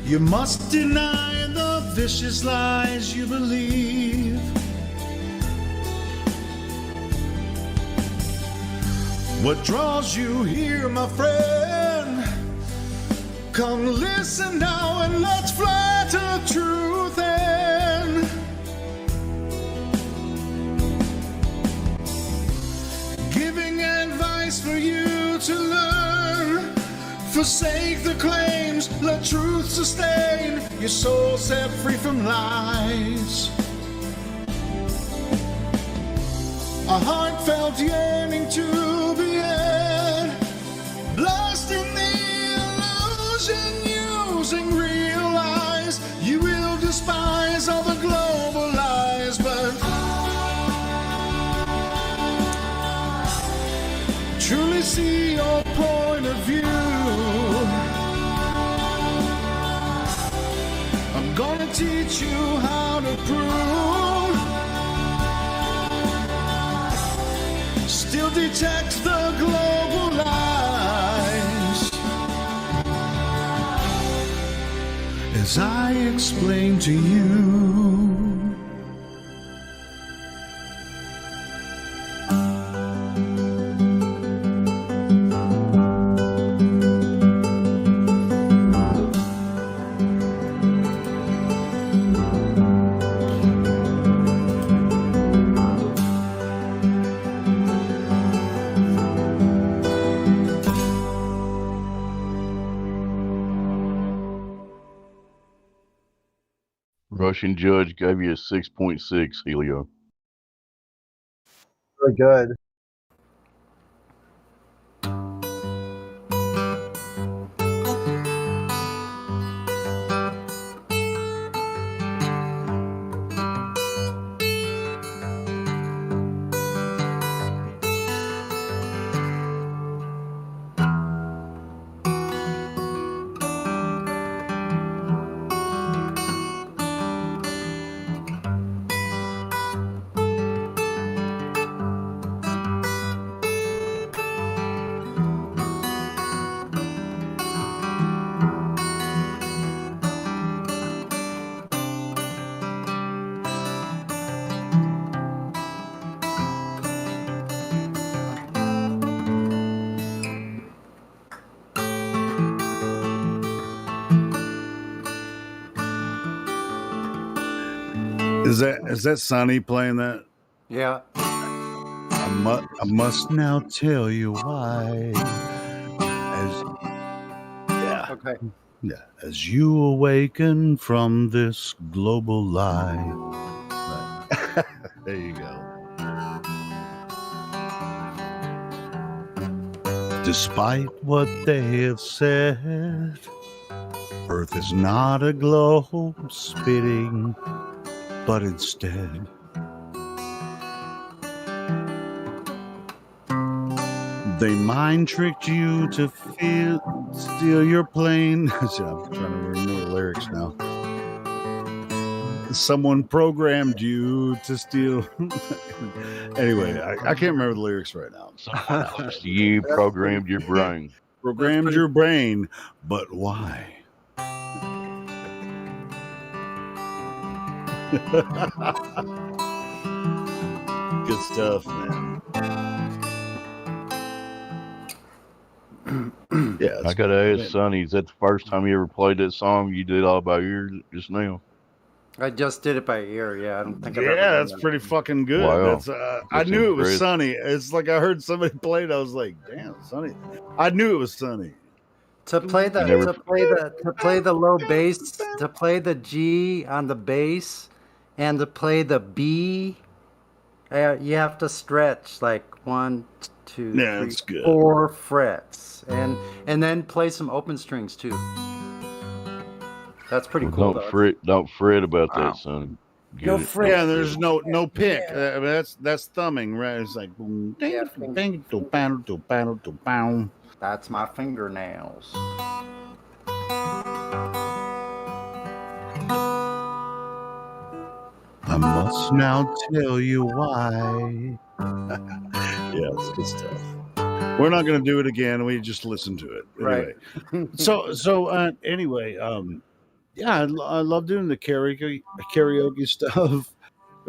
Speaker 9: You must deny the vicious lies you believe. What draws you here, my friend? Come listen now and let's fly to the truth end. Giving advice for you to learn. Forsake the claims, let truth sustain. Your soul set free from lies. A heartfelt yearning to be had. Lost in the illusion, using real lies. You will despise all the global lies, but truly see your point of view. I'm gonna teach you how to prove. Still detect the global lies. As I explain to you.
Speaker 10: Russian judge gave you a 6.6, Helio.
Speaker 15: Very good.
Speaker 7: Is that Sonny playing that?
Speaker 3: Yeah.
Speaker 7: I must now tell you why.
Speaker 3: Okay.
Speaker 7: Yeah. As you awaken from this global lie. Right. There you go. Despite what they have said, Earth is not a globe spinning, but instead they mind tricked you to steal your plane. I'm trying to remember the lyrics now. Someone programmed you to steal. Anyway, I can't remember the lyrics right now.
Speaker 10: You programmed your brain.
Speaker 7: Programmed your brain, but why? Good stuff, man. Yeah,
Speaker 10: I gotta ask Sonny, is that the first time you ever played that song you did all by ear just now?
Speaker 3: I just did it by ear. Yeah, I don't think I've ever
Speaker 7: Yeah,
Speaker 3: done
Speaker 7: that's
Speaker 3: that.
Speaker 7: pretty fucking good.
Speaker 10: Wow.
Speaker 7: That's I
Speaker 10: That's
Speaker 7: knew it was
Speaker 10: impressive.
Speaker 7: Sonny. It's like I heard somebody play it. I was like, damn, Sonny. I knew it was Sonny.
Speaker 3: To play the low bass, to play the G on the bass, and to play the B, you have to stretch like 1, 2,
Speaker 7: Yeah,
Speaker 3: 3,
Speaker 7: that's good.
Speaker 3: 4 frets, and then play some open strings too. That's pretty cool.
Speaker 10: Don't fret about that, Sonny. Get it.
Speaker 7: Yeah, there's no pick. I mean, that's thumbing, right? It's like boom, ding, ding, do, pound, do, pound, do, pound.
Speaker 3: That's my fingernails.
Speaker 7: I must now tell you why. Yeah, it's good stuff. We're not going to do it again. We just listen to it anyway.
Speaker 3: Right.
Speaker 7: Anyway, yeah, I love doing the karaoke stuff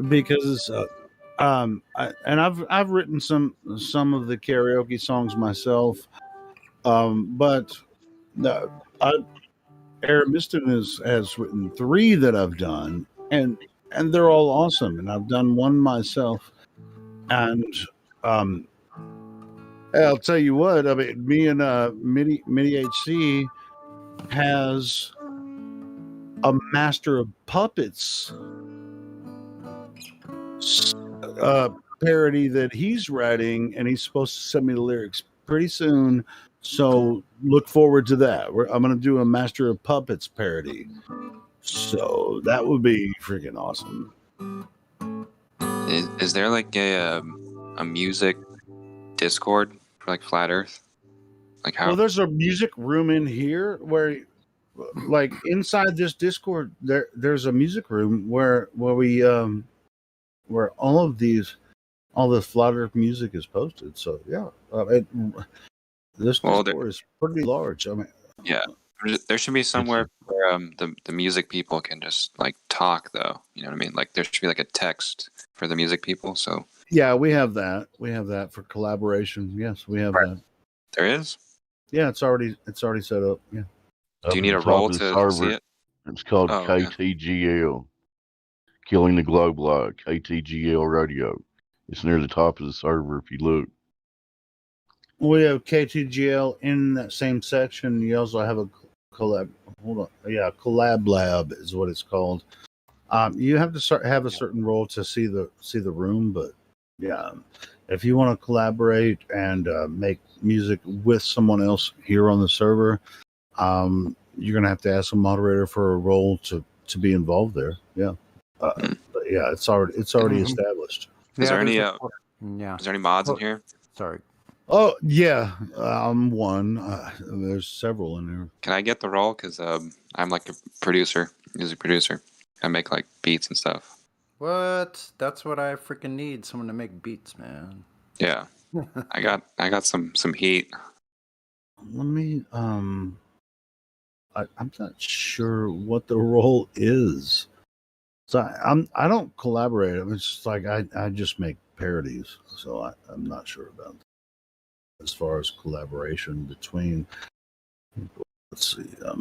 Speaker 7: because I've written some of the karaoke songs myself, but Aramiston has written 3 that I've done, and they're all awesome, and I've done one myself, and I'll tell you what, I mean, me and Mini HC has a Master of Puppets parody that he's writing, and he's supposed to send me the lyrics pretty soon. So look forward to that. I'm going to do a Master of Puppets parody. So that would be freaking awesome.
Speaker 15: Is there like a music Discord for like Flat Earth? Like how?
Speaker 7: Well, there's a music room in here where, like, inside this Discord, there's a music room where we where all this Flat Earth music is posted. So yeah, this Discord is pretty large. I mean,
Speaker 15: yeah, there should be somewhere where the music people can just like talk, though. You know what I mean? Like there should be like a text for the music people. So
Speaker 7: yeah, we have that. We have that for collaboration. Yes, we have that.
Speaker 15: There is.
Speaker 7: Yeah, it's already set up. Yeah.
Speaker 15: Do you need a role to see it?
Speaker 10: It's called KTGL, Killing the Globe Live, KTGL Radio. It's near the top of the server if you look.
Speaker 7: We have KTGL in that same section. You also have a collab. Hold on. Yeah, Collab Lab is what it's called. You have to have a certain role to see the room, but yeah, if you want to collaborate and make music with someone else here on the server, you're gonna have to ask a moderator for a role to be involved there. Yeah, but yeah, it's already established.
Speaker 15: Is there any
Speaker 3: yeah?
Speaker 15: Is there any mods in here?
Speaker 3: Sorry.
Speaker 7: Oh yeah, I'm one. There's several in there.
Speaker 15: Can I get the role? Because I'm like a producer, music producer. I make like beats and stuff.
Speaker 3: What? That's what I freaking need. Someone to make beats, man.
Speaker 15: Yeah, I got some heat.
Speaker 7: Let me. I'm not sure what the role is. So I don't collaborate. It's just like I just make parodies. So I'm not sure about that. As far as collaboration between, let's see. Let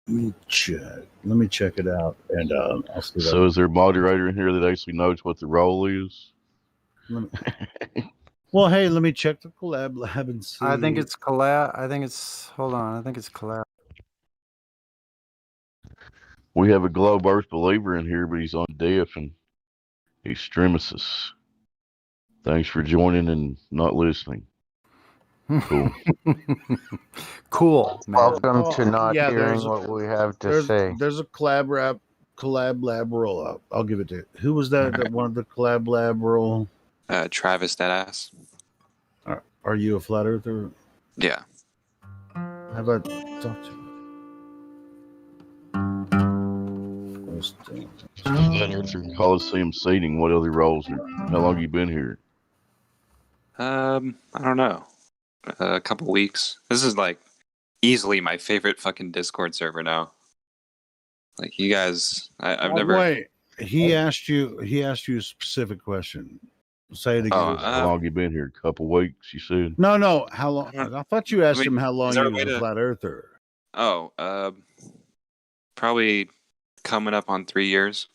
Speaker 7: me check it out, and I'll see.
Speaker 10: So is there a moderator in here that actually knows what the role is?
Speaker 7: Well, hey, let me check the collab lab and see.
Speaker 3: I think it's collab. Hold on. I think it's collab.
Speaker 10: We have a Globe Earth believer in here, but he's on deaf and he's streamisus. Thanks for joining and not listening. Cool.
Speaker 3: Cool. Man.
Speaker 11: Welcome to not hearing what we have to say.
Speaker 7: There's a collab lab roll. I'll give it to you. Who was that that wanted the collab lab roll?
Speaker 15: Travis Deadass.
Speaker 7: Are you a flat earther?
Speaker 15: Yeah.
Speaker 7: How about talk to
Speaker 10: you? Coliseum seating. What other roles? How long have you been here?
Speaker 15: I don't know. A couple weeks. This is like easily my favorite fucking Discord server now. Like you guys, I've never.
Speaker 7: Wait, he asked you a specific question. Say it again.
Speaker 10: How long have you been here? A couple weeks, you said?
Speaker 7: No. How long? I thought you asked him how long he was a flat earther.
Speaker 15: Oh, probably coming up on 3 years.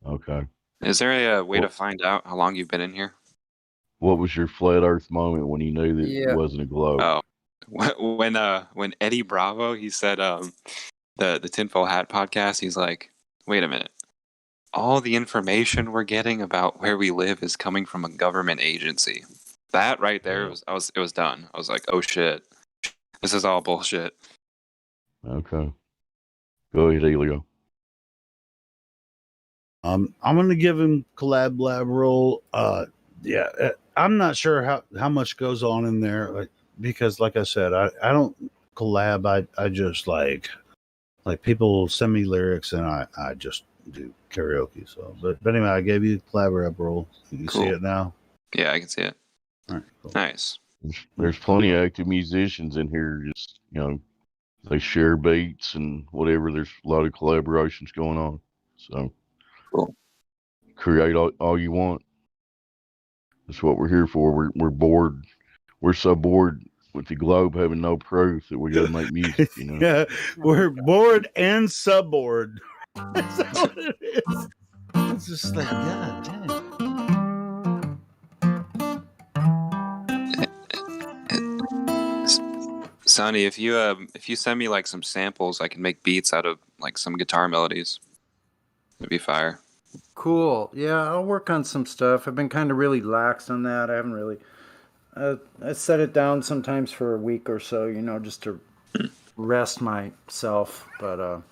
Speaker 10: Okay.
Speaker 15: Is there a way to find out how long you've been in here?
Speaker 10: What was your flat Earth moment when you knew that it wasn't a globe?
Speaker 15: Oh, when Eddie Bravo, he said the Tinfoil Hat podcast. He's like, wait a minute, all the information we're getting about where we live is coming from a government agency. That right there it was done. I was like, oh shit, this is all bullshit.
Speaker 10: Okay, go ahead, Elio.
Speaker 7: I'm gonna give him collab lab roll. Yeah, I'm not sure how much goes on in there, because like I said, I don't collab. I just like people send me lyrics and I just do karaoke. So, but anyway, I gave you collab role. You can see it now.
Speaker 15: Yeah, I can see it.
Speaker 7: All right, cool.
Speaker 15: Nice.
Speaker 10: There's plenty of active musicians in here. Just they share beats and whatever. There's a lot of collaborations going on. So
Speaker 15: cool.
Speaker 10: Create all you want. That's what we're here for. We're bored. We're so bored with the globe having no proof that we got to make music.
Speaker 7: Yeah, we're bored and subboard. That's what it is. It's just like, God damn.
Speaker 15: Sonny, if you send me like some samples, I can make beats out of like some guitar melodies. It'd be fire.
Speaker 3: Cool. Yeah, I'll work on some stuff. I've been kind of really lax on that. I haven't really. I set it down sometimes for a week or so, just to rest myself. But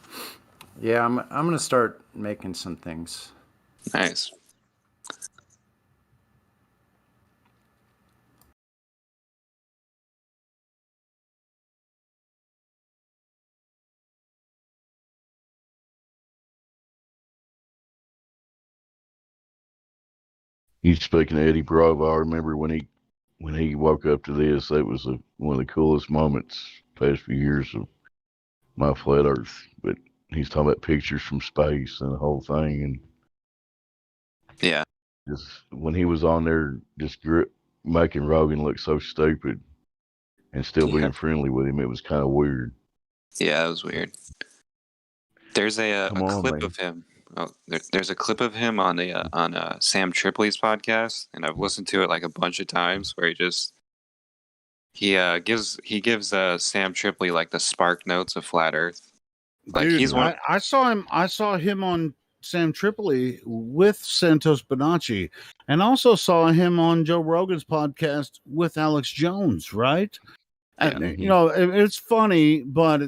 Speaker 3: yeah, I'm gonna start making some things.
Speaker 15: Nice.
Speaker 10: You speaking of Eddie Bravo, I remember when he woke up to this, that was one of the coolest moments past few years of my flat Earth. But he's talking about pictures from space and the whole thing, and
Speaker 15: yeah,
Speaker 10: just when he was on there, just making Rogan look so stupid, and still being friendly with him, it was kind of weird.
Speaker 15: Yeah, it was weird. There's a clip of him. Oh, there's a clip of him on Sam Tripoli's podcast, and I've listened to it like a bunch of times. Where he gives Sam Tripoli like the spark notes of flat Earth. Like
Speaker 7: Dude,
Speaker 15: he's one.
Speaker 7: I saw him on Sam Tripoli with Santos Bonacci, and also saw him on Joe Rogan's podcast with Alex Jones. Right?
Speaker 15: Yeah.
Speaker 7: And, it's funny, but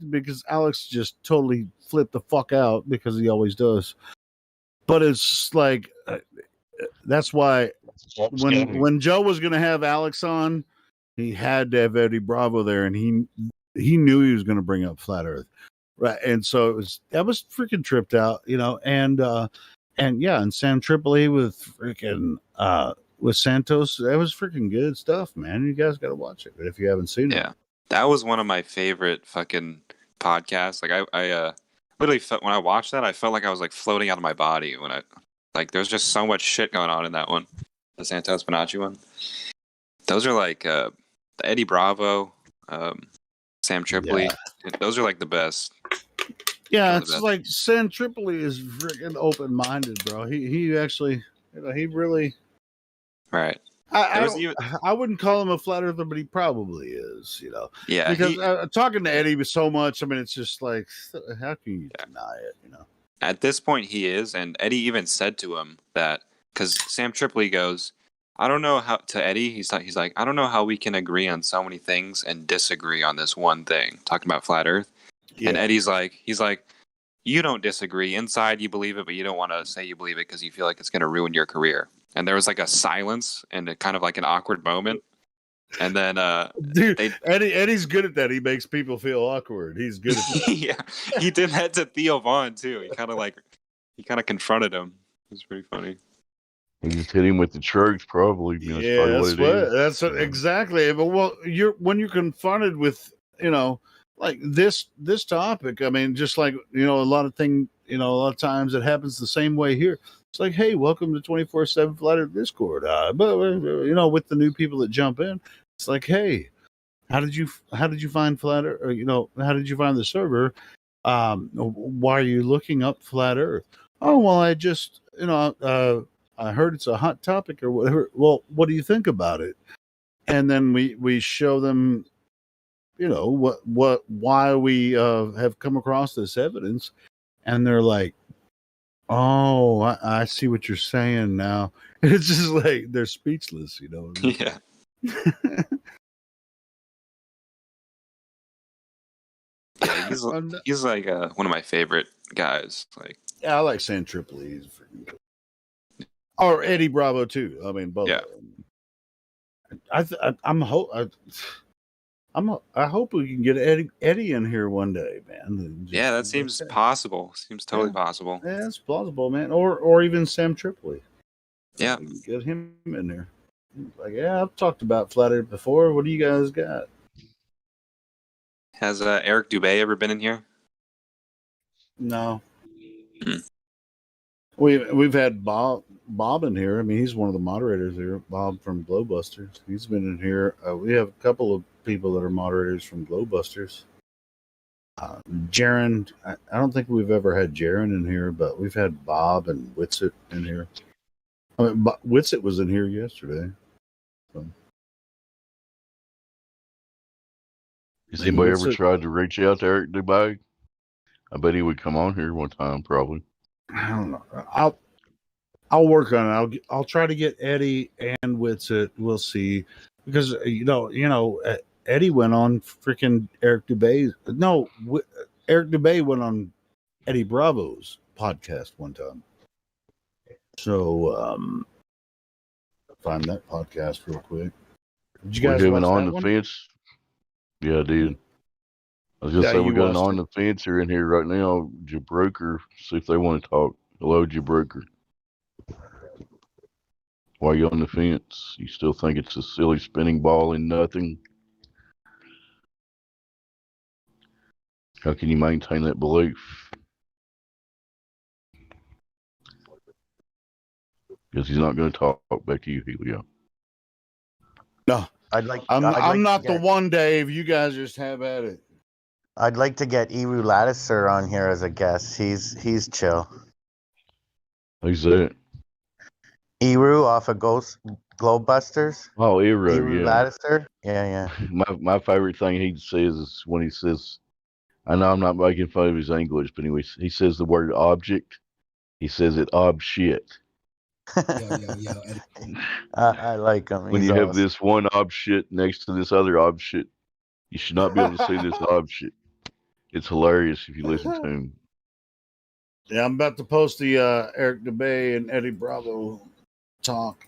Speaker 7: because Alex just totally flipped the fuck out because he always does. But it's like that's why when Joe was going to have Alex on, he had to have Eddie Bravo there, and he knew he was going to bring up Flat Earth, right? And so that was freaking tripped out, and yeah, and Sam Tripoli with freaking with Santos, that was freaking good stuff, man. You guys got to watch it if you haven't seen it.
Speaker 15: Yeah, that was one of my favorite fucking podcasts. Like I literally felt, when I watched that, I felt like I was like floating out of my body when there's just so much shit going on in that one, the Santos Bonacci one. Those are like the Eddie Bravo, Sam Tripoli. Yeah. Those are like the best.
Speaker 7: Yeah, it's like Sam Tripoli is freaking open-minded, bro. He actually, he really.
Speaker 15: Right.
Speaker 7: I wouldn't call him a flat earther, but he probably is,
Speaker 15: Yeah.
Speaker 7: Because talking to Eddie so much, I mean, it's just like, how can you deny it,
Speaker 15: At this point, he is, and Eddie even said to him that, because Sam Tripoli goes, I don't know how, to Eddie, he's like, I don't know how we can agree on so many things and disagree on this one thing, talking about flat Earth. Yeah. And Eddie's like, you don't disagree. Inside, you believe it, but you don't want to say you believe it because you feel like it's going to ruin your career. And there was like a silence and kind of like an awkward moment. And then,
Speaker 7: dude, Eddie's good at that. He makes people feel awkward. He's good at that.
Speaker 15: Yeah, he did that to Theo Vaughn too. He kind of confronted him. It was pretty funny.
Speaker 10: He just hit him with the truth, probably.
Speaker 7: That's what exactly. But when you're confronted with, like this topic, I mean, just like, a lot of times it happens the same way here. It's like, hey, welcome to 24/7 Flat Earth Discord. But with the new people that jump in, it's like, hey, how did you find Flat Earth? Or, how did you find the server? Why are you looking up Flat Earth? Oh, well, I just, I heard it's a hot topic or whatever. Well, what do you think about it? And then we show them, why we have come across this evidence, and they're like, oh, I see what you're saying now. And it's just like they're speechless,
Speaker 15: Yeah. Yeah, he's like one of my favorite guys. Like,
Speaker 7: yeah, I like Sam Tripoli. He's freaking cool. Or Eddie Bravo too. I mean, both.
Speaker 15: Yeah.
Speaker 7: I hope we can get Eddie in here one day, man.
Speaker 15: Yeah, that seems possible. Seems totally possible.
Speaker 7: Yeah, it's plausible, man. Or even Sam Tripoli.
Speaker 15: Yeah,
Speaker 7: get him in there. Like, yeah, I've talked about Flat Earth before. What do you guys got?
Speaker 15: Has Eric Dubay ever been in here?
Speaker 7: No. We've had Bob in here. I mean, he's one of the moderators here. Bob from Glowbusters. He's been in here. We have a couple of people that are moderators from Glowbusters. Jaron, I don't think we've ever had Jaron in here, but we've had Bob and Witsit in here. I mean, Witsit was in here yesterday. So.
Speaker 10: Has anybody ever tried to reach out to Eric Dubay? I bet he would come on here one time, probably.
Speaker 7: I don't know. I'll work on it. I'll try to get Eddie and Witsit. We'll see, because Eddie went on freaking Eric Dubay. No, Eric Dubay went on Eddie Bravo's podcast one time. So find that podcast real quick. Did you guys watch
Speaker 10: on
Speaker 7: that
Speaker 10: the
Speaker 7: one?
Speaker 10: fence? Yeah, I did. I was gonna say we got an on the fence here in here right now. Jabroker, see if they want to talk. Hello, Jabroker. Why are you on the fence? You still think it's a silly spinning ball and nothing? How can you maintain that belief? Because he's not going to talk back to you, Helio.
Speaker 7: No, I'm not the one, Dave. You guys just have at it.
Speaker 11: I'd like to get Eru Lattiser on here as a guest. He's chill.
Speaker 10: Who's that?
Speaker 11: Eru off of Glowbusters.
Speaker 10: Oh,
Speaker 11: Eru
Speaker 10: yeah.
Speaker 11: Lattiser. Yeah.
Speaker 10: My favorite thing he says is when he says, I know I'm not making fun of his English, but anyway, he says the word object. He says it ob shit.
Speaker 11: I like him.
Speaker 10: When you have this one ob shit next to this other ob shit, you should not be able to see this ob shit. It's hilarious if you listen to him.
Speaker 7: Yeah, I'm about to post the Eric Dubay and Eddie Bravo talk.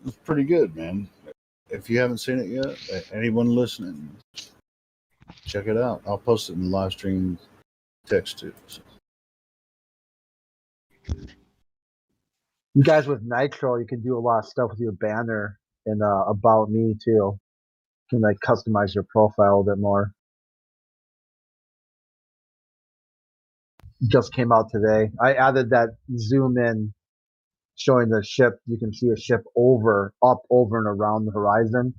Speaker 7: It's pretty good, man. If you haven't seen it yet, anyone listening, check it out. I'll post it in the live stream text too. So.
Speaker 17: You guys with Nitro, you can do a lot of stuff with your banner and About Me too. You can like customize your profile a bit more. Just came out today. I added that zoom in showing the ship. You can see a ship up, over, and around the horizon.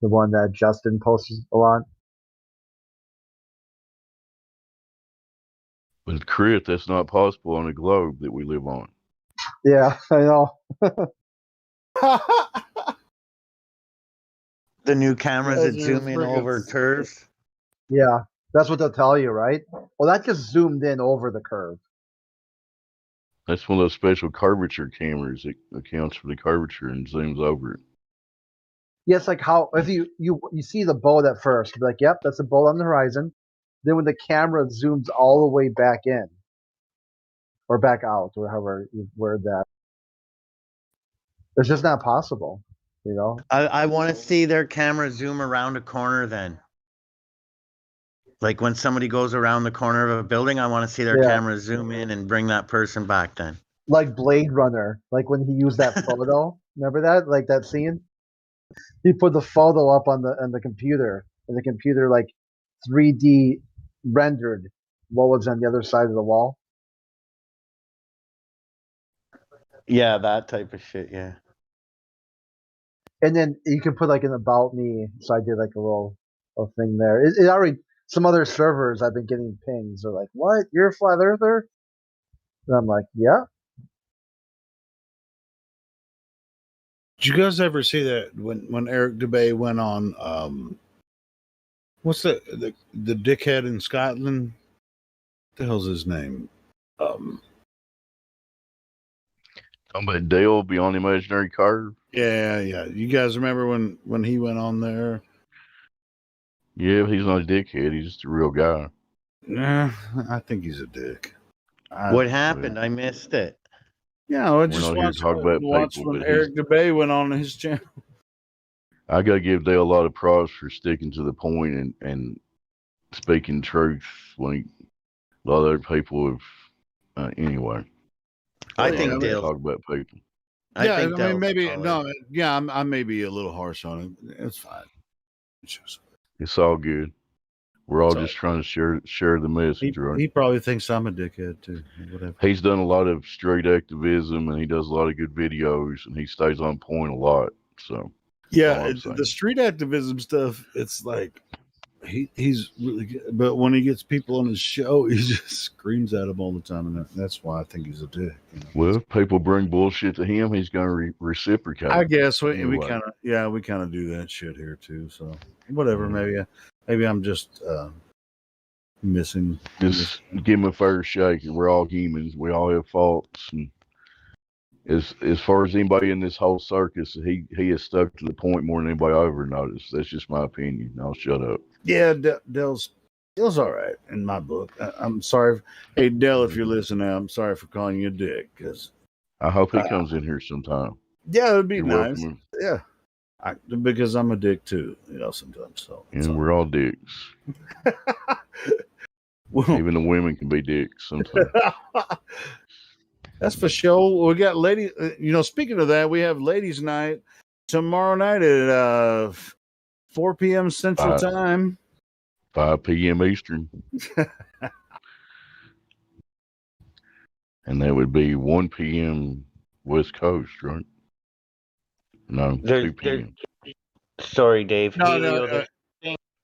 Speaker 17: The one that Justin posts a lot.
Speaker 10: With Crit, that's not possible on a globe that we live on.
Speaker 17: Yeah, I know.
Speaker 11: The new cameras that zoom in over curves.
Speaker 17: Yeah, that's what they'll tell you, right? Well, that just zoomed in over the curve.
Speaker 10: That's one of those special curvature cameras that accounts for the curvature and zooms over it.
Speaker 17: Yeah, it's like how if you see the boat at first, you're like, yep, that's a boat on the horizon. Then when the camera zooms all the way back in or back out, or however you word that, it's just not possible, you know.
Speaker 11: I want to see their camera zoom around a corner then. Like when somebody goes around the corner of a building, I want to see their camera zoom in and bring that person back then.
Speaker 17: Like Blade Runner, like when he used that photo. Remember that? Like that scene? He put the photo up on the computer, and the computer like 3D rendered what was on the other side of the wall.
Speaker 11: Yeah, that type of shit, yeah.
Speaker 17: And then you can put like an About Me. So I did like a little thing there. It already, some other servers I've been getting pings. They're like, what? You're a flat earther? And I'm like, yeah.
Speaker 7: Did you guys ever see that when Eric Dubay went on what's the dickhead in Scotland? What the hell's his name?
Speaker 10: Talking about Dale Beyond Imaginary Curve?
Speaker 7: Yeah. You guys remember when he went on there?
Speaker 10: Yeah, he's not a dickhead. He's just a real guy.
Speaker 7: Nah, I think he's a dick.
Speaker 11: What happened? I missed it.
Speaker 7: Yeah, I just watched when Eric Dubay went on his channel.
Speaker 10: I gotta give Dale a lot of props for sticking to the point and speaking truth when a lot of other people have. Anyway,
Speaker 11: I think
Speaker 10: Dale talk about people.
Speaker 11: I think
Speaker 7: I mean,
Speaker 11: Dell's
Speaker 7: maybe
Speaker 11: solid.
Speaker 7: no, yeah, I may be a little harsh on him. It's fine.
Speaker 10: It's all good. We're all
Speaker 7: It's all
Speaker 10: just trying to share the message, right?
Speaker 7: He probably thinks I'm a dickhead too. Whatever.
Speaker 10: He's done a lot of straight activism, and he does a lot of good videos, and he stays on point a lot. So
Speaker 7: Yeah,
Speaker 10: all I'm saying.
Speaker 7: the street activism stuff, it's like he's really good. But when he gets people on his show, he just screams at them all the time, and that's why I think he's a dick. You know?
Speaker 10: Well, if people bring bullshit to him, he's going to reciprocate.
Speaker 7: I guess we
Speaker 10: anyway.
Speaker 7: kind of do that shit here too. So whatever, maybe I'm just missing.
Speaker 10: Just give him a fair shake. We're all humans. We all have faults. And as far as anybody in this whole circus, he has stuck to the point more than anybody I ever noticed. That's just my opinion. I'll shut up.
Speaker 7: Yeah, Dell's all right in my book. I'm sorry. Hey, Dell, if you're listening, I'm sorry for calling you a dick. Because
Speaker 10: I hope he comes in here sometime.
Speaker 7: Yeah, it'd be
Speaker 10: You're
Speaker 7: nice.
Speaker 10: welcome.
Speaker 7: Yeah, because I'm a dick too, sometimes. So
Speaker 10: And we're all dicks. Even the women can be dicks sometimes.
Speaker 7: That's for sure. We got lady. Speaking of that, we have ladies' night tomorrow night at 4 p.m. Central Time.
Speaker 10: 5 p.m. Eastern. And that would be 1 p.m. West Coast, right? No, 2 p.m.
Speaker 11: Sorry, Dave.
Speaker 7: No,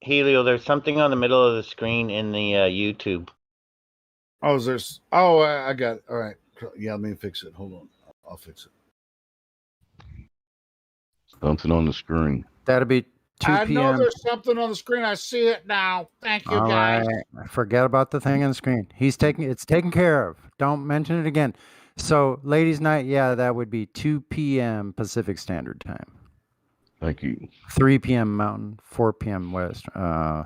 Speaker 11: Helio, there's something on the middle of the screen in the YouTube.
Speaker 7: Oh, there's. Oh, I got it. All right. Yeah, let me fix it. Hold on. I'll fix it.
Speaker 10: Something on the screen.
Speaker 3: That'll be 2
Speaker 7: I know
Speaker 3: p.m.
Speaker 7: there's something on the screen. I see it now. Thank you,
Speaker 3: All
Speaker 7: guys.
Speaker 3: right. Forget about the thing on the screen. It's taken care of. Don't mention it again. So, ladies' night, yeah, that would be 2 p.m. Pacific Standard Time.
Speaker 10: Thank you.
Speaker 3: 3 p.m. Mountain, 4 p.m. West, 4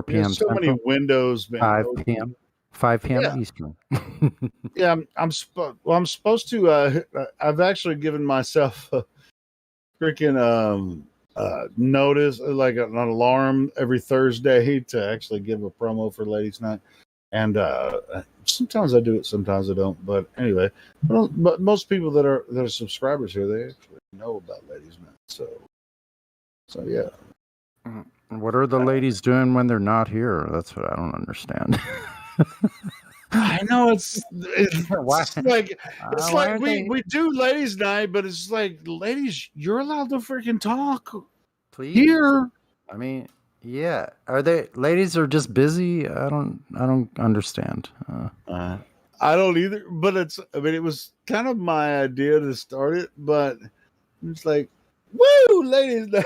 Speaker 3: p.m.
Speaker 7: There's so many
Speaker 3: Central,
Speaker 7: windows. Man.
Speaker 3: 5 p.m. 5 p.m.
Speaker 7: Yeah.
Speaker 3: Eastern.
Speaker 7: Yeah, I'm supposed to. I've actually given myself a freaking notice, like an alarm every Thursday to actually give a promo for Ladies Night, and sometimes I do it, sometimes I don't. But anyway, but most people that are subscribers here, they actually know about Ladies Night. So yeah.
Speaker 3: What are the ladies doing when they're not here? That's what I don't understand.
Speaker 7: I know it's like we do ladies' night, but it's like, ladies, you're allowed to freaking talk.
Speaker 3: Please.
Speaker 7: Here.
Speaker 3: I mean, yeah. Are they ladies are just busy? I don't understand.
Speaker 7: I don't either, but it was kind of my idea to start it, but it's like, woo, ladies' night.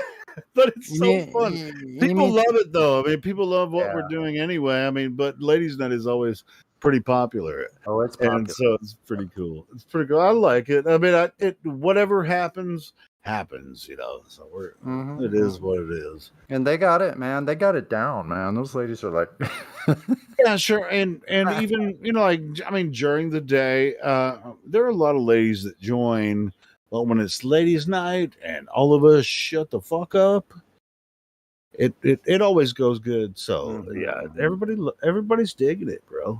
Speaker 7: But it's so fun. People love it though. I mean, people love what we're doing anyway. I mean, but ladies' night is always pretty popular.
Speaker 3: Oh, it's popular.
Speaker 7: And so it's pretty cool. It's pretty cool. I like it. I mean, whatever happens. So it is what it is.
Speaker 3: And they got it, man. They got it down, man. Those ladies are like,
Speaker 7: yeah, sure. And even during the day, there are a lot of ladies that join. Well, when it's ladies' night and all of us shut the fuck up, it always goes good. So yeah, everybody's digging it, bro.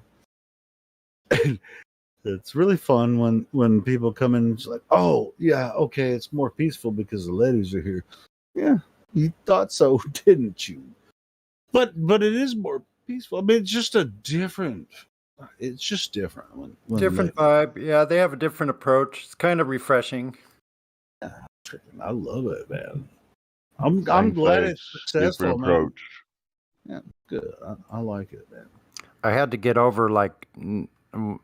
Speaker 7: It's really fun when people come in. It's like, oh yeah, okay, it's more peaceful because the ladies are here. Yeah, you thought so, didn't you? But it is more peaceful. I mean, it's just different. When
Speaker 3: different vibe. Yeah, they have a different approach. It's kind of refreshing.
Speaker 7: I love it, man. I'm glad it's successful,
Speaker 10: different
Speaker 7: man.
Speaker 10: approach.
Speaker 7: Yeah, good. I like it, man.
Speaker 3: I had to get over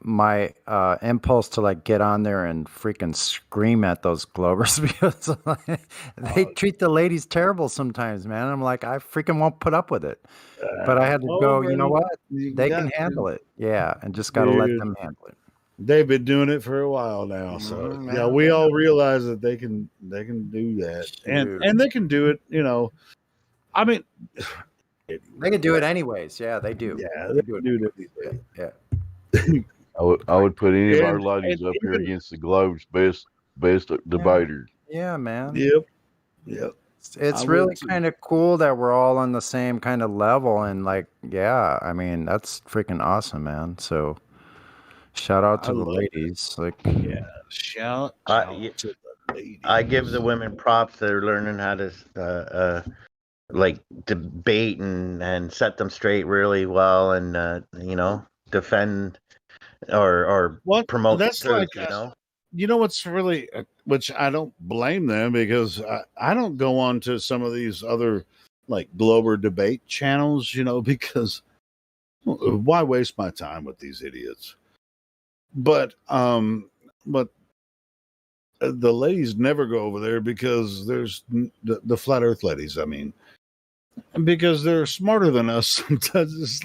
Speaker 3: my impulse to get on there and freaking scream at those Glovers because they treat the ladies terrible sometimes, man. I'm like, I freaking won't put up with it. But I had to go, you know what? They can handle it. Yeah, and just got to let them handle it.
Speaker 7: They've been doing it for a while now, so yeah, we all realize that they can do that, and they can do it. I mean,
Speaker 3: they can do it anyways. Yeah, they do.
Speaker 7: Yeah, they do it anyways.
Speaker 3: Yeah.
Speaker 10: I would put any of our ladies up here against the Globe's best debater.
Speaker 3: Yeah, man.
Speaker 7: Yep.
Speaker 3: It's really kind of cool that we're all on the same kind of level, and I mean, that's freaking awesome, man. So, Shout out to
Speaker 7: I
Speaker 3: the
Speaker 7: love
Speaker 3: ladies. Like,
Speaker 7: Yeah, shout out to the ladies.
Speaker 11: I give the women props. They're learning how to like debate and set them straight really well, and defend or
Speaker 7: What?
Speaker 11: promote the
Speaker 7: That's
Speaker 11: truth.
Speaker 7: like, you know what's really, which I don't blame them because I don't go on to some of these other like Glober debate channels, because why waste my time with these idiots? But the ladies never go over there because there's the flat Earth ladies. I mean, because they're smarter than us. Sometimes it's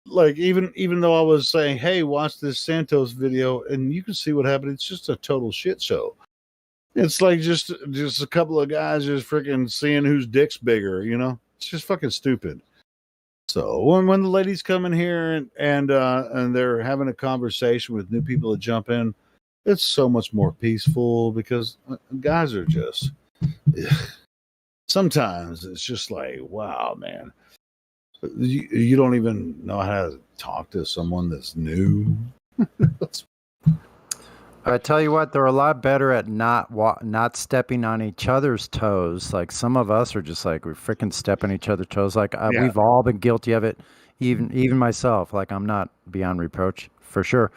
Speaker 7: like even though I was saying, hey, watch this Santos video, and you can see what happened. It's just a total shit show. It's like just a couple of guys just freaking seeing whose dick's bigger. It's just fucking stupid. So when the ladies come in here and they're having a conversation with new people that jump in, it's so much more peaceful because guys are just sometimes it's just like, wow, man, you don't even know how to talk to someone that's new.
Speaker 3: I tell you what, they're a lot better at not stepping on each other's toes. Like some of us are just like we freaking step on each other's toes. Like
Speaker 7: Yeah.
Speaker 3: we've all been guilty of it, even myself. Like I'm not beyond reproach for sure,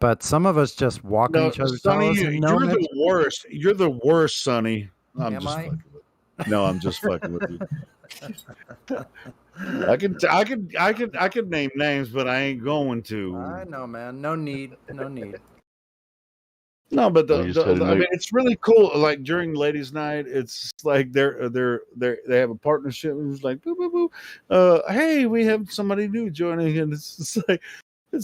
Speaker 3: but some of us just walk on
Speaker 7: No,
Speaker 3: each other's
Speaker 7: Sonny,
Speaker 3: toes. And no
Speaker 7: you're the
Speaker 3: mention-
Speaker 7: worst. You're the worst, Sonny. I'm
Speaker 3: Am
Speaker 7: just
Speaker 3: I?
Speaker 7: fucking with you. No, I'm just fucking with you. I could name names, but I ain't going to.
Speaker 3: I know, man. No need. No need.
Speaker 7: No, but
Speaker 10: I just had a
Speaker 7: I
Speaker 10: note.
Speaker 7: mean, it's really cool. Like during ladies' night, it's like they have a partnership. And it's like boo boo boo. Hey, we have somebody new joining, and it's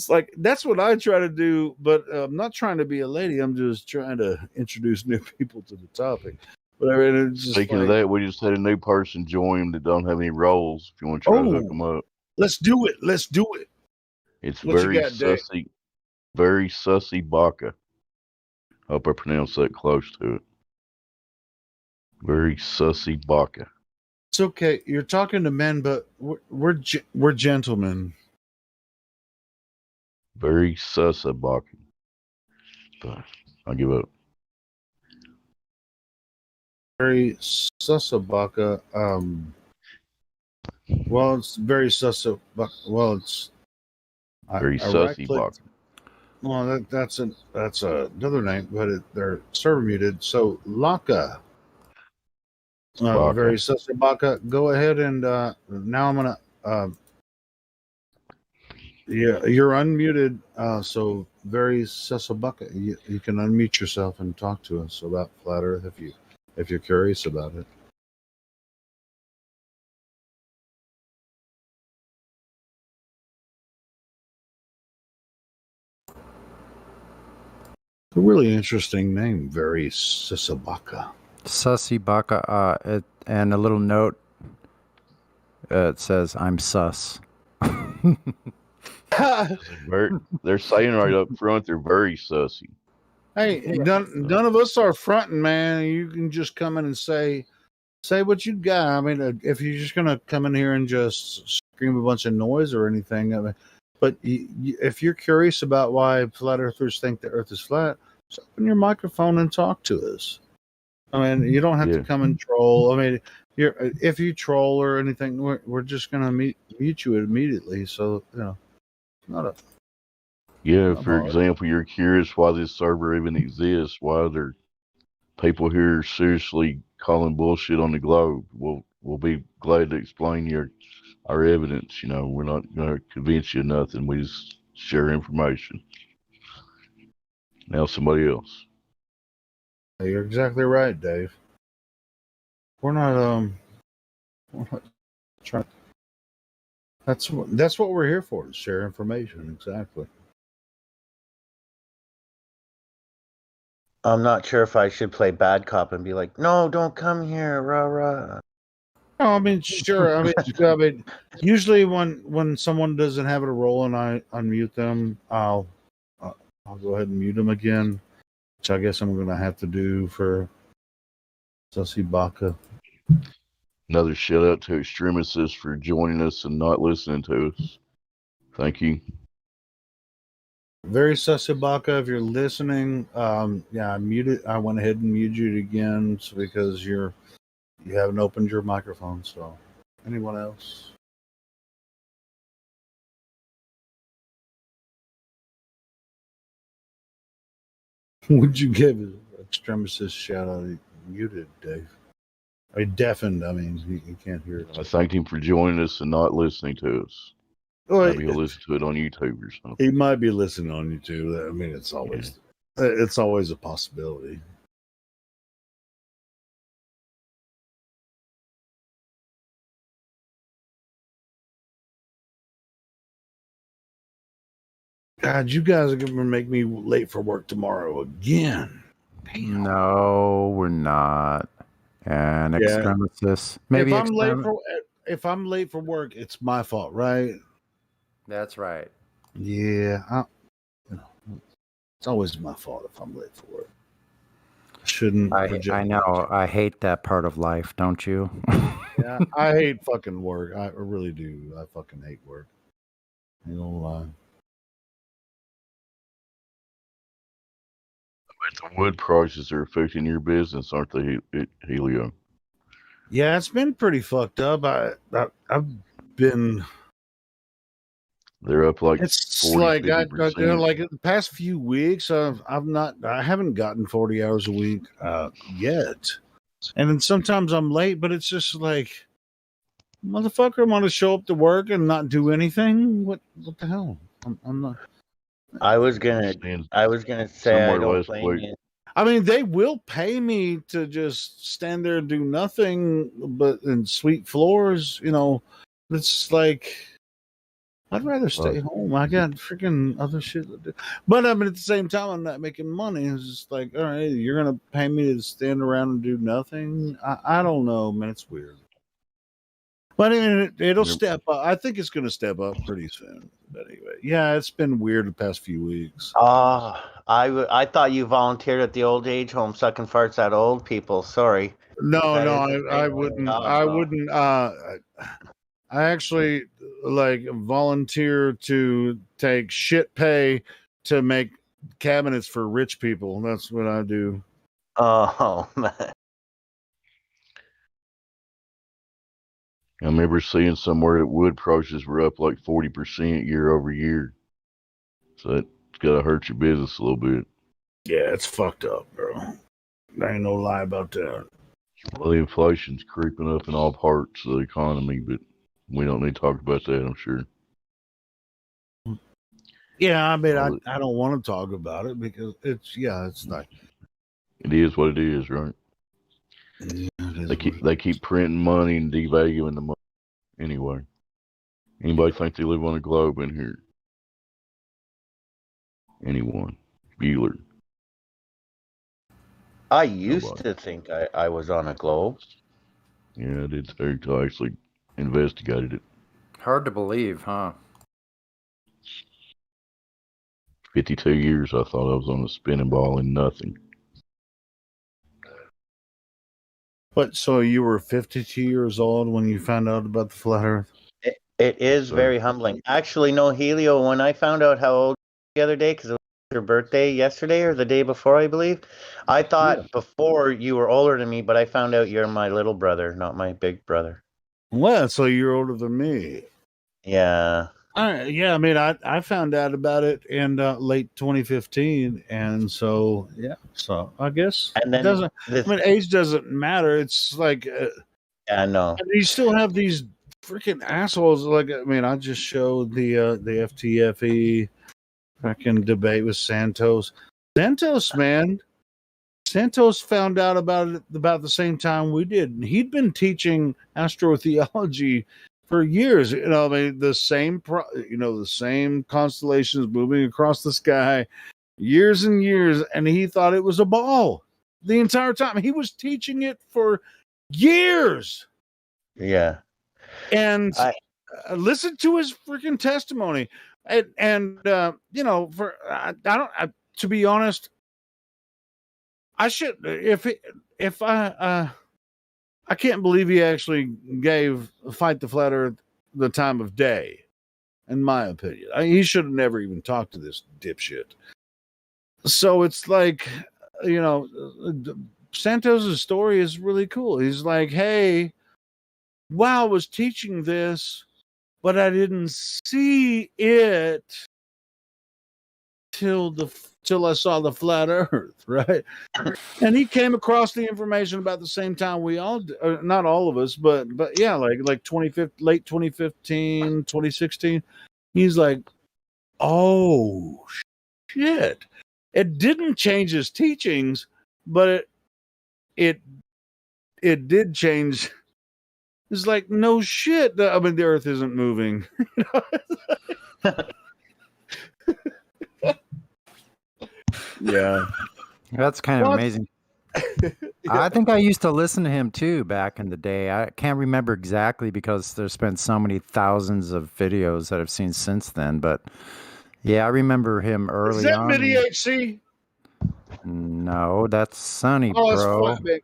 Speaker 7: like that's what I try to do. But I'm not trying to be a lady. I'm just trying to introduce new people to the topic. But I mean, it's just
Speaker 10: Speaking of that, we just had a new person join that don't have any roles. If you want to try to hook them up,
Speaker 7: let's do it. Let's do it.
Speaker 10: it's
Speaker 7: What you
Speaker 10: very
Speaker 7: got, Dave?
Speaker 10: sussy Baka. Hope I pronounced that close to it. Very sussy Baka.
Speaker 7: It's okay. You're talking to men, but we're gentlemen.
Speaker 10: Very sussa Baka. But I'll give up.
Speaker 7: Very Susabaka. Well, it's very Susabaka. Well, it's
Speaker 10: Very sussy Baka.
Speaker 7: Well, that's another name, but they're server muted. So Laka, very Susabaka. Go ahead and now I'm gonna. Yeah, you're unmuted. So very Susabaka. You can unmute yourself and talk to us about Flat Earth if you're curious about it. A really interesting name, very Susabaka.
Speaker 3: Sussy Baka. And a little note. It says, "I'm sus."
Speaker 10: They're saying right up front they're very sussy.
Speaker 7: Hey, none of us are fronting, man. You can just come in and say what you got. I mean, if you're just gonna come in here and just scream a bunch of noise or anything, I mean, but if you're curious about why flat earthers think the Earth is flat, just open your microphone and talk to us. I mean, you don't have to come and troll. I mean, if you troll or anything, we're just gonna mute you immediately. So not a.
Speaker 10: Yeah, for example, you're curious why this server even exists, why there people here seriously calling bullshit on the globe. We'll be glad to explain our evidence. We're not going to convince you of nothing. We just share information. Now somebody else.
Speaker 7: You're exactly right, Dave. We're not trying. That's what we're here for, to share information. Exactly.
Speaker 11: I'm not sure if I should play bad cop and be like, no, don't come here, rah rah.
Speaker 7: No, I mean, sure. I mean, usually when someone doesn't have a role and I unmute them, I'll go ahead and mute them again, which I guess I'm going to have to do for Sussy Baka.
Speaker 10: Another shout out to Extremists for joining us and not listening to us. Thank you.
Speaker 7: Very Susabaka, if you're listening, I muted. I went ahead and muted you again because you haven't opened your microphone. So, anyone else? Would you give Extremistus shout out? Muted, Dave. I mean, deafened. I mean, you can't hear it.
Speaker 10: I thanked him for joining us and not listening to us.
Speaker 7: Well,
Speaker 10: Maybe he'll listen to it on YouTube or something.
Speaker 7: He might be listening on YouTube. I mean, it's always a possibility. God, you guys are gonna make me late for work tomorrow again. Damn.
Speaker 3: No, we're not. And Extremistus. Maybe
Speaker 7: if I'm late for work, it's my fault, right?
Speaker 3: That's right.
Speaker 7: Yeah, it's always my fault if I'm late for work. Shouldn't.
Speaker 3: I know. I hate that part of life, don't you?
Speaker 7: Yeah, I hate fucking work. I really do. I fucking hate work. You don't lie.
Speaker 10: But the wood prices are affecting your business, aren't they, Helio?
Speaker 7: Yeah, it's been pretty fucked up. I've been.
Speaker 10: They're up like
Speaker 7: It's
Speaker 10: 40,
Speaker 7: like
Speaker 10: 50%.
Speaker 7: like in the past few weeks, I haven't gotten 40 hours a week yet, and then sometimes I'm late, but it's just like, motherfucker, I'm gonna show up to work and not do anything. What the hell? I'm not.
Speaker 11: I was gonna say I don't blame you.
Speaker 7: I mean, they will pay me to just stand there and do nothing, but in sweep floors, it's like, I'd rather stay home. I got freaking other shit to do. But I mean, at the same time, I'm not making money. It's just like, all right, you're going to pay me to stand around and do nothing? I don't know, man. It's weird. But I mean, it'll step up. I think it's going to step up pretty soon. But anyway, yeah, it's been weird the past few weeks.
Speaker 11: I thought you volunteered at the old age home sucking farts at old people. Sorry.
Speaker 7: No, I wouldn't. I wouldn't. I actually volunteer to take shit pay to make cabinets for rich people. That's what I do.
Speaker 11: Oh man.
Speaker 10: I remember seeing somewhere that wood prices were up like 40% year over year. So that's got to hurt your business a little bit.
Speaker 7: Yeah, it's fucked up, bro. There ain't no lie about that.
Speaker 10: Well, the inflation's creeping up in all parts of the economy, but we don't need to talk about that, I'm sure.
Speaker 7: Yeah, I mean, I don't want to talk about it because it's like.
Speaker 10: It is what it is, right?
Speaker 7: Yeah,
Speaker 10: they keep printing money and devaluing the money. Anyway, anybody think they live on a globe in here? Anyone? Bueller.
Speaker 11: I used to think I was on a globe.
Speaker 10: Yeah, I did too, until I actually investigated it.
Speaker 3: Hard to believe, huh?
Speaker 10: 52 years I thought I was on a spinning ball and nothing.
Speaker 7: But so you were 52 years old when you found out about the flat Earth?
Speaker 11: It is very humbling. Actually, no, Helio, when I found out how old the other day, because it was your birthday yesterday or the day before, I believe, I thought before you were older than me, but I found out you're my little brother, not my big brother.
Speaker 7: Well, so you're older than me.
Speaker 11: Yeah.
Speaker 7: Yeah, I mean, I found out about it in late 2015, and so so I guess
Speaker 11: and then
Speaker 7: age doesn't matter. It's like,
Speaker 11: I know,
Speaker 7: you still have these freaking assholes. Like, I mean, I just showed the FTFE freaking debate with Santos. Man. Santos found out about it about the same time we did. He'd been teaching astrotheology for years. I mean, the same constellations moving across the sky, years and years, and he thought it was a ball the entire time. He was teaching it for years.
Speaker 11: Yeah.
Speaker 7: And listen to his freaking testimony. And to be honest, I should, if I can't believe he actually gave Fight the Flat Earth the time of day. in my opinion. He should have never even talked to this dipshit. So it's like, you know, Santos's story is really cool. He's like, hey, wow, I was teaching this, but I didn't see it till I saw the flat Earth, right? And he came across the information about the same time we all, not all of us, but yeah, like late 2015, 2016. He's like, oh shit! It didn't change his teachings, but it did change. It's like, no shit. I mean, the Earth isn't moving. Yeah.
Speaker 3: That's kind of amazing. I think I used to listen to him too back in the day. I can't remember exactly because there's been so many thousands of videos that I've seen since then. But yeah, I remember him early
Speaker 7: Is that
Speaker 3: on.
Speaker 7: MIDI HC?
Speaker 3: No, that's Sunny,
Speaker 7: Oh, it's
Speaker 3: bro.
Speaker 7: Flatbed.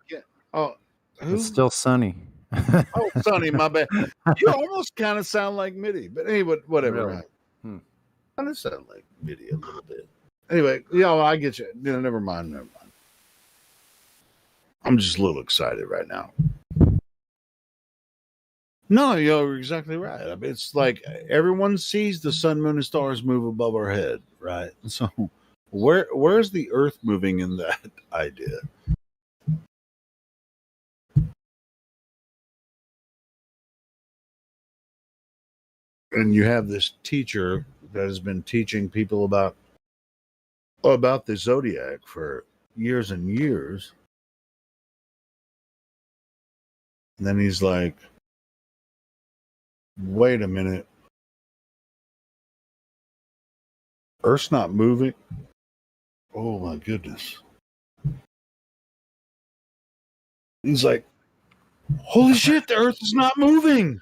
Speaker 7: Oh, who?
Speaker 3: It's still Sunny.
Speaker 7: Oh, Sonny, my bad. You almost kind of sound like MIDI, but anyway, whatever.
Speaker 3: Really?
Speaker 7: Right? Kind of sound like MIDI a little bit. Anyway, yeah, I get you. Never mind. I'm just a little excited right now. No, you're exactly right. I mean, it's like everyone sees the sun, moon, and stars move above our head, right? So, where's the Earth moving in that idea? And you have this teacher that has been teaching people about the zodiac for years and years. And then he's like, wait a minute. Earth's not moving. Oh my goodness. He's like, holy shit, the Earth is not moving.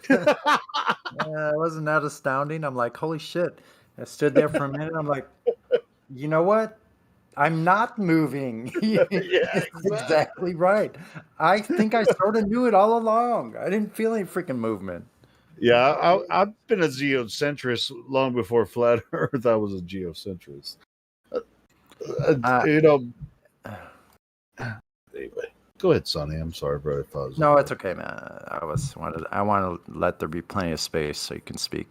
Speaker 3: Yeah, wasn't that astounding? I'm like, holy shit. I stood there for a minute. I'm like, you know what? I'm not moving. It's exactly right. I think I sort of knew it all along. I didn't feel any freaking movement.
Speaker 7: Yeah, I've been a geocentrist long before flat Earth. I was a geocentrist. You know. Anyway, go ahead, Sonny. I'm sorry, bro. If I was
Speaker 3: No, it's okay, man. I want to let there be plenty of space so you can speak.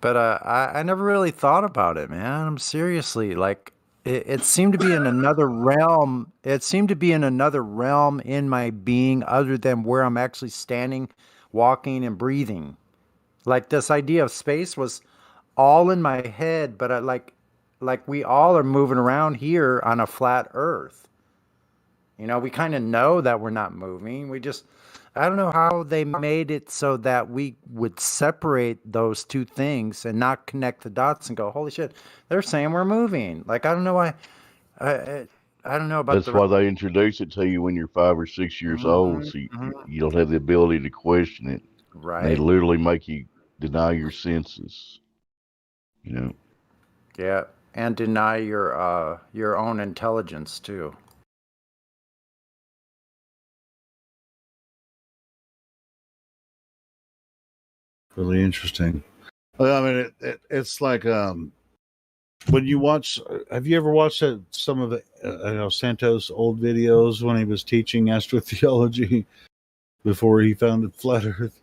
Speaker 3: But I never really thought about it, man. I'm seriously like it seemed to be in another realm. It seemed to be in another realm in my being other than where I'm actually standing, walking, and breathing. Like this idea of space was all in my head, but like we all are moving around here on a flat Earth. You know, we kind of know that we're not moving. I don't know how they made it so that we would separate those two things and not connect the dots and go, holy shit, they're saying we're moving. Like, I don't know why. I don't know about
Speaker 10: That's why they introduce it to you when you're 5 or 6 years old, so you don't have the ability to question it.
Speaker 3: Right.
Speaker 10: They literally make you deny your senses. You know.
Speaker 3: Yeah, and deny your own intelligence too.
Speaker 7: really interesting. I mean, it's like when you watch. Have you ever watched some of Santos' old videos when he was teaching astrotheology before he founded Flat Earth?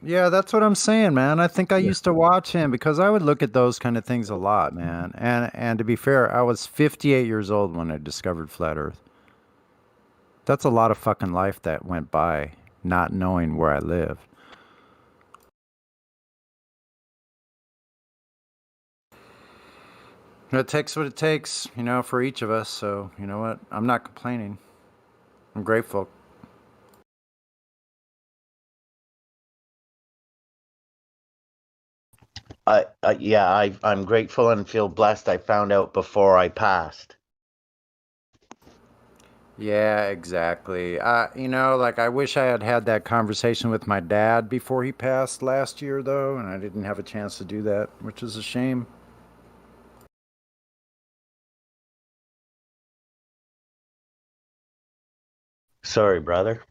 Speaker 3: Yeah, that's what I'm saying, man. I think I used to watch him because I would look at those kind of things a lot, man. And to be fair, I was 58 years old when I discovered Flat Earth. That's a lot of fucking life that went by not knowing where I live. It takes what it takes, you know, for each of us. So, you know what? I'm not complaining. I'm grateful.
Speaker 11: I'm grateful and feel blessed I found out before I passed.
Speaker 3: Yeah, exactly. You know, like I wish I had had that conversation with my dad before he passed last year, though, and I didn't have a chance to do that, which is a shame.
Speaker 11: Sorry, brother.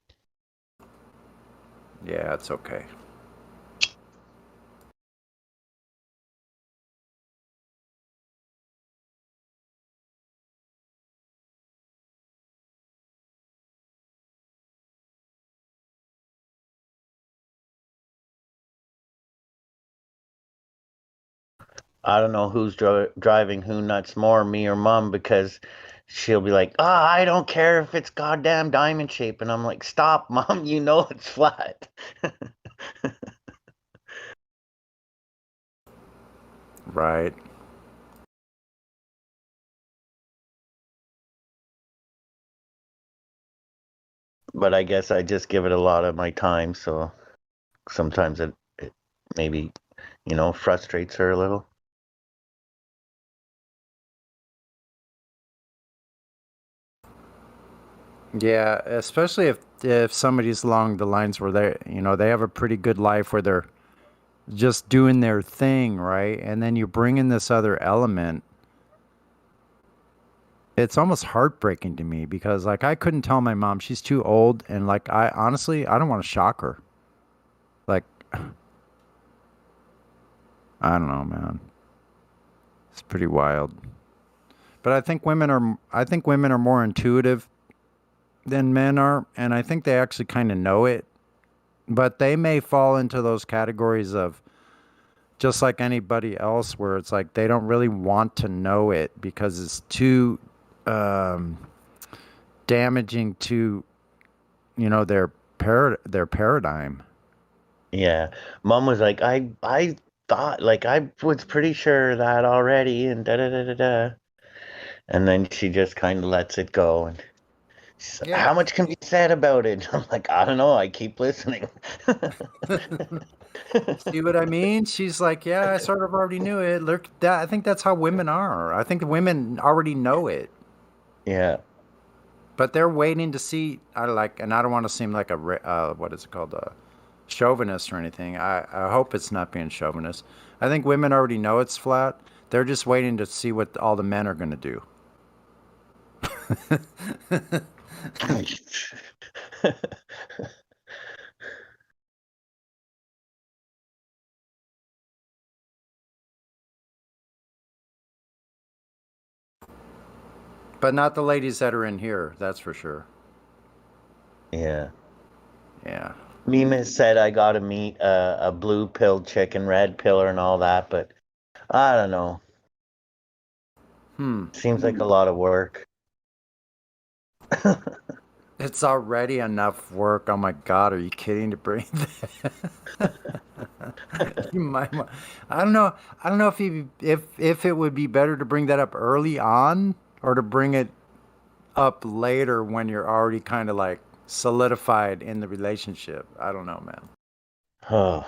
Speaker 3: Yeah, it's okay.
Speaker 11: I don't know who's driving who nuts more, me or mom, because she'll be like, I don't care if it's goddamn diamond shape. And I'm like, stop, mom, you know it's flat.
Speaker 3: Right.
Speaker 11: But I guess I just give it a lot of my time, so sometimes it maybe, frustrates her a little.
Speaker 3: Yeah, especially if somebody's along the lines where they have a pretty good life where they're just doing their thing, right? And then you bring in this other element. It's almost heartbreaking to me because like I couldn't tell my mom, she's too old, and like I honestly I don't want to shock her. Like I don't know, man. It's pretty wild. But I think women are more intuitive than men are, and I think they actually kind of know it. But they may fall into those categories of just like anybody else where it's like they don't really want to know it because it's too damaging to their paradigm.
Speaker 11: Yeah. Mom was like, I thought, like, I was pretty sure that already, and da da da da da. And then she just kind of lets it go. And she's like,
Speaker 3: Yeah.
Speaker 11: how much can be said about it? I'm like, I don't know. I keep listening.
Speaker 3: See what I mean? She's like, yeah, I sort of already knew it. Look, I think that's how women are. I think the women already know it,
Speaker 11: Yeah.
Speaker 3: but they're waiting to see. And I don't want to seem like what is it called, a chauvinist or anything. I hope it's not being chauvinist. I think women already know it's flat. They're just waiting to see what all the men are going to do. But not the ladies that are in here, that's for sure.
Speaker 11: Yeah.
Speaker 3: Yeah.
Speaker 11: Mima said I got to meet a blue pill chick and red pillar and all that, but I don't know. Seems like a lot of work.
Speaker 3: It's already enough work. Oh my God, are you kidding to bring that? You might, I don't know. I don't know if it would be better to bring that up early on or to bring it up later when you're already kind of like solidified in the relationship. I don't know, man.
Speaker 11: Oh.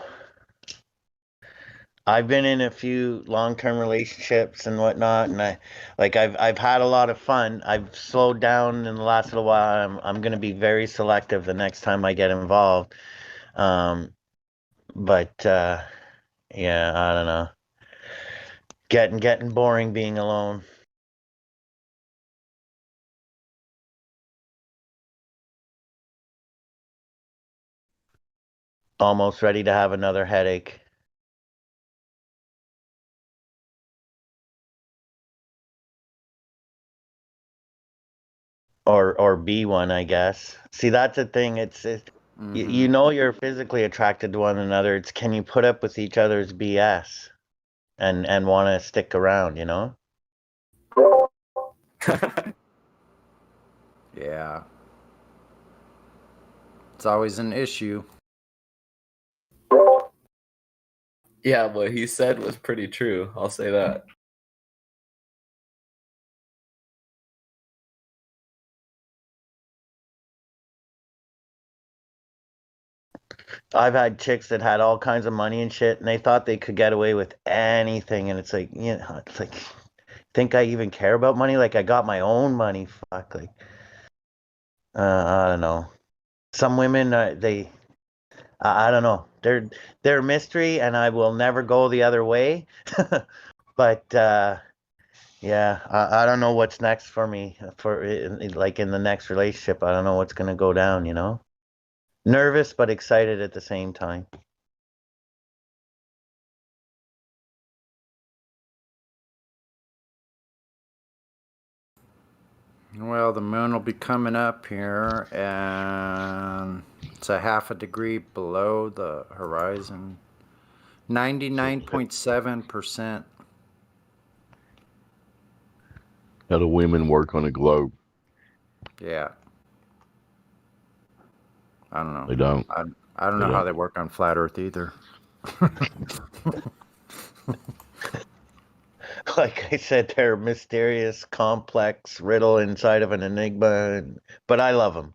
Speaker 11: I've been in a few long-term relationships and whatnot, and I've had a lot of fun. I've slowed down in the last little while. I'm gonna be very selective the next time I get involved. But yeah, I don't know. Getting boring being alone. Almost ready to have another headache. Or be one, I guess. See, that's the thing. You know you're physically attracted to one another. It's can you put up with each other's BS and want to stick around, you know?
Speaker 3: Yeah. It's always an issue.
Speaker 6: Yeah, what he said was pretty true. I'll say that.
Speaker 11: I've had chicks that had all kinds of money and shit, and they thought they could get away with anything. And it's like, it's like, think I even care about money? Like I got my own money. Fuck, like, I don't know. Some women, I don't know. They're a mystery, and I will never go the other way. But yeah, I don't know what's next for me like in the next relationship. I don't know what's gonna go down. Nervous but excited at the same time.
Speaker 3: Well, the moon will be coming up here, and it's a half a degree below the horizon. 99.7%.
Speaker 10: How do women work on a globe?
Speaker 3: Yeah. I don't know.
Speaker 10: They don't.
Speaker 3: I don't
Speaker 10: They
Speaker 3: know how
Speaker 10: don't.
Speaker 3: they work on flat Earth either.
Speaker 11: Like I said, they're a mysterious, complex riddle inside of an enigma, but I love them.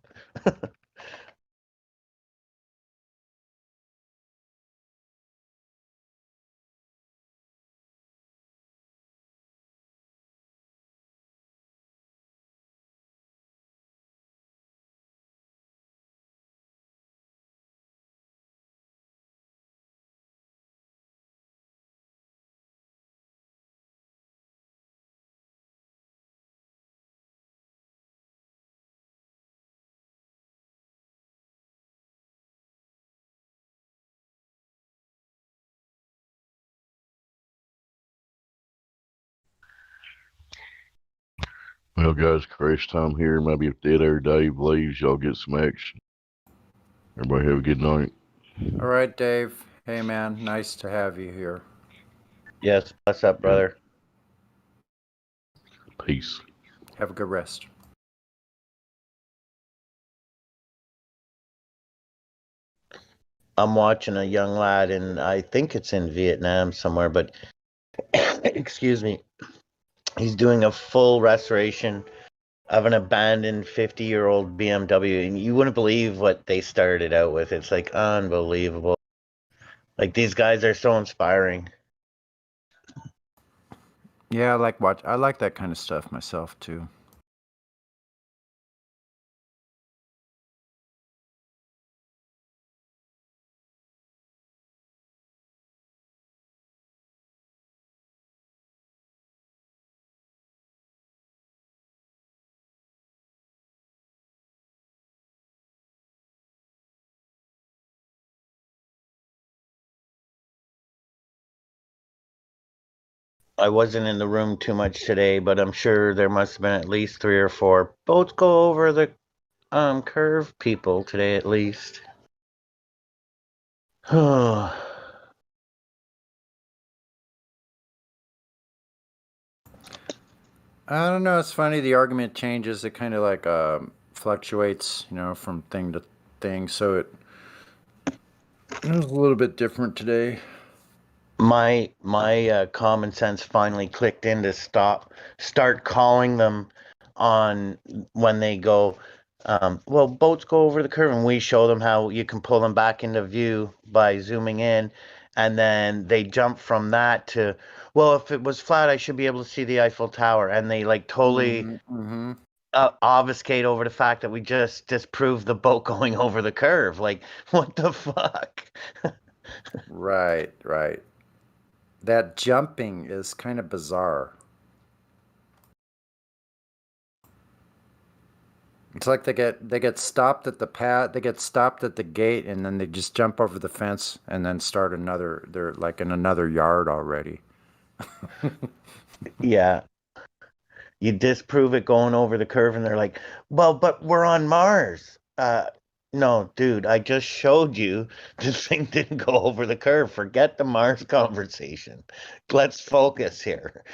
Speaker 10: Well, guys, crash time here. Maybe if Dead Air Dave leaves, y'all get some action. Everybody have a good night.
Speaker 3: All right, Dave. Hey, man. Nice to have you here.
Speaker 11: Yes, what's up, brother?
Speaker 10: Peace.
Speaker 3: Have a good rest.
Speaker 11: I'm watching a young lad, and I think it's in Vietnam somewhere, but excuse me, he's doing a full restoration of an abandoned 50-year-old BMW, and you wouldn't believe what they started out with. It's like unbelievable. Like these guys are so inspiring.
Speaker 3: Yeah, I like that kind of stuff myself too.
Speaker 11: I wasn't in the room too much today, but I'm sure there must have been at least 3 or 4 boats go over the curve people today at least.
Speaker 3: I don't know. It's funny. The argument changes. It kind of like fluctuates, from thing to thing. So it was a little bit different today.
Speaker 11: My common sense finally clicked in to start calling them on when they go. Well, boats go over the curve, and we show them how you can pull them back into view by zooming in, and then they jump from that to, well, if it was flat, I should be able to see the Eiffel Tower, and they like totally obfuscate over the fact that we just disproved the boat going over the curve. Like, what the fuck?
Speaker 3: Right. That jumping is kind of bizarre. It's like they get stopped at the pad, they get stopped at the gate, and then they just jump over the fence and then start another. They're like in another yard already.
Speaker 11: Yeah. You disprove it going over the curve, and they're like, well, but we're on Mars. No, dude, I just showed you this thing didn't go over the curve. Forget the Mars conversation. Let's focus here.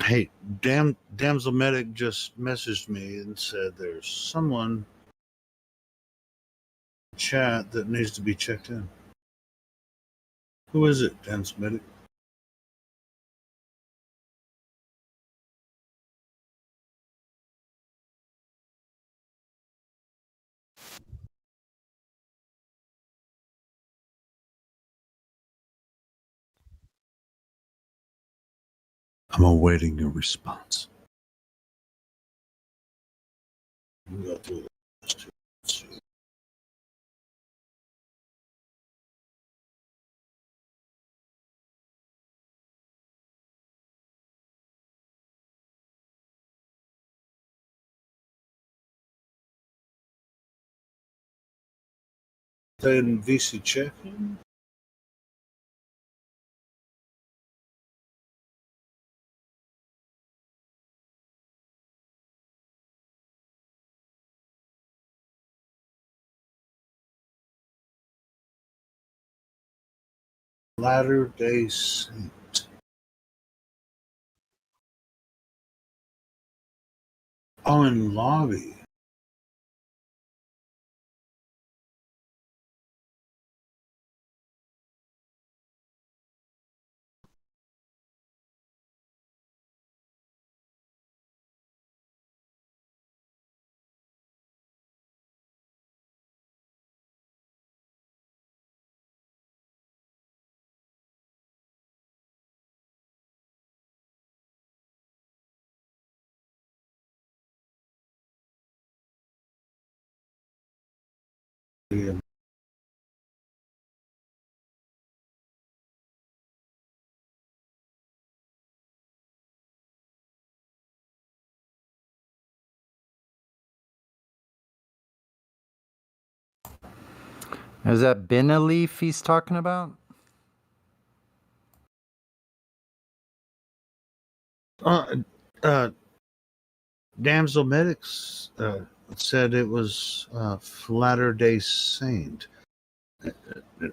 Speaker 7: Hey, Damsel Medic just messaged me and said there's someone in the chat that needs to be checked in. Who is it, Damsel Medic?
Speaker 9: I'm awaiting your response. We'll go through the list. Let's see. Then VC checking. Latter Day Saint. Oh, in lobby. Yeah.
Speaker 3: Is that Beneleaf he's talking about?
Speaker 9: Uh, Damsel Medics said it was Latter Day Saint. It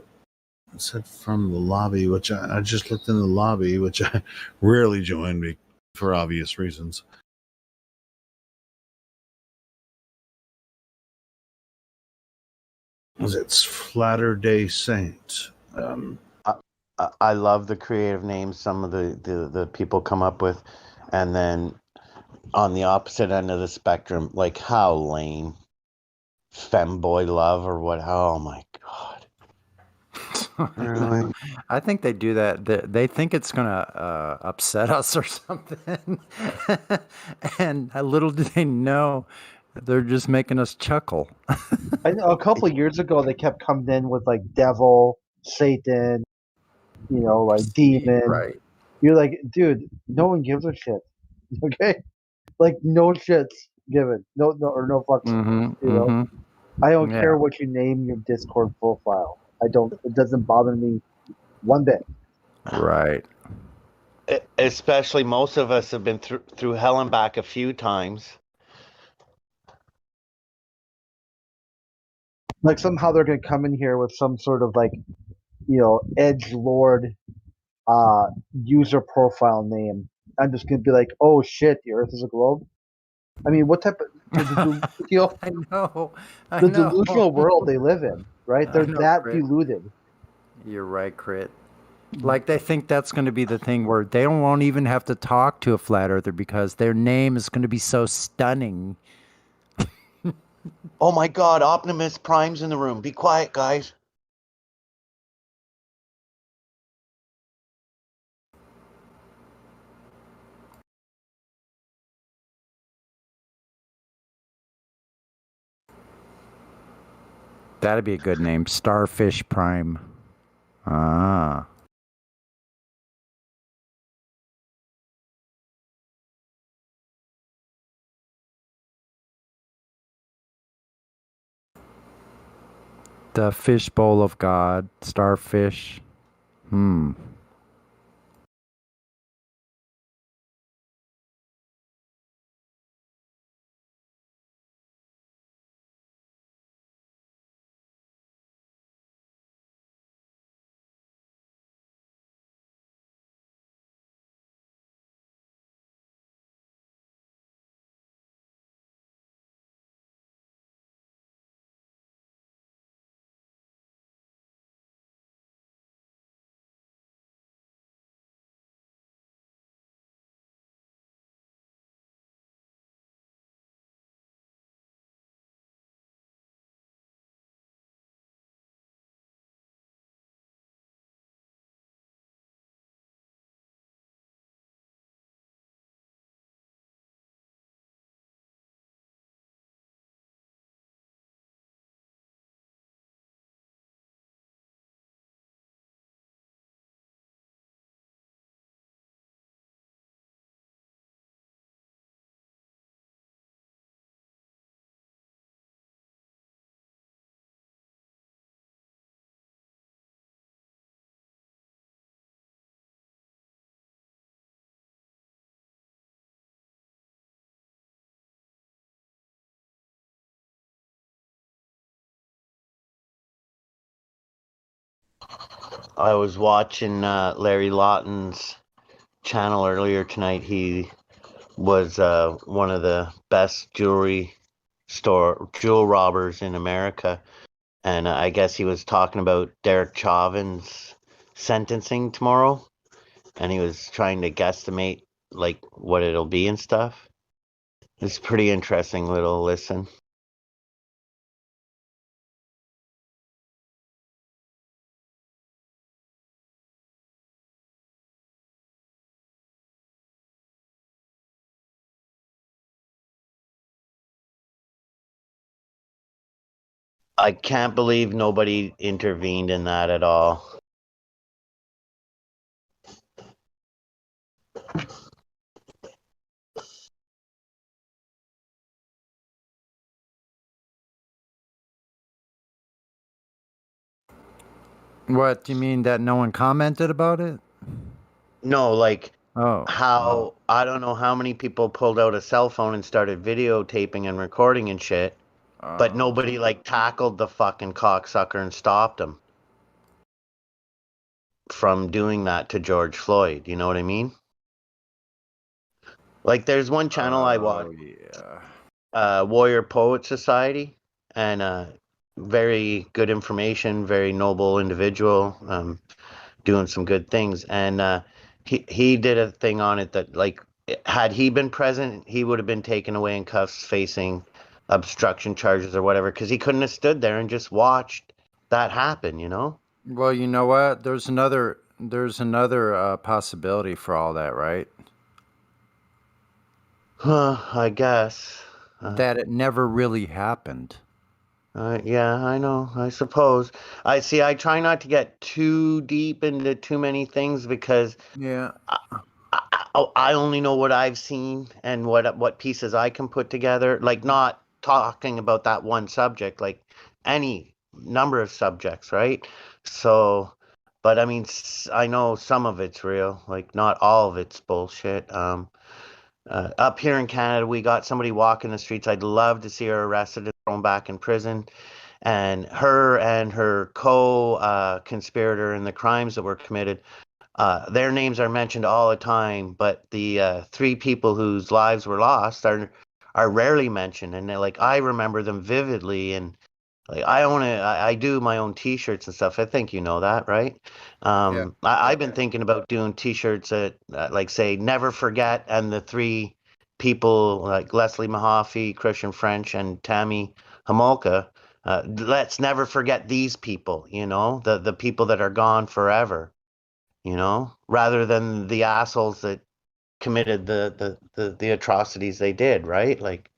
Speaker 9: said from the lobby, which I just looked in the lobby, which I rarely join for obvious reasons. It's Latter Day Saint.
Speaker 11: I love the creative names some of the people come up with, and then on the opposite end of the spectrum, like how lame, femboy love or what? Oh my god! Really?
Speaker 3: I think they do that. They think it's gonna upset us or something, and little do they know, they're just making us chuckle.
Speaker 17: I know a couple of years ago they kept coming in with like devil, Satan, like demon.
Speaker 3: Right.
Speaker 17: You're like, dude, no one gives a shit. Okay, like no shits given, no or no fucks. I don't care
Speaker 3: Yeah.
Speaker 17: what you name your Discord profile. I don't. It doesn't bother me one bit.
Speaker 3: Right.
Speaker 11: Especially most of us have been through hell and back a few times.
Speaker 17: Like somehow they're gonna come in here with some sort of like, edge lord user profile name. I'm just gonna be like, oh shit, the Earth is a globe. I mean, what type of
Speaker 3: I know. I
Speaker 17: the
Speaker 3: know.
Speaker 17: delusional world they live in, right?
Speaker 3: I
Speaker 17: They're
Speaker 3: know,
Speaker 17: that
Speaker 3: Crit.
Speaker 17: deluded.
Speaker 3: You're right, Crit. Like they think that's going to be the thing where they won't even have to talk to a flat earther because their name is going to be so stunning.
Speaker 11: Oh my god, Optimus Prime's in the room. Be quiet, guys.
Speaker 3: That'd be a good name, Starfish Prime. Ah. The fishbowl of God, starfish. Hmm.
Speaker 11: I was watching Larry Lawton's channel earlier tonight. He was one of the best jewel robbers in America, and I guess he was talking about Derek Chauvin's sentencing tomorrow, and he was trying to guesstimate like what it'll be and stuff. It's a pretty interesting little listen. I can't believe nobody intervened in that at all.
Speaker 3: What do you mean that no one commented about it?
Speaker 11: No, like
Speaker 3: Oh,
Speaker 11: how I don't know how many people pulled out a cell phone and started videotaping and recording and shit, but nobody like tackled the fucking cocksucker and stopped him from doing that to George Floyd. You know what I mean? Like there's one channel I watch, Warrior Poet Society, and very good information, very noble individual, doing some good things. And he did a thing on it that like had he been present, he would have been taken away in cuffs, facing obstruction charges or whatever, because he couldn't have stood there and just watched that happen. You know?
Speaker 3: well, you know what? There's another possibility for all that, right?
Speaker 11: I guess.
Speaker 3: That it never really happened.
Speaker 11: Yeah, I know. I suppose. I try not to get too deep into too many things because
Speaker 3: Yeah.
Speaker 11: I only know what I've seen and what pieces I can put together. Like not talking about that one subject, like any number of subjects, right? So, but I mean, I know some of it's real. Like not all of it's bullshit. Up here in Canada, we got somebody walking the streets. I'd love to see her arrested and thrown back in prison. And her co-conspirator in the crimes that were committed, their names are mentioned all the time, but the three people whose lives were lost are rarely mentioned. And they're like, I remember them vividly, and like I do my own T-shirts and stuff. I think you know that, right? I've been thinking about doing T-shirts that like say "Never Forget" and the three people like Leslie Mahaffey, Christian French, and Tammy Homolka. Let's never forget these people. You know, the people that are gone forever. You know, rather than the assholes that committed the atrocities they did, right? Like.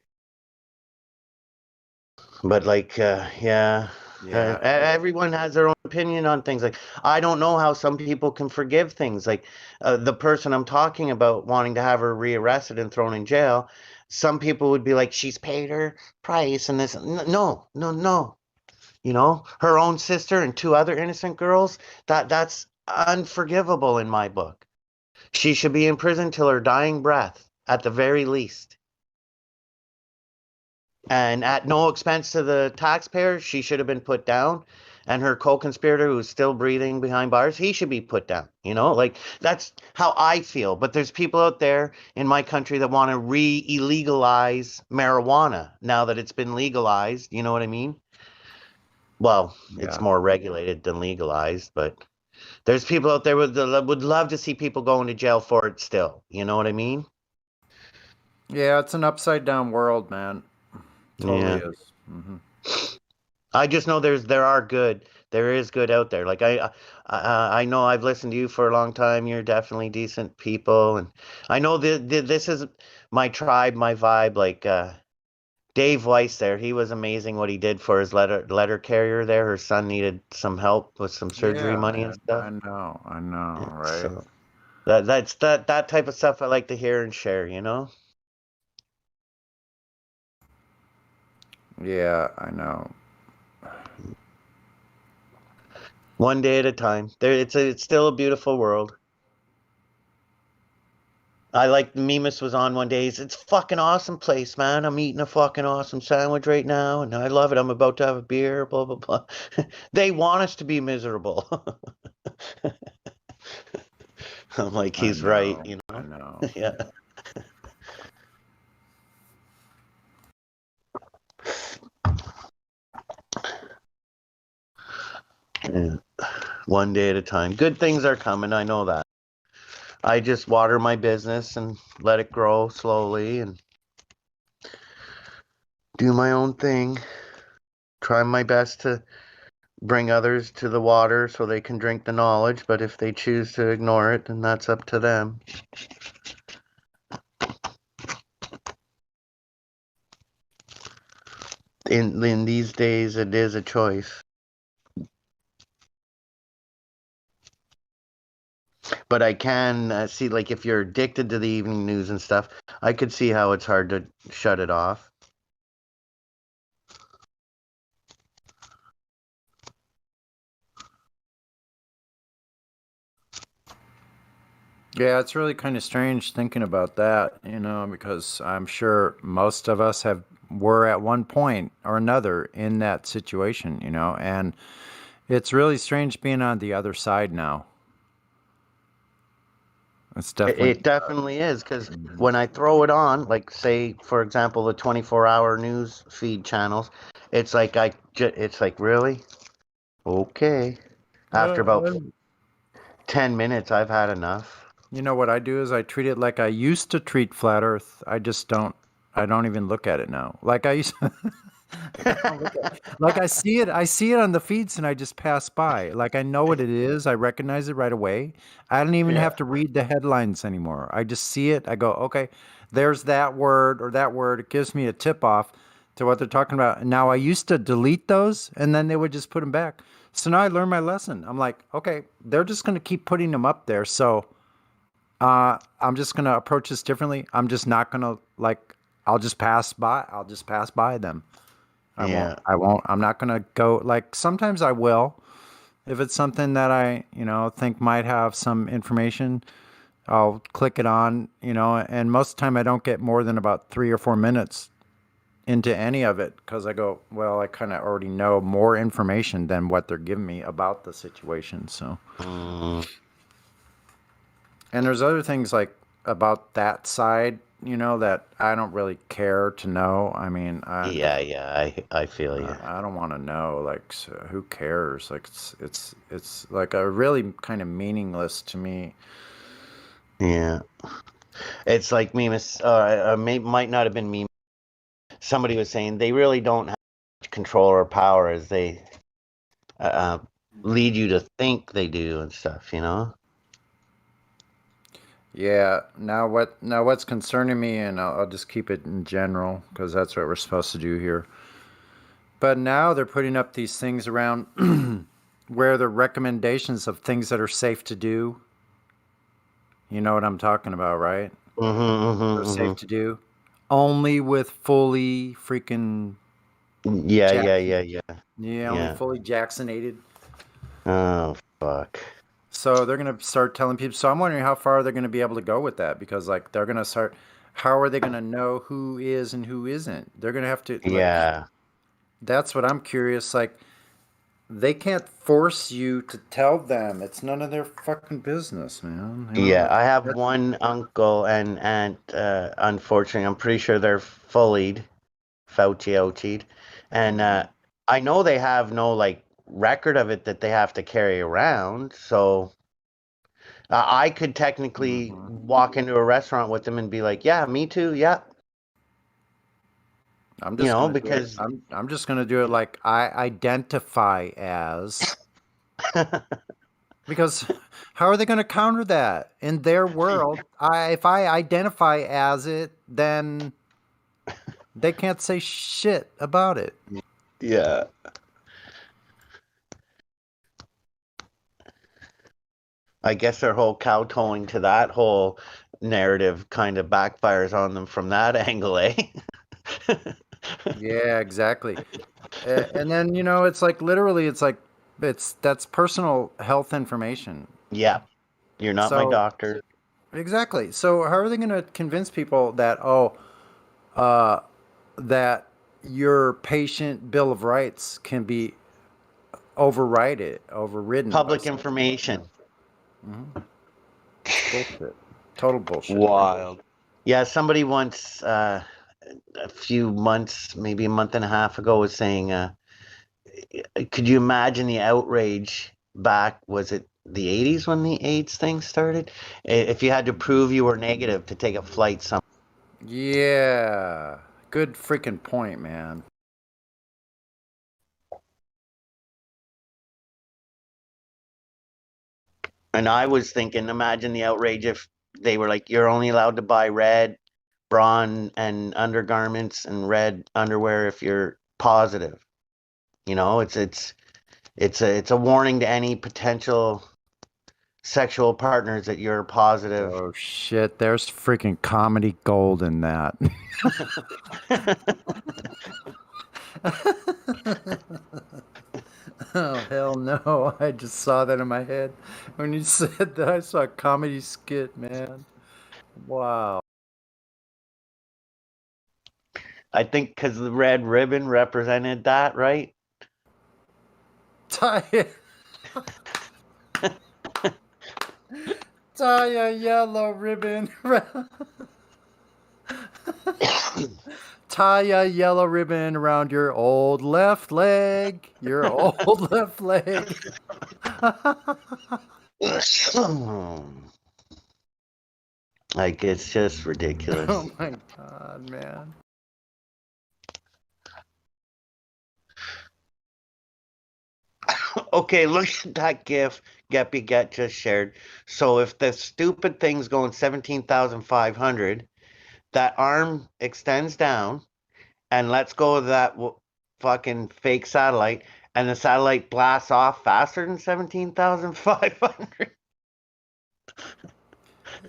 Speaker 11: But like, yeah, everyone has their own opinion on things. Like, I don't know how some people can forgive things. Like, the person I'm talking about wanting to have her rearrested and thrown in jail, some people would be like, she's paid her price and this. No, no, no. You know, her own sister and two other innocent girls. That's unforgivable in my book. She should be in prison till her dying breath, at the very least. And at no expense to the taxpayers, she should have been put down. And her co-conspirator, who's still breathing behind bars, he should be put down. You know, like that's how I feel. But there's people out there in my country that want to re-illegalize marijuana now that it's been legalized. You know what I mean? Well, it's more regulated than legalized, but there's people out there would love to see people going to jail for it still. You know what I mean?
Speaker 3: Yeah, it's an upside down world, man. Totally
Speaker 11: Yeah.
Speaker 3: is. Mm-hmm.
Speaker 11: I just know there is good out there. Like I know I've listened to you for a long time. You're definitely decent people, and I know this is my tribe, my vibe. Like Dave Weiss, there, he was amazing. What he did for his letter carrier there. Her son needed some help with some surgery
Speaker 3: Yeah,
Speaker 11: money and
Speaker 3: man.
Speaker 11: stuff.
Speaker 3: I know, right?
Speaker 11: So that's that type of stuff I like to hear and share. You know.
Speaker 3: Yeah, I know.
Speaker 11: One day at a time. It's still a beautiful world. I like Mimas was on one day. It's fucking awesome place, man. I'm eating a fucking awesome sandwich right now, and I love it. I'm about to have a beer. Blah blah blah. They want us to be miserable. I'm like,
Speaker 3: I
Speaker 11: he's right,
Speaker 3: know.
Speaker 11: you
Speaker 3: I
Speaker 11: know?
Speaker 3: know.
Speaker 11: Yeah. Yeah. One day at a time. Good things are coming. I know that. I just water my business and let it grow slowly and do my own thing. Try my best to bring others to the water so they can drink the knowledge, but if they choose to ignore it, then that's up to them. In these days, it is a choice. But I can see, like, if you're addicted to the evening news and stuff, I could see how it's hard to shut it off.
Speaker 3: Yeah, it's really kind of strange thinking about that, you know, because I'm sure most of us were at one point or another in that situation, you know, and it's really strange being on the other side now. It's definitely.
Speaker 11: It definitely is, because when I throw it on, like, say, for example, the 24-hour news feed channels, it's like it's like, really? Okay. After about 10 minutes, I've had enough.
Speaker 3: You know what I do is I treat it like I used to treat flat Earth. I don't even look at it now. Like I used I don't look at like I see it on the feeds and I just pass by. Like I know what it is. I recognize it right away. I don't even have to read the headlines anymore. I just see it. I go, okay, there's that word or that word. It gives me a tip off to what they're talking about. And now I used to delete those and then they would just put them back. So now I learned my lesson. I'm like, okay, they're just going to keep putting them up there. So I'm just going to approach this differently. I'm just not going to I'll just pass by them. I'm not going to go sometimes I will. If it's something that I, think might have some information, I'll click it on, and most of the time I don't get more than about 3 or 4 minutes into any of it because I go, well, I kind of already know more information than what they're giving me about the situation. So, and there's other things like about that side, that I don't really care to know. I mean,
Speaker 11: I feel you.
Speaker 3: I don't want to know. Who cares? Like, it's like a really kind of meaningless to me.
Speaker 11: Yeah, it's like me. Might not have been me. Somebody was saying they really don't have much control or power as they lead you to think they do and stuff.
Speaker 3: Yeah. Now what's concerning me, and I'll just keep it in general because that's what we're supposed to do here. But now they're putting up these things around where the recommendations of things that are safe to do. You know what I'm talking about, right? They're safe to do only with fully freaking.
Speaker 11: Yeah.
Speaker 3: Only fully vaccinated.
Speaker 11: Oh, fuck.
Speaker 3: So they're going to start telling people. So I'm wondering how far they're going to be able to go with that because, they're going to start. How are they going to know who is and who isn't? They're going to have to.
Speaker 11: Yeah.
Speaker 3: That's what I'm curious. They can't force you to tell them. It's none of their fucking business, man.
Speaker 11: Yeah, I have one uncle and aunt. Unfortunately, I'm pretty sure they're Fauci'd, and I know they have no record of it that they have to carry around. So I could technically walk into a restaurant with them and be like, "Yeah, me too. Yeah."
Speaker 3: I'm just because I'm just gonna do it like I identify as. Because how are they going to counter that in their world? If I identify as it, then they can't say shit about it.
Speaker 11: Yeah. I guess their whole kowtowing to that whole narrative kind of backfires on them from that angle, eh?
Speaker 3: Yeah, exactly. And then, it's literally, that's personal health information.
Speaker 11: Yeah. You're not my doctor.
Speaker 3: Exactly. So how are they going to convince people that, that your patient bill of rights can be overridden?
Speaker 11: Public information.
Speaker 3: Bullshit. Total bullshit.
Speaker 11: Wild. Yeah, somebody once, a few months, maybe a month and a half ago, was saying, could you imagine the outrage back, was it the 80s when the AIDS thing started? If you had to prove you were negative to take a flight somewhere.
Speaker 3: Yeah. Good freaking point, man.
Speaker 11: And I was thinking, imagine the outrage if they were like, you're only allowed to buy red bra and undergarments and red underwear if you're positive. You know, it's a warning to any potential sexual partners that you're positive.
Speaker 3: Oh shit, there's freaking comedy gold in that. Oh hell no, I just saw that in my head when you said that. I saw a comedy skit, man. Wow.
Speaker 11: I think because the red ribbon represented that, right?
Speaker 3: Tie a yellow ribbon. Tie a yellow ribbon around your old left leg. Your old left leg.
Speaker 11: Like, it's just ridiculous.
Speaker 3: Oh my god, man.
Speaker 11: Okay, look at that GIF Geppy Get just shared. So if the stupid thing's going 17,500, that arm extends down and lets go of that fucking fake satellite, and the satellite blasts off faster than 17,500.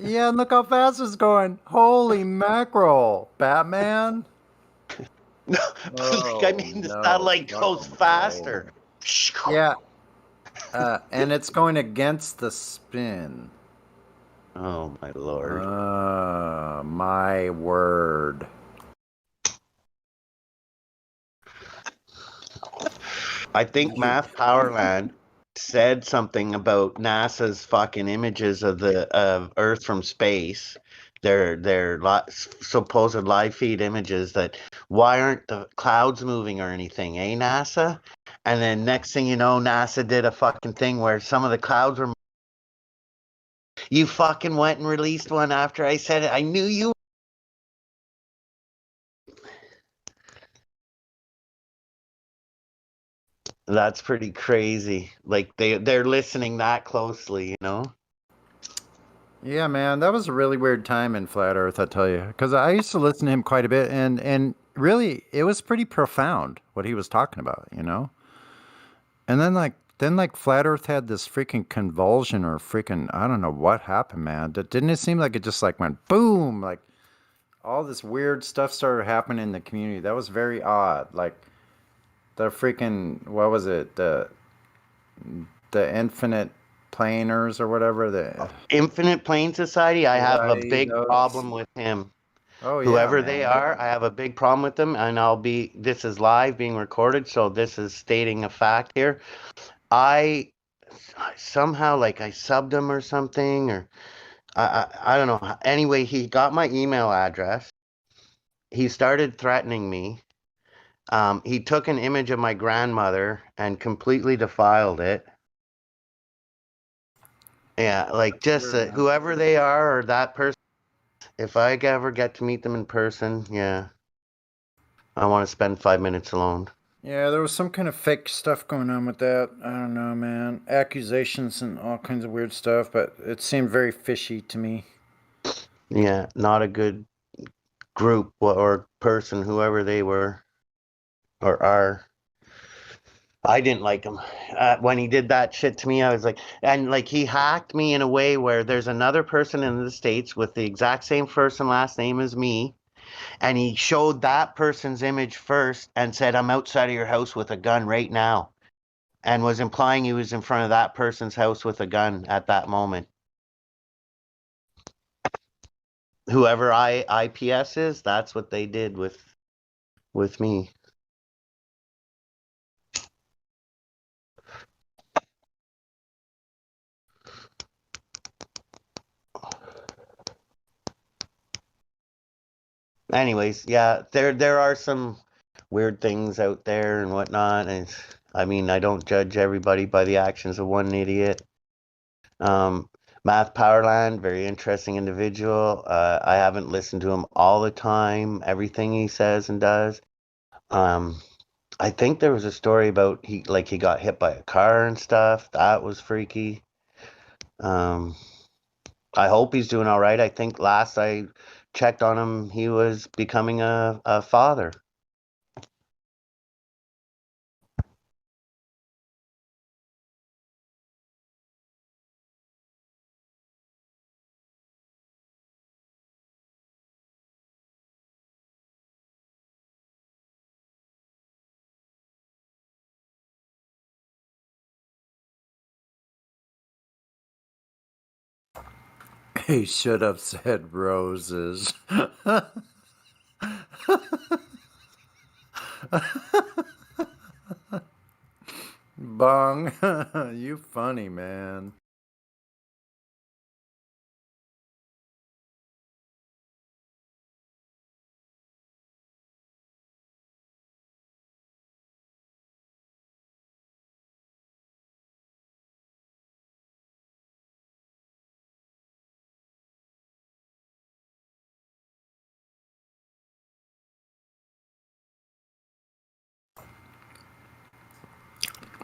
Speaker 3: Yeah, and look how fast it's going. Holy mackerel, Batman.
Speaker 11: No, I mean, the satellite goes faster.
Speaker 3: Yeah. And it's going against the spin.
Speaker 11: Oh, my lord.
Speaker 3: My word.
Speaker 11: I think Math Powerland said something about NASA's fucking images of Earth from space. Their supposed live feed images, that why aren't the clouds moving or anything, eh, NASA? And then next thing you know, NASA did a fucking thing where some of the clouds were. You fucking went and released one after I said it. I knew you. That's pretty crazy. Like they're listening that closely, you know?
Speaker 3: Yeah, man, that was a really weird time in Flat Earth, I tell you, because I used to listen to him quite a bit, and really, it was pretty profound what he was talking about, you know. And then Flat Earth had this freaking convulsion or freaking I don't know what happened, man. Didn't it seem like it just like went boom, like all this weird stuff started happening in the community? That was very odd. Like the freaking what was it, the infinite planers or whatever, the
Speaker 11: Infinite Plane Society, I have a
Speaker 3: Society,
Speaker 11: big
Speaker 3: those-
Speaker 11: problem with him.
Speaker 3: Oh yeah,
Speaker 11: Whoever
Speaker 3: man.
Speaker 11: they are, I have a big problem with them, and this is live being recorded, so this is stating a fact here. I somehow, like, I subbed him or something, or I don't know. Anyway, he got my email address. He started threatening me. He took an image of my grandmother and completely defiled it. Yeah, like just whoever they are or that person, if I ever get to meet them in person, yeah, I want to spend 5 minutes alone.
Speaker 3: Yeah, there was some kind of fake stuff going on with that. I don't know, man. Accusations and all kinds of weird stuff, but it seemed very fishy to me.
Speaker 11: Yeah, not a good group or person, whoever they were or are. I didn't like him. When he did that shit to me, I was like, and like he hacked me in a way where there's another person in the States with the exact same first and last name as me. And he showed that person's image first and said, I'm outside of your house with a gun right now. And was implying he was in front of that person's house with a gun at that moment. Whoever IPS is, that's what they did with me. anyways, yeah, there are some weird things out there and whatnot. And I mean, I don't judge everybody by the actions of one idiot. Math Powerland, very interesting individual. I haven't listened to him all the time, everything he says and does. I think there was a story about he got hit by a car and stuff. That was freaky. I hope he's doing all right. I think last I checked on him, he was becoming a father.
Speaker 3: He should have said roses. Bong, you funny, man.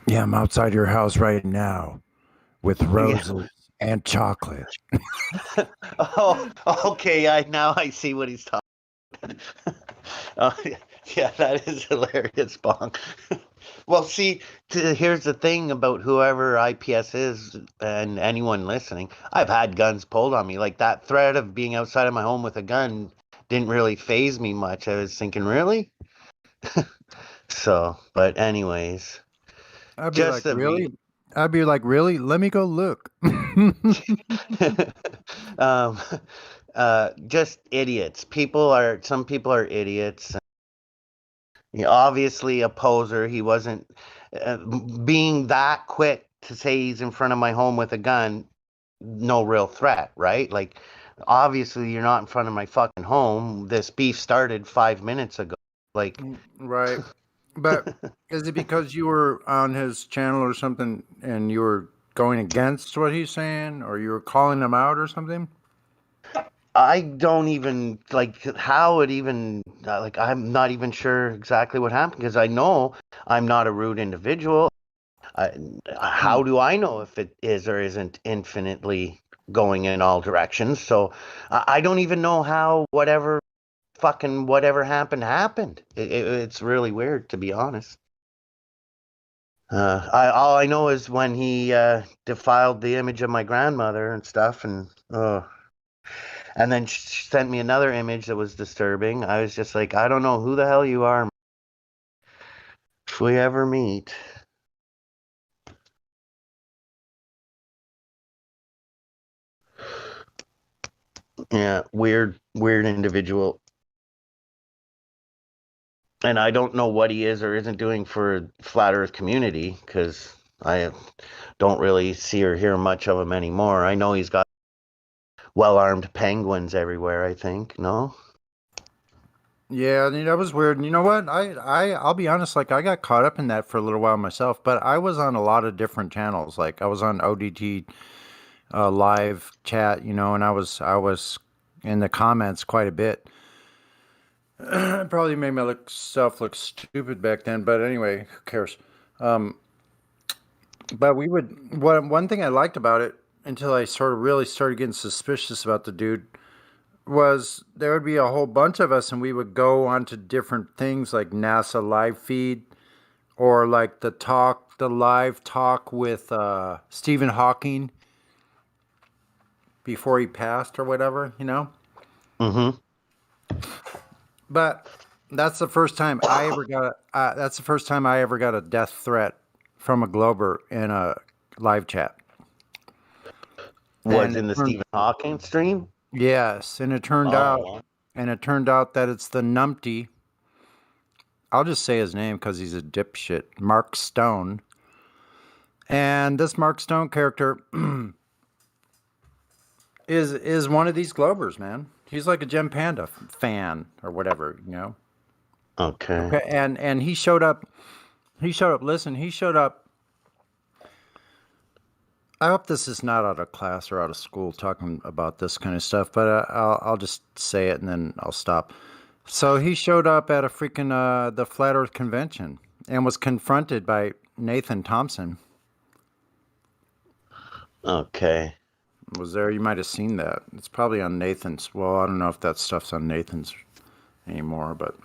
Speaker 3: Yeah, I'm outside your house right now with roses and chocolate.
Speaker 11: Oh, okay. Now I see what he's talking. Yeah, that is hilarious, Bong. Well, see, here's the thing about whoever IPS is and anyone listening. I've had guns pulled on me. Like that threat of being outside of my home with a gun didn't really phase me much. I was thinking, really? So, but anyways,
Speaker 3: I'd be like, really? I'd be like, really? Let me go look.
Speaker 11: Just idiots. Some people are idiots. Obviously a poser. He wasn't being that quick to say he's in front of my home with a gun. No real threat, right? Like, obviously you're not in front of my fucking home. This beef started 5 minutes ago. Like,
Speaker 3: right. But is it because you were on his channel or something and you were going against what he's saying or you were calling him out or something?
Speaker 11: I don't even like how it even like I'm not even sure exactly what happened because I know I'm not a rude individual. How do I know if it is or isn't infinitely going in all directions? So I don't even know how whatever happened. It's really weird, to be honest. All I know is when he defiled the image of my grandmother and stuff, and then sent me another image that was disturbing. I was just like, I don't know who the hell you are. If we ever meet. Yeah, weird individual. And I don't know what he is or isn't doing for Flat Earth community because I don't really see or hear much of him anymore. I know he's got well-armed penguins everywhere, I think. No?
Speaker 3: Yeah, I mean, that was weird. And you know what? I'll be honest, like I got caught up in that for a little while myself, but I was on a lot of different channels. Like I was on ODT live chat, and I was in the comments quite a bit. It probably made myself look stupid back then, but anyway, who cares? But one thing I liked about it until I sort of really started getting suspicious about the dude was there would be a whole bunch of us and we would go on to different things like NASA live feed or like the live talk with Stephen Hawking before he passed or whatever,
Speaker 11: Mm-hmm.
Speaker 3: But that's the first time I ever got a death threat from a Glober in a live chat.
Speaker 11: Was in the Stephen Hawking stream?
Speaker 3: Yes, and it turned out that it's the numpty. I'll just say his name because he's a dipshit, Mark Stone. And this Mark Stone character is one of these Globers, man. He's like a Gem Panda fan or whatever, you know.
Speaker 11: Okay.
Speaker 3: Okay, and he showed up. He showed up. Listen, he showed up. I hope this is not out of class or out of school talking about this kind of stuff, but I'll just say it and then I'll stop. So he showed up at a freaking the Flat Earth convention and was confronted by Nathan Thompson.
Speaker 11: Okay.
Speaker 3: Was there? You might have seen that. It's probably on Nathan's. Well, I don't know if that stuff's on Nathan's anymore, but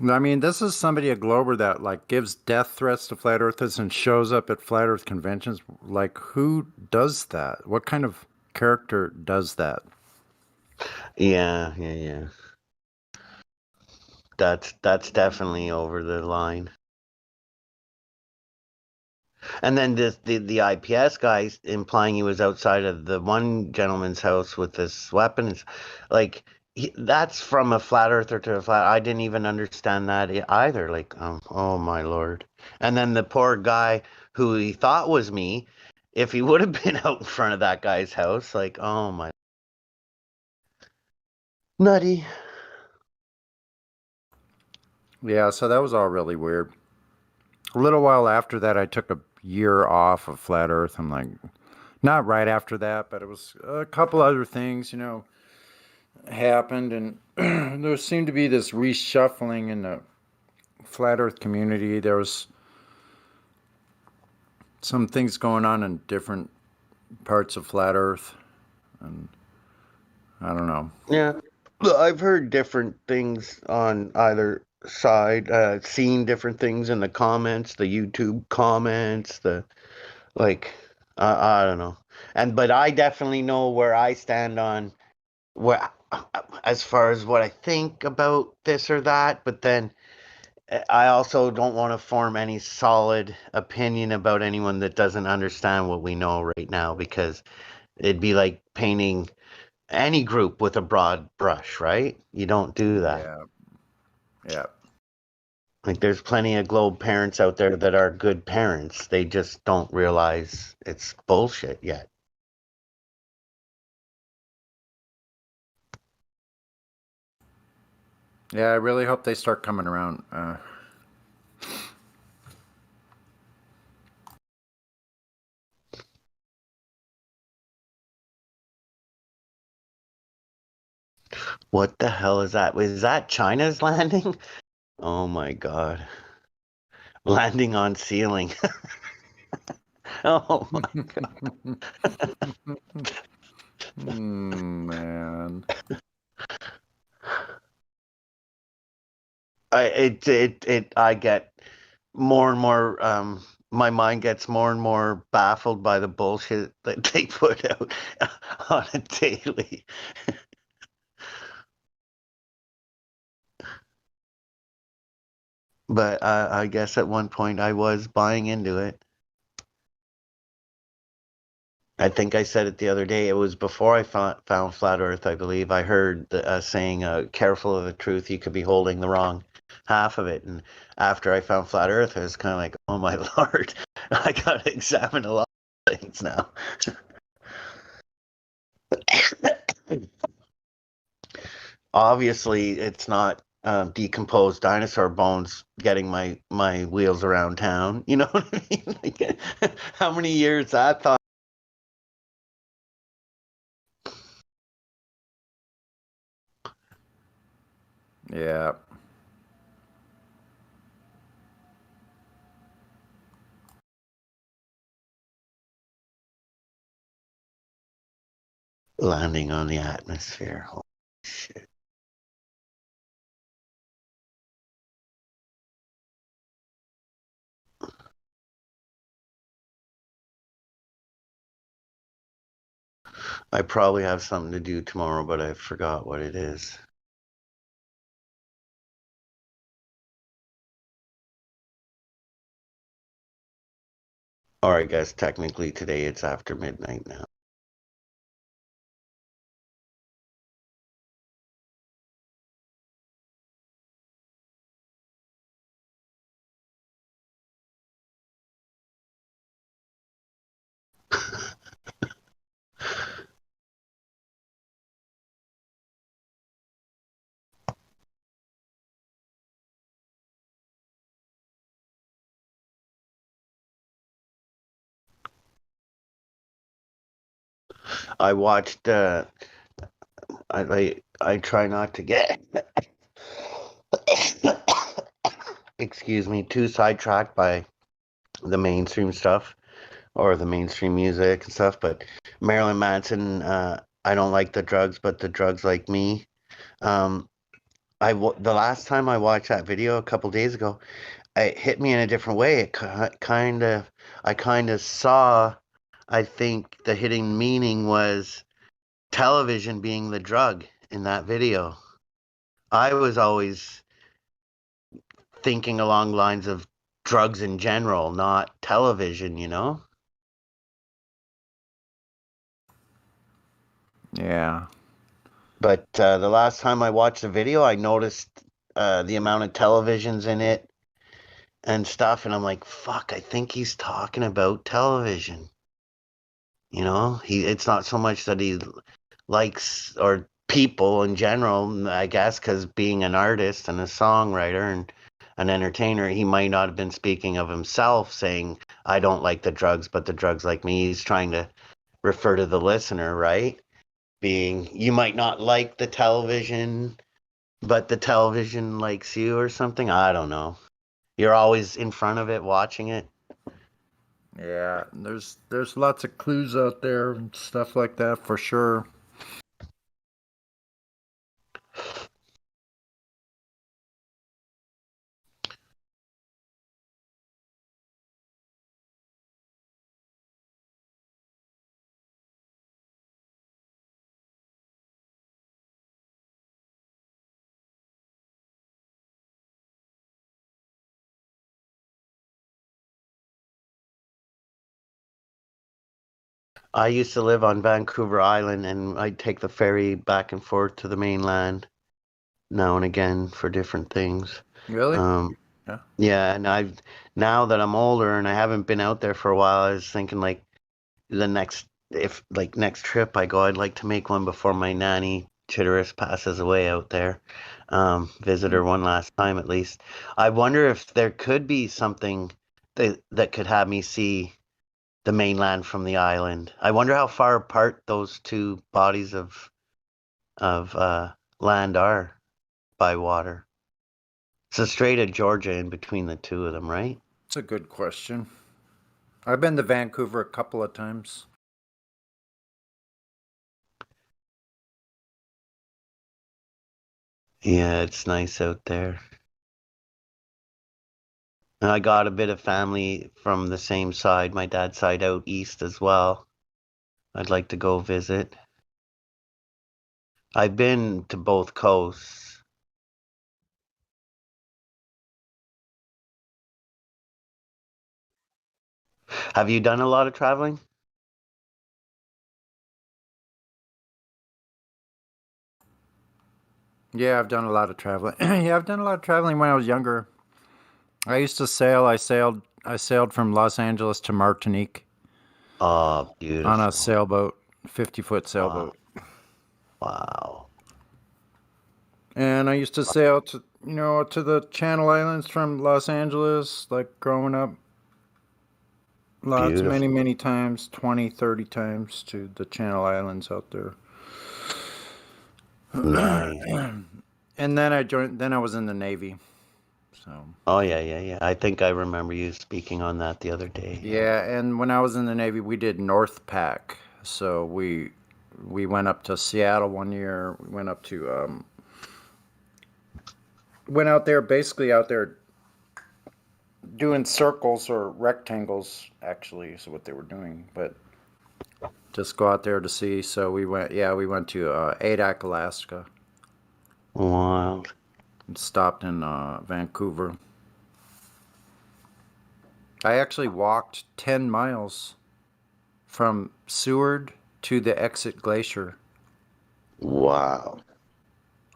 Speaker 3: I mean, this is somebody, a Glober, that like gives death threats to flat earthers and shows up at flat earth conventions. Like, who does that? What kind of character does that?
Speaker 11: Yeah. That's definitely over the line. And then the IPS guy implying he was outside of the one gentleman's house with this weapons, like that's from a flat earther to a flat. I didn't even understand that either. Like, oh my lord! And then the poor guy who he thought was me, if he would have been out in front of that guy's house, like, oh my, nutty.
Speaker 3: Yeah, so that was all really weird. A little while after that, I took a year off of flat earth. I'm like, not right after that, but it was a couple other things, you know, happened, and there seemed to be this reshuffling in the flat earth community. There was some things going on in different parts of flat earth, and I don't know.
Speaker 11: Yeah, I've heard different things on either side. Seen different things in the comments, the YouTube comments, the like. I don't know, but I definitely know where I stand on where as far as what I think about this or that. But then I also don't want to form any solid opinion about anyone that doesn't understand what we know right now, because it'd be like painting any group with a broad brush, right? You don't do that.
Speaker 3: Yeah.
Speaker 11: Like, there's plenty of globe parents out there that are good parents. They just don't realize it's bullshit yet.
Speaker 3: Yeah, I really hope they start coming around.
Speaker 11: What the hell is that? Is that China's landing? Oh my god. Landing on ceiling. Oh my god.
Speaker 3: Man.
Speaker 11: I get more and more my mind gets more and more baffled by the bullshit that they put out on a daily. But I guess at one point I was buying into it. I think I said it the other day. It was before I found Flat Earth, I believe. I heard the saying, careful of the truth, you could be holding the wrong half of it. And after I found Flat Earth, I was kind of like, oh my lord, I got to examine a lot of things now. Obviously, it's not decomposed dinosaur bones getting my wheels around town. You know what I mean? Like, how many years that thought.
Speaker 3: Yeah.
Speaker 11: Landing on the atmosphere. Holy shit. I probably have something to do tomorrow, but I forgot what it is. Or I guess technically today it's after midnight now. I watched. I try not to get. Excuse me, too sidetracked by the mainstream stuff or the mainstream music and stuff. But Marilyn Manson, I don't like the drugs, but the drugs like me. Um, the last time I watched that video a couple days ago, it hit me in a different way. I kind of saw. I think the hidden meaning was television being the drug in that video. I was always thinking along lines of drugs in general, not television, you know?
Speaker 3: Yeah.
Speaker 11: But the last time I watched the video, I noticed the amount of televisions in it and stuff, and I'm like, fuck, I think he's talking about television. You know, it's not so much that he likes or people in general, I guess, because being an artist and a songwriter and an entertainer, he might not have been speaking of himself saying, I don't like the drugs, but the drugs like me. He's trying to refer to the listener, right? Being, you might not like the television, but the television likes you or something. I don't know. You're always in front of it watching it.
Speaker 3: Yeah, there's lots of clues out there and stuff like that for sure.
Speaker 11: I used to live on Vancouver Island, and I'd take the ferry back and forth to the mainland now and again for different things.
Speaker 3: Really?
Speaker 11: Yeah. Yeah, and now that I'm older and I haven't been out there for a while, I was thinking like next trip I go, I'd like to make one before my nanny Chitteris passes away out there. Visit her one last time at least. I wonder if there could be something that could have me see the mainland from the island. I wonder how far apart those two bodies of land are by water. It's a Strait of Georgia in between the two of them, right?
Speaker 3: It's a good question. I've been to Vancouver a couple of times.
Speaker 11: Yeah, it's nice out there. And I got a bit of family from the same side, my dad's side out east as well. I'd like to go visit. I've been to both coasts. Have you done a lot of traveling?
Speaker 3: Yeah, I've done a lot of traveling. Yeah, I've done a lot of traveling when I was younger. I used to sail. I sailed from Los Angeles to Martinique.
Speaker 11: Oh, beautiful.
Speaker 3: On a sailboat, 50-foot sailboat.
Speaker 11: Wow.
Speaker 3: And I used to sail to the Channel Islands from Los Angeles, like growing up.
Speaker 11: Beautiful.
Speaker 3: Many times, 20, 30 times to the Channel Islands out there.
Speaker 11: Nice.
Speaker 3: And then I was in the Navy. So.
Speaker 11: Oh, yeah. I think I remember you speaking on that the other day.
Speaker 3: Yeah, and when I was in the Navy, we did North Pac. So we went up to Seattle one year. We went up to went out there doing circles or rectangles, actually, is what they were doing. But just go out there to see. So we went to Adak, Alaska.
Speaker 11: Wow.
Speaker 3: And stopped in Vancouver. I actually walked 10 miles from Seward to the Exit Glacier.
Speaker 11: Wow.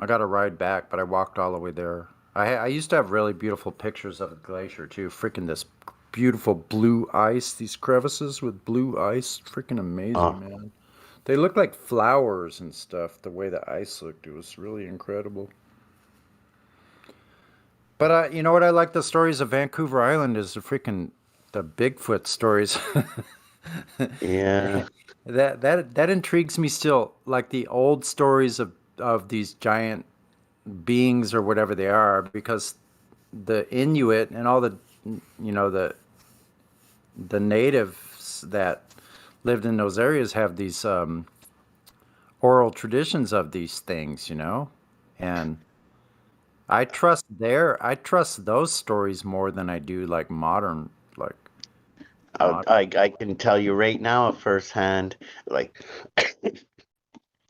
Speaker 3: I got a ride back, but I walked all the way there. I used to have really beautiful pictures of the glacier, too. Freaking this beautiful blue ice, these crevices with blue ice. Freaking amazing, man. They look like flowers and stuff, the way the ice looked. It was really incredible. But you know what I like the stories of Vancouver Island is the Bigfoot stories.
Speaker 11: Yeah.
Speaker 3: That intrigues me still. Like the old stories of these giant beings or whatever they are, because the Inuit and all the the natives that lived in those areas have these oral traditions of these things, and I trust those stories more than I do like modern like modern.
Speaker 11: I can tell you right now at firsthand, like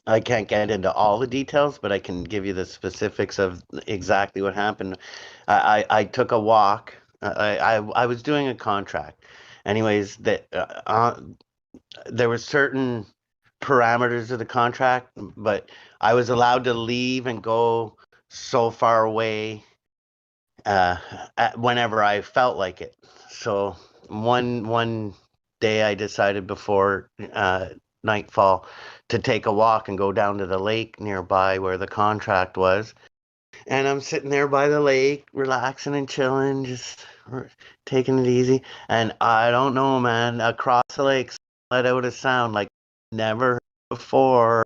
Speaker 11: I can't get into all the details, but I can give you the specifics of exactly what happened. I took a walk. I was doing a contract. Anyways, there were certain parameters of the contract, but I was allowed to leave and go so far away whenever I felt like it. So one day I decided before nightfall to take a walk and go down to the lake nearby where the contract was. And I'm sitting there by the lake, relaxing and chilling, just taking it easy. And I don't know, man, across the lake, let out a sound like never heard before.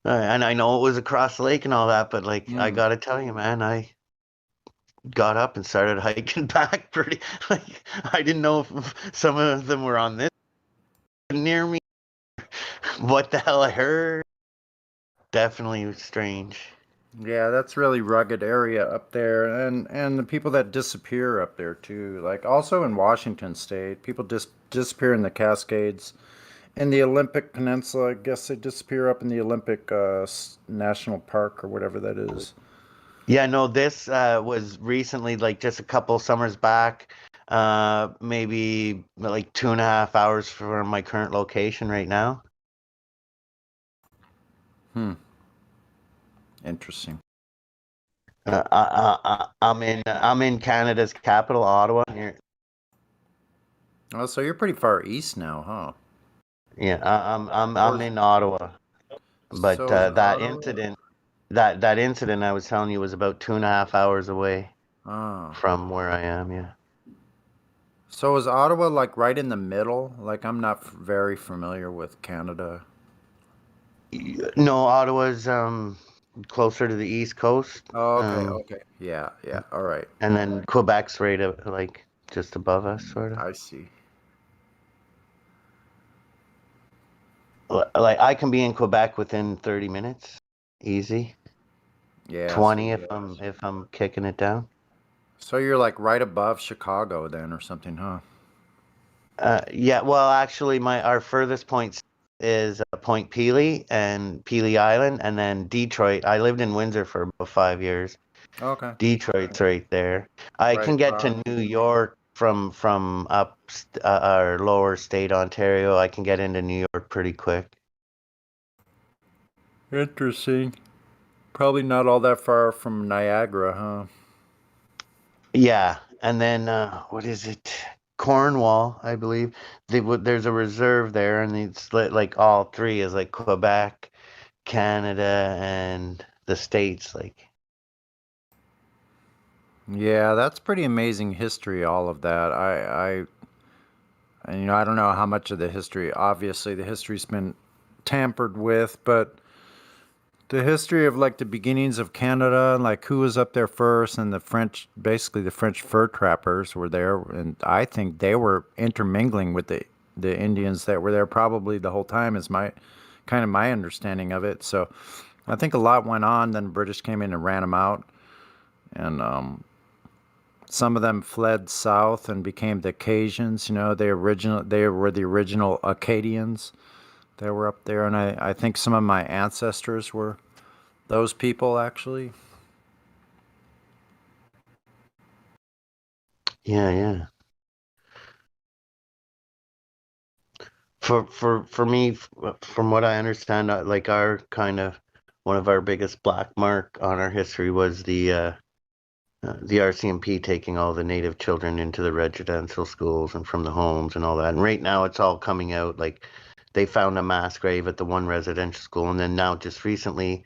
Speaker 11: And I know it was across the lake and all that, but like I gotta tell you, man, I got up and started hiking back pretty like I didn't know if some of them were on this near me. What the hell I heard? Definitely strange.
Speaker 3: Yeah, that's really rugged area up there, and the people that disappear up there too. Like also in Washington State, people disappear in the Cascades, in the Olympic Peninsula. I guess they disappear up in the Olympic National Park or whatever that is.
Speaker 11: Yeah, no, this was recently, like just a couple summers back, maybe like 2.5 hours from my current location right now.
Speaker 3: Interesting.
Speaker 11: I'm in Canada's capital, Ottawa.
Speaker 3: Oh, so you're pretty far east now, huh?
Speaker 11: Yeah, I'm in Ottawa, but
Speaker 3: So is
Speaker 11: that
Speaker 3: Ottawa?
Speaker 11: incident, that incident I was telling you was about 2.5 hours away
Speaker 3: Oh.
Speaker 11: from where I am. Yeah.
Speaker 3: So is Ottawa like right in the middle? Like I'm not very familiar with Canada.
Speaker 11: No, Ottawa's closer to the East Coast.
Speaker 3: Oh, okay. Yeah, all right.
Speaker 11: And then Quebec's right like just above us, sort of.
Speaker 3: I see.
Speaker 11: Like I can be in Quebec within 30 minutes, easy.
Speaker 3: Yeah.
Speaker 11: 20 if I'm kicking it down.
Speaker 3: So you're like right above Chicago then or something, huh?
Speaker 11: Yeah, well, actually, our furthest point is Point Pelee and Pelee Island, and then Detroit. I lived in Windsor for about 5 years.
Speaker 3: Okay.
Speaker 11: Detroit's right there. I
Speaker 3: Right
Speaker 11: can get
Speaker 3: across.
Speaker 11: to New York from up our lower state, Ontario. I can get into New York pretty quick.
Speaker 3: Interesting. Probably not all that far from Niagara, huh?
Speaker 11: Yeah, and then what is it? Cornwall, I believe. There's a reserve there, and it's like all three is like Quebec, Canada, and the States. Like,
Speaker 3: Yeah, that's pretty amazing history, all of that. And, I don't know how much of the history, obviously the history's been tampered with, but the history of like the beginnings of Canada, like who was up there first, and basically the French fur trappers were there, and I think they were intermingling with the Indians that were there probably the whole time is my understanding of it. So I think a lot went on, then the British came in and ran them out, and some of them fled south and became the Cajuns. They were the original Acadians. They were up there, and I think some of my ancestors were those people actually.
Speaker 11: yeah. For me, from what I understand, like our kind of one of our biggest black mark on our history was the RCMP taking all the Native children into the residential schools and from the homes and all that. And right now it's all coming out. Like they found a mass grave at the one residential school, and then now just recently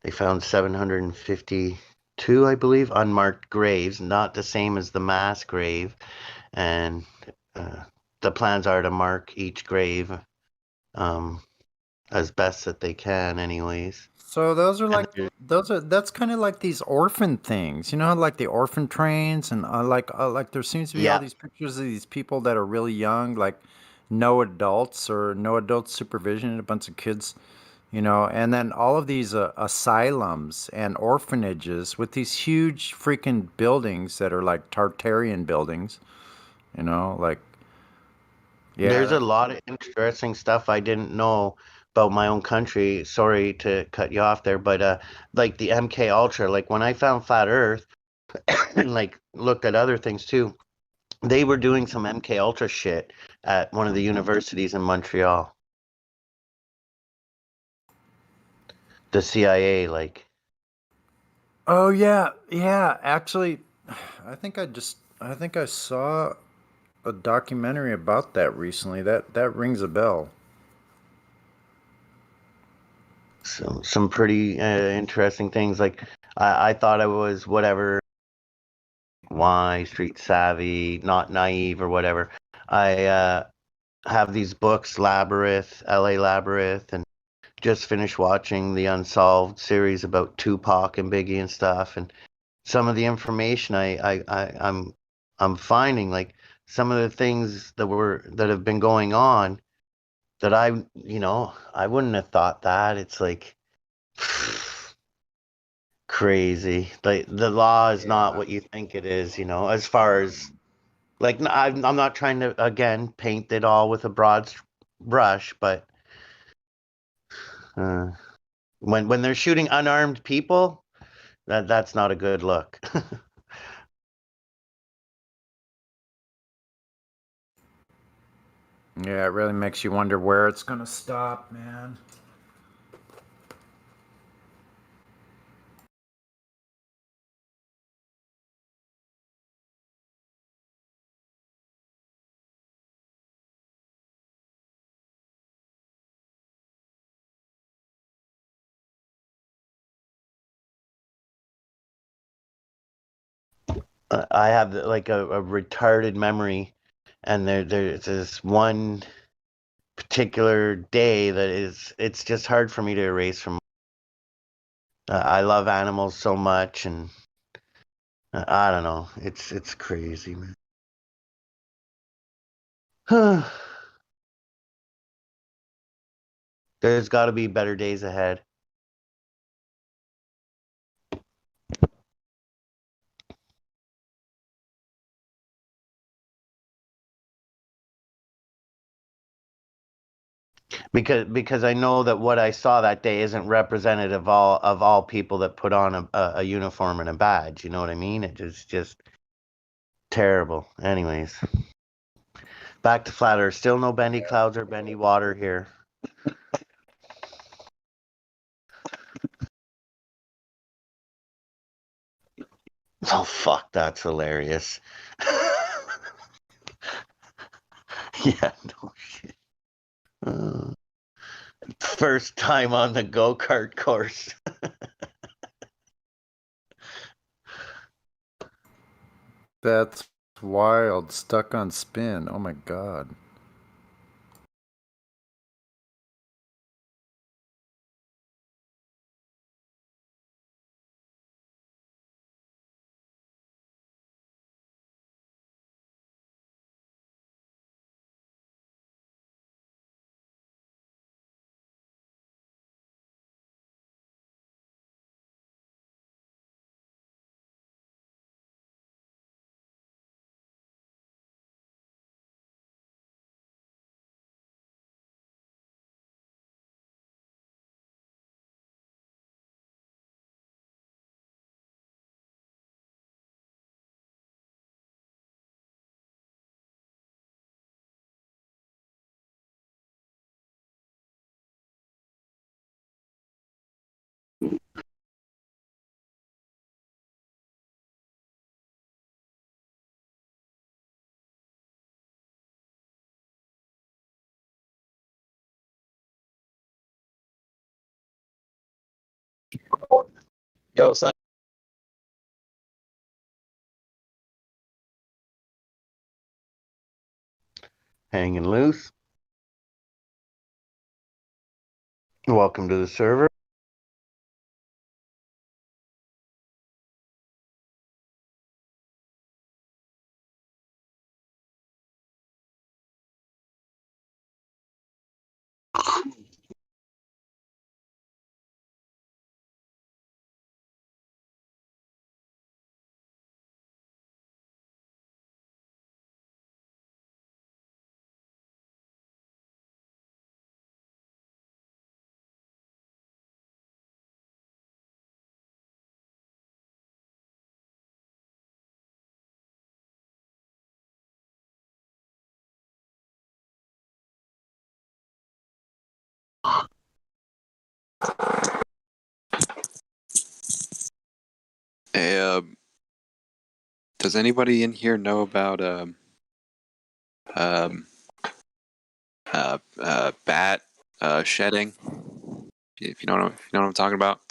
Speaker 11: they found 752, I believe, unmarked graves, not the same as the mass grave. And the plans are to mark each grave um, as best that they can, anyways.
Speaker 3: So those are
Speaker 11: And
Speaker 3: like that's kind of like these orphan things, you know, like the orphan trains, and like there seems to be all
Speaker 11: yeah,
Speaker 3: these pictures of these people that are really young, like no adults or no adult supervision, a bunch of kids, you know, and then all of these asylums and orphanages with these huge freaking buildings that are like Tartarian buildings, you know, like
Speaker 11: there's
Speaker 3: yeah.
Speaker 11: a lot of interesting stuff I didn't know about my own country. Sorry to cut you off there, but like the MK Ultra, like when I found Flat Earth and like looked at other things too, they were doing some MK Ultra shit at one of the universities in Montreal. The CIA, like.
Speaker 3: Oh yeah, yeah. Actually, I think I saw a documentary about that recently. That rings a bell.
Speaker 11: Some pretty interesting things. Like I thought I was whatever, why street savvy, not naive or whatever. I have these books, Labyrinth, L.A. Labyrinth, and just finished watching the Unsolved series about Tupac and Biggie and stuff. And some of the information I'm finding, like some of the things that have been going on that I wouldn't have thought that. It's like crazy. Like the law is not what you think it is, as far as like I'm not trying to again paint it all with a broad brush, but uh, when they're shooting unarmed people, that's not a good look.
Speaker 3: Yeah, it really makes you wonder where it's gonna stop, man.
Speaker 11: I have like a retarded memory, and there's this one particular day that it's just hard for me to erase from. I love animals so much, and I don't know. It's crazy, man. There's got to be better days ahead. Because I know that what I saw that day isn't representative of all people that put on a uniform and a badge. You know what I mean? It is just terrible. Anyways, back to Flat Earth. Still no bendy clouds or bendy water here. Oh fuck, that's hilarious. Yeah, no shit. First time on the go-kart course.
Speaker 3: That's wild. Stuck on spin. Oh my god.
Speaker 6: Yo, son.
Speaker 11: Hanging loose. Welcome to the server.
Speaker 15: Hey, does anybody in here know about um, bat shedding? If you know what I'm talking about.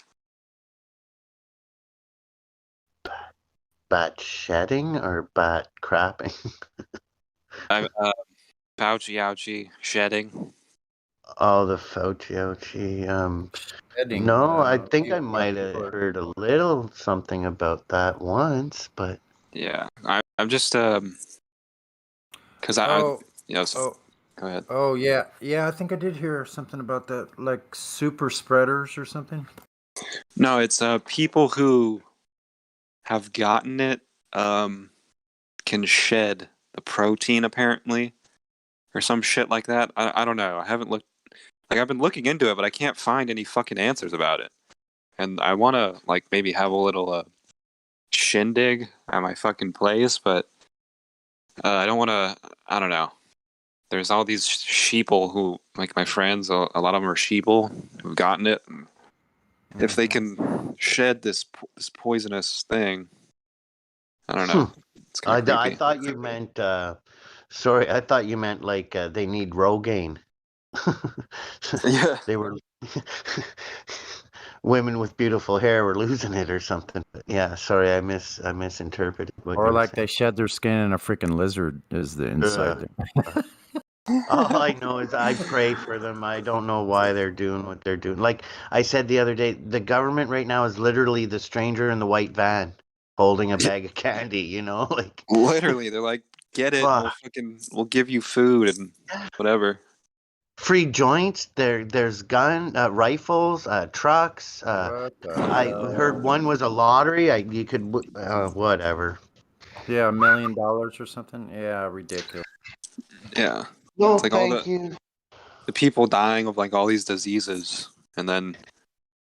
Speaker 11: Bat shedding or bat crapping?
Speaker 15: I'm Fauci ouchie shedding.
Speaker 11: Oh, the Fauci.
Speaker 3: Shedding.
Speaker 11: No, I think I
Speaker 3: People
Speaker 11: might have heard a little something about that once, but
Speaker 15: Yeah, I'm just because
Speaker 3: Oh,
Speaker 15: so, go ahead.
Speaker 3: oh yeah, yeah. I think I did hear something about that, like super spreaders or something.
Speaker 15: No, it's people who have gotten it can shed the protein apparently, or some shit like that. I don't know. I haven't looked. Like I've been looking into it, but I can't find any fucking answers about it. And I want to like maybe have a little shindig at my fucking place, but I don't want to. I don't know. There's all these sheeple who, like my friends, a lot of them are sheeple who've gotten it. And if they can shed this poisonous thing, I don't know. It's kind of
Speaker 11: I
Speaker 15: creepy.
Speaker 11: thought you meant. Sorry, I thought you meant like they need Rogaine.
Speaker 15: Yeah.
Speaker 11: They were women with beautiful hair were losing it or something. But yeah, sorry, I misinterpreted what
Speaker 3: Or
Speaker 11: you were
Speaker 3: like
Speaker 11: saying.
Speaker 3: they shed their skin and a freaking lizard is the inside there.
Speaker 11: All I know is I pray for them. I don't know why they're doing what they're doing. Like I said the other day, the government right now is literally the stranger in the white van holding a bag of candy, you know? Like
Speaker 15: Literally, they're like, get it, and
Speaker 11: fuck.
Speaker 15: we'll give you food and whatever.
Speaker 11: Free joints, there's rifles, trucks.
Speaker 3: What the
Speaker 11: I heard one was a lottery. You could whatever.
Speaker 3: Yeah, $1 million or something. Yeah, ridiculous.
Speaker 15: Yeah.
Speaker 11: No,
Speaker 15: It's like all
Speaker 11: thank you.
Speaker 15: the people dying of like all these diseases, and then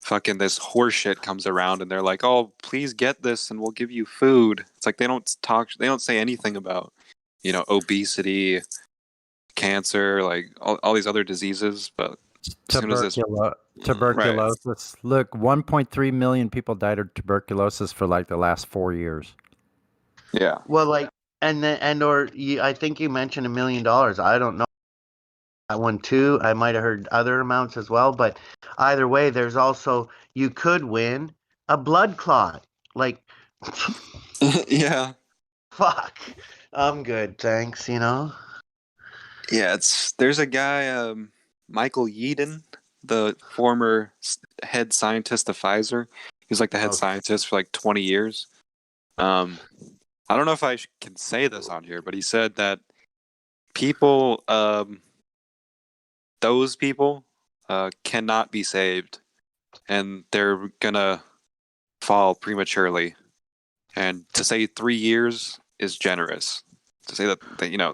Speaker 15: fucking this horse shit comes around and they're like, oh, please get this and we'll give you food. It's like they don't say anything about, obesity, cancer, like all these other diseases, but as soon as this
Speaker 3: Tuberculosis. Look, 1.3 million people died of tuberculosis for like the last 4 years.
Speaker 15: Yeah.
Speaker 11: Well, like, I think you mentioned $1 million. I don't know that one too. I might have heard other amounts as well, but either way, there's also you could win a blood clot. Like,
Speaker 15: Yeah.
Speaker 11: fuck. I'm good, thanks.
Speaker 15: Yeah, there's a guy, Michael Yeadon, the former head scientist of Pfizer. He was like the head scientist for like 20 years. I don't know if I can say this on here, but he said that people, those people, cannot be saved, and they're gonna fall prematurely. And to say 3 years is generous. To say that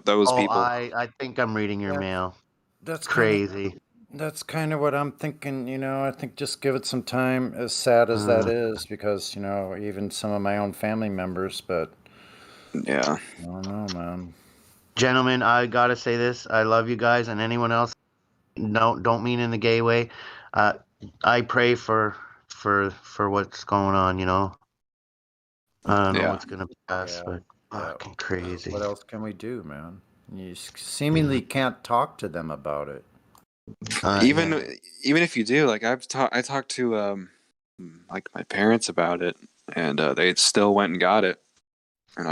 Speaker 15: those people.
Speaker 11: I think I'm reading your mail.
Speaker 3: That's
Speaker 11: crazy.
Speaker 3: That's kind of what I'm thinking. I think just give it some time, as sad as that is, because, even some of my own family members, but
Speaker 15: yeah.
Speaker 3: I don't know, man.
Speaker 11: Gentlemen, I gotta say this. I love you guys, and anyone else. No, don't mean in the gay way. I pray for what's going on. I don't know what's gonna pass, but fucking crazy.
Speaker 3: What else can we do, man? You seemingly can't talk to them about it.
Speaker 15: Even if you do, like I talked to like my parents about it, and they still went and got it. And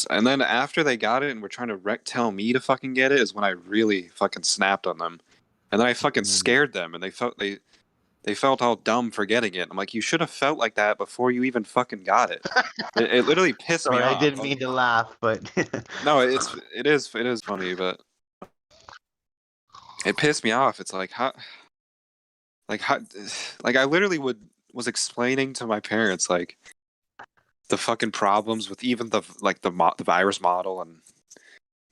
Speaker 15: and then after they got it and were trying to tell me to fucking get it is when I really fucking snapped on them. and then I fucking scared them, and they felt all dumb for getting it. I'm like, you should have felt like that before you even fucking got it. It literally pissed me
Speaker 11: Sorry,
Speaker 15: off.
Speaker 11: I didn't mean to laugh, but
Speaker 15: No, it is funny, but it pissed me off. It's like how, like I literally was explaining to my parents like the fucking problems with even the virus model and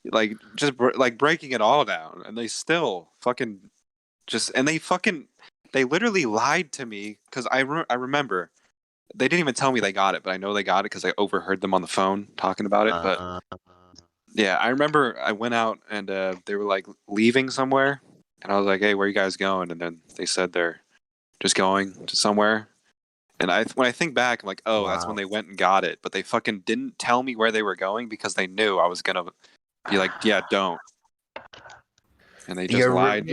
Speaker 15: like just like breaking it all down, and they still fucking they literally lied to me because I remember they didn't even tell me they got it, but I know they got it because I overheard them on the phone talking about it. But yeah, I remember I went out and they were like leaving somewhere, and I was like, "Hey, where are you guys going?" And then they said they're just going to somewhere. And when I think back, I'm like, oh, that's when they went and got it. But they fucking didn't tell me where they were going because they knew I was gonna be like, yeah, don't. And they just lied.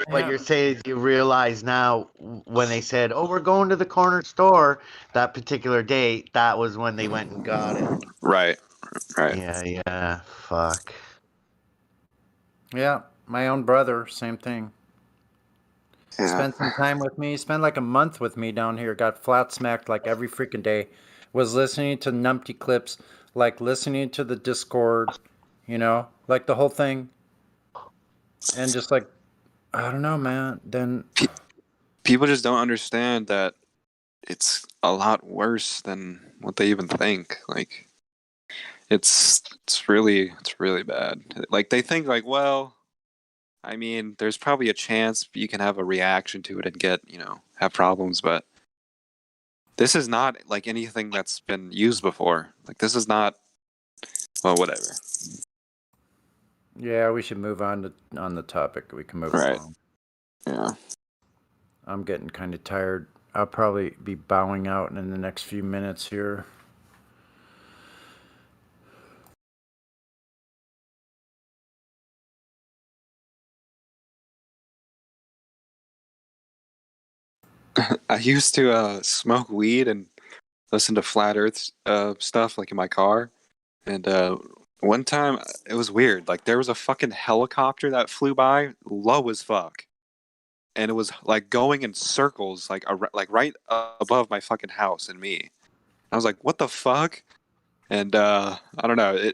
Speaker 11: What you're saying is you realize now when they said, "Oh, we're going to the corner store," that particular day, that was when they went and got it.
Speaker 15: Right.
Speaker 11: Yeah. Fuck.
Speaker 3: Yeah, my own brother, same thing.
Speaker 15: Yeah.
Speaker 3: Spent some time with me. Spent like a month with me down here. Got flat smacked like every freaking day. Was listening to numpty clips, like listening to the Discord, like the whole thing. And just like, I don't know, man. Then
Speaker 15: people just don't understand that it's a lot worse than what they even think. Like, it's really bad. Like they think like, well, I mean, there's probably a chance you can have a reaction to it and get, have problems, but this is not like anything that's been used before. Like this is not, well, whatever.
Speaker 3: Yeah, we should move on the topic. We can move along.
Speaker 15: Yeah.
Speaker 3: I'm getting kind of tired. I'll probably be bowing out in the next few minutes here.
Speaker 15: I used to smoke weed and listen to flat Earth stuff like in my car, and one time it was weird. Like there was a fucking helicopter that flew by, low as fuck, and it was like going in circles, like right above my fucking house and me. I was like, "What the fuck?" And I don't know.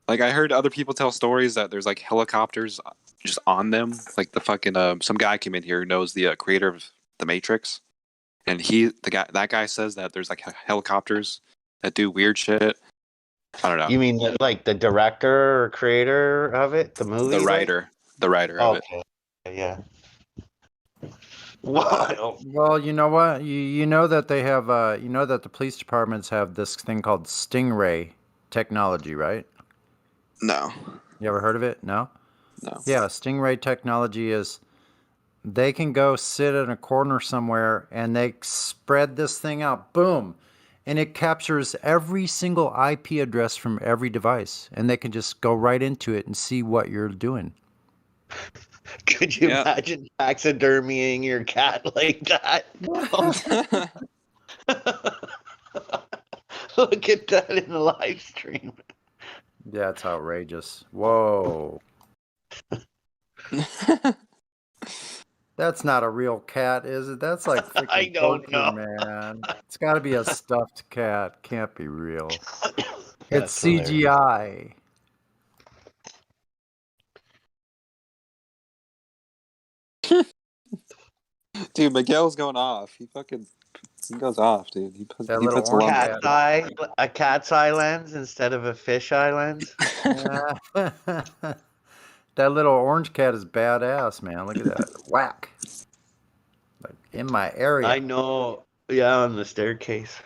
Speaker 15: Like I heard other people tell stories that there's like helicopters just on them. Like the fucking some guy came in here who knows the creator of The Matrix. And that guy says that there's like helicopters that do weird shit. I don't know.
Speaker 11: You mean like the director or creator of it, the movie?
Speaker 15: The writer of it.
Speaker 11: Okay, yeah. Wow.
Speaker 3: Well, you know what? You know that they have, that the police departments have this thing called Stingray technology, right?
Speaker 15: No.
Speaker 3: You ever heard of it? No?
Speaker 15: No.
Speaker 3: Yeah, Stingray technology is they can go sit in a corner somewhere and they spread this thing out. Boom. And it captures every single IP address from every device. And they can just go right into it and see what you're doing.
Speaker 11: Could you imagine taxidermying your cat like that? Look at that in the live stream.
Speaker 3: Yeah, it's outrageous. Whoa. That's not a real cat, is it? That's like freaking
Speaker 11: I don't
Speaker 3: poker,
Speaker 11: know.
Speaker 3: man. It's got to be a stuffed cat. Can't be real. It's
Speaker 11: That's hilarious.
Speaker 3: CGI.
Speaker 15: Dude, Miguel's going off. He goes off, dude. He puts a lot.
Speaker 11: A cat's eye lens instead of a fish eye lens.
Speaker 3: That little orange cat is badass, man. Look at that. Whack. Like in my area.
Speaker 11: I know. Yeah, on the staircase.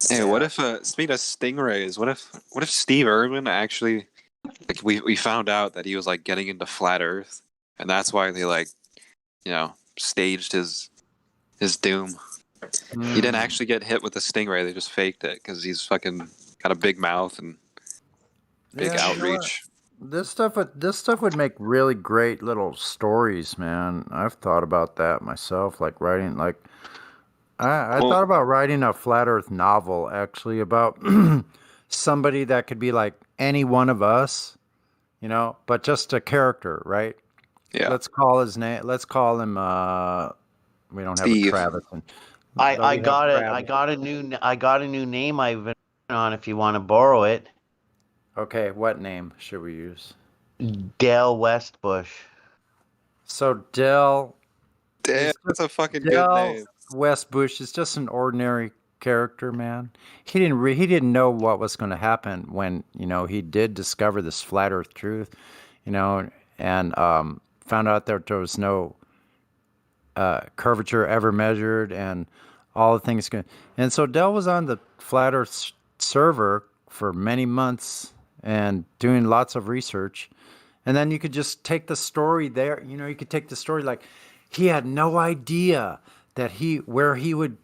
Speaker 15: Hey, what if speaking of stingrays, what if Steve Irwin actually like we found out that he was like getting into flat Earth, and that's why they like, staged his doom. He didn't actually get hit with a stingray; they just faked it because he's fucking got a big mouth and big outreach.
Speaker 3: This stuff would make really great little stories, man. I've thought about that myself, like writing like I thought about writing a flat Earth novel actually about somebody that could be like any one of us, you know, but just a character, right?
Speaker 15: Yeah.
Speaker 3: Let's call his name. Let's call him. We don't have a
Speaker 15: Steve.
Speaker 3: Travis.
Speaker 11: I got it. I got a new name I've been on. If you want to borrow it,
Speaker 3: Okay, what name should we use?
Speaker 11: Dale Westbush.
Speaker 3: So Dell.
Speaker 15: Damn, that's a fucking good
Speaker 3: Dell
Speaker 15: name.
Speaker 3: Westbush is just an ordinary character, man. He didn't know what was going to happen when, you know, he did discover this flat Earth truth, you know, and found out that there was no curvature ever measured, and all the things. And so Dell was on the flat Earth server for many months and doing lots of research. And then you could just take the story there. You know, you could take the story like he had no idea that where he would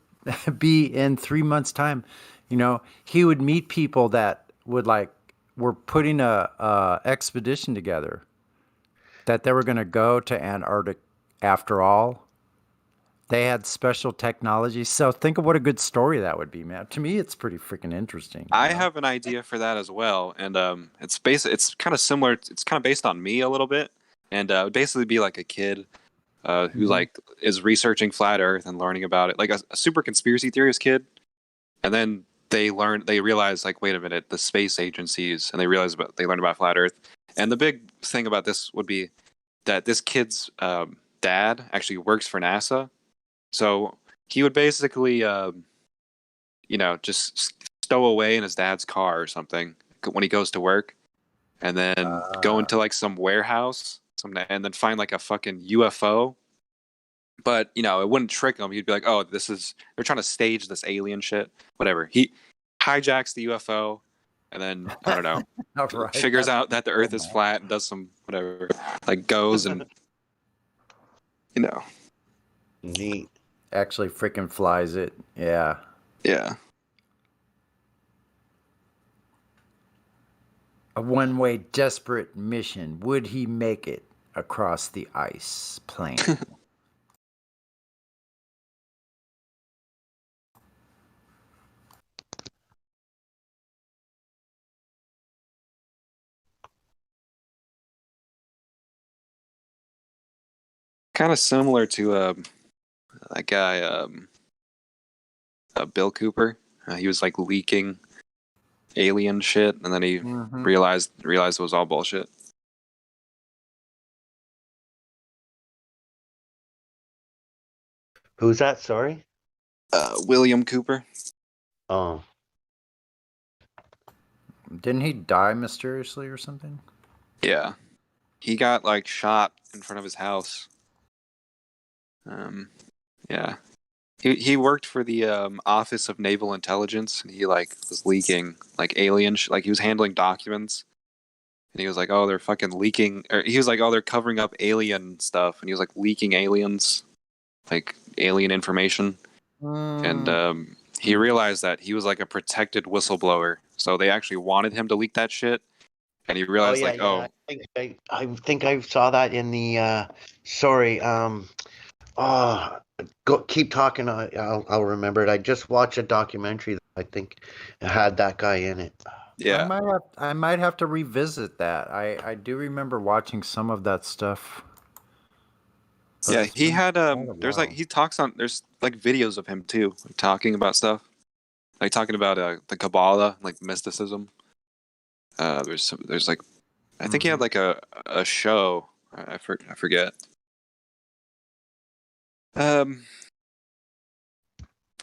Speaker 3: be in 3 months' time. You know, he would meet people that were putting a expedition together, that they were going to go to Antarctic after all. They had special technology. So think of what a good story that would be, man. To me, it's pretty freaking interesting.
Speaker 15: I have an idea for that as well, and it's kind of similar. It's kind of based on me a little bit, and it would basically be like a kid who like is researching flat Earth and learning about it, like a super conspiracy theorist kid, and then they realize like, wait a minute, the space agencies, and they learn about flat Earth, and the big thing about this would be that this kid's dad actually works for NASA, so he would basically just stow away in his dad's car or something when he goes to work, and then go into like some warehouse, and then find like a fucking UFO. But you know, it wouldn't trick him. He'd be like, "Oh, they're trying to stage this alien shit." Whatever. He hijacks the UFO, and then I don't know,
Speaker 3: Right,
Speaker 15: figures out that the Earth is flat and does some whatever, like goes and you know,
Speaker 11: neat.
Speaker 3: Actually, freaking flies it. Yeah.
Speaker 15: Yeah.
Speaker 3: A one-way desperate mission. Would he make it across the ice plain?
Speaker 15: Kind of similar to that guy, Bill Cooper. He was like leaking alien shit, and then he realized it was all bullshit.
Speaker 11: Who's that? Sorry.
Speaker 15: William Cooper.
Speaker 11: Oh.
Speaker 3: Didn't he die mysteriously or something?
Speaker 15: Yeah, he got like shot in front of his house. Yeah, he worked for the Office of Naval Intelligence, and he like was leaking like alien like he was handling documents, and he was like, oh, they're fucking leaking, or he was like, oh, they're covering up alien stuff, and he was like leaking aliens, like alien information, and he realized that he was like a protected whistleblower, so they actually wanted him to leak that shit, and he realized
Speaker 11: I think I saw that in the sorry. Keep talking. I'll remember it. I just watched a documentary that I think had that guy in it.
Speaker 15: Yeah,
Speaker 3: I might have to revisit that. I do remember watching some of that stuff.
Speaker 15: Yeah, he had there's like there's like videos of him too, like, talking about stuff, like talking about the Kabbalah, like mysticism. There's like, I think he had like a show. I forget.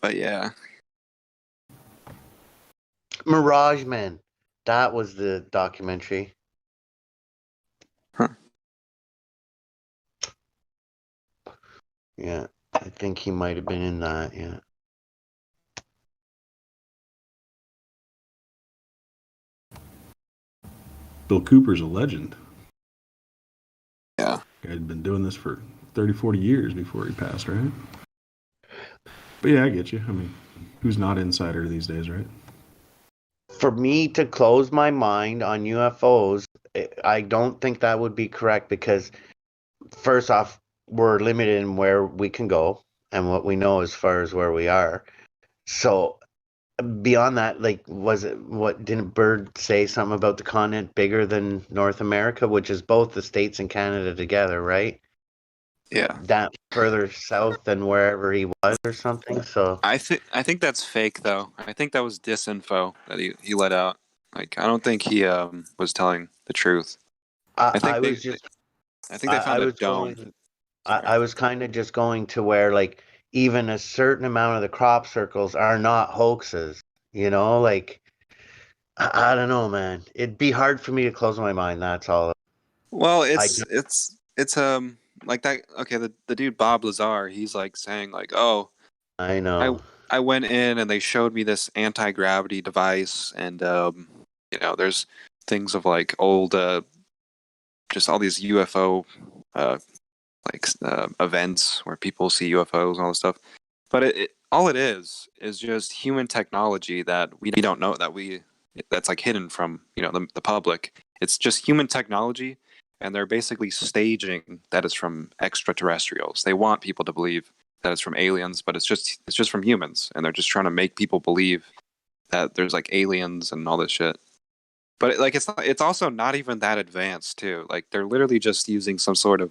Speaker 15: But yeah,
Speaker 11: Mirage Man, that was the documentary.
Speaker 15: Huh.
Speaker 11: Yeah, I think he might have been in that. Yeah.
Speaker 18: Bill Cooper's a legend.
Speaker 15: Yeah.
Speaker 18: Guy had been doing this for 30, 40 years before he passed, right? But yeah, I get you. I mean, who's not insider these days, right?
Speaker 11: For me to close my mind on UFOs, I don't think that would be correct because, first off, we're limited in where we can go and what we know as far as where we are. So beyond that, like, was it what didn't Bird say something about the continent bigger than North America, which is both the States and Canada together, right?
Speaker 15: Yeah.
Speaker 11: That further south than wherever he was or something. So
Speaker 15: I think that's fake though. I think that was disinfo that he let out. Like I don't think he was telling the truth. I think
Speaker 11: I was just
Speaker 15: I think they found
Speaker 11: I
Speaker 15: a
Speaker 11: was
Speaker 15: dome.
Speaker 11: going I was kind of just going to where like even a certain amount of the crop circles are not hoaxes, you know, like I don't know, man. It'd be hard for me to close my mind. That's all.
Speaker 15: Well,
Speaker 11: I
Speaker 15: it's like that. Okay, the dude Bob Lazar, he's like saying like, oh,
Speaker 11: I
Speaker 15: I
Speaker 11: know.
Speaker 15: I went in and they showed me this anti-gravity device, and there's things of like old just all these UFO uh events where people see UFOs and all this stuff. But all it is just human technology that we don't know that's like hidden from the public. It's just human technology, and they're basically staging that it's from extraterrestrials. They want people to believe that it's from aliens, but it's just from humans, and they're just trying to make people believe that there's like aliens and all this shit. But it's also not even that advanced too. Like they're literally just using some sort of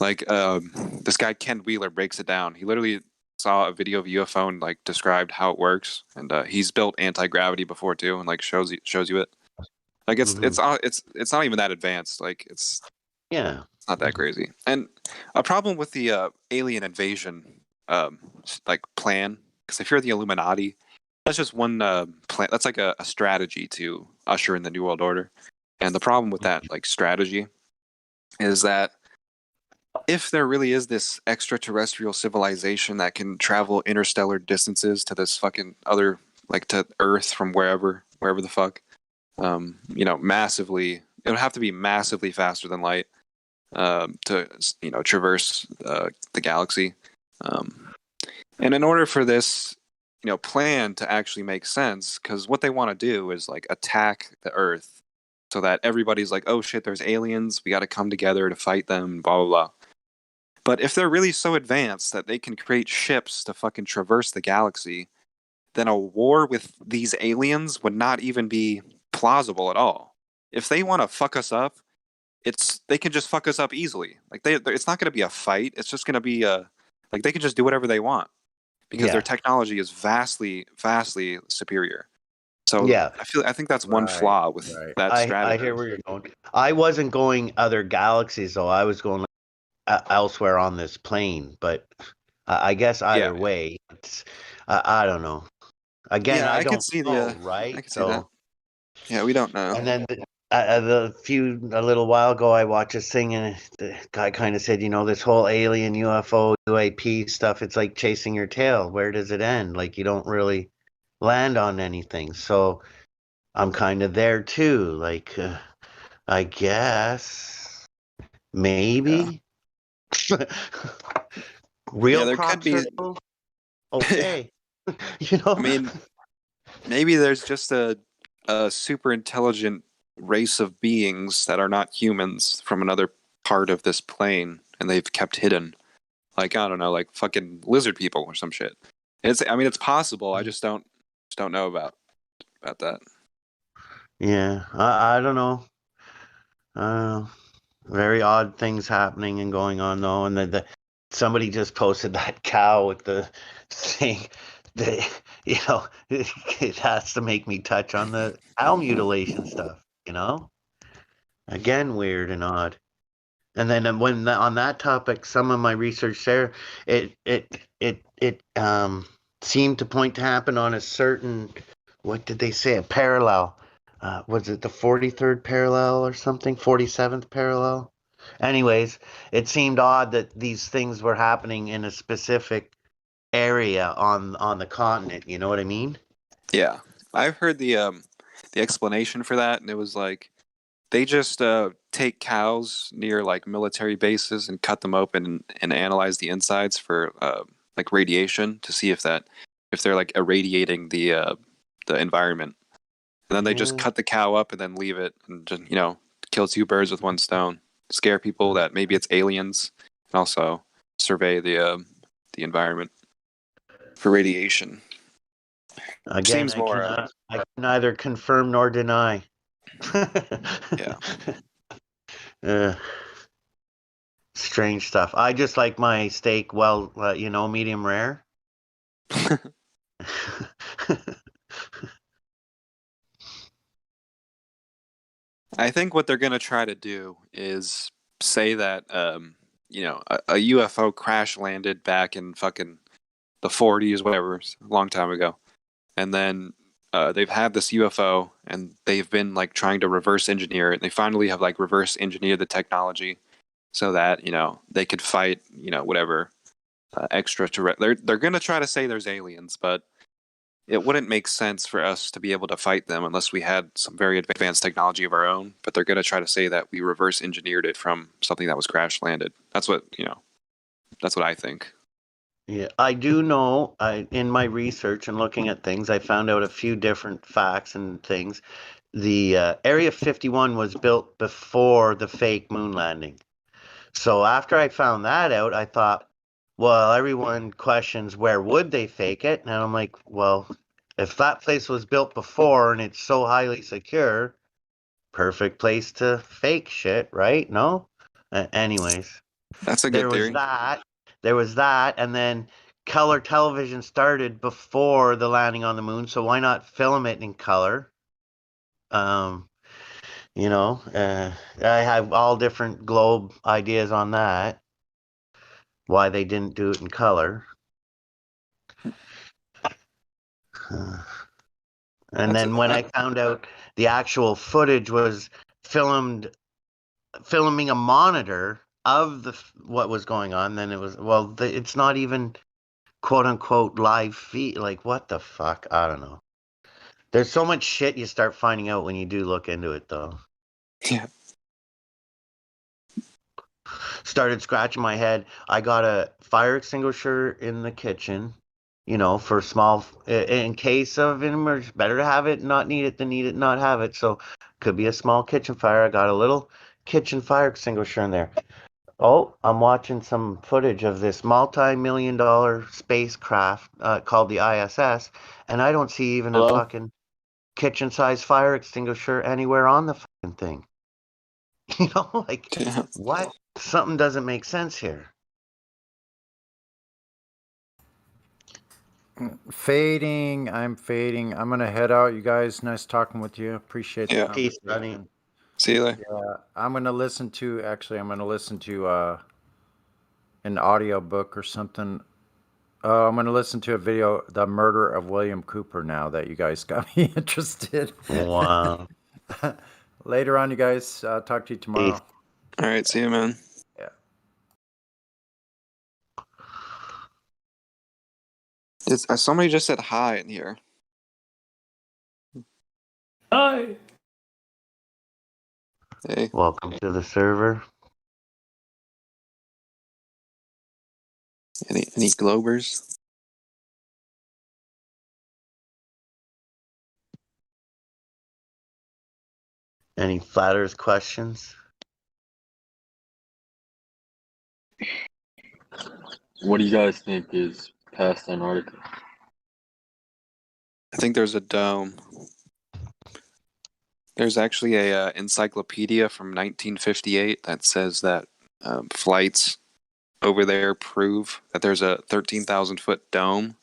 Speaker 15: this guy Ken Wheeler breaks it down. He literally saw a video of a UFO and like described how it works, and he's built anti-gravity before too, and like shows you it. Like it's not even that advanced. Like it's not that crazy. And a problem with the alien invasion like plan, because if you're the Illuminati, that's just one plan. That's like a strategy to usher in the New World Order. And the problem with that like strategy is that if there really is this extraterrestrial civilization that can travel interstellar distances to this fucking other, like to Earth from wherever the fuck, massively, it would have to be massively faster than light to traverse the galaxy. And in order for this plan to actually make sense, because what they want to do is like attack the Earth so that everybody's like, oh shit, there's aliens, we got to come together to fight them, blah blah blah. But if they're really so advanced that they can create ships to fucking traverse the galaxy, then a war with these aliens would not even be plausible at all. If they want to fuck us up, they can just fuck us up easily. Like it's not going to be a fight. It's just going to be like they can just do whatever they want because their technology is vastly, vastly superior. So I think that's one flaw with that strategy.
Speaker 11: I hear where you're going. I wasn't going other galaxies though. I was going elsewhere on this plane, but I guess either way, it's, I don't know. Again, I don't know, right?
Speaker 15: I can see that. Yeah, we don't know.
Speaker 11: And then a little while ago, I watched this thing, and the guy kind of said, this whole alien UFO UAP stuff, it's like chasing your tail. Where does it end? Like you don't really land on anything. So I'm kind of there too. Like I guess maybe. Real
Speaker 15: there
Speaker 11: crop
Speaker 15: could be.
Speaker 11: circle? Okay.
Speaker 15: I mean, maybe there's just a super intelligent race of beings that are not humans from another part of this plane, and they've kept hidden. Like I don't know, like fucking lizard people or some shit. It's possible. I just don't know about that.
Speaker 11: Yeah, I don't know. Very odd things happening and going on though, and somebody just posted that cow with the thing. It has to make me touch on the cow mutilation stuff. Again, weird and odd. And then when on that topic, some of my research there, it seemed to point to happen on a certain, what did they say, a parallel. Was it the 43rd parallel or something? 47th parallel? Anyways, it seemed odd that these things were happening in a specific area on the continent. You know what I mean?
Speaker 15: Yeah, I've heard the explanation for that, and it was like they just take cows near like military bases and cut them open and analyze the insides for like radiation to see if they're like irradiating the environment. And then they just cut the cow up and then leave it and just, kill two birds with one stone. Scare people that maybe it's aliens, and also survey the environment for radiation.
Speaker 11: Again,
Speaker 15: Seems more.
Speaker 11: I can neither confirm nor deny.
Speaker 15: Yeah.
Speaker 11: Strange stuff. I just like my steak medium rare.
Speaker 15: I think what they're gonna try to do is say that a UFO crash landed back in fucking the 40s, whatever, a long time ago, and then they've had this UFO and they've been like trying to reverse engineer it. And they finally have like reverse engineered the technology so that they could fight whatever extraterrestrial. They're gonna try to say there's aliens, but it wouldn't make sense for us to be able to fight them unless we had some very advanced technology of our own. But they're going to try to say that we reverse engineered it from something that was crash landed. That's what I think.
Speaker 11: Yeah, I do know. In my research and looking at things, I found out a few different facts and things. The Area 51 was built before the fake moon landing. So after I found that out, I thought, well, everyone questions where would they fake it? And I'm like, well, if that place was built before and it's so highly secure, perfect place to fake shit, right? No? Anyways,
Speaker 15: that's a good theory.
Speaker 11: There was that, and then color television started before the landing on the moon, so why not film it in color? I have all different globe ideas on that. Why they didn't do it in color. And then when I found out the actual footage was filming a monitor of what was going on, then it was, it's not even quote unquote live feed. Like, what the fuck? I don't know. There's so much shit you start finding out when you do look into it, though.
Speaker 15: Yeah.
Speaker 11: Started scratching my head. I got a fire extinguisher in the kitchen, for small, in case of an emergency. Better to have it, not need it, than need it, not have it. So, could be a small kitchen fire. I got a little kitchen fire extinguisher in there. Oh, I'm watching some footage of this multi-million-dollar spacecraft called the ISS, and I don't see even a fucking kitchen-sized fire extinguisher anywhere on the fucking thing. What? Something doesn't make sense here.
Speaker 3: Fading. I'm fading. I'm gonna head out. You guys, nice talking with you. Appreciate the
Speaker 11: Peace, buddy.
Speaker 15: See you later.
Speaker 3: Yeah, I'm gonna listen to an audio book or something. I'm gonna listen to a video, The Murder of William Cooper. Now that you guys got me interested.
Speaker 11: Wow.
Speaker 3: Later on, you guys. Talk to you tomorrow.
Speaker 11: Peace.
Speaker 15: All right, see you, man.
Speaker 3: Yeah.
Speaker 15: Somebody just said hi in here.
Speaker 12: Hi.
Speaker 15: Hey.
Speaker 11: Welcome to the server.
Speaker 15: Any Globers?
Speaker 11: Any Flat Earth questions?
Speaker 1: What do you guys think is past Antarctica?
Speaker 15: I think there's a dome. There's actually a encyclopedia from 1958 that says that flights over there prove that there's a 13,000-foot dome,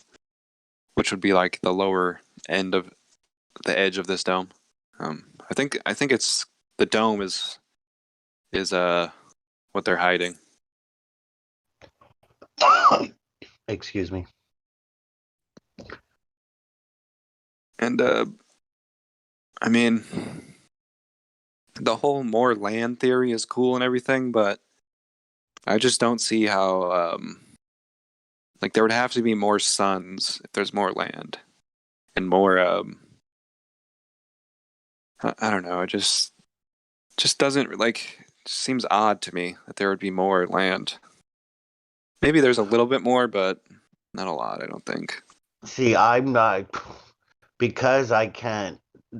Speaker 15: which would be like the lower end of the edge of this dome. I think it's the dome is what they're hiding.
Speaker 11: Excuse me.
Speaker 15: And I mean, the whole more land theory is cool and everything, but I just don't see how like there would have to be more suns if there's more land and more I don't know, it just doesn't seems odd to me that there would be more land. Maybe there's a little bit more, but not a lot, I don't think.
Speaker 11: See, I'm not, because I can't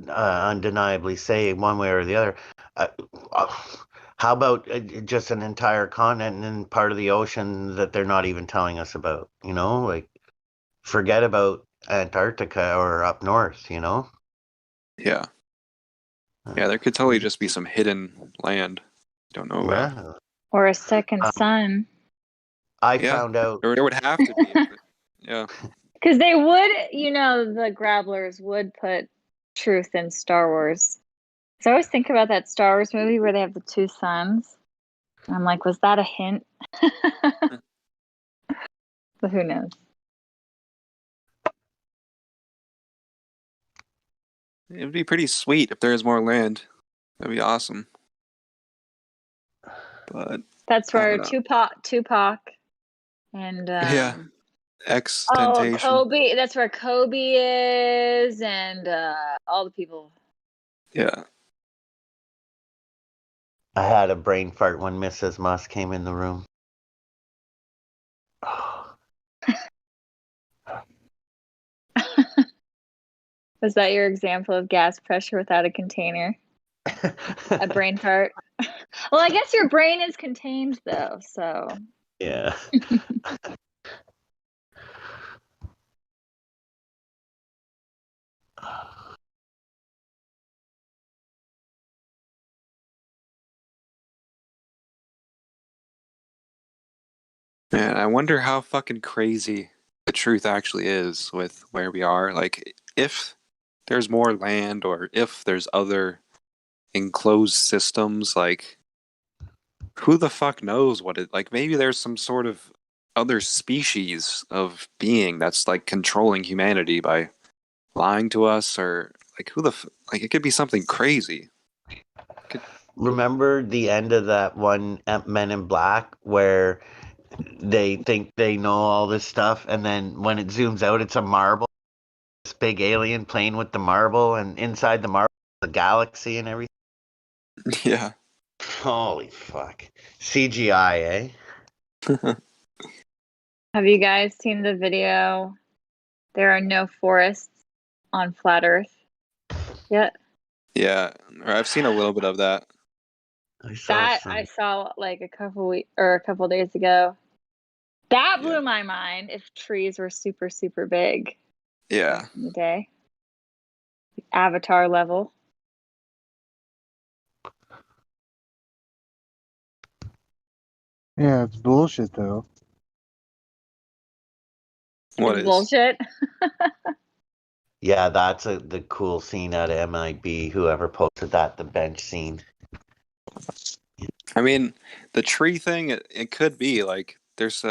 Speaker 11: undeniably say one way or the other. How about just an entire continent and part of the ocean that they're not even telling us about? Forget about Antarctica or up north, you know?
Speaker 15: Yeah. Yeah, there could totally just be some hidden land you don't know about.
Speaker 11: Yeah.
Speaker 13: Or a second sun.
Speaker 11: I
Speaker 15: Yeah.
Speaker 11: found out.
Speaker 15: There would have to be. Yeah.
Speaker 13: Because they would, the Grabblers would put truth in Star Wars. So I always think about that Star Wars movie where they have the two suns. And I'm like, was that a hint? But who knows?
Speaker 15: It'd be pretty sweet if there was more land. That'd be awesome. But
Speaker 13: That's
Speaker 15: I
Speaker 13: where
Speaker 15: don't know.
Speaker 13: Tupac and
Speaker 15: Yeah.
Speaker 13: oh,
Speaker 15: X-Tentation.
Speaker 13: Kobe. That's where Kobe is, and all the people.
Speaker 15: Yeah.
Speaker 11: I had a brain fart when Mrs. Musk came in the room.
Speaker 13: Was that your example of gas pressure without a container? A brain fart? Well, I guess your brain is contained, though, so.
Speaker 11: Yeah.
Speaker 15: Man, I wonder how fucking crazy the truth actually is with where we are. Like, if there's more land or if there's other enclosed systems, like, who the fuck knows what it, like, maybe there's some sort of other species of being that's, like, controlling humanity by lying to us, or, like, like, it could be something crazy.
Speaker 11: Remember the end of that one Men in Black where they think they know all this stuff, and then when it zooms out, it's a marble. This big alien playing with the marble, and inside the marble, the galaxy and everything.
Speaker 15: Yeah.
Speaker 11: Holy fuck. CGI, eh?
Speaker 13: Have you guys seen the video? There are no forests on flat Earth yet.
Speaker 15: Yeah, or I've seen a little bit of that.
Speaker 13: I saw like a couple days ago. That blew my mind. If trees were super, super big
Speaker 15: Yeah.
Speaker 13: in the day, Avatar level.
Speaker 17: Yeah, it's bullshit though.
Speaker 15: What
Speaker 13: It's
Speaker 15: is?
Speaker 13: bullshit.
Speaker 11: Yeah, that's the cool scene out of MIB. Whoever posted that, the bench scene.
Speaker 15: I mean, the tree thing, it could be like there's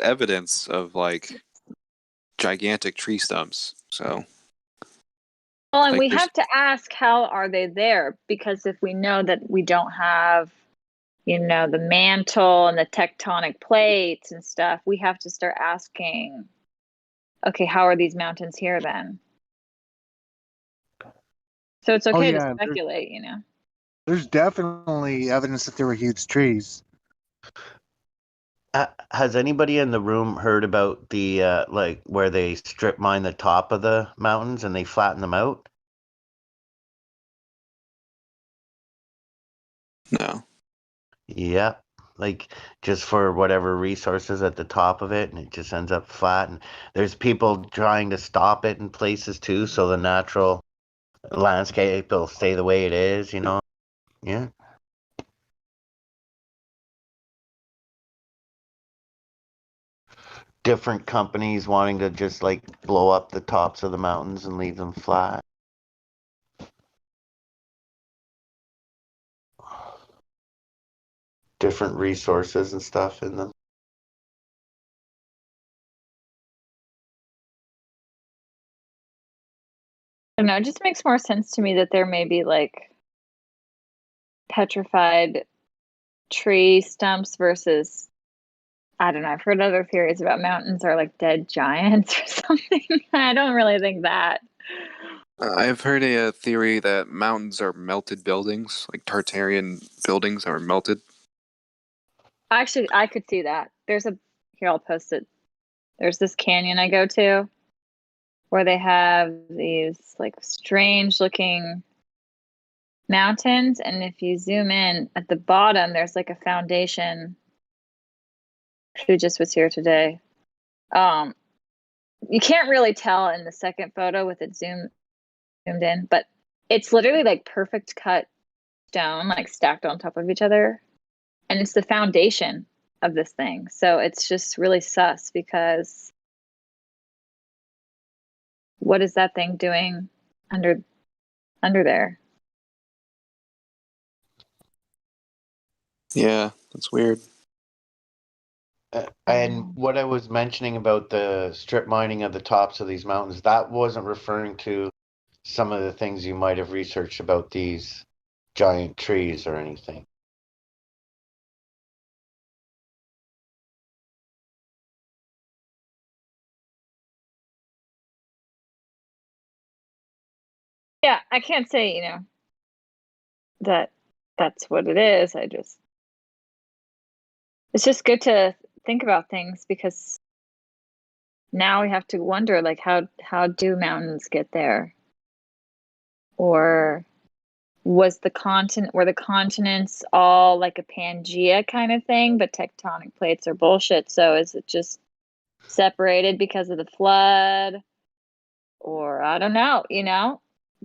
Speaker 15: evidence of like gigantic tree stumps. So
Speaker 13: Well, and
Speaker 15: like,
Speaker 13: we have to ask, how are they there? Because if we know that we don't have, the mantle and the tectonic plates and stuff, we have to start asking, okay, how are these mountains here then? So it's okay to speculate,
Speaker 17: There's definitely evidence that there were huge trees.
Speaker 11: Has anybody in the room heard about the like where they strip mine the top of the mountains and they flatten them out?
Speaker 15: No.
Speaker 11: Yeah, like just for whatever resources at the top of it, and it just ends up flat. And there's people trying to stop it in places too, so the natural landscape will stay the way it is. Yeah. Different companies wanting to just like blow up the tops of the mountains and leave them flat. Different resources and stuff in them.
Speaker 13: I don't know, it just makes more sense to me that there may be like petrified tree stumps versus, I don't know, I've heard other theories about mountains are like dead giants or something. I don't really think that.
Speaker 15: I've heard a theory that mountains are melted buildings, like Tartarian buildings are melted.
Speaker 13: Actually, I could see that. Here, I'll post it. There's this canyon I go to where they have these like strange looking mountains, and if you zoom in at the bottom, there's like a foundation. Who just was here today? You can't really tell in the second photo with it zoomed in, but it's literally like perfect cut stone, like stacked on top of each other. And it's the foundation of this thing. So it's just really sus because what is that thing doing under there?
Speaker 15: Yeah, that's weird.
Speaker 11: And what I was mentioning about the strip mining of the tops of these mountains, that wasn't referring to some of the things you might have researched about these giant trees or anything.
Speaker 13: Yeah, I can't say, that that's what it is. It's just good to think about things because now we have to wonder, like, how do mountains get there? Or were the continents all like a Pangea kind of thing, but tectonic plates are bullshit? So is it just separated because of the flood? Or I don't know,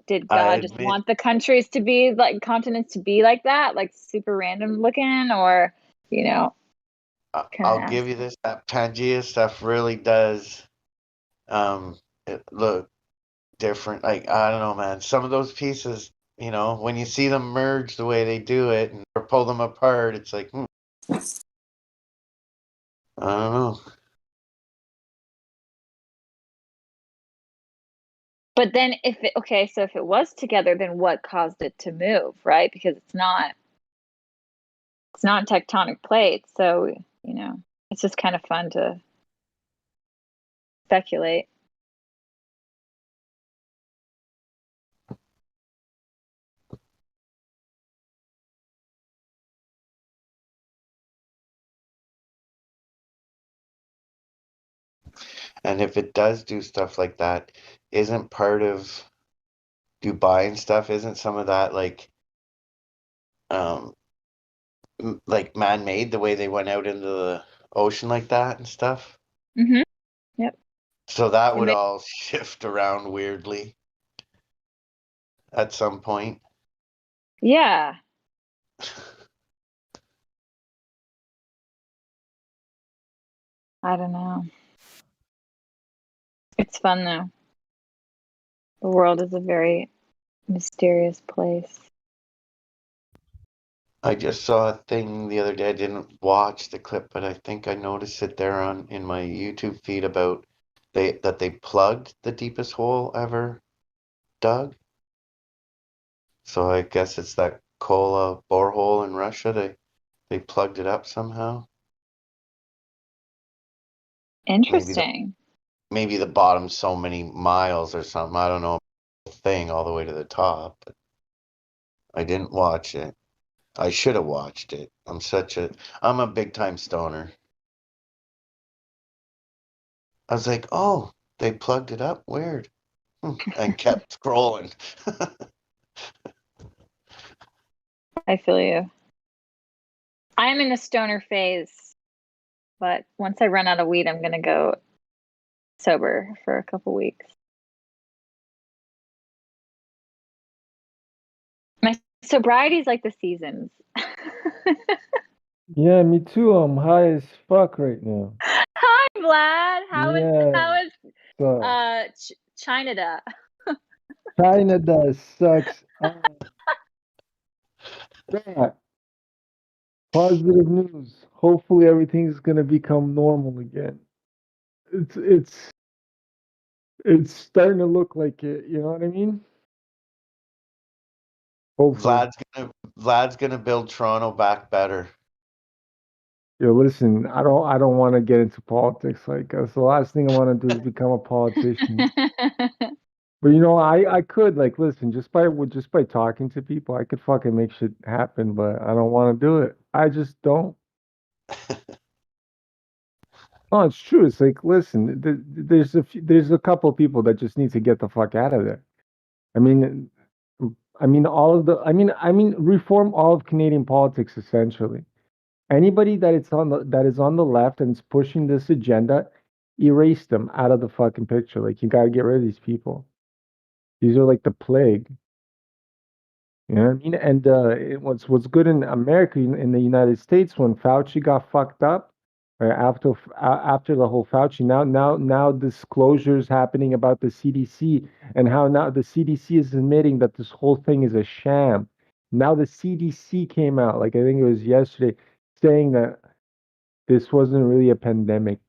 Speaker 13: Did God just want the countries to be like continents to be like that, like super random looking, or
Speaker 11: I'll give you this: that Pangea stuff really does look different. Like, I don't know, man. Some of those pieces, when you see them merge the way they do it or pull them apart, it's like, I don't know.
Speaker 13: But then if it was together, then what caused it to move, right? Because it's not tectonic plates, so it's just kind of fun to speculate.
Speaker 11: And if it does do stuff like that, isn't part of Dubai and stuff, isn't some of that like man-made, the way they went out into the ocean like that and stuff?
Speaker 13: Mm-hmm. Yep.
Speaker 11: So that would all shift around weirdly at some point.
Speaker 13: Yeah. I don't know. It's fun though. The world is a very mysterious place.
Speaker 11: I just saw a thing the other day. I didn't watch the clip, but I think I noticed it there in my YouTube feed about that they plugged the deepest hole ever dug. So I guess it's that Kola borehole in Russia. They plugged it up somehow.
Speaker 13: Interesting.
Speaker 11: Maybe the bottom's so many miles or something. I don't know. Thing all the way to the top, but I didn't watch it. I should have watched it. I'm a big time stoner. I was like, oh, they plugged it up. Weird. And kept scrolling.
Speaker 13: I feel you. I'm in the stoner phase, but once I run out of weed, I'm gonna go sober for a couple weeks. My sobriety is like the seasons.
Speaker 19: Yeah, me too. I'm high as fuck right now.
Speaker 13: Hi, Vlad. How
Speaker 19: Yeah.
Speaker 13: is
Speaker 19: So
Speaker 13: China?
Speaker 19: China does sucks. Yeah. Positive news. Hopefully everything's gonna become normal again. It's starting to look like it. You know what I mean? Hopefully.
Speaker 11: Vlad's gonna build Toronto back better.
Speaker 19: Yo, listen, I don't want to get into politics. Like, that's the last thing I want to do is become a politician. But I could listen, just by talking to people, I could fucking make shit happen. But I don't want to do it. I just don't. Oh, it's true. It's like, listen, there's a couple of people that just need to get the fuck out of there. Reform all of Canadian politics essentially. Anybody that is on the left and is pushing this agenda erase them out of the fucking picture. Like, you gotta get rid of these people. These are like the plague. You know what I mean? And what's good in America, in the United States, when Fauci got fucked up, right, after the whole Fauci, now disclosures happening about the CDC, and how now the CDC is admitting that this whole thing is a sham. Now the CDC came out, like I think it was yesterday, saying that this wasn't really a pandemic.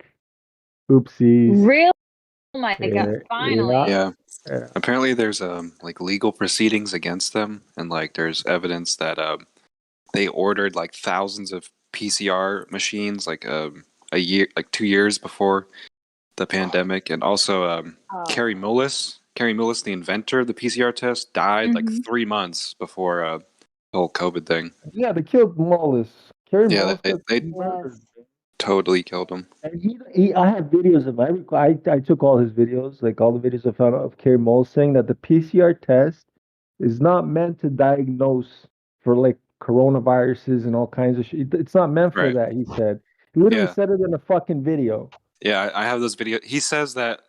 Speaker 19: Oopsies.
Speaker 13: Really? Oh my
Speaker 19: Yeah,
Speaker 13: god! Finally.
Speaker 15: Yeah.
Speaker 19: yeah.
Speaker 15: Apparently, there's like legal proceedings against them, and like there's evidence that they ordered like thousands of PCR machines like a year, like 2 years before the pandemic, and also Carrie Mullis, the inventor of the PCR test, died like 3 months before the whole COVID thing.
Speaker 19: Yeah, they killed Mullis. Kerry
Speaker 15: Yeah,
Speaker 19: Mullis got
Speaker 15: they
Speaker 19: murdered.
Speaker 15: totally killed him.
Speaker 19: And I have videos of him. I took all his videos, like all the videos I found of Kerry Mullis saying that the PCR test is not meant to diagnose for like coronaviruses and all kinds of shit. It's not meant for
Speaker 15: Right.
Speaker 19: that, he said. He literally
Speaker 15: Yeah.
Speaker 19: said it in a fucking video.
Speaker 15: Yeah, I have those videos. He says that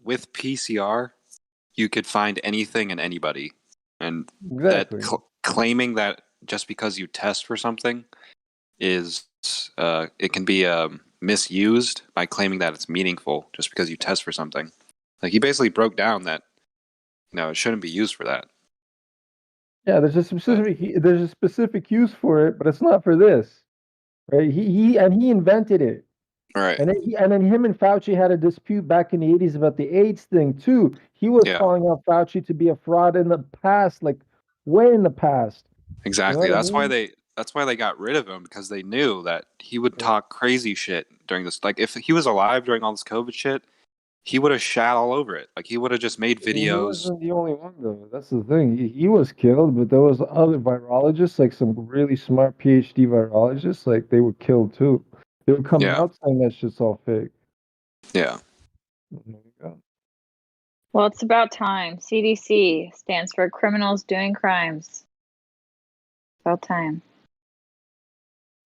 Speaker 15: with PCR, you could find anything and anybody, and
Speaker 19: Exactly.
Speaker 15: that claiming that just because you test for something is it can be misused by claiming that it's meaningful just because you test for something. Like, he basically broke down that it shouldn't be used for that.
Speaker 19: Yeah, there's a specific use for it, but it's not for this. Right? He invented it.
Speaker 15: Right.
Speaker 19: And then him and Fauci had a dispute back in the 80s about the AIDS thing too. He was
Speaker 15: Yeah.
Speaker 19: calling out Fauci to be a fraud in the past, like way in the past.
Speaker 15: Exactly.
Speaker 19: You know what
Speaker 15: That's
Speaker 19: I
Speaker 15: why
Speaker 19: mean?
Speaker 15: they got rid of him, because they knew that he would talk crazy shit during this. Like, if he was alive during all this COVID shit, he would have shat all over it. Like, he would have just made
Speaker 19: He
Speaker 15: videos.
Speaker 19: wasn't the only one though. That's the thing. He was killed, but there was other virologists, like some really smart PhD virologists, like they were killed too. They were coming
Speaker 15: Yeah.
Speaker 19: out saying that shit's all fake.
Speaker 15: Yeah.
Speaker 13: Well, it's about time. CDC stands for Criminals Doing Crimes. About time.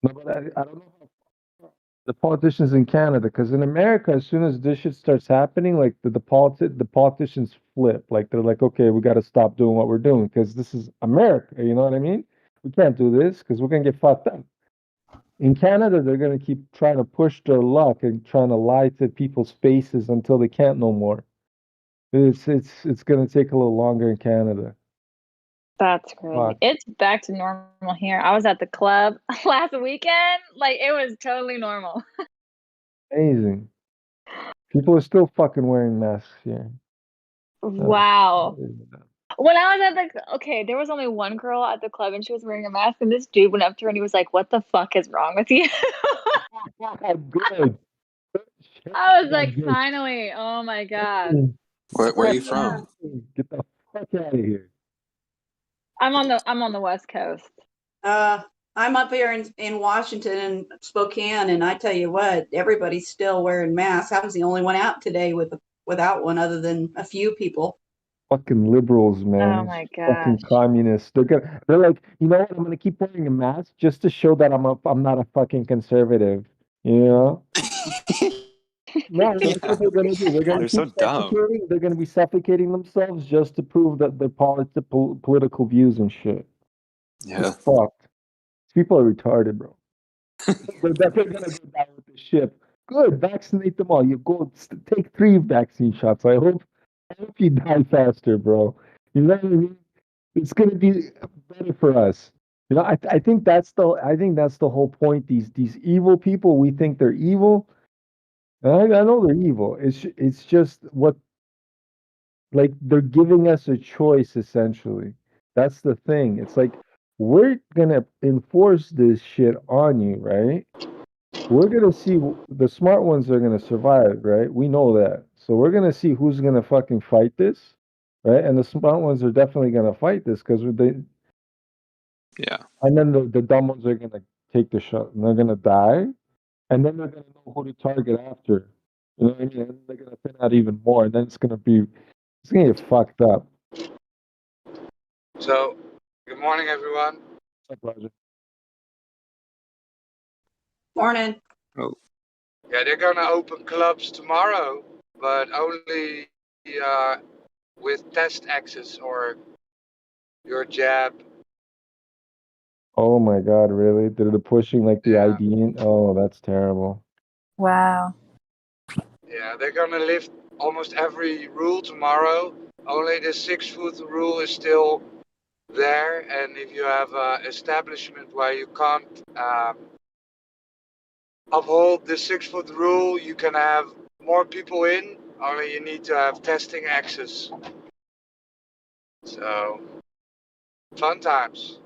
Speaker 19: No, but I don't know how the politicians in Canada, because in America, as soon as this shit starts happening, like the politicians flip. Like they're like, okay, we got to stop doing what we're doing because this is America. You know what I mean? We can't do this because we're gonna get fucked up. In Canada, they're gonna keep trying to push their luck and trying to lie to people's faces until they can't no more. It's gonna take a little longer in Canada.
Speaker 13: That's crazy.
Speaker 19: Fuck.
Speaker 13: It's back to normal here. I was at the club last weekend. Like, it was totally normal.
Speaker 19: Amazing. People are still fucking wearing masks here.
Speaker 13: Wow. When I was at there was only one girl at the club and she was wearing a mask, and this dude went up to her and he was like, "What the fuck is wrong with you?"
Speaker 19: Good.
Speaker 13: I was like, finally. Oh my god.
Speaker 15: Where are you from?
Speaker 19: Get the fuck out of here.
Speaker 13: I'm on the West Coast.
Speaker 2: I'm up here in Washington and Spokane, and I tell you what, everybody's still wearing masks. I was the only one out today without one, other than a few people.
Speaker 19: Fucking liberals, man.
Speaker 13: Oh my
Speaker 19: Fucking
Speaker 13: gosh.
Speaker 19: communists. They're like, you know what? I'm gonna keep wearing a mask just to show that I'm not a fucking conservative. You know? No, that's what they're gonna do. They're gonna
Speaker 15: They're
Speaker 19: keep
Speaker 15: so dumb.
Speaker 19: suffocating. They're gonna be suffocating themselves just to prove that their political views and shit.
Speaker 15: Yeah.
Speaker 19: It's fucked. These people are retarded, bro. They're definitely gonna go down with the ship. Good, vaccinate them all. You go take 3 vaccine shots. I hope you die faster, bro. You know what I mean? It's gonna be better for us. You know, I think that's the whole point. These evil people, we think they're evil. And I know they're evil. It's just what, like, they're giving us a choice essentially. That's the thing. It's like, we're gonna enforce this shit on you, right? We're gonna see the smart ones are gonna survive, right? We know that. So we're gonna see who's gonna fucking fight this, right? And the smart ones are definitely gonna fight this because they.
Speaker 15: Yeah.
Speaker 19: And then the dumb ones are gonna take the shot and they're gonna die, and then they're gonna know who to target after. You know what I mean? And they're gonna thin out even more, and then it's gonna get fucked up.
Speaker 21: So, good morning, everyone.
Speaker 19: What's up, Roger?
Speaker 2: Morning.
Speaker 15: Oh.
Speaker 21: Yeah, they're gonna open clubs tomorrow, but only with test access or your jab.
Speaker 19: Oh my God, really? They're pushing like the ID in? Oh, that's terrible.
Speaker 13: Wow.
Speaker 21: Yeah, they're gonna lift almost every rule tomorrow. Only the 6-foot rule is still there, and if you have an establishment where you can't uphold the 6-foot rule, you can have more people in. Only you need to have testing access. So, fun times.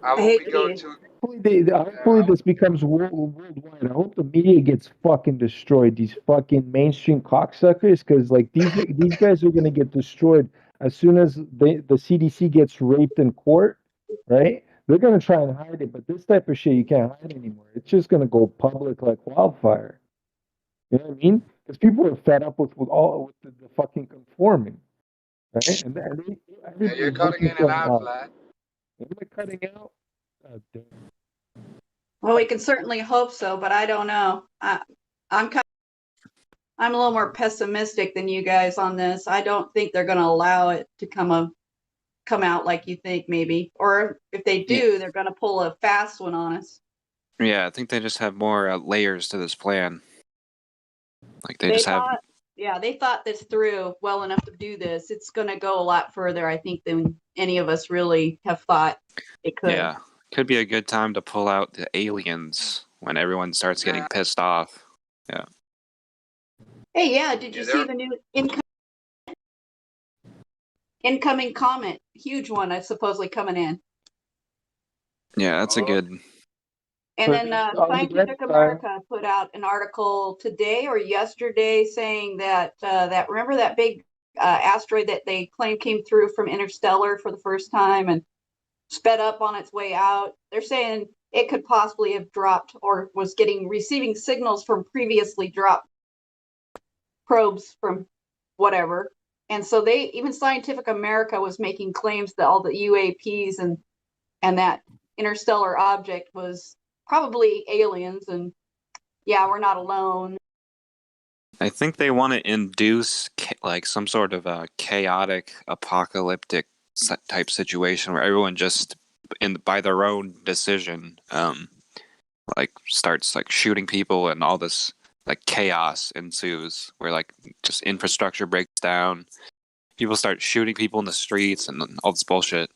Speaker 21: I will be going to.
Speaker 19: Hopefully this becomes worldwide. I hope the media gets fucking destroyed. These fucking mainstream cocksuckers, because like these guys are gonna get destroyed as soon as the CDC gets raped in court, right? They're gonna try and hide it, but this type of shit you can't hide anymore. It's just gonna go public like wildfire. You know what I mean? Because people are fed up with the fucking conforming, right? And
Speaker 21: Yeah, you're
Speaker 19: everybody's
Speaker 21: cutting
Speaker 19: looking
Speaker 21: in
Speaker 19: for
Speaker 21: and out,
Speaker 19: an
Speaker 21: Vlad.
Speaker 19: Am I cutting out? God damn.
Speaker 2: Well, we can certainly hope so, but I don't know. I'm a little more pessimistic than you guys on this. I don't think they're going to allow it to come out like you think, maybe. Or if they do, they're going to pull a fast one on us.
Speaker 15: Yeah, I think they just have more layers to this plan. Like they
Speaker 2: They
Speaker 15: just have.
Speaker 2: thought, yeah, they thought this through well enough to do this. It's going to go a lot further, I think, than any of us really have thought it could.
Speaker 15: Yeah, could be a good time to pull out the aliens when everyone starts getting pissed off. Yeah.
Speaker 2: Hey, yeah, did you see the new incoming comet? Huge one, supposedly coming in.
Speaker 15: Yeah, that's a good.
Speaker 2: And then Scientific America put out an article today or yesterday saying that remember that big asteroid that they claim came through from interstellar for the first time and sped up on its way out. They're saying it could possibly have dropped or was receiving signals from previously dropped probes from whatever. And so even Scientific America was making claims that all the UAPs and that interstellar object was probably aliens, and yeah, we're not alone.
Speaker 15: I think they want to induce like some sort of a chaotic, apocalyptic type situation where everyone just, by their own decision, like starts like shooting people, and all this like chaos ensues, where like just infrastructure breaks down, people start shooting people in the streets, and all this bullshit.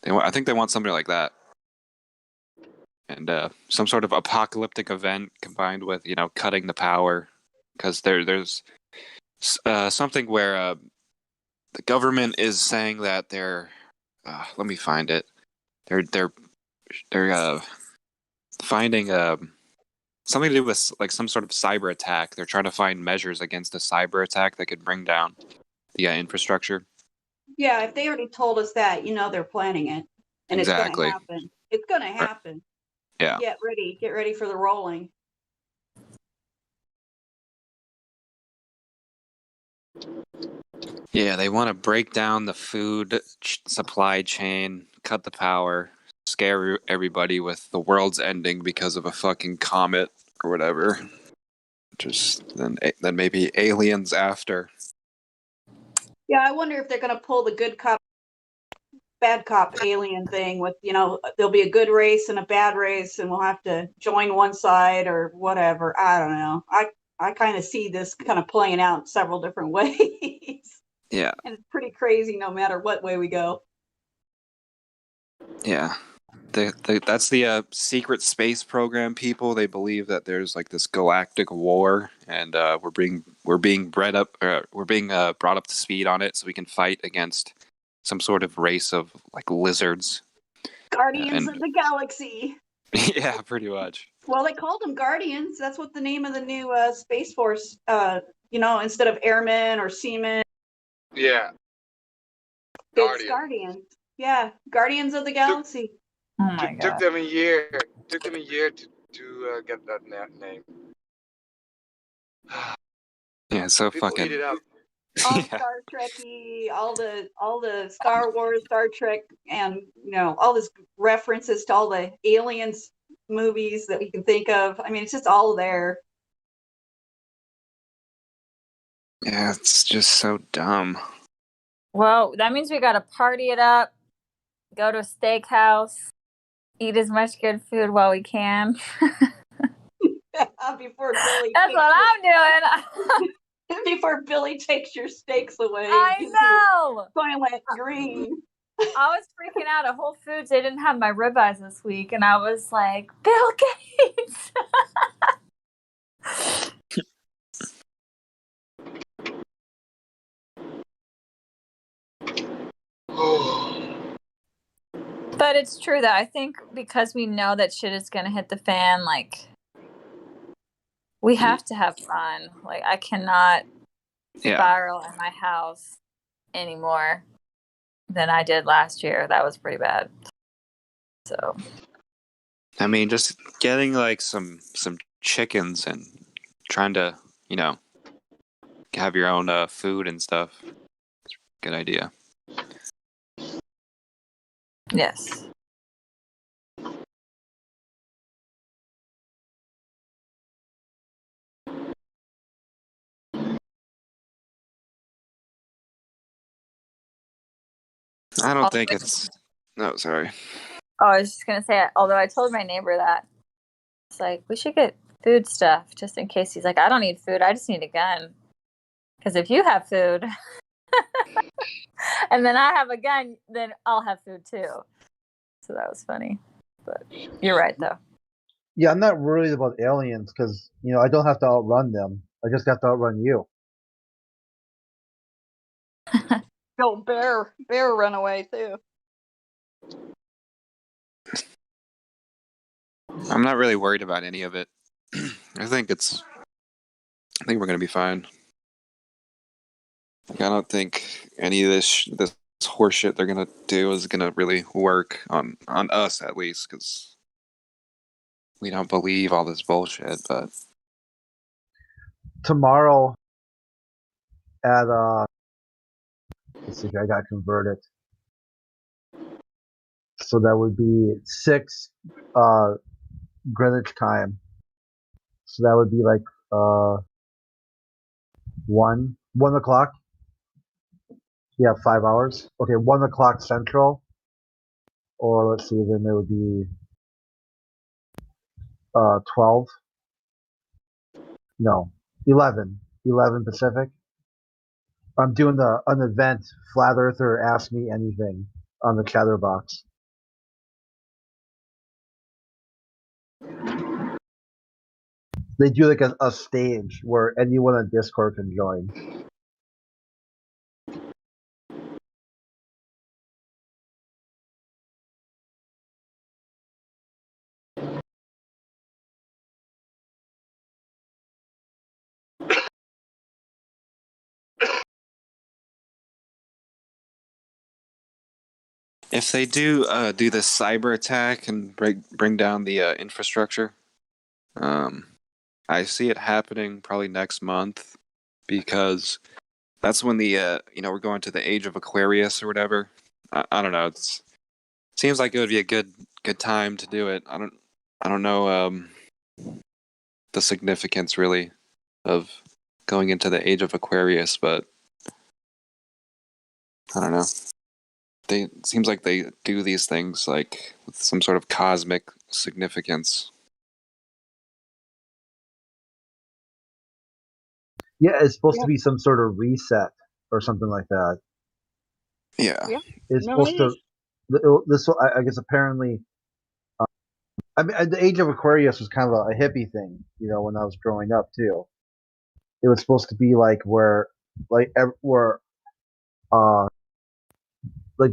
Speaker 15: I think they want something like that. And some sort of apocalyptic event combined with, cutting the power, because there's something where the government is saying that they're let me find it. They're finding something to do with like some sort of cyber attack. They're trying to find measures against a cyber attack that could bring down the infrastructure.
Speaker 2: Yeah, if they already told us that, they're planning it, and
Speaker 15: Exactly.
Speaker 2: It's going to happen. It's going to happen.
Speaker 15: Yeah.
Speaker 2: Get ready for the rolling.
Speaker 15: Yeah, they want to break down the food supply chain, cut the power, scare everybody with the world's ending because of a fucking comet or whatever. Just then maybe aliens after.
Speaker 2: Yeah, I wonder if they're going to pull the good cop, bad cop alien thing with, there'll be a good race and a bad race, and we'll have to join one side or whatever. I don't know. I kind of see this kind of playing out several different ways.
Speaker 15: Yeah.
Speaker 2: And it's pretty crazy no matter what way we go.
Speaker 15: Yeah. That's the secret space program people. They believe that there's like this galactic war, and we're being brought up to speed on it so we can fight against some sort of race of like lizards.
Speaker 2: Guardians of the Galaxy.
Speaker 15: Yeah, pretty much.
Speaker 2: Well, they called them Guardians. That's what the name of the new Space Force, instead of airmen or seamen.
Speaker 21: Yeah.
Speaker 2: It's Guardians. Yeah, Guardians of the Galaxy.
Speaker 13: Oh my God.
Speaker 21: Took them a year. Took them a year to get that name.
Speaker 15: Yeah, so
Speaker 21: People
Speaker 15: fucking.
Speaker 21: eat it up.
Speaker 2: All Star Trekky, all the Star Wars, Star Trek, and all this references to all the aliens movies that we can think of. I mean, it's just all there.
Speaker 15: Yeah, it's just so dumb.
Speaker 13: Well, that means we gotta party it up, go to a steakhouse, eat as much good food while we can.
Speaker 2: Before Billy.
Speaker 13: That's what I'm doing.
Speaker 2: Before Billy takes your steaks away.
Speaker 13: I know.
Speaker 2: Toilet green.
Speaker 13: I was freaking out at Whole Foods. They didn't have my ribeyes this week, and I was like, Bill Gates. But it's true that I think because we know that shit is gonna hit the fan, like we have to have fun. Like I cannot spiral in my house any more than I did last year. That was pretty bad. So
Speaker 15: I mean, just getting like some chickens and trying to, have your own food and stuff. Good idea.
Speaker 13: yes.
Speaker 15: I don't think it's. No, sorry.
Speaker 13: Oh, I was just gonna say, although I told my neighbor that it's like we should get food stuff just in case. He's like, I don't need food. I just need a gun. Because if you have food, and then I have a gun, then I'll have food too. So that was funny. But you're right, though.
Speaker 17: Yeah, I'm not worried about aliens because I don't have to outrun them. I just have to outrun you.
Speaker 2: Go bear run away too.
Speaker 15: I'm not really worried about any of it. I think we're gonna be fine. Like, I don't think any of this horse shit they're gonna do is gonna really work on us, at least, because we don't believe all this bullshit. But
Speaker 17: Tomorrow at let's see if I got converted. So that would be 6 Greenwich time. So that would be like 1 o'clock. Yeah, 5 hours. Okay, 1 o'clock Central. Or let's see, then it would be 12. No, 11 Pacific. I'm doing an event, Flat Earther Ask Me Anything, on the Chatterbox. They do like a stage where anyone on Discord can join.
Speaker 15: if they do this cyber attack and bring down the infrastructure, I see it happening probably next month, because that's when the we're going to the age of Aquarius or whatever. I don't know. It seems like it would be a good time to do it. I don't know the significance really of going into the age of Aquarius, but I don't know. It seems like they do these things like with some sort of cosmic significance.
Speaker 17: Yeah, it's supposed to be some sort of reset or something like that.
Speaker 15: Yeah.
Speaker 17: It's supposed to. This, I guess, apparently. I mean, the age of Aquarius was kind of a hippie thing, when I was growing up too. It was supposed to be like where like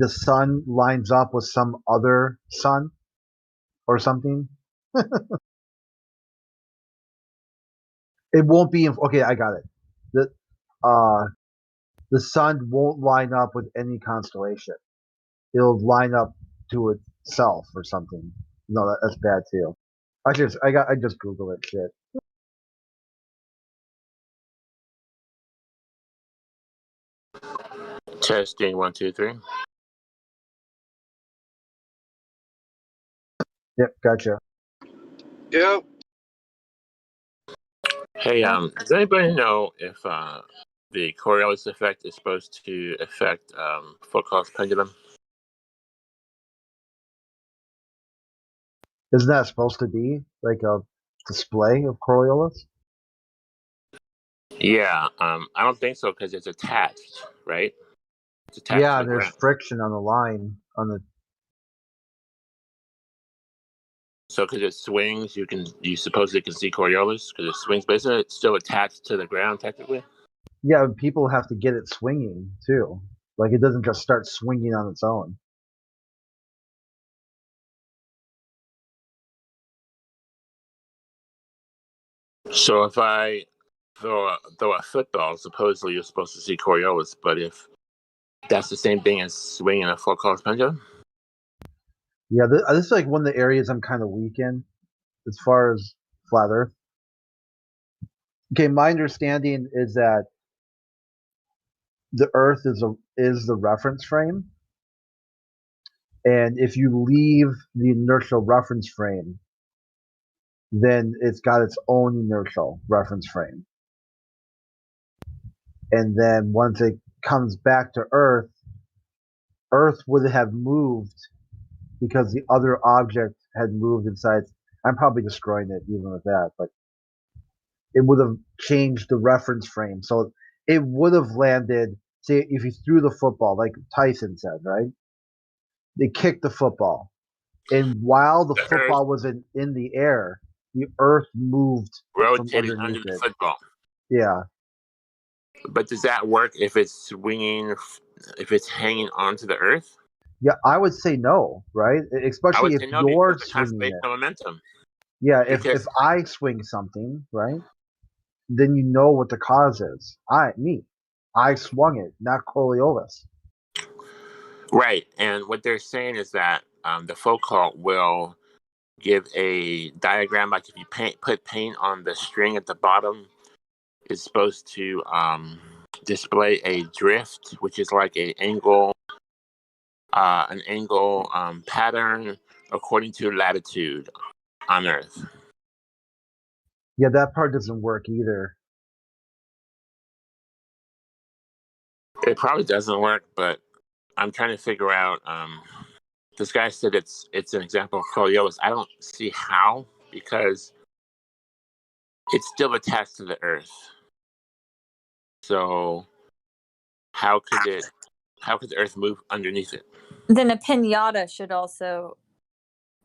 Speaker 17: the sun lines up with some other sun or something. It won't be. Okay, I got it. The sun won't line up with any constellation. It'll line up to itself or something. No, that's bad too. I just Googled it. Shit.
Speaker 14: Testing 1, 2, 3.
Speaker 17: Yep, gotcha.
Speaker 21: Yep.
Speaker 14: Hey, does anybody know if the Coriolis effect is supposed to affect Foucault's pendulum?
Speaker 17: Isn't that supposed to be like a display of Coriolis?
Speaker 14: Yeah, I don't think so because it's attached, right? It's attached to
Speaker 17: Yeah,
Speaker 14: the
Speaker 17: there's
Speaker 14: ground.
Speaker 17: friction on the line on the.
Speaker 14: So because it swings, you supposedly can see Coriolis because it swings, but isn't it still attached to the ground technically?
Speaker 17: Yeah, people have to get it swinging too. Like it doesn't just start swinging on its own.
Speaker 14: So if I throw a football, supposedly you're supposed to see Coriolis, but if that's the same thing as swinging a Foucault's pendulum?
Speaker 17: Yeah, this is like one of the areas I'm kind of weak in as far as flat Earth. Okay, my understanding is that the Earth is the reference frame, and if you leave the inertial reference frame, then it's got its own inertial reference frame. And then once it comes back to Earth, Earth would have moved because the other object had moved inside. I'm probably destroying it even with that, but it would have changed the reference frame. So it would have landed, say, if you threw the football, like Tyson said, right? They kicked the football. And while the football was in the air, the Earth moved from
Speaker 14: Rotating
Speaker 17: underneath
Speaker 14: under the
Speaker 17: it.
Speaker 14: football.
Speaker 17: Yeah.
Speaker 14: But does that work if it's swinging, if it's hanging onto the Earth?
Speaker 17: Yeah, I would say no, right?
Speaker 14: I
Speaker 17: Especially
Speaker 14: would
Speaker 17: if
Speaker 14: say no
Speaker 17: you're
Speaker 14: because it
Speaker 17: swinging
Speaker 14: conservates
Speaker 17: it.
Speaker 14: the momentum.
Speaker 17: Yeah, if
Speaker 14: Because
Speaker 17: I swing something, right, then you know what the cause is. I swung it, not Coriolis.
Speaker 14: right, and what they're saying is that the Foucault will give a diagram, like if you put paint on the string at the bottom, it's supposed to display a drift, which is like an angle pattern according to latitude on Earth.
Speaker 17: Yeah, that part doesn't work either.
Speaker 14: It probably doesn't work, but I'm trying to figure out. This guy said it's an example of Coriolis. I don't see how, because it's still attached to the Earth. So how could the Earth move underneath it?
Speaker 13: Then a pinata should also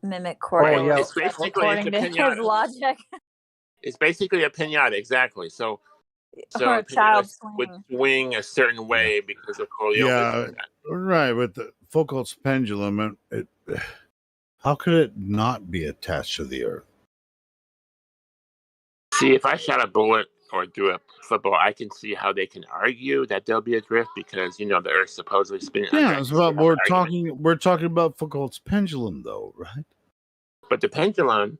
Speaker 13: mimic
Speaker 17: Oh
Speaker 13: Coriolis.
Speaker 17: yeah,
Speaker 14: It's basically
Speaker 13: according
Speaker 14: it's a
Speaker 13: to his
Speaker 14: pinata.
Speaker 13: logic.
Speaker 14: It's basically a pinata, exactly. So
Speaker 13: Or
Speaker 14: a
Speaker 13: a child
Speaker 14: pinata would
Speaker 13: swinging.
Speaker 14: swing a certain way because of Coriolis.
Speaker 7: Yeah, right. With the Foucault's pendulum, how could it not be attached to the Earth?
Speaker 14: See, if I shot a bullet or threw a football, I can see how they can argue that there'll be a drift because the Earth's supposedly spinning.
Speaker 7: Yeah, it's about we're talking about Foucault's pendulum, though, right?
Speaker 14: But the pendulum,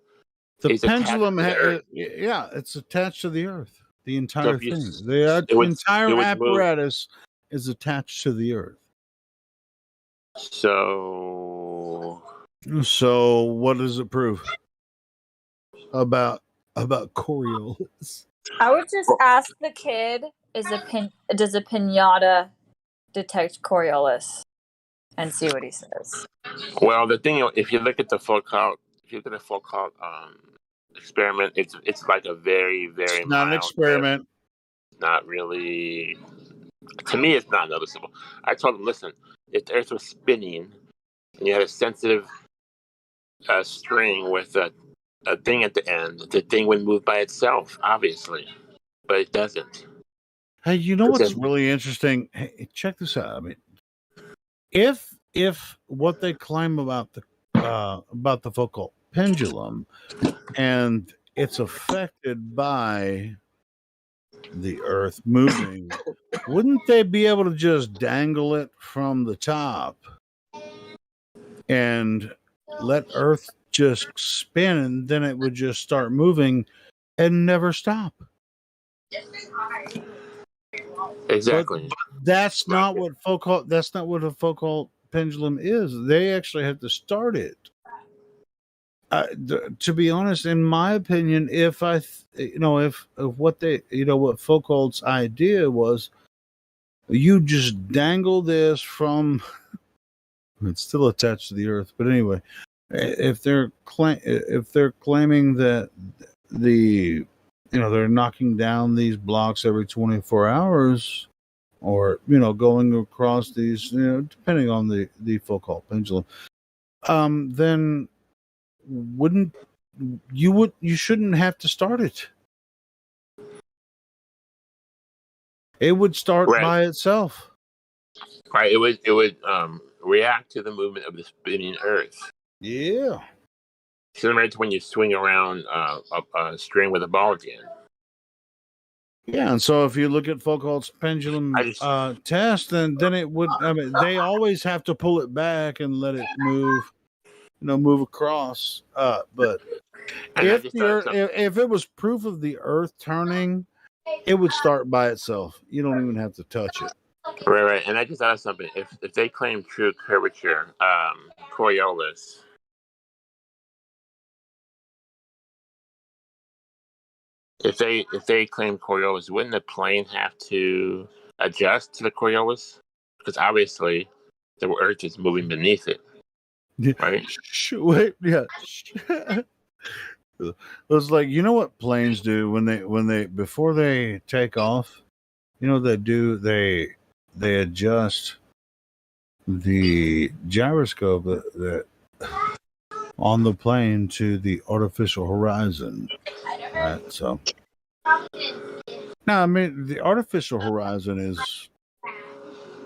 Speaker 7: the
Speaker 14: is
Speaker 7: pendulum,
Speaker 14: attached to the Earth.
Speaker 7: yeah, it's attached to the Earth. The
Speaker 14: So
Speaker 7: entire
Speaker 14: if you,
Speaker 7: thing, the
Speaker 14: it would,
Speaker 7: entire
Speaker 14: it would
Speaker 7: apparatus is attached to the Earth.
Speaker 14: So
Speaker 7: what does it prove about Coriolis?
Speaker 13: I would just ask the kid, does a pinata detect Coriolis? And see what he says.
Speaker 14: well, the thing, if you look at the Foucault, experiment, it's like a very, very
Speaker 7: It's not an
Speaker 14: mild
Speaker 7: experiment.
Speaker 14: drift. Not really. To me, it's not noticeable. I told him, listen, if the Earth was spinning and you had a sensitive string with a thing at the end, the thing would move by itself, obviously, but it doesn't.
Speaker 7: Hey, you know what's really interesting? Hey, check this out. I mean, if what they claim about the Foucault pendulum, and it's affected by the Earth moving, wouldn't they be able to just dangle it from the top and let Earth just spin, and then it would just start moving and never stop?
Speaker 14: Exactly.
Speaker 7: But that's not what Foucault. That's not what a Foucault pendulum is. They actually have to start it, To be honest, in my opinion, if what Foucault's idea was, you just dangle this from, it's still attached to the earth, but anyway, if they're claiming that they're knocking down these blocks every 24 hours, or going across these, depending on the Foucault pendulum, then you shouldn't have to start it. It would start by itself.
Speaker 14: Right. It would react to the movement of the spinning Earth.
Speaker 7: Yeah.
Speaker 14: Similar to when you swing around a string with a ball again.
Speaker 7: Yeah, and so if you look at Foucault's pendulum test, then it would. I mean, they always have to pull it back and let it move, move across. But if it was proof of the Earth turning, it would start by itself. You don't even have to touch it.
Speaker 14: Right. And I just thought of something. If they claim true curvature, Coriolis. If they claim Coriolis, wouldn't the plane have to adjust to the Coriolis? Because obviously the Earth is moving beneath it. Right?
Speaker 7: Wait, yeah. It was like, what planes do when they before they take off? They adjust the gyroscope that on the plane to the artificial horizon. Right, so no, I mean the artificial horizon is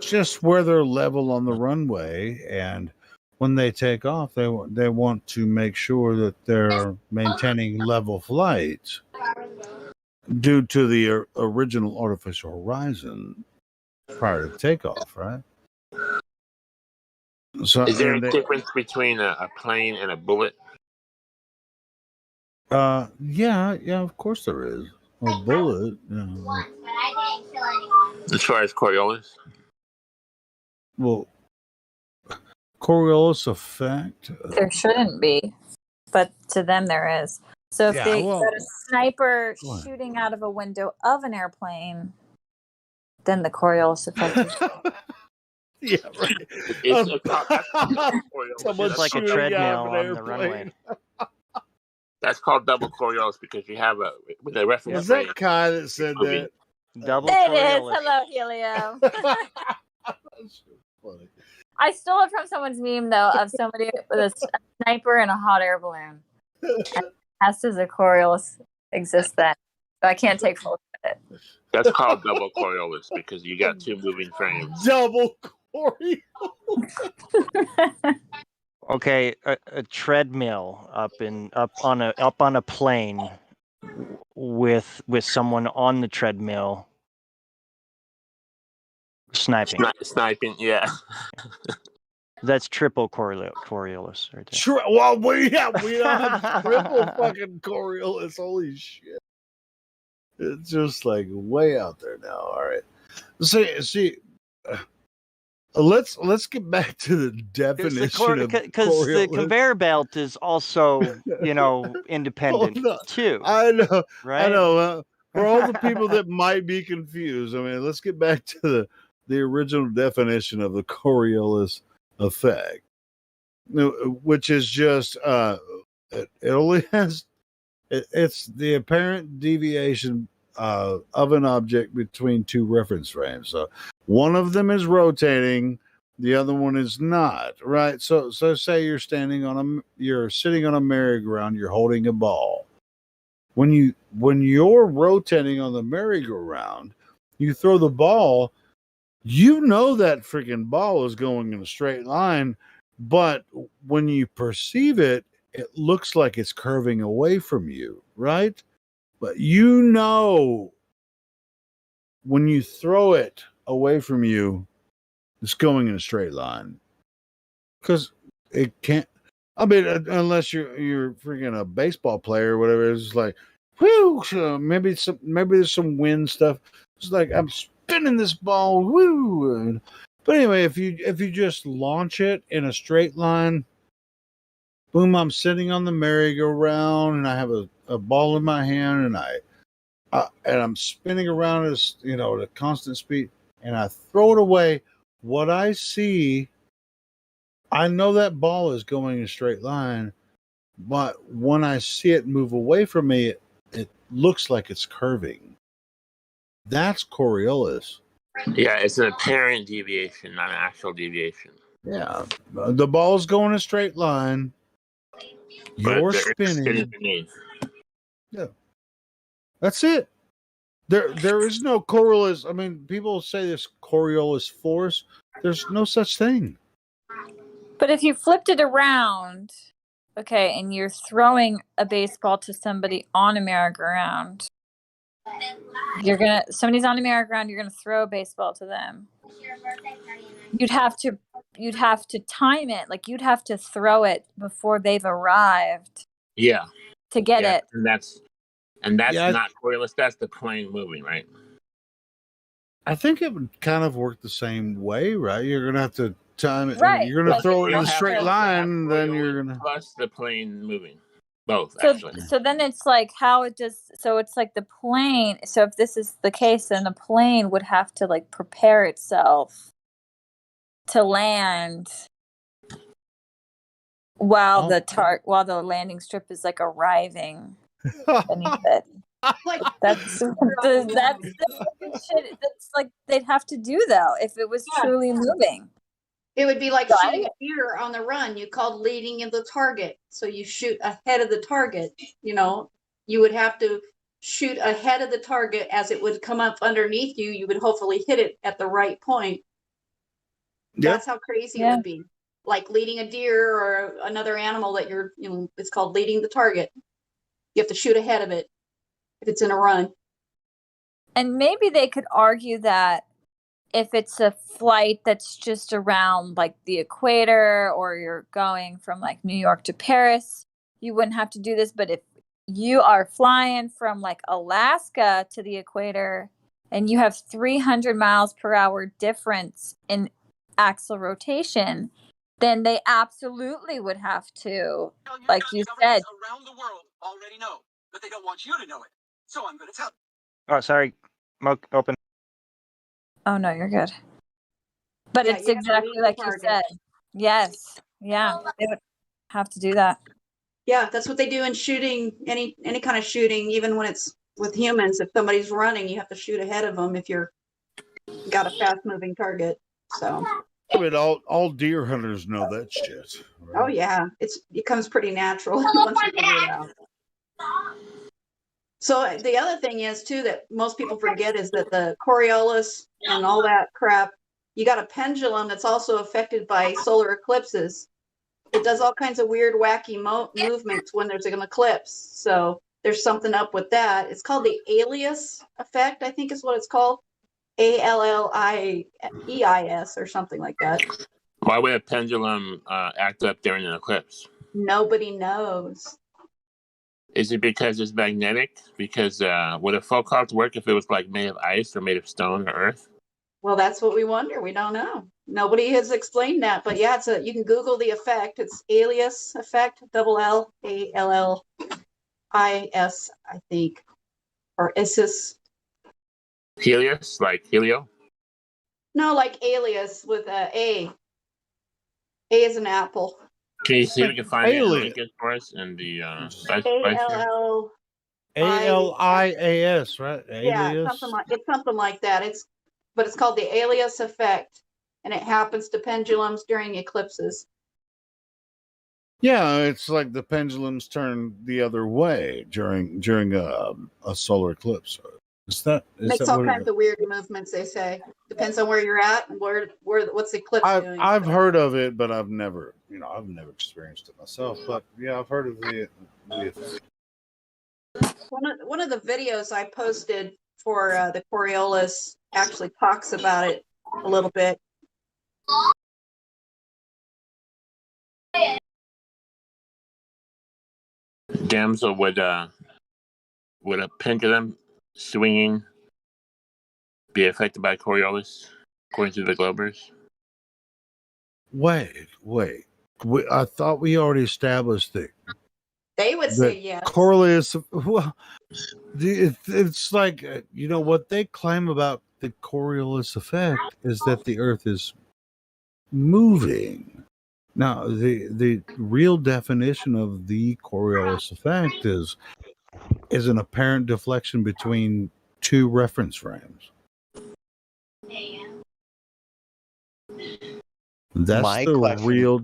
Speaker 7: just where they're level on the runway, and when they take off, they want to make sure that they're maintaining level flight due to the original artificial horizon prior to takeoff, right? So,
Speaker 14: is there a difference between a plane and a bullet?
Speaker 7: Yeah, of course there is. A bullet.
Speaker 14: As far as Coriolis?
Speaker 7: Well, Coriolis effect?
Speaker 13: There shouldn't be, but to them there is. So if they got a sniper shooting out of a window of an airplane, then the Coriolis effect is.
Speaker 7: Yeah, right.
Speaker 8: It's like a treadmill on the runway.
Speaker 14: That's called double Coriolis because you have with a reference.
Speaker 7: Was that Kai that said that?
Speaker 8: Double
Speaker 13: It
Speaker 8: Coriolis.
Speaker 13: is. Hello, Helio. I stole it from someone's meme though of somebody with a sniper and a hot air balloon. And as does a Coriolis exist then, so I can't take full credit.
Speaker 14: That's called double Coriolis because you got two moving frames.
Speaker 7: Double Coriolis.
Speaker 8: Okay, a treadmill up on a plane with someone on the treadmill sniping.
Speaker 14: Sniping, yeah.
Speaker 8: That's triple Coriolis right there.
Speaker 7: Well, we don't have triple fucking Coriolis. Holy shit! It's just like way out there now. All right, see. Let's get back to the definition of
Speaker 8: because the conveyor belt is also independent too.
Speaker 7: I know,
Speaker 8: right?
Speaker 7: I know. For all the people that might be confused, I mean, let's get back to the original definition of the Coriolis effect, which is just it only has it's the apparent deviation of an object between two reference frames. So one of them is rotating, the other one is not, right? So say you're sitting on a merry-go-round, you're holding a ball. When you're rotating on the merry-go-round, you throw the ball, that freaking ball is going in a straight line, but when you perceive it, it looks like it's curving away from you, right? But when you throw it away from you, it's going in a straight line. Because it can't, I mean, unless you're freaking a baseball player or whatever, it's like, whoo, maybe there's some wind stuff. It's like, I'm spinning this ball, woo. But anyway, if you just launch it in a straight line, boom, I'm sitting on the merry-go-round and I have a ball in my hand and I'm spinning around at a constant speed and I throw it away. What I see, I know that ball is going in a straight line, but when I see it move away from me, it looks like it's curving. That's Coriolis.
Speaker 14: Yeah, it's an apparent deviation, not an actual deviation.
Speaker 7: Yeah, the ball's going in a straight line. You're spinning.
Speaker 14: Beneath.
Speaker 7: Yeah, that's it. There is no Coriolis. I mean, people say this Coriolis force. There's no such thing.
Speaker 13: But if you flipped it around, okay, and you're throwing a baseball to somebody on a merry-go-round, somebody's on a merry-go-round, you're gonna throw a baseball to them. You'd have to time it, like you'd have to throw it before they've arrived.
Speaker 14: Yeah.
Speaker 13: To get it.
Speaker 14: And that's not Coriolis, that's the plane moving, right?
Speaker 7: I think it would kind of work the same way, right? You're gonna have to time it.
Speaker 13: Right.
Speaker 7: You're gonna throw it in a straight line, then you're gonna
Speaker 14: plus the plane moving. Both,
Speaker 13: So,
Speaker 14: actually.
Speaker 13: so then it's like how it does. So it's like the plane. So if this is the case, then the plane would have to like prepare itself to land while while the landing strip is like arriving beneath it. That's the shit. That's like they'd have to do though if it was truly moving.
Speaker 2: It would be like shooting a deer on the run. You called leading in the target. So you shoot ahead of the target. You would have to shoot ahead of the target as it would come up underneath you. You would hopefully hit it at the right point. That's how crazy it would be. Like leading a deer or another animal that it's called leading the target. You have to shoot ahead of it if it's in a run.
Speaker 13: And maybe they could argue that if it's a flight that's just around like the equator or you're going from like New York to Paris, you wouldn't have to do this. But if you are flying from like Alaska to the equator and you have 300 miles per hour difference in axle rotation, then they absolutely would have to, like you said.
Speaker 8: Around the world already know, but they don't want you to know it. So I'm going to tell. Oh, sorry. Open.
Speaker 13: Oh, no, you're good. But it's exactly like you said. Yes. Yeah. They would have to do that.
Speaker 2: Yeah, that's what they do in shooting, any kind of shooting, even when it's with humans. If somebody's running, you have to shoot ahead of them if you're got a fast-moving target. So.
Speaker 7: But all deer hunters know that shit.
Speaker 2: Right? Oh yeah, it becomes pretty natural once you figure it out. So the other thing is too that most people forget is that the Coriolis and all that crap, you got a pendulum that's also affected by solar eclipses. It does all kinds of weird, wacky movements when there's an eclipse. So there's something up with that. It's called the Alias effect, I think is what it's called. ALLIEIS or something like that.
Speaker 14: Why would a pendulum act up during an eclipse?
Speaker 2: Nobody knows.
Speaker 14: Is it because it's magnetic? Because would a folk clock work if it was like made of ice or made of stone or earth?
Speaker 2: Well, that's what we wonder. We don't know. Nobody has explained that. But yeah, you can Google the effect. It's Alias effect, LLALLIS, I think, or Isis.
Speaker 14: Helios, like helio?
Speaker 2: No, like alias with a A. A is an apple.
Speaker 14: Can you see if we can find it and link it for us in the
Speaker 7: ALIAS, right?
Speaker 2: Yeah, it's something like that. But it's called the Alias effect, and it happens to pendulums during eclipses.
Speaker 7: Yeah, it's like the pendulums turn the other way during a solar eclipse.
Speaker 2: Makes all kinds of weird movements. They say depends on where you're at and what's the eclipse doing.
Speaker 7: I've heard of it, but I've never experienced it myself. But yeah, I've heard of the effect.
Speaker 2: One of the videos I posted for the Coriolis actually talks about it a little bit.
Speaker 14: Damsel, would a pendulum swinging be affected by Coriolis, according to the Globers?
Speaker 7: Wait. I thought we already established that.
Speaker 2: They would say yes.
Speaker 7: Coriolis. Well, it's like what they claim about the Coriolis effect is that the Earth is moving. Now, the real definition of the Coriolis effect is an apparent deflection between two reference frames. That's the real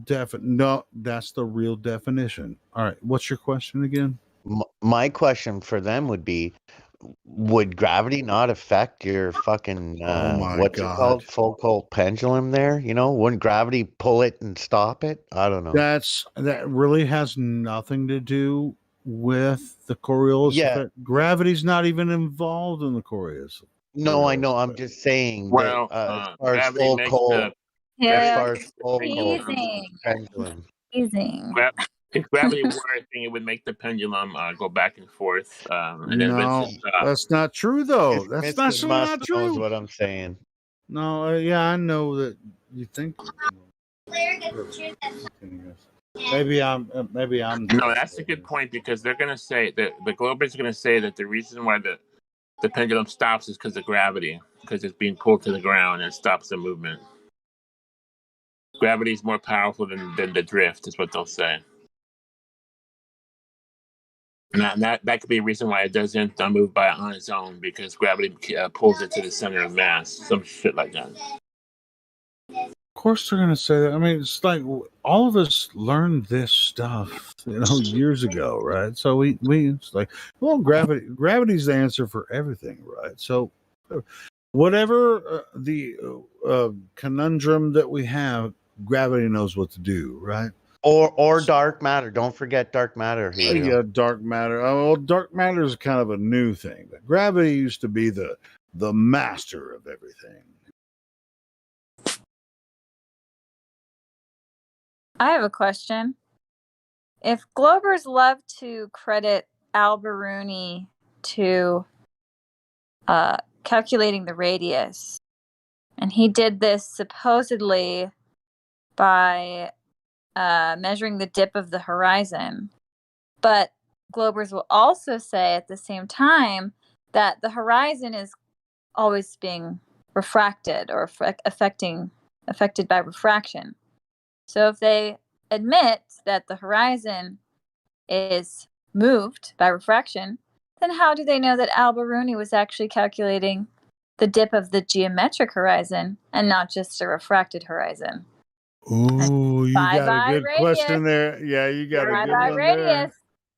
Speaker 7: that's the real definition. All right, what's your question again?
Speaker 11: My question for them would be, would gravity not affect your fucking what's it called, Foucault pendulum there? Wouldn't gravity pull it and stop it? I don't know.
Speaker 7: That really has nothing to do with the Coriolis effect. Gravity's not even involved in the Coriolis.
Speaker 11: No, I know. I'm just saying.
Speaker 14: Well,
Speaker 11: as far as
Speaker 14: gravity makes
Speaker 11: Foucault,
Speaker 13: pendulum.
Speaker 14: If gravity were a thing, it would make the pendulum go back and forth, and then eventually stop.
Speaker 7: That's not true, though. That's
Speaker 11: Mr.
Speaker 7: not
Speaker 11: Musk
Speaker 7: true.
Speaker 11: knows what I'm saying.
Speaker 7: No, yeah, I know that you think. Maybe I'm.
Speaker 14: No, that's a good point, because they're going to say that the Globers are going to say that the reason why the pendulum stops is because of gravity, because it's being pulled to the ground and it stops the movement. Gravity is more powerful than the drift, is what they'll say. And that could be a reason why it doesn't move on its own, because gravity pulls it to the center of mass, some shit like that.
Speaker 7: Of course, they're going to say that. I mean, it's like all of us learned this stuff, years ago, right? So we it's like, well, gravity's the answer for everything, right? So whatever the conundrum that we have, gravity knows what to do, right?
Speaker 11: Or dark matter. Don't forget dark matter.
Speaker 7: Yeah, dark matter. Well, dark matter is kind of a new thing. But gravity used to be the master of everything.
Speaker 13: I have a question. If Globers love to credit Al-Biruni to calculating the radius, and he did this supposedly by measuring the dip of the horizon, but Globers will also say at the same time that the horizon is always being refracted or affected by refraction. So if they admit that the horizon is moved by refraction, then how do they know that Al-Biruni was actually calculating the dip of the geometric horizon and not just a refracted horizon?
Speaker 7: Ooh, you got a good
Speaker 13: radius.
Speaker 7: question there. Yeah, you got a good one
Speaker 13: radius.
Speaker 7: there.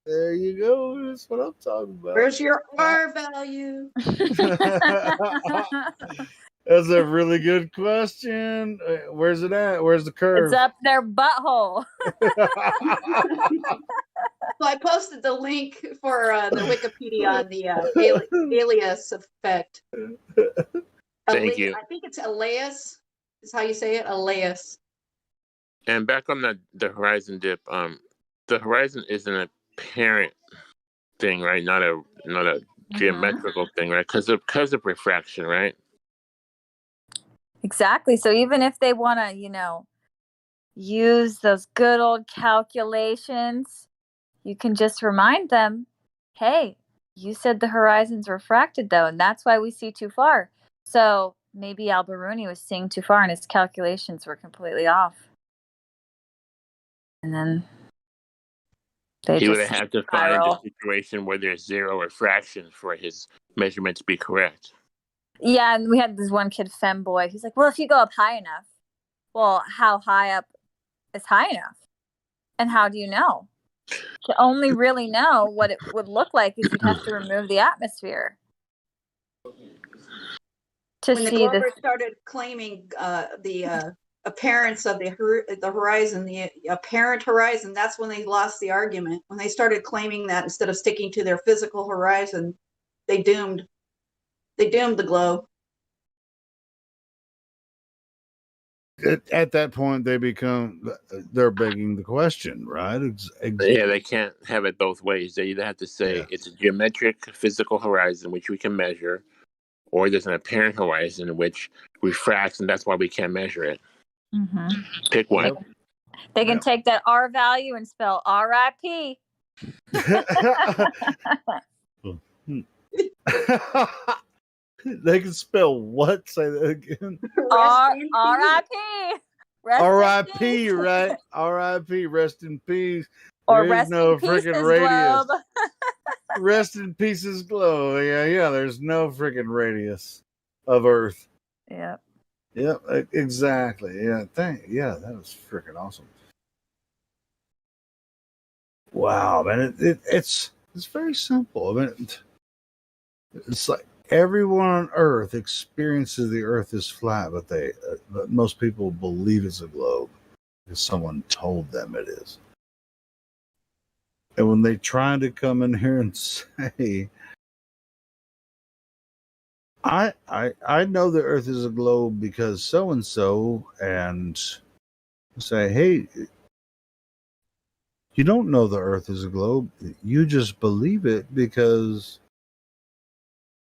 Speaker 7: There you go. That's what I'm talking about.
Speaker 2: Where's your R value?
Speaker 7: That's a really good question. Where's it at? Where's the curve?
Speaker 13: It's up their butthole.
Speaker 2: So I posted the link for the Wikipedia on the alias effect.
Speaker 14: Thank you.
Speaker 2: I think it's alias is how you say it, alias.
Speaker 14: And back on the horizon dip, the horizon is an apparent thing, right? Not a geometrical thing, right? Because of refraction, right?
Speaker 13: Exactly. So even if they want to, use those good old calculations, you can just remind them, hey, you said the horizon's refracted though, and that's why we see too far. So maybe Al-Biruni was seeing too far and his calculations were completely off. And then
Speaker 14: he would have had to find a situation where there's zero refraction for his measurement to be correct.
Speaker 13: Yeah, and we had this one kid, femboy, who's like, well, if you go up high enough, well, how high up is high enough? And how do you know? To only really know what it would look like is you'd have to remove the atmosphere.
Speaker 2: When the Globers started claiming the appearance of the horizon, the apparent horizon, that's when they lost the argument. When they started claiming that instead of sticking to their physical horizon, they doomed the globe.
Speaker 7: At that point, they're begging the question, right?
Speaker 14: Yeah, they can't have it both ways. They either have to say it's a geometric physical horizon, which we can measure, or there's an apparent horizon which refracts, and that's why we can't measure it.
Speaker 13: Mm-hmm.
Speaker 14: Pick one.
Speaker 13: They can take that R value and spell R.I.P.
Speaker 7: They can spell what? Say that again.
Speaker 13: R.I.P.
Speaker 7: R.I.P. Right? R.I.P. Rest in peace.
Speaker 13: Or
Speaker 7: There is
Speaker 13: rest
Speaker 7: no
Speaker 13: in
Speaker 7: freaking
Speaker 13: pieces,
Speaker 7: radius.
Speaker 13: globe.
Speaker 7: Rest in pieces, globe. Yeah. There's no freaking radius of Earth.
Speaker 13: Yep.
Speaker 7: Yep. Exactly. Yeah. Yeah. That was freaking awesome. Wow, man. It's very simple. I mean, it's like everyone on Earth experiences the Earth is flat, but most people believe it's a globe because someone told them it is. And when they try to come in here and say, I know the Earth is a globe because so and so, and say, hey, you don't know the Earth is a globe. You just believe it because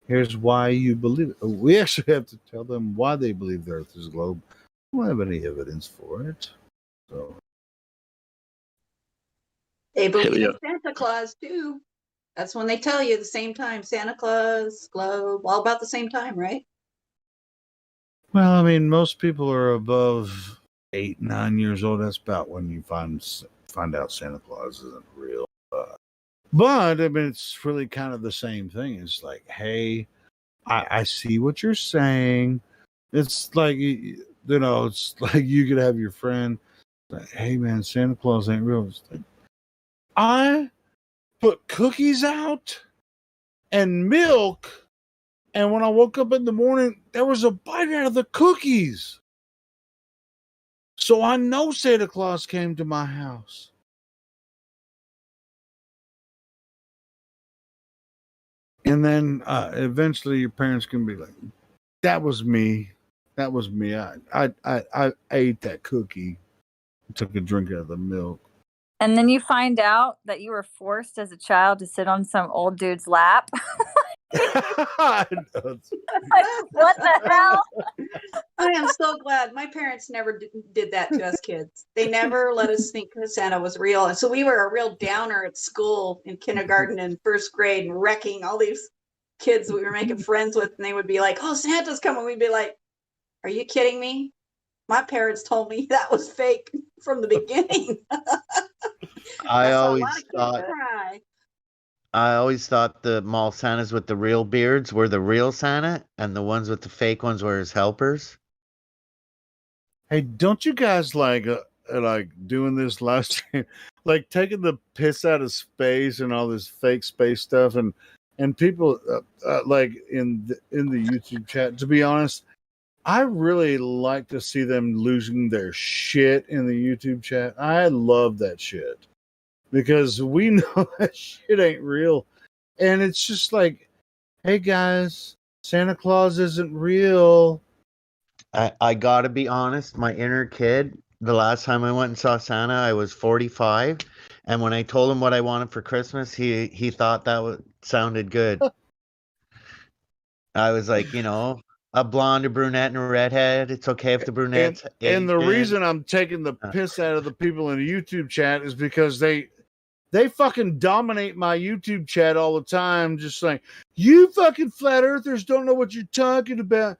Speaker 7: here's why you believe it. We actually have to tell them why they believe the Earth is a globe. We don't have any evidence for it. So
Speaker 2: They believe in Santa Claus too. That's when they tell you the same time. Santa Claus, globe, all about the same time, right?
Speaker 7: well, I mean, most people are above 8, 9 years old. That's about when you find out Santa Claus isn't real. But I mean, it's really kind of the same thing. It's like, hey, I see what you're saying. It's like, it's like you could have your friend like, hey, man, Santa Claus ain't real. It's like, I put cookies out and milk, and when I woke up in the morning, there was a bite out of the cookies. So I know Santa Claus came to my house. And then eventually your parents can be like, that was me. That was me. I ate that cookie, took a drink out of the milk.
Speaker 13: And then you find out that you were forced as a child to sit on some old dude's lap. What the hell?
Speaker 2: I am so glad my parents never did that to us kids. They never let us think Santa was real. And so we were a real downer at school in kindergarten and first grade and wrecking all these kids that we were making friends with. And they would be like, oh, Santa's coming. We'd be like, are you kidding me? My parents told me that was fake from the beginning.
Speaker 11: I always thought the mall Santas with the real beards were the real Santa, and the ones with the fake ones were his helpers.
Speaker 7: Hey, don't you guys like doing this live stream, like taking the piss out of space and all this fake space stuff, and people like in the YouTube chat? To be honest, I really like to see them losing their shit in the YouTube chat. I love that shit because we know that shit ain't real. And it's just like, hey guys, Santa Claus isn't real.
Speaker 11: I gotta be honest, my inner kid, the last time I went and saw Santa, I was 45. And when I told him what I wanted for Christmas, he thought that sounded good. I was like, a blonde, a brunette, and a redhead. It's okay if the brunette's
Speaker 7: and the
Speaker 11: Asian.
Speaker 7: reason I'm taking the piss out of the people in the YouTube chat is because they fucking dominate my YouTube chat all the time, just like, you fucking flat earthers don't know what you're talking about.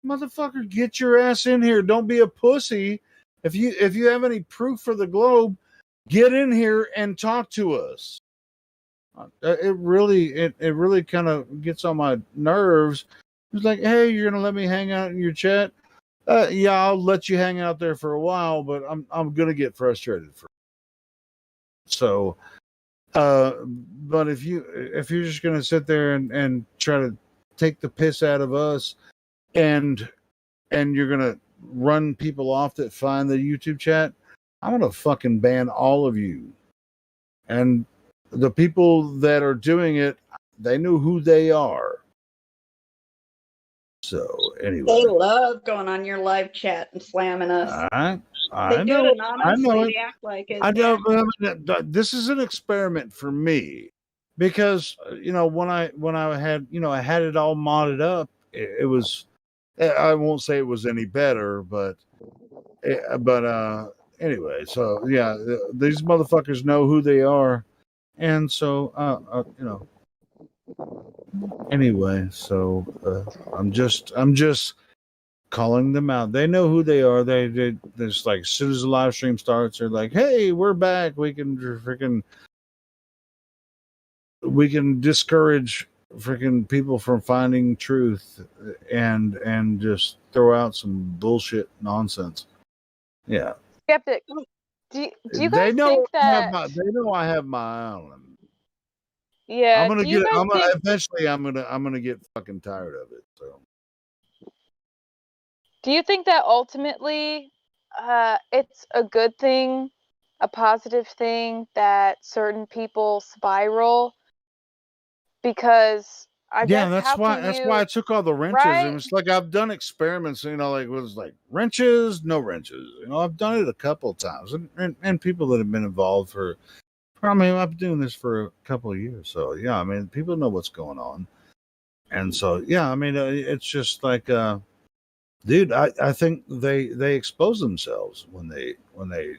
Speaker 7: Motherfucker, get your ass in here. Don't be a pussy. If you have any proof for the globe, get in here and talk to us. It really kind of gets on my nerves. It's like, hey, you're gonna let me hang out in your chat? Yeah, I'll let you hang out there for a while, but I'm gonna get frustrated for. So, but if you're just gonna sit there and try to take the piss out of us, and you're gonna run people off that find the YouTube chat, I'm gonna fucking ban all of you. And the people that are doing it, they know who they are. So anyway,
Speaker 2: they love going on your live chat and slamming us.
Speaker 7: I
Speaker 2: They
Speaker 7: know
Speaker 2: do it
Speaker 7: it.
Speaker 2: anonymously.
Speaker 7: I know it.
Speaker 2: They act like it.
Speaker 7: I know. This is an experiment for me because when I had I had it all modded up, it was, I won't say it was any better, but anyway, so yeah, these motherfuckers know who they are, and so anyway, so I'm just calling them out. They know who they are. They there's like as soon as the live stream starts, they're like, "Hey, we're back. We can discourage freaking people from finding truth and just throw out some bullshit nonsense." Yeah,
Speaker 5: Skeptic, do you
Speaker 7: they
Speaker 5: guys
Speaker 7: know
Speaker 5: think that?
Speaker 7: they know I have my eye on them.
Speaker 5: Yeah. Do you guys think?
Speaker 7: Eventually I'm gonna get fucking tired of it. So.
Speaker 5: Do you think that ultimately, it's a good thing, a positive thing that certain people spiral? Because I guess
Speaker 7: That's why I took all the wrenches.
Speaker 5: right?
Speaker 7: And it's like I've done experiments, like it was like wrenches, no wrenches. I've done it a couple of times, and people that have been involved for I mean, I've been doing this for a couple of years, so yeah, I mean, people know what's going on, and so yeah, I mean, it's just like, dude, I think they expose themselves when they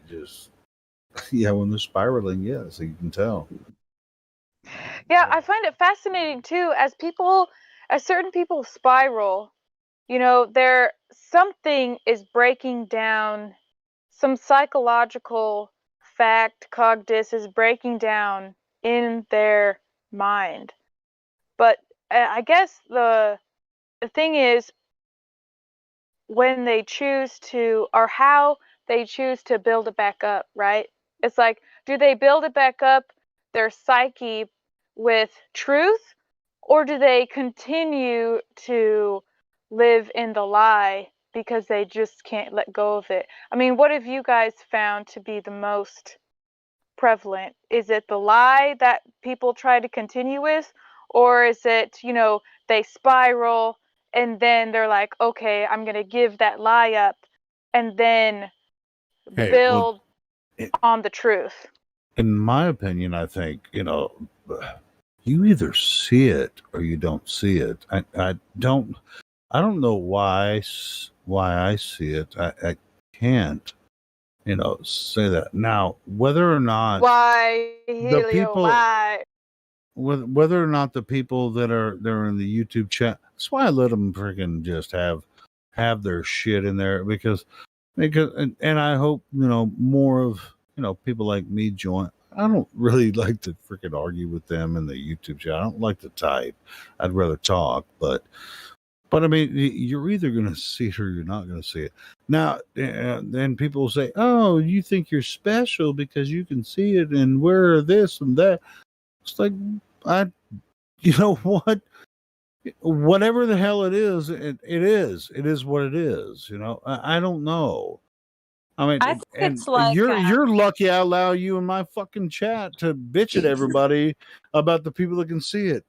Speaker 7: just when they're spiraling, so you can tell.
Speaker 5: Yeah, I find it fascinating too. As certain people spiral, something is breaking down. Some psychological fact, cognitus is breaking down in their mind. But I guess the thing is when they choose to, or how they choose to build it back up, right? It's like, do they build it back up, their psyche, with truth, or do they continue to live in the lie because they just can't let go of it? I mean, what have you guys found to be the most prevalent? Is it the lie that people try to continue with, or is it, they spiral and then they're like, okay, I'm going to give that lie up and then build on the truth?
Speaker 7: In my opinion, I think, you either see it or you don't see it. I don't know why I see it. I can't, say that. Now, whether or not
Speaker 5: Why,
Speaker 7: the
Speaker 5: Helio,
Speaker 7: people,
Speaker 5: why?
Speaker 7: whether or not the people they're in the YouTube chat, that's why I let them freaking just have their shit in there because and I hope more of people like me join. I don't really like to freaking argue with them in the YouTube chat. I don't like to type. I'd rather talk. But I mean, you're either going to see it or you're not going to see it. Now, then people will say, "Oh, you think you're special because you can see it and wear this and that." It's like, you know what? Whatever the hell it is, it is what it is. I don't know. I mean,
Speaker 13: I think
Speaker 7: and
Speaker 13: it's like
Speaker 7: you're lucky I allow you in my fucking chat to bitch at everybody about the people that can see it.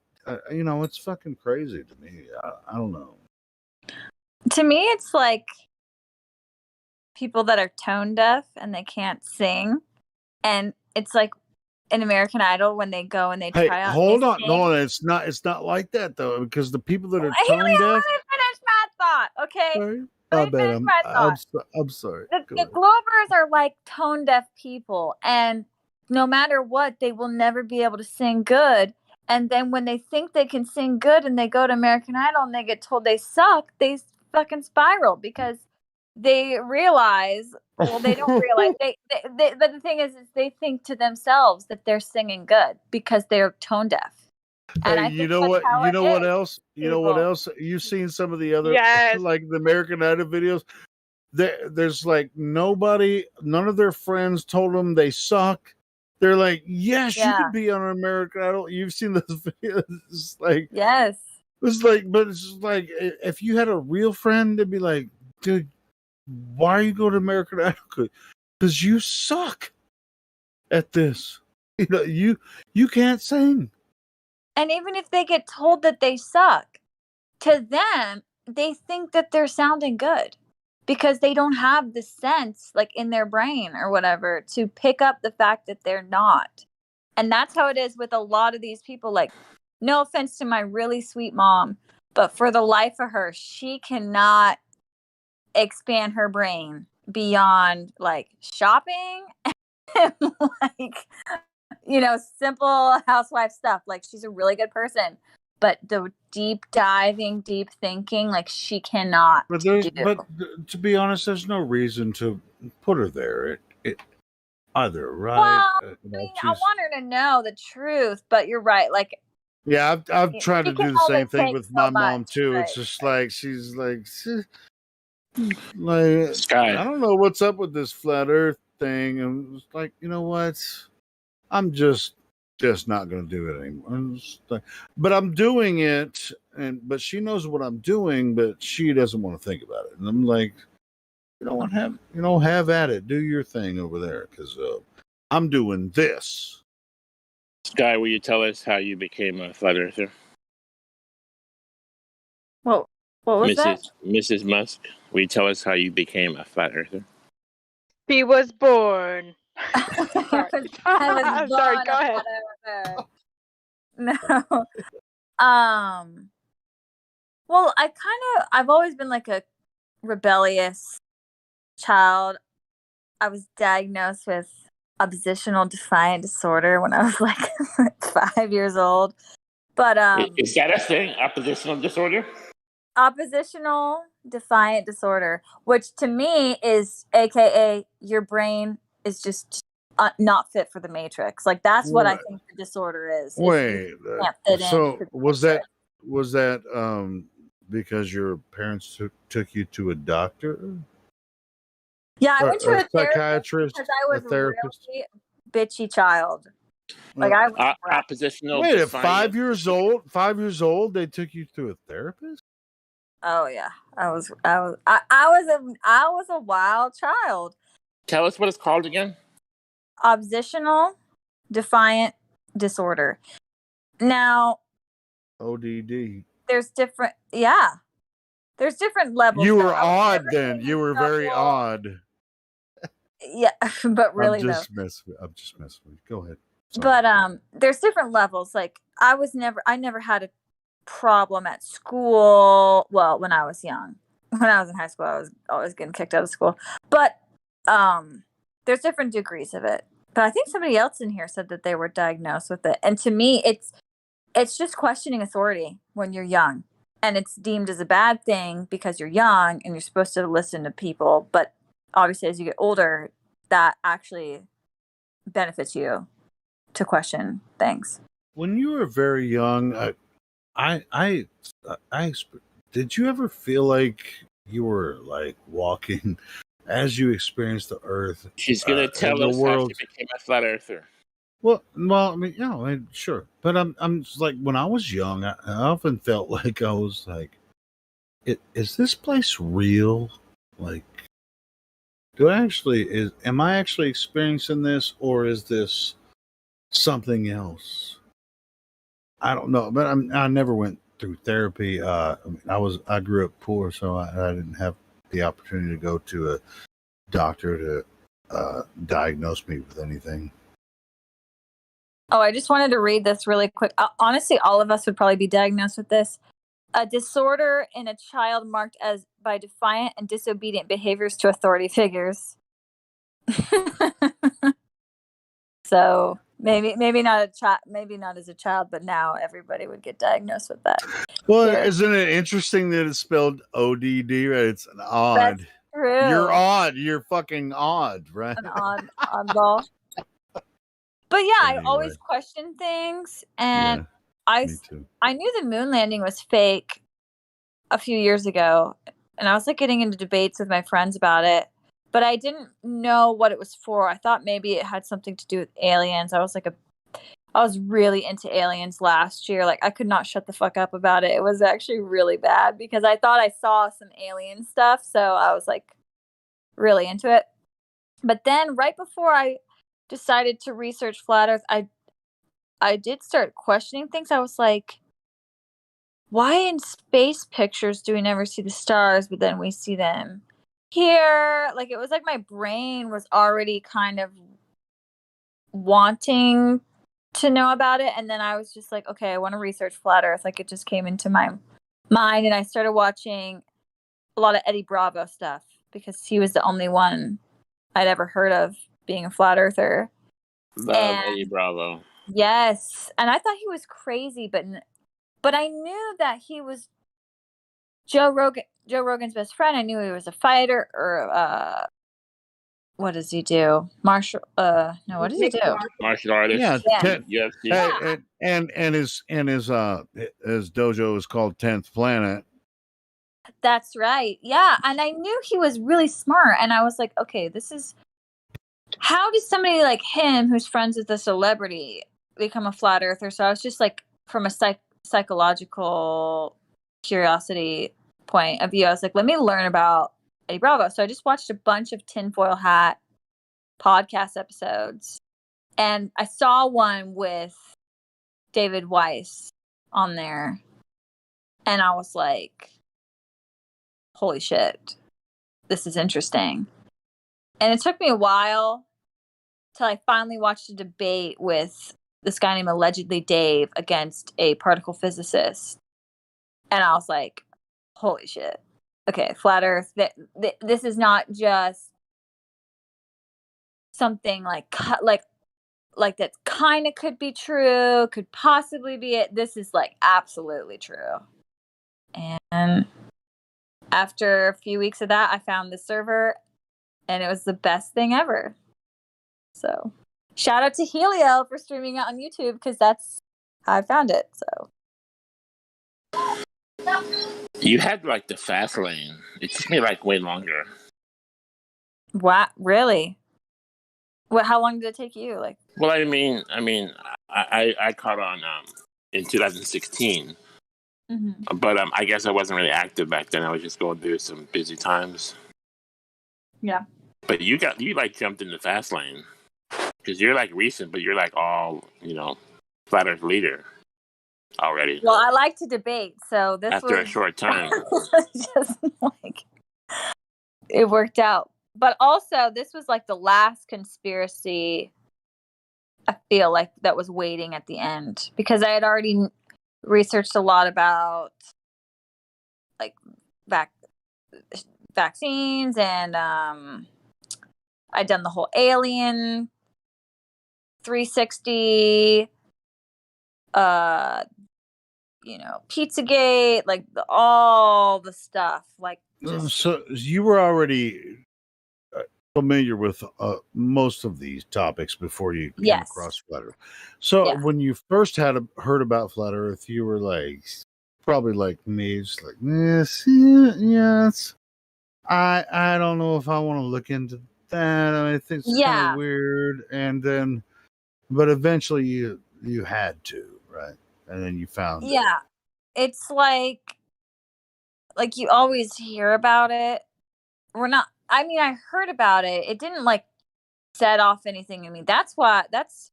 Speaker 7: It's fucking crazy to me. I don't know.
Speaker 13: to me it's like people that are tone deaf and they can't sing, and it's like in American Idol when they go and they
Speaker 7: Hey,
Speaker 13: try out.
Speaker 7: hold on, no, it's not like that though, because the people that are tone
Speaker 13: Haley,
Speaker 7: deaf.
Speaker 13: let me finish my thought, okay?
Speaker 7: Sorry,
Speaker 13: Let me finish my thought.
Speaker 7: I'm sorry.
Speaker 13: The Glovers are like tone deaf people, and no matter what, they will never be able to sing good. And then when they think they can sing good and they go to American Idol and they get told they suck, they fucking spiral because they realize, well, they don't realize, but the thing is they think to themselves that they're singing good because they're tone deaf. And I
Speaker 7: Hey,
Speaker 13: think that's how
Speaker 7: you know
Speaker 13: it
Speaker 7: what
Speaker 13: is,
Speaker 7: else? You know what
Speaker 13: people.
Speaker 7: else? You've seen some of the other
Speaker 5: Yes.
Speaker 7: like the American Idol videos. There's like none of their friends told them they suck. They're like, yes, you
Speaker 13: Yeah.
Speaker 7: could be on American Idol. You've seen those videos. It's like,
Speaker 13: Yes.
Speaker 7: but it's just like if you had a real friend, they'd be like, dude, why are you going to American Idol? Because you suck at this. You can't sing.
Speaker 13: And even if they get told that they suck, to them, they think that they're sounding good because they don't have the sense, like in their brain or whatever, to pick up the fact that they're not. And that's how it is with a lot of these people. Like, no offense to my really sweet mom, but for the life of her, she cannot expand her brain
Speaker 4: beyond like shopping and like, you know, simple housewife stuff. Like she's a really good person, but the deep diving, deep thinking, like she cannot do.
Speaker 7: To be honest, there's no reason to put her there. It either, right?
Speaker 4: Well, I mean, I want her to know the truth, but you're right. Like,
Speaker 7: yeah, I've tried to do the same thing with my mom
Speaker 4: much,
Speaker 7: too.
Speaker 4: right,
Speaker 7: It's just like she's like
Speaker 14: Sky.
Speaker 7: I don't know what's up with this flat Earth thing, and it's like, you know what? I'm just not going to do it anymore. But I'm doing it, but she knows what I'm doing, but she doesn't want to think about it. And I'm like, have at it. Do your thing over there, because I'm doing this.
Speaker 14: Sky, will you tell us how you became a flat earther?
Speaker 4: What was that?
Speaker 14: Mrs. Musk, will you tell us how you became a flat earther?
Speaker 5: He was born.
Speaker 4: I was
Speaker 5: Sorry,
Speaker 4: born
Speaker 5: go
Speaker 4: a
Speaker 5: ahead.
Speaker 4: flat earther. No. Well, I've always been like a rebellious child. I was diagnosed with oppositional defiant disorder when I was like 5 years old. But
Speaker 14: is that a thing? Oppositional disorder?
Speaker 4: Oppositional defiant disorder, which to me is AKA your brain is just not fit for the matrix. Like that's what I think the disorder is.
Speaker 7: Wait,
Speaker 4: can't fit
Speaker 7: so
Speaker 4: in
Speaker 7: was that because your parents took you to a doctor?
Speaker 4: Yeah, I went to a
Speaker 7: psychiatrist
Speaker 4: because I was
Speaker 7: a therapist.
Speaker 4: a really bitchy child. Like I was
Speaker 14: oppositional.
Speaker 7: Wait, at
Speaker 14: defiant.
Speaker 7: 5 years old, they took you to a therapist?
Speaker 4: Oh yeah, I was a wild child.
Speaker 14: Tell us what it's called again.
Speaker 4: Oppositional defiant disorder. Now,
Speaker 7: ODD.
Speaker 4: there's different levels.
Speaker 7: You were odd then. You were very odd.
Speaker 4: Yeah, but really
Speaker 7: I'm just messing with you. Go ahead. Sorry.
Speaker 4: But there's different levels. Like I never had a problem at school. Well, when I was young. When I was in high school, I was always getting kicked out of school. But there's different degrees of it. But I think somebody else in here said that they were diagnosed with it. And to me, it's just questioning authority when you're young. And it's deemed as a bad thing because you're young and you're supposed to listen to people. But obviously, as you get older, that actually benefits you to question things.
Speaker 7: When you were very young, I did you ever feel like you were like walking as you experienced the Earth?
Speaker 14: She's gonna tell us how she became a flat earther.
Speaker 7: Well, I mean, sure, but I'm just like when I was young, I often felt like I was like, is this place real? Like, am I actually experiencing this, or is this something else? I don't know, but I never went through therapy. I grew up poor, so I didn't have the opportunity to go to a doctor to diagnose me with anything.
Speaker 4: Oh, I just wanted to read this really quick. Honestly, all of us would probably be diagnosed with this. A disorder in a child marked as by defiant and disobedient behaviors to authority figures. So maybe not a child, maybe not as a child, but now everybody would get diagnosed with that.
Speaker 7: Well, isn't it interesting that it's spelled ODD? Right? It's an odd.
Speaker 4: That's true.
Speaker 7: You're odd. You're fucking odd, right?
Speaker 4: An oddball. But yeah, I always question things, and I knew the moon landing was fake a few years ago, and I was like getting into debates with my friends about it, but I didn't know what it was for. I thought maybe it had something to do with aliens. I was really into aliens last year. Like I could not shut the fuck up about it. It was actually really bad because I thought I saw some alien stuff, so I was like really into it. But then right before I decided to research flat earth, I did start questioning things. I was like, why in space pictures do we never see the stars, but then we see them here? Like it was like my brain was already kind of wanting to know about it, and then I was just like, okay, I want to research flat earth. Like it just came into my mind, and I started watching a lot of Eddie Bravo stuff because he was the only one I'd ever heard of being a flat earther.
Speaker 14: Love Eddie Bravo.
Speaker 4: Yes, and I thought he was crazy, but I knew that he was Joe Rogan's best friend. I knew he was a fighter, or what does he do? What does he do?
Speaker 14: Martial artist.
Speaker 7: Yeah,
Speaker 14: UFC.
Speaker 7: and his dojo is called 10th Planet.
Speaker 4: That's right. Yeah, and I knew he was really smart, and I was like, okay, how does somebody like him, who's friends with a celebrity, become a flat earther? So I was just like, from a psychological curiosity point of view, I was like, let me learn about Eddie Bravo. So I just watched a bunch of tinfoil hat podcast episodes, and I saw one with David Weiss on there, and I was like, holy shit, this is interesting. And it took me a while till I finally watched a debate with this guy named Allegedly Dave against a particle physicist. And I was like, holy shit. Okay, flat earth. This is not just something like that kind of could be true, could possibly be it. This is like absolutely true. And after a few weeks of that, I found the server, and it was the best thing ever. So shout out to Helio for streaming it on YouTube, because that's how I found it. So
Speaker 14: You had like the fast lane. It took me like way longer.
Speaker 4: what? Really? What? How long did it take you? Like,
Speaker 14: Well, I mean, I caught on in 2016, but I guess I wasn't really active back then. I was just going through some busy times.
Speaker 4: Yeah.
Speaker 14: But you like jumped in the fast lane because you're like recent, but you're like all flat earth leader already.
Speaker 4: well, I like to debate, so this
Speaker 14: After
Speaker 4: was
Speaker 14: a short time.
Speaker 4: just like it worked out. But also, this was like the last conspiracy I feel like that was waiting at the end, because I had already researched a lot about like vaccines, and I'd done the whole alien 360, Pizzagate, like all the stuff. Like,
Speaker 7: So you were already familiar with most of these topics before you came across Flat Earth. So when you first heard about Flat Earth, you were like, probably like me, just like, yes. I don't know if I want to look into that. I mean, I think it's kind of weird. And then, but eventually you had to, right? And then you found it.
Speaker 4: Yeah. It's like you always hear about it. I heard about it. It didn't like set off anything in me. That's what's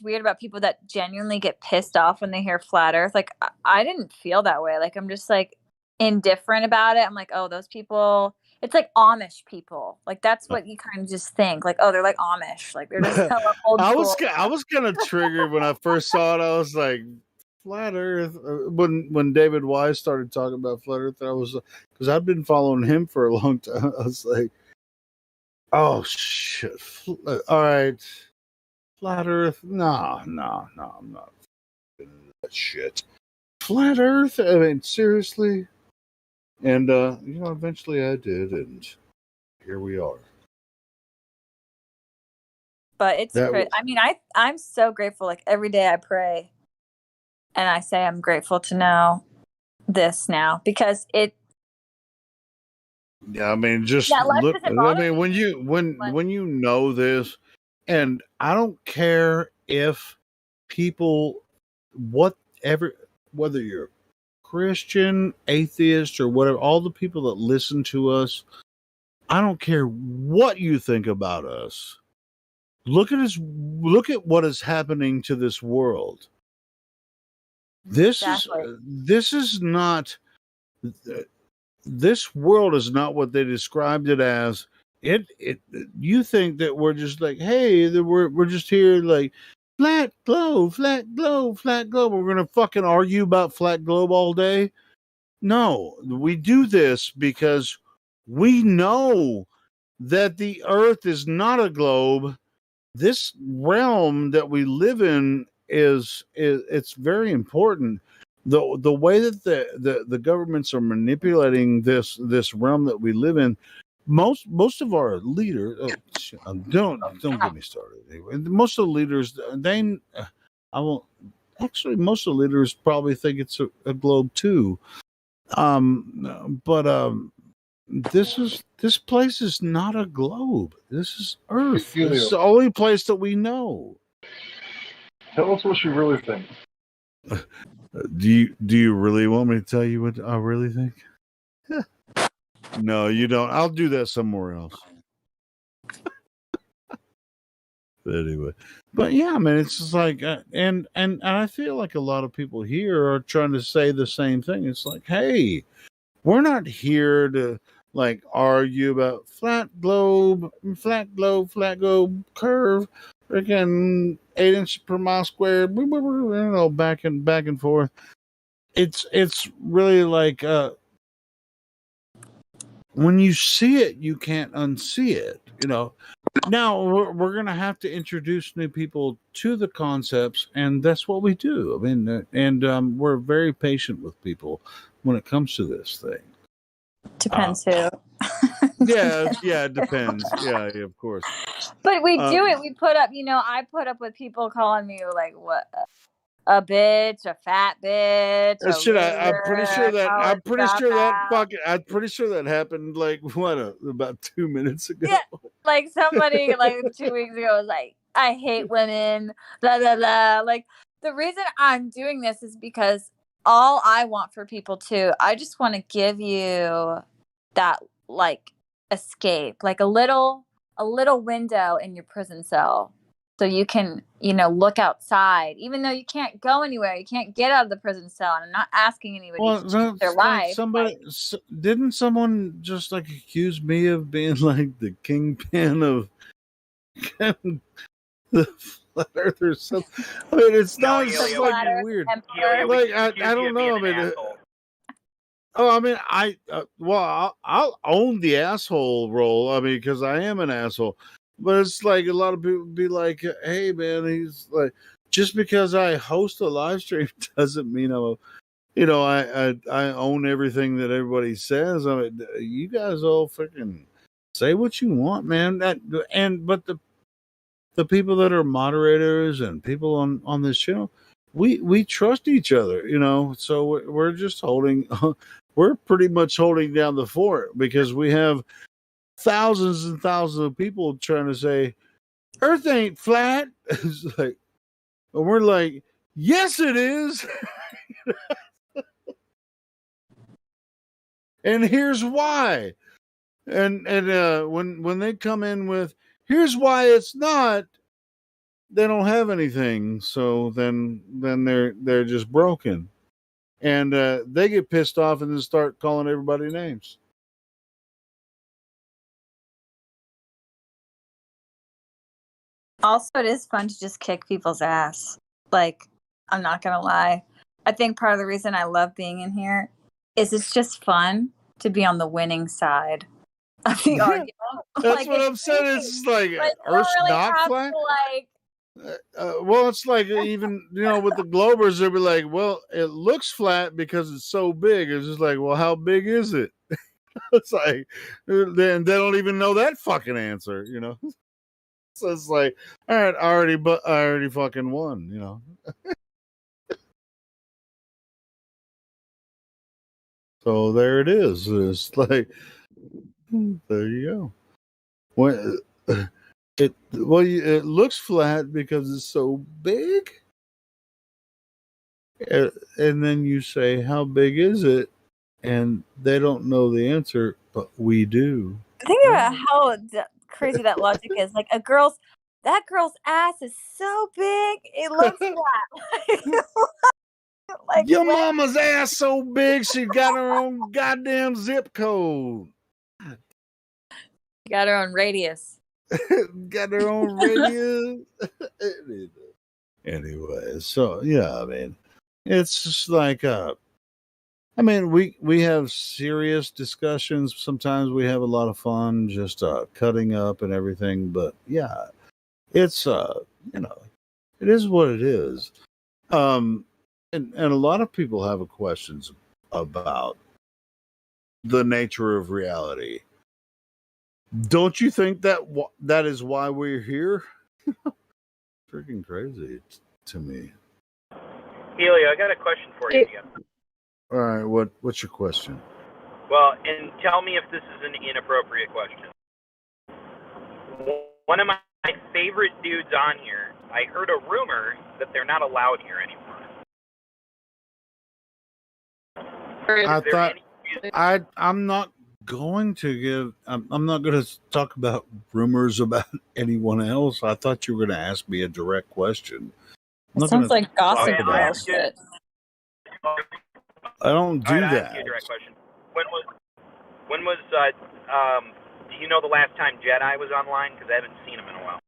Speaker 4: weird about people that genuinely get pissed off when they hear flat earth. Like, I didn't feel that way. Like, I'm just like indifferent about it. I'm like, oh, those people, it's like Amish people. Like, that's what you kind of just think. Like, oh, they're like Amish. Like, they're just hella old school.
Speaker 7: I was kind of triggered when I first saw it. I was like, flat earth. When David Wise started talking about flat earth, I was, because I've been following him for a long time. I was like, oh shit. All right. Flat earth. No, I'm not into that shit. Flat earth? I mean, seriously? And eventually I did, and here we are.
Speaker 4: But it's crazy. I mean, I'm so grateful. Like, every day I pray and I say I'm grateful to know this now, because it.
Speaker 7: Yeah, I mean, just look. I mean, when you know this, and I don't care if people, whether you're Christian, atheist, or whatever, all the people that listen to us, I don't care what you think about us. Look at what is happening to this world. This is not. This world is not what they described it as. You think that we're just like, hey, we're just here like flat globe, flat globe, flat globe. We're gonna fucking argue about flat globe all day. No, we do this because we know that the Earth is not a globe. This realm that we live in is it's very important. The way that the governments are manipulating this realm that we live in, most of our leaders don't get me started. Anyway, most of the leaders I won't actually most of the leaders probably think it's a globe too. But this place is not a globe. This is Earth.
Speaker 16: Helio,
Speaker 7: This is the only place that we know.
Speaker 16: tell us what you really think.
Speaker 7: Do you really want me to tell you what I really think? No, you don't. I'll do that somewhere else. Anyway, but yeah, I mean, it's just like, and I feel like a lot of people here are trying to say the same thing. It's like, hey, we're not here to like argue about flat globe, curve, freaking 8 inches per mile squared, back and forth. It's really like when you see it, you can't unsee it. Now we're gonna have to introduce new people to the concepts, and that's what we do. I mean, we're very patient with people when it comes to this thing.
Speaker 4: Depends who.
Speaker 7: Yeah, it depends. Yeah, of course.
Speaker 4: But we do it. We put up, I put up with people calling me like what a bitch, a fat bitch.
Speaker 7: I'm pretty sure that happened like about 2 minutes ago.
Speaker 4: Yeah, like somebody like 2 weeks ago was like, I hate women, blah blah blah. Like the reason I'm doing this is because all I want for people too, I just want to give you that like escape, like a little window in your prison cell. So you can, look outside, even though you can't go anywhere. You can't get out of the prison cell. And I'm not asking anybody to change their life.
Speaker 7: Didn't someone just like accuse me of being like the kingpin of the flat earth or something? I mean, it's not fucking weird. Like I don't know. I'll own the asshole role. I mean, because I am an asshole. But it's like a lot of people be like, "Hey, man, he's like, just because I host a live stream doesn't mean I own everything that everybody says. I mean, you guys all freaking say what you want, man. But the people that are moderators and people on this channel, we trust each other, So we're just we're pretty much holding down the fort because we have thousands and thousands of people trying to say Earth ain't flat. It's like, and we're like, yes, it is. And here's why. And when they come in with here's why it's not, they don't have anything. So then they're just broken, and they get pissed off and then start calling everybody names.
Speaker 4: Also, it is fun to just kick people's ass. Like, I'm not going to lie. I think part of the reason I love being in here is it's just fun to be on the winning side of the argument.
Speaker 7: That's what I'm saying. It's like Earth's
Speaker 4: really
Speaker 7: not flat. Well, it's like even with the Globers, they'll be like, "Well, it looks flat because it's so big." It's just like, "Well, how big is it?" It's like then they don't even know that fucking answer, So it's like, all right, I already fucking won, So there it is. It's like, there you go. When it looks flat because it's so big, and then you say, "How big is it?" And they don't know the answer, but we do.
Speaker 4: Think about how crazy that logic is. Like that girl's ass is so big, it looks flat. Like
Speaker 7: your mama's ass so big she got her own goddamn zip code.
Speaker 4: Got her own radius.
Speaker 7: Got her own radius. Anyway, so yeah, I mean, it's just like I mean, we have serious discussions. Sometimes we have a lot of fun, just cutting up and everything. But yeah, it's you know, it is what it is. And a lot of people have questions about the nature of reality. Don't you think that that is why we're here? Freaking crazy to me.
Speaker 20: Helio, I got a question for you again.
Speaker 7: All right, what's your question?
Speaker 20: Well, and tell me if this is an inappropriate question. One of my favorite dudes on here, I heard a rumor that they're not allowed here anymore.
Speaker 7: I'm not going to give. I'm not going to talk about rumors about anyone else. I thought you were going to ask me a direct question.
Speaker 4: It sounds like gossip girl shit.
Speaker 7: I don't do
Speaker 20: I'll
Speaker 7: that.
Speaker 20: ask you a direct question. When was do you know the last time Jedi was online? Because I haven't seen him in a while.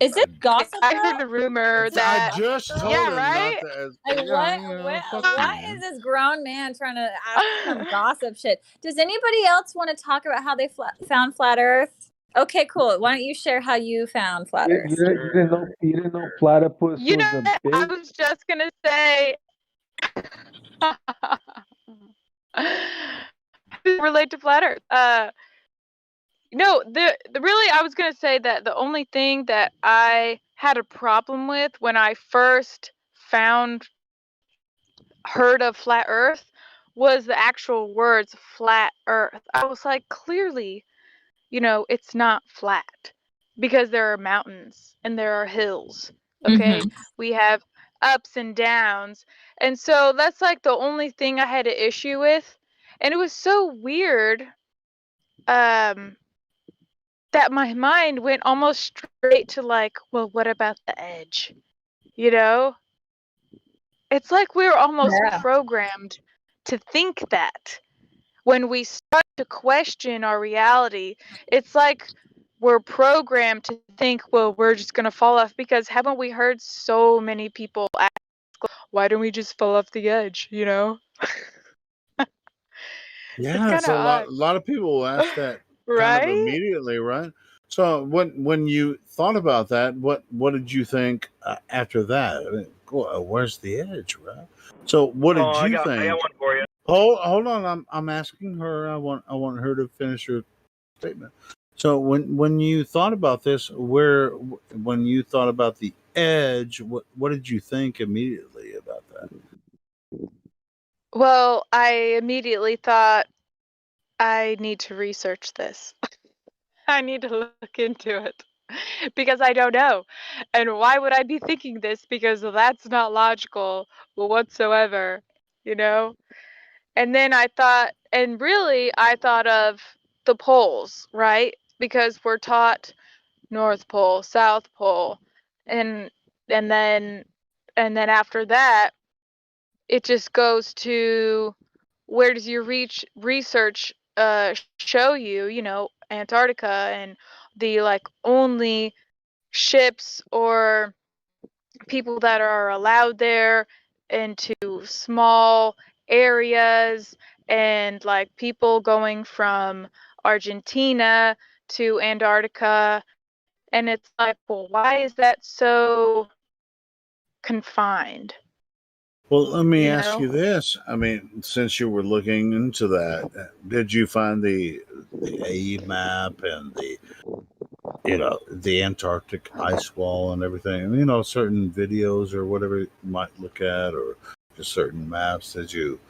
Speaker 4: Is it gossip?
Speaker 5: I heard a rumor that
Speaker 7: I just told him
Speaker 5: right?
Speaker 4: What is this grown man trying to ask some gossip shit? Does anybody else want to talk about how they found flat Earth? Okay, cool. Why don't you share how you found flat Earth?
Speaker 19: You didn't know platypus was a bitch?
Speaker 5: I was just gonna say. Relate to flat Earth. No, the really, I was gonna say that the only thing that I had a problem with when I first heard of flat Earth was the actual words flat Earth. I was like, clearly, it's not flat because there are mountains and there are hills. Okay, we have ups and downs, and so that's like the only thing I had an issue with, and it was so weird. That my mind went almost straight to like, well, what about the edge? It's like we were almost programmed to think that when we start to question our reality, it's like we're programmed to think, well, we're just going to fall off, because haven't we heard so many people ask, why don't we just fall off the edge,
Speaker 7: Yeah,
Speaker 5: it's
Speaker 7: so
Speaker 5: kind
Speaker 7: a lot of people ask that kind of
Speaker 5: Right?
Speaker 7: immediately, right? So when you thought about that, what did you think after that? I mean, where's the edge, right? So what did you think?
Speaker 20: I got one for you.
Speaker 7: Hold on, I'm asking her. I want her to finish her statement. So when you thought about this, when you thought about the edge, what did you think immediately about that?
Speaker 5: Well, I immediately thought, I need to research this. I need to look into it because I don't know. And why would I be thinking this? Because that's not logical whatsoever, And then I thought of the poles, right? Because we're taught North Pole, South Pole, and then after that, it just goes to, where does your research show you, Antarctica, and the only ships or people that are allowed there into small areas, and people going from Argentina to Antarctica, and it's like, well, why is that so confined?
Speaker 7: Well, let me ask you this. I mean, since you were looking into that, did you find the A map and the Antarctic ice wall and everything? Certain videos or whatever you might look at, or just certain maps. Did you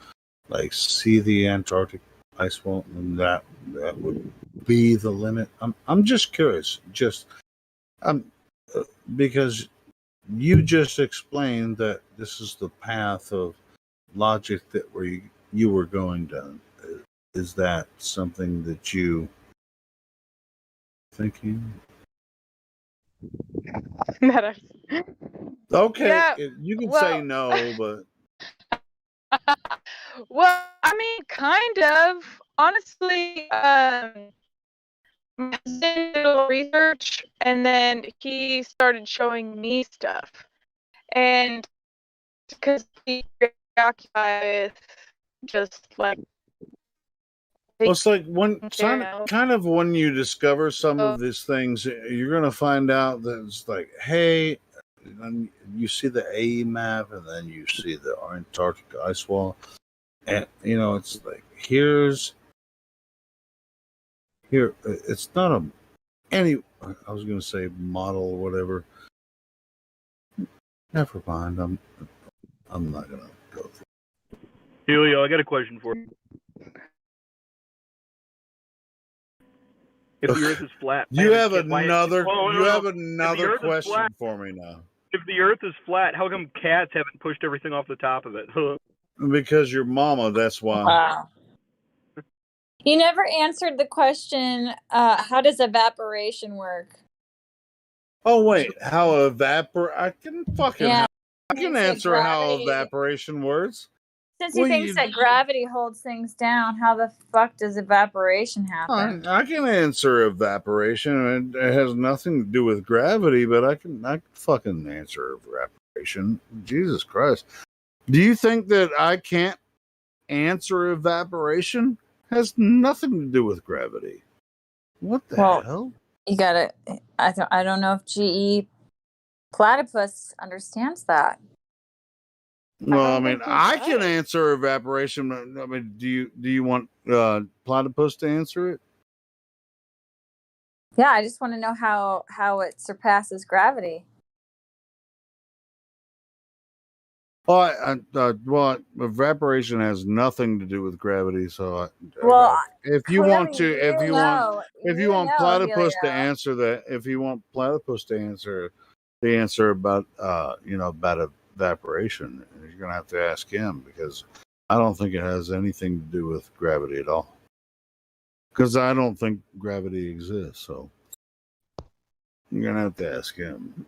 Speaker 7: see the Antarctic ice wall, and that would be the limit? I'm just curious, because you just explained that this is the path of logic that you were going down. Is that something that you thinking? Okay,
Speaker 5: Yeah,
Speaker 7: you can say no, but
Speaker 5: well, I mean, kind of. Honestly, my husband did a little research, and then he started showing me stuff. And because he's preoccupied with just like.
Speaker 7: Well, it's like kind of when you discover some of these things, you're going to find out that it's like, hey, and you see the AE map, and then you see the Antarctic ice wall, and it's like here. It's not I was going to say model or whatever. Never mind. I'm not going to go through.
Speaker 10: Helio, I got a question for you. If the Earth is flat,
Speaker 7: You have
Speaker 10: why-
Speaker 7: another.
Speaker 10: Whoa,
Speaker 7: You
Speaker 10: no,
Speaker 7: have
Speaker 10: no. If the
Speaker 7: another
Speaker 10: Earth is
Speaker 7: question
Speaker 10: flat-
Speaker 7: for me now.
Speaker 10: If the Earth is flat, how come cats haven't pushed everything off the top of it?
Speaker 7: Because your mama. That's why.
Speaker 4: Wow. You never answered the question, how does evaporation work?
Speaker 7: Oh wait, how I can fucking.
Speaker 4: Yeah.
Speaker 7: I can
Speaker 4: Thinks that
Speaker 7: answer how
Speaker 4: gravity-
Speaker 7: evaporation works.
Speaker 4: Since he thinks that gravity holds things down, how the fuck does evaporation happen?
Speaker 7: I can answer evaporation. It has nothing to do with gravity, but I can fucking answer evaporation. Jesus Christ. Do you think that I can't answer evaporation? Has nothing to do with gravity. What the hell?
Speaker 4: You gotta. I don't know if GE Platypus understands that.
Speaker 7: Well, I mean, I can answer evaporation. I mean, do you want Platypus to answer it?
Speaker 4: Yeah, I just want to know how it surpasses gravity.
Speaker 7: Well, evaporation has nothing to do with gravity. So, if you want Platypus to answer that, if you want Platypus to answer the answer about about evaporation, you're gonna have to ask him, because I don't think it has anything to do with gravity at all. Because I don't think gravity exists. So you're gonna have to ask him.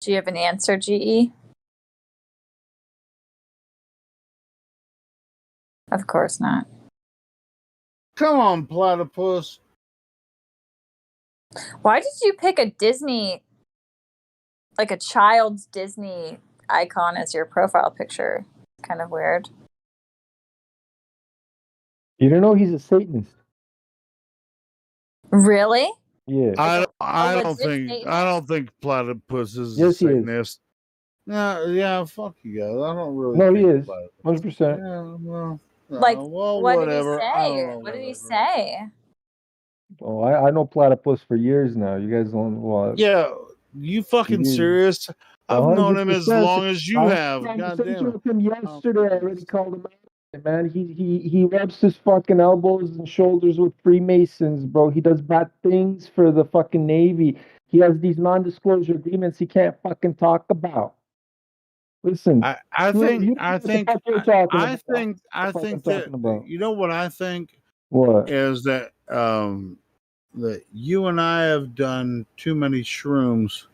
Speaker 4: Do you have an answer, GE? Of course not.
Speaker 7: Come on, Platypus.
Speaker 4: Why did you pick a Disney, like a child's Disney icon as your profile picture? Kind of weird.
Speaker 19: You don't know he's a Satanist.
Speaker 4: Really?
Speaker 19: Yeah.
Speaker 7: I don't think Platypus is
Speaker 19: Yes,
Speaker 7: a
Speaker 19: he is.
Speaker 7: Satanist. Yeah, fuck you guys. I don't really.
Speaker 19: No,
Speaker 7: think
Speaker 19: he is.
Speaker 7: Platypus.
Speaker 19: 100%.
Speaker 7: Yeah, well,
Speaker 4: Like,
Speaker 7: well,
Speaker 4: what
Speaker 7: whatever.
Speaker 4: did he
Speaker 7: I don't
Speaker 4: say?
Speaker 7: know,
Speaker 4: What did he say?
Speaker 19: Oh, I know Platypus for years now. You guys don't. Well,
Speaker 7: Yeah, you fucking
Speaker 19: He is.
Speaker 7: serious? I've known him as
Speaker 19: 100%.
Speaker 7: long as you
Speaker 19: I had
Speaker 7: have.
Speaker 19: a
Speaker 7: God
Speaker 19: conversation
Speaker 7: damn it.
Speaker 19: with him yesterday. I already called him out, man. He rubs his fucking elbows and shoulders with Freemasons, bro. He does bad things for the fucking Navy. He has these non-disclosure agreements he can't fucking talk about. Listen,
Speaker 7: I think that
Speaker 19: about.
Speaker 7: you know what I think
Speaker 19: What?
Speaker 7: is that that you and I have done too many shrooms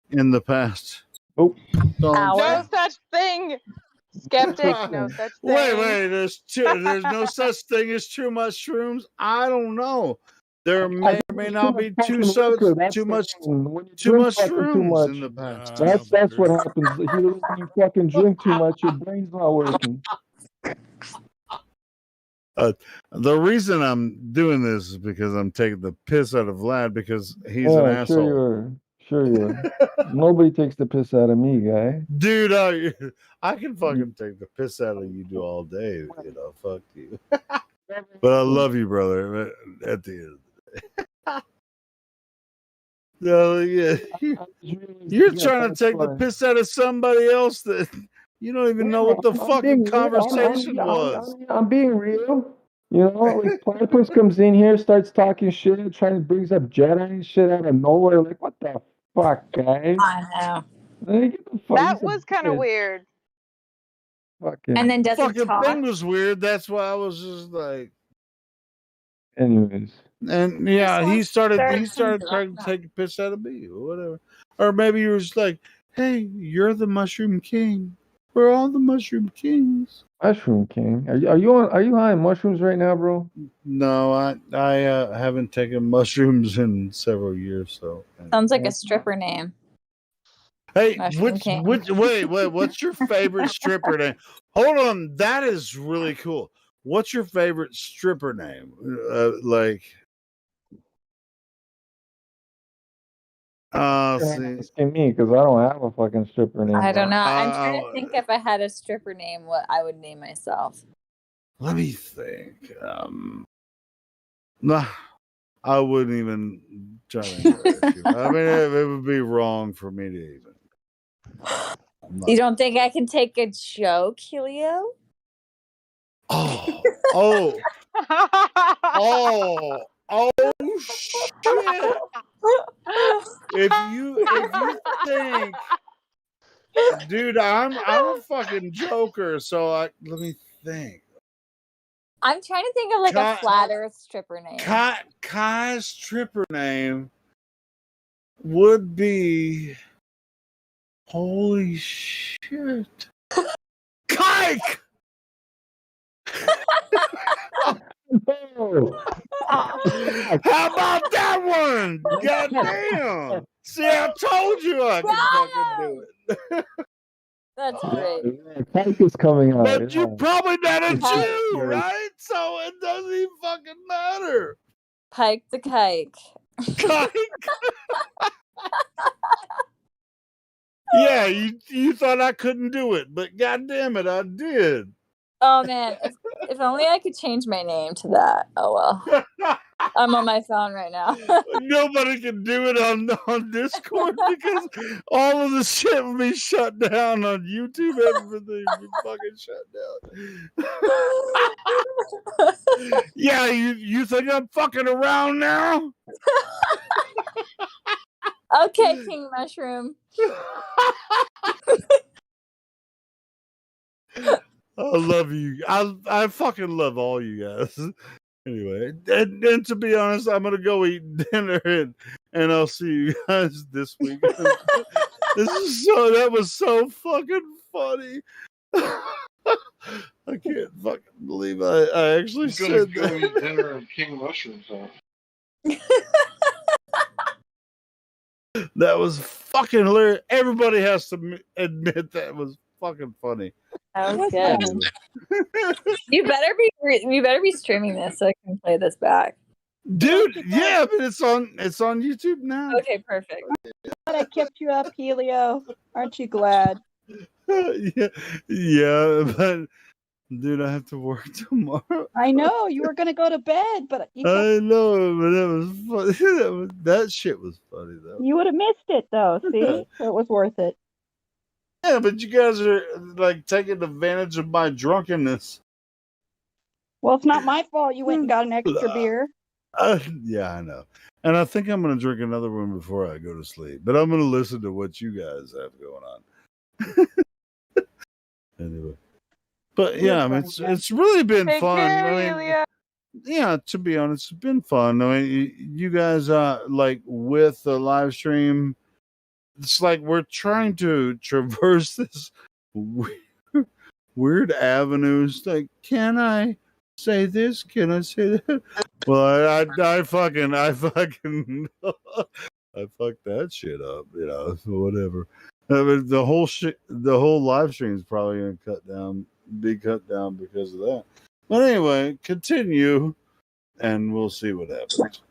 Speaker 7: in the past.
Speaker 19: Oh,
Speaker 5: No such thing. Skeptic, no such thing.
Speaker 7: Wait, there's no such thing as too much shrooms. I don't know. There may or may not be too much shrooms in the past.
Speaker 19: That's what happens. When you fucking drink too much, your brain's not working.
Speaker 7: The reason I'm doing this is because I'm taking the piss out of Vlad, because he's an asshole.
Speaker 19: Sure you are. Nobody takes the piss out of me, guy.
Speaker 7: Dude, I can fucking take the piss out of you all day. Fuck you. But I love you, brother. At the end of the day. No, yeah. You're trying to take the piss out of somebody else that you don't even know what the fucking conversation was.
Speaker 19: I'm being real. Like Platypus comes in here, starts talking shit, brings up Jedi and shit out of nowhere. Like, what the fuck, guys?
Speaker 4: I know.
Speaker 5: That was kind of weird.
Speaker 19: Fucking.
Speaker 4: And then does he
Speaker 7: fucking
Speaker 4: talk?
Speaker 7: thing was weird. That's why I was just like.
Speaker 19: Anyways.
Speaker 7: And yeah, he started trying to take a piss out of me or whatever. Or maybe you were just like, hey, you're the Mushroom King. We're all the Mushroom Kings.
Speaker 19: Mushroom King. Are you high on mushrooms right now, bro?
Speaker 7: No, I haven't taken mushrooms in several years. So
Speaker 4: Sounds like a stripper name.
Speaker 7: Hey,
Speaker 4: Mushroom King.
Speaker 7: wait, what's your favorite stripper name? Hold on, that is really cool. What's your favorite stripper name?
Speaker 19: You're asking me because I don't have a fucking stripper name.
Speaker 4: I don't know. I'm trying to think if I had a stripper name, what I would name myself.
Speaker 7: Let me think. Nah, I wouldn't even try to embarrass you. I mean, it would be wrong for me to even.
Speaker 4: You don't think I can take a joke, Helio?
Speaker 7: Oh, shit! If you think, dude, I'm a fucking joker. So let me think.
Speaker 4: I'm trying to think of like a flat earth stripper name.
Speaker 7: Kai's stripper name would be, holy shit, Kike.
Speaker 19: No.
Speaker 7: How about that one? Goddamn! See, I told you I could fucking do it.
Speaker 4: That's great.
Speaker 19: Kike is coming out.
Speaker 7: But you probably met a
Speaker 4: Kike.
Speaker 7: Jew, right? So it doesn't even fucking matter.
Speaker 4: Pike the Kike.
Speaker 7: Kike. Yeah, you thought I couldn't do it, but goddamn it, I did.
Speaker 4: Oh man, if only I could change my name to that. Oh well. I'm on my phone right now.
Speaker 7: Nobody can do it on Discord because all of the shit will be shut down on YouTube. Everything will be fucking shut down. Yeah, you think I'm fucking around now?
Speaker 4: Okay, King Mushroom.
Speaker 7: I love you. I fucking love all you guys. Anyway, and to be honest, I'm gonna go eat dinner and I'll see you guys this week. That was so fucking funny. I can't fucking believe I actually
Speaker 16: He's gonna
Speaker 7: said
Speaker 16: go
Speaker 7: that.
Speaker 16: eat dinner at King Mushroom's house.
Speaker 7: That was fucking hilarious. Everybody has to admit that was fucking funny.
Speaker 4: That was good. You better be streaming this so I can play this back.
Speaker 7: Dude, yeah, but it's on YouTube now.
Speaker 4: Okay, perfect.
Speaker 9: I kept you up, Helio. Aren't you glad?
Speaker 7: yeah, but dude, I have to work tomorrow.
Speaker 9: I know you were gonna go to bed, but
Speaker 7: I know, but that was funny. That shit was funny though.
Speaker 9: you would have missed it though. See, so it was worth it.
Speaker 7: Yeah, but you guys are like taking advantage of my drunkenness.
Speaker 9: Well, it's not my fault. You went and got an extra beer.
Speaker 7: Yeah, I know. And I think I'm going to drink another one before I go to sleep. But I'm going to listen to what you guys have going on. Anyway. But yeah, I mean, it's really been fun. I mean, yeah, to be honest, it's been fun. I mean, you guys, like with the live stream, it's like we're trying to traverse this weird avenues. Like, can I say this? Can I say that? Well, I fucking I fucked that shit up, whatever. I mean, the whole live stream is probably gonna be cut down because of that. But anyway, continue, and we'll see what happens.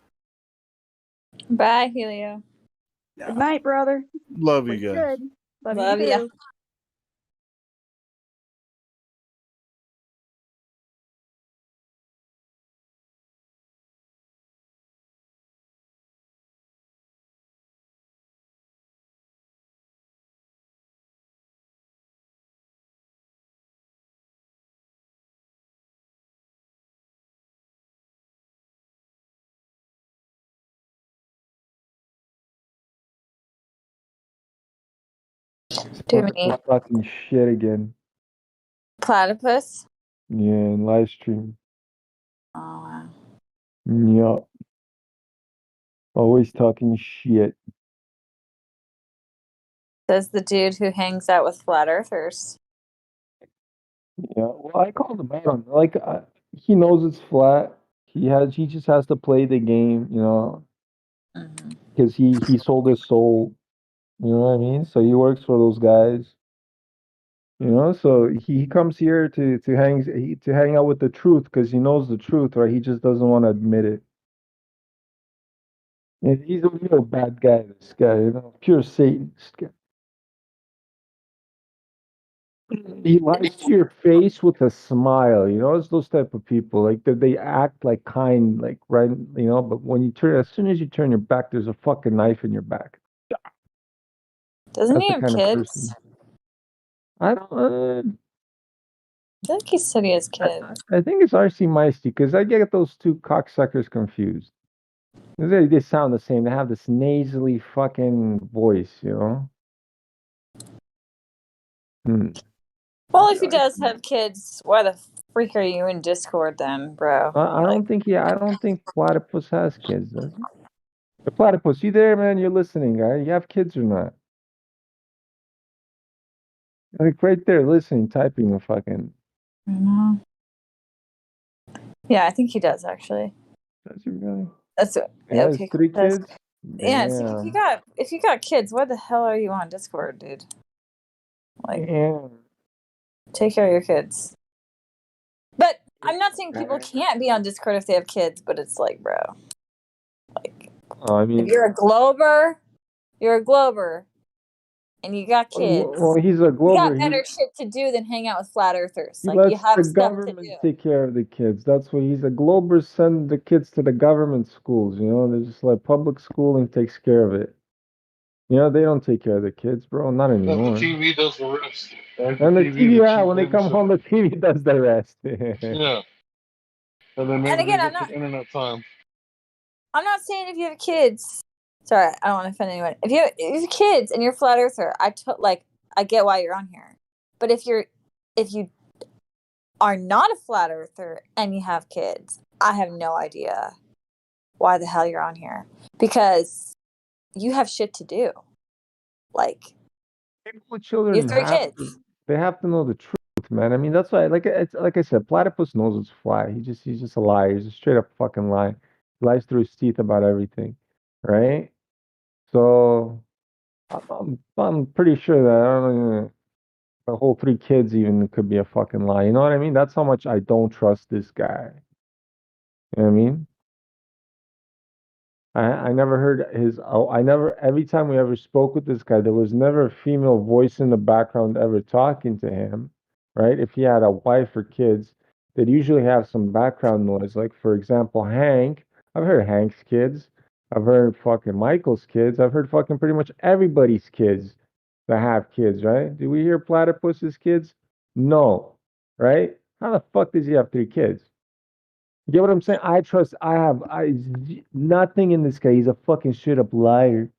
Speaker 4: Bye, Helio.
Speaker 9: Good night, brother.
Speaker 7: Love you guys.
Speaker 9: Good.
Speaker 4: Love
Speaker 9: you.
Speaker 4: ya.
Speaker 9: too.
Speaker 19: Talking shit again.
Speaker 4: Platypus?
Speaker 19: Yeah, in live stream.
Speaker 4: Oh, wow.
Speaker 19: Yup. Always talking shit.
Speaker 4: Says the dude who hangs out with flat earthers.
Speaker 19: Yeah, well, I called him out on it. Like he knows it's flat. He just has to play the game, because he sold his soul You know what I mean? So he works for those guys. You know, so he comes here to hang out with the truth because he knows the truth, right? He just doesn't want to admit it. And he's a real bad guy. This guy, you know, pure Satanist guy. He lies to your face with a smile. You know, it's those type of people. Like they act like kind, like right. You know, but when you turn, as soon as you turn your back, there's a fucking knife in your back.
Speaker 4: Doesn't
Speaker 19: That's
Speaker 4: he
Speaker 19: the
Speaker 4: have
Speaker 19: kind of
Speaker 4: kids?
Speaker 19: person. I don't.
Speaker 4: I think he said he has kids.
Speaker 19: I think it's RC Meisty because I get those two cocksuckers confused. They sound the same. They have this nasally fucking voice, you know. Hmm.
Speaker 4: Well, if he does have kids, why the freak are you in Discord then, bro?
Speaker 19: I don't think. Yeah, I don't think Platypus has kids. Does he? The Platypus, you there, man? You're listening, guy. You have kids or not? Like right there, listening, typing a fucking.
Speaker 4: Mhm. Yeah, I think he does actually.
Speaker 19: Does he really?
Speaker 4: That's it.
Speaker 19: Yeah,
Speaker 4: Okay.
Speaker 19: it's 3
Speaker 4: That's,
Speaker 19: kids.
Speaker 4: yeah. See,
Speaker 19: Damn.
Speaker 4: if you got kids, why the hell are you on Discord, dude? Like,
Speaker 19: Damn.
Speaker 4: take care of your kids. But I'm not saying people can't be on Discord if they have kids, but it's like, bro,
Speaker 19: I
Speaker 4: if
Speaker 19: mean,
Speaker 4: you're a Glober, and you got kids.
Speaker 19: well, he's a
Speaker 4: You
Speaker 19: Glober.
Speaker 4: got better shit to do than hang out with flat earthers.
Speaker 19: He
Speaker 4: Like, you
Speaker 19: lets the
Speaker 4: have stuff to
Speaker 19: government
Speaker 4: do.
Speaker 19: take care of the kids. That's what he's a Glober. Send the kids to the government schools. You know, they're just like public schooling takes care of it. You know, they don't take care of the kids, bro. Not
Speaker 16: Let the
Speaker 19: anymore.
Speaker 16: TV does the rest. Let
Speaker 19: And the TV, yeah,
Speaker 16: cheat
Speaker 19: when they come home, the TV does the rest.
Speaker 16: Yeah. And then
Speaker 4: And
Speaker 16: maybe
Speaker 4: again,
Speaker 16: they get the internet time.
Speaker 4: I'm not saying if you have kids. Sorry, I don't want to offend anyone. If you have kids and you're a flat earther, I get why you're on here. But if you are not a flat earther and you have kids, I have no idea why the hell you're on here, because you have shit to do. Like,
Speaker 19: With children
Speaker 4: you have 3 kids.
Speaker 19: they have to know the truth, man. I mean, that's why, like I said, Platypus knows it's fly. He's just a liar. He's a straight up fucking lie. He lies through his teeth about everything, right? So I'm pretty sure that I don't know, the whole 3 kids even could be a fucking lie. You know what I mean? That's how much I don't trust this guy. You know what I mean? I never heard his. Oh, I never. Every time we ever spoke with this guy, there was never a female voice in the background ever talking to him, right? If he had a wife or kids, they'd usually have some background noise. Like for example, Hank. I've heard Hank's kids. I've heard fucking Michael's kids. I've heard fucking pretty much everybody's kids that have kids, right? Do we hear Platypus's kids? No, right? How the fuck does he have 3 kids? You get what I'm saying? I nothing in this guy. He's a fucking straight up liar.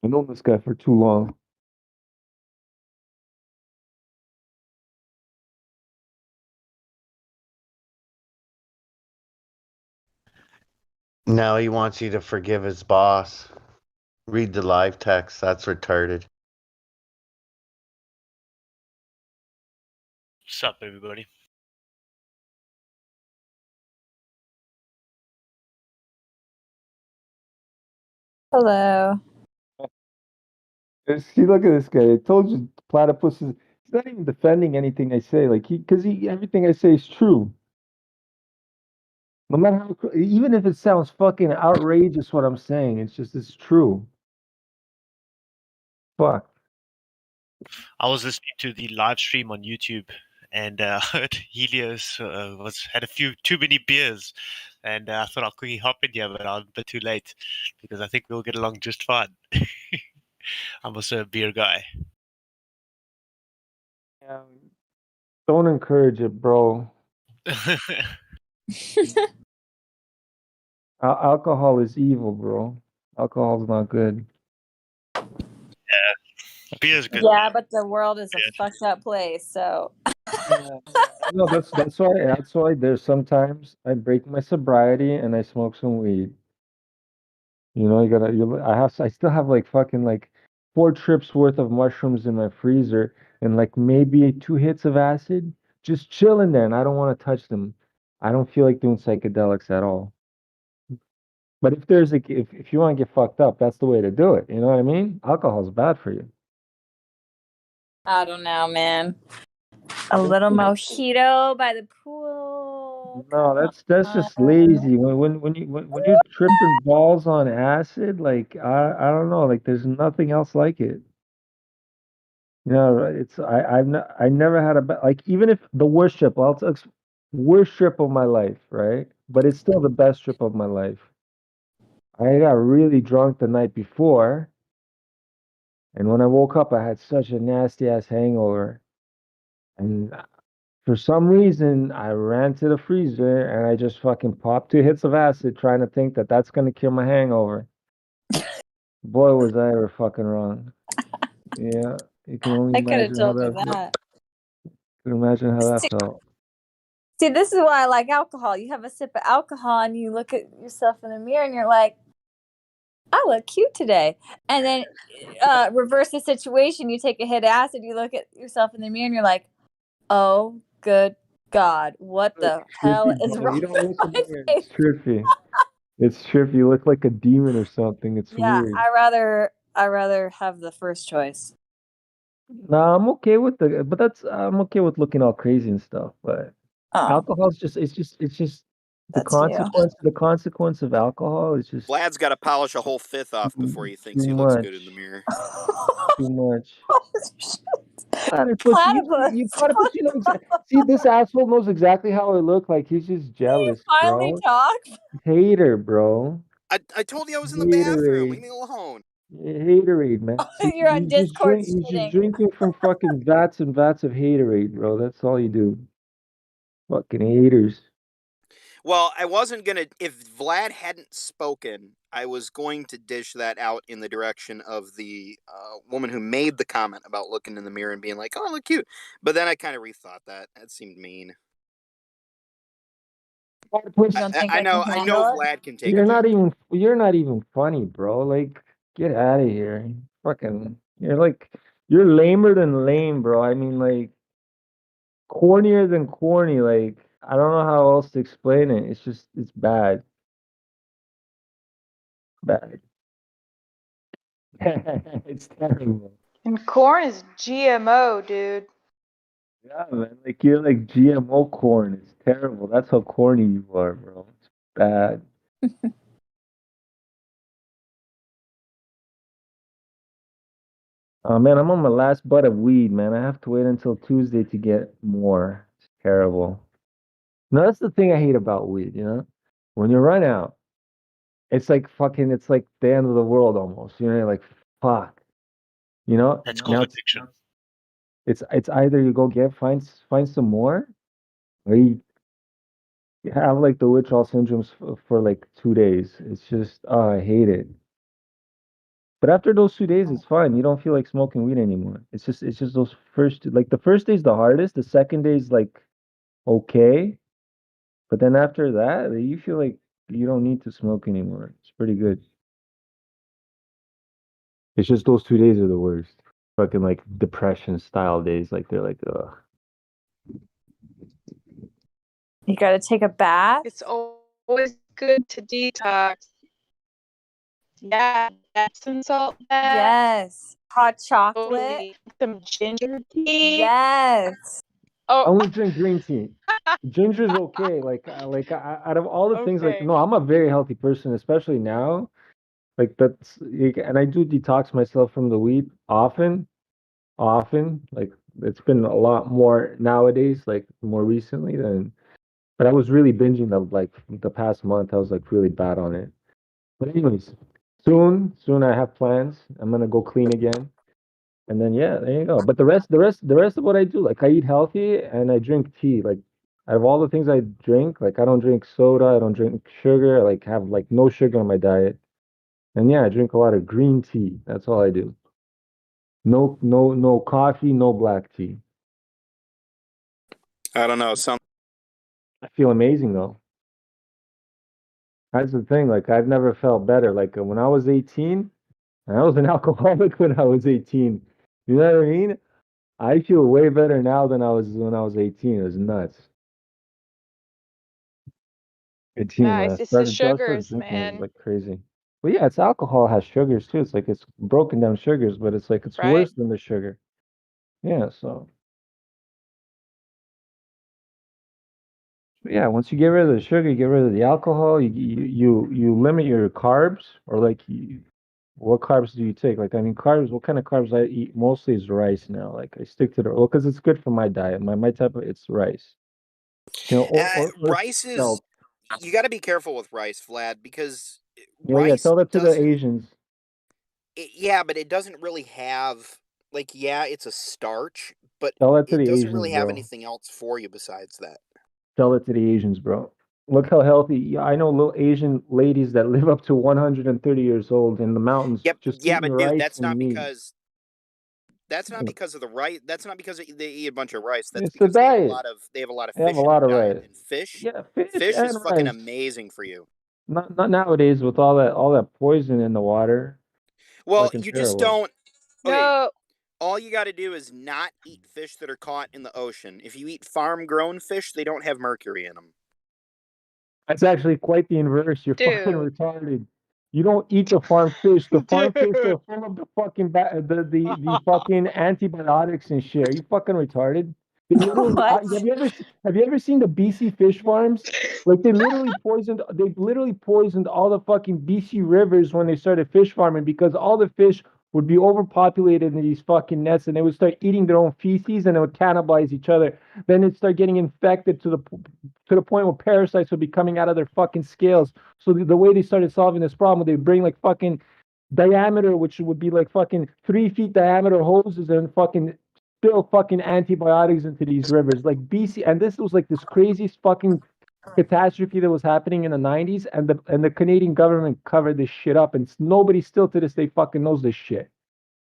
Speaker 19: I've known this guy for too long.
Speaker 11: Now he wants you to forgive his boss. Read the live text. That's retarded.
Speaker 6: What's up, everybody?
Speaker 4: Hello.
Speaker 19: See, look at this guy. I told you, Platypus is. He's not even defending anything I say. Like because everything I say is true. No matter how, even if it sounds fucking outrageous, what I'm saying, it's true. Fuck.
Speaker 6: I was listening to the live stream on YouTube, and heard Helios had a few too many beers, and I thought I'll quickly hop in here, but I'm a bit too late because I think we'll get along just fine. I'm also a beer guy.
Speaker 19: Yeah, don't encourage it, bro. Alcohol is evil, bro. Alcohol's not good.
Speaker 6: Yeah, beer's good.
Speaker 4: Yeah, but the world is a fucked up place, so.
Speaker 19: No, that's why there's sometimes I break my sobriety and I smoke some weed. You know, I still have like fucking like 4 trips worth of mushrooms in my freezer and like maybe 2 hits of acid just chilling there, and I don't want to touch them. I don't feel like doing psychedelics at all. But if there's like if you want to get fucked up, that's the way to do it. You know what I mean? Alcohol's bad for you.
Speaker 4: I don't know, man. A little mojito by the pool.
Speaker 19: No, that's just lazy. When you're tripping balls on acid, like I don't know, like there's nothing else like it. You know, it's I never had like even if the worst trip, worst trip of my life, right? But it's still the best trip of my life. I got really drunk the night before, and when I woke up, I had such a nasty ass hangover, and for some reason, I ran to the freezer and I just fucking popped 2 hits of acid, trying to think that that's gonna cure my hangover. Boy, was I ever fucking wrong. Yeah, you can only
Speaker 4: I could have
Speaker 19: imagine how
Speaker 4: told you
Speaker 19: that.
Speaker 4: that.
Speaker 19: You can imagine how that felt.
Speaker 4: See, this is why I like alcohol. You have a sip of alcohol and you look at yourself in the mirror and you're like, I look cute today. And then reverse the situation. You take a hit of acid, you look at yourself in the mirror and you're like, oh, good God, what the hell
Speaker 19: Trippy,
Speaker 4: is
Speaker 19: bro.
Speaker 4: wrong
Speaker 19: You don't
Speaker 4: with
Speaker 19: look in
Speaker 4: my
Speaker 19: the mirror.
Speaker 4: face?
Speaker 19: It's trippy. It's trippy. You look like a demon or something. It's
Speaker 4: Yeah,
Speaker 19: weird.
Speaker 4: I rather have the first choice.
Speaker 19: No, I'm okay with I'm okay with looking all crazy and stuff. But alcohol's it's just
Speaker 4: That's you.
Speaker 19: the consequence of alcohol is just
Speaker 18: Vlad's got to polish a whole fifth off before he thinks
Speaker 19: too
Speaker 18: he looks
Speaker 19: much.
Speaker 18: good in the mirror.
Speaker 19: Too much.
Speaker 4: Platypus.
Speaker 19: You know see, this asshole knows exactly how I look. Like he's just jealous,
Speaker 4: Finally
Speaker 19: bro.
Speaker 4: talks.
Speaker 19: Hater, bro.
Speaker 18: I told you I was in the bathroom. Leave
Speaker 19: Haterade.
Speaker 18: me alone.
Speaker 19: Haterade, man.
Speaker 4: You're on Discord
Speaker 19: He's just
Speaker 4: shitting.
Speaker 19: drinking from fucking vats and vats of haterade, bro. That's all you do. Fucking haters.
Speaker 18: Well, I wasn't gonna. If Vlad hadn't spoken, I was going to dish that out in the direction of the woman who made the comment about looking in the mirror and being like, "Oh, I look cute." But then I kind of rethought that. That seemed mean. I know Vlad can take
Speaker 19: You're
Speaker 18: a
Speaker 19: not
Speaker 18: joke.
Speaker 19: you're not even funny, bro. Like, get out of here. Fucking, you're lamer than lame, bro. I mean, like, cornier than corny. Like, I don't know how else to explain it. It's bad. Bad. It's terrible.
Speaker 5: And corn is GMO, dude.
Speaker 19: Yeah, man. Like, you're like GMO corn. It's terrible. That's how corny you are, bro. It's bad. Oh man, I'm on my last butt of weed, man. I have to wait until Tuesday to get more. It's terrible. No, that's the thing I hate about weed, you know? When you run out, it's like fucking, it's like the end of the world almost. You know, you're like, fuck. You know?
Speaker 6: That's called addiction.
Speaker 19: It's either you go find some more, or you have like the withdrawal syndromes for like 2 days. It's just, oh, I hate it. But after those 2 days, it's fine. You don't feel like smoking weed anymore. It's just those like the first day's the hardest. The second day's like okay, but then after that, you feel like you don't need to smoke anymore. It's pretty good. It's just those 2 days are the worst. Fucking like depression style days. Like they're like, ugh.
Speaker 4: You got to take a bath.
Speaker 5: It's always good to detox. Yeah, Epsom salt bath.
Speaker 4: Yes. Hot chocolate.
Speaker 5: Totally. Some ginger tea.
Speaker 4: Yes.
Speaker 19: I only drink green tea. Ginger's okay. Out of all the things, like
Speaker 5: Okay.
Speaker 19: no, I'm a very healthy person, especially now. Like and I do detox myself from the weed often. Like it's been a lot more nowadays, like more recently than. But I was really binging the past month. I was like really bad on it. But anyways, soon I have plans. I'm gonna go clean again, and then yeah, there you go. But the rest of what I do, like I eat healthy and I drink tea. Like out of all the things I drink, like I don't drink soda, I don't drink sugar. I like have like no sugar on my diet, and yeah, I drink a lot of green tea. That's all I do. No coffee, no black tea.
Speaker 18: I don't know.
Speaker 19: I feel amazing though. That's the thing. Like I've never felt better. Like when I was 18, and I was an alcoholic when I was 18. You know what I mean? I feel way better now than I was when I was 18. It was nuts. Good team.
Speaker 5: Nice. It's the sugars,
Speaker 19: drinking it
Speaker 5: man.
Speaker 19: like crazy. But yeah, it's alcohol has sugars too. It's like it's broken down sugars, but it's like it's
Speaker 5: Right.
Speaker 19: worse than the sugar. Yeah, so yeah, once you get rid of the sugar, you get rid of the alcohol, you limit your carbs or what carbs do you take? Like I mean carbs, what kind of carbs I eat mostly is rice now. Like I stick to the well because it's good for my diet. My type of it's rice. You know, or
Speaker 18: Rice is
Speaker 19: spelt.
Speaker 18: you got to be careful with rice, Vlad, because
Speaker 19: Yeah,
Speaker 18: rice
Speaker 19: tell that to the
Speaker 18: doesn't.
Speaker 19: Asians.
Speaker 18: Yeah, but it doesn't really have like yeah, it's a starch, but
Speaker 19: Tell that to
Speaker 18: it
Speaker 19: the
Speaker 18: doesn't
Speaker 19: Asians,
Speaker 18: really have
Speaker 19: bro.
Speaker 18: anything else for you besides that.
Speaker 19: Tell it to the Asians, bro. Look how healthy. Yeah, I know little Asian ladies that live up to 130 years old in the mountains
Speaker 18: Yep,
Speaker 19: just
Speaker 18: yeah,
Speaker 19: eating
Speaker 18: but dude,
Speaker 19: rice
Speaker 18: that's
Speaker 19: and
Speaker 18: not
Speaker 19: meat.
Speaker 18: because of the rice. That's not because they eat a bunch of rice. That's
Speaker 19: It's the
Speaker 18: because they have a
Speaker 19: diet.
Speaker 18: lot of
Speaker 19: They have
Speaker 18: fish
Speaker 19: a
Speaker 18: in their
Speaker 19: lot of
Speaker 18: diet,
Speaker 19: rice.
Speaker 18: and fish
Speaker 19: Yeah, fish
Speaker 18: fish is
Speaker 19: and
Speaker 18: fucking
Speaker 19: rice.
Speaker 18: amazing for you.
Speaker 19: Not nowadays with all that poison in the water.
Speaker 18: Well,
Speaker 19: Fucking
Speaker 18: you just
Speaker 19: terrible.
Speaker 18: don't. Okay,
Speaker 5: No.
Speaker 18: all you got to do is not eat fish that are caught in the ocean. If you eat farm-grown fish, they don't have mercury in them.
Speaker 19: It's actually quite the inverse. You're fucking
Speaker 5: Dude.
Speaker 19: retarded. You don't eat the farm fish. The farm fish
Speaker 5: Dude.
Speaker 19: are full of the fucking the fucking antibiotics and shit. Are you fucking retarded? They literally.
Speaker 4: What?
Speaker 19: Have you ever seen the BC fish farms? Like they literally poisoned. They literally poisoned all the fucking BC rivers when they started fish farming because all the fish would be overpopulated in these fucking nets and they would start eating their own feces and it would cannibalize each other. Then it'd start getting infected to the point where parasites would be coming out of their fucking scales. So the way they started solving this problem, they bring like fucking diameter, which would be like fucking 3 feet diameter hoses and fucking spill fucking antibiotics into these rivers. Like BC, and this was like this craziest fucking catastrophe that was happening in the 90s, and the Canadian government covered this shit up, and nobody still to this day fucking knows this shit.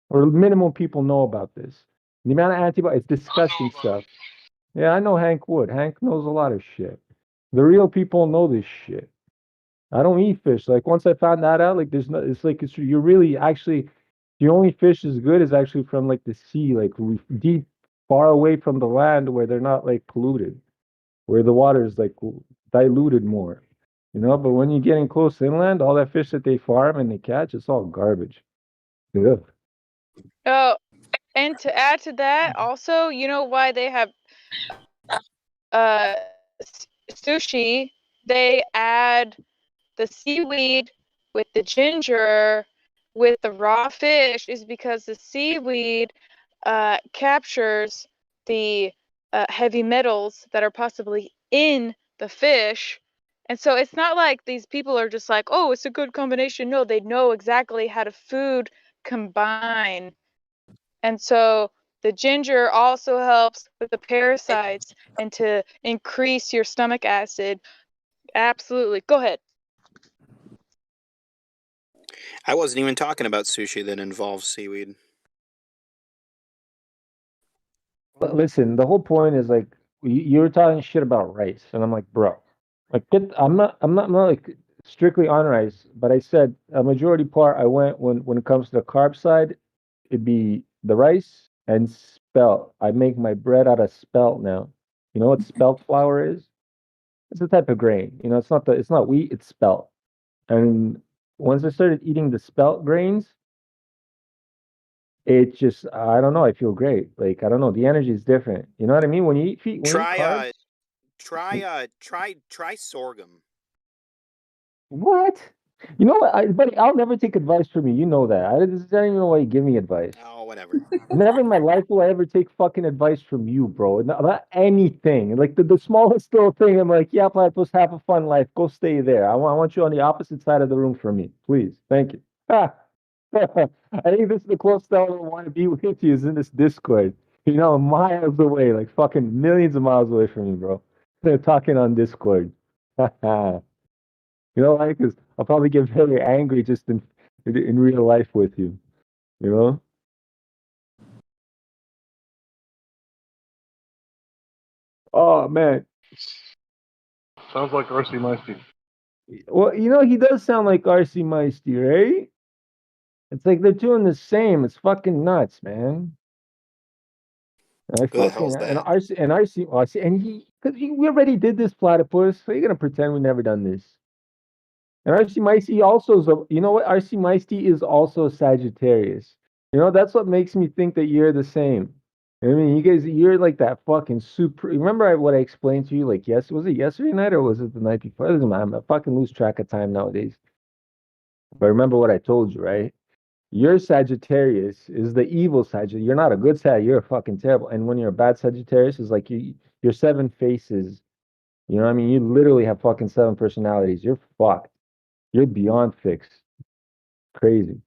Speaker 19: Or minimum people know about this. The amount of antibiotics, it's disgusting stuff. Yeah, I know Hank would. Hank knows a lot of shit. The real people know this shit. I don't eat fish. Like once I found that out, like there's no. It's like you're really actually the only fish is good is actually from like the sea, like deep, far away from the land where they're not like polluted, where the water is like diluted more. You know, but when you're getting close inland, all that fish that they farm and they catch, it's all garbage. Yeah.
Speaker 5: Oh, and to add to that, also, you know why they have uh sushi? They add the seaweed with the ginger with the raw fish is because the seaweed captures the heavy metals that are possibly in the fish. And so it's not like these people are just like, oh, it's a good combination. No, they know exactly how to food combine. And so the ginger also helps with the parasites and to increase your stomach acid. Absolutely. Go ahead.
Speaker 18: I wasn't even talking about sushi that involves seaweed.
Speaker 19: But listen, the whole point is like you were talking shit about rice, and I'm like, bro, like I'm not like strictly on rice, but I said a majority part I went when it comes to the carb side, it'd be the rice and spelt. I make my bread out of spelt now. You know what spelt flour is? It's a type of grain. You know, it's not wheat, it's spelt. And once I started eating the spelt grains, it just I don't know, I feel great. Like I don't know, the energy is different. You know what I mean? When you eat carbs,
Speaker 18: Try sorghum.
Speaker 19: what? You know what, buddy? I'll never take advice from you. You know that. I don't even know why you give me advice.
Speaker 18: Oh, whatever.
Speaker 19: Never in my life will I ever take fucking advice from you, bro. Not anything. Like the smallest little thing, I'm like, yeah, platypus, have a fun life. Go stay there. I want you on the opposite side of the room from me, please. Thank you. I think this is the closest I want to be with you is in this Discord. You know, miles away, like fucking millions of miles away from me, bro. They're talking on Discord. You know, like, cause I'll probably get very angry just in real life with you. You know. Oh man.
Speaker 16: Sounds like RC Meisty.
Speaker 19: Well, you know, he does sound like RC Meisty, right? It's like they're doing the same. It's fucking nuts, man. And I
Speaker 18: Who the
Speaker 19: fucking
Speaker 18: hell's
Speaker 19: and
Speaker 18: that?
Speaker 19: RC, well, I see, and because we already did this platypus, so you're gonna pretend we never done this. And RC Meisty also is you know what? RC Meisty is also Sagittarius. You know, that's what makes me think that you're the same. I mean, you guys, you're like that fucking super. Remember what I explained to you? Like, yes, was it yesterday night or was it the night before? It doesn't matter. I fucking lose track of time nowadays. But remember what I told you, right? Your Sagittarius is the evil Sagittarius. You're not a good Sag. You're fucking terrible. And when you're a bad Sagittarius, is like you're seven faces. You know what I mean? You literally have fucking seven personalities. You're fucked. You're beyond fixed. Crazy.